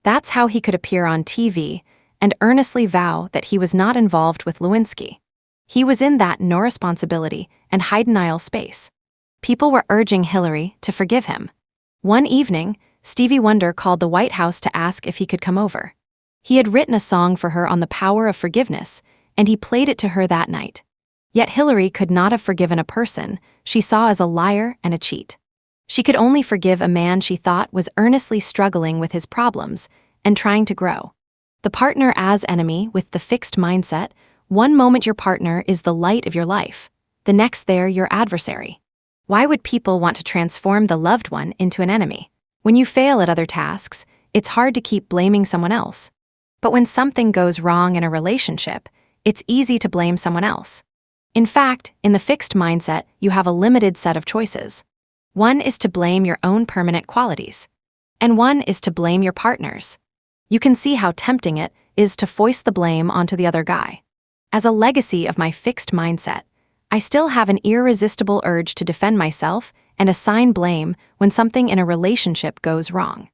Speaker 1: That's how he could appear on TV and earnestly vow that he was not involved with Lewinsky. He was in that no responsibility and high denial space. People were urging Hillary to forgive him. One evening, Stevie Wonder called the White House to ask if he could come over. He had written a song for her on the power of forgiveness, and he played it to her that night. Yet Hillary could not have forgiven a person she saw as a liar and a cheat. She could only forgive a man she thought was earnestly struggling with his problems and trying to grow. The partner as enemy with the fixed mindset: one moment your partner is the light of your life, the next they're your adversary. Why would people want to transform the loved one into an enemy? When you fail at other tasks, it's hard to keep blaming someone else. But when something goes wrong in a relationship, it's easy to blame someone else. In fact, in the fixed mindset, you have a limited set of choices. One is to blame your own permanent qualities, and one is to blame your partner's. You can see how tempting it is to foist the blame onto the other guy. As a legacy of my fixed mindset, I still have an irresistible urge to defend myself and assign blame when something in a relationship goes wrong.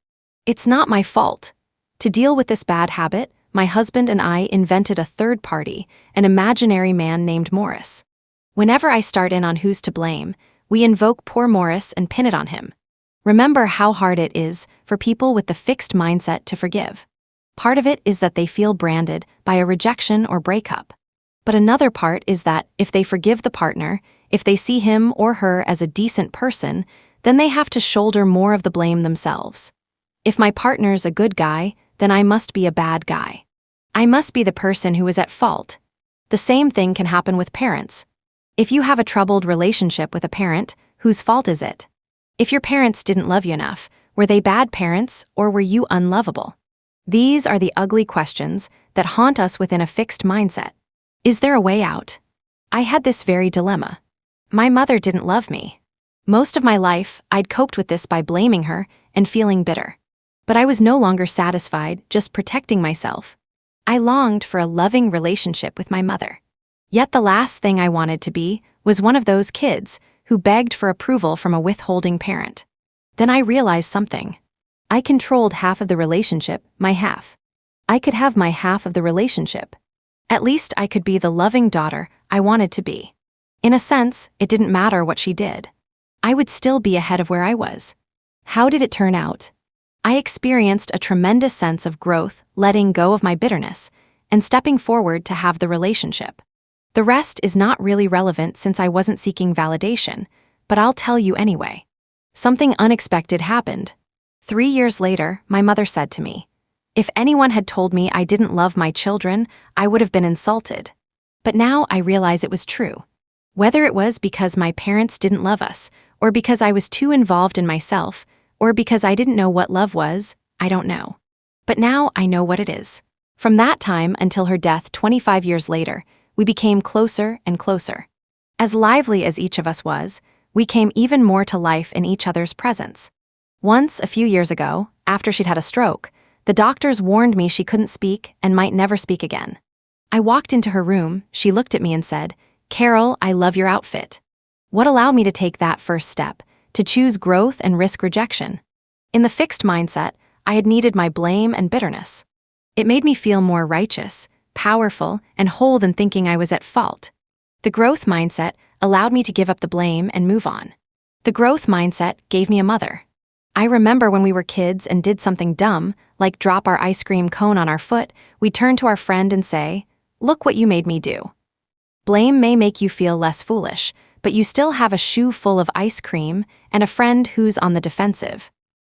Speaker 1: It's not my fault. To deal with this bad habit, my husband and I invented a third party, an imaginary man named Morris. Whenever I start in on who's to blame, we invoke poor Morris and pin it on him. Remember how hard it is for people with the fixed mindset to forgive. Part of it is that they feel branded by a rejection or breakup. But another part is that if they forgive the partner, if they see him or her as a decent person, then they have to shoulder more of the blame themselves. If my partner's a good guy, then I must be a bad guy. I must be the person who is at fault. The same thing can happen with parents. If you have a troubled relationship with a parent, whose fault is it? If your parents didn't love you enough, were they bad parents or were you unlovable? These are the ugly questions that haunt us within a fixed mindset. Is there a way out? I had this very dilemma. My mother didn't love me. Most of my life, I'd coped with this by blaming her and feeling bitter. But I was no longer satisfied just protecting myself. I longed for a loving relationship with my mother. Yet the last thing I wanted to be was one of those kids who begged for approval from a withholding parent. Then I realized something. I controlled half of the relationship, my half. I could have my half of the relationship. At least I could be the loving daughter I wanted to be. In a sense, it didn't matter what she did. I would still be ahead of where I was. How did it turn out? I experienced a tremendous sense of growth, letting go of my bitterness, and stepping forward to have the relationship. The rest is not really relevant since I wasn't seeking validation, but I'll tell you anyway. Something unexpected happened. 3 years later, my mother said to me, "If anyone had told me I didn't love my children, I would have been insulted." But now I realize it was true. Whether it was because my parents didn't love us, or because I was too involved in myself, or because I didn't know what love was, I don't know. But now I know what it is. From that time until her death 25 years later, we became closer and closer. As lively as each of us was, we came even more to life in each other's presence. Once, a few years ago, after she'd had a stroke, the doctors warned me she couldn't speak and might never speak again. I walked into her room, she looked at me and said, "Carol, I love your outfit." What allowed me to take that first step, to choose growth and risk rejection? In the fixed mindset, I had needed my blame and bitterness. It made me feel more righteous, powerful, and whole than thinking I was at fault. The growth mindset allowed me to give up the blame and move on. The growth mindset gave me a mother. I remember when we were kids and did something dumb, like drop our ice cream cone on our foot, we'd turn to our friend and say, "Look what you made me do." Blame may make you feel less foolish, but you still have a shoe full of ice cream and a friend who's on the defensive.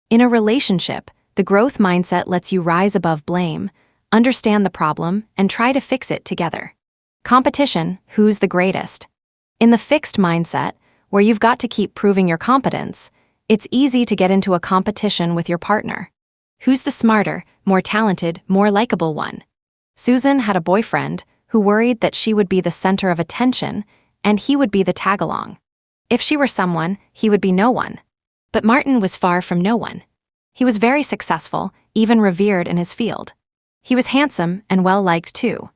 Speaker 1: In a relationship, the growth mindset lets you rise above blame, understand the problem, and try to fix it together. Competition, who's the greatest? In the fixed mindset, where you've got to keep proving your competence, It's easy to get into a competition with your partner. Who's the smarter, more talented, more likable one? Susan had a boyfriend who worried that she would be the center of attention and he would be the tag-along. If she were someone, he would be no one. But Martin was far from no one. He was very successful, even revered in his field. He was handsome and well-liked too.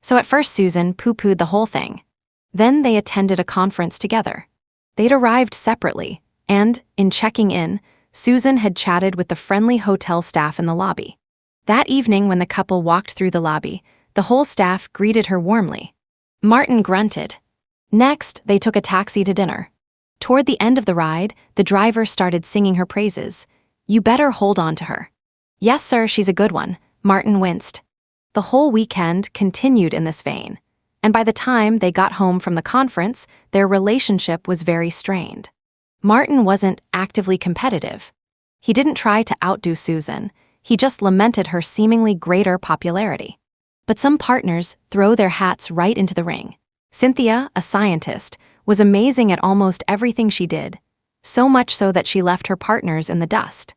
Speaker 1: So at first Susan pooh-poohed the whole thing. Then they attended a conference together. They'd arrived separately, and, in checking in, Susan had chatted with the friendly hotel staff in the lobby. That evening when the couple walked through the lobby, the whole staff greeted her warmly. Martin grunted. Next, they took a taxi to dinner. Toward the end of the ride, the driver started singing her praises. "You better hold on to her." "Yes, sir, she's a good one," Martin winced. The whole weekend continued in this vein, and by the time they got home from the conference, their relationship was very strained. Martin wasn't actively competitive. He didn't try to outdo Susan, he just lamented her seemingly greater popularity. But some partners throw their hats right into the ring. Cynthia, a scientist, was amazing at almost everything she did, so much so that she left her partners in the dust.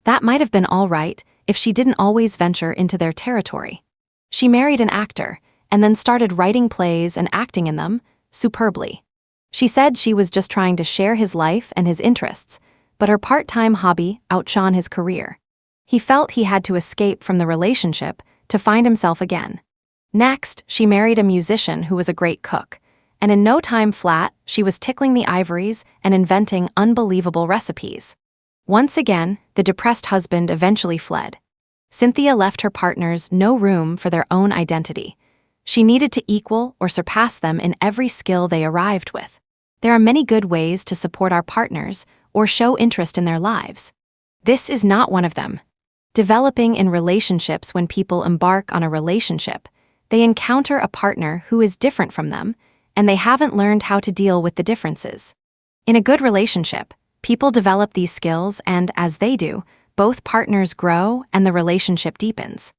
Speaker 1: That might have been all right if she didn't always venture into their territory. She married an actor, and then started writing plays and acting in them, superbly. She said she was just trying to share his life and his interests, but her part-time hobby outshone his career. He felt he had to escape from the relationship to find himself again. Next, she married a musician who was a great cook, and in no time flat, she was tickling the ivories and inventing unbelievable recipes. Once again, the depressed husband eventually fled. Cynthia left her partners no room for their own identity. She needed to equal or surpass them in every skill they arrived with. There are many good ways to support our partners or show interest in their lives. This is not one of them. Developing in relationships. When people embark on a relationship, they encounter a partner who is different from them, and they haven't learned how to deal with the differences. In a good relationship, people develop these skills and, as they do, both partners grow and the relationship deepens.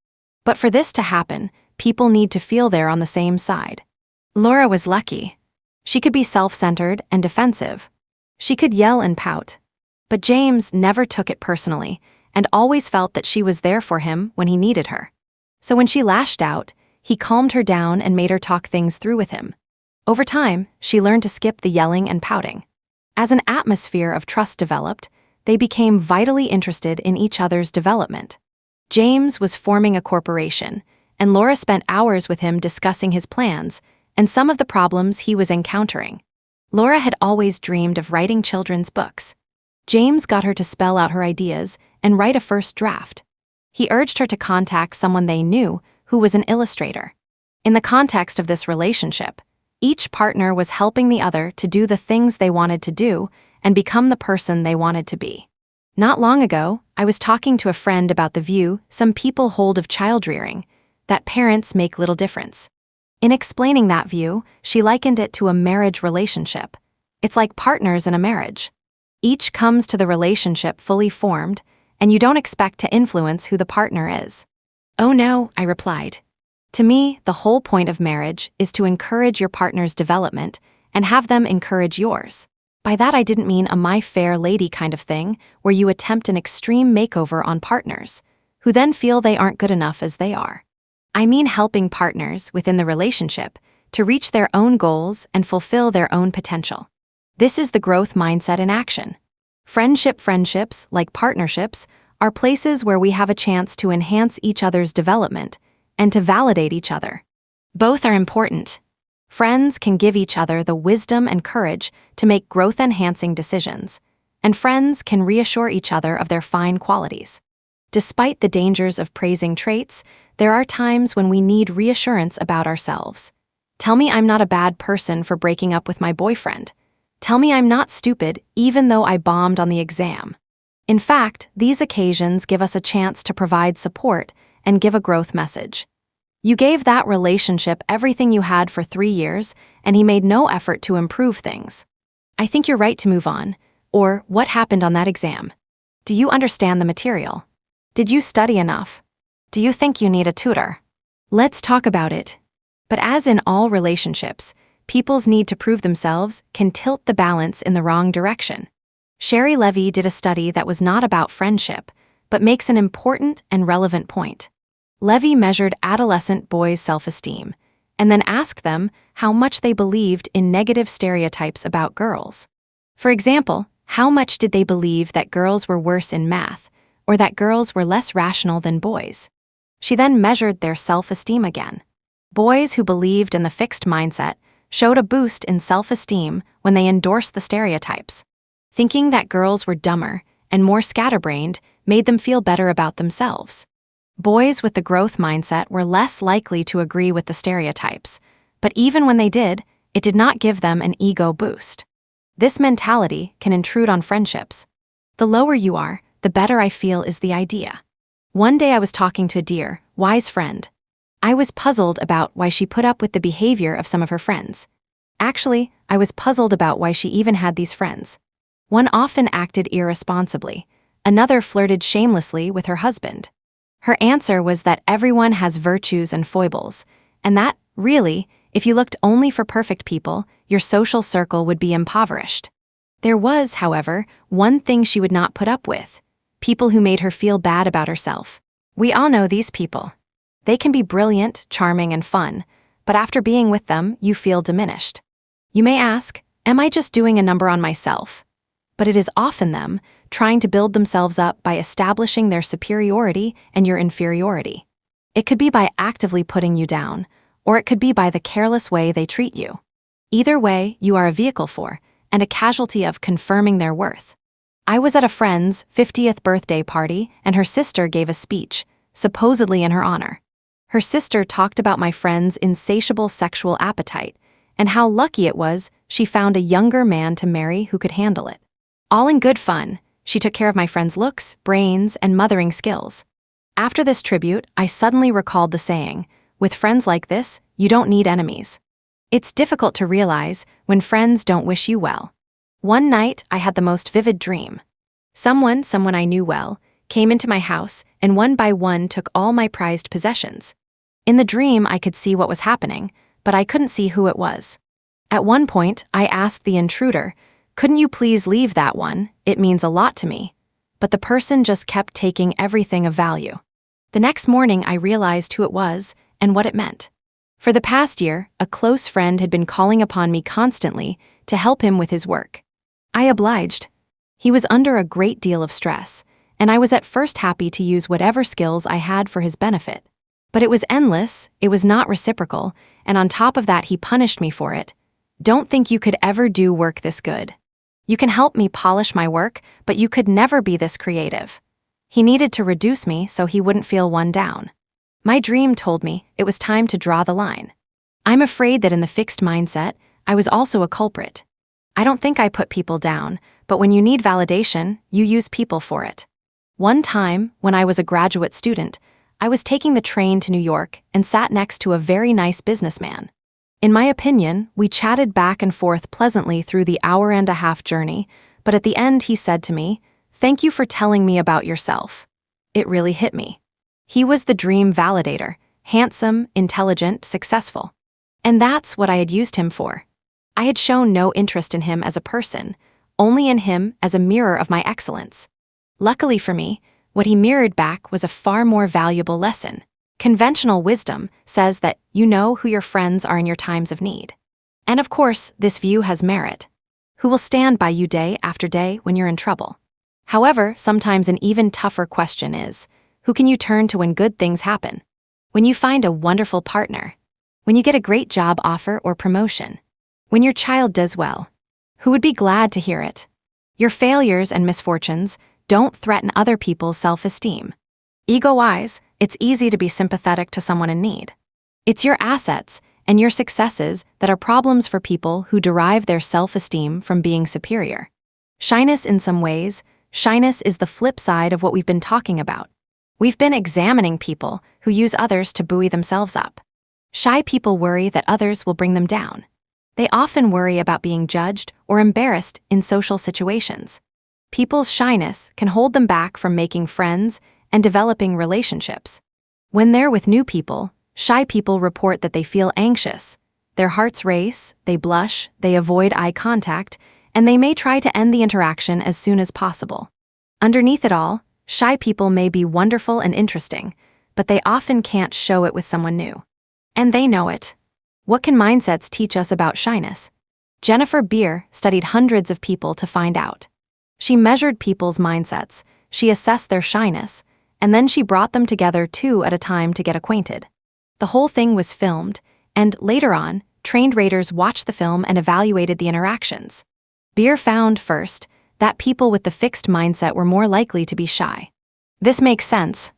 Speaker 1: But for this to happen, people need to feel they're on the same side. Laura was lucky. She could be self-centered and defensive. She could yell and pout. But James never took it personally and always felt that she was there for him when he needed her. So when she lashed out, he calmed her down and made her talk things through with him. Over time, she learned to skip the yelling and pouting. As an atmosphere of trust developed, they became vitally interested in each other's development. James was forming a corporation, and Laura spent hours with him discussing his plans and some of the problems he was encountering. Laura had always dreamed of writing children's books. James got her to spell out her ideas and write a first draft. He urged her to contact someone they knew who was an illustrator. In the context of this relationship, each partner was helping the other to do the things they wanted to do and become the person they wanted to be. Not long ago, I was talking to a friend about the view some people hold of child-rearing, that parents make little difference. In explaining that view, she likened it to a marriage relationship. It's like partners in a marriage. Each comes to the relationship fully formed, and you don't expect to influence who the partner is. "Oh no," I replied. To me, the whole point of marriage is to encourage your partner's development and have them encourage yours. By that I didn't mean a My Fair Lady kind of thing, where you attempt an extreme makeover on partners, who then feel they aren't good enough as they are. I mean helping partners within the relationship to reach their own goals and fulfill their own potential. This is the growth mindset in action. Friendships, like partnerships, are places where we have a chance to enhance each other's development and to validate each other. Both are important. Friends can give each other the wisdom and courage to make growth-enhancing decisions, and friends can reassure each other of their fine qualities. Despite the dangers of praising traits, there are times when we need reassurance about ourselves. Tell me I'm not a bad person for breaking up with my boyfriend. Tell me I'm not stupid even though I bombed on the exam. In fact, these occasions give us a chance to provide support and give a growth message. You gave that relationship everything you had for 3 years, and he made no effort to improve things. I think you're right to move on. Or, what happened on that exam? Do you understand the material? Did you study enough? Do you think you need a tutor? Let's talk about it. But as in all relationships, people's need to prove themselves can tilt the balance in the wrong direction. Sherry Levy did a study that was not about friendship, but makes an important and relevant point. Levy measured adolescent boys' self-esteem, and then asked them how much they believed in negative stereotypes about girls. For example, how much did they believe that girls were worse in math, or that girls were less rational than boys? She then measured their self-esteem again. Boys who believed in the fixed mindset showed a boost in self-esteem when they endorsed the stereotypes. Thinking that girls were dumber and more scatterbrained made them feel better about themselves. Boys with the growth mindset were less likely to agree with the stereotypes, but even when they did, it did not give them an ego boost. This mentality can intrude on friendships. The lower you are, the better I feel is the idea. One day I was talking to a dear, wise friend. I was puzzled about why she put up with the behavior of some of her friends. Actually, I was puzzled about why she even had these friends. One often acted irresponsibly. Another flirted shamelessly with her husband. Her answer was that everyone has virtues and foibles, and that, really, if you looked only for perfect people, your social circle would be impoverished. There was, however, one thing she would not put up with: people who made her feel bad about herself. We all know these people. They can be brilliant, charming, and fun, but after being with them, you feel diminished. You may ask, am I just doing a number on myself? But it is often them trying to build themselves up by establishing their superiority and your inferiority. It could be by actively putting you down, or it could be by the careless way they treat you. Either way, you are a vehicle for, and a casualty of, confirming their worth. I was at a friend's 50th birthday party, and her sister gave a speech, supposedly in her honor. Her sister talked about my friend's insatiable sexual appetite, and how lucky it was she found a younger man to marry who could handle it. All in good fun, she took care of my friend's looks, brains, and mothering skills. After this tribute, I suddenly recalled the saying, with friends like this, you don't need enemies. It's difficult to realize when friends don't wish you well. One night, I had the most vivid dream. Someone I knew well, came into my house and one by one took all my prized possessions. In the dream, I could see what was happening, but I couldn't see who it was. At one point, I asked the intruder, "Couldn't you please leave that one? It means a lot to me." But the person just kept taking everything of value. The next morning, I realized who it was and what it meant. For the past year, a close friend had been calling upon me constantly to help him with his work. I obliged. He was under a great deal of stress, and I was at first happy to use whatever skills I had for his benefit. But it was endless, it was not reciprocal, and on top of that he punished me for it. Don't think you could ever do work this good. You can help me polish my work, but you could never be this creative. He needed to reduce me so he wouldn't feel one down. My dream told me it was time to draw the line. I'm afraid that in the fixed mindset, I was also a culprit. I don't think I put people down, but when you need validation, you use people for it. One time, when I was a graduate student, I was taking the train to New York and sat next to a very nice businessman. In my opinion, we chatted back and forth pleasantly through the hour-and-a-half journey, but at the end he said to me, "Thank you for telling me about yourself." It really hit me. He was the dream validator, handsome, intelligent, successful. And that's what I had used him for. I had shown no interest in him as a person, only in him as a mirror of my excellence. Luckily for me, what he mirrored back was a far more valuable lesson. Conventional wisdom says that you know who your friends are in your times of need. And of course, this view has merit. Who will stand by you day after day when you're in trouble? However, sometimes an even tougher question is, who can you turn to when good things happen? When you find a wonderful partner? When you get a great job offer or promotion? When your child does well? Who would be glad to hear it? Your failures and misfortunes don't threaten other people's self-esteem. Ego-wise, it's easy to be sympathetic to someone in need. It's your assets and your successes that are problems for people who derive their self-esteem from being superior. Shyness in some ways, shyness is the flip side of what we've been talking about. We've been examining people who use others to buoy themselves up. Shy people worry that others will bring them down. They often worry about being judged or embarrassed in social situations. People's shyness can hold them back from making friends and developing relationships. When they're with new people, shy people report that they feel anxious. Their hearts race, they blush, they avoid eye contact, and they may try to end the interaction as soon as possible. Underneath it all, shy people may be wonderful and interesting, but they often can't show it with someone new. And they know it. What can mindsets teach us about shyness? Jennifer Beer studied hundreds of people to find out. She measured people's mindsets, she assessed their shyness, and then she brought them together 2 at a time to get acquainted. The whole thing was filmed, and later on, trained raters watched the film and evaluated the interactions. Beer found, first, that people with the fixed mindset were more likely to be shy. This makes sense.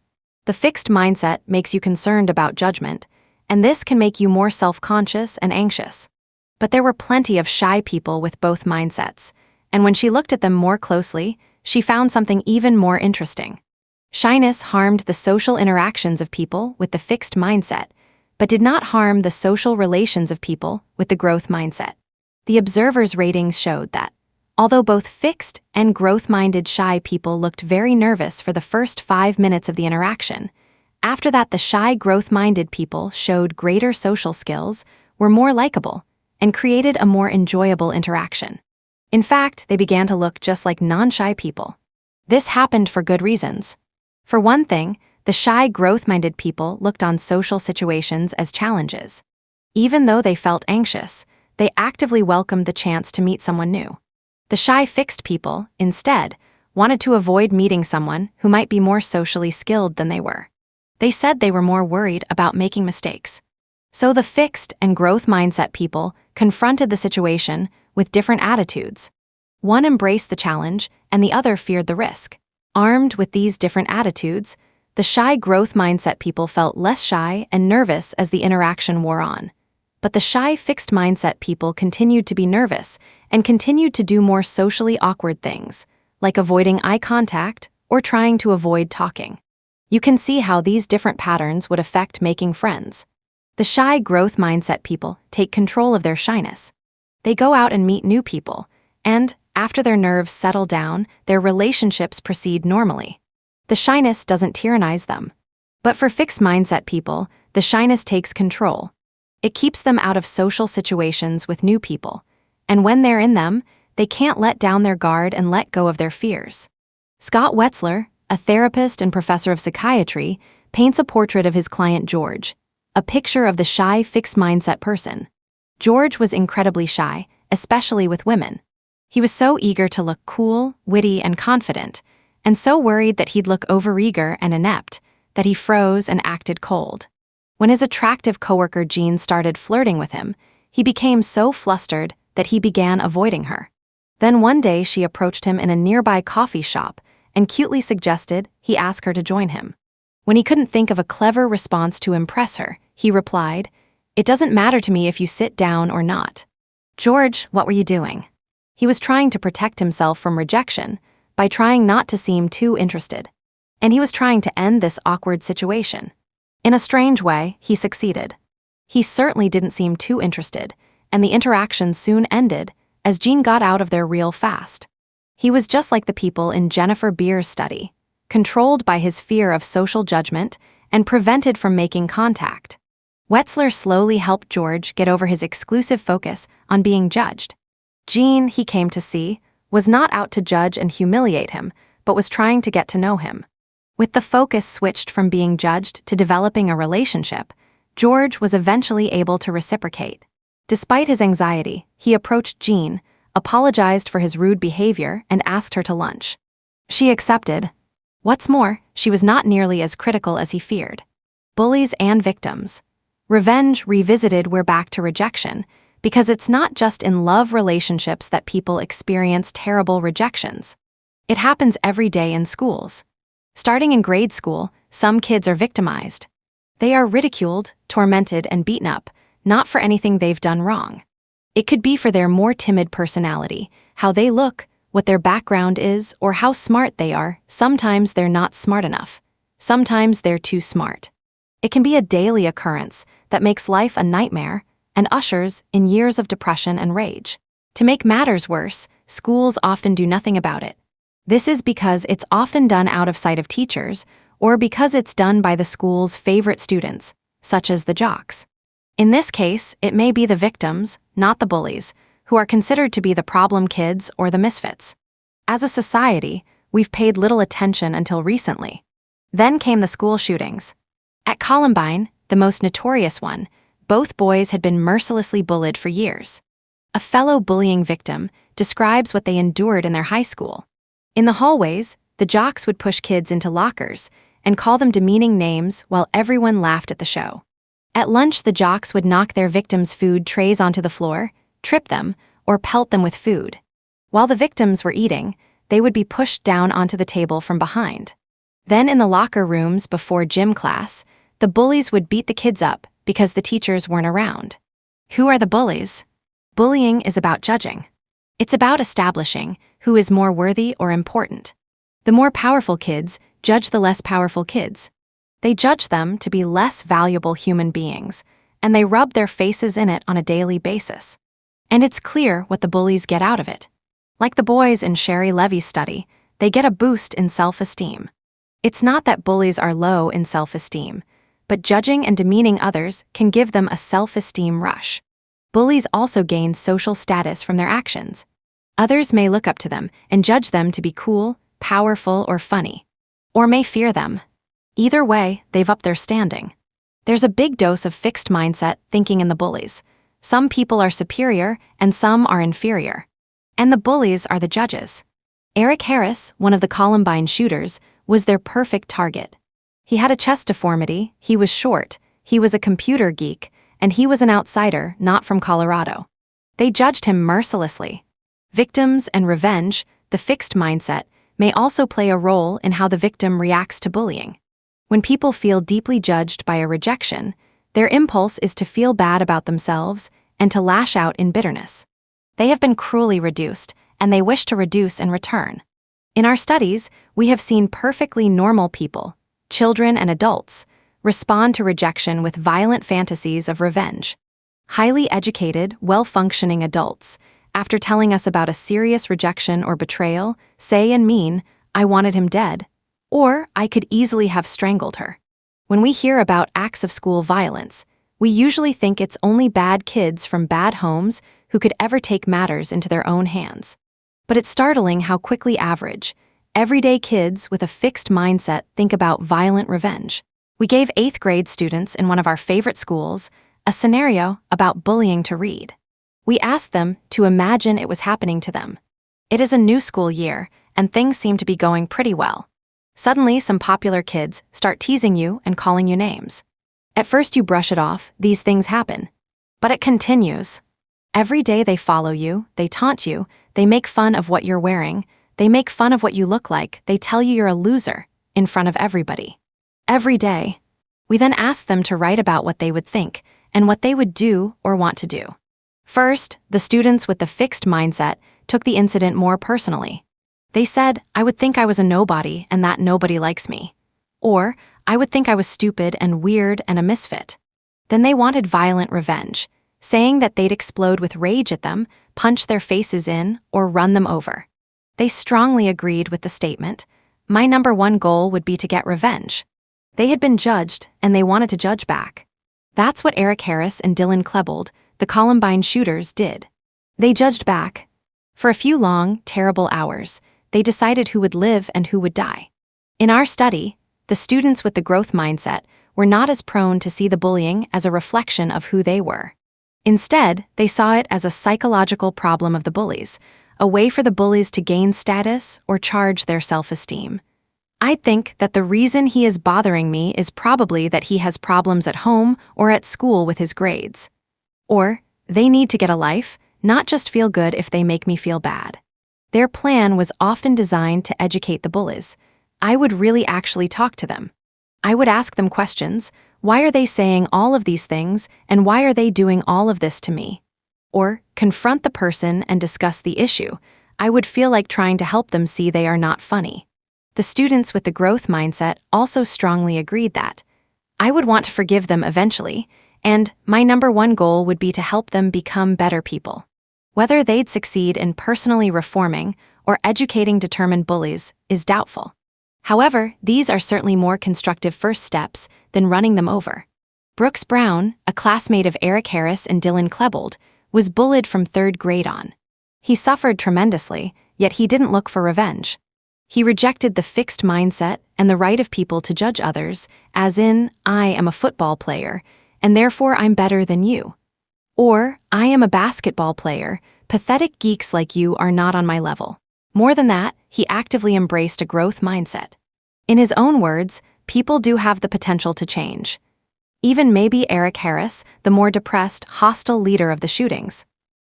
Speaker 1: The fixed mindset makes you concerned about judgment, and this can make you more self-conscious and anxious. But there were plenty of shy people with both mindsets, and when she looked at them more closely, she found something even more interesting. Shyness harmed the social interactions of people with the fixed mindset, but did not harm the social relations of people with the growth mindset. The observers' ratings showed that, although both fixed and growth-minded shy people looked very nervous for the first 5 minutes of the interaction, after that the shy growth-minded people showed greater social skills, were more likable, and created a more enjoyable interaction. In fact, they began to look just like non-shy people. This happened for good reasons. For one thing, the shy growth-minded people looked on social situations as challenges. Even though they felt anxious, they actively welcomed the chance to meet someone new. The shy fixed people, instead, wanted to avoid meeting someone who might be more socially skilled than they were. They said they were more worried about making mistakes. So the fixed and growth mindset people confronted the situation with different attitudes. One embraced the challenge and the other feared the risk. Armed with these different attitudes, the shy growth mindset people felt less shy and nervous as the interaction wore on. But the shy fixed mindset people continued to be nervous and continued to do more socially awkward things, like avoiding eye contact or trying to avoid talking. You can see how these different patterns would affect making friends. The shy growth mindset people take control of their shyness. They go out and meet new people, and, after their nerves settle down, their relationships proceed normally. The shyness doesn't tyrannize them. But for fixed mindset people, the shyness takes control. It keeps them out of social situations with new people, and when they're in them, they can't let down their guard and let go of their fears. Scott Wetzler, a therapist and professor of psychiatry, paints a portrait of his client George, a picture of the shy fixed mindset person. George was incredibly shy, especially with women. He was so eager to look cool, witty, and confident, and so worried that he'd look overeager and inept, that he froze and acted cold. When his attractive coworker Jean started flirting with him, he became so flustered that he began avoiding her. Then one day she approached him in a nearby coffee shop and cutely suggested he ask her to join him. When he couldn't think of a clever response to impress her, he replied, "It doesn't matter to me if you sit down or not." "George, what were you doing?" He was trying to protect himself from rejection by trying not to seem too interested. And he was trying to end this awkward situation. In a strange way, he succeeded. He certainly didn't seem too interested, and the interaction soon ended as Jean got out of there real fast. He was just like the people in Jennifer Beer's study, controlled by his fear of social judgment and prevented from making contact. Wetzler slowly helped George get over his exclusive focus on being judged. Jean, he came to see, was not out to judge and humiliate him, but was trying to get to know him. With the focus switched from being judged to developing a relationship, George was eventually able to reciprocate. Despite his anxiety, he approached Jean, apologized for his rude behavior, and asked her to lunch. She accepted. What's more, she was not nearly as critical as he feared. Bullies and victims. Revenge revisited, we're back to rejection, because it's not just in love relationships that people experience terrible rejections. It happens every day in schools. Starting in grade school, some kids are victimized. They are ridiculed, tormented, and beaten up, not for anything they've done wrong. It could be for their more timid personality, how they look, what their background is, or how smart they are. Sometimes they're not smart enough. Sometimes they're too smart. It can be a daily occurrence that makes life a nightmare and ushers in years of depression and rage. To make matters worse, schools often do nothing about it. This is because it's often done out of sight of teachers, or because it's done by the school's favorite students, such as the jocks. In this case, it may be the victims, not the bullies, who are considered to be the problem kids or the misfits. As a society, we've paid little attention until recently. Then came the school shootings. At Columbine, the most notorious one, both boys had been mercilessly bullied for years. A fellow bullying victim describes what they endured in their high school. In the hallways, the jocks would push kids into lockers and call them demeaning names while everyone laughed at the show. At lunch, the jocks would knock their victims' food trays onto the floor, trip them, or pelt them with food. While the victims were eating, they would be pushed down onto the table from behind. Then in the locker rooms before gym class, the bullies would beat the kids up because the teachers weren't around. Who are the bullies? Bullying is about judging. It's about establishing who is more worthy or important. The more powerful kids judge the less powerful kids. They judge them to be less valuable human beings, and they rub their faces in it on a daily basis. And it's clear what the bullies get out of it. Like the boys in Sherry Levy's study, they get a boost in self-esteem. It's not that bullies are low in self-esteem, but judging and demeaning others can give them a self-esteem rush. Bullies also gain social status from their actions. Others may look up to them and judge them to be cool, powerful, or funny, or may fear them. Either way, they've upped their standing. There's a big dose of fixed mindset thinking in the bullies. Some people are superior and some are inferior. And the bullies are the judges. Eric Harris, one of the Columbine shooters, was their perfect target. He had a chest deformity, he was short, he was a computer geek, and he was an outsider not from Colorado. They judged him mercilessly. Victims and revenge, the fixed mindset, may also play a role in how the victim reacts to bullying. When people feel deeply judged by a rejection, their impulse is to feel bad about themselves and to lash out in bitterness. They have been cruelly reduced, and they wish to reduce in return. In our studies, we have seen perfectly normal people, children and adults, respond to rejection with violent fantasies of revenge. Highly educated, well-functioning adults, after telling us about a serious rejection or betrayal, say and mean, "I wanted him dead," or "I could easily have strangled her." When we hear about acts of school violence, we usually think it's only bad kids from bad homes who could ever take matters into their own hands. But it's startling how quickly average, everyday kids with a fixed mindset think about violent revenge. We gave 8th grade students in one of our favorite schools a scenario about bullying to read. We asked them to imagine it was happening to them. It is a new school year, and things seem to be going pretty well. Suddenly, some popular kids start teasing you and calling you names. At first you brush it off, these things happen. But it continues. Every day they follow you, they taunt you, they make fun of what you're wearing, they make fun of what you look like, they tell you you're a loser, in front of everybody. Every day. We then ask them to write about what they would think, and what they would do or want to do. First, the students with the fixed mindset took the incident more personally. They said, "I would think I was a nobody and that nobody likes me." Or, "I would think I was stupid and weird and a misfit." Then they wanted violent revenge, saying that they'd explode with rage at them, punch their faces in, or run them over. They strongly agreed with the statement, "My number one goal would be to get revenge." They had been judged, and they wanted to judge back. That's what Eric Harris and Dylan Klebold, the Columbine shooters, did. They judged back. For a few long, terrible hours, they decided who would live and who would die. In our study, the students with the growth mindset were not as prone to see the bullying as a reflection of who they were. Instead, they saw it as a psychological problem of the bullies, a way for the bullies to gain status or charge their self-esteem. I think that the reason he is bothering me is probably that he has problems at home or at school with his grades. Or, they need to get a life, not just feel good if they make me feel bad. Their plan was often designed to educate the bullies. I would really actually talk to them. I would ask them questions. Why are they saying all of these things, and why are they doing all of this to me? Or, confront the person and discuss the issue. I would feel like trying to help them see they are not funny. The students with the growth mindset also strongly agreed that I would want to forgive them eventually, and my number one goal would be to help them become better people. Whether they'd succeed in personally reforming or educating determined bullies is doubtful. However, these are certainly more constructive first steps than running them over. Brooks Brown, a classmate of Eric Harris and Dylan Klebold, was bullied from 3rd grade on. He suffered tremendously, yet he didn't look for revenge. He rejected the fixed mindset and the right of people to judge others, as in, I am a football player, and therefore I'm better than you. Or, I am a basketball player, pathetic geeks like you are not on my level. More than that, he actively embraced a growth mindset. In his own words, people do have the potential to change. Even maybe Eric Harris, the more depressed, hostile leader of the shootings.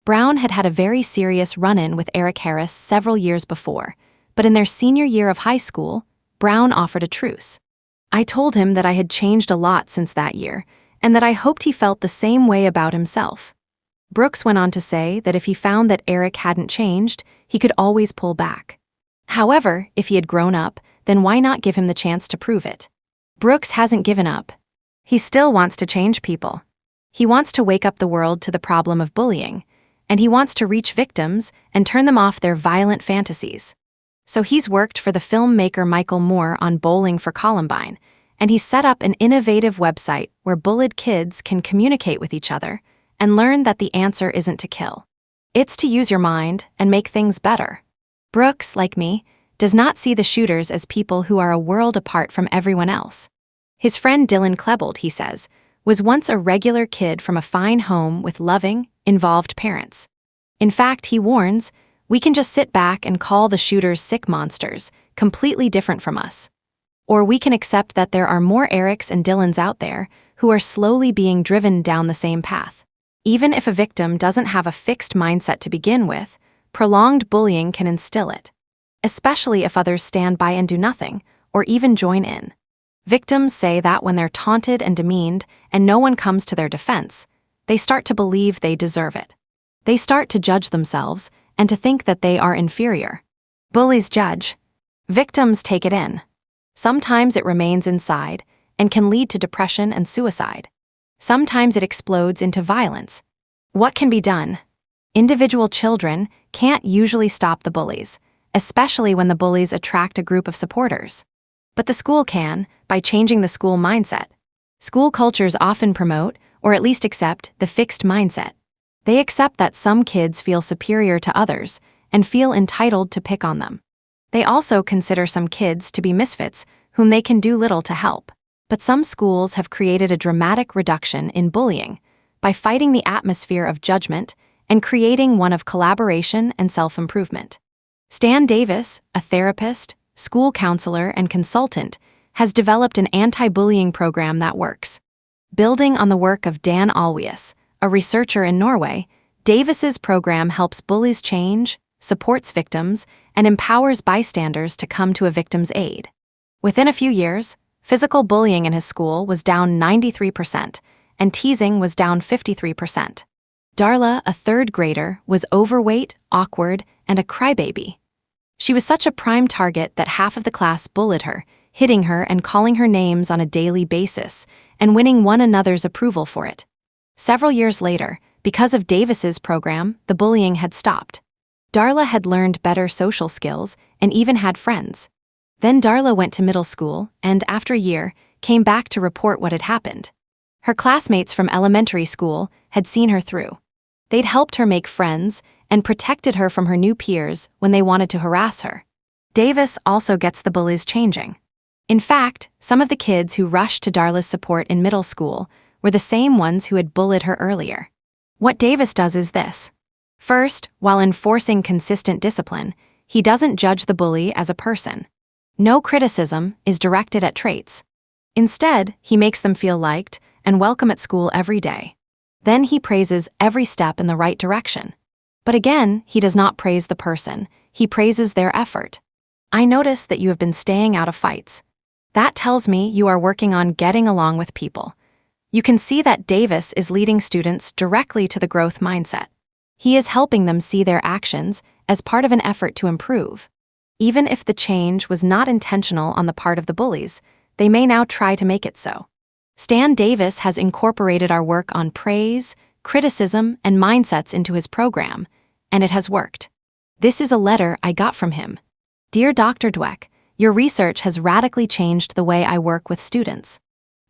Speaker 1: Brown had had a very serious run-in with Eric Harris several years before, but in their senior year of high school, Brown offered a truce. I told him that I had changed a lot since that year, and that I hoped he felt the same way about himself. Brooks went on to say that if he found that Eric hadn't changed, he could always pull back. However, if he had grown up, then why not give him the chance to prove it? Brooks hasn't given up. He still wants to change people. He wants to wake up the world to the problem of bullying, and he wants to reach victims and turn them off their violent fantasies. So he's worked for the filmmaker Michael Moore on Bowling for Columbine, and he's set up an innovative website where bullied kids can communicate with each other and learn that the answer isn't to kill. It's to use your mind and make things better. Brooks, like me, does not see the shooters as people who are a world apart from everyone else. His friend Dylan Klebold, he says, was once a regular kid from a fine home with loving, involved parents. In fact, he warns, we can just sit back and call the shooters sick monsters, completely different from us. Or we can accept that there are more Erics and Dylans out there who are slowly being driven down the same path. Even if a victim doesn't have a fixed mindset to begin with, prolonged bullying can instill it. Especially if others stand by and do nothing, or even join in. Victims say that when they're taunted and demeaned and no one comes to their defense, they start to believe they deserve it. They start to judge themselves and to think that they are inferior. Bullies judge. Victims take it in. Sometimes it remains inside and can lead to depression and suicide. Sometimes it explodes into violence. What can be done? Individual children can't usually stop the bullies, especially when the bullies attract a group of supporters. But the school can, by changing the school mindset. School cultures often promote, or at least accept, the fixed mindset. They accept that some kids feel superior to others and feel entitled to pick on them. They also consider some kids to be misfits whom they can do little to help. But some schools have created a dramatic reduction in bullying by fighting the atmosphere of judgment and creating one of collaboration and self-improvement. Stan Davis, a therapist, school counselor, and consultant, has developed an anti-bullying program that works. Building on the work of Dan Alwius, a researcher in Norway, Davis's program helps bullies change, supports victims, and empowers bystanders to come to a victim's aid. Within a few years, physical bullying in his school was down 93%, and teasing was down 53%. Darla, a 3rd grader, was overweight, awkward, and a crybaby. She was such a prime target that half of the class bullied her, hitting her and calling her names on a daily basis, and winning one another's approval for it. Several years later, because of Davis's program, the bullying had stopped. Darla had learned better social skills and even had friends. Then Darla went to middle school and, after a year, came back to report what had happened. Her classmates from elementary school had seen her through. They'd helped her make friends and protected her from her new peers when they wanted to harass her. Davis also gets the bullies changing. In fact, some of the kids who rushed to Darla's support in middle school were the same ones who had bullied her earlier. What Davis does is this. First, while enforcing consistent discipline, he doesn't judge the bully as a person. No criticism is directed at traits. Instead, he makes them feel liked and welcome at school every day. Then he praises every step in the right direction. But again, he does not praise the person, he praises their effort. I notice that you have been staying out of fights. That tells me you are working on getting along with people. You can see that Davis is leading students directly to the growth mindset. He is helping them see their actions as part of an effort to improve. Even if the change was not intentional on the part of the bullies, they may now try to make it so. Stan Davis has incorporated our work on praise, criticism, and mindsets into his program, and it has worked. This is a letter I got from him. Dear Dr. Dweck, your research has radically changed the way I work with students.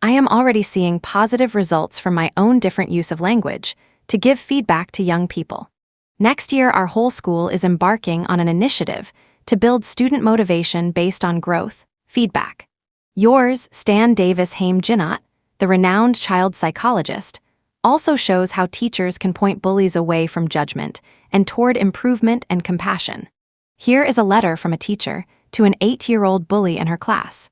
Speaker 1: I am already seeing positive results from my own different use of language to give feedback to young people. Next year, our whole school is embarking on an initiative to build student motivation based on growth, feedback. Yours, Stan Davis Haim Jinnot, the renowned child psychologist, also shows how teachers can point bullies away from judgment and toward improvement and compassion. Here is a letter from a teacher to an 8-year-old bully in her class.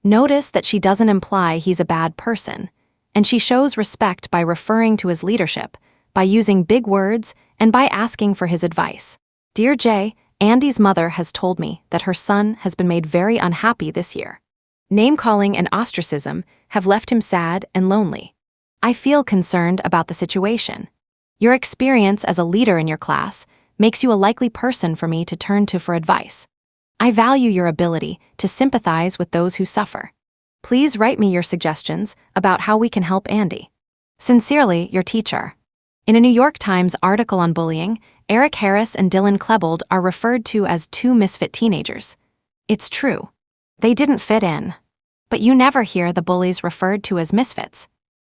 Speaker 1: Notice that she doesn't imply he's a bad person, and she shows respect by referring to his leadership, by using big words, and by asking for his advice. Dear Jay, Andy's mother has told me that her son has been made very unhappy this year. Name-calling and ostracism have left him sad and lonely. I feel concerned about the situation. Your experience as a leader in your class makes you a likely person for me to turn to for advice. I value your ability to sympathize with those who suffer. Please write me your suggestions about how we can help Andy. Sincerely, your teacher. In a New York Times article on bullying, Eric Harris and Dylan Klebold are referred to as two misfit teenagers. It's true. They didn't fit in. But you never hear the bullies referred to as misfits.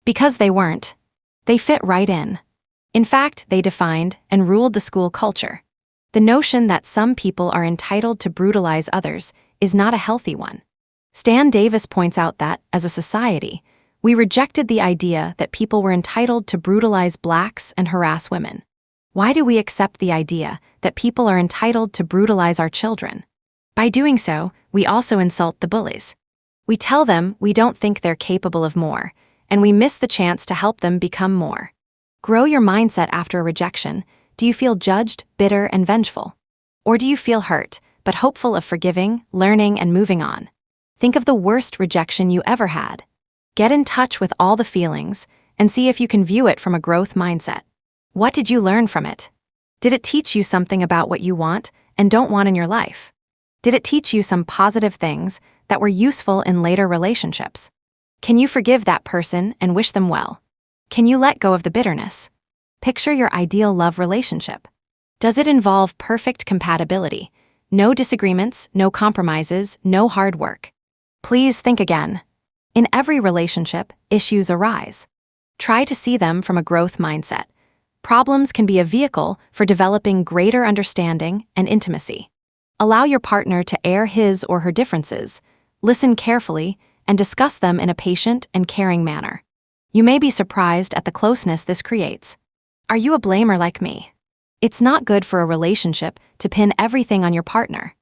Speaker 1: Because they weren't. They fit right in. In fact, they defined and ruled the school culture. The notion that some people are entitled to brutalize others is not a healthy one. Stan Davis points out that, as a society, we rejected the idea that people were entitled to brutalize blacks and harass women. Why do we accept the idea that people are entitled to brutalize our children? By doing so, we also insult the bullies. We tell them we don't think they're capable of more, and we miss the chance to help them become more. Grow your mindset after a rejection. Do you feel judged, bitter, and vengeful? Or do you feel hurt, but hopeful of forgiving, learning, and moving on? Think of the worst rejection you ever had. Get in touch with all the feelings and see if you can view it from a growth mindset. What did you learn from it? Did it teach you something about what you want and don't want in your life? Did it teach you some positive things that were useful in later relationships? Can you forgive that person and wish them well? Can you let go of the bitterness? Picture your ideal love relationship. Does it involve perfect compatibility? No disagreements, no compromises, no hard work. Please think again. In every relationship, issues arise. Try to see them from a growth mindset. Problems can be a vehicle for developing greater understanding and intimacy. Allow your partner to air his or her differences, listen carefully, and discuss them in a patient and caring manner. You may be surprised at the closeness this creates. Are you a blamer like me? It's not good for a relationship to pin everything on your partner.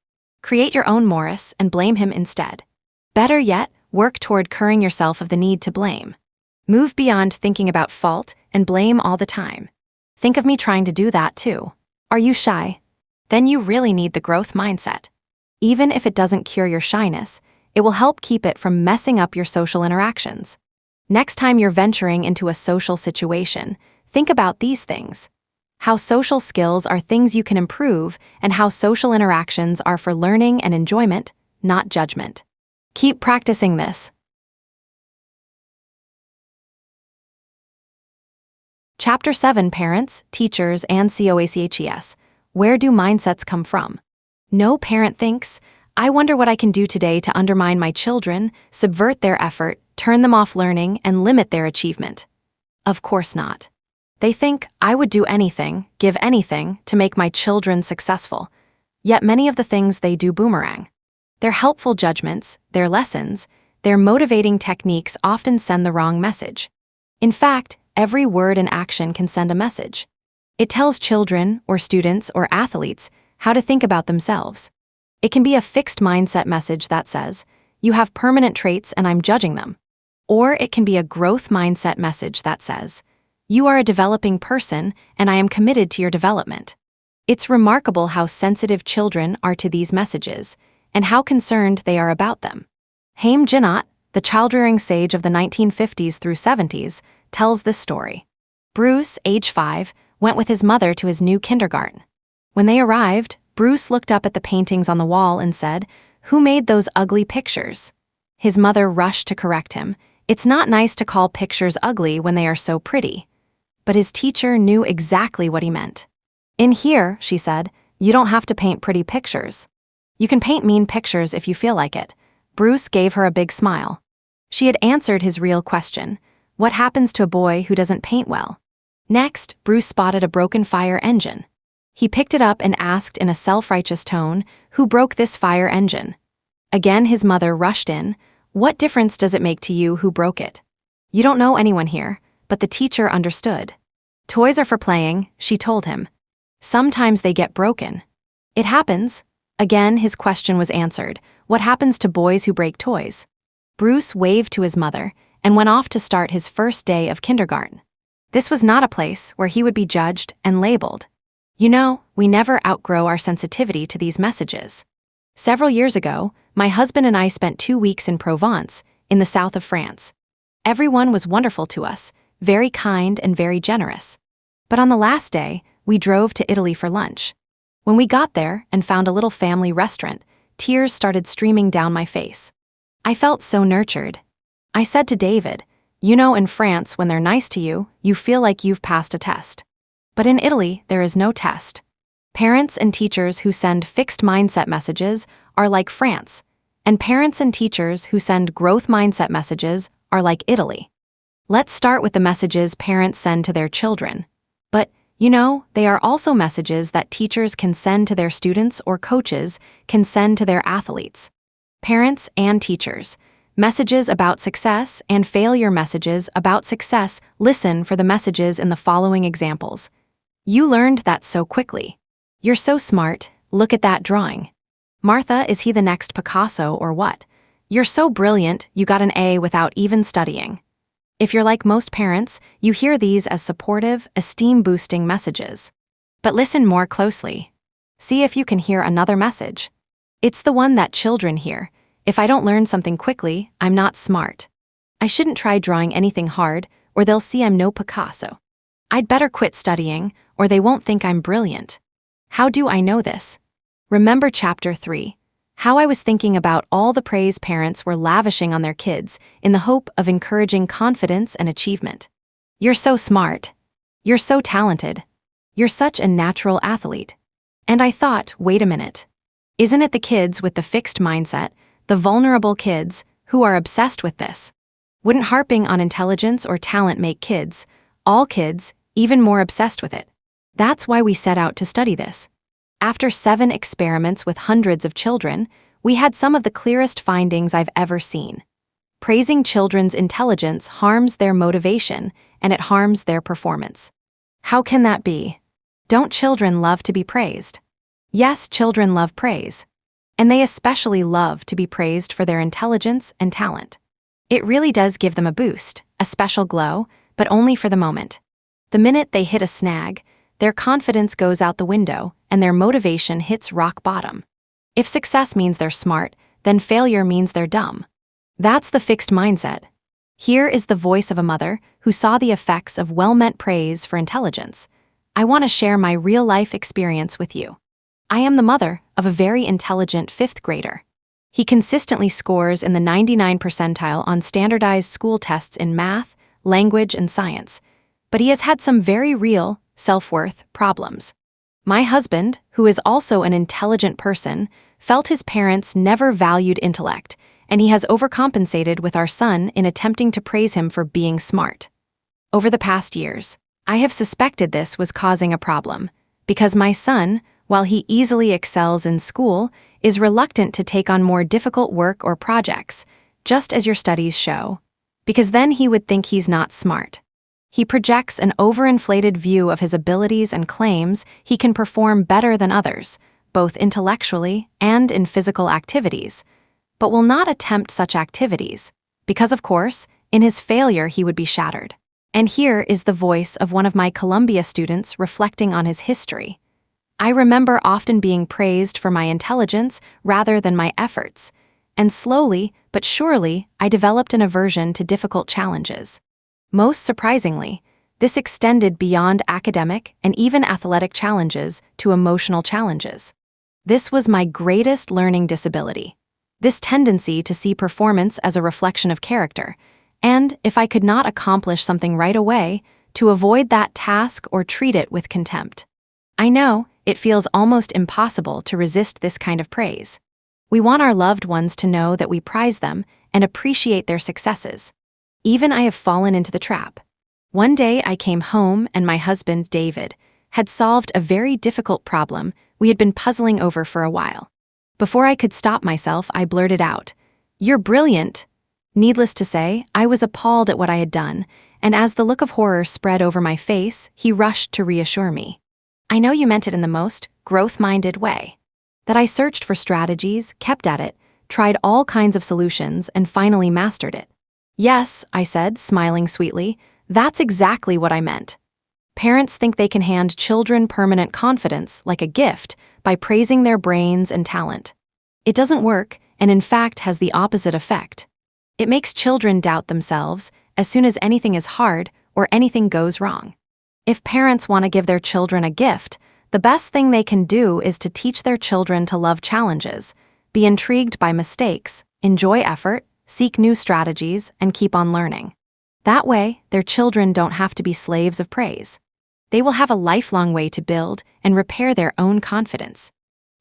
Speaker 1: Create your own Morris and blame him instead. Better yet, work toward curing yourself of the need to blame. Move beyond thinking about fault and blame all the time. Think of me trying to do that too. Are you shy? Then you really need the growth mindset. Even if it doesn't cure your shyness, it will help keep it from messing up your social interactions. Next time you're venturing into a social situation, think about these things. How social skills are things you can improve, and how social interactions are for learning and enjoyment, not judgment. Keep practicing this. Chapter 7 Parents, Teachers, and COACHES. Where do mindsets come from? No parent thinks, I wonder what I can do today to undermine my children, subvert their effort, turn them off learning, and limit their achievement. Of course not. They think, I would do anything, give anything, to make my children successful. Yet many of the things they do boomerang. Their helpful judgments, their lessons, their motivating techniques often send the wrong message. In fact, every word and action can send a message. It tells children, or students, or athletes how to think about themselves. It can be a fixed mindset message that says, you have permanent traits and I'm judging them. Or it can be a growth mindset message that says, you are a developing person and I am committed to your development. It's remarkable how sensitive children are to these messages and how concerned they are about them. Haim Jinnot, the child-rearing sage of the 1950s through 70s, tells this story. Bruce, age 5, went with his mother to his new kindergarten. When they arrived, Bruce looked up at the paintings on the wall and said, "Who made those ugly pictures?" His mother rushed to correct him. It's not nice to call pictures ugly when they are so pretty. But his teacher knew exactly what he meant. In here, she said, you don't have to paint pretty pictures. You can paint mean pictures if you feel like it. Bruce gave her a big smile. She had answered his real question. What happens to a boy who doesn't paint well? Next, Bruce spotted a broken fire engine. He picked it up and asked in a self-righteous tone, "Who broke this fire engine?" Again, his mother rushed in. "What difference does it make to you who broke it? You don't know anyone here." But the teacher understood. "Toys are for playing," she told him. "Sometimes they get broken." "It happens." Again, his question was answered. "What happens to boys who break toys?" Bruce waved to his mother and went off to start his first day of kindergarten. This was not a place where he would be judged and labeled. You know, we never outgrow our sensitivity to these messages. Several years ago, my husband and I spent 2 weeks in Provence, in the south of France. Everyone was wonderful to us, very kind and very generous. But on the last day, we drove to Italy for lunch. When we got there and found a little family restaurant, tears started streaming down my face. I felt so nurtured. I said to David, "You know, in France, when they're nice to you, you feel like you've passed a test. But in Italy, there is no test. Parents and teachers who send fixed mindset messages are like France, and parents and teachers who send growth mindset messages are like Italy. Let's start with the messages parents send to their children. But, you know, they are also messages that teachers can send to their students or coaches can send to their athletes. Parents and teachers. Messages about success and failure messages about success. Listen for the messages in the following examples. You learned that so quickly. You're so smart, look at that drawing. Martha, is he the next Picasso or what? You're so brilliant, you got an A without even studying. If you're like most parents, you hear these as supportive, esteem-boosting messages. But listen more closely. See if you can hear another message. It's the one that children hear. If I don't learn something quickly, I'm not smart. I shouldn't try drawing anything hard, or they'll see I'm no Picasso. I'd better quit studying, or they won't think I'm brilliant. How do I know this? Remember Chapter 3. How I was thinking about all the praise parents were lavishing on their kids in the hope of encouraging confidence and achievement. You're so smart. You're so talented. You're such a natural athlete. And I thought, wait a minute. Isn't it the kids with the fixed mindset, the vulnerable kids, who are obsessed with this? Wouldn't harping on intelligence or talent make kids, all kids, even more obsessed with it? That's why we set out to study this. After 7 experiments with hundreds of children, we had some of the clearest findings I've ever seen. Praising children's intelligence harms their motivation, and it harms their performance. How can that be? Don't children love to be praised? Yes, children love praise. And they especially love to be praised for their intelligence and talent. It really does give them a boost, a special glow, but only for the moment. The minute they hit a snag, their confidence goes out the window, and their motivation hits rock bottom. If success means they're smart, then failure means they're dumb. That's the fixed mindset. Here is the voice of a mother who saw the effects of well-meant praise for intelligence. I want to share my real-life experience with you. I am the mother of a very intelligent 5th grader. He consistently scores in the 99th percentile on standardized school tests in math, language, and science, but he has had some very real self-worth problems. My husband, who is also an intelligent person, felt his parents never valued intellect, and he has overcompensated with our son in attempting to praise him for being smart. Over the past years, I have suspected this was causing a problem, because my son, while he easily excels in school, is reluctant to take on more difficult work or projects, just as your studies show, because then he would think he's not smart. He projects an overinflated view of his abilities and claims he can perform better than others, both intellectually and in physical activities, but will not attempt such activities, because of course, in his failure he would be shattered. And here is the voice of one of my Columbia students reflecting on his history. I remember often being praised for my intelligence rather than my efforts, and slowly but surely I developed an aversion to difficult challenges. Most surprisingly, this extended beyond academic and even athletic challenges to emotional challenges. This was my greatest learning disability. This tendency to see performance as a reflection of character, and if I could not accomplish something right away, to avoid that task or treat it with contempt. I know, it feels almost impossible to resist this kind of praise. We want our loved ones to know that we prize them and appreciate their successes. Even I have fallen into the trap. One day I came home and my husband, David, had solved a very difficult problem we had been puzzling over for a while. Before I could stop myself, I blurted out, "You're brilliant." Needless to say, I was appalled at what I had done, and as the look of horror spread over my face, he rushed to reassure me. "I know you meant it in the most growth-minded way." That I searched for strategies, kept at it, tried all kinds of solutions, and finally mastered it. "Yes," I said, smiling sweetly, "that's exactly what I meant." Parents think they can hand children permanent confidence, like a gift, by praising their brains and talent. It doesn't work, and in fact has the opposite effect. It makes children doubt themselves as soon as anything is hard or anything goes wrong. If parents want to give their children a gift, the best thing they can do is to teach their children to love challenges, be intrigued by mistakes, enjoy effort, seek new strategies, and keep on learning. That way, their children don't have to be slaves of praise. They will have a lifelong way to build and repair their own confidence.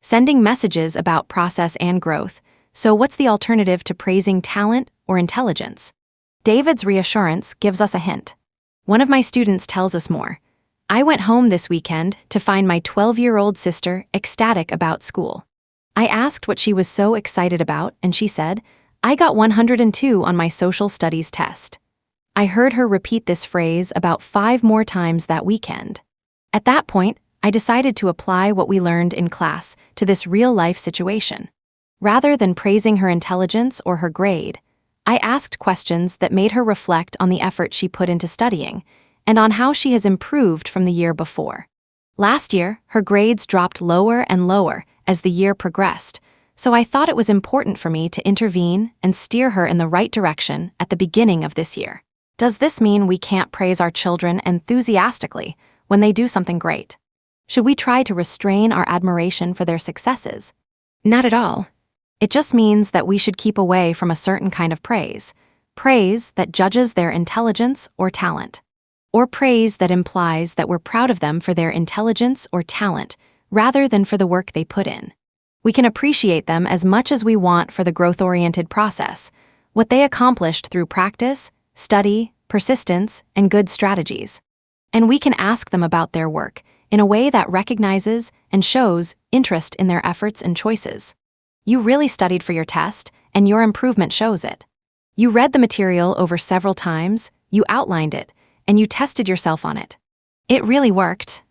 Speaker 1: Sending messages about process and growth. So what's the alternative to praising talent or intelligence? David's reassurance gives us a hint. One of my students tells us more. "I went home this weekend to find my 12-year-old sister ecstatic about school. I asked what she was so excited about, and she said, 'I got 102 on my social studies test.' I heard her repeat this phrase about 5 more times that weekend. At that point, I decided to apply what we learned in class to this real-life situation. Rather than praising her intelligence or her grade, I asked questions that made her reflect on the effort she put into studying and on how she has improved from the year before. Last year, her grades dropped lower and lower as the year progressed, so I thought it was important for me to intervene and steer her in the right direction at the beginning of this year. Does this mean we can't praise our children enthusiastically when they do something great? Should we try to restrain our admiration for their successes? Not at all. It just means that we should keep away from a certain kind of praise that judges their intelligence or talent, or praise that implies that we're proud of them for their intelligence or talent rather than for the work they put in. We can appreciate them as much as we want for the growth-oriented process, what they accomplished through practice, study, persistence, and good strategies. And we can ask them about their work in a way that recognizes and shows interest in their efforts and choices. You really studied for your test, and your improvement shows it. You read the material over several times, you outlined it, and you tested yourself on it. It really worked.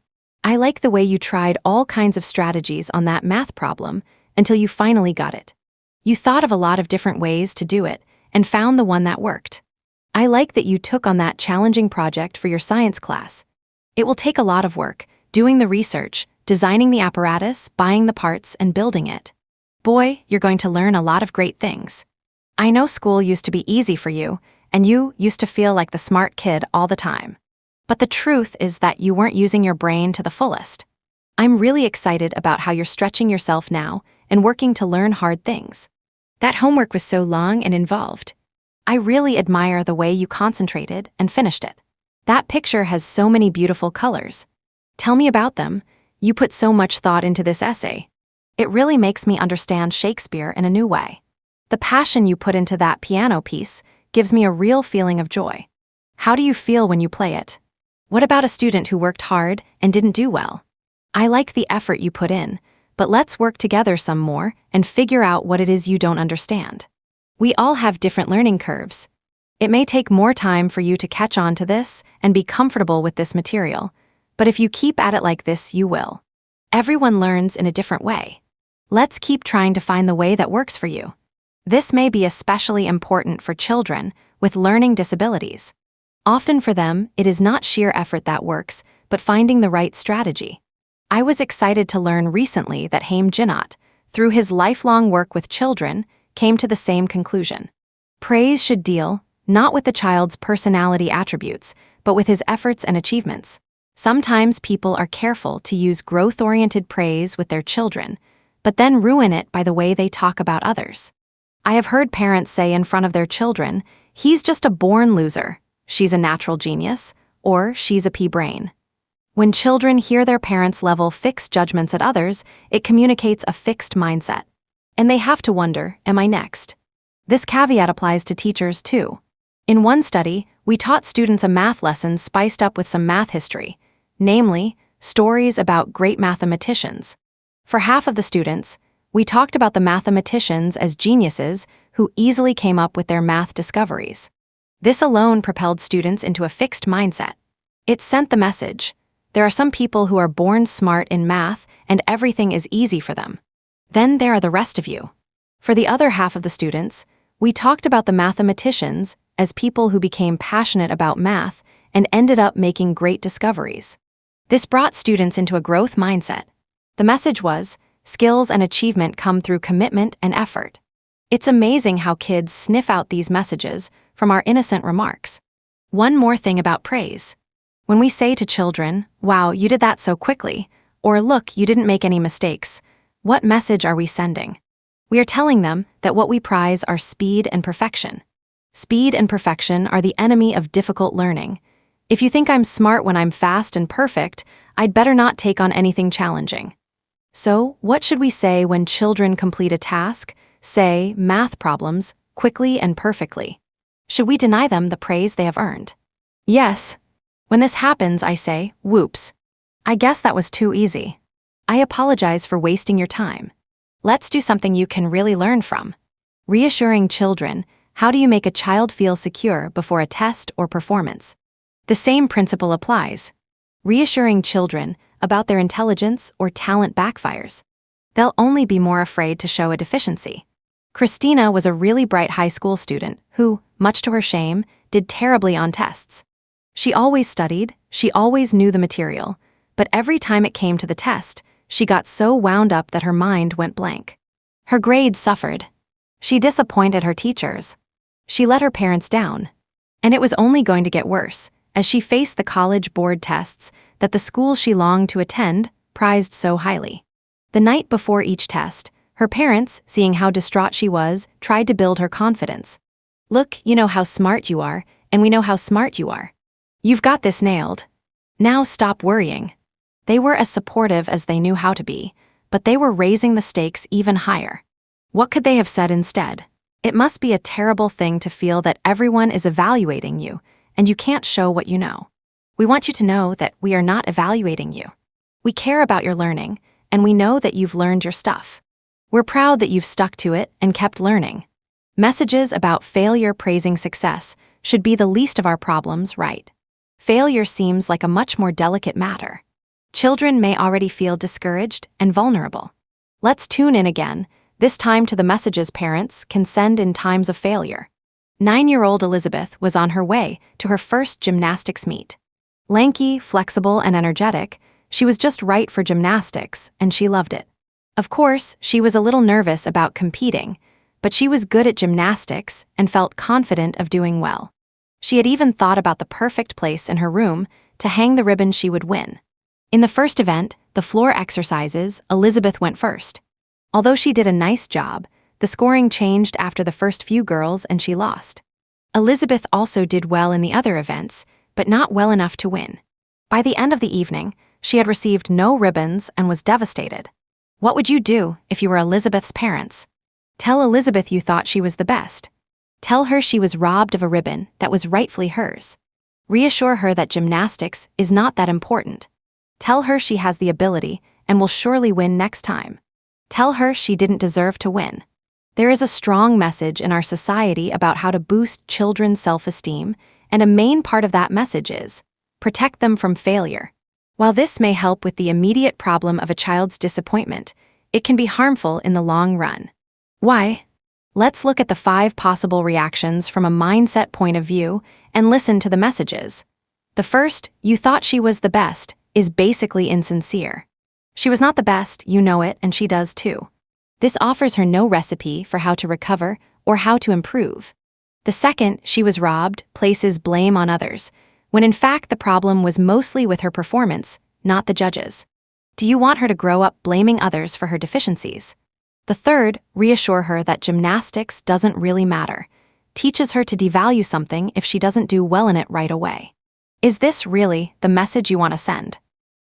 Speaker 1: I like the way you tried all kinds of strategies on that math problem until you finally got it. You thought of a lot of different ways to do it and found the one that worked. I like that you took on that challenging project for your science class. It will take a lot of work, doing the research, designing the apparatus, buying the parts, and building it. Boy, you're going to learn a lot of great things. I know school used to be easy for you, and you used to feel like the smart kid all the time. But the truth is that you weren't using your brain to the fullest. I'm really excited about how you're stretching yourself now and working to learn hard things. That homework was so long and involved. I really admire the way you concentrated and finished it. That picture has so many beautiful colors. Tell me about them. You put so much thought into this essay. It really makes me understand Shakespeare in a new way. The passion you put into that piano piece gives me a real feeling of joy. How do you feel when you play it? What about a student who worked hard and didn't do well? I like the effort you put in, but let's work together some more and figure out what it is you don't understand. We all have different learning curves. It may take more time for you to catch on to this and be comfortable with this material, but if you keep at it like this, you will. Everyone learns in a different way. Let's keep trying to find the way that works for you. This may be especially important for children with learning disabilities. Often for them, it is not sheer effort that works, but finding the right strategy. I was excited to learn recently that Haim Jinnat, through his lifelong work with children, came to the same conclusion. Praise should deal not with the child's personality attributes, but with his efforts and achievements. Sometimes people are careful to use growth-oriented praise with their children, but then ruin it by the way they talk about others. I have heard parents say in front of their children, "He's just a born loser," "She's a natural genius," or "She's a pea brain." When children hear their parents level fixed judgments at others, it communicates a fixed mindset. And they have to wonder, am I next? This caveat applies to teachers too. In one study, We taught students a math lesson spiced up with some math history, namely, stories about great mathematicians. For half of the students, we talked about the mathematicians as geniuses who easily came up with their math discoveries. This alone propelled students into a fixed mindset. It sent the message: there are some people who are born smart in math and everything is easy for them. Then there are the rest of you. For the other half of the students, we talked about the mathematicians as people who became passionate about math and ended up making great discoveries. This brought students into a growth mindset. The message was, skills and achievement come through commitment and effort. It's amazing how kids sniff out these messages from our innocent remarks. One more thing about praise. When we say to children, "Wow, you did that so quickly," or "Look, you didn't make any mistakes," what message are we sending? We are telling them that what we prize are speed and perfection. Speed and perfection are the enemy of difficult learning. If you think I'm smart when I'm fast and perfect, I'd better not take on anything challenging. So, what should we say when children complete a task, say, math problems, quickly and perfectly? Should we deny them the praise they have earned? Yes. When this happens, I say, "Whoops. I guess that was too easy. I apologize for wasting your time. Let's do something you can really learn from." Reassuring children. How do you make a child feel secure before a test or performance? The same principle applies. Reassuring children about their intelligence or talent backfires. They'll only be more afraid to show a deficiency. Christina was a really bright high school student who, much to her shame, did terribly on tests. She always studied, she always knew the material, but every time it came to the test, she got so wound up that her mind went blank. Her grades suffered. She disappointed her teachers. She let her parents down. And it was only going to get worse as she faced the college board tests that the school she longed to attend prized so highly. The night before each test, her parents, seeing how distraught she was, tried to build her confidence. "Look, you know how smart you are, and we know how smart you are. You've got this nailed. Now stop worrying." They were as supportive as they knew how to be, but they were raising the stakes even higher. What could they have said instead? It must be a terrible thing to feel that everyone is evaluating you, and you can't show what you know. We want you to know that we are not evaluating you. We care about your learning, and we know that you've learned your stuff. We're proud that you've stuck to it and kept learning. Messages about failure praising success should be the least of our problems, right? Failure seems like a much more delicate matter. Children may already feel discouraged and vulnerable. Let's tune in again, this time to the messages parents can send in times of failure. 9-year-old Elizabeth was on her way to her first gymnastics meet. Lanky, flexible, and energetic, she was just right for gymnastics, and she loved it. Of course, she was a little nervous about competing, but she was good at gymnastics and felt confident of doing well. She had even thought about the perfect place in her room to hang the ribbon she would win. In the first event, the floor exercises, Elizabeth went first. Although she did a nice job, the scoring changed after the first few girls and she lost. Elizabeth also did well in the other events, but not well enough to win. By the end of the evening, she had received no ribbons and was devastated. What would you do if you were Elizabeth's parents? Tell Elizabeth you thought she was the best. Tell her she was robbed of a ribbon that was rightfully hers. Reassure her that gymnastics is not that important. Tell her she has the ability and will surely win next time. Tell her she didn't deserve to win. There is a strong message in our society about how to boost children's self-esteem, and a main part of that message is, protect them from failure. While this may help with the immediate problem of a child's disappointment, it can be harmful in the long run. Why? Let's look at the 5 possible reactions from a mindset point of view and listen to the messages. The first, "You thought she was the best," is basically insincere. She was not the best, you know it, and she does too. This offers her no recipe for how to recover or how to improve. The second, "She was robbed," places blame on others, when in fact the problem was mostly with her performance, not the judges. Do you want her to grow up blaming others for her deficiencies? The third, reassure her that gymnastics doesn't really matter, teaches her to devalue something if she doesn't do well in it right away. Is this really the message you want to send?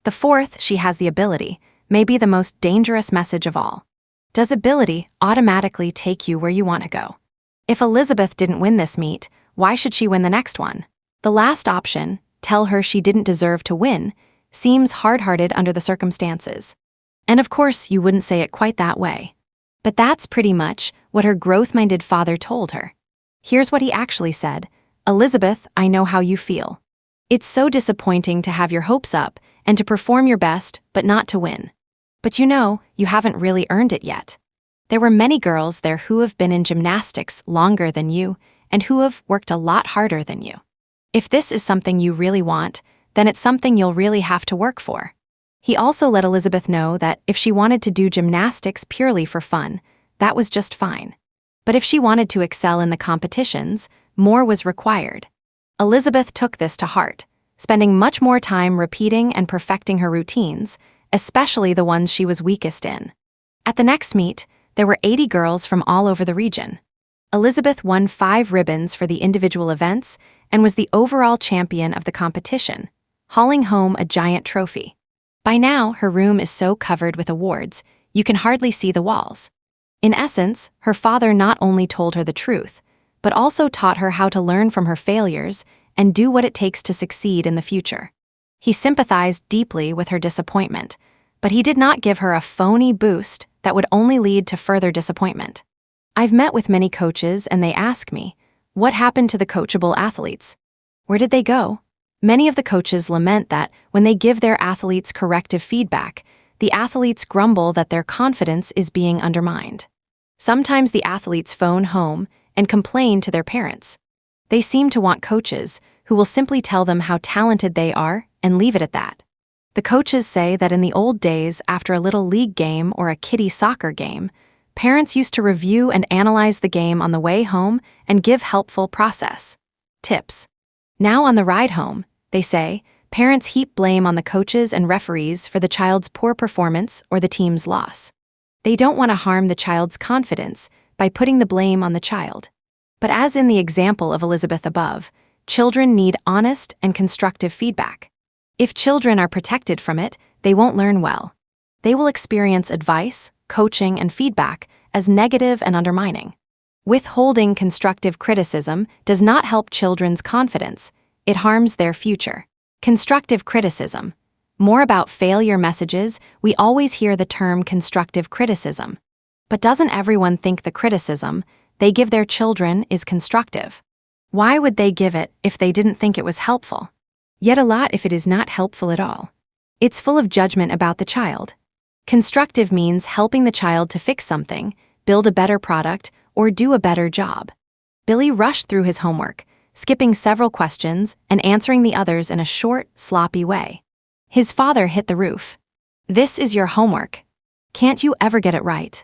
Speaker 1: The fourth, "She has the ability," may be the most dangerous message of all. Does ability automatically take you where you want to go? If Elizabeth didn't win this meet, why should she win the next one? The last option, tell her she didn't deserve to win, seems hard-hearted under the circumstances. And of course, you wouldn't say it quite that way. But that's pretty much what her growth-minded father told her. Here's what he actually said: "Elizabeth, I know how you feel. It's so disappointing to have your hopes up and to perform your best, but not to win. But you haven't really earned it yet. There were many girls there who have been in gymnastics longer than you and who have worked a lot harder than you. If this is something you really want, then it's something you'll really have to work for." He also let Elizabeth know that if she wanted to do gymnastics purely for fun, that was just fine. But if she wanted to excel in the competitions, more was required. Elizabeth took this to heart, spending much more time repeating and perfecting her routines, especially the ones she was weakest in. At the next meet, there were 80 girls from all over the region. Elizabeth won 5 ribbons for the individual events and was the overall champion of the competition, hauling home a giant trophy. By now, her room is so covered with awards, you can hardly see the walls. In essence, her father not only told her the truth, but also taught her how to learn from her failures and do what it takes to succeed in the future. He sympathized deeply with her disappointment, but he did not give her a phony boost that would only lead to further disappointment. I've met with many coaches and they ask me, what happened to the coachable athletes? Where did they go? Many of the coaches lament that when they give their athletes corrective feedback, the athletes grumble that their confidence is being undermined. Sometimes the athletes phone home and complain to their parents. They seem to want coaches who will simply tell them how talented they are and leave it at that. The coaches say that in the old days, after a little league game or a kiddie soccer game, parents used to review and analyze the game on the way home and give helpful process tips. Now on the ride home, they say, parents heap blame on the coaches and referees for the child's poor performance or the team's loss. They don't want to harm the child's confidence by putting the blame on the child. But as in the example of Elizabeth above, children need honest and constructive feedback. If children are protected from it, they won't learn well. They will experience advice, coaching, and feedback as negative and undermining. Withholding constructive criticism does not help children's confidence. It harms their future. Constructive criticism. More about failure messages, we always hear the term constructive criticism. But doesn't everyone think the criticism they give their children is constructive? Why would they give it if they didn't think it was helpful? Yet a lot if it is not helpful at all. It's full of judgment about the child. Constructive means helping the child to fix something, build a better product, or do a better job. Billy rushed through his homework, skipping several questions and answering the others in a short, sloppy way. His father hit the roof. "This is your homework. Can't you ever get it right?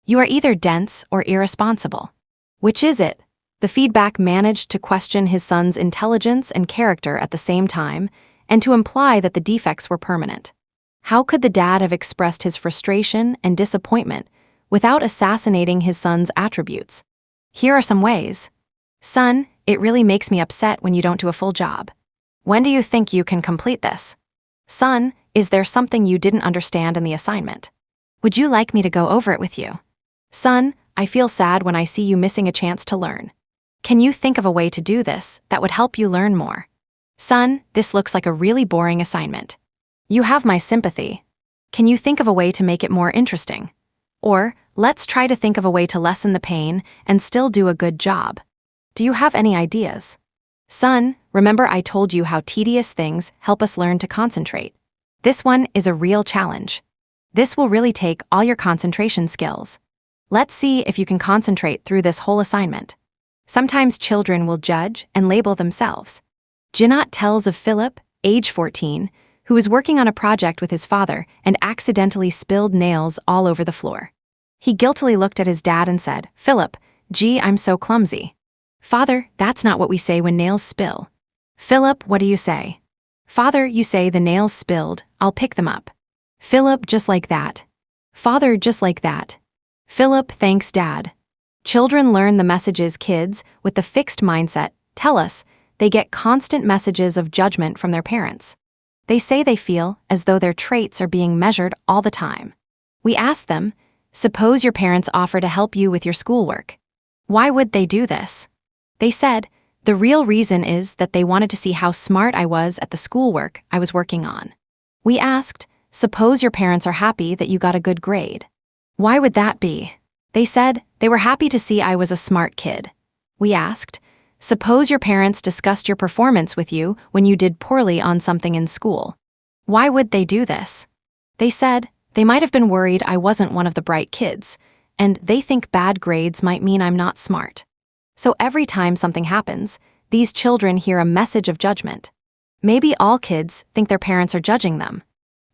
Speaker 1: You are either dense or irresponsible. Which is it?" The feedback managed to question his son's intelligence and character at the same time, and to imply that the defects were permanent. How could the dad have expressed his frustration and disappointment without assassinating his son's attributes? Here are some ways. "Son, it really makes me upset when you don't do a full job. When do you think you can complete this? Son, is there something you didn't understand in the assignment? Would you like me to go over it with you? Son, I feel sad when I see you missing a chance to learn. Can you think of a way to do this that would help you learn more? Son, this looks like a really boring assignment. You have my sympathy. Can you think of a way to make it more interesting? Or, let's try to think of a way to lessen the pain and still do a good job. Do you have any ideas? Son, remember I told you how tedious things help us learn to concentrate. This one is a real challenge. This will really take all your concentration skills. Let's see if you can concentrate through this whole assignment." Sometimes children will judge and label themselves. Jinat tells of Philip, age 14, who was working on a project with his father and accidentally spilled nails all over the floor. He guiltily looked at his dad and said, "Philip, gee, I'm so clumsy." "Father, that's not what we say when nails spill." "Philip, what do you say?" "Father, you say the nails spilled, I'll pick them up." "Philip, just like that." "Father, just like that." "Philip, thanks, Dad." Children learn the messages kids with the fixed mindset tell us. They get constant messages of judgment from their parents. They say they feel as though their traits are being measured all the time. We ask them, suppose your parents offer to help you with your schoolwork. Why would they do this? They said, The real reason is that they wanted to see how smart I was at the schoolwork I was working on. We asked, suppose your parents are happy that you got a good grade. Why would that be? They said they were happy to see I was a smart kid. We asked, suppose your parents discussed your performance with you when you did poorly on something in school. Why would they do this? They said they might have been worried I wasn't one of the bright kids, and they think bad grades might mean I'm not smart. So every time something happens, these children hear a message of judgment. Maybe all kids think their parents are judging them.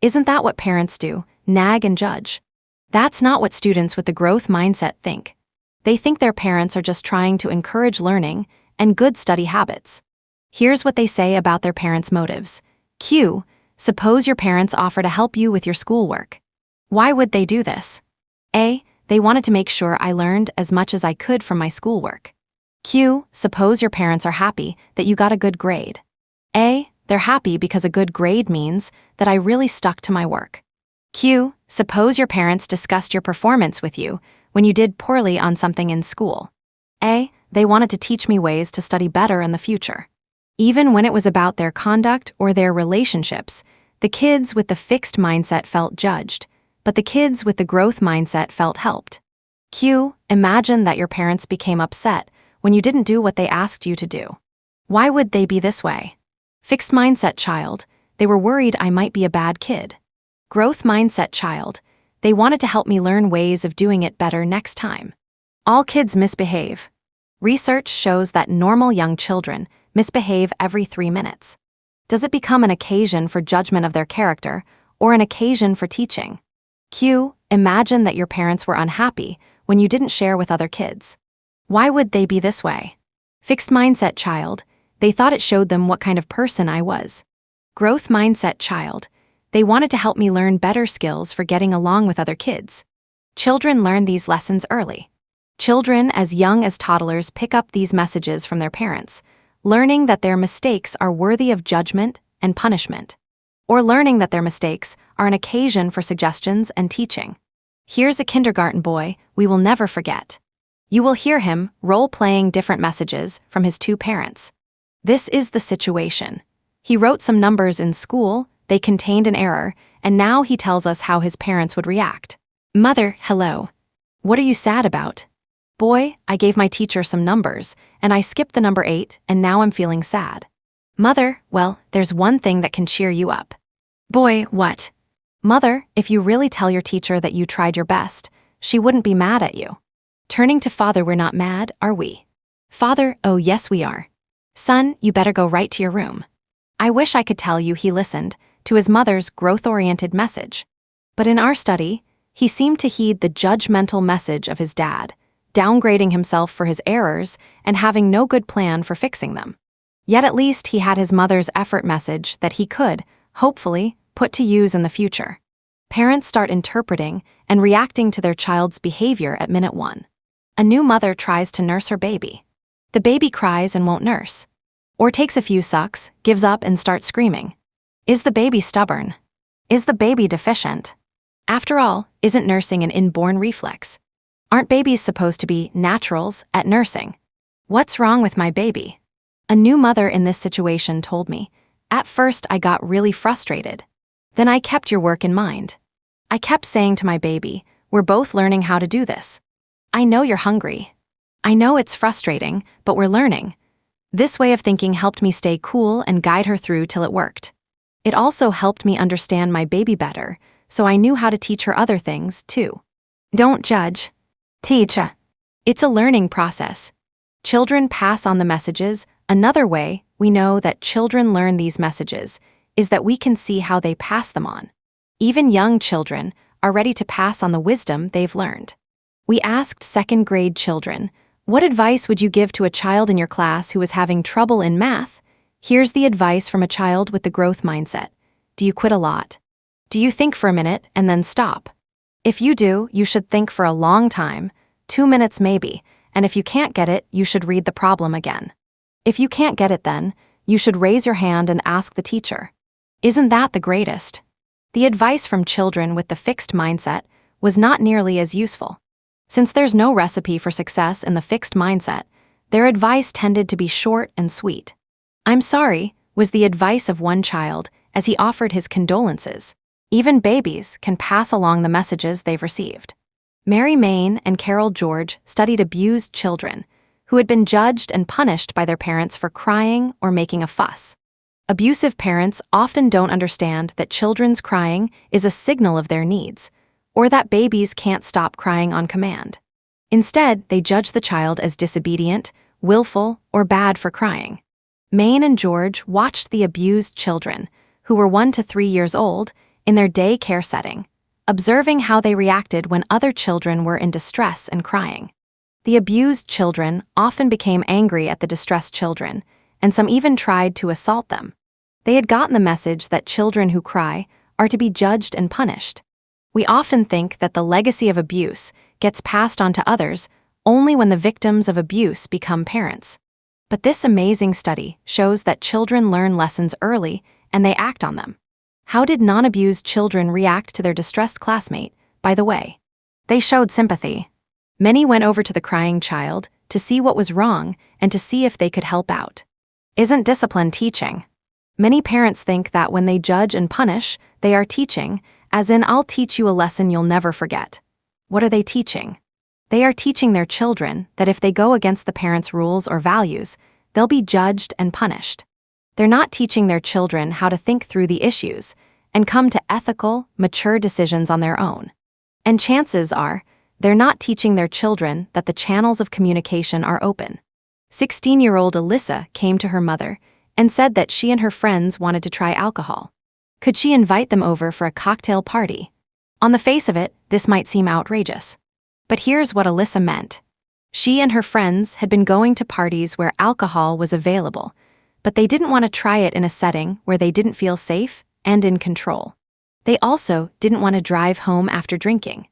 Speaker 1: Isn't that what parents do, nag and judge? That's not what students with the growth mindset think. They think their parents are just trying to encourage learning and good study habits. Here's what they say about their parents' motives. Q. Suppose your parents offer to help you with your schoolwork. Why would they do this? A. They wanted to make sure I learned as much as I could from my schoolwork. Q. Suppose your parents are happy that you got a good grade. A. They're happy because a good grade means that I really stuck to my work. Q. Suppose your parents discussed your performance with you when you did poorly on something in school. A. They wanted to teach me ways to study better in the future. Even when it was about their conduct or their relationships, the kids with the fixed mindset felt judged, but the kids with the growth mindset felt helped. Q. Imagine that your parents became upset when you didn't do what they asked you to do. Why would they be this way? Fixed mindset child, they were worried I might be a bad kid. Growth mindset child, they wanted to help me learn ways of doing it better next time. All kids misbehave. Research shows that normal young children misbehave every 3 minutes. Does it become an occasion for judgment of their character or an occasion for teaching? Q. Imagine that your parents were unhappy when you didn't share with other kids. Why would they be this way? Fixed mindset child, they thought it showed them what kind of person I was. Growth mindset child, they wanted to help me learn better skills for getting along with other kids. Children learn these lessons early. Children as young as toddlers pick up these messages from their parents, learning that their mistakes are worthy of judgment and punishment, or learning that their mistakes are an occasion for suggestions and teaching. Here's a kindergarten boy we will never forget. You will hear him role-playing different messages from his 2 parents. This is the situation. He wrote some numbers in school, they contained an error, and now he tells us how his parents would react. Mother, hello. What are you sad about? Boy, I gave my teacher some numbers, and I skipped the number 8, and now I'm feeling sad. Mother, well, there's one thing that can cheer you up. Boy, what? Mother, if you really tell your teacher that you tried your best, she wouldn't be mad at you. Turning to father, we're not mad, are we? Father, oh yes we are. Son, you better go right to your room. I wish I could tell you he listened to his mother's growth-oriented message. But in our study, he seemed to heed the judgmental message of his dad, downgrading himself for his errors and having no good plan for fixing them. Yet at least he had his mother's effort message that he could, hopefully, put to use in the future. Parents start interpreting and reacting to their child's behavior at minute 1. A new mother tries to nurse her baby. The baby cries and won't nurse. Or takes a few sucks, gives up and starts screaming. Is the baby stubborn? Is the baby deficient? After all, isn't nursing an inborn reflex? Aren't babies supposed to be naturals at nursing? What's wrong with my baby? A new mother in this situation told me, at first I got really frustrated. Then I kept your work in mind. I kept saying to my baby, we're both learning how to do this. I know you're hungry. I know it's frustrating, but we're learning. This way of thinking helped me stay cool and guide her through till it worked. It also helped me understand my baby better, so I knew how to teach her other things, too. Don't judge. Teach. It's a learning process. Children pass on the messages. Another way we know that children learn these messages is that we can see how they pass them on. Even young children are ready to pass on the wisdom they've learned. We asked 2nd grade children, what advice would you give to a child in your class who was having trouble in math? Here's the advice from a child with the growth mindset. Do you quit a lot? Do you think for a minute and then stop? If you do, you should think for a long time, 2 minutes maybe, and if you can't get it, you should read the problem again. If you can't get it then, you should raise your hand and ask the teacher. Isn't that the greatest? The advice from children with the fixed mindset was not nearly as useful. Since there's no recipe for success in the fixed mindset, Their advice tended to be short and sweet. "I'm sorry," was the advice of one child as he offered his condolences. Even babies can pass along the messages they've received. Mary Main and Carol George studied abused children who had been judged and punished by their parents for crying or making a fuss. Abusive parents often don't understand that children's crying is a signal of their needs, or that babies can't stop crying on command. Instead, they judge the child as disobedient, willful, or bad for crying. Maine and George watched the abused children, who were 1 to 3 years old, in their daycare setting, observing how they reacted when other children were in distress and crying. The abused children often became angry at the distressed children, and some even tried to assault them. They had gotten the message that children who cry are to be judged and punished. We often think that the legacy of abuse gets passed on to others only when the victims of abuse become parents. But this amazing study shows that children learn lessons early and they act on them. How did non-abused children react to their distressed classmate, by the way? They showed sympathy. Many went over to the crying child to see what was wrong and to see if they could help out. Isn't discipline teaching? Many parents think that when they judge and punish, they are teaching, as in, "I'll teach you a lesson you'll never forget." What are they teaching? They are teaching their children that if they go against the parents' rules or values, they'll be judged and punished. They're not teaching their children how to think through the issues and come to ethical, mature decisions on their own. And chances are, they're not teaching their children that the channels of communication are open. 16-year-old Alyssa came to her mother and said that she and her friends wanted to try alcohol. Could she invite them over for a cocktail party? On the face of it, this might seem outrageous. But here's what Alyssa meant. She and her friends had been going to parties where alcohol was available, but they didn't want to try it in a setting where they didn't feel safe and in control. They also didn't want to drive home after drinking.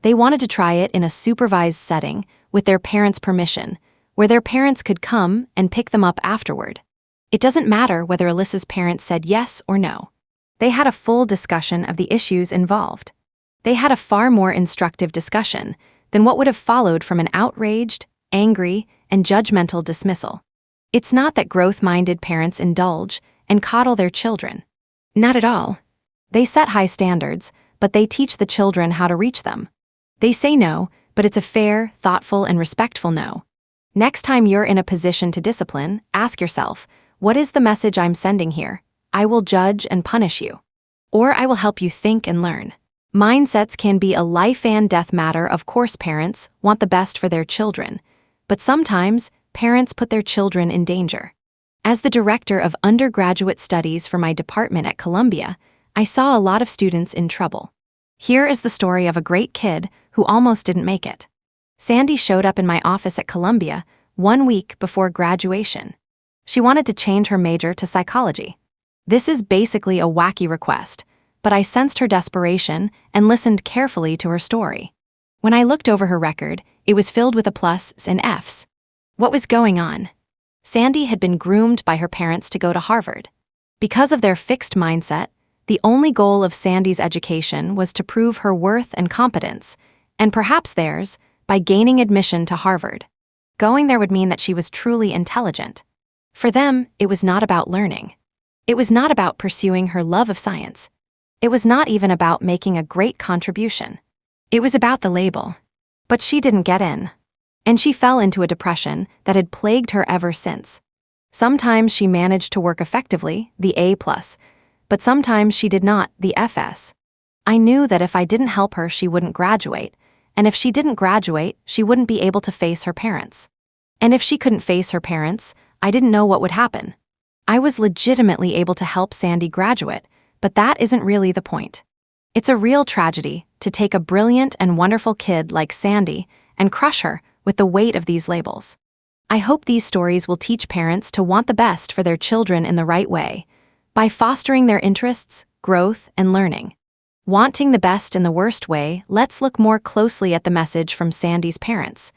Speaker 1: They wanted to try it in a supervised setting with their parents' permission, where their parents could come and pick them up afterward. It doesn't matter whether Alyssa's parents said yes or no. They had a full discussion of the issues involved. They had a far more instructive discussion than what would have followed from an outraged, angry, and judgmental dismissal. It's not that growth-minded parents indulge and coddle their children. Not at all. They set high standards, but they teach the children how to reach them. They say no, but it's a fair, thoughtful, and respectful no. Next time you're in a position to discipline, ask yourself, what is the message I'm sending here? I will judge and punish you. Or I will help you think and learn. Mindsets can be a life and death matter. Of course, parents want the best for their children, but sometimes parents put their children in danger. As the director of undergraduate studies for my department at Columbia, I saw a lot of students in trouble. Here is the story of a great kid who almost didn't make it. Sandy showed up in my office at Columbia 1 week before graduation. She wanted to change her major to psychology. This is basically a wacky request, but I sensed her desperation and listened carefully to her story. When I looked over her record, it was filled with A's and F's. What was going on? Sandy had been groomed by her parents to go to Harvard. Because of their fixed mindset, the only goal of Sandy's education was to prove her worth and competence, and perhaps theirs, by gaining admission to Harvard. Going there would mean that she was truly intelligent. For them, it was not about learning. It was not about pursuing her love of science. It was not even about making a great contribution. It was about the label. But she didn't get in. And she fell into a depression that had plagued her ever since. Sometimes she managed to work effectively, the A+, but sometimes she did not, the FS. I knew that if I didn't help her, she wouldn't graduate, and if she didn't graduate, she wouldn't be able to face her parents. And if she couldn't face her parents, I didn't know what would happen. I was legitimately able to help Sandy graduate, but that isn't really the point. It's a real tragedy to take a brilliant and wonderful kid like Sandy and crush her with the weight of these labels. I hope these stories will teach parents to want the best for their children in the right way, by fostering their interests, growth, and learning. Wanting the best in the worst way, let's look more closely at the message from Sandy's parents.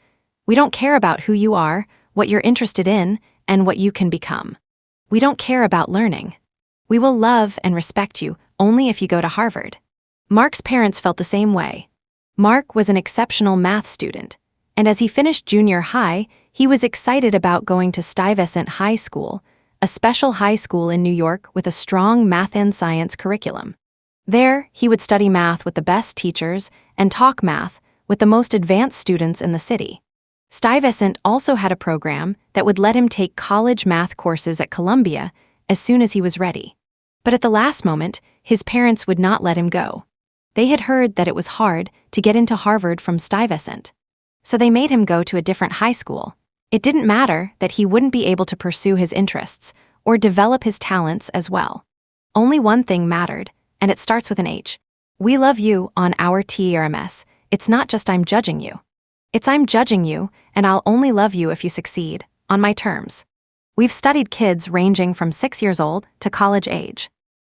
Speaker 1: We don't care about who you are, what you're interested in, and what you can become. We don't care about learning. We will love and respect you only if you go to Harvard. Mark's parents felt the same way. Mark was an exceptional math student, And as he finished junior high, he was excited about going to Stuyvesant High School, a special high school in New York with a strong math and science curriculum. There, he would study math with the best teachers and talk math with the most advanced students in the city. Stuyvesant also had a program that would let him take college math courses at Columbia as soon as he was ready. But at the last moment, his parents would not let him go. They had heard that it was hard to get into Harvard from Stuyvesant. So they made him go to a different high school. It didn't matter that he wouldn't be able to pursue his interests or develop his talents as well. Only one thing mattered, and it starts with an H. We love you on our TRMS. It's not just I'm judging you. It's I'm judging you, and I'll only love you if you succeed, on my terms. We've studied kids ranging from 6 years old to college age.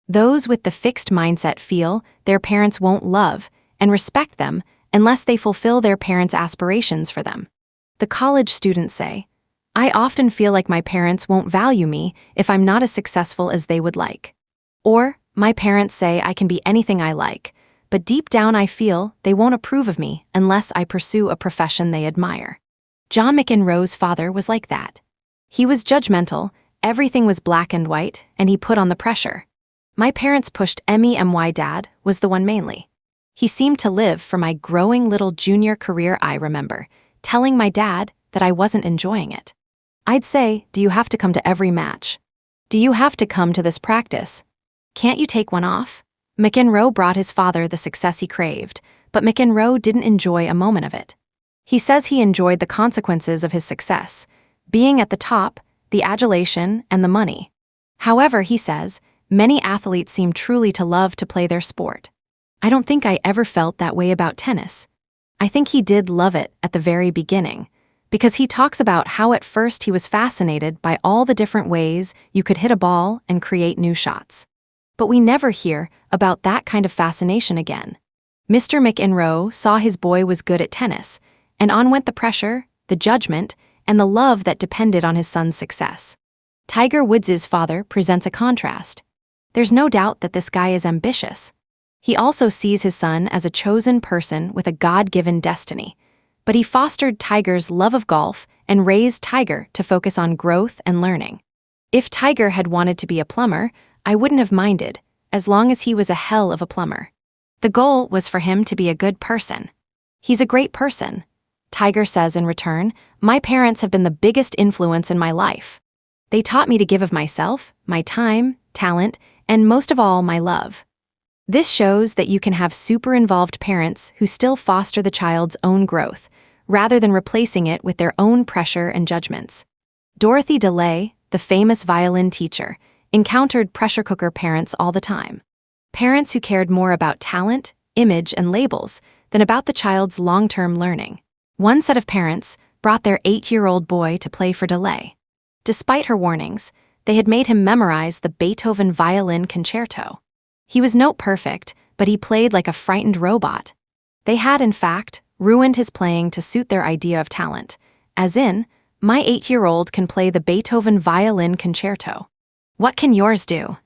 Speaker 1: Those with the fixed mindset feel their parents won't love and respect them unless they fulfill their parents' aspirations for them. The college students say, I often feel like my parents won't value me if I'm not as successful as they would like. Or, my parents say I can be anything I like, but deep down I feel they won't approve of me unless I pursue a profession they admire. John McEnroe's father was like that. He was judgmental, everything was black and white, and he put on the pressure. My parents pushed me. Dad was the one mainly. He seemed to live for my growing little junior career. I remember telling my dad that I wasn't enjoying it. I'd say, do you have to come to every match? Do you have to come to this practice? Can't you take one off? McEnroe brought his father the success he craved, but McEnroe didn't enjoy a moment of it. He says he enjoyed the consequences of his success, being at the top, the adulation, and the money. However, he says, many athletes seem truly to love to play their sport. I don't think I ever felt that way about tennis. I think he did love it at the very beginning, because he talks about how at first he was fascinated by all the different ways you could hit a ball and create new shots. But we never hear about that kind of fascination again. Mr. McEnroe saw his boy was good at tennis, and on went the pressure, the judgment, and the love that depended on his son's success. Tiger Woods' father presents a contrast. There's no doubt that this guy is ambitious. He also sees his son as a chosen person with a God-given destiny, but he fostered Tiger's love of golf and raised Tiger to focus on growth and learning. If Tiger had wanted to be a plumber, I wouldn't have minded, as long as he was a hell of a plumber. The goal was for him to be a good person. He's a great person. Tiger says in return, my parents have been the biggest influence in my life. They taught me to give of myself, my time, talent, and most of all, my love. This shows that you can have super involved parents who still foster the child's own growth, rather than replacing it with their own pressure and judgments. Dorothy DeLay, the famous violin teacher, encountered pressure cooker parents all the time. Parents who cared more about talent, image, and labels than about the child's long-term learning. One set of parents brought their 8-year-old boy to play for DeLay. Despite her warnings, they had made him memorize the Beethoven violin concerto. He was note perfect, but he played like a frightened robot. They had, in fact, ruined his playing to suit their idea of talent, as in, my 8-year-old can play the Beethoven violin concerto. What can yours do?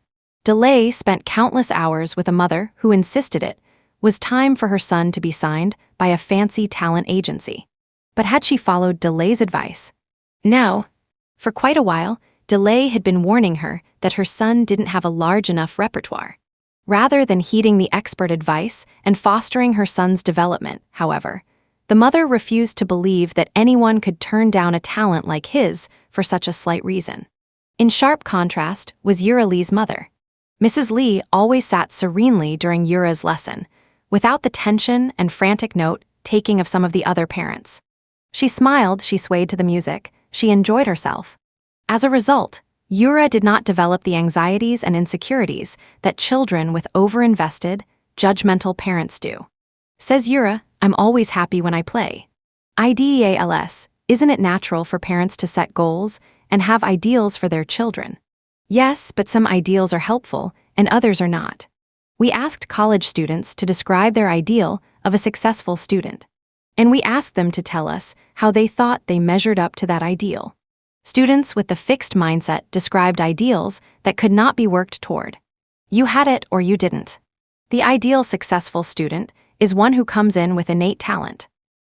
Speaker 1: DeLay spent countless hours with a mother who insisted it was time for her son to be signed by a fancy talent agency. But had she followed DeLay's advice? No. For quite a while, DeLay had been warning her that her son didn't have a large enough repertoire. Rather than heeding the expert advice and fostering her son's development, however, the mother refused to believe that anyone could turn down a talent like his for such a slight reason. In sharp contrast was Yura Lee's mother. Mrs. Lee always sat serenely during Yura's lesson, without the tension and frantic note-taking of some of the other parents. She smiled, she swayed to the music, she enjoyed herself. As a result, Yura did not develop the anxieties and insecurities that children with overinvested, judgmental parents do. Says Yura, I'm always happy when I play. IDEALS, isn't it natural for parents to set goals and have ideals for their children? Yes, but some ideals are helpful and others are not. We asked college students to describe their ideal of a successful student. And we asked them to tell us how they thought they measured up to that ideal. Students with the fixed mindset described ideals that could not be worked toward. You had it or you didn't. The ideal successful student is one who comes in with innate talent.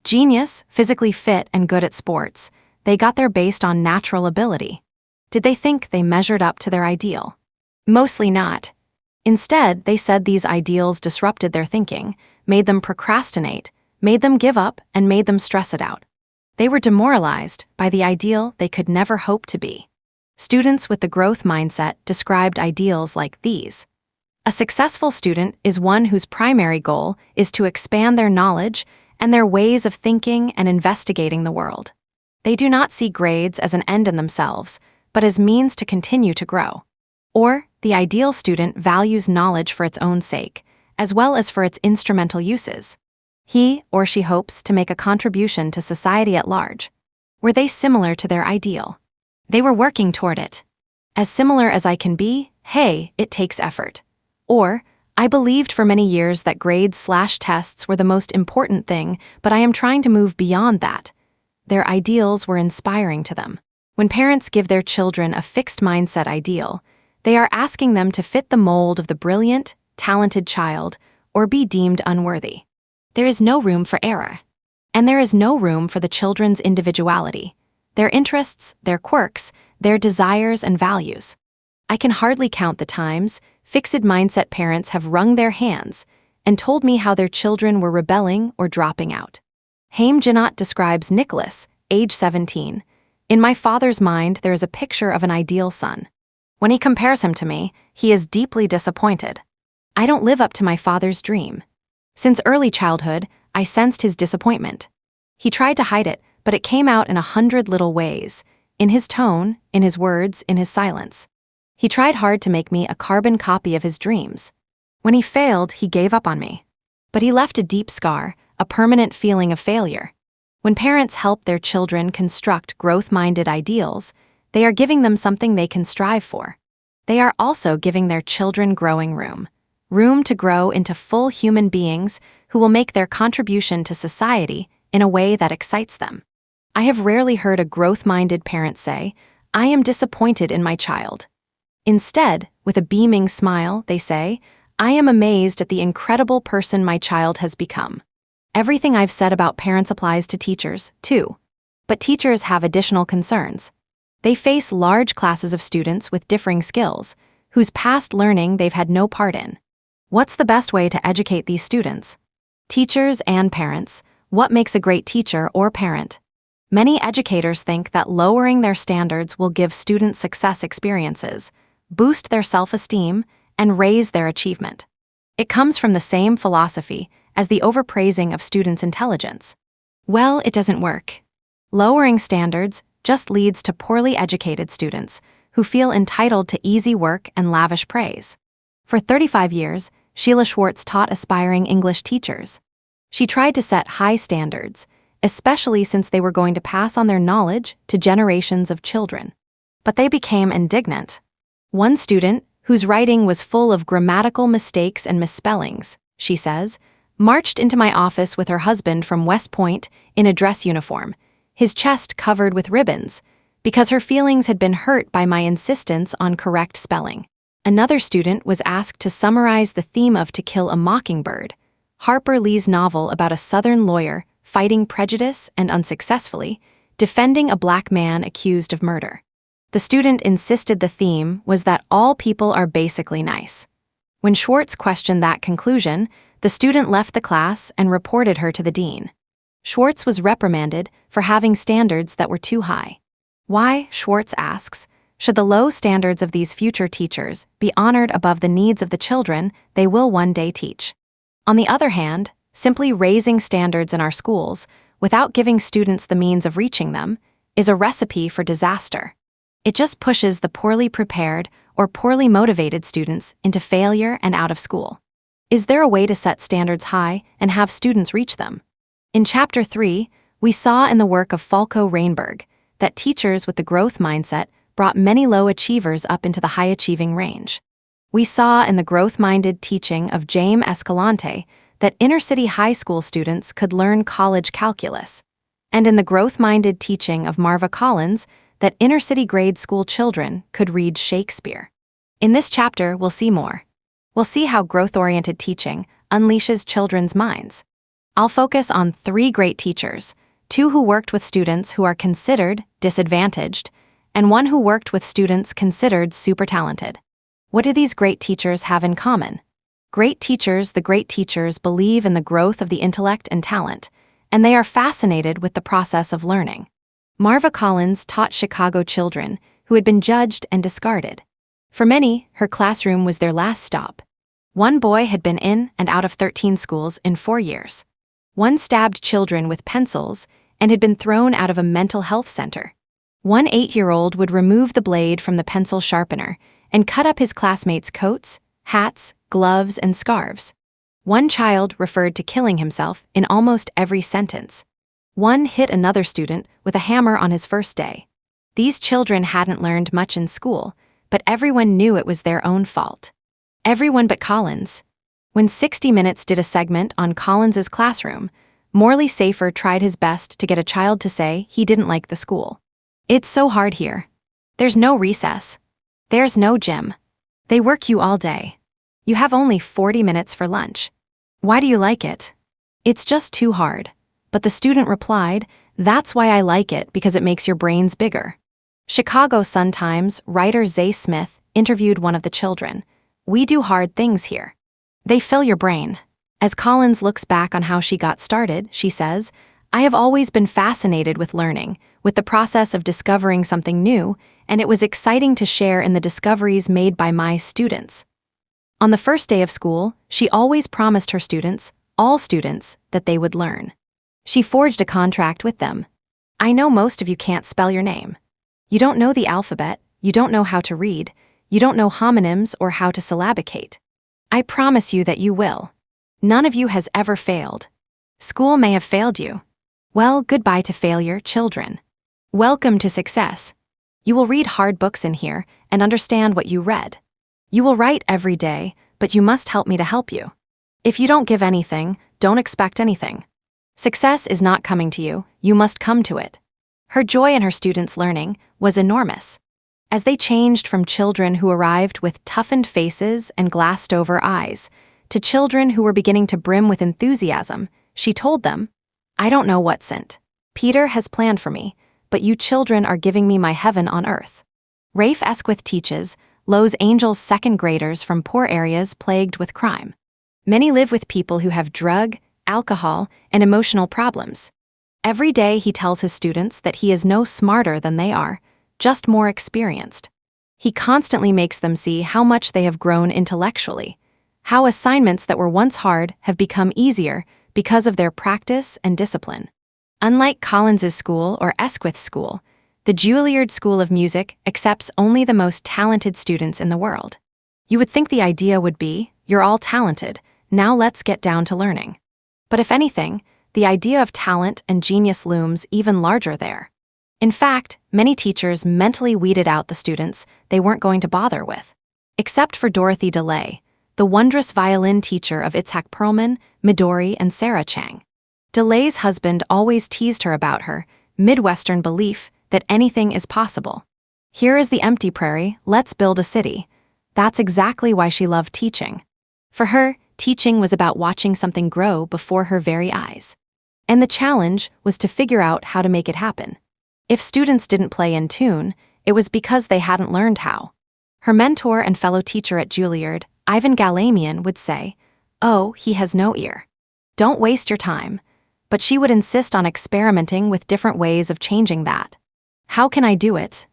Speaker 1: Genius, physically fit, and good at sports, they got there based on natural ability. Did they think they measured up to their ideal? Mostly not. Instead, they said these ideals disrupted their thinking, made them procrastinate, made them give up, and made them stress it out. They were demoralized by the ideal they could never hope to be. Students with the growth mindset described ideals like these. A successful student is one whose primary goal is to expand their knowledge and their ways of thinking and investigating the world. They do not see grades as an end in themselves, but as means to continue to grow. Or, the ideal student values knowledge for its own sake, as well as for its instrumental uses. He or she hopes to make a contribution to society at large. Were they similar to their ideal? They were working toward it. As similar as I can be, hey, it takes effort. Or, I believed for many years that grades/tests were the most important thing, but I am trying to move beyond that. Their ideals were inspiring to them. When parents give their children a fixed mindset ideal, they are asking them to fit the mold of the brilliant, talented child or be deemed unworthy. There is no room for error. And there is no room for the children's individuality, their interests, their quirks, their desires and values. I can hardly count the times fixed mindset parents have wrung their hands and told me how their children were rebelling or dropping out. Haim Janot describes Nicholas, age 17. In my father's mind, there is a picture of an ideal son. When he compares him to me, he is deeply disappointed. I don't live up to my father's dream. Since early childhood, I sensed his disappointment. He tried to hide it, but it came out in 100 little ways, in his tone, in his words, in his silence. He tried hard to make me a carbon copy of his dreams. When he failed, he gave up on me. But he left a deep scar, a permanent feeling of failure. When parents help their children construct growth-minded ideals, they are giving them something they can strive for. They are also giving their children growing room to grow into full human beings who will make their contribution to society in a way that excites them. I have rarely heard a growth-minded parent say, "I am disappointed in my child." Instead, with a beaming smile, they say, "I am amazed at the incredible person my child has become." Everything I've said about parents applies to teachers, too. But teachers have additional concerns. They face large classes of students with differing skills, whose past learning they've had no part in. What's the best way to educate these students? Teachers and parents, what makes a great teacher or parent? Many educators think that lowering their standards will give students success experiences, boost their self-esteem, and raise their achievement. It comes from the same philosophy as the overpraising of students' intelligence. Well, it doesn't work. Lowering standards just leads to poorly educated students who feel entitled to easy work and lavish praise. For 35 years, Sheila Schwartz taught aspiring English teachers. She tried to set high standards, especially since they were going to pass on their knowledge to generations of children. But they became indignant. One student, whose writing was full of grammatical mistakes and misspellings, she says, marched into my office with her husband from West Point in a dress uniform, his chest covered with ribbons, because her feelings had been hurt by my insistence on correct spelling. Another student was asked to summarize the theme of To Kill a Mockingbird, Harper Lee's novel about a Southern lawyer fighting prejudice and unsuccessfully defending a black man accused of murder. The student insisted the theme was that all people are basically nice. When Schwartz questioned that conclusion, the student left the class and reported her to the dean. Schwartz was reprimanded for having standards that were too high. Why, Schwartz asks, should the low standards of these future teachers be honored above the needs of the children they will one day teach? On the other hand, simply raising standards in our schools without giving students the means of reaching them is a recipe for disaster. It just pushes the poorly prepared or poorly motivated students into failure and out of school. Is there a way to set standards high and have students reach them? In Chapter 3, we saw in the work of Falco Rainberg that teachers with the growth mindset brought many low achievers up into the high-achieving range. We saw in the growth-minded teaching of Jaime Escalante that inner-city high school students could learn college calculus, and in the growth-minded teaching of Marva Collins that inner-city grade school children could read Shakespeare. In this chapter, we'll see more. We'll see how growth-oriented teaching unleashes children's minds. I'll focus on 3 great teachers, 2 who worked with students who are considered disadvantaged, and 1 who worked with students considered super talented. What do these great teachers have in common? The great teachers believe in the growth of the intellect and talent, and they are fascinated with the process of learning. Marva Collins taught Chicago children who had been judged and discarded. For many, her classroom was their last stop. One boy had been in and out of 13 schools in 4 years. One stabbed children with pencils and had been thrown out of a mental health center. One 8-year-old would remove the blade from the pencil sharpener and cut up his classmates' coats, hats, gloves, and scarves. One child referred to killing himself in almost every sentence. One hit another student with a hammer on his first day. These children hadn't learned much in school, but everyone knew it was their own fault. Everyone but Collins. When 60 Minutes did a segment on Collins's classroom, Morley Safer tried his best to get a child to say he didn't like the school. It's so hard here. There's no recess. There's no gym. They work you all day. You have only 40 minutes for lunch. Why do you like it? It's just too hard. But the student replied, "That's why I like it, because it makes your brains bigger." Chicago Sun-Times writer Zay Smith interviewed one of the children. "We do hard things here. They fill your brain." As Collins looks back on how she got started, she says, "I have always been fascinated with learning, with the process of discovering something new, and it was exciting to share in the discoveries made by my students." On the first day of school, she always promised her students, all students, that they would learn. She forged a contract with them. "I know most of you can't spell your name. You don't know the alphabet, you don't know how to read, you don't know homonyms or how to syllabicate. I promise you that you will. None of you has ever failed. School may have failed you. Well, goodbye to failure, children. Welcome to success. You will read hard books in here and understand what you read. You will write every day, but you must help me to help you. If you don't give anything, don't expect anything. Success is not coming to you, you must come to it." Her joy in her students' learning was enormous. As they changed from children who arrived with toughened faces and glassed-over eyes to children who were beginning to brim with enthusiasm, she told them, "I don't know what St. Peter has planned for me, but you children are giving me my heaven on earth." Rafe Esquith teaches Los Angeles second graders from poor areas plagued with crime. Many live with people who have drug, alcohol, and emotional problems. Every day he tells his students that he is no smarter than they are, just more experienced. He constantly makes them see how much they have grown intellectually, how assignments that were once hard have become easier because of their practice and discipline. Unlike Collins's school or Esquith's school, the Juilliard School of Music accepts only the most talented students in the world. You would think the idea would be, you're all talented, now let's get down to learning. But if anything, the idea of talent and genius looms even larger there. In fact, many teachers mentally weeded out the students they weren't going to bother with. Except for Dorothy DeLay, the wondrous violin teacher of Itzhak Perlman, Midori, and Sarah Chang. DeLay's husband always teased her about her Midwestern belief that anything is possible. Here is the empty prairie, let's build a city. That's exactly why she loved teaching. For her, teaching was about watching something grow before her very eyes. And the challenge was to figure out how to make it happen. If students didn't play in tune, it was because they hadn't learned how. Her mentor and fellow teacher at Juilliard, Ivan Galamian, would say, "Oh, he has no ear. Don't waste your time." But she would insist on experimenting with different ways of changing that. "How can I do it?"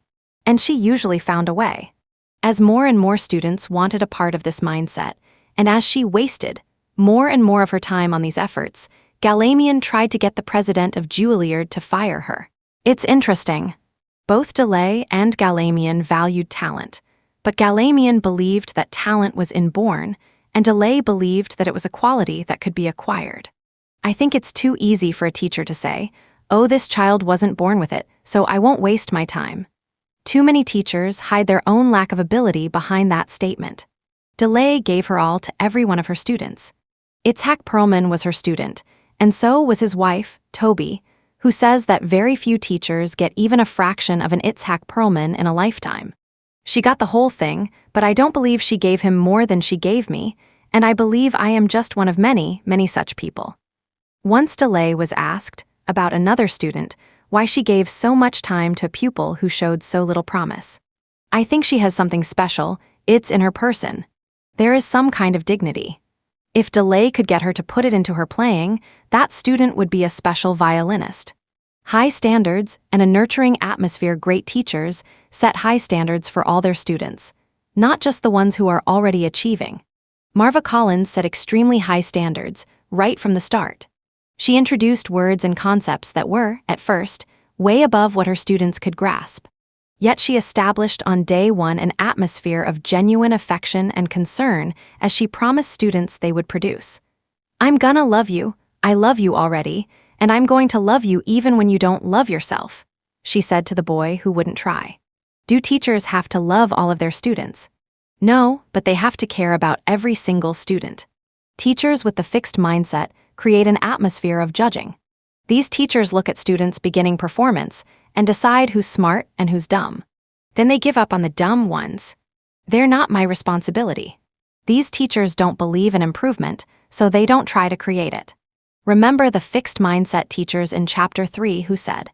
Speaker 1: And she usually found a way. As more and more students wanted a part of this mindset, and as she wasted more and more of her time on these efforts, Galamian tried to get the president of Juilliard to fire her. It's interesting. Both DeLay and Galamian valued talent, but Galamian believed that talent was inborn, and DeLay believed that it was a quality that could be acquired. I think it's too easy for a teacher to say, "Oh, this child wasn't born with it, so I won't waste my time." Too many teachers hide their own lack of ability behind that statement. DeLay gave her all to every one of her students. Itzhak Perlman was her student, and so was his wife, Toby, who says that very few teachers get even a fraction of an Itzhak Perlman in a lifetime. "She got the whole thing, but I don't believe she gave him more than she gave me, and I believe I am just one of many, many such people." Once DeLay was asked, about another student, why she gave so much time to a pupil who showed so little promise. "I think she has something special, it's in her person. There is some kind of dignity. If DeLay could get her to put it into her playing, that student would be a special violinist." High standards and a nurturing atmosphere. Great teachers set high standards for all their students, not just the ones who are already achieving. Marva Collins set extremely high standards, right from the start. She introduced words and concepts that were, at first, way above what her students could grasp. Yet she established on day one an atmosphere of genuine affection and concern as she promised students they would produce. "I'm gonna love you, I love you already, and I'm going to love you even when you don't love yourself," she said to the boy who wouldn't try. Do teachers have to love all of their students? No, but they have to care about every single student. Teachers with the fixed mindset create an atmosphere of judging. These teachers look at students' beginning performance and decide who's smart and who's dumb. Then they give up on the dumb ones. "They're not my responsibility." These teachers don't believe in improvement, so they don't try to create it. Remember the fixed mindset teachers in Chapter 3 who said,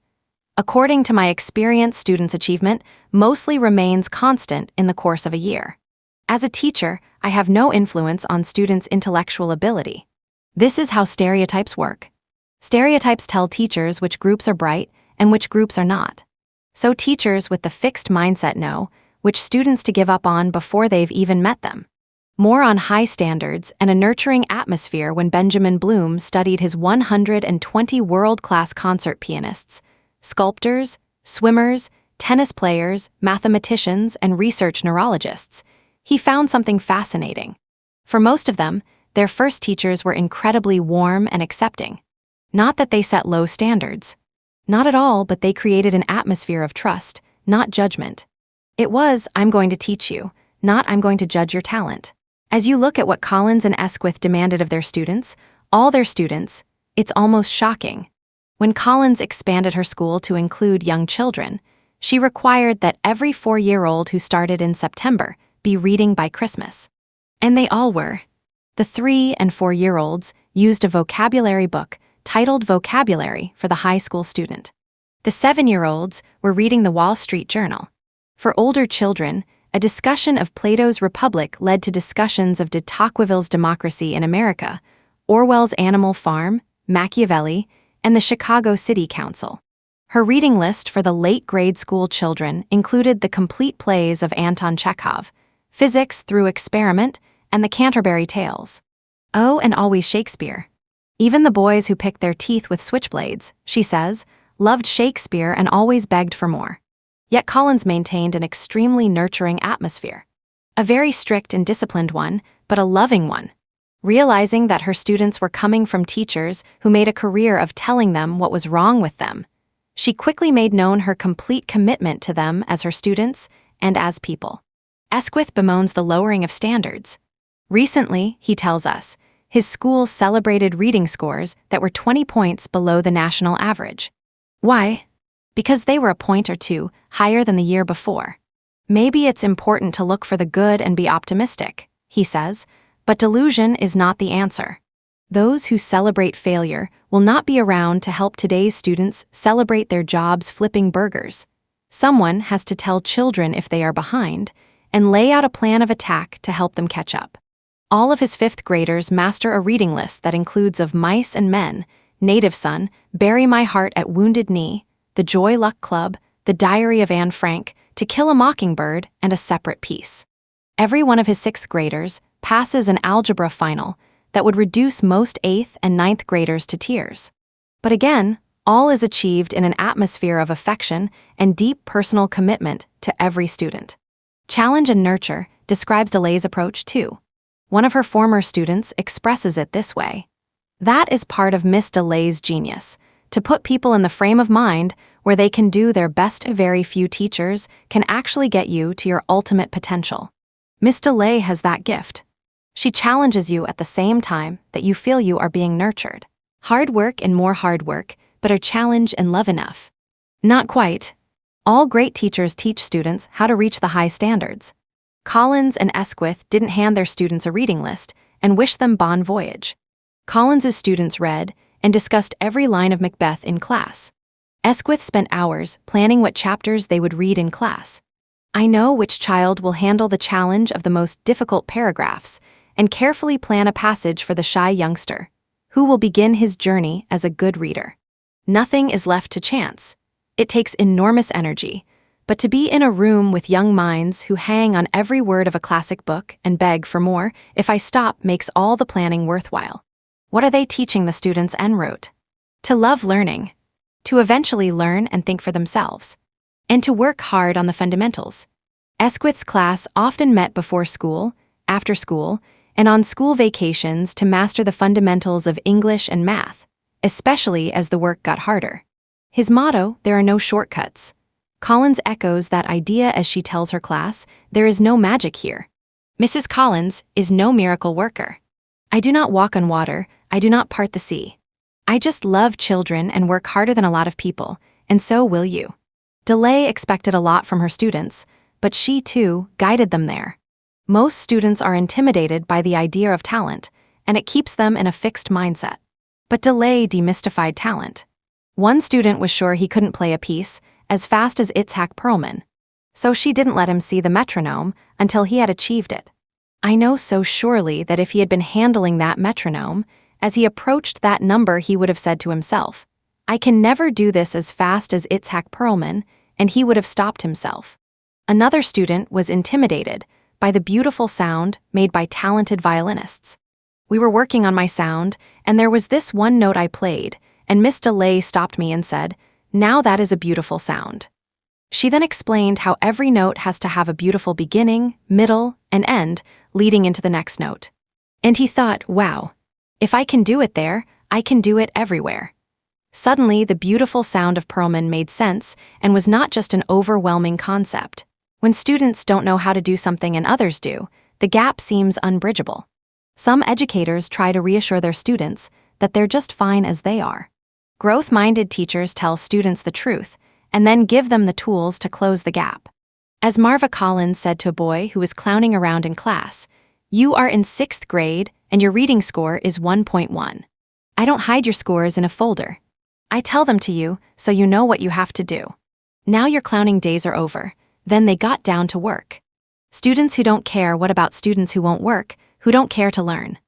Speaker 1: "According to my experience, students' achievement mostly remains constant in the course of a year. As a teacher, I have no influence on students' intellectual ability." This is how stereotypes work. Stereotypes tell teachers which groups are bright and which groups are not. So teachers with the fixed mindset know which students to give up on before they've even met them. More on high standards and a nurturing atmosphere when Benjamin Bloom studied his 120 world-class concert pianists, sculptors, swimmers, tennis players, mathematicians, and research neurologists. He found something fascinating. For most of them, their first teachers were incredibly warm and accepting. Not that they set low standards. Not at all, but they created an atmosphere of trust, not judgment. It was, "I'm going to teach you," not "I'm going to judge your talent." As you look at what Collins and Esquith demanded of their students, all their students, it's almost shocking. When Collins expanded her school to include young children, she required that every 4-year-old who started in September be reading by Christmas. And they all were. The 3- and 4-year-olds used a vocabulary book titled Vocabulary for the high school student. The 7-year-olds were reading the Wall Street Journal. For older children, a discussion of Plato's Republic led to discussions of de Tocqueville's Democracy in America, Orwell's Animal Farm, Machiavelli, and the Chicago City Council. Her reading list for the late grade school children included the complete plays of Anton Chekhov, Physics Through Experiment, and the Canterbury Tales. Oh, and always Shakespeare. Even the boys who picked their teeth with switchblades, she says, loved Shakespeare and always begged for more. Yet Collins maintained an extremely nurturing atmosphere. A very strict and disciplined one, but a loving one. Realizing that her students were coming from teachers who made a career of telling them what was wrong with them, she quickly made known her complete commitment to them as her students and as people. Esquith bemoans the lowering of standards. Recently, he tells us, his school celebrated reading scores that were 20 points below the national average. Why? Because they were a point or two higher than the year before. Maybe it's important to look for the good and be optimistic, he says, but delusion is not the answer. Those who celebrate failure will not be around to help today's students celebrate their jobs flipping burgers. Someone has to tell children if they are behind and lay out a plan of attack to help them catch up. All of his 5th graders master a reading list that includes Of Mice and Men, Native Son, Bury My Heart at Wounded Knee, The Joy Luck Club, The Diary of Anne Frank, To Kill a Mockingbird, and A Separate Piece. Every one of his 6th graders passes an algebra final that would reduce most 8th and 9th graders to tears. But again, all is achieved in an atmosphere of affection and deep personal commitment to every student. Challenge and nurture describes DeLay's approach too. One of her former students expresses it this way. That is part of Miss DeLay's genius, to put people in the frame of mind where they can do their best. Very few teachers can actually get you to your ultimate potential. Miss DeLay has that gift. She challenges you at the same time that you feel you are being nurtured. Hard work and more hard work, but are challenge and love enough? Not quite. All great teachers teach students how to reach the high standards. Collins and Esquith didn't hand their students a reading list and wish them bon voyage. Collins's students read and discussed every line of Macbeth in class. Esquith spent hours planning what chapters they would read in class. I know which child will handle the challenge of the most difficult paragraphs and carefully plan a passage for the shy youngster, who will begin his journey as a good reader. Nothing is left to chance. It takes enormous energy, but to be in a room with young minds who hang on every word of a classic book and beg for more if I stop makes all the planning worthwhile. What are they teaching the students en route? To love learning, to eventually learn and think for themselves, and to work hard on the fundamentals. Esquith's class often met before school, after school, and on school vacations to master the fundamentals of English and math, especially as the work got harder. His motto, "There are no shortcuts." Collins echoes that idea as she tells her class, "There is no magic here. Mrs. Collins is no miracle worker. I do not walk on water, I do not part the sea. I just love children and work harder than a lot of people, and so will you." DeLay expected a lot from her students, but she, too, guided them there. Most students are intimidated by the idea of talent, and it keeps them in a fixed mindset. But DeLay demystified talent. One student was sure he couldn't play a piece as fast as Itzhak Perlman, so she didn't let him see the metronome until he had achieved it. I know so surely that if he had been handling that metronome, as he approached that number he would have said to himself, "I can never do this as fast as Itzhak Perlman," and he would have stopped himself. Another student was intimidated by the beautiful sound made by talented violinists. We were working on my sound, and there was this one note I played, and Miss DeLay stopped me and said, "Now that is a beautiful sound." She then explained how every note has to have a beautiful beginning, middle, and end leading into the next note. And he thought, wow, if I can do it there, I can do it everywhere. Suddenly, the beautiful sound of Perlman made sense and was not just an overwhelming concept. When students don't know how to do something and others do, the gap seems unbridgeable. Some educators try to reassure their students that they're just fine as they are. Growth-minded teachers tell students the truth and then give them the tools to close the gap. As Marva Collins said to a boy who was clowning around in class, "You are in 6th grade and your reading score is 1.1. I don't hide your scores in a folder. I tell them to you so you know what you have to do. Now your clowning days are over." Then they got down to work. Students who don't care what about students who won't work, who don't care to learn.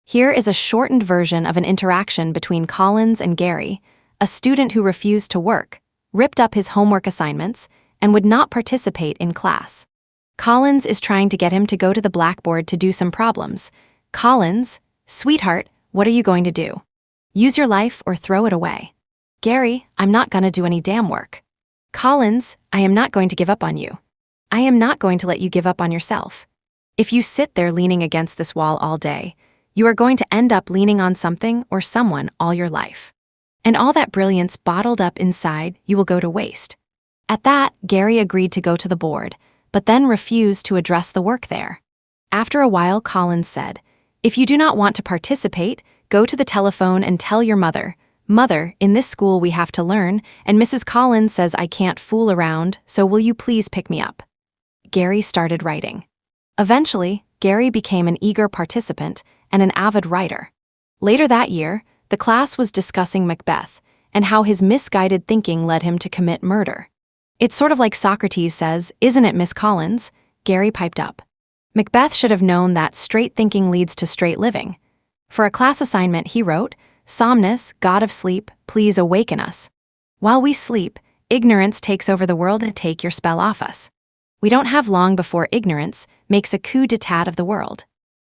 Speaker 1: Here is a shortened version of an interaction between Collins and Gary, a student who refused to work, ripped up his homework assignments, and would not participate in class. Collins is trying to get him to go to the blackboard to do some problems. Collins, "Sweetheart, what are you going to do? Use your life or throw it away." Gary, "I'm not gonna do any damn work." Collins, "I am not going to give up on you. I am not going to let you give up on yourself. If you sit there leaning against this wall all day, you are going to end up leaning on something or someone all your life. And all that brilliance bottled up inside you will go to waste." At that, Gary agreed to go to the board, but then refused to address the work there. After a while, Collins said, "If you do not want to participate, go to the telephone and tell your mother, 'Mother, in this school we have to learn, and Mrs. Collins says I can't fool around, so will you please pick me up?'" Gary started writing. Eventually, Gary became an eager participant and an avid writer. Later that year, the class was discussing Macbeth and how his misguided thinking led him to commit murder. "It's sort of like Socrates says, isn't it, Miss Collins?" Gary piped up. Macbeth should have known that straight thinking leads to straight living. For a class assignment, he wrote, "Somnus, god of sleep, please awaken us. While we sleep, ignorance takes over the world and take your spell off us." We don't have long before ignorance makes a coup d'etat of the world.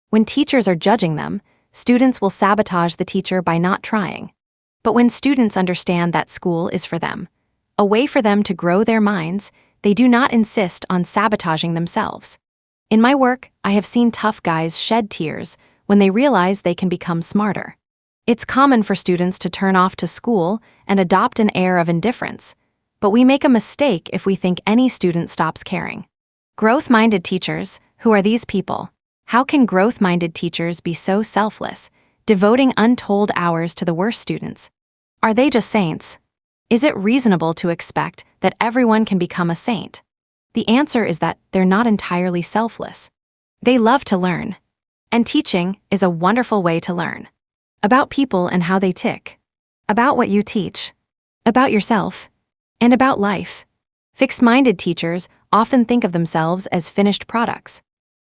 Speaker 1: When teachers are judging them, students will sabotage the teacher by not trying. But when students understand that school is for them, a way for them to grow their minds, they do not insist on sabotaging themselves. In my work, I have seen tough guys shed tears when they realize they can become smarter. It's common for students to turn off to school and adopt an air of indifference, but we make a mistake if we think any student stops caring. Growth-minded teachers, who are these people? How can growth-minded teachers be so selfless, devoting untold hours to the worst students? Are they just saints? Is it reasonable to expect that everyone can become a saint? The answer is that they're not entirely selfless. They love to learn. And teaching is a wonderful way to learn about people and how they tick. about what you teach, about yourself, and about life. Fixed-minded teachers often think of themselves as finished products.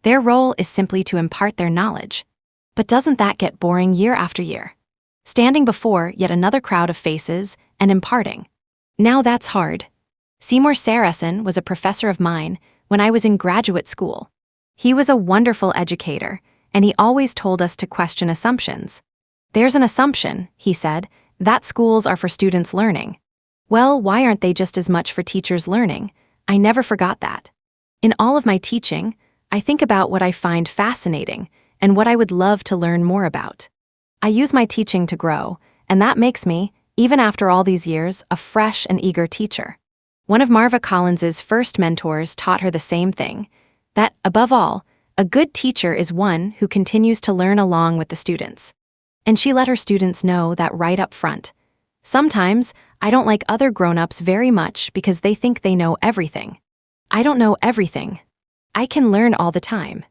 Speaker 1: Their role is simply to impart their knowledge. But doesn't that get boring year after year? Standing before yet another crowd of faces and imparting. Now that's hard. Seymour Sarason was a professor of mine when I was in graduate school. He was a wonderful educator, and he always told us to question assumptions. There's an assumption, he said, that schools are for students learning. Well, why aren't they just as much for teachers learning? I never forgot that. In all of my teaching, I think about what I find fascinating and what I would love to learn more about. I use my teaching to grow, and that makes me, even after all these years, a fresh and eager teacher. One of Marva Collins's first mentors taught her the same thing, that, above all, a good teacher is one who continues to learn along with the students. And she let her students know that right up front. Sometimes, I don't like other grown-ups very much because they think they know everything. I don't know everything. I can learn all the time.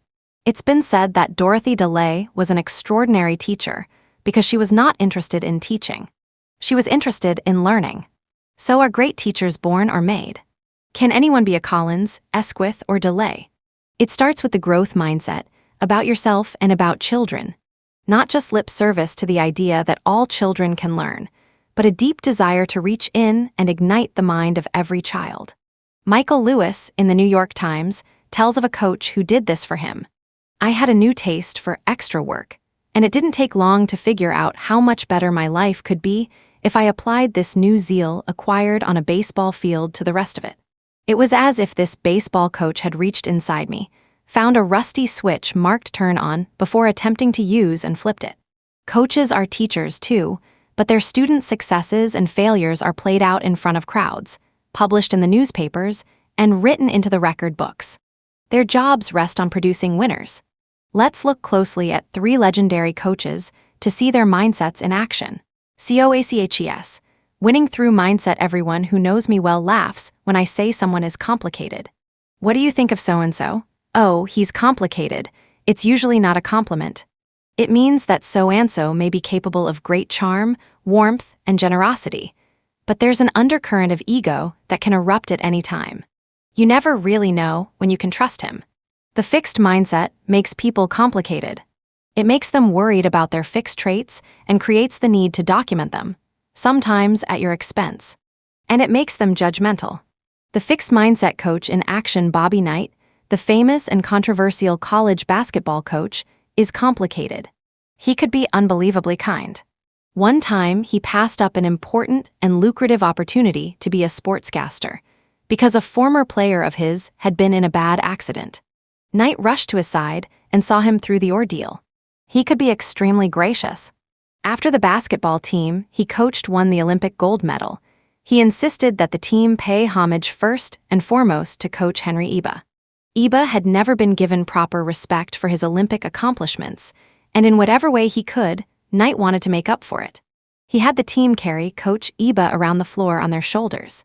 Speaker 1: It's been said that Dorothy DeLay was an extraordinary teacher because she was not interested in teaching. She was interested in learning. So are great teachers born or made? Can anyone be a Collins, Esquith, or DeLay? It starts with the growth mindset, about yourself and about children. Not just lip service to the idea that all children can learn, but a deep desire to reach in and ignite the mind of every child. Michael Lewis, in the New York Times, tells of a coach who did this for him. I had a new taste for extra work, and it didn't take long to figure out how much better my life could be if I applied this new zeal acquired on a baseball field to the rest of it. It was as if this baseball coach had reached inside me, found a rusty switch marked turn on before attempting to use and flipped it. Coaches are teachers too, but their students' successes and failures are played out in front of crowds, published in the newspapers, and written into the record books. Their jobs rest on producing winners. Let's look closely at 3 legendary coaches to see their mindsets in action. COACHES. Winning through mindset. Everyone who knows me well laughs when I say someone is complicated. What do you think of so-and-so? Oh, he's complicated. It's usually not a compliment. It means that so-and-so may be capable of great charm, warmth, and generosity. But there's an undercurrent of ego that can erupt at any time. You never really know when you can trust him. The fixed mindset makes people complicated. It makes them worried about their fixed traits and creates the need to document them, sometimes at your expense. And it makes them judgmental. The fixed mindset coach in action, Bobby Knight, the famous and controversial college basketball coach, is complicated. He could be unbelievably kind. One time, he passed up an important and lucrative opportunity to be a sportscaster because a former player of his had been in a bad accident. Knight rushed to his side and saw him through the ordeal. He could be extremely gracious. After the basketball team he coached won the Olympic gold medal, he insisted that the team pay homage first and foremost to Coach Henry Iba. Iba had never been given proper respect for his Olympic accomplishments, and in whatever way he could, Knight wanted to make up for it. He had the team carry Coach Iba around the floor on their shoulders.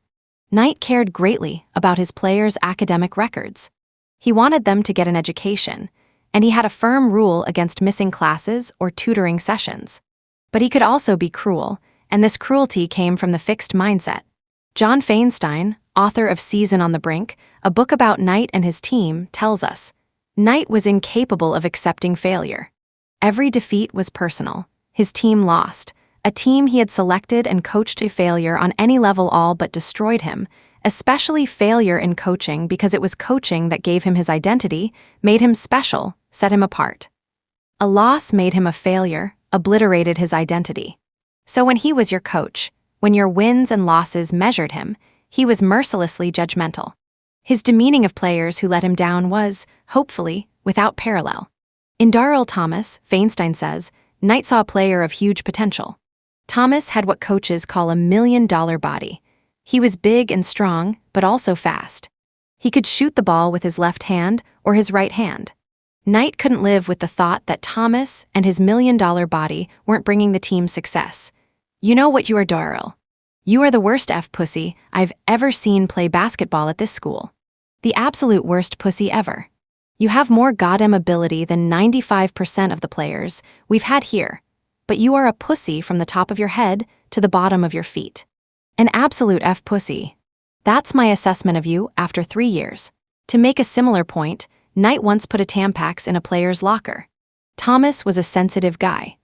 Speaker 1: Knight cared greatly about his players' academic records. He wanted them to get an education, and he had a firm rule against missing classes or tutoring sessions. But he could also be cruel, and this cruelty came from the fixed mindset. John Feinstein, author of Season on the Brink, a book about Knight and his team, tells us, Knight was incapable of accepting failure. Every defeat was personal. His team lost. A team he had selected and coached to failure on any level all but destroyed him, especially failure in coaching because it was coaching that gave him his identity, made him special, set him apart. A loss made him a failure, obliterated his identity. So when he was your coach, when your wins and losses measured him, he was mercilessly judgmental. His demeaning of players who let him down was, hopefully, without parallel. In Darrell Thomas, Feinstein says, Knight saw a player of huge potential. Thomas had what coaches call a $1 million body. He was big and strong, but also fast. He could shoot the ball with his left hand or his right hand. Knight couldn't live with the thought that Thomas and his $1 million body weren't bringing the team success. You know what you are, Darrell. You are the worst pussy I've ever seen play basketball at this school. The absolute worst pussy ever. You have more goddamn ability than 95% of the players we've had here. but you are a pussy from the top of your head to the bottom of your feet. An absolute F pussy. That's my assessment of you after 3 years. To make a similar point, Knight once put a Tampax in a player's locker. Thomas was a sensitive guy.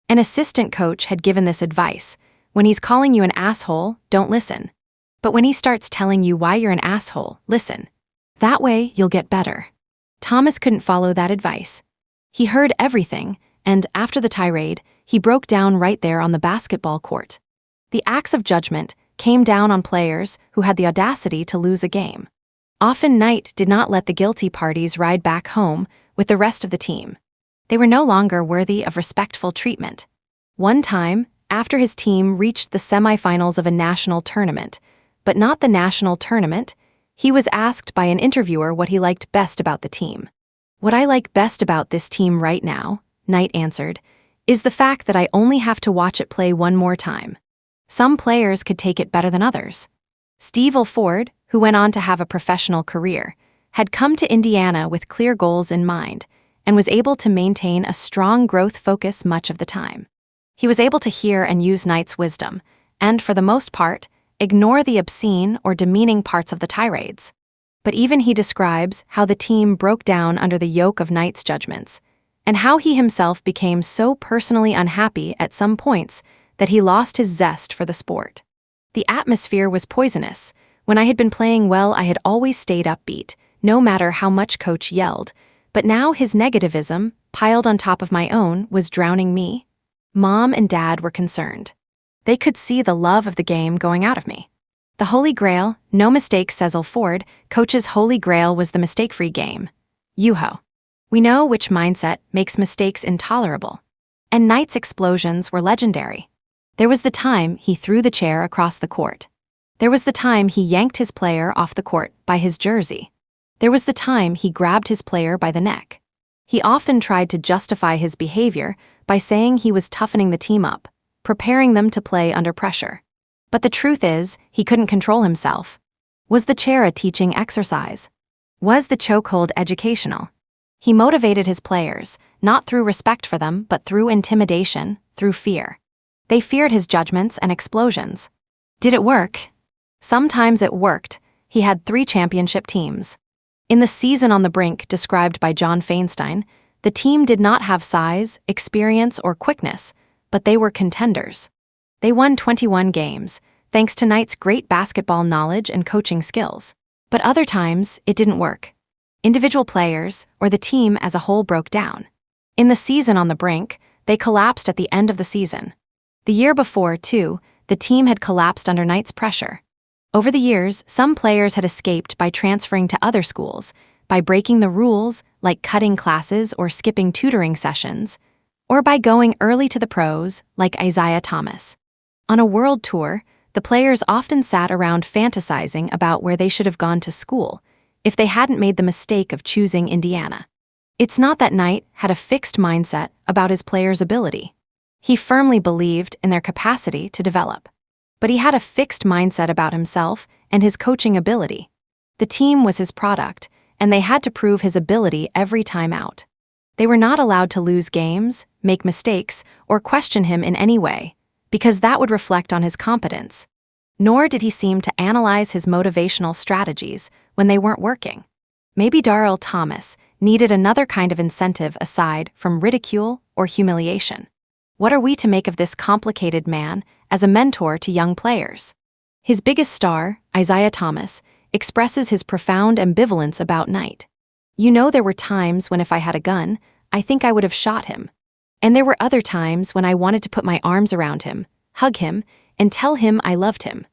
Speaker 1: An assistant coach had given this advice: when he's calling you an asshole, don't listen. But when he starts telling you why you're an asshole, listen. That way, you'll get better. Thomas couldn't follow that advice. He heard everything, and after the tirade, he broke down right there on the basketball court. The axe of judgment came down on players who had the audacity to lose a game. Often Knight did not let the guilty parties ride back home with the rest of the team. They were no longer worthy of respectful treatment. One time, after his team reached the semifinals of a national tournament, but not the national tournament, he was asked by an interviewer what he liked best about the team. "What I like best about this team right now," Knight answered, "is the fact that I only have to watch it play one more time. Some players could take it better than others." Steve Alford, who went on to have a professional career, had come to Indiana with clear goals in mind and was able to maintain a strong growth focus much of the time. He was able to hear and use Knight's wisdom, and for the most part, ignore the obscene or demeaning parts of the tirades. But even he describes how the team broke down under the yoke of Knight's judgments, and how he himself became so personally unhappy at some points that he lost his zest for the sport. "The atmosphere was poisonous. When I had been playing well, I had always stayed upbeat, no matter how much coach yelled, but now his negativism, piled on top of my own, was drowning me. Mom and Dad were concerned. They could see the love of the game going out of me. The Holy Grail, no mistake, says Alford, coach's Holy Grail was the mistake-free game. Yoo-ho. We know which mindset makes mistakes intolerable. And Knight's explosions were legendary. There was the time he threw the chair across the court. There was the time he yanked his player off the court by his jersey. There was the time he grabbed his player by the neck. He often tried to justify his behavior by saying he was toughening the team up, preparing them to play under pressure. But the truth is, he couldn't control himself. Was the chair a teaching exercise? Was the chokehold educational? He motivated his players, not through respect for them, but through intimidation, through fear. They feared his judgments and explosions. Did it work? Sometimes it worked. He had 3 championship teams. In the season on the brink described by John Feinstein, the team did not have size, experience, or quickness, but they were contenders. They won 21 games, thanks to Knight's great basketball knowledge and coaching skills. But other times, it didn't work. Individual players, or the team as a whole, broke down. In the season on the brink, they collapsed at the end of the season. The year before, too, the team had collapsed under Knight's pressure. Over the years, some players had escaped by transferring to other schools, by breaking the rules, like cutting classes or skipping tutoring sessions, or by going early to the pros, like Isaiah Thomas. On a world tour, the players often sat around fantasizing about where they should have gone to school if they hadn't made the mistake of choosing Indiana. It's not that Knight had a fixed mindset about his players' ability. He firmly believed in their capacity to develop. But he had a fixed mindset about himself and his coaching ability. The team was his product, and they had to prove his ability every time out. They were not allowed to lose games, make mistakes, or question him in any way, because that would reflect on his competence. Nor did he seem to analyze his motivational strategies when they weren't working. Maybe Darrell Thomas needed another kind of incentive aside from ridicule or humiliation. What are we to make of this complicated man as a mentor to young players? His biggest star, Isaiah Thomas, expresses his profound ambivalence about Knight. "You know, there were times when if I had a gun, I think I would have shot him. And there were other times when I wanted to put my arms around him, hug him, and tell him I loved him.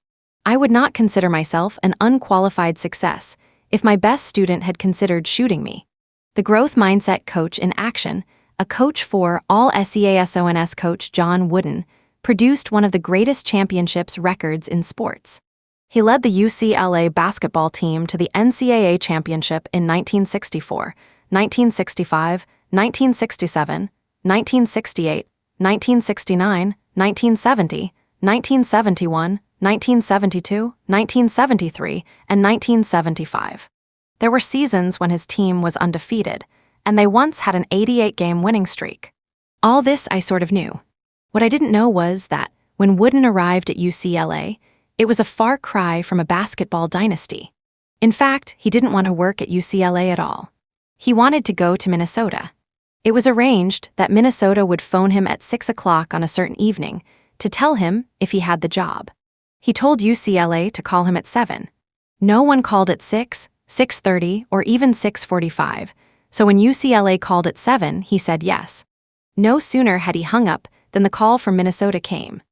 Speaker 1: I would not consider myself an unqualified success if my best student had considered shooting me." The growth mindset coach in action, a coach for all SEASONS coach John Wooden, produced one of the greatest championships records in sports. He led the UCLA basketball team to the NCAA championship in 1964, 1965, 1967, 1968, 1969, 1970, 1971, 1972, 1973, and 1975. There were seasons when his team was undefeated, and they once had an 88-game winning streak. All this I sort of knew. What I didn't know was that, when Wooden arrived at UCLA, it was a far cry from a basketball dynasty. In fact, he didn't want to work at UCLA at all. He wanted to go to Minnesota. It was arranged that Minnesota would phone him at 6 o'clock on a certain evening to tell him if he had the job. He told UCLA to call him at 7. No one called at 6, 6:30, or even 6:45, so when UCLA called at 7, he said yes. No sooner had he hung up than the call from Minnesota came.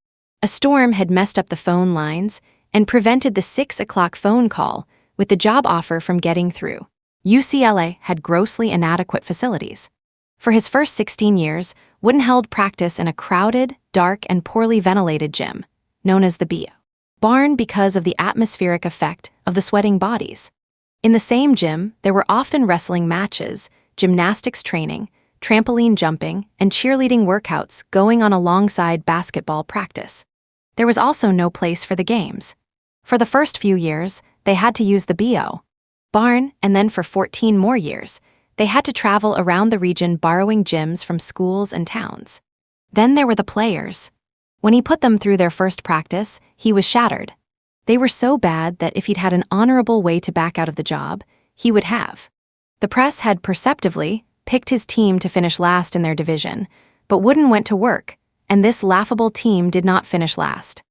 Speaker 1: A storm had messed up the phone lines and prevented the 6 o'clock phone call with the job offer from getting through. UCLA had grossly inadequate facilities. For his first 16 years, Wooden held practice in a crowded, dark, and poorly ventilated gym, known as the BO barn because of the atmospheric effect of the sweating bodies. In the same gym, there were often wrestling matches, gymnastics training, trampoline jumping, and cheerleading workouts going on alongside basketball practice. There was also no place for the games. For the first few years, they had to use the BO barn, and then for 14 more years, they had to travel around the region borrowing gyms from schools and towns. Then there were the players. When he put them through their first practice, he was shattered. They were so bad that if he'd had an honorable way to back out of the job, he would have. The press had perceptively picked his team to finish last in their division, but Wooden went to work, and this laughable team did not finish last.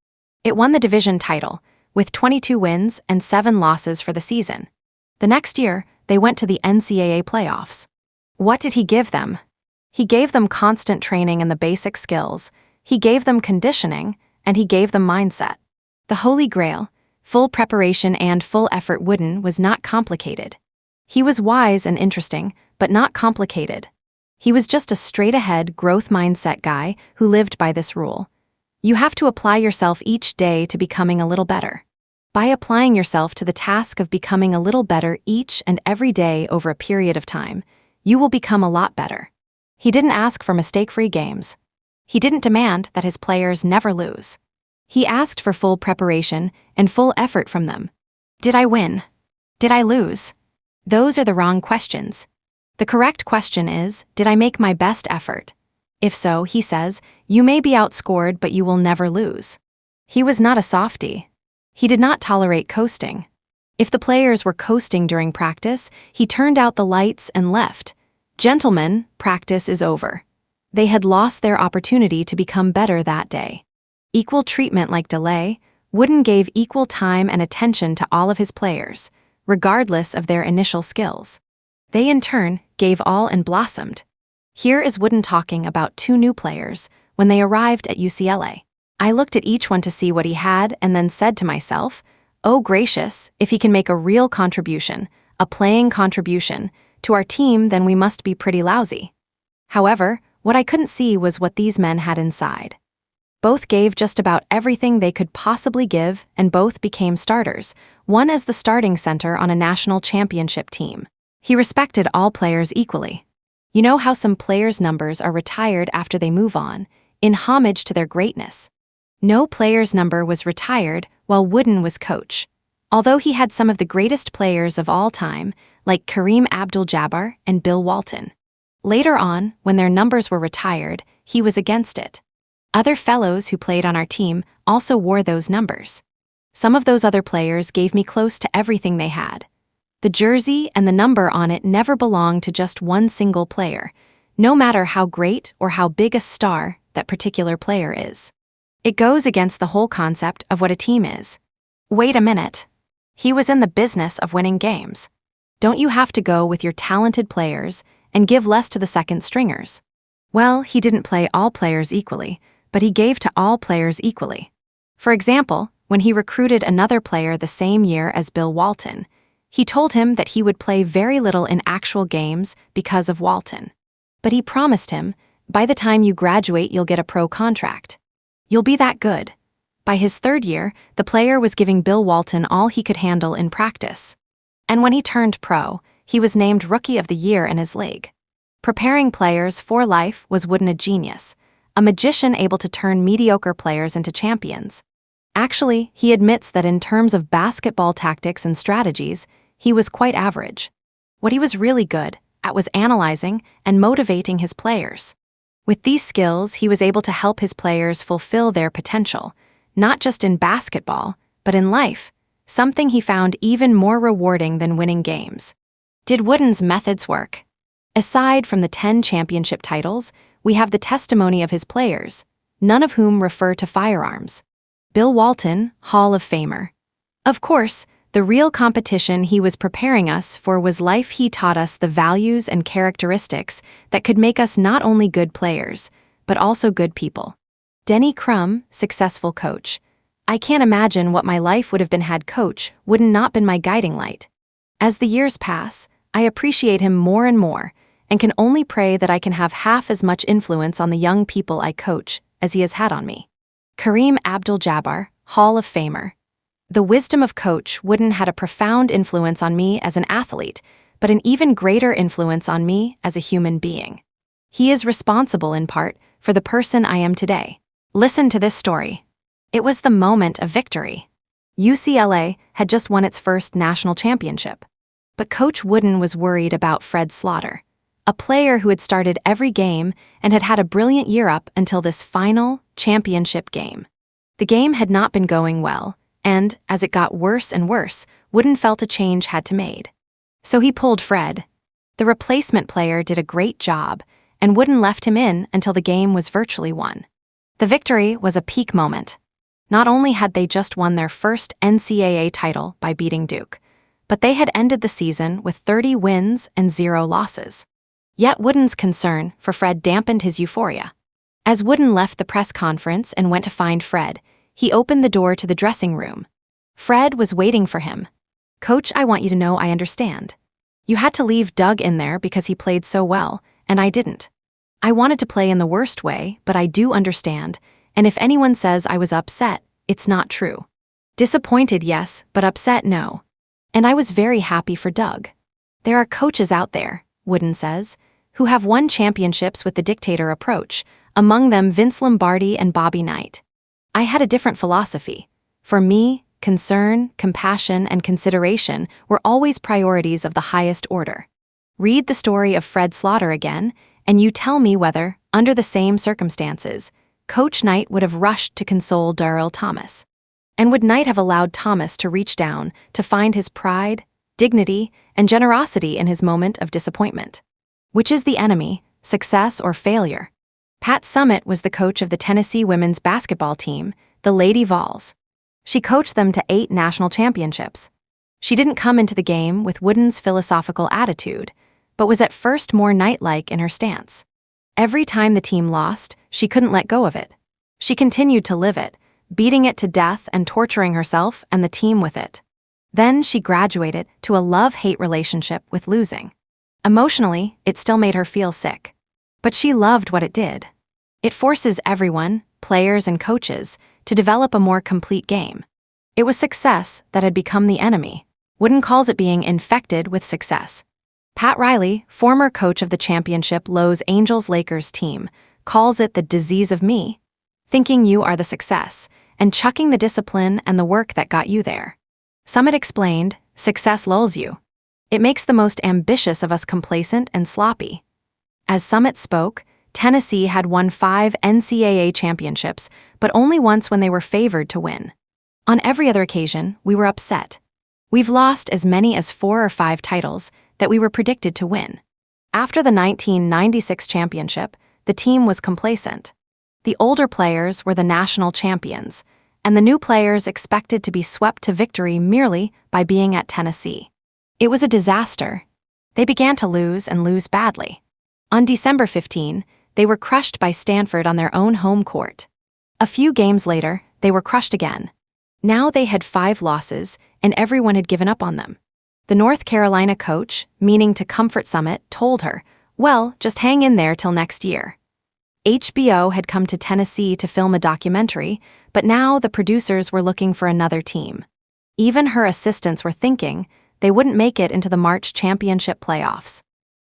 Speaker 1: It won the division title, with 22 wins and 7 losses for the season. The next year, they went to the NCAA playoffs. What did he give them? He gave them constant training and the basic skills, he gave them conditioning, and he gave them mindset. The Holy Grail, full preparation and full effort Wooden was not complicated. He was wise and interesting, but not complicated. He was just a straight-ahead growth mindset guy who lived by this rule. You have to apply yourself each day to becoming a little better. By applying yourself to the task of becoming a little better each and every day over a period of time, you will become a lot better. He didn't ask for mistake-free games. He didn't demand that his players never lose. He asked for full preparation and full effort from them. Did I win? Did I lose? Those are the wrong questions. The correct question is, did I make my best effort? If so, he says, you may be outscored, but you will never lose. He was not a softie. He did not tolerate coasting. If the players were coasting during practice, he turned out the lights and left. Gentlemen, practice is over. They had lost their opportunity to become better that day. Equal treatment like delay, Wooden gave equal time and attention to all of his players, regardless of their initial skills. They in turn gave all and blossomed. Here is Wooden talking about 2 new players when they arrived at UCLA. I looked at each one to see what he had and then said to myself, oh gracious, if he can make a real contribution, a playing contribution, to our team, then we must be pretty lousy. However, what I couldn't see was what these men had inside. Both gave just about everything they could possibly give, and both became starters, one as the starting center on a national championship team. He respected all players equally. You know how some players' numbers are retired after they move on, in homage to their greatness. No player's number was retired while Wooden was coach, although he had some of the greatest players of all time, like Kareem Abdul-Jabbar and Bill Walton. Later on, when their numbers were retired, he was against it. Other fellows who played on our team also wore those numbers. Some of those other players gave me close to everything they had. The jersey and the number on it never belonged to just one single player, no matter how great or how big a star that particular player is. It goes against the whole concept of what a team is. Wait a minute. He was in the business of winning games. Don't you have to go with your talented players and give less to the second stringers? Well, he didn't play all players equally, but he gave to all players equally. For example, when he recruited another player the same year as Bill Walton, he told him that he would play very little in actual games because of Walton. But he promised him, by the time you graduate, you'll get a pro contract. You'll be that good. By his 3rd year, the player was giving Bill Walton all he could handle in practice. And when he turned pro, he was named Rookie of the Year in his league. Preparing players for life was Wooden a genius, a magician able to turn mediocre players into champions. Actually, he admits that in terms of basketball tactics and strategies, he was quite average. What he was really good at was analyzing and motivating his players. With these skills, he was able to help his players fulfill their potential, not just in basketball, but in life, something he found even more rewarding than winning games. Did Wooden's methods work? Aside from the 10 championship titles, we have the testimony of his players, none of whom refer to firearms. Bill Walton, Hall of Famer. Of course, the real competition he was preparing us for was life. He taught us the values and characteristics that could make us not only good players, but also good people. Denny Crum, successful coach. I can't imagine what my life would have been had Coach Wooden not been my guiding light. As the years pass, I appreciate him more and more, and can only pray that I can have half as much influence on the young people I coach as he has had on me. Kareem Abdul-Jabbar, Hall of Famer. The wisdom of Coach Wooden had a profound influence on me as an athlete, but an even greater influence on me as a human being. He is responsible, in part, for the person I am today. Listen to this story. It was the moment of victory. UCLA had just won its first national championship. But Coach Wooden was worried about Fred Slaughter, a player who had started every game and had had a brilliant year up until this final championship game. The game had not been going well, and, as it got worse and worse, Wooden felt a change had to be made. So he pulled Fred. The replacement player did a great job, and Wooden left him in until the game was virtually won. The victory was a peak moment. Not only had they just won their first NCAA title by beating Duke, but they had ended the season with 30 wins and 0 losses. Yet Wooden's concern for Fred dampened his euphoria. As Wooden left the press conference and went to find Fred, he opened the door to the dressing room. Fred was waiting for him. "Coach, I want you to know I understand. You had to leave Doug in there because he played so well, and I didn't. I wanted to play in the worst way, but I do understand, and if anyone says I was upset, it's not true. Disappointed, yes, but upset, no. And I was very happy for Doug. There are coaches out there," Wooden says, "who have won championships with the dictator approach, among them Vince Lombardi and Bobby Knight. I had a different philosophy. For me, concern, compassion, and consideration were always priorities of the highest order. Read the story of Fred Slaughter again, and you tell me whether, under the same circumstances, Coach Knight would have rushed to console Darrell Thomas. And would Knight have allowed Thomas to reach down to find his pride, dignity, and generosity in his moment of disappointment? Which is the enemy, success or failure?" Pat Summitt was the coach of the Tennessee women's basketball team, the Lady Vols. She coached them to 8 national championships. She didn't come into the game with Wooden's philosophical attitude, but was at first more Knight-like in her stance. Every time the team lost, she couldn't let go of it. She continued to live it, beating it to death and torturing herself and the team with it. Then she graduated to a love-hate relationship with losing. Emotionally, it still made her feel sick. But she loved what it did. It forces everyone, players and coaches, to develop a more complete game. It was success that had become the enemy. Wooden calls it being infected with success. Pat Riley, former coach of the championship Los Angeles Lakers team, calls it the disease of me, thinking you are the success, and chucking the discipline and the work that got you there. Summitt explained, "Success lulls you. It makes the most ambitious of us complacent and sloppy." As Summitt spoke, Tennessee had won 5 NCAA championships, but only once when they were favored to win. On every other occasion, we were upset. We've lost as many as 4 or 5 titles that we were predicted to win. After the 1996 championship, the team was complacent. The older players were the national champions, and the new players expected to be swept to victory merely by being at Tennessee. It was a disaster. They began to lose and lose badly. On December 15, they were crushed by Stanford on their own home court. A few games later, they were crushed again. Now they had 5 losses, and everyone had given up on them. The North Carolina coach, meaning to comfort Summitt, told her, "Well, just hang in there till next year." HBO had come to Tennessee to film a documentary, but now the producers were looking for another team. Even her assistants were thinking they wouldn't make it into the March championship playoffs.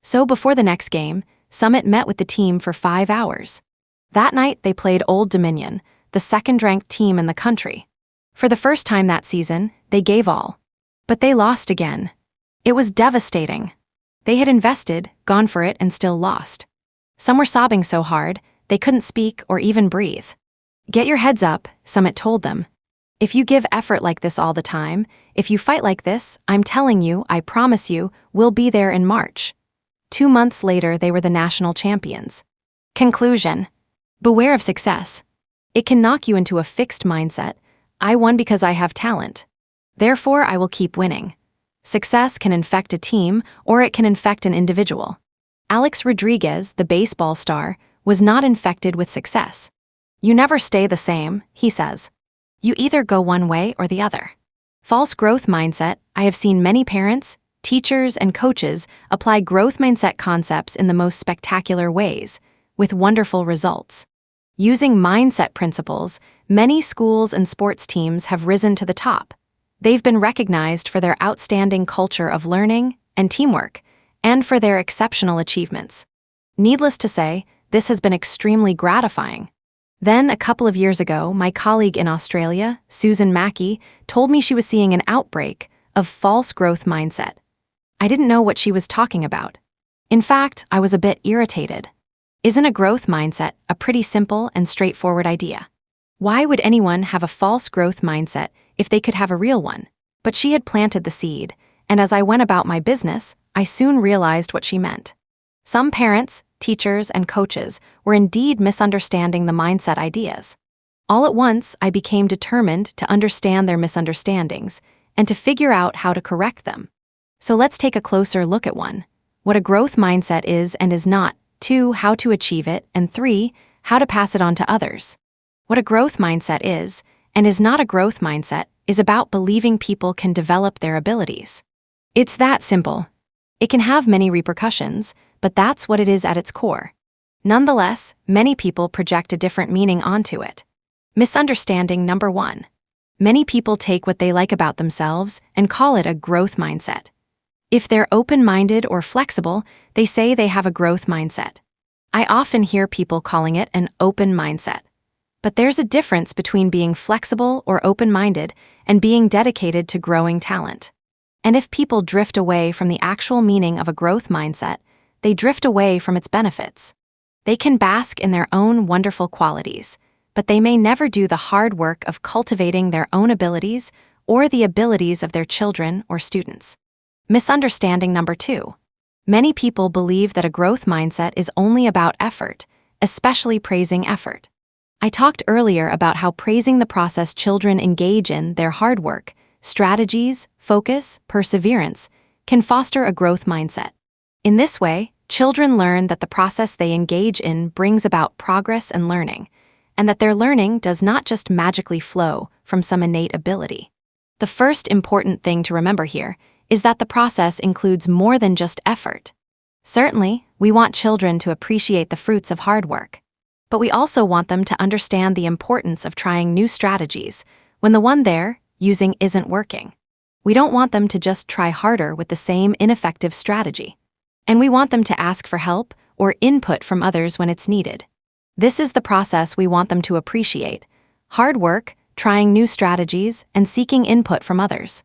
Speaker 1: So before the next game, Summitt met with the team for 5 hours. That night they played Old Dominion, the second-ranked team in the country. For the first time that season, they gave all. But they lost again. It was devastating. They had invested, gone for it, and still lost. Some were sobbing so hard, they couldn't speak or even breathe. Get your heads up, Summit told them. If you give effort like this all the time, if you fight like this, I'm telling you, I promise you, we'll be there in March. 2 months later, they were the national champions. Conclusion. Beware of success. It can knock you into a fixed mindset. I won because I have talent. Therefore, I will keep winning. Success can infect a team, or it can infect an individual. Alex Rodriguez, the baseball star, was not infected with success. You never stay the same, he says. You either go one way or the other. False growth mindset. I have seen many parents, teachers, and coaches apply growth mindset concepts in the most spectacular ways, with wonderful results. Using mindset principles, many schools and sports teams have risen to the top. They've been recognized for their outstanding culture of learning and teamwork, and for their exceptional achievements. Needless to say, this has been extremely gratifying. Then, a couple of years ago, my colleague in Australia, Susan Mackey, told me she was seeing an outbreak of false growth mindset. I didn't know what she was talking about. In fact, I was a bit irritated. Isn't a growth mindset a pretty simple and straightforward idea? Why would anyone have a false growth mindset if they could have a real one? But she had planted the seed, and as I went about my business, I soon realized what she meant. Some parents, teachers, and coaches were indeed misunderstanding the mindset ideas. All at once, I became determined to understand their misunderstandings and to figure out how to correct them. So let's take a closer look at 1. What a growth mindset is and is not, 2. How to achieve it, and 3. How to pass it on to others. What a growth mindset is, and is not a growth mindset, is about believing people can develop their abilities. It's that simple. It can have many repercussions, but that's what it is at its core. Nonetheless, many people project a different meaning onto it. Misunderstanding number 1. Many people take what they like about themselves and call it a growth mindset. If they're open-minded or flexible, they say they have a growth mindset. I often hear people calling it an open mindset. But there's a difference between being flexible or open-minded and being dedicated to growing talent. And if people drift away from the actual meaning of a growth mindset, they drift away from its benefits. They can bask in their own wonderful qualities, but they may never do the hard work of cultivating their own abilities or the abilities of their children or students. Misunderstanding number 2. Many people believe that a growth mindset is only about effort, especially praising effort. I talked earlier about how praising the process children engage in, their hard work, strategies, focus, perseverance, can foster a growth mindset. In this way, children learn that the process they engage in brings about progress and learning, and that their learning does not just magically flow from some innate ability. The first important thing to remember here is that the process includes more than just effort. Certainly, we want children to appreciate the fruits of hard work, but we also want them to understand the importance of trying new strategies when the one they're using isn't working. We don't want them to just try harder with the same ineffective strategy. And we want them to ask for help or input from others when it's needed. This is the process we want them to appreciate: hard work, trying new strategies, and seeking input from others.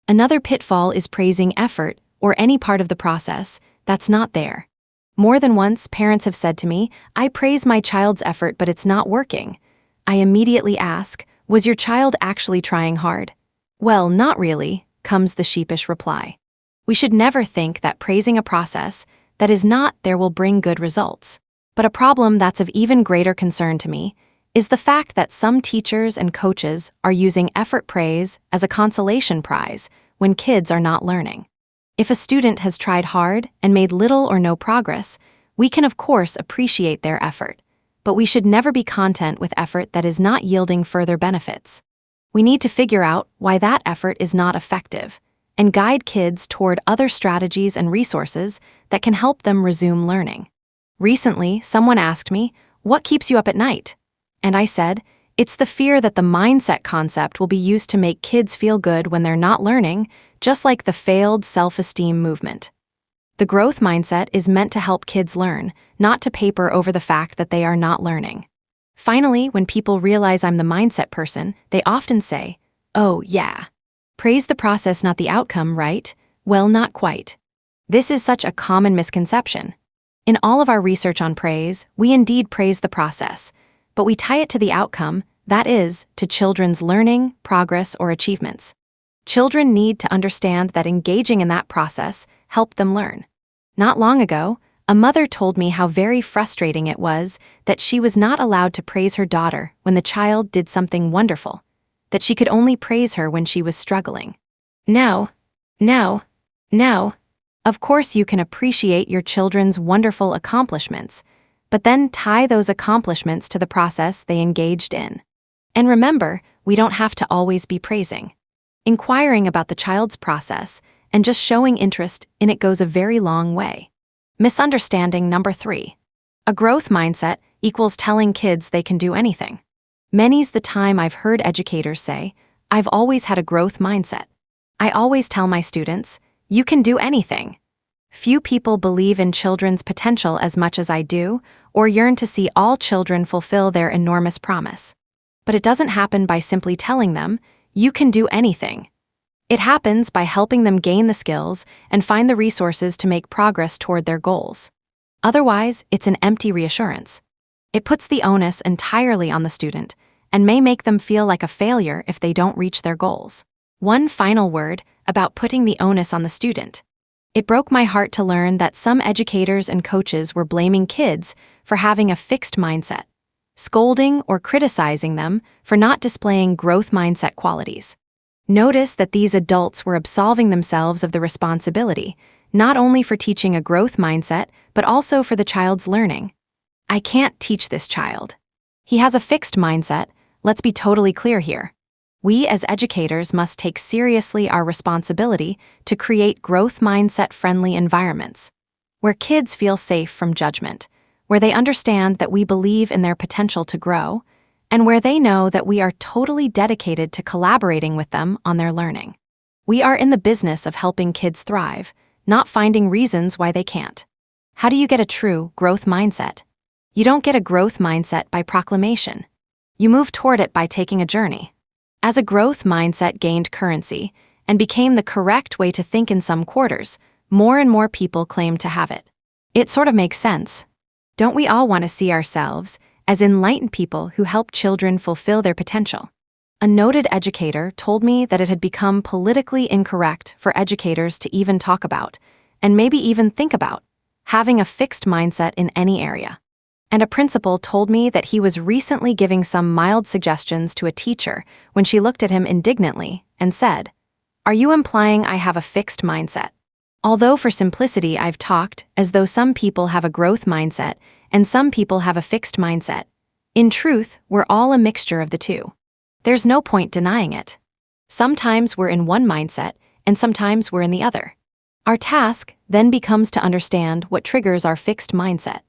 Speaker 1: Another pitfall is praising effort or any part of the process that's not there. More than once, parents have said to me, "I praise my child's effort, but it's not working." I immediately ask, "Was your child actually trying hard?" "Well, not really," comes the sheepish reply. We should never think that praising a process that is not there will bring good results. But a problem that's of even greater concern to me is the fact that some teachers and coaches are using effort praise as a consolation prize when kids are not learning. If a student has tried hard and made little or no progress, we can of course appreciate their effort, but we should never be content with effort that is not yielding further benefits. We need to figure out why that effort is not effective and guide kids toward other strategies and resources that can help them resume learning. Recently, someone asked me, "What keeps you up at night?" And I said, "It's the fear that the mindset concept will be used to make kids feel good when they're not learning, just like the failed self-esteem movement." The growth mindset is meant to help kids learn, not to paper over the fact that they are not learning. Finally, when people realize I'm the mindset person, they often say, "Oh, yeah. Praise the process, not the outcome, right?" Well, not quite. This is such a common misconception. In all of our research on praise, we indeed praise the process, but we tie it to the outcome, that is, to children's learning, progress, or achievements. Children need to understand that engaging in that process helped them learn. Not long ago, a mother told me how very frustrating it was that she was not allowed to praise her daughter when the child did something wonderful, that she could only praise her when she was struggling. No, no, no. Of course you can appreciate your children's wonderful accomplishments, but then tie those accomplishments to the process they engaged in. And remember, we don't have to always be praising. Inquiring about the child's process and just showing interest in it goes a very long way. Misunderstanding number 3. A growth mindset equals telling kids they can do anything. Many's the time I've heard educators say, "I've always had a growth mindset. I always tell my students, you can do anything." Few people believe in children's potential as much as I do, or yearn to see all children fulfill their enormous promise. But it doesn't happen by simply telling them, you can do anything. It happens by helping them gain the skills and find the resources to make progress toward their goals. Otherwise, it's an empty reassurance. It puts the onus entirely on the student and may make them feel like a failure if they don't reach their goals. One final word about putting the onus on the student. It broke my heart to learn that some educators and coaches were blaming kids for having a fixed mindset, scolding or criticizing them for not displaying growth mindset qualities. Notice that these adults were absolving themselves of the responsibility, not only for teaching a growth mindset, but also for the child's learning. I can't teach this child. He has a fixed mindset, let's be totally clear here. We as educators must take seriously our responsibility to create growth mindset-friendly environments, where kids feel safe from judgment, where they understand that we believe in their potential to grow, and where they know that we are totally dedicated to collaborating with them on their learning. We are in the business of helping kids thrive, not finding reasons why they can't. How do you get a true growth mindset? You don't get a growth mindset by proclamation. You move toward it by taking a journey. As a growth mindset gained currency and became the correct way to think in some quarters, more and more people claim to have it. It sort of makes sense. Don't we all want to see ourselves as enlightened people who help children fulfill their potential? A noted educator told me that it had become politically incorrect for educators to even talk about, and maybe even think about, having a fixed mindset in any area. And a principal told me that he was recently giving some mild suggestions to a teacher when she looked at him indignantly and said, "Are you implying I have a fixed mindset?" Although for simplicity I've talked as though some people have a growth mindset and some people have a fixed mindset. In truth, we're all a mixture of the two. There's no point denying it. Sometimes we're in one mindset and sometimes we're in the other. Our task then becomes to understand what triggers our fixed mindset.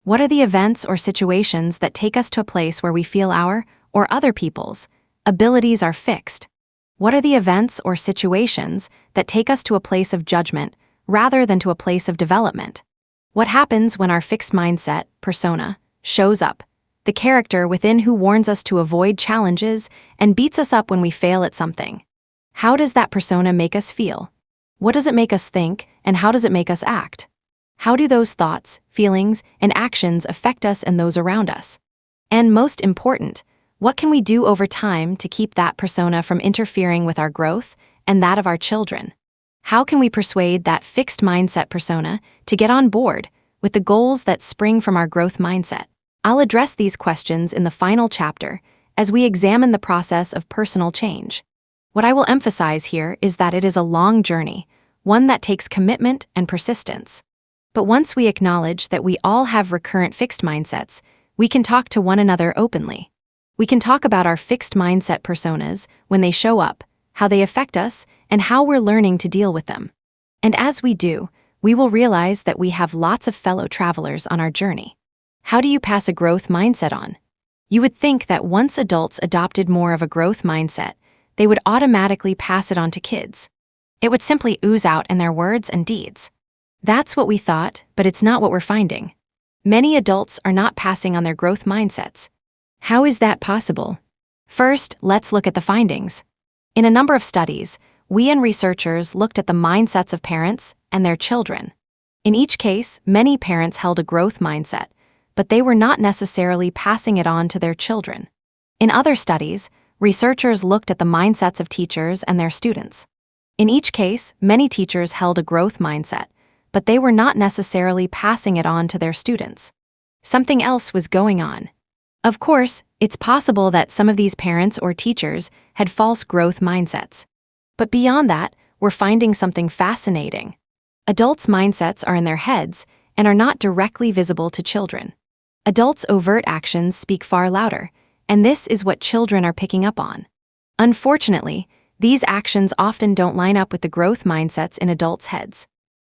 Speaker 1: What are the events or situations that take us to a place where we feel our, or other people's, abilities are fixed? What are the events or situations that take us to a place of judgment rather than to a place of development? What happens when our fixed mindset, persona, shows up, the character within who warns us to avoid challenges and beats us up when we fail at something? How does that persona make us feel? What does it make us think, and how does it make us act? How do those thoughts, feelings, and actions affect us and those around us? And most important, what can we do over time to keep that persona from interfering with our growth and that of our children? How can we persuade that fixed mindset persona to get on board with the goals that spring from our growth mindset? I'll address these questions in the final chapter as we examine the process of personal change. What I will emphasize here is that it is a long journey, one that takes commitment and persistence. But once we acknowledge that we all have recurrent fixed mindsets, we can talk to one another openly. We can talk about our fixed mindset personas when they show up, how they affect us, and how we're learning to deal with them. And as we do, we will realize that we have lots of fellow travelers on our journey. How do you pass a growth mindset on? You would think that once adults adopted more of a growth mindset, they would automatically pass it on to kids. It would simply ooze out in their words and deeds. That's what we thought, but it's not what we're finding. Many adults are not passing on their growth mindsets. How is that possible? First, let's look at the findings. In a number of studies, we and researchers looked at the mindsets of parents and their children. In each case, many parents held a growth mindset, but they were not necessarily passing it on to their children. In other studies, researchers looked at the mindsets of teachers and their students. In each case, many teachers held a growth mindset, but they were not necessarily passing it on to their students. Something else was going on. Of course, it's possible that some of these parents or teachers had false growth mindsets. But beyond that, we're finding something fascinating. Adults' mindsets are in their heads and are not directly visible to children. Adults' overt actions speak far louder, and this is what children are picking up on. Unfortunately, these actions often don't line up with the growth mindsets in adults' heads.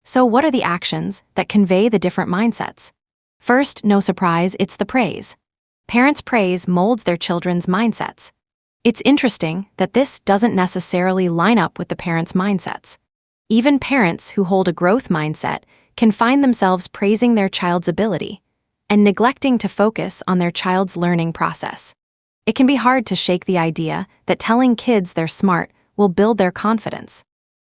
Speaker 1: So what are the actions that convey the different mindsets? First, no surprise, it's the praise. Parents' praise molds their children's mindsets. It's interesting that this doesn't necessarily line up with the parents' mindsets. Even parents who hold a growth mindset can find themselves praising their child's ability and neglecting to focus on their child's learning process. It can be hard to shake the idea that telling kids they're smart will build their confidence.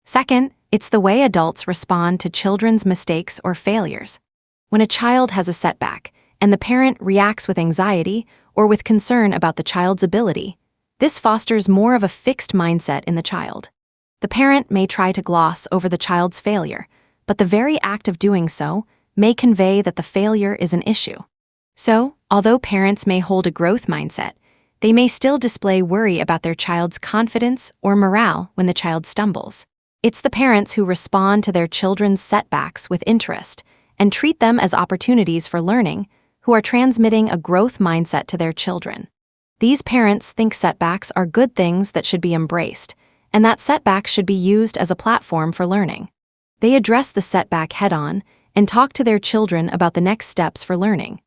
Speaker 1: Second, it's the way adults respond to children's mistakes or failures. When a child has a setback and the parent reacts with anxiety or with concern about the child's ability, this fosters more of a fixed mindset in the child. The parent may try to gloss over the child's failure, but the very act of doing so may convey that the failure is an issue. So, although parents may hold a growth mindset, they may still display worry about their child's confidence or morale when the child stumbles. It's the parents who respond to their children's setbacks with interest and treat them as opportunities for learning who are transmitting a growth mindset to their children. These parents think setbacks are good things that should be embraced, and that setbacks should be used as a platform for learning. They address the setback head-on and talk to their children about the next steps for learning.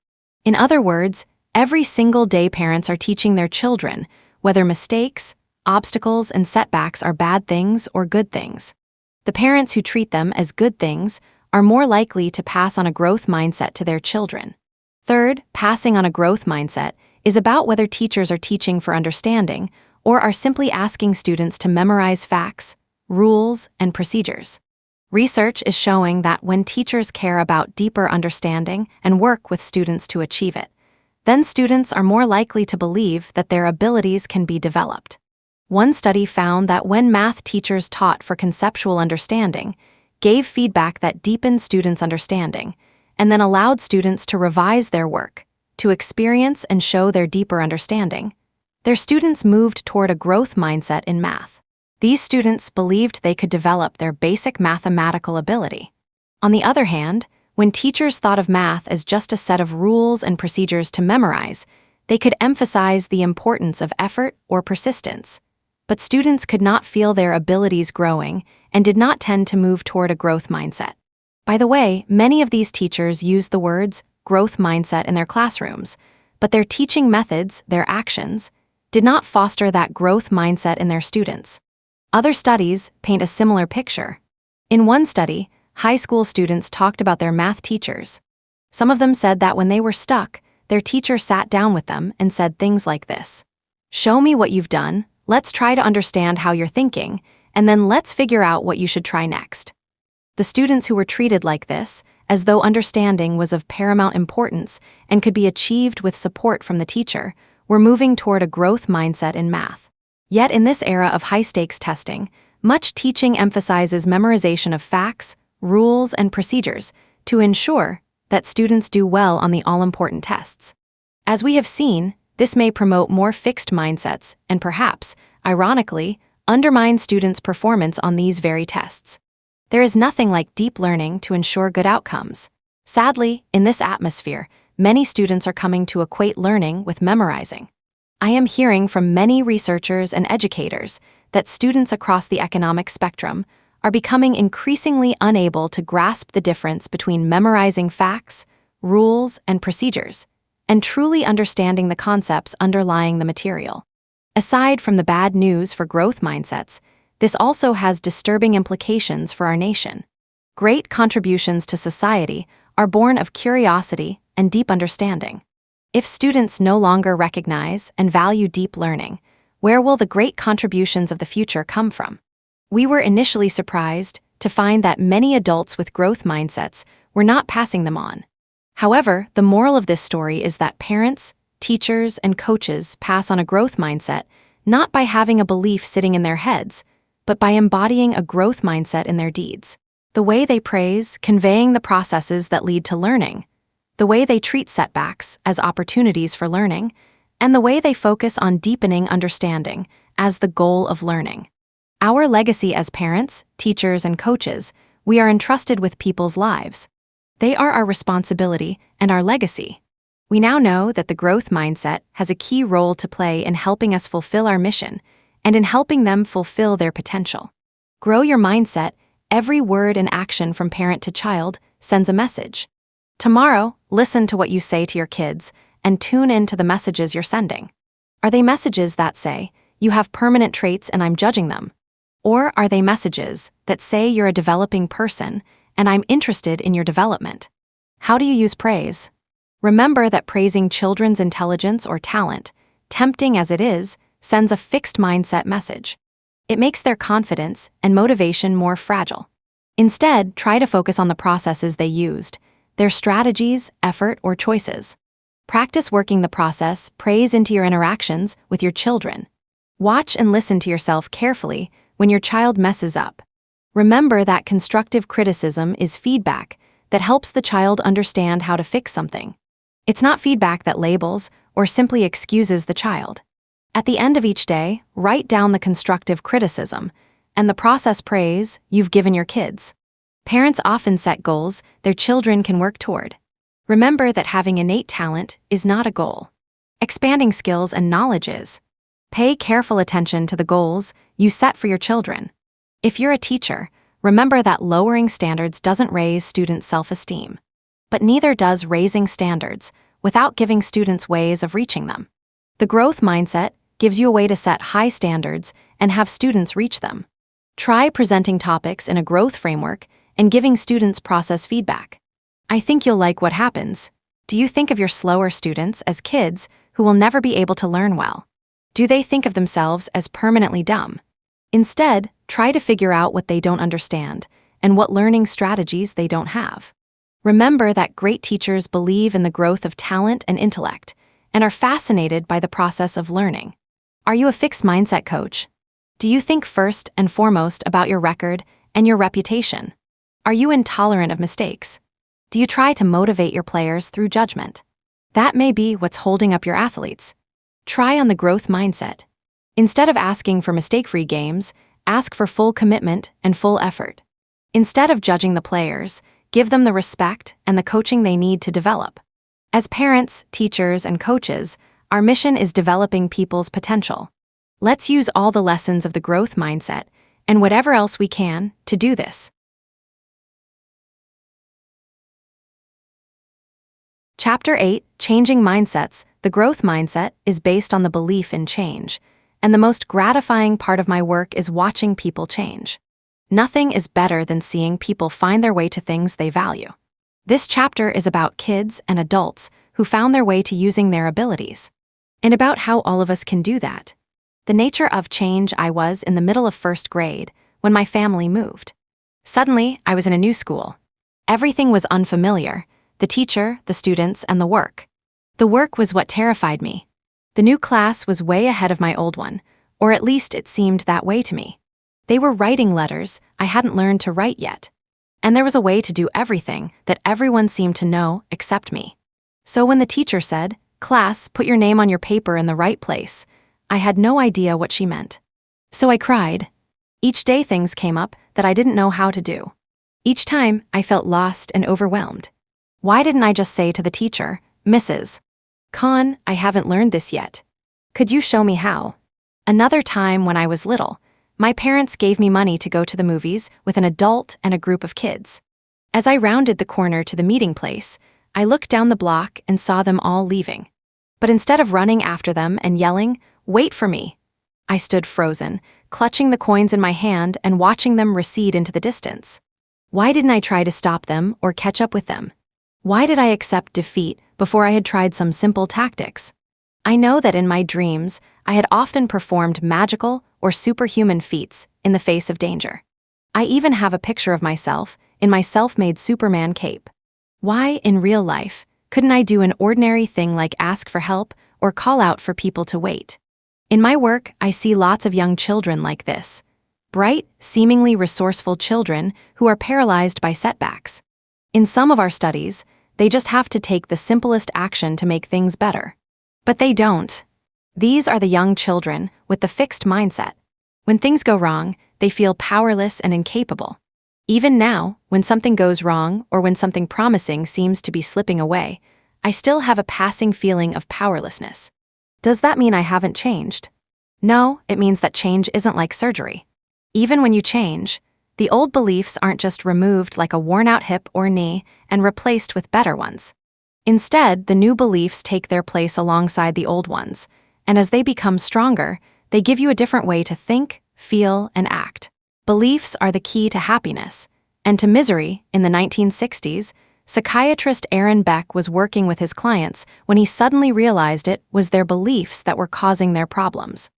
Speaker 1: In other words, every single day parents are teaching their children whether mistakes, obstacles, and setbacks are bad things or good things. The parents who treat them as good things are more likely to pass on a growth mindset to their children. Third, passing on a growth mindset is about whether teachers are teaching for understanding or are simply asking students to memorize facts, rules, and procedures. Research is showing that when teachers care about deeper understanding and work with students to achieve it, then students are more likely to believe that their abilities can be developed. One study found that when math teachers taught for conceptual understanding, gave feedback that deepened students' understanding, and then allowed students to revise their work, to experience and show their deeper understanding, their students moved toward a growth mindset in math. These students believed they could develop their basic mathematical ability. On the other hand, when teachers thought of math as just a set of rules and procedures to memorize, they could emphasize the importance of effort or persistence. But students could not feel their abilities growing and did not tend to move toward a growth mindset. By the way, many of these teachers use the words growth mindset in their classrooms, but their teaching methods, their actions, did not foster that growth mindset in their students. Other studies paint a similar picture. In one study, high school students talked about their math teachers. Some of them said that when they were stuck, their teacher sat down with them and said things like this: "Show me what you've done, let's try to understand how you're thinking, and then let's figure out what you should try next." The students who were treated like this, as though understanding was of paramount importance and could be achieved with support from the teacher, were moving toward a growth mindset in math. Yet in this era of high-stakes testing, much teaching emphasizes memorization of facts, rules, and procedures to ensure that students do well on the all-important tests. As we have seen, this may promote more fixed mindsets and perhaps, ironically, undermine students' performance on these very tests. There is nothing like deep learning to ensure good outcomes. Sadly, in this atmosphere, many students are coming to equate learning with memorizing. I am hearing from many researchers and educators that students across the economic spectrum are becoming increasingly unable to grasp the difference between memorizing facts, rules, and procedures, and truly understanding the concepts underlying the material. Aside from the bad news for growth mindsets, this also has disturbing implications for our nation. Great contributions to society are born of curiosity and deep understanding. If students no longer recognize and value deep learning, where will the great contributions of the future come from? We were initially surprised to find that many adults with growth mindsets were not passing them on. However, the moral of this story is that parents, teachers, and coaches pass on a growth mindset not by having a belief sitting in their heads, but by embodying a growth mindset in their deeds. The way they praise, conveying the processes that lead to learning, the way they treat setbacks as opportunities for learning, and the way they focus on deepening understanding as the goal of learning. Our legacy as parents, teachers, and coaches, we are entrusted with people's lives. They are our responsibility and our legacy. We now know that the growth mindset has a key role to play in helping us fulfill our mission and in helping them fulfill their potential. Grow your mindset. Every word and action from parent to child sends a message. Tomorrow, listen to what you say to your kids and tune in to the messages you're sending. Are they messages that say, "You have permanent traits and I'm judging them"? Or are they messages that say you're a developing person and I'm interested in your development? How do you use praise? Remember that praising children's intelligence or talent, tempting as it is, sends a fixed mindset message. It makes their confidence and motivation more fragile. Instead, try to focus on the processes they used, their strategies, effort, or choices. Practice working the process, praise into your interactions with your children. Watch and listen to yourself carefully when your child messes up. Remember that constructive criticism is feedback that helps the child understand how to fix something. It's not feedback that labels or simply excuses the child. At the end of each day, write down the constructive criticism and the process praise you've given your kids. Parents often set goals their children can work toward. Remember that having innate talent is not a goal. Expanding skills and knowledge is. Pay careful attention to the goals you set for your children. If you're a teacher, remember that lowering standards doesn't raise students' self-esteem. But neither does raising standards without giving students ways of reaching them. The growth mindset gives you a way to set high standards and have students reach them. Try presenting topics in a growth framework and giving students process feedback. I think you'll like what happens. Do you think of your slower students as kids who will never be able to learn well? Do they think of themselves as permanently dumb? Instead, try to figure out what they don't understand and what learning strategies they don't have. Remember that great teachers believe in the growth of talent and intellect and are fascinated by the process of learning. Are you a fixed mindset coach? Do you think first and foremost about your record and your reputation? Are you intolerant of mistakes? Do you try to motivate your players through judgment? That may be what's holding up your athletes. Try on the growth mindset. Instead of asking for mistake-free games, ask for full commitment and full effort. Instead of judging the players, give them the respect and the coaching they need to develop. As parents, teachers, and coaches, our mission is developing people's potential. Let's use all the lessons of the growth mindset and whatever else we can to do this. Chapter 8, Changing Mindsets. The growth mindset is based on the belief in change, and the most gratifying part of my work is watching people change. Nothing is better than seeing people find their way to things they value. This chapter is about kids and adults who found their way to using their abilities, and about how all of us can do that. The nature of change. I was in the middle of first grade when my family moved. Suddenly, I was in a new school. Everything was unfamiliar: the teacher, the students, and the work. The work was what terrified me. The new class was way ahead of my old one, or at least it seemed that way to me. They were writing letters I hadn't learned to write yet. And there was a way to do everything that everyone seemed to know except me. So when the teacher said, "Class, put your name on your paper in the right place," I had no idea what she meant. So I cried. Each day things came up that I didn't know how to do. Each time I felt lost and overwhelmed. Why didn't I just say to the teacher, "Mrs. Khan, I haven't learned this yet. Could you show me how?" Another time when I was little, my parents gave me money to go to the movies with an adult and a group of kids. As I rounded the corner to the meeting place, I looked down the block and saw them all leaving. But instead of running after them and yelling, "Wait for me," I stood frozen, clutching the coins in my hand and watching them recede into the distance. Why didn't I try to stop them or catch up with them? Why did I accept defeat before I had tried some simple tactics? I know that in my dreams, I had often performed magical or superhuman feats in the face of danger. I even have a picture of myself in my self-made Superman cape. Why, in real life, couldn't I do an ordinary thing like ask for help or call out for people to wait? In my work, I see lots of young children like this. Bright, seemingly resourceful children who are paralyzed by setbacks. In some of our studies, they just have to take the simplest action to make things better. But they don't. These are the young children with the fixed mindset. When things go wrong, they feel powerless and incapable. Even now, when something goes wrong or when something promising seems to be slipping away, I still have a passing feeling of powerlessness. Does that mean I haven't changed? No, it means that change isn't like surgery. Even when you change, the old beliefs aren't just removed like a worn-out hip or knee and replaced with better ones. Instead, the new beliefs take their place alongside the old ones, and as they become stronger, they give you a different way to think, feel, and act. Beliefs are the key to happiness, and to misery. In the 1960s, psychiatrist Aaron Beck was working with his clients when he suddenly realized it was their beliefs that were causing their problems.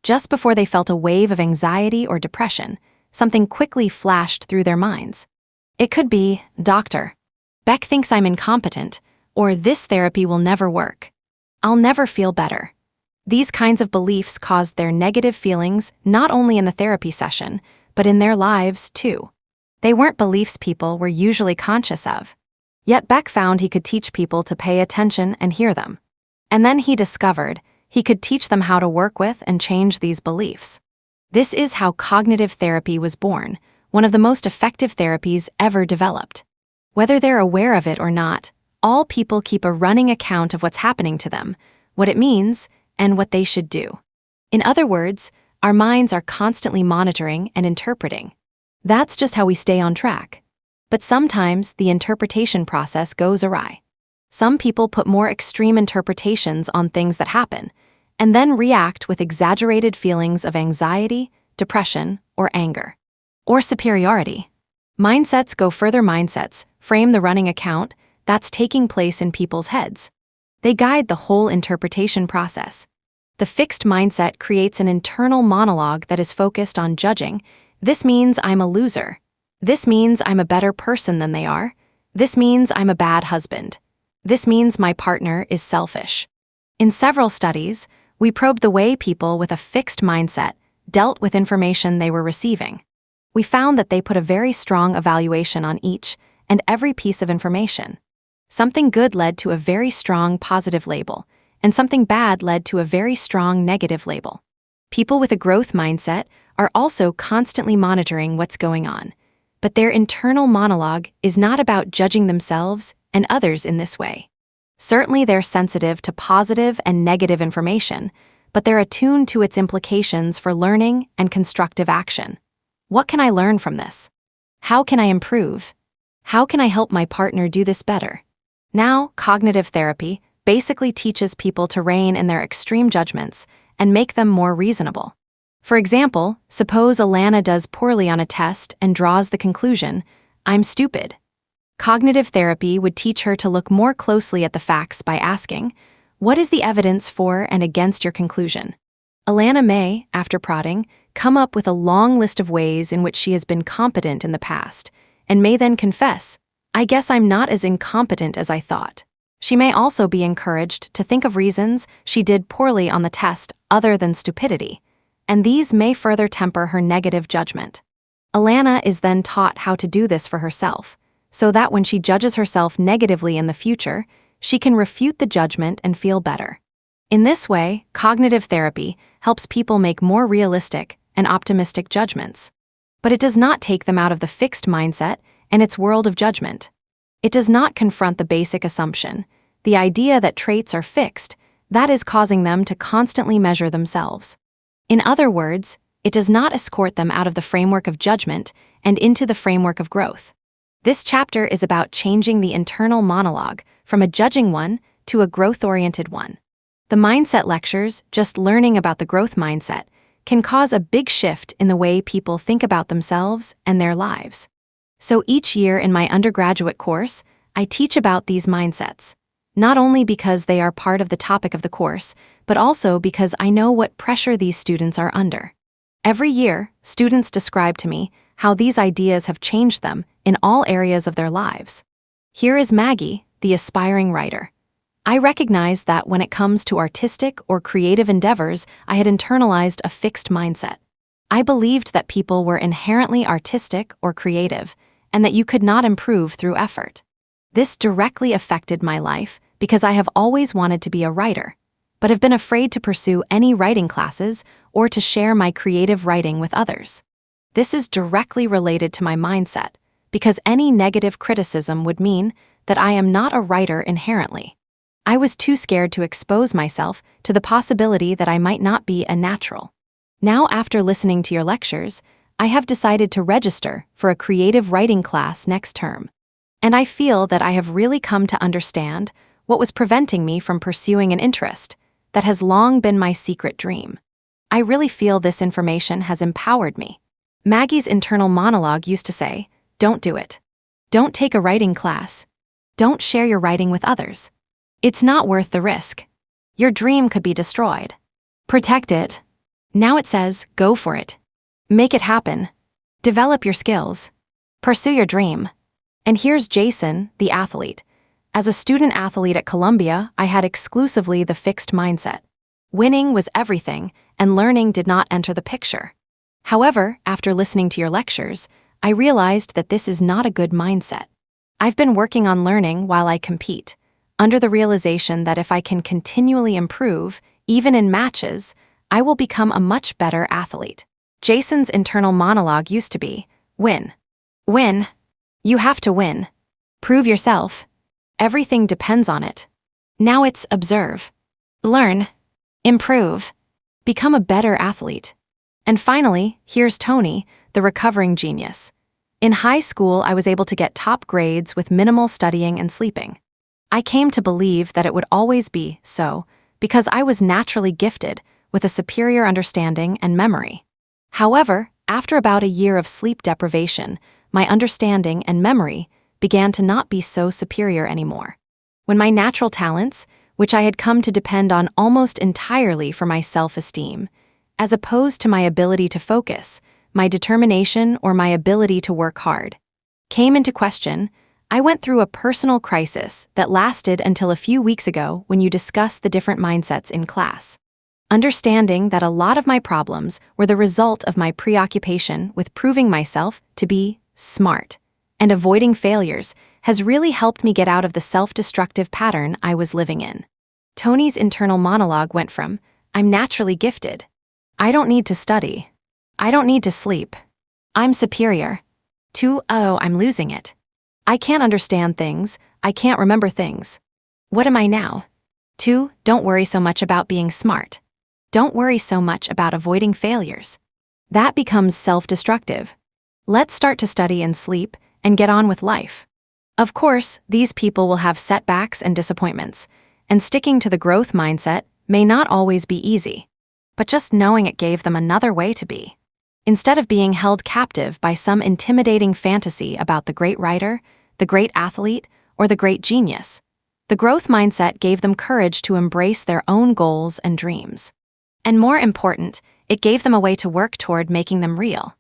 Speaker 1: Just before they felt a wave of anxiety or depression, something quickly flashed through their minds. It could be, "Doctor, Beck thinks I'm incompetent," or "This therapy will never work. I'll never feel better." These kinds of beliefs caused their negative feelings not only in the therapy session, but in their lives too. They weren't beliefs people were usually conscious of. Yet Beck found he could teach people to pay attention and hear them. And then he discovered he could teach them how to work with and change these beliefs. This is how cognitive therapy was born, one of the most effective therapies ever developed. Whether they're aware of it or not, all people keep a running account of what's happening to them, what it means, and what they should do. In other words, our minds are constantly monitoring and interpreting. That's just how we stay on track. But sometimes the interpretation process goes awry. Some people put more extreme interpretations on things that happen, and then react with exaggerated feelings of anxiety, depression, or anger. Or superiority. Mindsets go further. Mindsets frame the running account that's taking place in people's heads. They guide the whole interpretation process. The fixed mindset creates an internal monologue that is focused on judging. This means I'm a loser. This means I'm a better person than they are. This means I'm a bad husband. This means my partner is selfish. In several studies, we probed the way people with a fixed mindset dealt with information they were receiving. We found that they put a very strong evaluation on each and every piece of information. Something good led to a very strong positive label, and something bad led to a very strong negative label. People with a growth mindset are also constantly monitoring what's going on, but their internal monologue is not about judging themselves and others in this way. Certainly they're sensitive to positive and negative information, but they're attuned to its implications for learning and constructive action. What can I learn from this? How can I improve? How can I help my partner do this better? Now, cognitive therapy basically teaches people to rein in their extreme judgments and make them more reasonable. For example, suppose Alana does poorly on a test and draws the conclusion, "I'm stupid." Cognitive therapy would teach her to look more closely at the facts by asking, "What is the evidence for and against your conclusion?" Alana may, after prodding, come up with a long list of ways in which she has been competent in the past, and may then confess, "I guess I'm not as incompetent as I thought." She may also be encouraged to think of reasons she did poorly on the test other than stupidity, and these may further temper her negative judgment. Alana is then taught how to do this for herself, so that when she judges herself negatively in the future, she can refute the judgment and feel better. In this way, cognitive therapy helps people make more realistic and optimistic judgments. But it does not take them out of the fixed mindset and its world of judgment. It does not confront the basic assumption, the idea that traits are fixed, that is causing them to constantly measure themselves. In other words, it does not escort them out of the framework of judgment and into the framework of growth. This chapter is about changing the internal monologue from a judging one to a growth-oriented one. The mindset lectures, just learning about the growth mindset, can cause a big shift in the way people think about themselves and their lives. So each year in my undergraduate course, I teach about these mindsets, not only because they are part of the topic of the course, but also because I know what pressure these students are under. Every year, students describe to me how these ideas have changed them in all areas of their lives. Here is Maggie, the aspiring writer. I recognized that when it comes to artistic or creative endeavors, I had internalized a fixed mindset. I believed that people were inherently artistic or creative, and that you could not improve through effort. This directly affected my life because I have always wanted to be a writer, but have been afraid to pursue any writing classes or to share my creative writing with others. This is directly related to my mindset, because any negative criticism would mean that I am not a writer inherently. I was too scared to expose myself to the possibility that I might not be a natural. Now, after listening to your lectures, I have decided to register for a creative writing class next term. And I feel that I have really come to understand what was preventing me from pursuing an interest that has long been my secret dream. I really feel this information has empowered me. Maggie's internal monologue used to say, "Don't do it. Don't take a writing class. Don't share your writing with others. It's not worth the risk. Your dream could be destroyed. Protect it." Now it says, go for it. Make it happen. Develop your skills. Pursue your dream. And here's Jason, the athlete. As a student athlete at Columbia, I had exclusively the fixed mindset. Winning was everything, and learning did not enter the picture. However, after listening to your lectures, I realized that this is not a good mindset. I've been working on learning while I compete, under the realization that if I can continually improve, even in matches, I will become a much better athlete. Jason's internal monologue used to be, win. Win. You have to win. Prove yourself. Everything depends on it. Now it's observe. Learn. Improve. Become a better athlete. And finally, here's Tony, the recovering genius. In high school, I was able to get top grades with minimal studying and sleeping. I came to believe that it would always be so, because I was naturally gifted with a superior understanding and memory. However, after about a year of sleep deprivation, my understanding and memory began to not be so superior anymore. When my natural talents, which I had come to depend on almost entirely for my self-esteem, as opposed to my ability to focus, my determination, or my ability to work hard, came into question, I went through a personal crisis that lasted until a few weeks ago when you discussed the different mindsets in class. Understanding that a lot of my problems were the result of my preoccupation with proving myself to be smart and avoiding failures has really helped me get out of the self-destructive pattern I was living in. Tony's internal monologue went from, I'm naturally gifted. I don't need to study. I don't need to sleep. I'm superior. To, oh, I'm losing it. I can't understand things. I can't remember things. What am I now? To, don't worry so much about being smart. Don't worry so much about avoiding failures. That becomes self-destructive. Let's start to study and sleep and get on with life. Of course, these people will have setbacks and disappointments, and sticking to the growth mindset may not always be easy. But just knowing it gave them another way to be. Instead of being held captive by some intimidating fantasy about the great writer, the great athlete, or the great genius, the growth mindset gave them courage to embrace their own goals and dreams. And more important, it gave them a way to work toward making them real.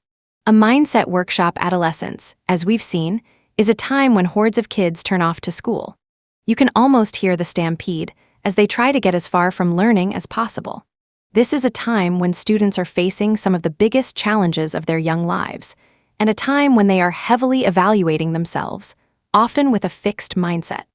Speaker 1: A mindset workshop adolescence, as we've seen, is a time when hordes of kids turn off to school. You can almost hear the stampede as they try to get as far from learning as possible. This is a time when students are facing some of the biggest challenges of their young lives, and a time when they are heavily evaluating themselves, often with a fixed mindset.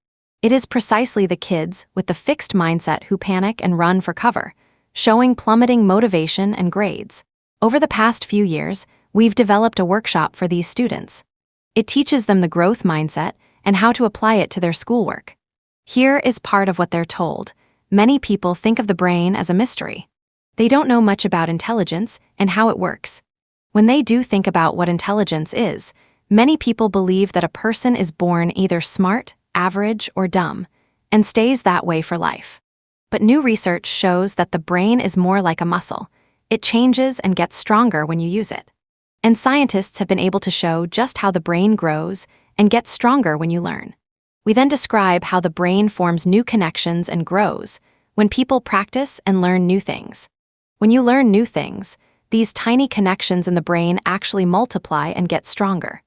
Speaker 1: It is precisely the kids with the fixed mindset who panic and run for cover, showing plummeting motivation and grades. Over the past few years, we've developed a workshop for these students. It teaches them the growth mindset and how to apply it to their schoolwork. Here is part of what they're told. Many people think of the brain as a mystery. They don't know much about intelligence and how it works. When they do think about what intelligence is, many people believe that a person is born either smart, average, or dumb, and stays that way for life. But new research shows that the brain is more like a muscle. It changes and gets stronger when you use it. And scientists have been able to show just how the brain grows and gets stronger when you learn. We then describe how the brain forms new connections and grows when people practice and learn new things. When you learn new things, these tiny connections in the brain actually multiply and get stronger.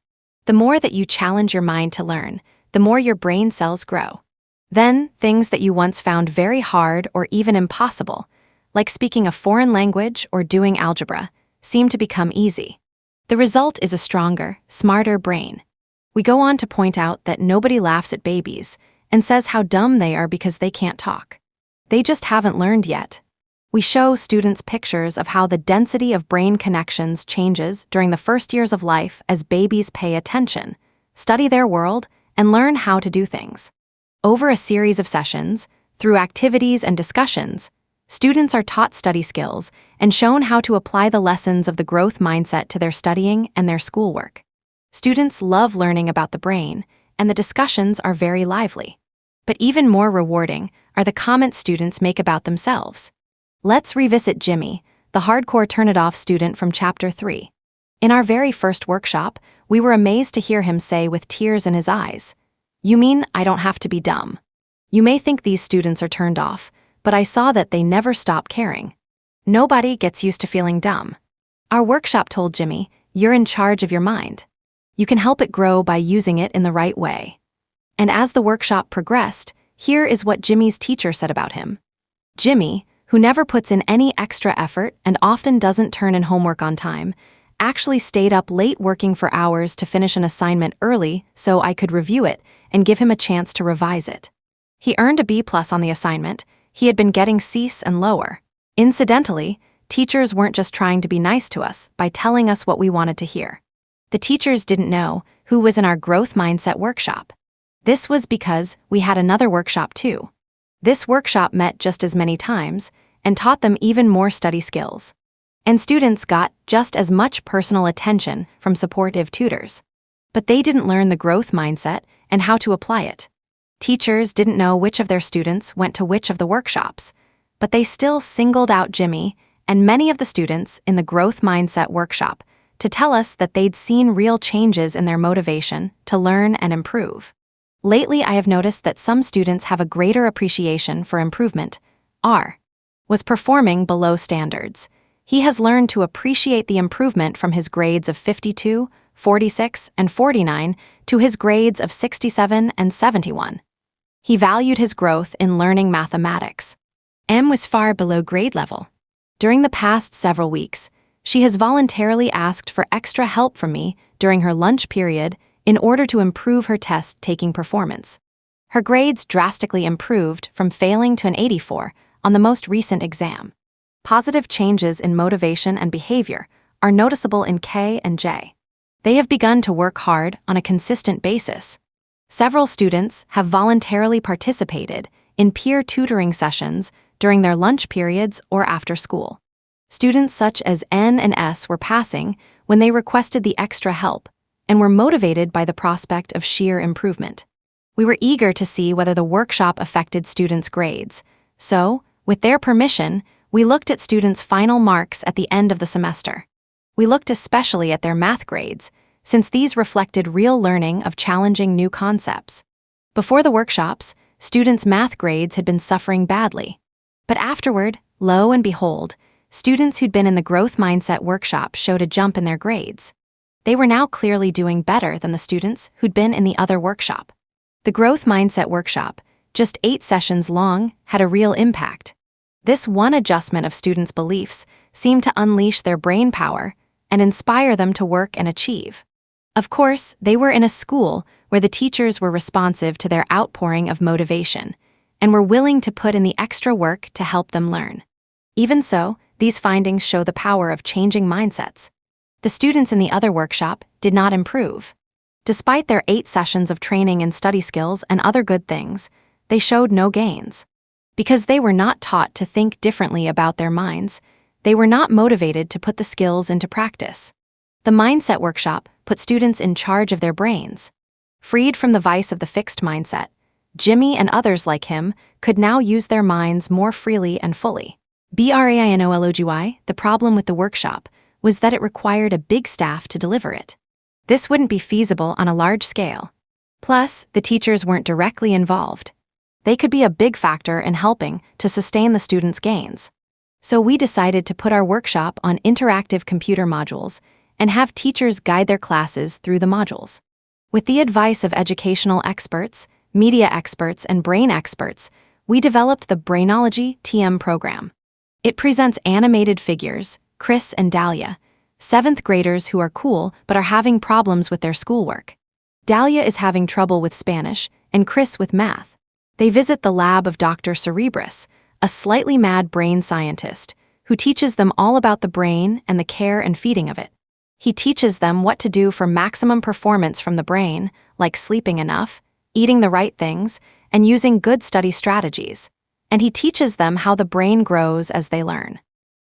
Speaker 1: The more that you challenge your mind to learn, the more your brain cells grow. Then, things that you once found very hard or even impossible, like speaking a foreign language or doing algebra, seem to become easy. The result is a stronger, smarter brain. We go on to point out that nobody laughs at babies and says how dumb they are because they can't talk. They just haven't learned yet. We show students pictures of how the density of brain connections changes during the first years of life as babies pay attention, study their world, and learn how to do things. Over a series of sessions, through activities and discussions, students are taught study skills and shown how to apply the lessons of the growth mindset to their studying and their schoolwork. Students love learning about the brain, and the discussions are very lively. But even more rewarding are the comments students make about themselves. Let's revisit Jimmy, the hardcore turn-it-off student from Chapter 3. In our very first workshop, we were amazed to hear him say with tears in his eyes, "You mean I don't have to be dumb?" You may think these students are turned off, but I saw that they never stop caring. Nobody gets used to feeling dumb. Our workshop told Jimmy, "You're in charge of your mind. You can help it grow by using it in the right way." And as the workshop progressed, here is what Jimmy's teacher said about him. Jimmy, who never puts in any extra effort and often doesn't turn in homework on time, actually stayed up late working for hours to finish an assignment early so I could review it and give him a chance to revise it. He earned a B+ on the assignment. He had been getting Cs and lower. Incidentally, teachers weren't just trying to be nice to us by telling us what we wanted to hear. The teachers didn't know who was in our growth mindset workshop. This was because we had another workshop too. This workshop met just as many times and taught them even more study skills. And students got just as much personal attention from supportive tutors. But they didn't learn the growth mindset and how to apply it. Teachers didn't know which of their students went to which of the workshops, but they still singled out Jimmy and many of the students in the growth mindset workshop to tell us that they'd seen real changes in their motivation to learn and improve. Lately, I have noticed that some students have a greater appreciation for improvement. R was performing below standards. He has learned to appreciate the improvement from his grades of 52, 46, and 49 to his grades of 67 and 71. He valued his growth in learning mathematics. M was far below grade level. During the past several weeks, she has voluntarily asked for extra help from me during her lunch period in order to improve her test-taking performance. Her grades drastically improved from failing to an 84 on the most recent exam. Positive changes in motivation and behavior are noticeable in K and J. They have begun to work hard on a consistent basis. Several students have voluntarily participated in peer tutoring sessions during their lunch periods or after school. Students such as N and S were passing when they requested the extra help and were motivated by the prospect of sheer improvement. We were eager to see whether the workshop affected students' grades, so, with their permission, we looked at students' final marks at the end of the semester. We looked especially at their math grades, since these reflected real learning of challenging new concepts. Before the workshops, students' math grades had been suffering badly. But afterward, lo and behold, students who'd been in the growth mindset workshop showed a jump in their grades. They were now clearly doing better than the students who'd been in the other workshop. The growth mindset workshop, just 8 sessions long, had a real impact. This one adjustment of students' beliefs seemed to unleash their brain power and inspire them to work and achieve. Of course, they were in a school where the teachers were responsive to their outpouring of motivation and were willing to put in the extra work to help them learn. Even so, these findings show the power of changing mindsets. The students in the other workshop did not improve. Despite their 8 sessions of training in study skills and other good things, they showed no gains. Because they were not taught to think differently about their minds, they were not motivated to put the skills into practice. The mindset workshop put students in charge of their brains. Freed from the vice of the fixed mindset, Jimmy and others like him could now use their minds more freely and fully. BRAINOLOGY, the problem with the workshop was that it required a big staff to deliver it. This wouldn't be feasible on a large scale. Plus, the teachers weren't directly involved. They could be a big factor in helping to sustain the students' gains. So we decided to put our workshop on interactive computer modules and have teachers guide their classes through the modules. With the advice of educational experts, media experts, and brain experts, we developed the Brainology TM program. It presents animated figures, Chris and Dahlia, 7th graders who are cool but are having problems with their schoolwork. Dahlia is having trouble with Spanish, and Chris with math. They visit the lab of Dr. Cerebrus, a slightly mad brain scientist, who teaches them all about the brain and the care and feeding of it. He teaches them what to do for maximum performance from the brain, like sleeping enough, eating the right things, and using good study strategies. And he teaches them how the brain grows as they learn.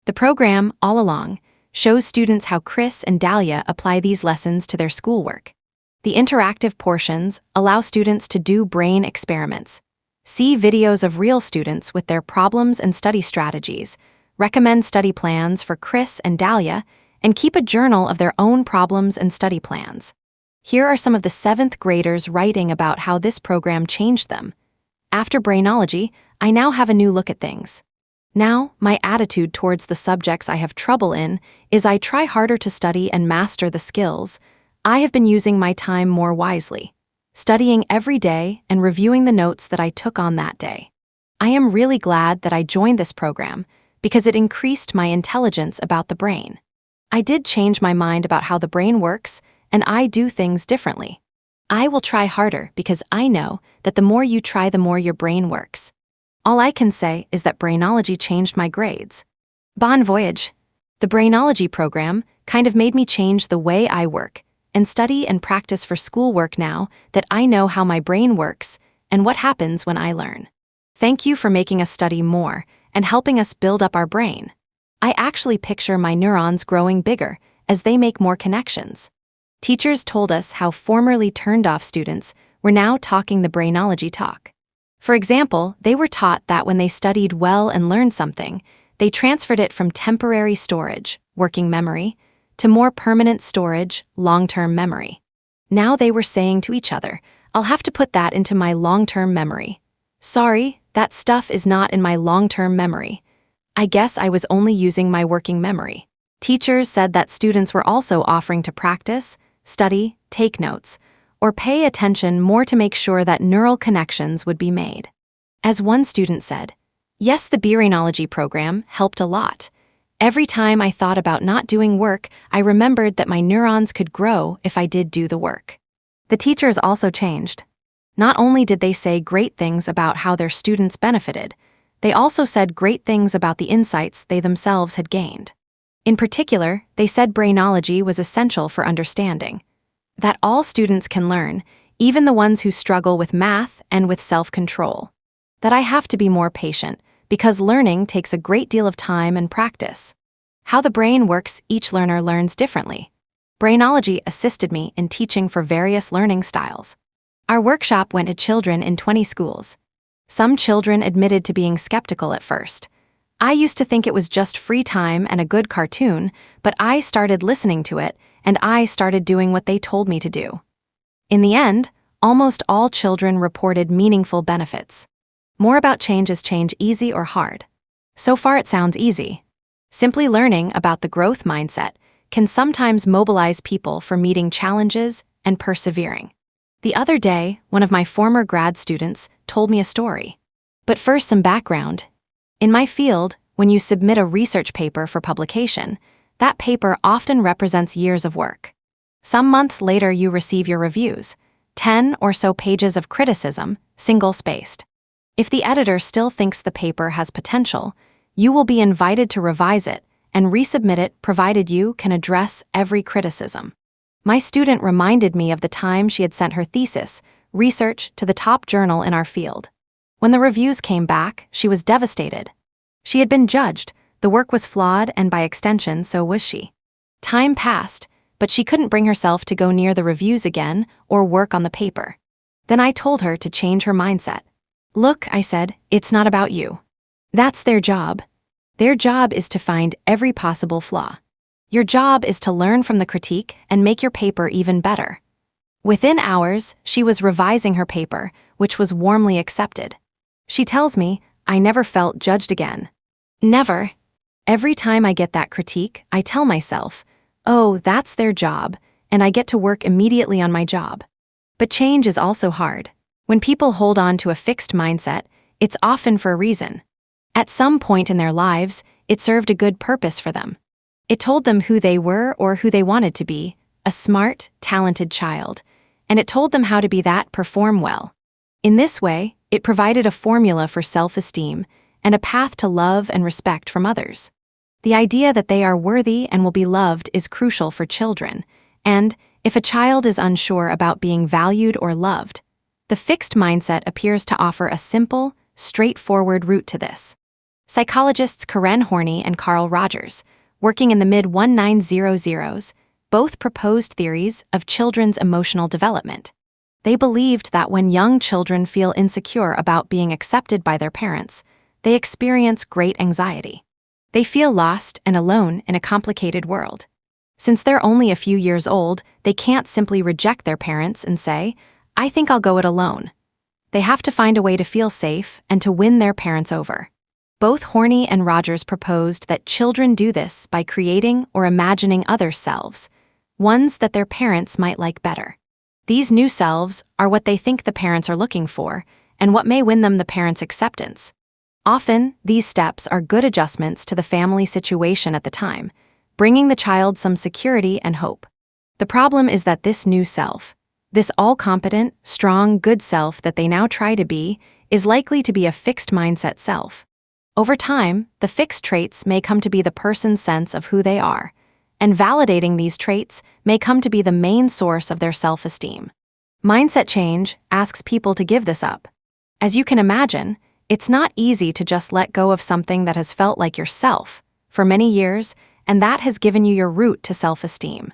Speaker 1: The program, all along, shows students how Chris and Dahlia apply these lessons to their schoolwork. The interactive portions allow students to do brain experiments, see videos of real students with their problems and study strategies, recommend study plans for Chris and Dahlia, and keep a journal of their own problems and study plans. Here are some of the 7th graders writing about how this program changed them. After Brainology, I now have a new look at things. Now, my attitude towards the subjects I have trouble in is I try harder to study and master the skills. I have been using my time more wisely, studying every day and reviewing the notes that I took on that day. I am really glad that I joined this program because it increased my intelligence about the brain. I did change my mind about how the brain works, and I do things differently. I will try harder because I know that the more you try, the more your brain works. All I can say is that Brainology changed my grades. Bon voyage! The Brainology program kind of made me change the way I work and study and practice for schoolwork now that I know how my brain works and what happens when I learn. Thank you for making us study more and helping us build up our brain. I actually picture my neurons growing bigger as they make more connections. Teachers told us how formerly turned-off students were now talking the Brainology talk. For example, they were taught that when they studied well and learned something, they transferred it from temporary storage, working memory, to more permanent storage, long-term memory. Now they were saying to each other, "I'll have to put that into my long-term memory. Sorry, that stuff is not in my long-term memory. I guess I was only using my working memory." Teachers said that students were also offering to practice, study, take notes, or pay attention more to make sure that neural connections would be made. As one student said, "Yes, the Brainology program helped a lot. Every time I thought about not doing work, I remembered that my neurons could grow if I did do the work." The teachers also changed. Not only did they say great things about how their students benefited, they also said great things about the insights they themselves had gained. In particular, they said Brainology was essential for understanding, that all students can learn, even the ones who struggle with math and with self-control, that I have to be more patient because learning takes a great deal of time and practice. How the brain works, each learner learns differently. Brainology assisted me in teaching for various learning styles. Our workshop went to children in 20 schools. Some children admitted to being skeptical at first. I used to think it was just free time and a good cartoon, but I started listening to it, and I started doing what they told me to do. In the end, almost all children reported meaningful benefits. More about change: is change easy or hard? So far it sounds easy. Simply learning about the growth mindset can sometimes mobilize people for meeting challenges and persevering. The other day, one of my former grad students told me a story. But first, some background. In my field, when you submit a research paper for publication, that paper often represents years of work. Some months later, you receive your reviews, 10 or so pages of criticism, single-spaced. If the editor still thinks the paper has potential, you will be invited to revise it and resubmit it provided you can address every criticism. My student reminded me of the time she had sent her thesis, research, to the top journal in our field. When the reviews came back, she was devastated. She had been judged, the work was flawed, and by extension, so was she. Time passed, but she couldn't bring herself to go near the reviews again or work on the paper. Then I told her to change her mindset. "Look," I said, "it's not about you. That's their job. Their job is to find every possible flaw. Your job is to learn from the critique and make your paper even better." Within hours, she was revising her paper, which was warmly accepted. She tells me, "I never felt judged again. Never. Every time I get that critique, I tell myself, oh, that's their job, and I get to work immediately on my job. But change is also hard. When people hold on to a fixed mindset, it's often for a reason. At some point in their lives, it served a good purpose for them. It told them who they were or who they wanted to be, a smart, talented child, and it told them how to be that, perform well. In this way, it provided a formula for self-esteem and a path to love and respect from others. The idea that they are worthy and will be loved is crucial for children, and if a child is unsure about being valued or loved, the fixed mindset appears to offer a simple, straightforward route to this. Psychologists Karen Horney and Carl Rogers, working in the mid-1900s, both proposed theories of children's emotional development. They believed that when young children feel insecure about being accepted by their parents, they experience great anxiety. They feel lost and alone in a complicated world. Since they're only a few years old, they can't simply reject their parents and say, I think I'll go it alone. They have to find a way to feel safe and to win their parents over. Both Horney and Rogers proposed that children do this by creating or imagining other selves, ones that their parents might like better. These new selves are what they think the parents are looking for and what may win them the parents' acceptance. Often, these steps are good adjustments to the family situation at the time, bringing the child some security and hope. The problem is that this new self, this all-competent, strong, good self that they now try to be, is likely to be a fixed mindset self. Over time, the fixed traits may come to be the person's sense of who they are, and validating these traits may come to be the main source of their self-esteem. Mindset change asks people to give this up. As you can imagine, it's not easy to just let go of something that has felt like yourself for many years, and that has given you your root to self-esteem.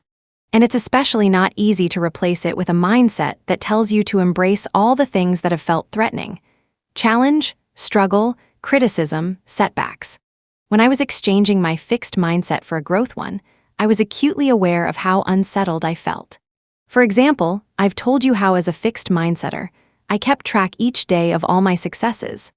Speaker 1: And it's especially not easy to replace it with a mindset that tells you to embrace all the things that have felt threatening: challenge, struggle, criticism, setbacks. When I was exchanging my fixed mindset for a growth one, I was acutely aware of how unsettled I felt. For example, I've told you how as a fixed mindsetter, I kept track each day of all my successes.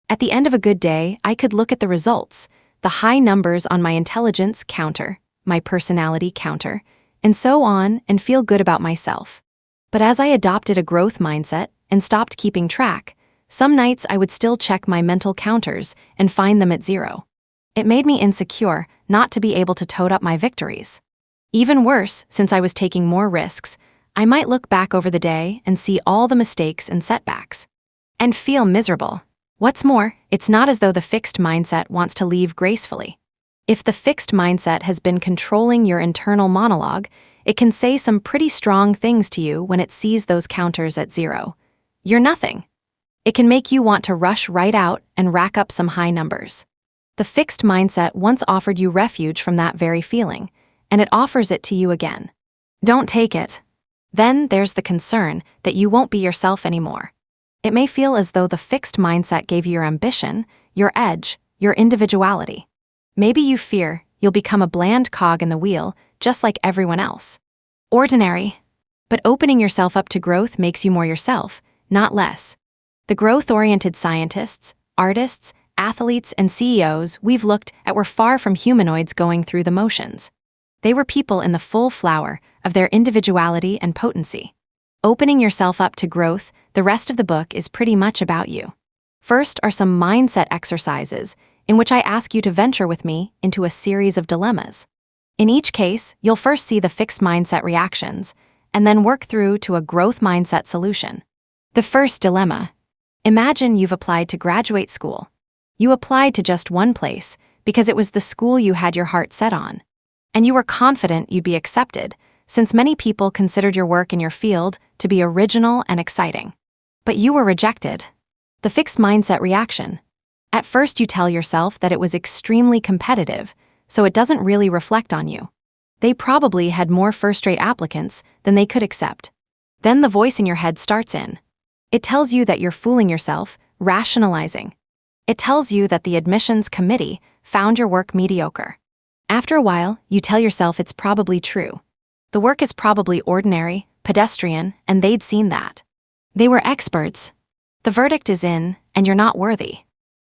Speaker 1: At the end of a good day, I could look at the results, the high numbers on my intelligence counter, my personality counter, and so on, and feel good about myself. But as I adopted a growth mindset and stopped keeping track, some nights I would still check my mental counters and find them at 0. It made me insecure not to be able to tote up my victories. Even worse, since I was taking more risks, I might look back over the day and see all the mistakes and setbacks, and feel miserable. What's more, it's not as though the fixed mindset wants to leave gracefully. If the fixed mindset has been controlling your internal monologue, it can say some pretty strong things to you when it sees those counters at 0. You're nothing. It can make you want to rush right out and rack up some high numbers. The fixed mindset once offered you refuge from that very feeling, and it offers it to you again. Don't take it. Then there's the concern that you won't be yourself anymore. It may feel as though the fixed mindset gave you your ambition, your edge, your individuality. Maybe you fear you'll become a bland cog in the wheel, just like everyone else. Ordinary. But opening yourself up to growth makes you more yourself, not less. The growth-oriented scientists, artists, athletes, and CEOs we've looked at were far from humanoids going through the motions. They were people in the full flower of their individuality and potency. Opening yourself up to growth, the rest of the book is pretty much about you. First are some mindset exercises in which I ask you to venture with me into a series of dilemmas. In each case, you'll first see the fixed mindset reactions, and then work through to a growth mindset solution. The first dilemma. Imagine you've applied to graduate school. You applied to just one place because it was the school you had your heart set on. And you were confident you'd be accepted, since many people considered your work in your field to be original and exciting. But you were rejected. The fixed mindset reaction. At first you tell yourself that it was extremely competitive, so it doesn't really reflect on you. They probably had more first-rate applicants than they could accept. Then the voice in your head starts in. It tells you that you're fooling yourself, rationalizing. It tells you that the admissions committee found your work mediocre. After a while, you tell yourself it's probably true. The work is probably ordinary, pedestrian, and they'd seen that. They were experts. The verdict is in, and you're not worthy.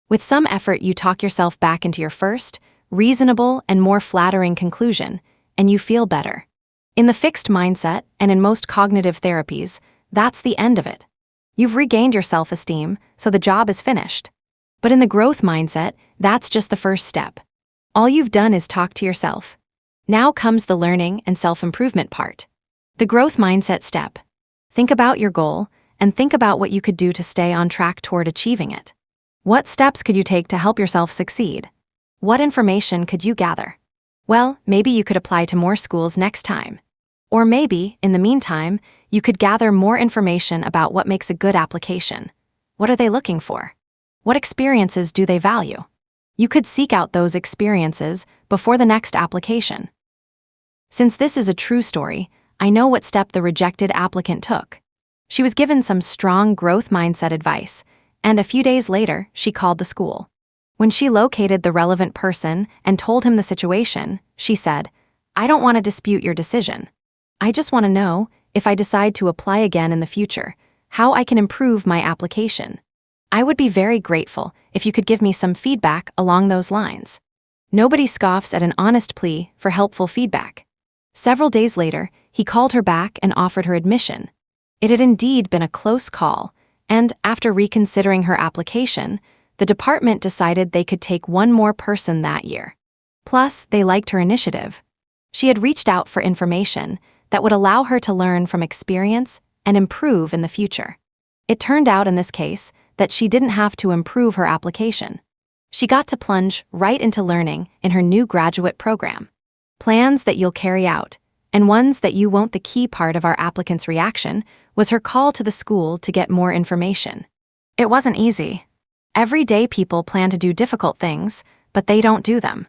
Speaker 1: With some effort, you talk yourself back into your first, reasonable, and more flattering conclusion, and you feel better. In the fixed mindset and in most cognitive therapies, that's the end of it. You've regained your self-esteem, so the job is finished. But in the growth mindset, that's just the first step. All you've done is talk to yourself. Now comes the learning and self-improvement part. The growth mindset step. Think about your goal and think about what you could do to stay on track toward achieving it. What steps could you take to help yourself succeed? What information could you gather? Well, maybe you could apply to more schools next time. Or maybe, in the meantime, you could gather more information about what makes a good application. What are they looking for? What experiences do they value? You could seek out those experiences before the next application. Since this is a true story, I know what step the rejected applicant took. She was given some strong growth mindset advice, and a few days later, she called the school. When she located the relevant person and told him the situation, she said, "I don't want to dispute your decision. I just want to know, if I decide to apply again in the future, how I can improve my application. I would be very grateful if you could give me some feedback along those lines." Nobody scoffs at an honest plea for helpful feedback. Several days later, he called her back and offered her admission. It had indeed been a close call, and after reconsidering her application, the department decided they could take one more person that year. Plus, they liked her initiative. She had reached out for information that would allow her to learn from experience and improve in the future. It turned out in this case that she didn't have to improve her application. She got to plunge right into learning in her new graduate program. Plans that you'll carry out, and ones that you won't. The key part of our applicant's reaction was her call to the school to get more information. It wasn't easy. Everyday people plan to do difficult things, but they don't do them.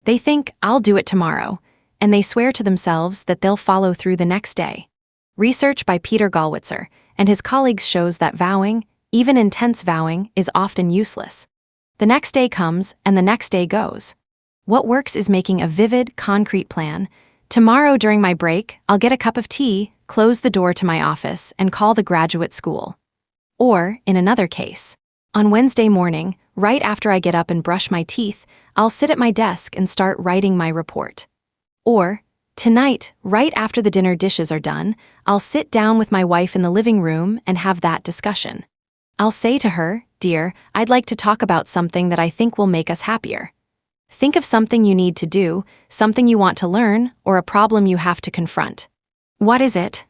Speaker 1: They think, "I'll do it tomorrow," and they swear to themselves that they'll follow through the next day. Research by Peter Gallwitzer and his colleagues shows that vowing, even intense vowing, is often useless. The next day comes and the next day goes. What works is making a vivid, concrete plan. Tomorrow during my break, I'll get a cup of tea, close the door to my office, and call the graduate school. Or, in another case, on Wednesday morning, right after I get up and brush my teeth, I'll sit at my desk and start writing my report. Or, tonight, right after the dinner dishes are done, I'll sit down with my wife in the living room and have that discussion. I'll say to her, "Dear, I'd like to talk about something that I think will make us happier." Think of something you need to do, something you want to learn, or a problem you have to confront. What is it?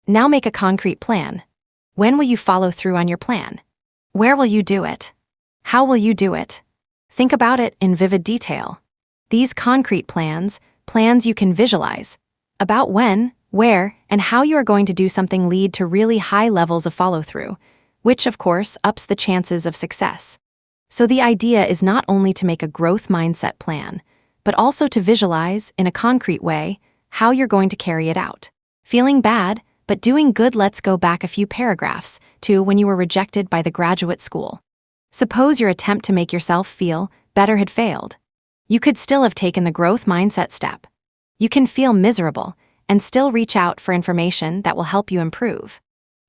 Speaker 1: Now make a concrete plan. When will you follow through on your plan? Where will you do it? How will you do it? Think about it in vivid detail. These concrete plans you can visualize, about when, where, and how you are going to do something lead to really high levels of follow-through, which, of course, ups the chances of success. So the idea is not only to make a growth mindset plan, but also to visualize, in a concrete way, how you're going to carry it out. Feeling bad, but doing good. Let's go back a few paragraphs to when you were rejected by the graduate school. Suppose your attempt to make yourself feel better had failed. You could still have taken the growth mindset step. You can feel miserable and still reach out for information that will help you improve.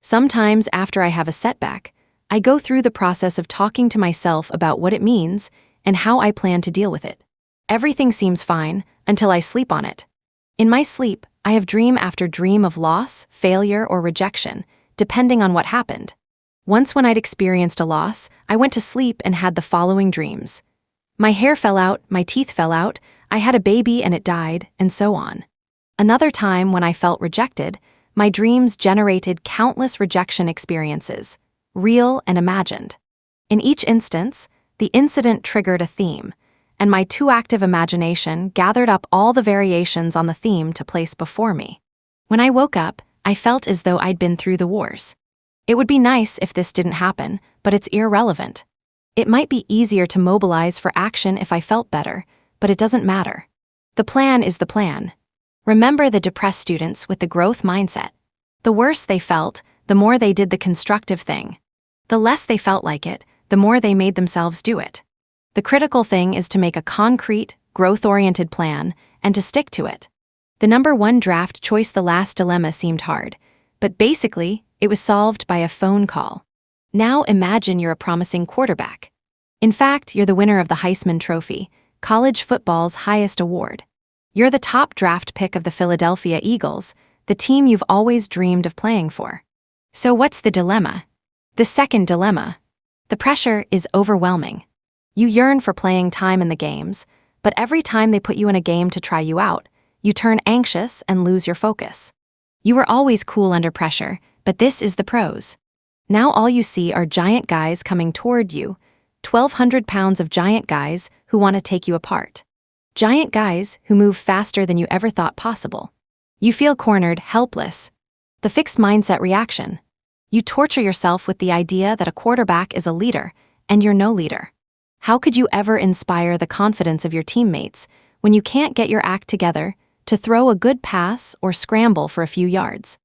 Speaker 1: Sometimes after I have a setback, I go through the process of talking to myself about what it means and how I plan to deal with it. Everything seems fine until I sleep on it. In my sleep, I have dream after dream of loss, failure, or rejection, depending on what happened. Once when I'd experienced a loss, I went to sleep and had the following dreams. My hair fell out, my teeth fell out, I had a baby and it died, and so on. Another time when I felt rejected, my dreams generated countless rejection experiences, real and imagined. In each instance, the incident triggered a theme, and my too active imagination gathered up all the variations on the theme to place before me. When I woke up, I felt as though I'd been through the wars. It would be nice if this didn't happen, but it's irrelevant. It might be easier to mobilize for action if I felt better, but it doesn't matter. The plan is the plan. Remember the depressed students with the growth mindset. The worse they felt, the more they did the constructive thing. The less they felt like it, the more they made themselves do it. The critical thing is to make a concrete, growth-oriented plan and to stick to it. The number one draft choice. The last dilemma seemed hard, but basically, it was solved by a phone call. Now imagine you're a promising quarterback. In fact, you're the winner of the Heisman Trophy, college football's highest award. You're the top draft pick of the Philadelphia Eagles, the team you've always dreamed of playing for. So what's the dilemma? The second dilemma. The pressure is overwhelming. You yearn for playing time in the games, but every time they put you in a game to try you out, you turn anxious and lose your focus. You were always cool under pressure, but this is the pros. Now all you see are giant guys coming toward you, 1,200 pounds of giant guys who want to take you apart. Giant guys who move faster than you ever thought possible. You feel cornered, helpless. The fixed mindset reaction. You torture yourself with the idea that a quarterback is a leader, and you're no leader. How could you ever inspire the confidence of your teammates when you can't get your act together to throw a good pass or scramble for a few yards?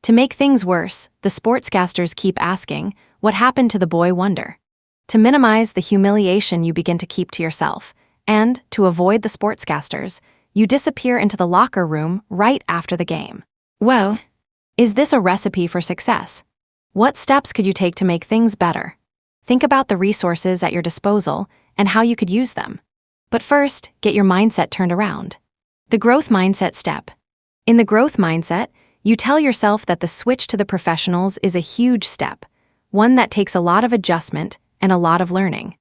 Speaker 1: To make things worse, the sportscasters keep asking, what happened to the boy wonder? To minimize the humiliation, you begin to keep to yourself, and, to avoid the sportscasters, you disappear into the locker room right after the game. Whoa! Is this a recipe for success? What steps could you take to make things better? Think about the resources at your disposal and how you could use them. But first, get your mindset turned around. The growth mindset step. In the growth mindset, you tell yourself that the switch to the professionals is a huge step, one that takes a lot of adjustment and a lot of learning.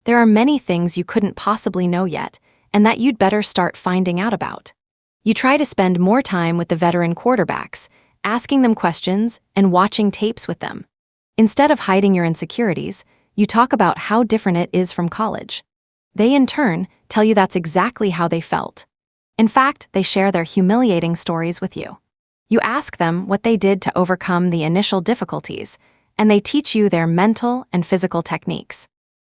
Speaker 1: There are many things you couldn't possibly know yet, and that you'd better start finding out about. You try to spend more time with the veteran quarterbacks, asking them questions and watching tapes with them. Instead of hiding your insecurities, you talk about how different it is from college. They, in turn, tell you that's exactly how they felt. In fact, they share their humiliating stories with you. You ask them what they did to overcome the initial difficulties, and they teach you their mental and physical techniques.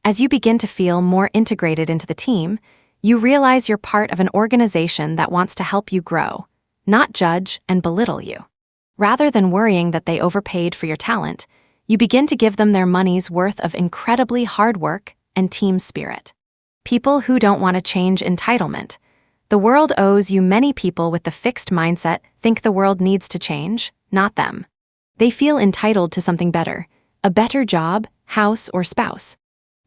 Speaker 1: As you begin to feel more integrated into the team, you realize you're part of an organization that wants to help you grow, not judge and belittle you. Rather than worrying that they overpaid for your talent, you begin to give them their money's worth of incredibly hard work and team spirit. People who don't want to change entitlement. The world owes you. Many people with the fixed mindset think the world needs to change, not them. They feel entitled to something better, a better job, house, or spouse.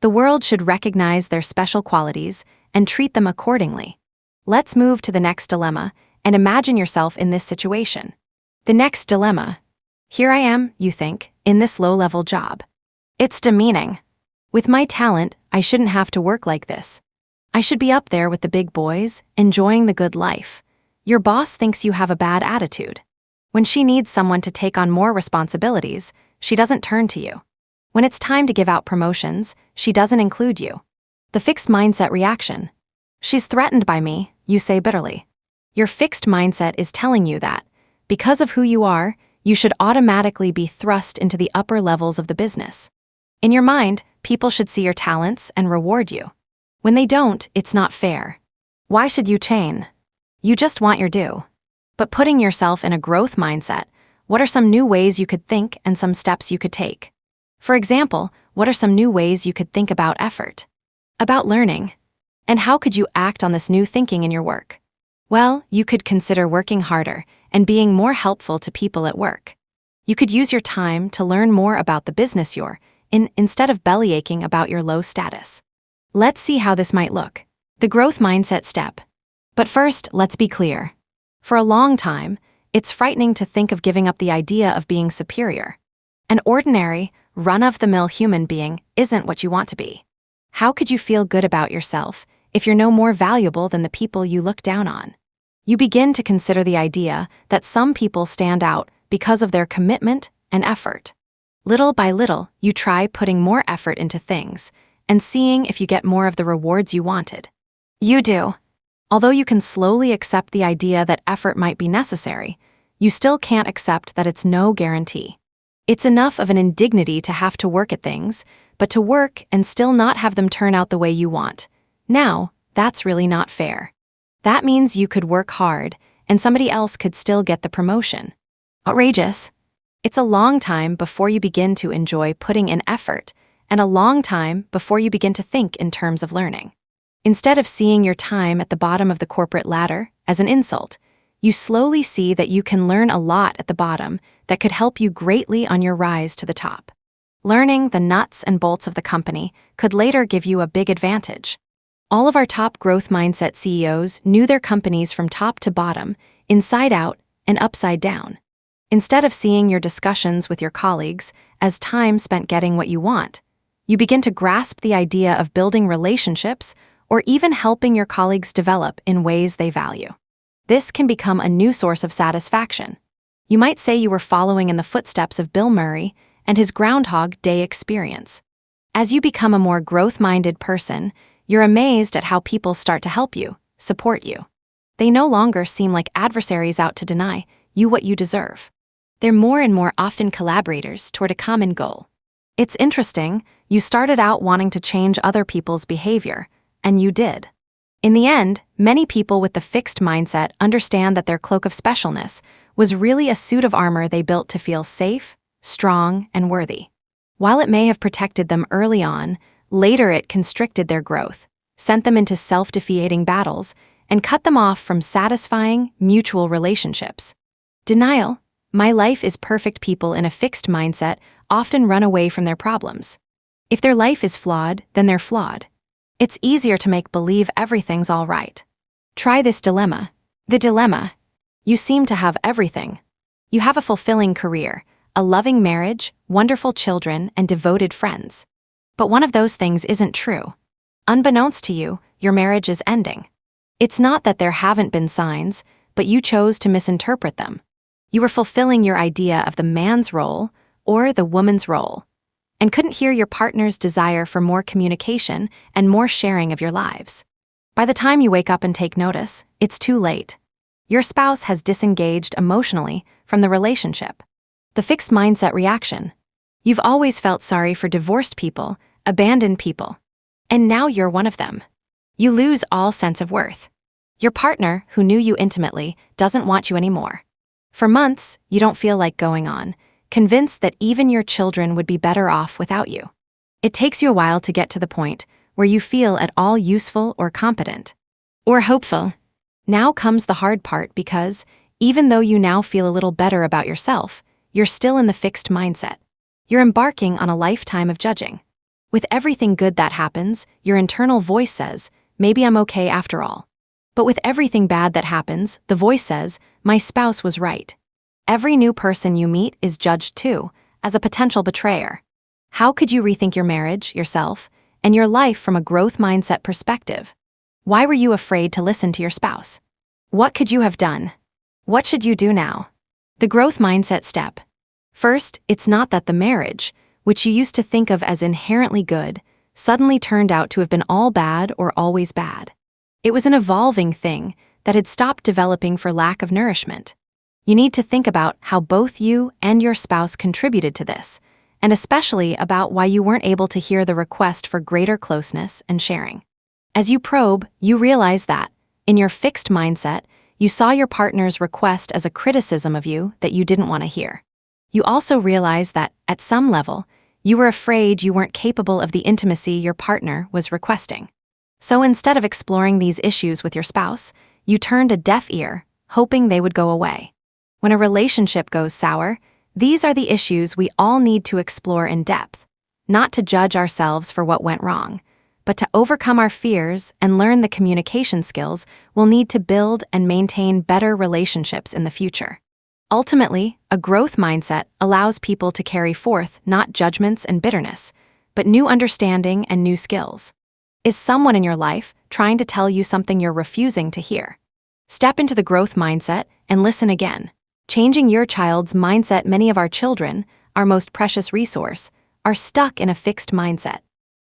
Speaker 1: The world should recognize their special qualities and treat them accordingly. Let's move to the next dilemma and imagine yourself in this situation. The next dilemma. Here I am, you think, in this low-level job. It's demeaning. With my talent, I shouldn't have to work like this. I should be up there with the big boys, enjoying the good life. Your boss thinks you have a bad attitude. When she needs someone to take on more responsibilities, she doesn't turn to you. When it's time to give out promotions, she doesn't include you. The fixed mindset reaction. She's threatened by me, you say bitterly. Your fixed mindset is telling you that, because of who you are, you should automatically be thrust into the upper levels of the business. In your mind, people should see your talents and reward you. When they don't, it's not fair. Why should you chain? You just want your due. But putting yourself in a growth mindset, what are some new ways you could think and some steps you could take? For example, what are some new ways you could think about effort? About learning? And how could you act on this new thinking in your work? Well, you could consider working harder and being more helpful to people at work. You could use your time to learn more about the business you're in instead of bellyaching about your low status. Let's see how this might look. The growth mindset step. But first, let's be clear. For a long time, it's frightening to think of giving up the idea of being superior. An ordinary, run-of-the-mill human being isn't what you want to be. How could you feel good about yourself if you're no more valuable than the people you look down on? You begin to consider the idea that some people stand out because of their commitment and effort. Little by little, you try putting more effort into things and seeing if you get more of the rewards you wanted. You do. Although you can slowly accept the idea that effort might be necessary, you still can't accept that it's no guarantee. It's enough of an indignity to have to work at things, but to work and still not have them turn out the way you want. Now, that's really not fair. That means you could work hard, and somebody else could still get the promotion. Outrageous. It's a long time before you begin to enjoy putting in effort, and a long time before you begin to think in terms of learning. Instead of seeing your time at the bottom of the corporate ladder as an insult, you slowly see that you can learn a lot at the bottom that could help you greatly on your rise to the top. Learning the nuts and bolts of the company could later give you a big advantage. All of our top growth mindset CEOs knew their companies from top to bottom, inside out, and upside down. Instead of seeing your discussions with your colleagues as time spent getting what you want, you begin to grasp the idea of building relationships or even helping your colleagues develop in ways they value. This can become a new source of satisfaction. You might say you were following in the footsteps of Bill Murray and his Groundhog Day experience. As you become a more growth-minded person, you're amazed at how people start to help you, support you. They no longer seem like adversaries out to deny you what you deserve. They're more and more often collaborators toward a common goal. It's interesting, you started out wanting to change other people's behavior, and you did. In the end, many people with the fixed mindset understand that their cloak of specialness was really a suit of armor they built to feel safe, strong, and worthy. While it may have protected them early on, later it constricted their growth, sent them into self-defeating battles, and cut them off from satisfying, mutual relationships. Denial, my life is perfect. People in a fixed mindset often run away from their problems. If their life is flawed, then they're flawed. It's easier to make believe everything's all right. Try this dilemma. The dilemma: you seem to have everything. You have a fulfilling career, a loving marriage, wonderful children, and devoted friends. But one of those things isn't true. Unbeknownst to you, your marriage is ending. It's not that there haven't been signs, but you chose to misinterpret them. You were fulfilling your idea of the man's role or the woman's role, and couldn't hear your partner's desire for more communication and more sharing of your lives. By the time you wake up and take notice, it's too late. Your spouse has disengaged emotionally from the relationship. The fixed mindset reaction: you've always felt sorry for divorced people, abandoned people, and now you're one of them. You lose all sense of worth. Your partner, who knew you intimately, doesn't want you anymore. For months, you don't feel like going on, convinced that even your children would be better off without you. It takes you a while to get to the point where you feel at all useful or competent, or hopeful. Now comes the hard part, because even though you now feel a little better about yourself, you're still in the fixed mindset. You're embarking on a lifetime of judging. With everything good that happens, your internal voice says, maybe I'm okay after all. But with everything bad that happens, the voice says, my spouse was right. Every new person you meet is judged too, as a potential betrayer. How could you rethink your marriage, yourself, and your life from a growth mindset perspective? Why were you afraid to listen to your spouse? What could you have done? What should you do now? The growth mindset step. First, it's not that the marriage, which you used to think of as inherently good, suddenly turned out to have been all bad or always bad. It was an evolving thing that had stopped developing for lack of nourishment. You need to think about how both you and your spouse contributed to this, and especially about why you weren't able to hear the request for greater closeness and sharing. As you probe, you realize that, in your fixed mindset, you saw your partner's request as a criticism of you that you didn't want to hear. You also realize that, at some level, you were afraid you weren't capable of the intimacy your partner was requesting. So instead of exploring these issues with your spouse, you turned a deaf ear, hoping they would go away. When a relationship goes sour, these are the issues we all need to explore in depth, not to judge ourselves for what went wrong, but to overcome our fears and learn the communication skills we'll need to build and maintain better relationships in the future. Ultimately, a growth mindset allows people to carry forth not judgments and bitterness, but new understanding and new skills. Is someone in your life trying to tell you something you're refusing to hear? Step into the growth mindset and listen again. Changing your child's mindset. Many of our children, our most precious resource, are stuck in a fixed mindset.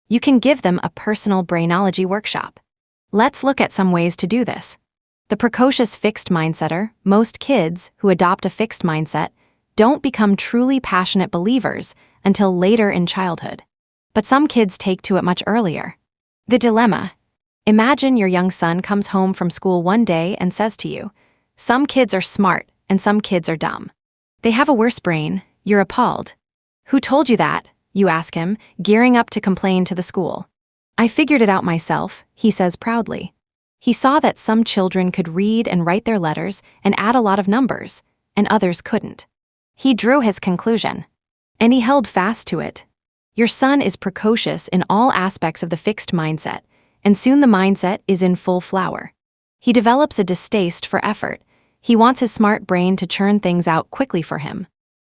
Speaker 1: You can give them a personal brainology workshop. Let's look at some ways to do this. The precocious fixed mindsetter. Most kids who adopt a fixed mindset don't become truly passionate believers until later in childhood. But some kids take to it much earlier. The dilemma. Imagine your young son comes home from school one day and says to you, some kids are smart and some kids are dumb. They have a worse brain. You're appalled. Who told you that? You ask him, gearing up to complain to the school. I figured it out myself, he says proudly. He saw that some children could read and write their letters and add a lot of numbers, and others couldn't. He drew his conclusion, and he held fast to it. Your son is precocious in all aspects of the fixed mindset, and soon the mindset is in full flower. He develops a distaste for effort. He wants his smart brain to churn things out quickly for him.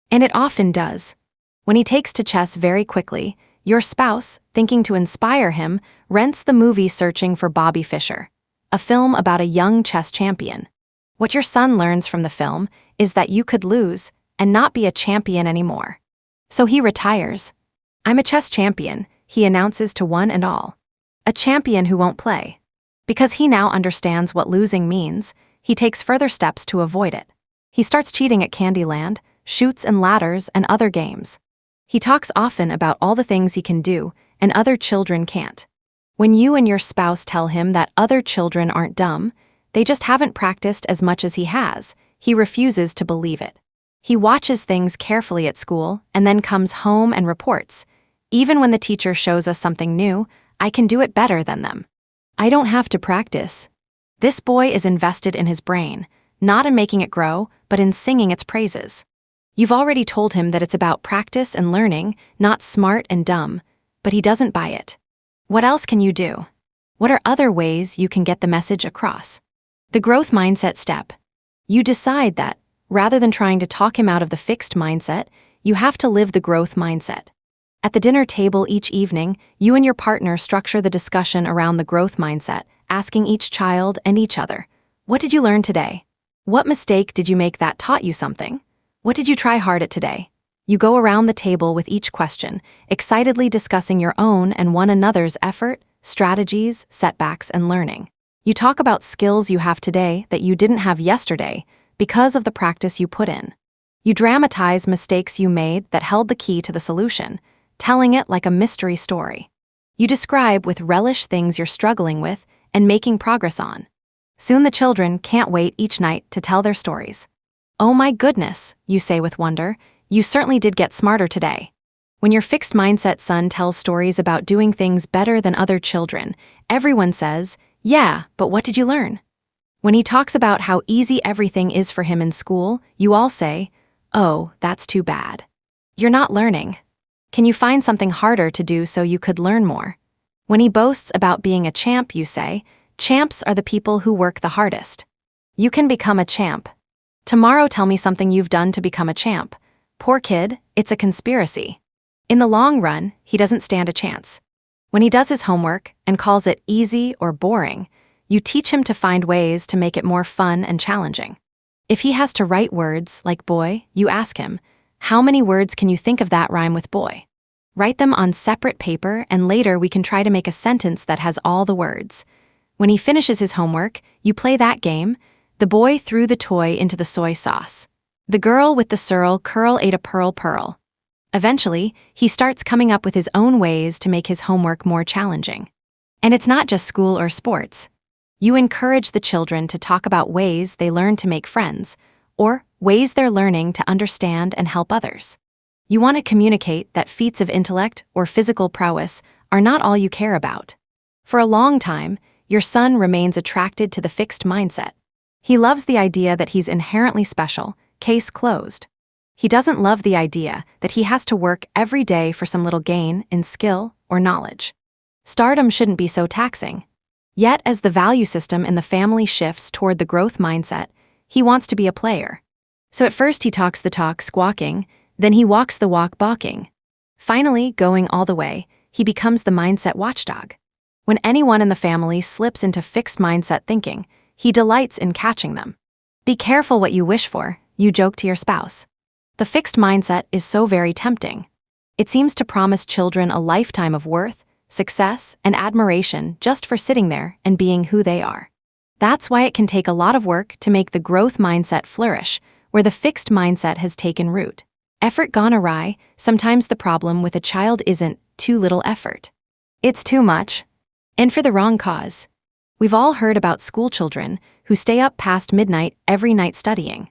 Speaker 1: And it often does. When he takes to chess very quickly, your spouse, thinking to inspire him, rents the movie Searching for Bobby Fischer, a film about a young chess champion. What your son learns from the film is that you could lose and not be a champion anymore. So he retires. "I'm a chess champion," he announces to one and all. A champion who won't play. Because he now understands what losing means, he takes further steps to avoid it. He starts cheating at Candyland, Chutes and Ladders, and other games. He talks often about all the things he can do and other children can't. When you and your spouse tell him that other children aren't dumb, they just haven't practiced as much as he has, he refuses to believe it. He watches things carefully at school and then comes home and reports, "Even when the teacher shows us something new, I can do it better than them. I don't have to practice." This boy is invested in his brain, not in making it grow, but in singing its praises. You've already told him that it's about practice and learning, not smart and dumb, but he doesn't buy it. What else can you do? What are other ways you can get the message across? The growth mindset step. You decide that, rather than trying to talk him out of the fixed mindset, you have to live the growth mindset. At the dinner table each evening, you and your partner structure the discussion around the growth mindset, asking each child and each other, "What did you learn today? What mistake did you make that taught you something? What did you try hard at today?" You go around the table with each question, excitedly discussing your own and one another's effort, strategies, setbacks, and learning. You talk about skills you have today that you didn't have yesterday because of the practice you put in. You dramatize mistakes you made that held the key to the solution, telling it like a mystery story. You describe with relish things you're struggling with and making progress on. Soon the children can't wait each night to tell their stories. "Oh my goodness," you say with wonder, "you certainly did get smarter today." When your fixed mindset son tells stories about doing things better than other children, everyone says, "Yeah, but what did you learn?" When he talks about how easy everything is for him in school, you all say, "Oh, that's too bad. You're not learning. Can you find something harder to do so you could learn more?" When he boasts about being a champ, you say, "Champs are the people who work the hardest. You can become a champ. Tomorrow tell me something you've done to become a champ." Poor kid, it's a conspiracy. In the long run, he doesn't stand a chance. When he does his homework and calls it easy or boring, you teach him to find ways to make it more fun and challenging. If he has to write words like boy, you ask him, "How many words can you think of that rhyme with boy?" Write them on separate paper, and later we can try to make a sentence that has all the words. When he finishes his homework, you play that game. The boy threw the toy into the soy sauce. The girl with the surl curl ate a pearl. Eventually, he starts coming up with his own ways to make his homework more challenging. And it's not just school or sports. You encourage the children to talk about ways they learn to make friends, or ways they're learning to understand and help others. You want to communicate that feats of intellect or physical prowess are not all you care about. For a long time, your son remains attracted to the fixed mindset. He loves the idea that he's inherently special, case closed. He doesn't love the idea that he has to work every day for some little gain in skill or knowledge. Stardom shouldn't be so taxing. Yet, as the value system in the family shifts toward the growth mindset, he wants to be a player. So at first he talks the talk squawking, then he walks the walk balking. Finally, going all the way, he becomes the mindset watchdog. When anyone in the family slips into fixed mindset thinking, he delights in catching them. Be careful what you wish for, you joke to your spouse. The fixed mindset is so very tempting. It seems to promise children a lifetime of worth, success, and admiration just for sitting there and being who they are. That's why it can take a lot of work to make the growth mindset flourish, where the fixed mindset has taken root. Effort gone awry, sometimes the problem with a child isn't too little effort. It's too much, and for the wrong cause. We've all heard about school children who stay up past midnight every night studying,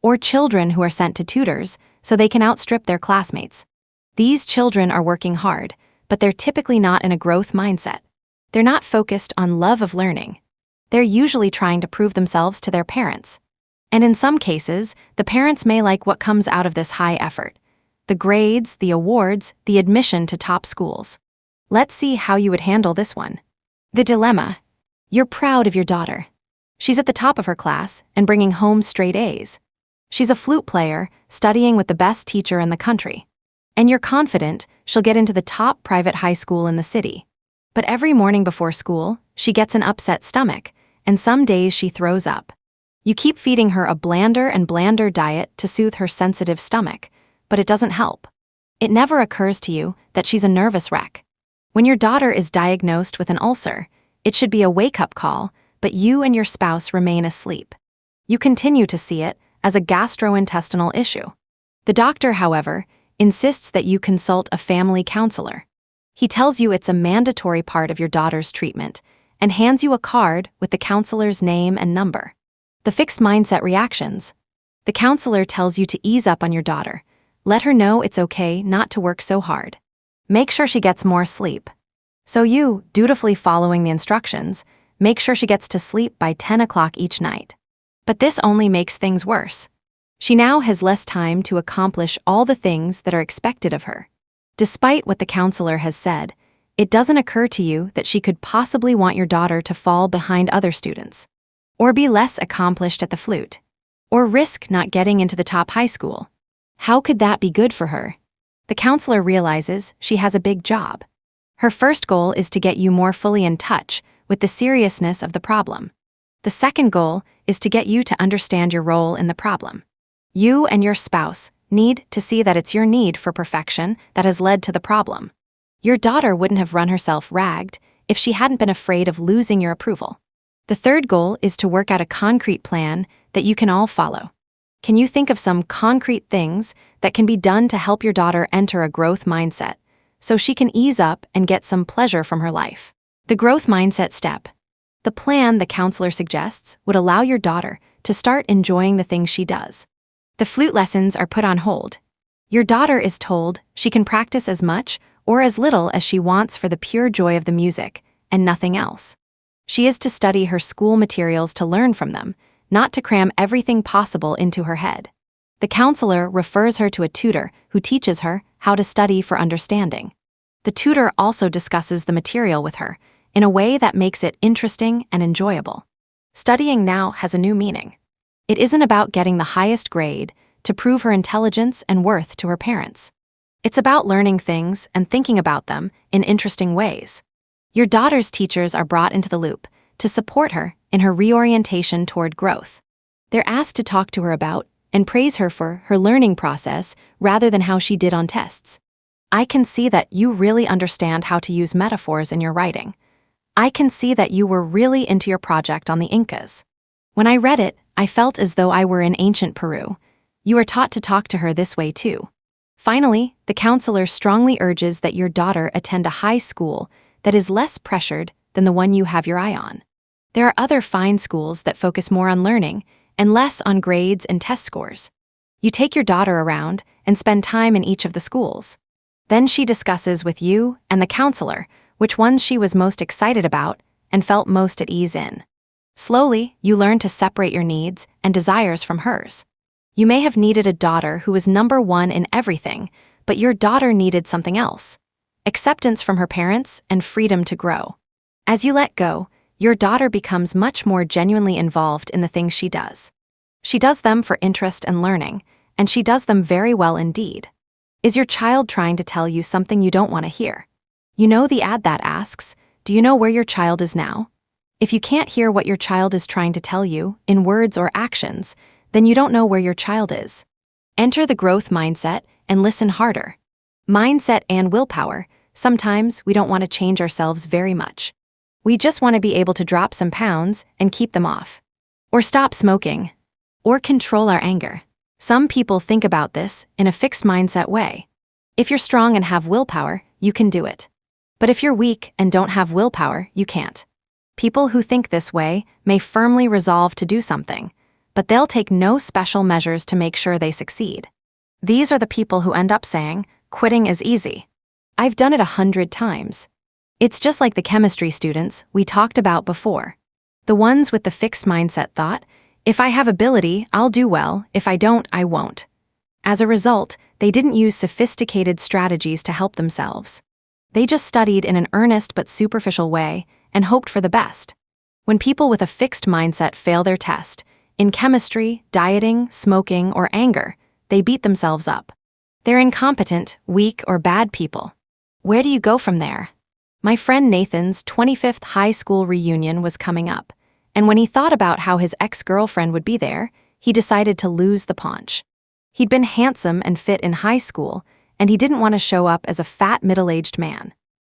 Speaker 1: or children who are sent to tutors so they can outstrip their classmates. These children are working hard, but they're typically not in a growth mindset. They're not focused on love of learning. They're usually trying to prove themselves to their parents. And in some cases, the parents may like what comes out of this high effort: the grades, the awards, the admission to top schools. Let's see how you would handle this one. The dilemma. You're proud of your daughter. She's at the top of her class and bringing home straight A's. She's a flute player, studying with the best teacher in the country. And you're confident she'll get into the top private high school in the city. But every morning before school, she gets an upset stomach, and some days she throws up. You keep feeding her a blander and blander diet to soothe her sensitive stomach, but it doesn't help. It never occurs to you that she's a nervous wreck. When your daughter is diagnosed with an ulcer, it should be a wake-up call, but you and your spouse remain asleep. You continue to see it as a gastrointestinal issue. The doctor, however, insists that you consult a family counselor. He tells you it's a mandatory part of your daughter's treatment and hands you a card with the counselor's name and number. The fixed mindset reactions. The counselor tells you to ease up on your daughter. Let her know it's okay not to work so hard. Make sure she gets more sleep. So you, dutifully following the instructions, make sure she gets to sleep by 10 o'clock each night. But this only makes things worse. She now has less time to accomplish all the things that are expected of her. Despite what the counselor has said, it doesn't occur to you that she could possibly want your daughter to fall behind other students, or be less accomplished at the flute, or risk not getting into the top high school. How could that be good for her? The counselor realizes she has a big job. Her first goal is to get you more fully in touch with the seriousness of the problem. The second goal is to get you to understand your role in the problem. You and your spouse need to see that it's your need for perfection that has led to the problem. Your daughter wouldn't have run herself ragged if she hadn't been afraid of losing your approval. The third goal is to work out a concrete plan that you can all follow. Can you think of some concrete things that can be done to help your daughter enter a growth mindset so she can ease up and get some pleasure from her life? The growth mindset step. The plan the counselor suggests would allow your daughter to start enjoying the things she does. The flute lessons are put on hold. Your daughter is told she can practice as much or as little as she wants for the pure joy of the music and nothing else. She is to study her school materials to learn from them, not to cram everything possible into her head. The counselor refers her to a tutor who teaches her how to study for understanding. The tutor also discusses the material with her in a way that makes it interesting and enjoyable. Studying now has a new meaning. It isn't about getting the highest grade to prove her intelligence and worth to her parents. It's about learning things and thinking about them in interesting ways. Your daughter's teachers are brought into the loop to support her in her reorientation toward growth. They're asked to talk to her about and praise her for her learning process rather than how she did on tests. I can see that you really understand how to use metaphors in your writing. I can see that you were really into your project on the Incas. When I read it, I felt as though I were in ancient Peru. You are taught to talk to her this way too. Finally, the counselor strongly urges that your daughter attend a high school that is less pressured than the one you have your eye on. There are other fine schools that focus more on learning and less on grades and test scores. You take your daughter around and spend time in each of the schools. Then she discusses with you and the counselor which ones she was most excited about and felt most at ease in. Slowly, you learn to separate your needs and desires from hers. You may have needed a daughter who was number one in everything, but your daughter needed something else: acceptance from her parents and freedom to grow. As you let go, your daughter becomes much more genuinely involved in the things she does. She does them for interest and learning, and she does them very well indeed. Is your child trying to tell you something you don't want to hear? You know the ad that asks, do you know where your child is now? If you can't hear what your child is trying to tell you in words or actions, then you don't know where your child is. Enter the growth mindset and listen harder. Mindset and willpower. Sometimes we don't want to change ourselves very much. We just want to be able to drop some pounds and keep them off. Or stop smoking. Or control our anger. Some people think about this in a fixed mindset way. If you're strong and have willpower, you can do it. But if you're weak and don't have willpower, you can't. People who think this way may firmly resolve to do something, but they'll take no special measures to make sure they succeed. These are the people who end up saying, quitting is easy. I've done it 100 times. It's just like the chemistry students we talked about before. The ones with the fixed mindset thought, if I have ability, I'll do well, if I don't, I won't. As a result, they didn't use sophisticated strategies to help themselves. They just studied in an earnest but superficial way and hoped for the best. When people with a fixed mindset fail their test, in chemistry, dieting, smoking, or anger, they beat themselves up. They're incompetent, weak, or bad people. Where do you go from there? My friend Nathan's 25th high school reunion was coming up, and when he thought about how his ex-girlfriend would be there, he decided to lose the paunch. He'd been handsome and fit in high school, and he didn't want to show up as a fat middle-aged man.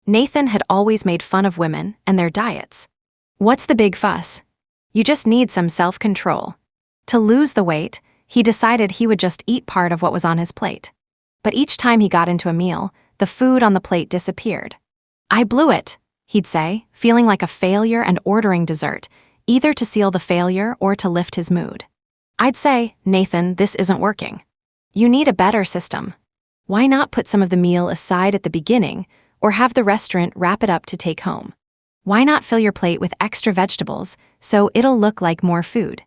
Speaker 1: Nathan had always made fun of women and their diets. What's the big fuss? You just need some self-control. To lose the weight, he decided he would just eat part of what was on his plate. But each time he got into a meal, the food on the plate disappeared. I blew it, he'd say, feeling like a failure and ordering dessert, either to seal the failure or to lift his mood. I'd say, Nathan, this isn't working. You need a better system. Why not put some of the meal aside at the beginning, or have the restaurant wrap it up to take home? Why not fill your plate with extra vegetables so it'll look like more food?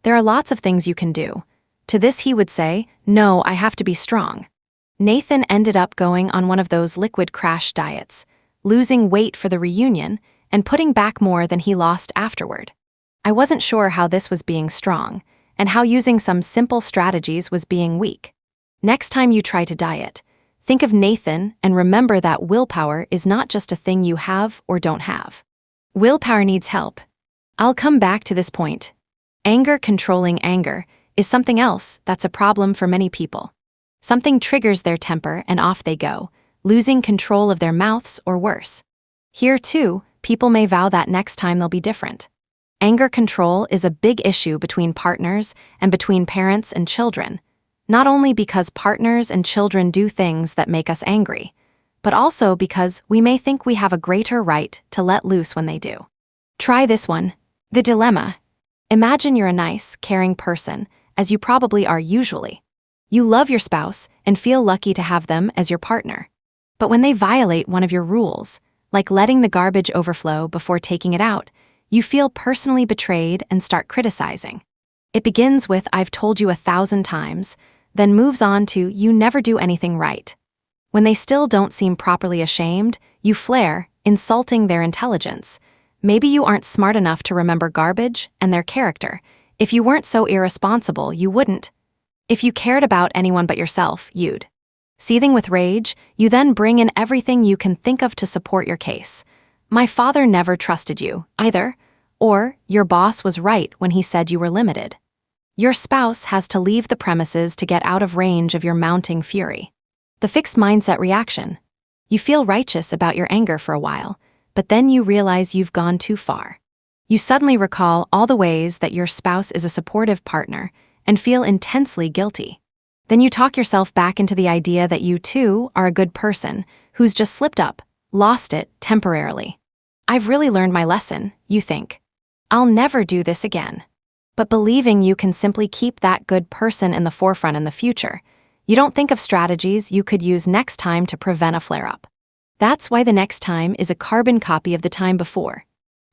Speaker 1: There are lots of things you can do. To this he would say, no, I have to be strong. Nathan ended up going on one of those liquid crash diets, losing weight for the reunion and putting back more than he lost afterward. I wasn't sure how this was being strong, and how using some simple strategies was being weak. Next time you try to diet, think of Nathan and remember that willpower is not just a thing you have or don't have. Willpower needs help. I'll come back to this point. Anger controlling anger is something else that's a problem for many people. Something triggers their temper and off they go, losing control of their mouths or worse. Here too, people may vow that next time they'll be different. Anger control is a big issue between partners and between parents and children, not only because partners and children do things that make us angry, but also because we may think we have a greater right to let loose when they do. Try this one. The dilemma. Imagine you're a nice, caring person, as you probably are usually. You love your spouse and feel lucky to have them as your partner. But when they violate one of your rules, like letting the garbage overflow before taking it out, you feel personally betrayed and start criticizing. It begins with, I've told you 1,000 times, then moves on to, you never do anything right. When they still don't seem properly ashamed, you flare, insulting their intelligence. Maybe you aren't smart enough to remember garbage and their character. If you weren't so irresponsible, you wouldn't. If you cared about anyone but yourself, you'd. Seething with rage, you then bring in everything you can think of to support your case. My father never trusted you, either. Or, your boss was right when he said you were limited. Your spouse has to leave the premises to get out of range of your mounting fury. The fixed mindset reaction. You feel righteous about your anger for a while, but then you realize you've gone too far. You suddenly recall all the ways that your spouse is a supportive partner and feel intensely guilty. Then you talk yourself back into the idea that you too are a good person who's just slipped up, lost it temporarily. I've really learned my lesson, you think. I'll never do this again. But believing you can simply keep that good person in the forefront in the future, you don't think of strategies you could use next time to prevent a flare-up. That's why the next time is a carbon copy of the time before.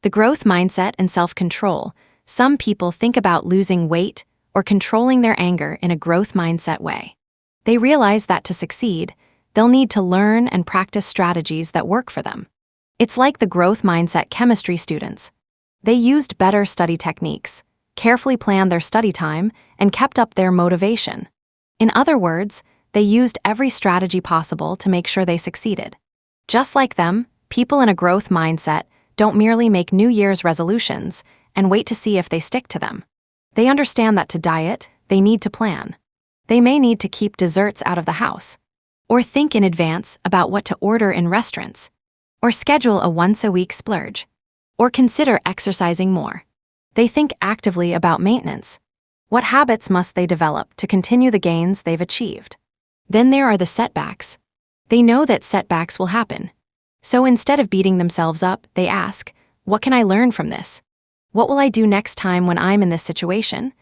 Speaker 1: The growth mindset and self-control. Some people think about losing weight or controlling their anger in a growth mindset way. They realize that to succeed, they'll need to learn and practice strategies that work for them. It's like the growth mindset chemistry students. They used better study techniques, carefully planned their study time, and kept up their motivation. In other words, they used every strategy possible to make sure they succeeded. Just like them, people in a growth mindset don't merely make New Year's resolutions and wait to see if they stick to them. They understand that to diet, they need to plan. They may need to keep desserts out of the house, or think in advance about what to order in restaurants, or schedule a once-a-week splurge, or consider exercising more. They think actively about maintenance. What habits must they develop to continue the gains they've achieved? Then there are the setbacks. They know that setbacks will happen. So instead of beating themselves up, they ask, what can I learn from this? What will I do next time when I'm in this situation?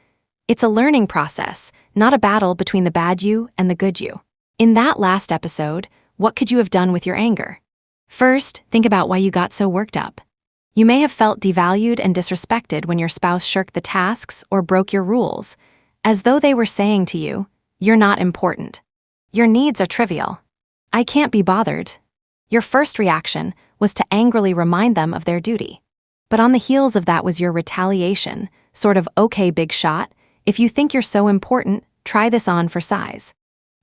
Speaker 1: It's a learning process, not a battle between the bad you and the good you. In that last episode, what could you have done with your anger? First, think about why you got so worked up. You may have felt devalued and disrespected when your spouse shirked the tasks or broke your rules, as though they were saying to you, you're not important. Your needs are trivial. I can't be bothered. Your first reaction was to angrily remind them of their duty. But on the heels of that was your retaliation, sort of okay, big shot, if you think you're so important, try this on for size.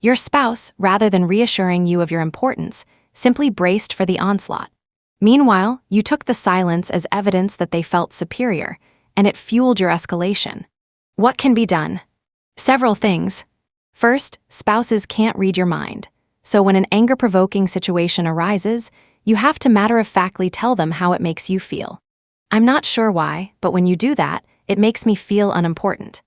Speaker 1: Your spouse, rather than reassuring you of your importance, simply braced for the onslaught. Meanwhile, you took the silence as evidence that they felt superior, and it fueled your escalation. What can be done? Several things. First, spouses can't read your mind. So when an anger-provoking situation arises, you have to matter-of-factly tell them how it makes you feel. I'm not sure why, but when you do that, it makes me feel unimportant.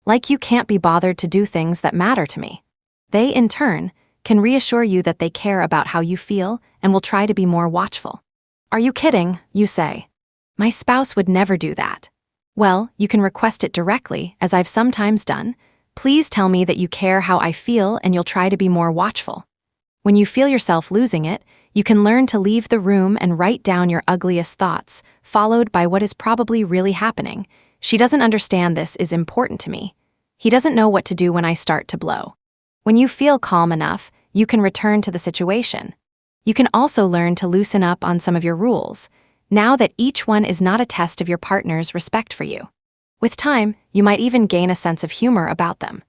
Speaker 1: Like you can't be bothered to do things that matter to me. They, in turn, can reassure you that they care about how you feel and will try to be more watchful. Are you kidding? You say. My spouse would never do that. Well, you can request it directly, as I've sometimes done. Please tell me that you care how I feel and you'll try to be more watchful. When you feel yourself losing it, you can learn to leave the room and write down your ugliest thoughts, followed by what is probably really happening. She doesn't understand this is important to me. He doesn't know what to do when I start to blow. When you feel calm enough, you can return to the situation. You can also learn to loosen up on some of your rules, now that each one is not a test of your partner's respect for you. With time, you might even gain a sense of humor about them.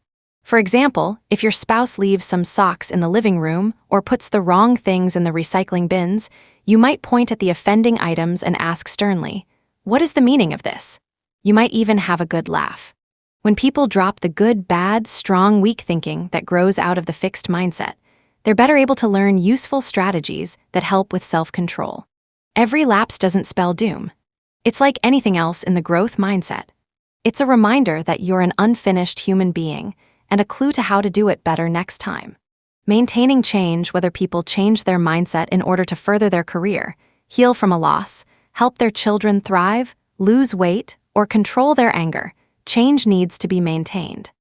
Speaker 1: For example, if your spouse leaves some socks in the living room or puts the wrong things in the recycling bins, you might point at the offending items and ask sternly, "What is the meaning of this?" You might even have a good laugh. When people drop the good, bad, strong, weak thinking that grows out of the fixed mindset, they're better able to learn useful strategies that help with self-control. Every lapse doesn't spell doom. It's like anything else in the growth mindset. It's a reminder that you're an unfinished human being and a clue to how to do it better next time. Maintaining change, whether people change their mindset in order to further their career, heal from a loss, help their children thrive, lose weight, or control their anger, change needs to be maintained.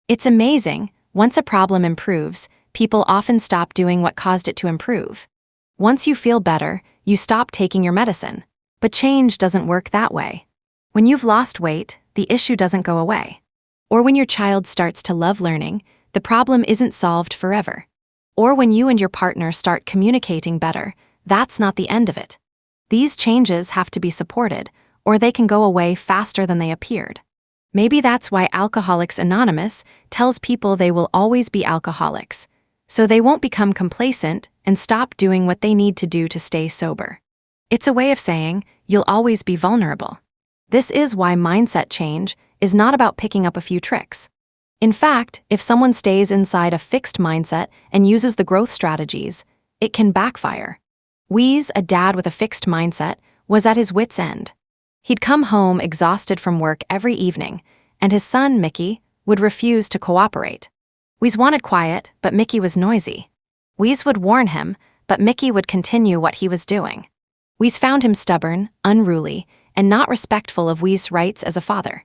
Speaker 1: It's amazing, once a problem improves, people often stop doing what caused it to improve. Once you feel better, you stop taking your medicine. But change doesn't work that way. When you've lost weight, the issue doesn't go away. Or when your child starts to love learning, the problem isn't solved forever. Or when you and your partner start communicating better, that's not the end of it. These changes have to be supported, or they can go away faster than they appeared. Maybe that's why Alcoholics Anonymous tells people they will always be alcoholics, so they won't become complacent and stop doing what they need to do to stay sober. It's a way of saying, you'll always be vulnerable. This is why mindset change is not about picking up a few tricks. In fact, if someone stays inside a fixed mindset and uses the growth strategies, it can backfire. Wheeze, a dad with a fixed mindset, was at his wit's end. He'd come home exhausted from work every evening, and his son, Mickey, would refuse to cooperate. Wheeze wanted quiet, but Mickey was noisy. Wheeze would warn him, but Mickey would continue what he was doing. Wheeze found him stubborn, unruly, and not respectful of Wheeze's rights as a father.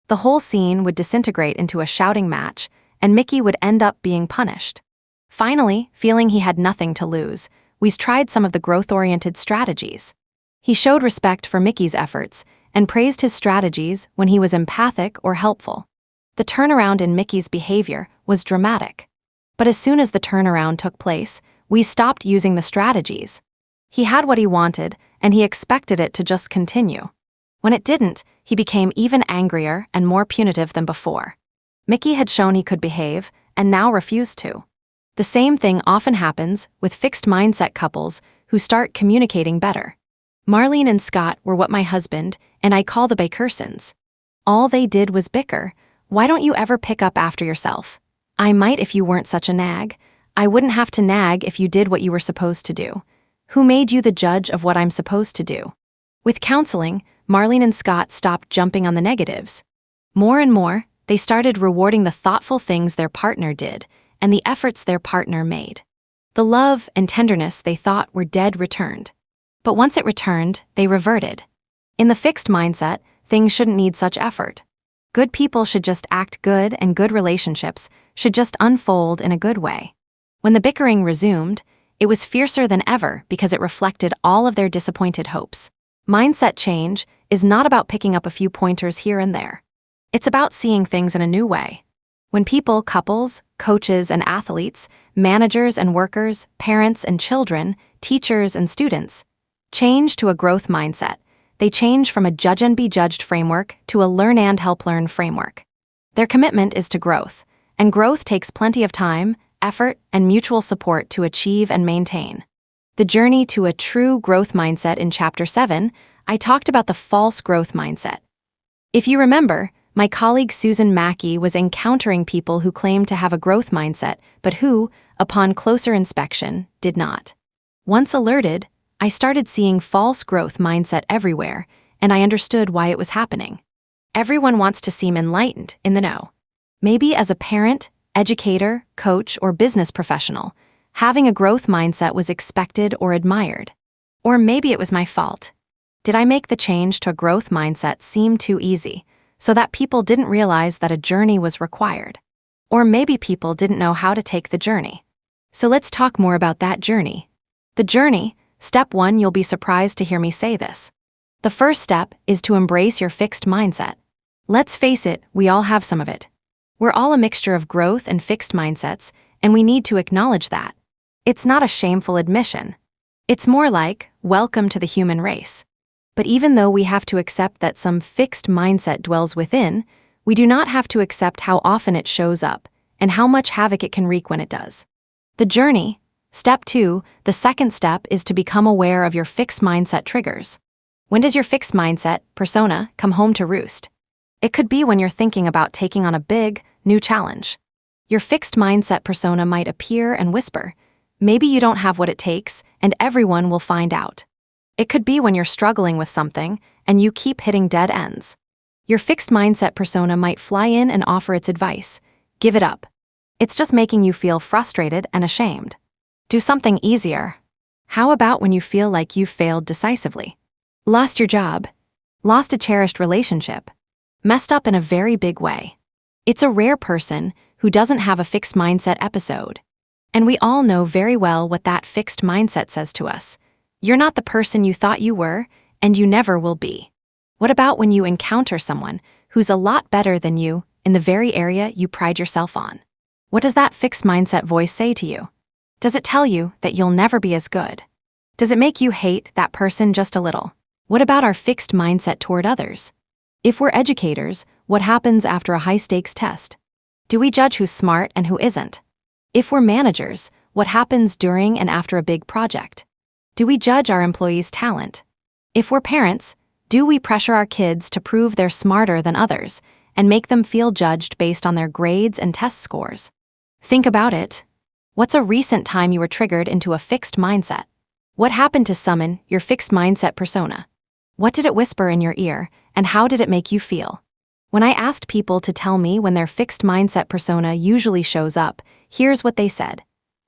Speaker 1: The whole scene would disintegrate into a shouting match, and Mickey would end up being punished. Finally, feeling he had nothing to lose, Wheeze tried some of the growth-oriented strategies. He showed respect for Mickey's efforts and praised his strategies when he was empathic or helpful. The turnaround in Mickey's behavior was dramatic. But as soon as the turnaround took place, Wheeze stopped using the strategies. He had what he wanted, and he expected it to just continue. When it didn't, he became even angrier and more punitive than before. Mickey had shown he could behave, and now refused to. The same thing often happens with fixed mindset couples who start communicating better. Marlene and Scott were what my husband and I call the Bakersons. All they did was bicker. Why don't you ever pick up after yourself? I might if you weren't such a nag. I wouldn't have to nag if you did what you were supposed to do. Who made you the judge of what I'm supposed to do? With counseling, Marlene and Scott stopped jumping on the negatives. More and more, they started rewarding the thoughtful things their partner did and the efforts their partner made. The love and tenderness they thought were dead returned. But once it returned, they reverted. In the fixed mindset, things shouldn't need such effort. Good people should just act good, and good relationships should just unfold in a good way. When the bickering resumed, it was fiercer than ever because it reflected all of their disappointed hopes. Mindset change is not about picking up a few pointers here and there. It's about seeing things in a new way. When people, couples, coaches and athletes, managers and workers, parents and children, teachers and students, Change to a growth mindset. They change from a judge and be judged framework to a learn and help learn framework. Their commitment is to growth, and growth takes plenty of time, effort, and mutual support to achieve and maintain. The journey to a true growth mindset in Chapter 7, I talked about the false growth mindset. If you remember, my colleague Susan Mackey was encountering people who claimed to have a growth mindset, but who, upon closer inspection, did not. Once alerted, I started seeing false growth mindset everywhere, and I understood why it was happening. Everyone wants to seem enlightened, in the know. Maybe as a parent, educator, coach, or business professional, having a growth mindset was expected or admired. Or maybe it was my fault. Did I make the change to a growth mindset seem too easy, so that people didn't realize that a journey was required? Or maybe people didn't know how to take the journey. So let's talk more about that journey. The journey, step 1, you'll be surprised to hear me say this. The first step is to embrace your fixed mindset. Let's face it, we all have some of it. We're all a mixture of growth and fixed mindsets, and we need to acknowledge that. It's not a shameful admission. It's more like, welcome to the human race. But even though we have to accept that some fixed mindset dwells within, we do not have to accept how often it shows up and how much havoc it can wreak when it does. The journey, step 2, the second step is to become aware of your fixed mindset triggers. When does your fixed mindset, persona, come home to roost? It could be when you're thinking about taking on a big, new challenge. Your fixed mindset persona might appear and whisper, maybe you don't have what it takes, and everyone will find out. It could be when you're struggling with something, and you keep hitting dead ends. Your fixed mindset persona might fly in and offer its advice. Give it up. It's just making you feel frustrated and ashamed. Do something easier. How about when you feel like you failed decisively? Lost your job. Lost a cherished relationship. Messed up in a very big way. It's a rare person who doesn't have a fixed mindset episode. And we all know very well what that fixed mindset says to us. You're not the person you thought you were, and you never will be. What about when you encounter someone who's a lot better than you in the very area you pride yourself on? What does that fixed mindset voice say to you? Does it tell you that you'll never be as good? Does it make you hate that person just a little? What about our fixed mindset toward others? If we're educators, what happens after a high-stakes test? Do we judge who's smart and who isn't? If we're managers, what happens during and after a big project? Do we judge our employees' talent? If we're parents, do we pressure our kids to prove they're smarter than others and make them feel judged based on their grades and test scores? Think about it. What's a recent time you were triggered into a fixed mindset? What happened to summon your fixed mindset persona? What did it whisper in your ear, and how did it make you feel? When I asked people to tell me when their fixed mindset persona usually shows up, here's what they said.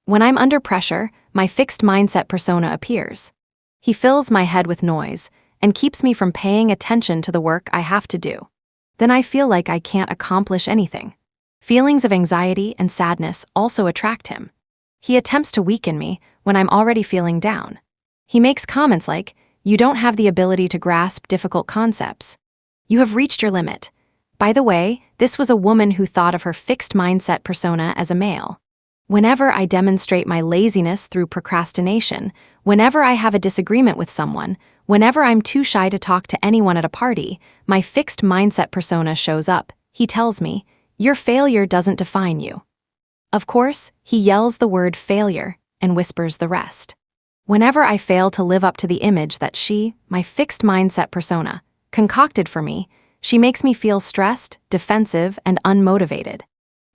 Speaker 1: When I'm under pressure, my fixed mindset persona appears. He fills my head with noise and keeps me from paying attention to the work I have to do. Then I feel like I can't accomplish anything. Feelings of anxiety and sadness also attract him. He attempts to weaken me when I'm already feeling down. He makes comments like, "You don't have the ability to grasp difficult concepts. You have reached your limit." By the way, this was a woman who thought of her fixed mindset persona as a male. Whenever I demonstrate my laziness through procrastination, whenever I have a disagreement with someone, whenever I'm too shy to talk to anyone at a party, my fixed mindset persona shows up. He tells me, "Your failure doesn't define you." Of course, he yells the word failure and whispers the rest. Whenever I fail to live up to the image that she, my fixed mindset persona, concocted for me, she makes me feel stressed, defensive, and unmotivated.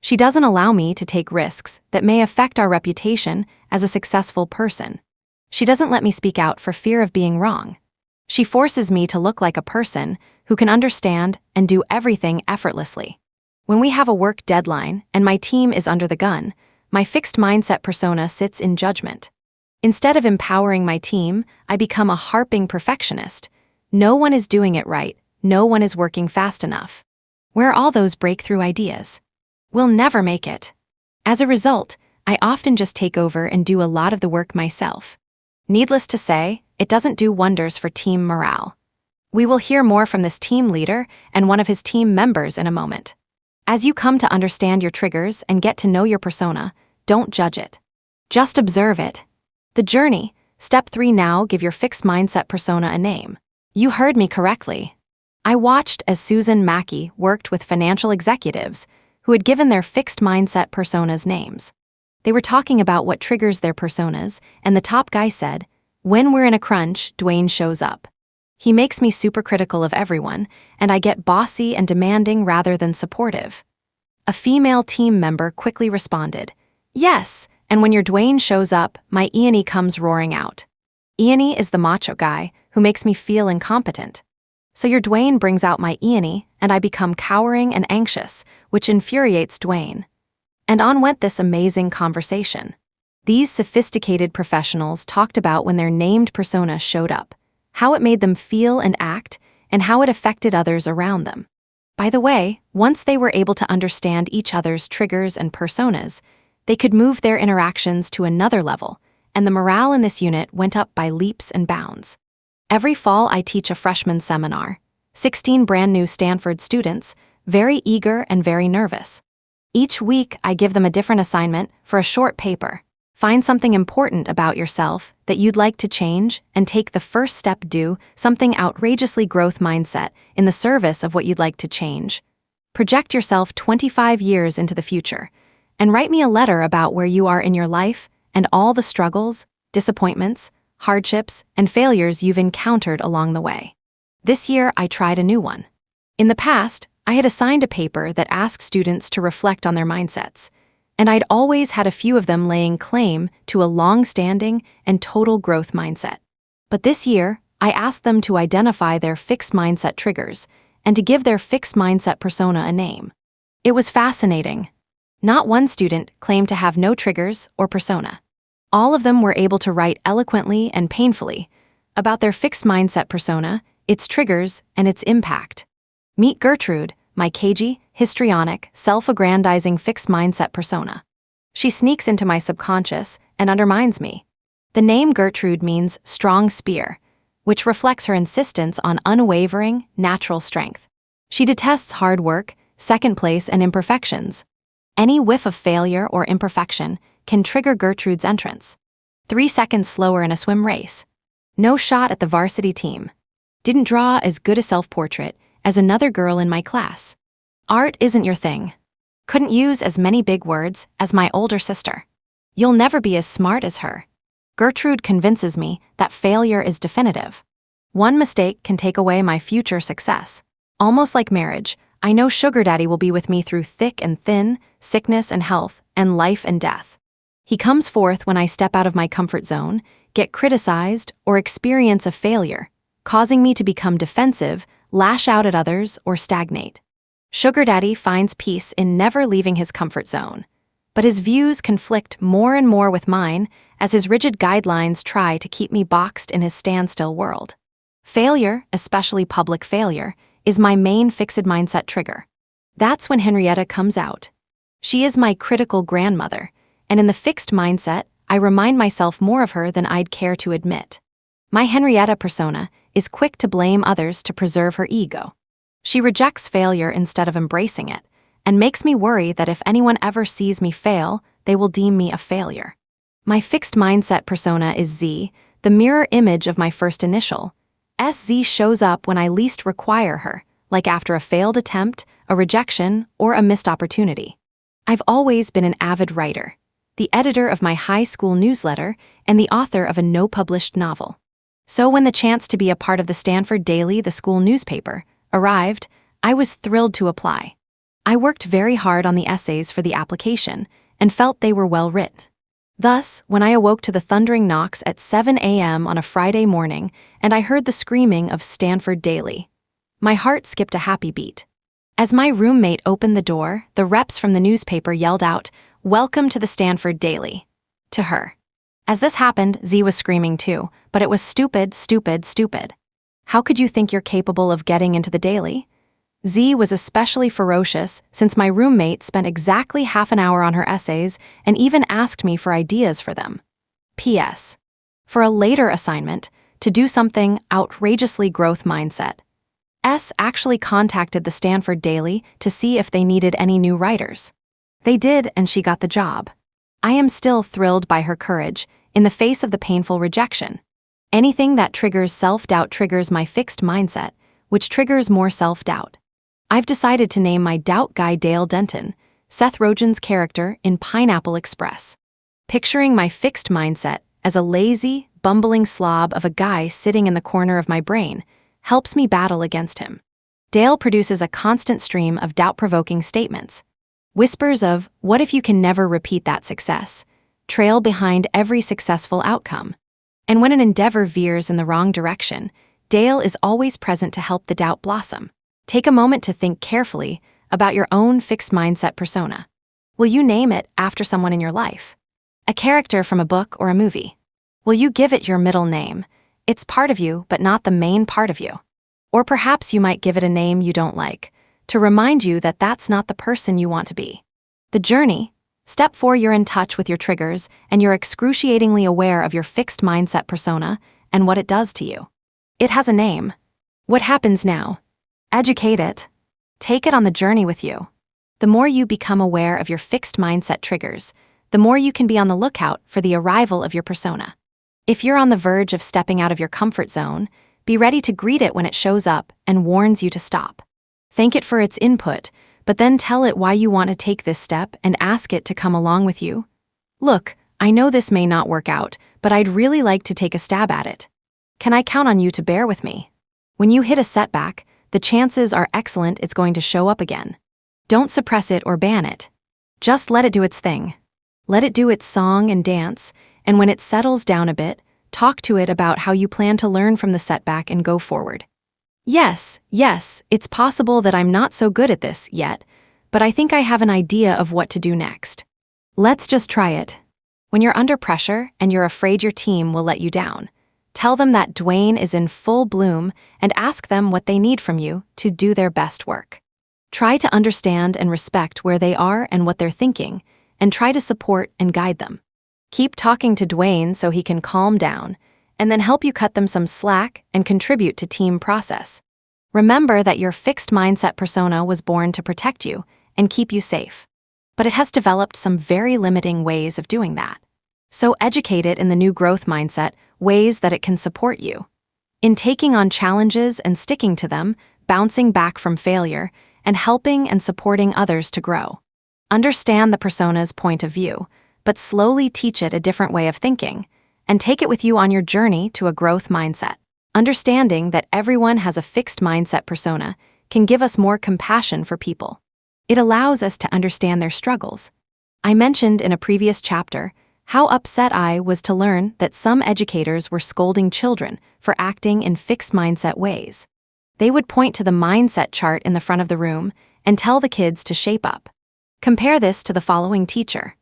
Speaker 1: She doesn't allow me to take risks that may affect our reputation as a successful person. She doesn't let me speak out for fear of being wrong. She forces me to look like a person who can understand and do everything effortlessly. When we have a work deadline and my team is under the gun, my fixed mindset persona sits in judgment. Instead of empowering my team, I become a harping perfectionist. No one is doing it right. No one is working fast enough. Where are all those breakthrough ideas? We'll never make it. As a result, I often just take over and do a lot of the work myself. Needless to say, it doesn't do wonders for team morale. We will hear more from this team leader and one of his team members in a moment. As you come to understand your triggers and get to know your persona, don't judge it. Just observe it. The journey, Step 3 now, give your fixed mindset persona a name. You heard me correctly. I watched as Susan Mackey worked with financial executives who had given their fixed mindset personas names. They were talking about what triggers their personas, and the top guy said, "When we're in a crunch, Dwayne shows up. He makes me super critical of everyone, and I get bossy and demanding rather than supportive." A female team member quickly responded, "Yes, and when your Dwayne shows up, my Ian comes roaring out." Ian is the macho guy who makes me feel incompetent. So your Dwayne brings out my Ian, and I become cowering and anxious, which infuriates Dwayne. And on went this amazing conversation. These sophisticated professionals talked about when their named persona showed up, how it made them feel and act, and how it affected others around them. By the way, once they were able to understand each other's triggers and personas, they could move their interactions to another level, and the morale in this unit went up by leaps and bounds. Every fall, I teach a freshman seminar. 16 brand new Stanford students, very eager and very nervous. Each week, I give them a different assignment for a short paper. Find something important about yourself that you'd like to change and take the first step. Do something outrageously growth mindset in the service of what you'd like to change. Project yourself 25 years into the future and write me a letter about where you are in your life and all the struggles, disappointments, hardships, and failures you've encountered along the way. This year, I tried a new one. In the past, I had assigned a paper that asked students to reflect on their mindsets, and I'd always had a few of them laying claim to a long-standing and total growth mindset. But this year, I asked them to identify their fixed mindset triggers and to give their fixed mindset persona a name. It was fascinating. Not one student claimed to have no triggers or persona. All of them were able to write eloquently and painfully about their fixed mindset persona, its triggers, and its impact. Meet Gertrude, my cagey, histrionic, self-aggrandizing fixed mindset persona. She sneaks into my subconscious and undermines me. The name Gertrude means strong spear, which reflects her insistence on unwavering, natural strength. She detests hard work, second place, and imperfections. Any whiff of failure or imperfection can trigger Gertrude's entrance. 3 seconds slower in a swim race. No shot at the varsity team. Didn't draw as good a self-portrait as another girl in my class. Art isn't your thing. Couldn't use as many big words as my older sister. You'll never be as smart as her. Gertrude convinces me that failure is definitive. One mistake can take away my future success. Almost like marriage, I know Sugar Daddy will be with me through thick and thin, sickness and health, and life and death. He comes forth when I step out of my comfort zone, get criticized, or experience a failure, causing me to become defensive, lash out at others, or stagnate. Sugar Daddy finds peace in never leaving his comfort zone, but his views conflict more and more with mine as his rigid guidelines try to keep me boxed in his standstill world. Failure, especially public failure, is my main fixed mindset trigger. That's when Henrietta comes out. She is my critical grandmother, and in the fixed mindset, I remind myself more of her than I'd care to admit. My Henrietta persona is quick to blame others to preserve her ego. She rejects failure instead of embracing it, and makes me worry that if anyone ever sees me fail, they will deem me a failure. My fixed mindset persona is Z, the mirror image of my first initial. SZ shows up when I least require her, like after a failed attempt, a rejection, or a missed opportunity. I've always been an avid writer, the editor of my high school newsletter and the author of a no-published novel. So when the chance to be a part of the Stanford Daily, the school newspaper, arrived, I was thrilled to apply. I worked very hard on the essays for the application and felt they were well writ. Thus, when I awoke to the thundering knocks at 7 a.m. on a Friday morning and I heard the screaming of Stanford Daily, my heart skipped a happy beat. As my roommate opened the door, the reps from the newspaper yelled out, "Welcome to the Stanford Daily," to her. As this happened, Z was screaming too, but it was stupid, stupid, stupid. How could you think you're capable of getting into the Daily? Z was especially ferocious since my roommate spent exactly half an hour on her essays and even asked me for ideas for them. P.S. For a later assignment, to do something outrageously growth mindset, S actually contacted the Stanford Daily to see if they needed any new writers. They did, and she got the job. I am still thrilled by her courage, in the face of the painful rejection. Anything that triggers self-doubt triggers my fixed mindset, which triggers more self-doubt. I've decided to name my doubt guy Dale Denton, Seth Rogen's character in Pineapple Express. Picturing my fixed mindset as a lazy, bumbling slob of a guy sitting in the corner of my brain helps me battle against him. Dale produces a constant stream of doubt-provoking statements. Whispers of, "What if you can never repeat that success?" trail behind every successful outcome. And when an endeavor veers in the wrong direction, Dale is always present to help the doubt blossom. Take a moment to think carefully about your own fixed mindset persona. Will you name it after someone in your life? A character from a book or a movie? Will you give it your middle name? It's part of you, but not the main part of you. Or perhaps you might give it a name you don't like, to remind you that that's not the person you want to be. The journey. Step 4, you're in touch with your triggers and you're excruciatingly aware of your fixed mindset persona and what it does to you. It has a name. What happens now? Educate it. Take it on the journey with you. The more you become aware of your fixed mindset triggers, the more you can be on the lookout for the arrival of your persona. If you're on the verge of stepping out of your comfort zone, be ready to greet it when it shows up and warns you to stop. Thank it for its input, but then tell it why you want to take this step and ask it to come along with you. Look, I know this may not work out, but I'd really like to take a stab at it. Can I count on you to bear with me? When you hit a setback, the chances are excellent it's going to show up again. Don't suppress it or ban it. Just let it do its thing. Let it do its song and dance, and when it settles down a bit, talk to it about how you plan to learn from the setback and go forward. Yes, it's possible that I'm not so good at this yet, but I think I have an idea of what to do next. Let's just try it. When you're under pressure and you're afraid your team will let you down, tell them that Dwayne is in full bloom and ask them what they need from you to do their best work. Try to understand and respect where they are and what they're thinking, and try to support and guide them. Keep talking to Dwayne so he can calm down, and then help you cut them some slack and contribute to team process. Remember that your fixed mindset persona was born to protect you and keep you safe. But it has developed some very limiting ways of doing that. So educate it in the new growth mindset, ways that it can support you. In taking on challenges and sticking to them, bouncing back from failure, and helping and supporting others to grow. Understand the persona's point of view, but slowly teach it a different way of thinking, and take it with you on your journey to a growth mindset. Understanding that everyone has a fixed mindset persona can give us more compassion for people. It allows us to understand their struggles. I mentioned in a previous chapter how upset I was to learn that some educators were scolding children for acting in fixed mindset ways. They would point to the mindset chart in the front of the room and tell the kids to shape up. Compare this to the following teacher.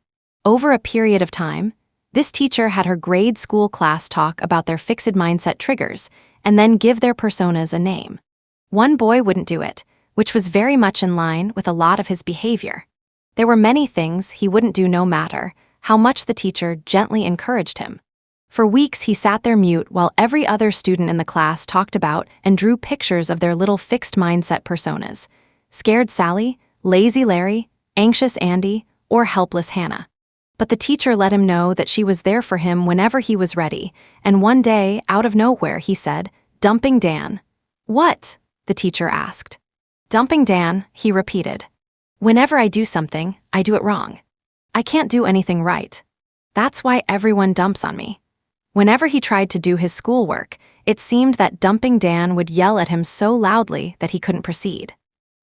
Speaker 1: Over a period of time, this teacher had her grade school class talk about their fixed mindset triggers and then give their personas a name. One boy wouldn't do it, which was very much in line with a lot of his behavior. There were many things he wouldn't do no matter how much the teacher gently encouraged him. For weeks he sat there mute while every other student in the class talked about and drew pictures of their little fixed mindset personas: scared Sally, lazy Larry, anxious Andy, or helpless Hannah. But the teacher let him know that she was there for him whenever he was ready, and one day, out of nowhere, he said, "Dumping Dan." "What?" the teacher asked. "Dumping Dan," he repeated. "Whenever I do something, I do it wrong. I can't do anything right. That's why everyone dumps on me." Whenever he tried to do his schoolwork, it seemed that Dumping Dan would yell at him so loudly that he couldn't proceed.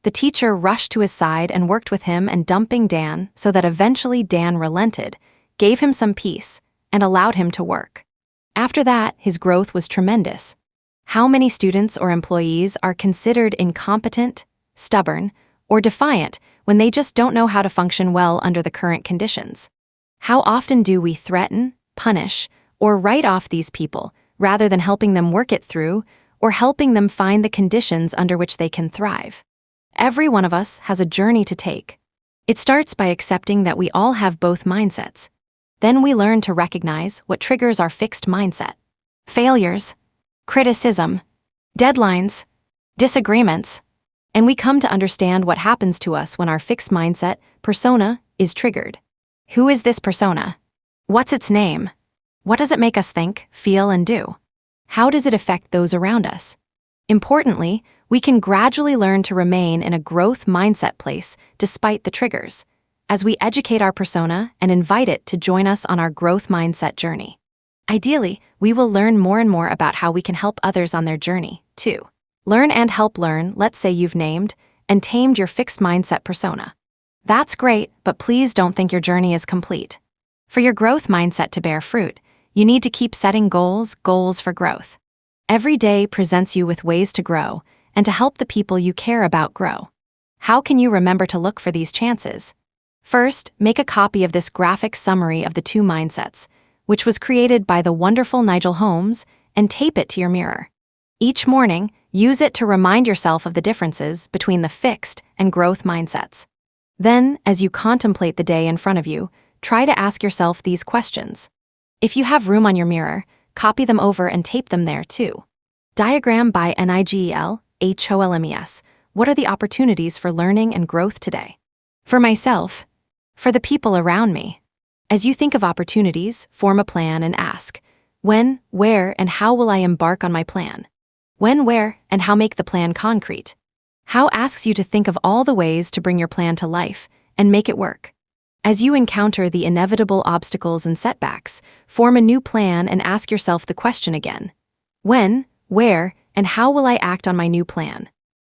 Speaker 1: The teacher rushed to his side and worked with him and Dumping Dan so that eventually Dan relented, gave him some peace, and allowed him to work. After that, his growth was tremendous. How many students or employees are considered incompetent, stubborn, or defiant when they just don't know how to function well under the current conditions? How often do we threaten, punish, or write off these people rather than helping them work it through or helping them find the conditions under which they can thrive? Every one of us has a journey to take. It starts by accepting that we all have both mindsets. Then we learn to recognize what triggers our fixed mindset: failures, criticism, deadlines, disagreements, and we come to understand what happens to us when our fixed mindset persona is triggered. Who is this persona? What's its name? What does it make us think, feel, and do? How does it affect those around us? Importantly, we can gradually learn to remain in a growth mindset place despite the triggers, as we educate our persona and invite it to join us on our growth mindset journey. Ideally, we will learn more and more about how we can help others on their journey, too. Learn and help learn. Let's say you've named and tamed your fixed mindset persona. That's great, but please don't think your journey is complete. For your growth mindset to bear fruit, you need to keep setting goals for growth. Every day presents you with ways to grow and to help the people you care about grow. How can you remember to look for these chances? First, make a copy of this graphic summary of the two mindsets, which was created by the wonderful Nigel Holmes, and tape it to your mirror. Each morning, use it to remind yourself of the differences between the fixed and growth mindsets. Then, as you contemplate the day in front of you, try to ask yourself these questions. If you have room on your mirror, copy them over and tape them there too. Diagram by Nigel Holmes. What are the opportunities for learning and growth today? For myself, for the people around me. As you think of opportunities, form a plan and ask, when, where, and how will I embark on my plan? When, where, and how make the plan concrete? How asks you to think of all the ways to bring your plan to life and make it work. As you encounter the inevitable obstacles and setbacks, form a new plan and ask yourself the question again. When, where, and how will I act on my new plan?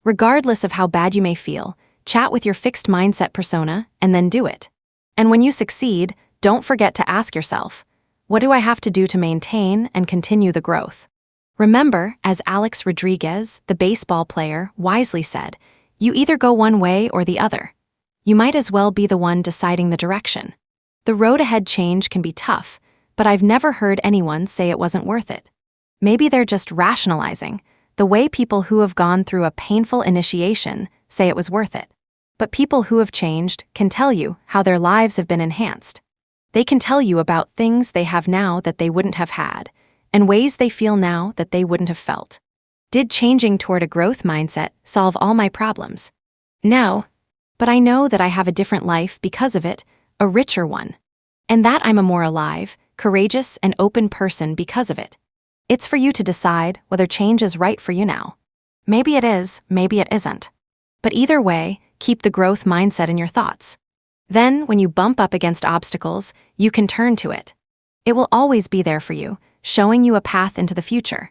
Speaker 1: Regardless of how bad you may feel, chat with your fixed mindset persona and then do it. And when you succeed, don't forget to ask yourself, what do I have to do to maintain and continue the growth? Remember, as Alex Rodriguez, the baseball player, wisely said, you either go one way or the other. You might as well be the one deciding the direction. The road ahead change can be tough, but I've never heard anyone say it wasn't worth it. Maybe they're just rationalizing, the way people who have gone through a painful initiation say it was worth it. But people who have changed can tell you how their lives have been enhanced. They can tell you about things they have now that they wouldn't have had, and ways they feel now that they wouldn't have felt. Did changing toward a growth mindset solve all my problems? No. But I know that I have a different life because of it, a richer one. And that I'm a more alive, courageous, and open person because of it. It's for you to decide whether change is right for you now. Maybe it is, maybe it isn't. But either way, keep the growth mindset in your thoughts. Then, when you bump up against obstacles, you can turn to it. It will always be there for you, showing you a path into the future.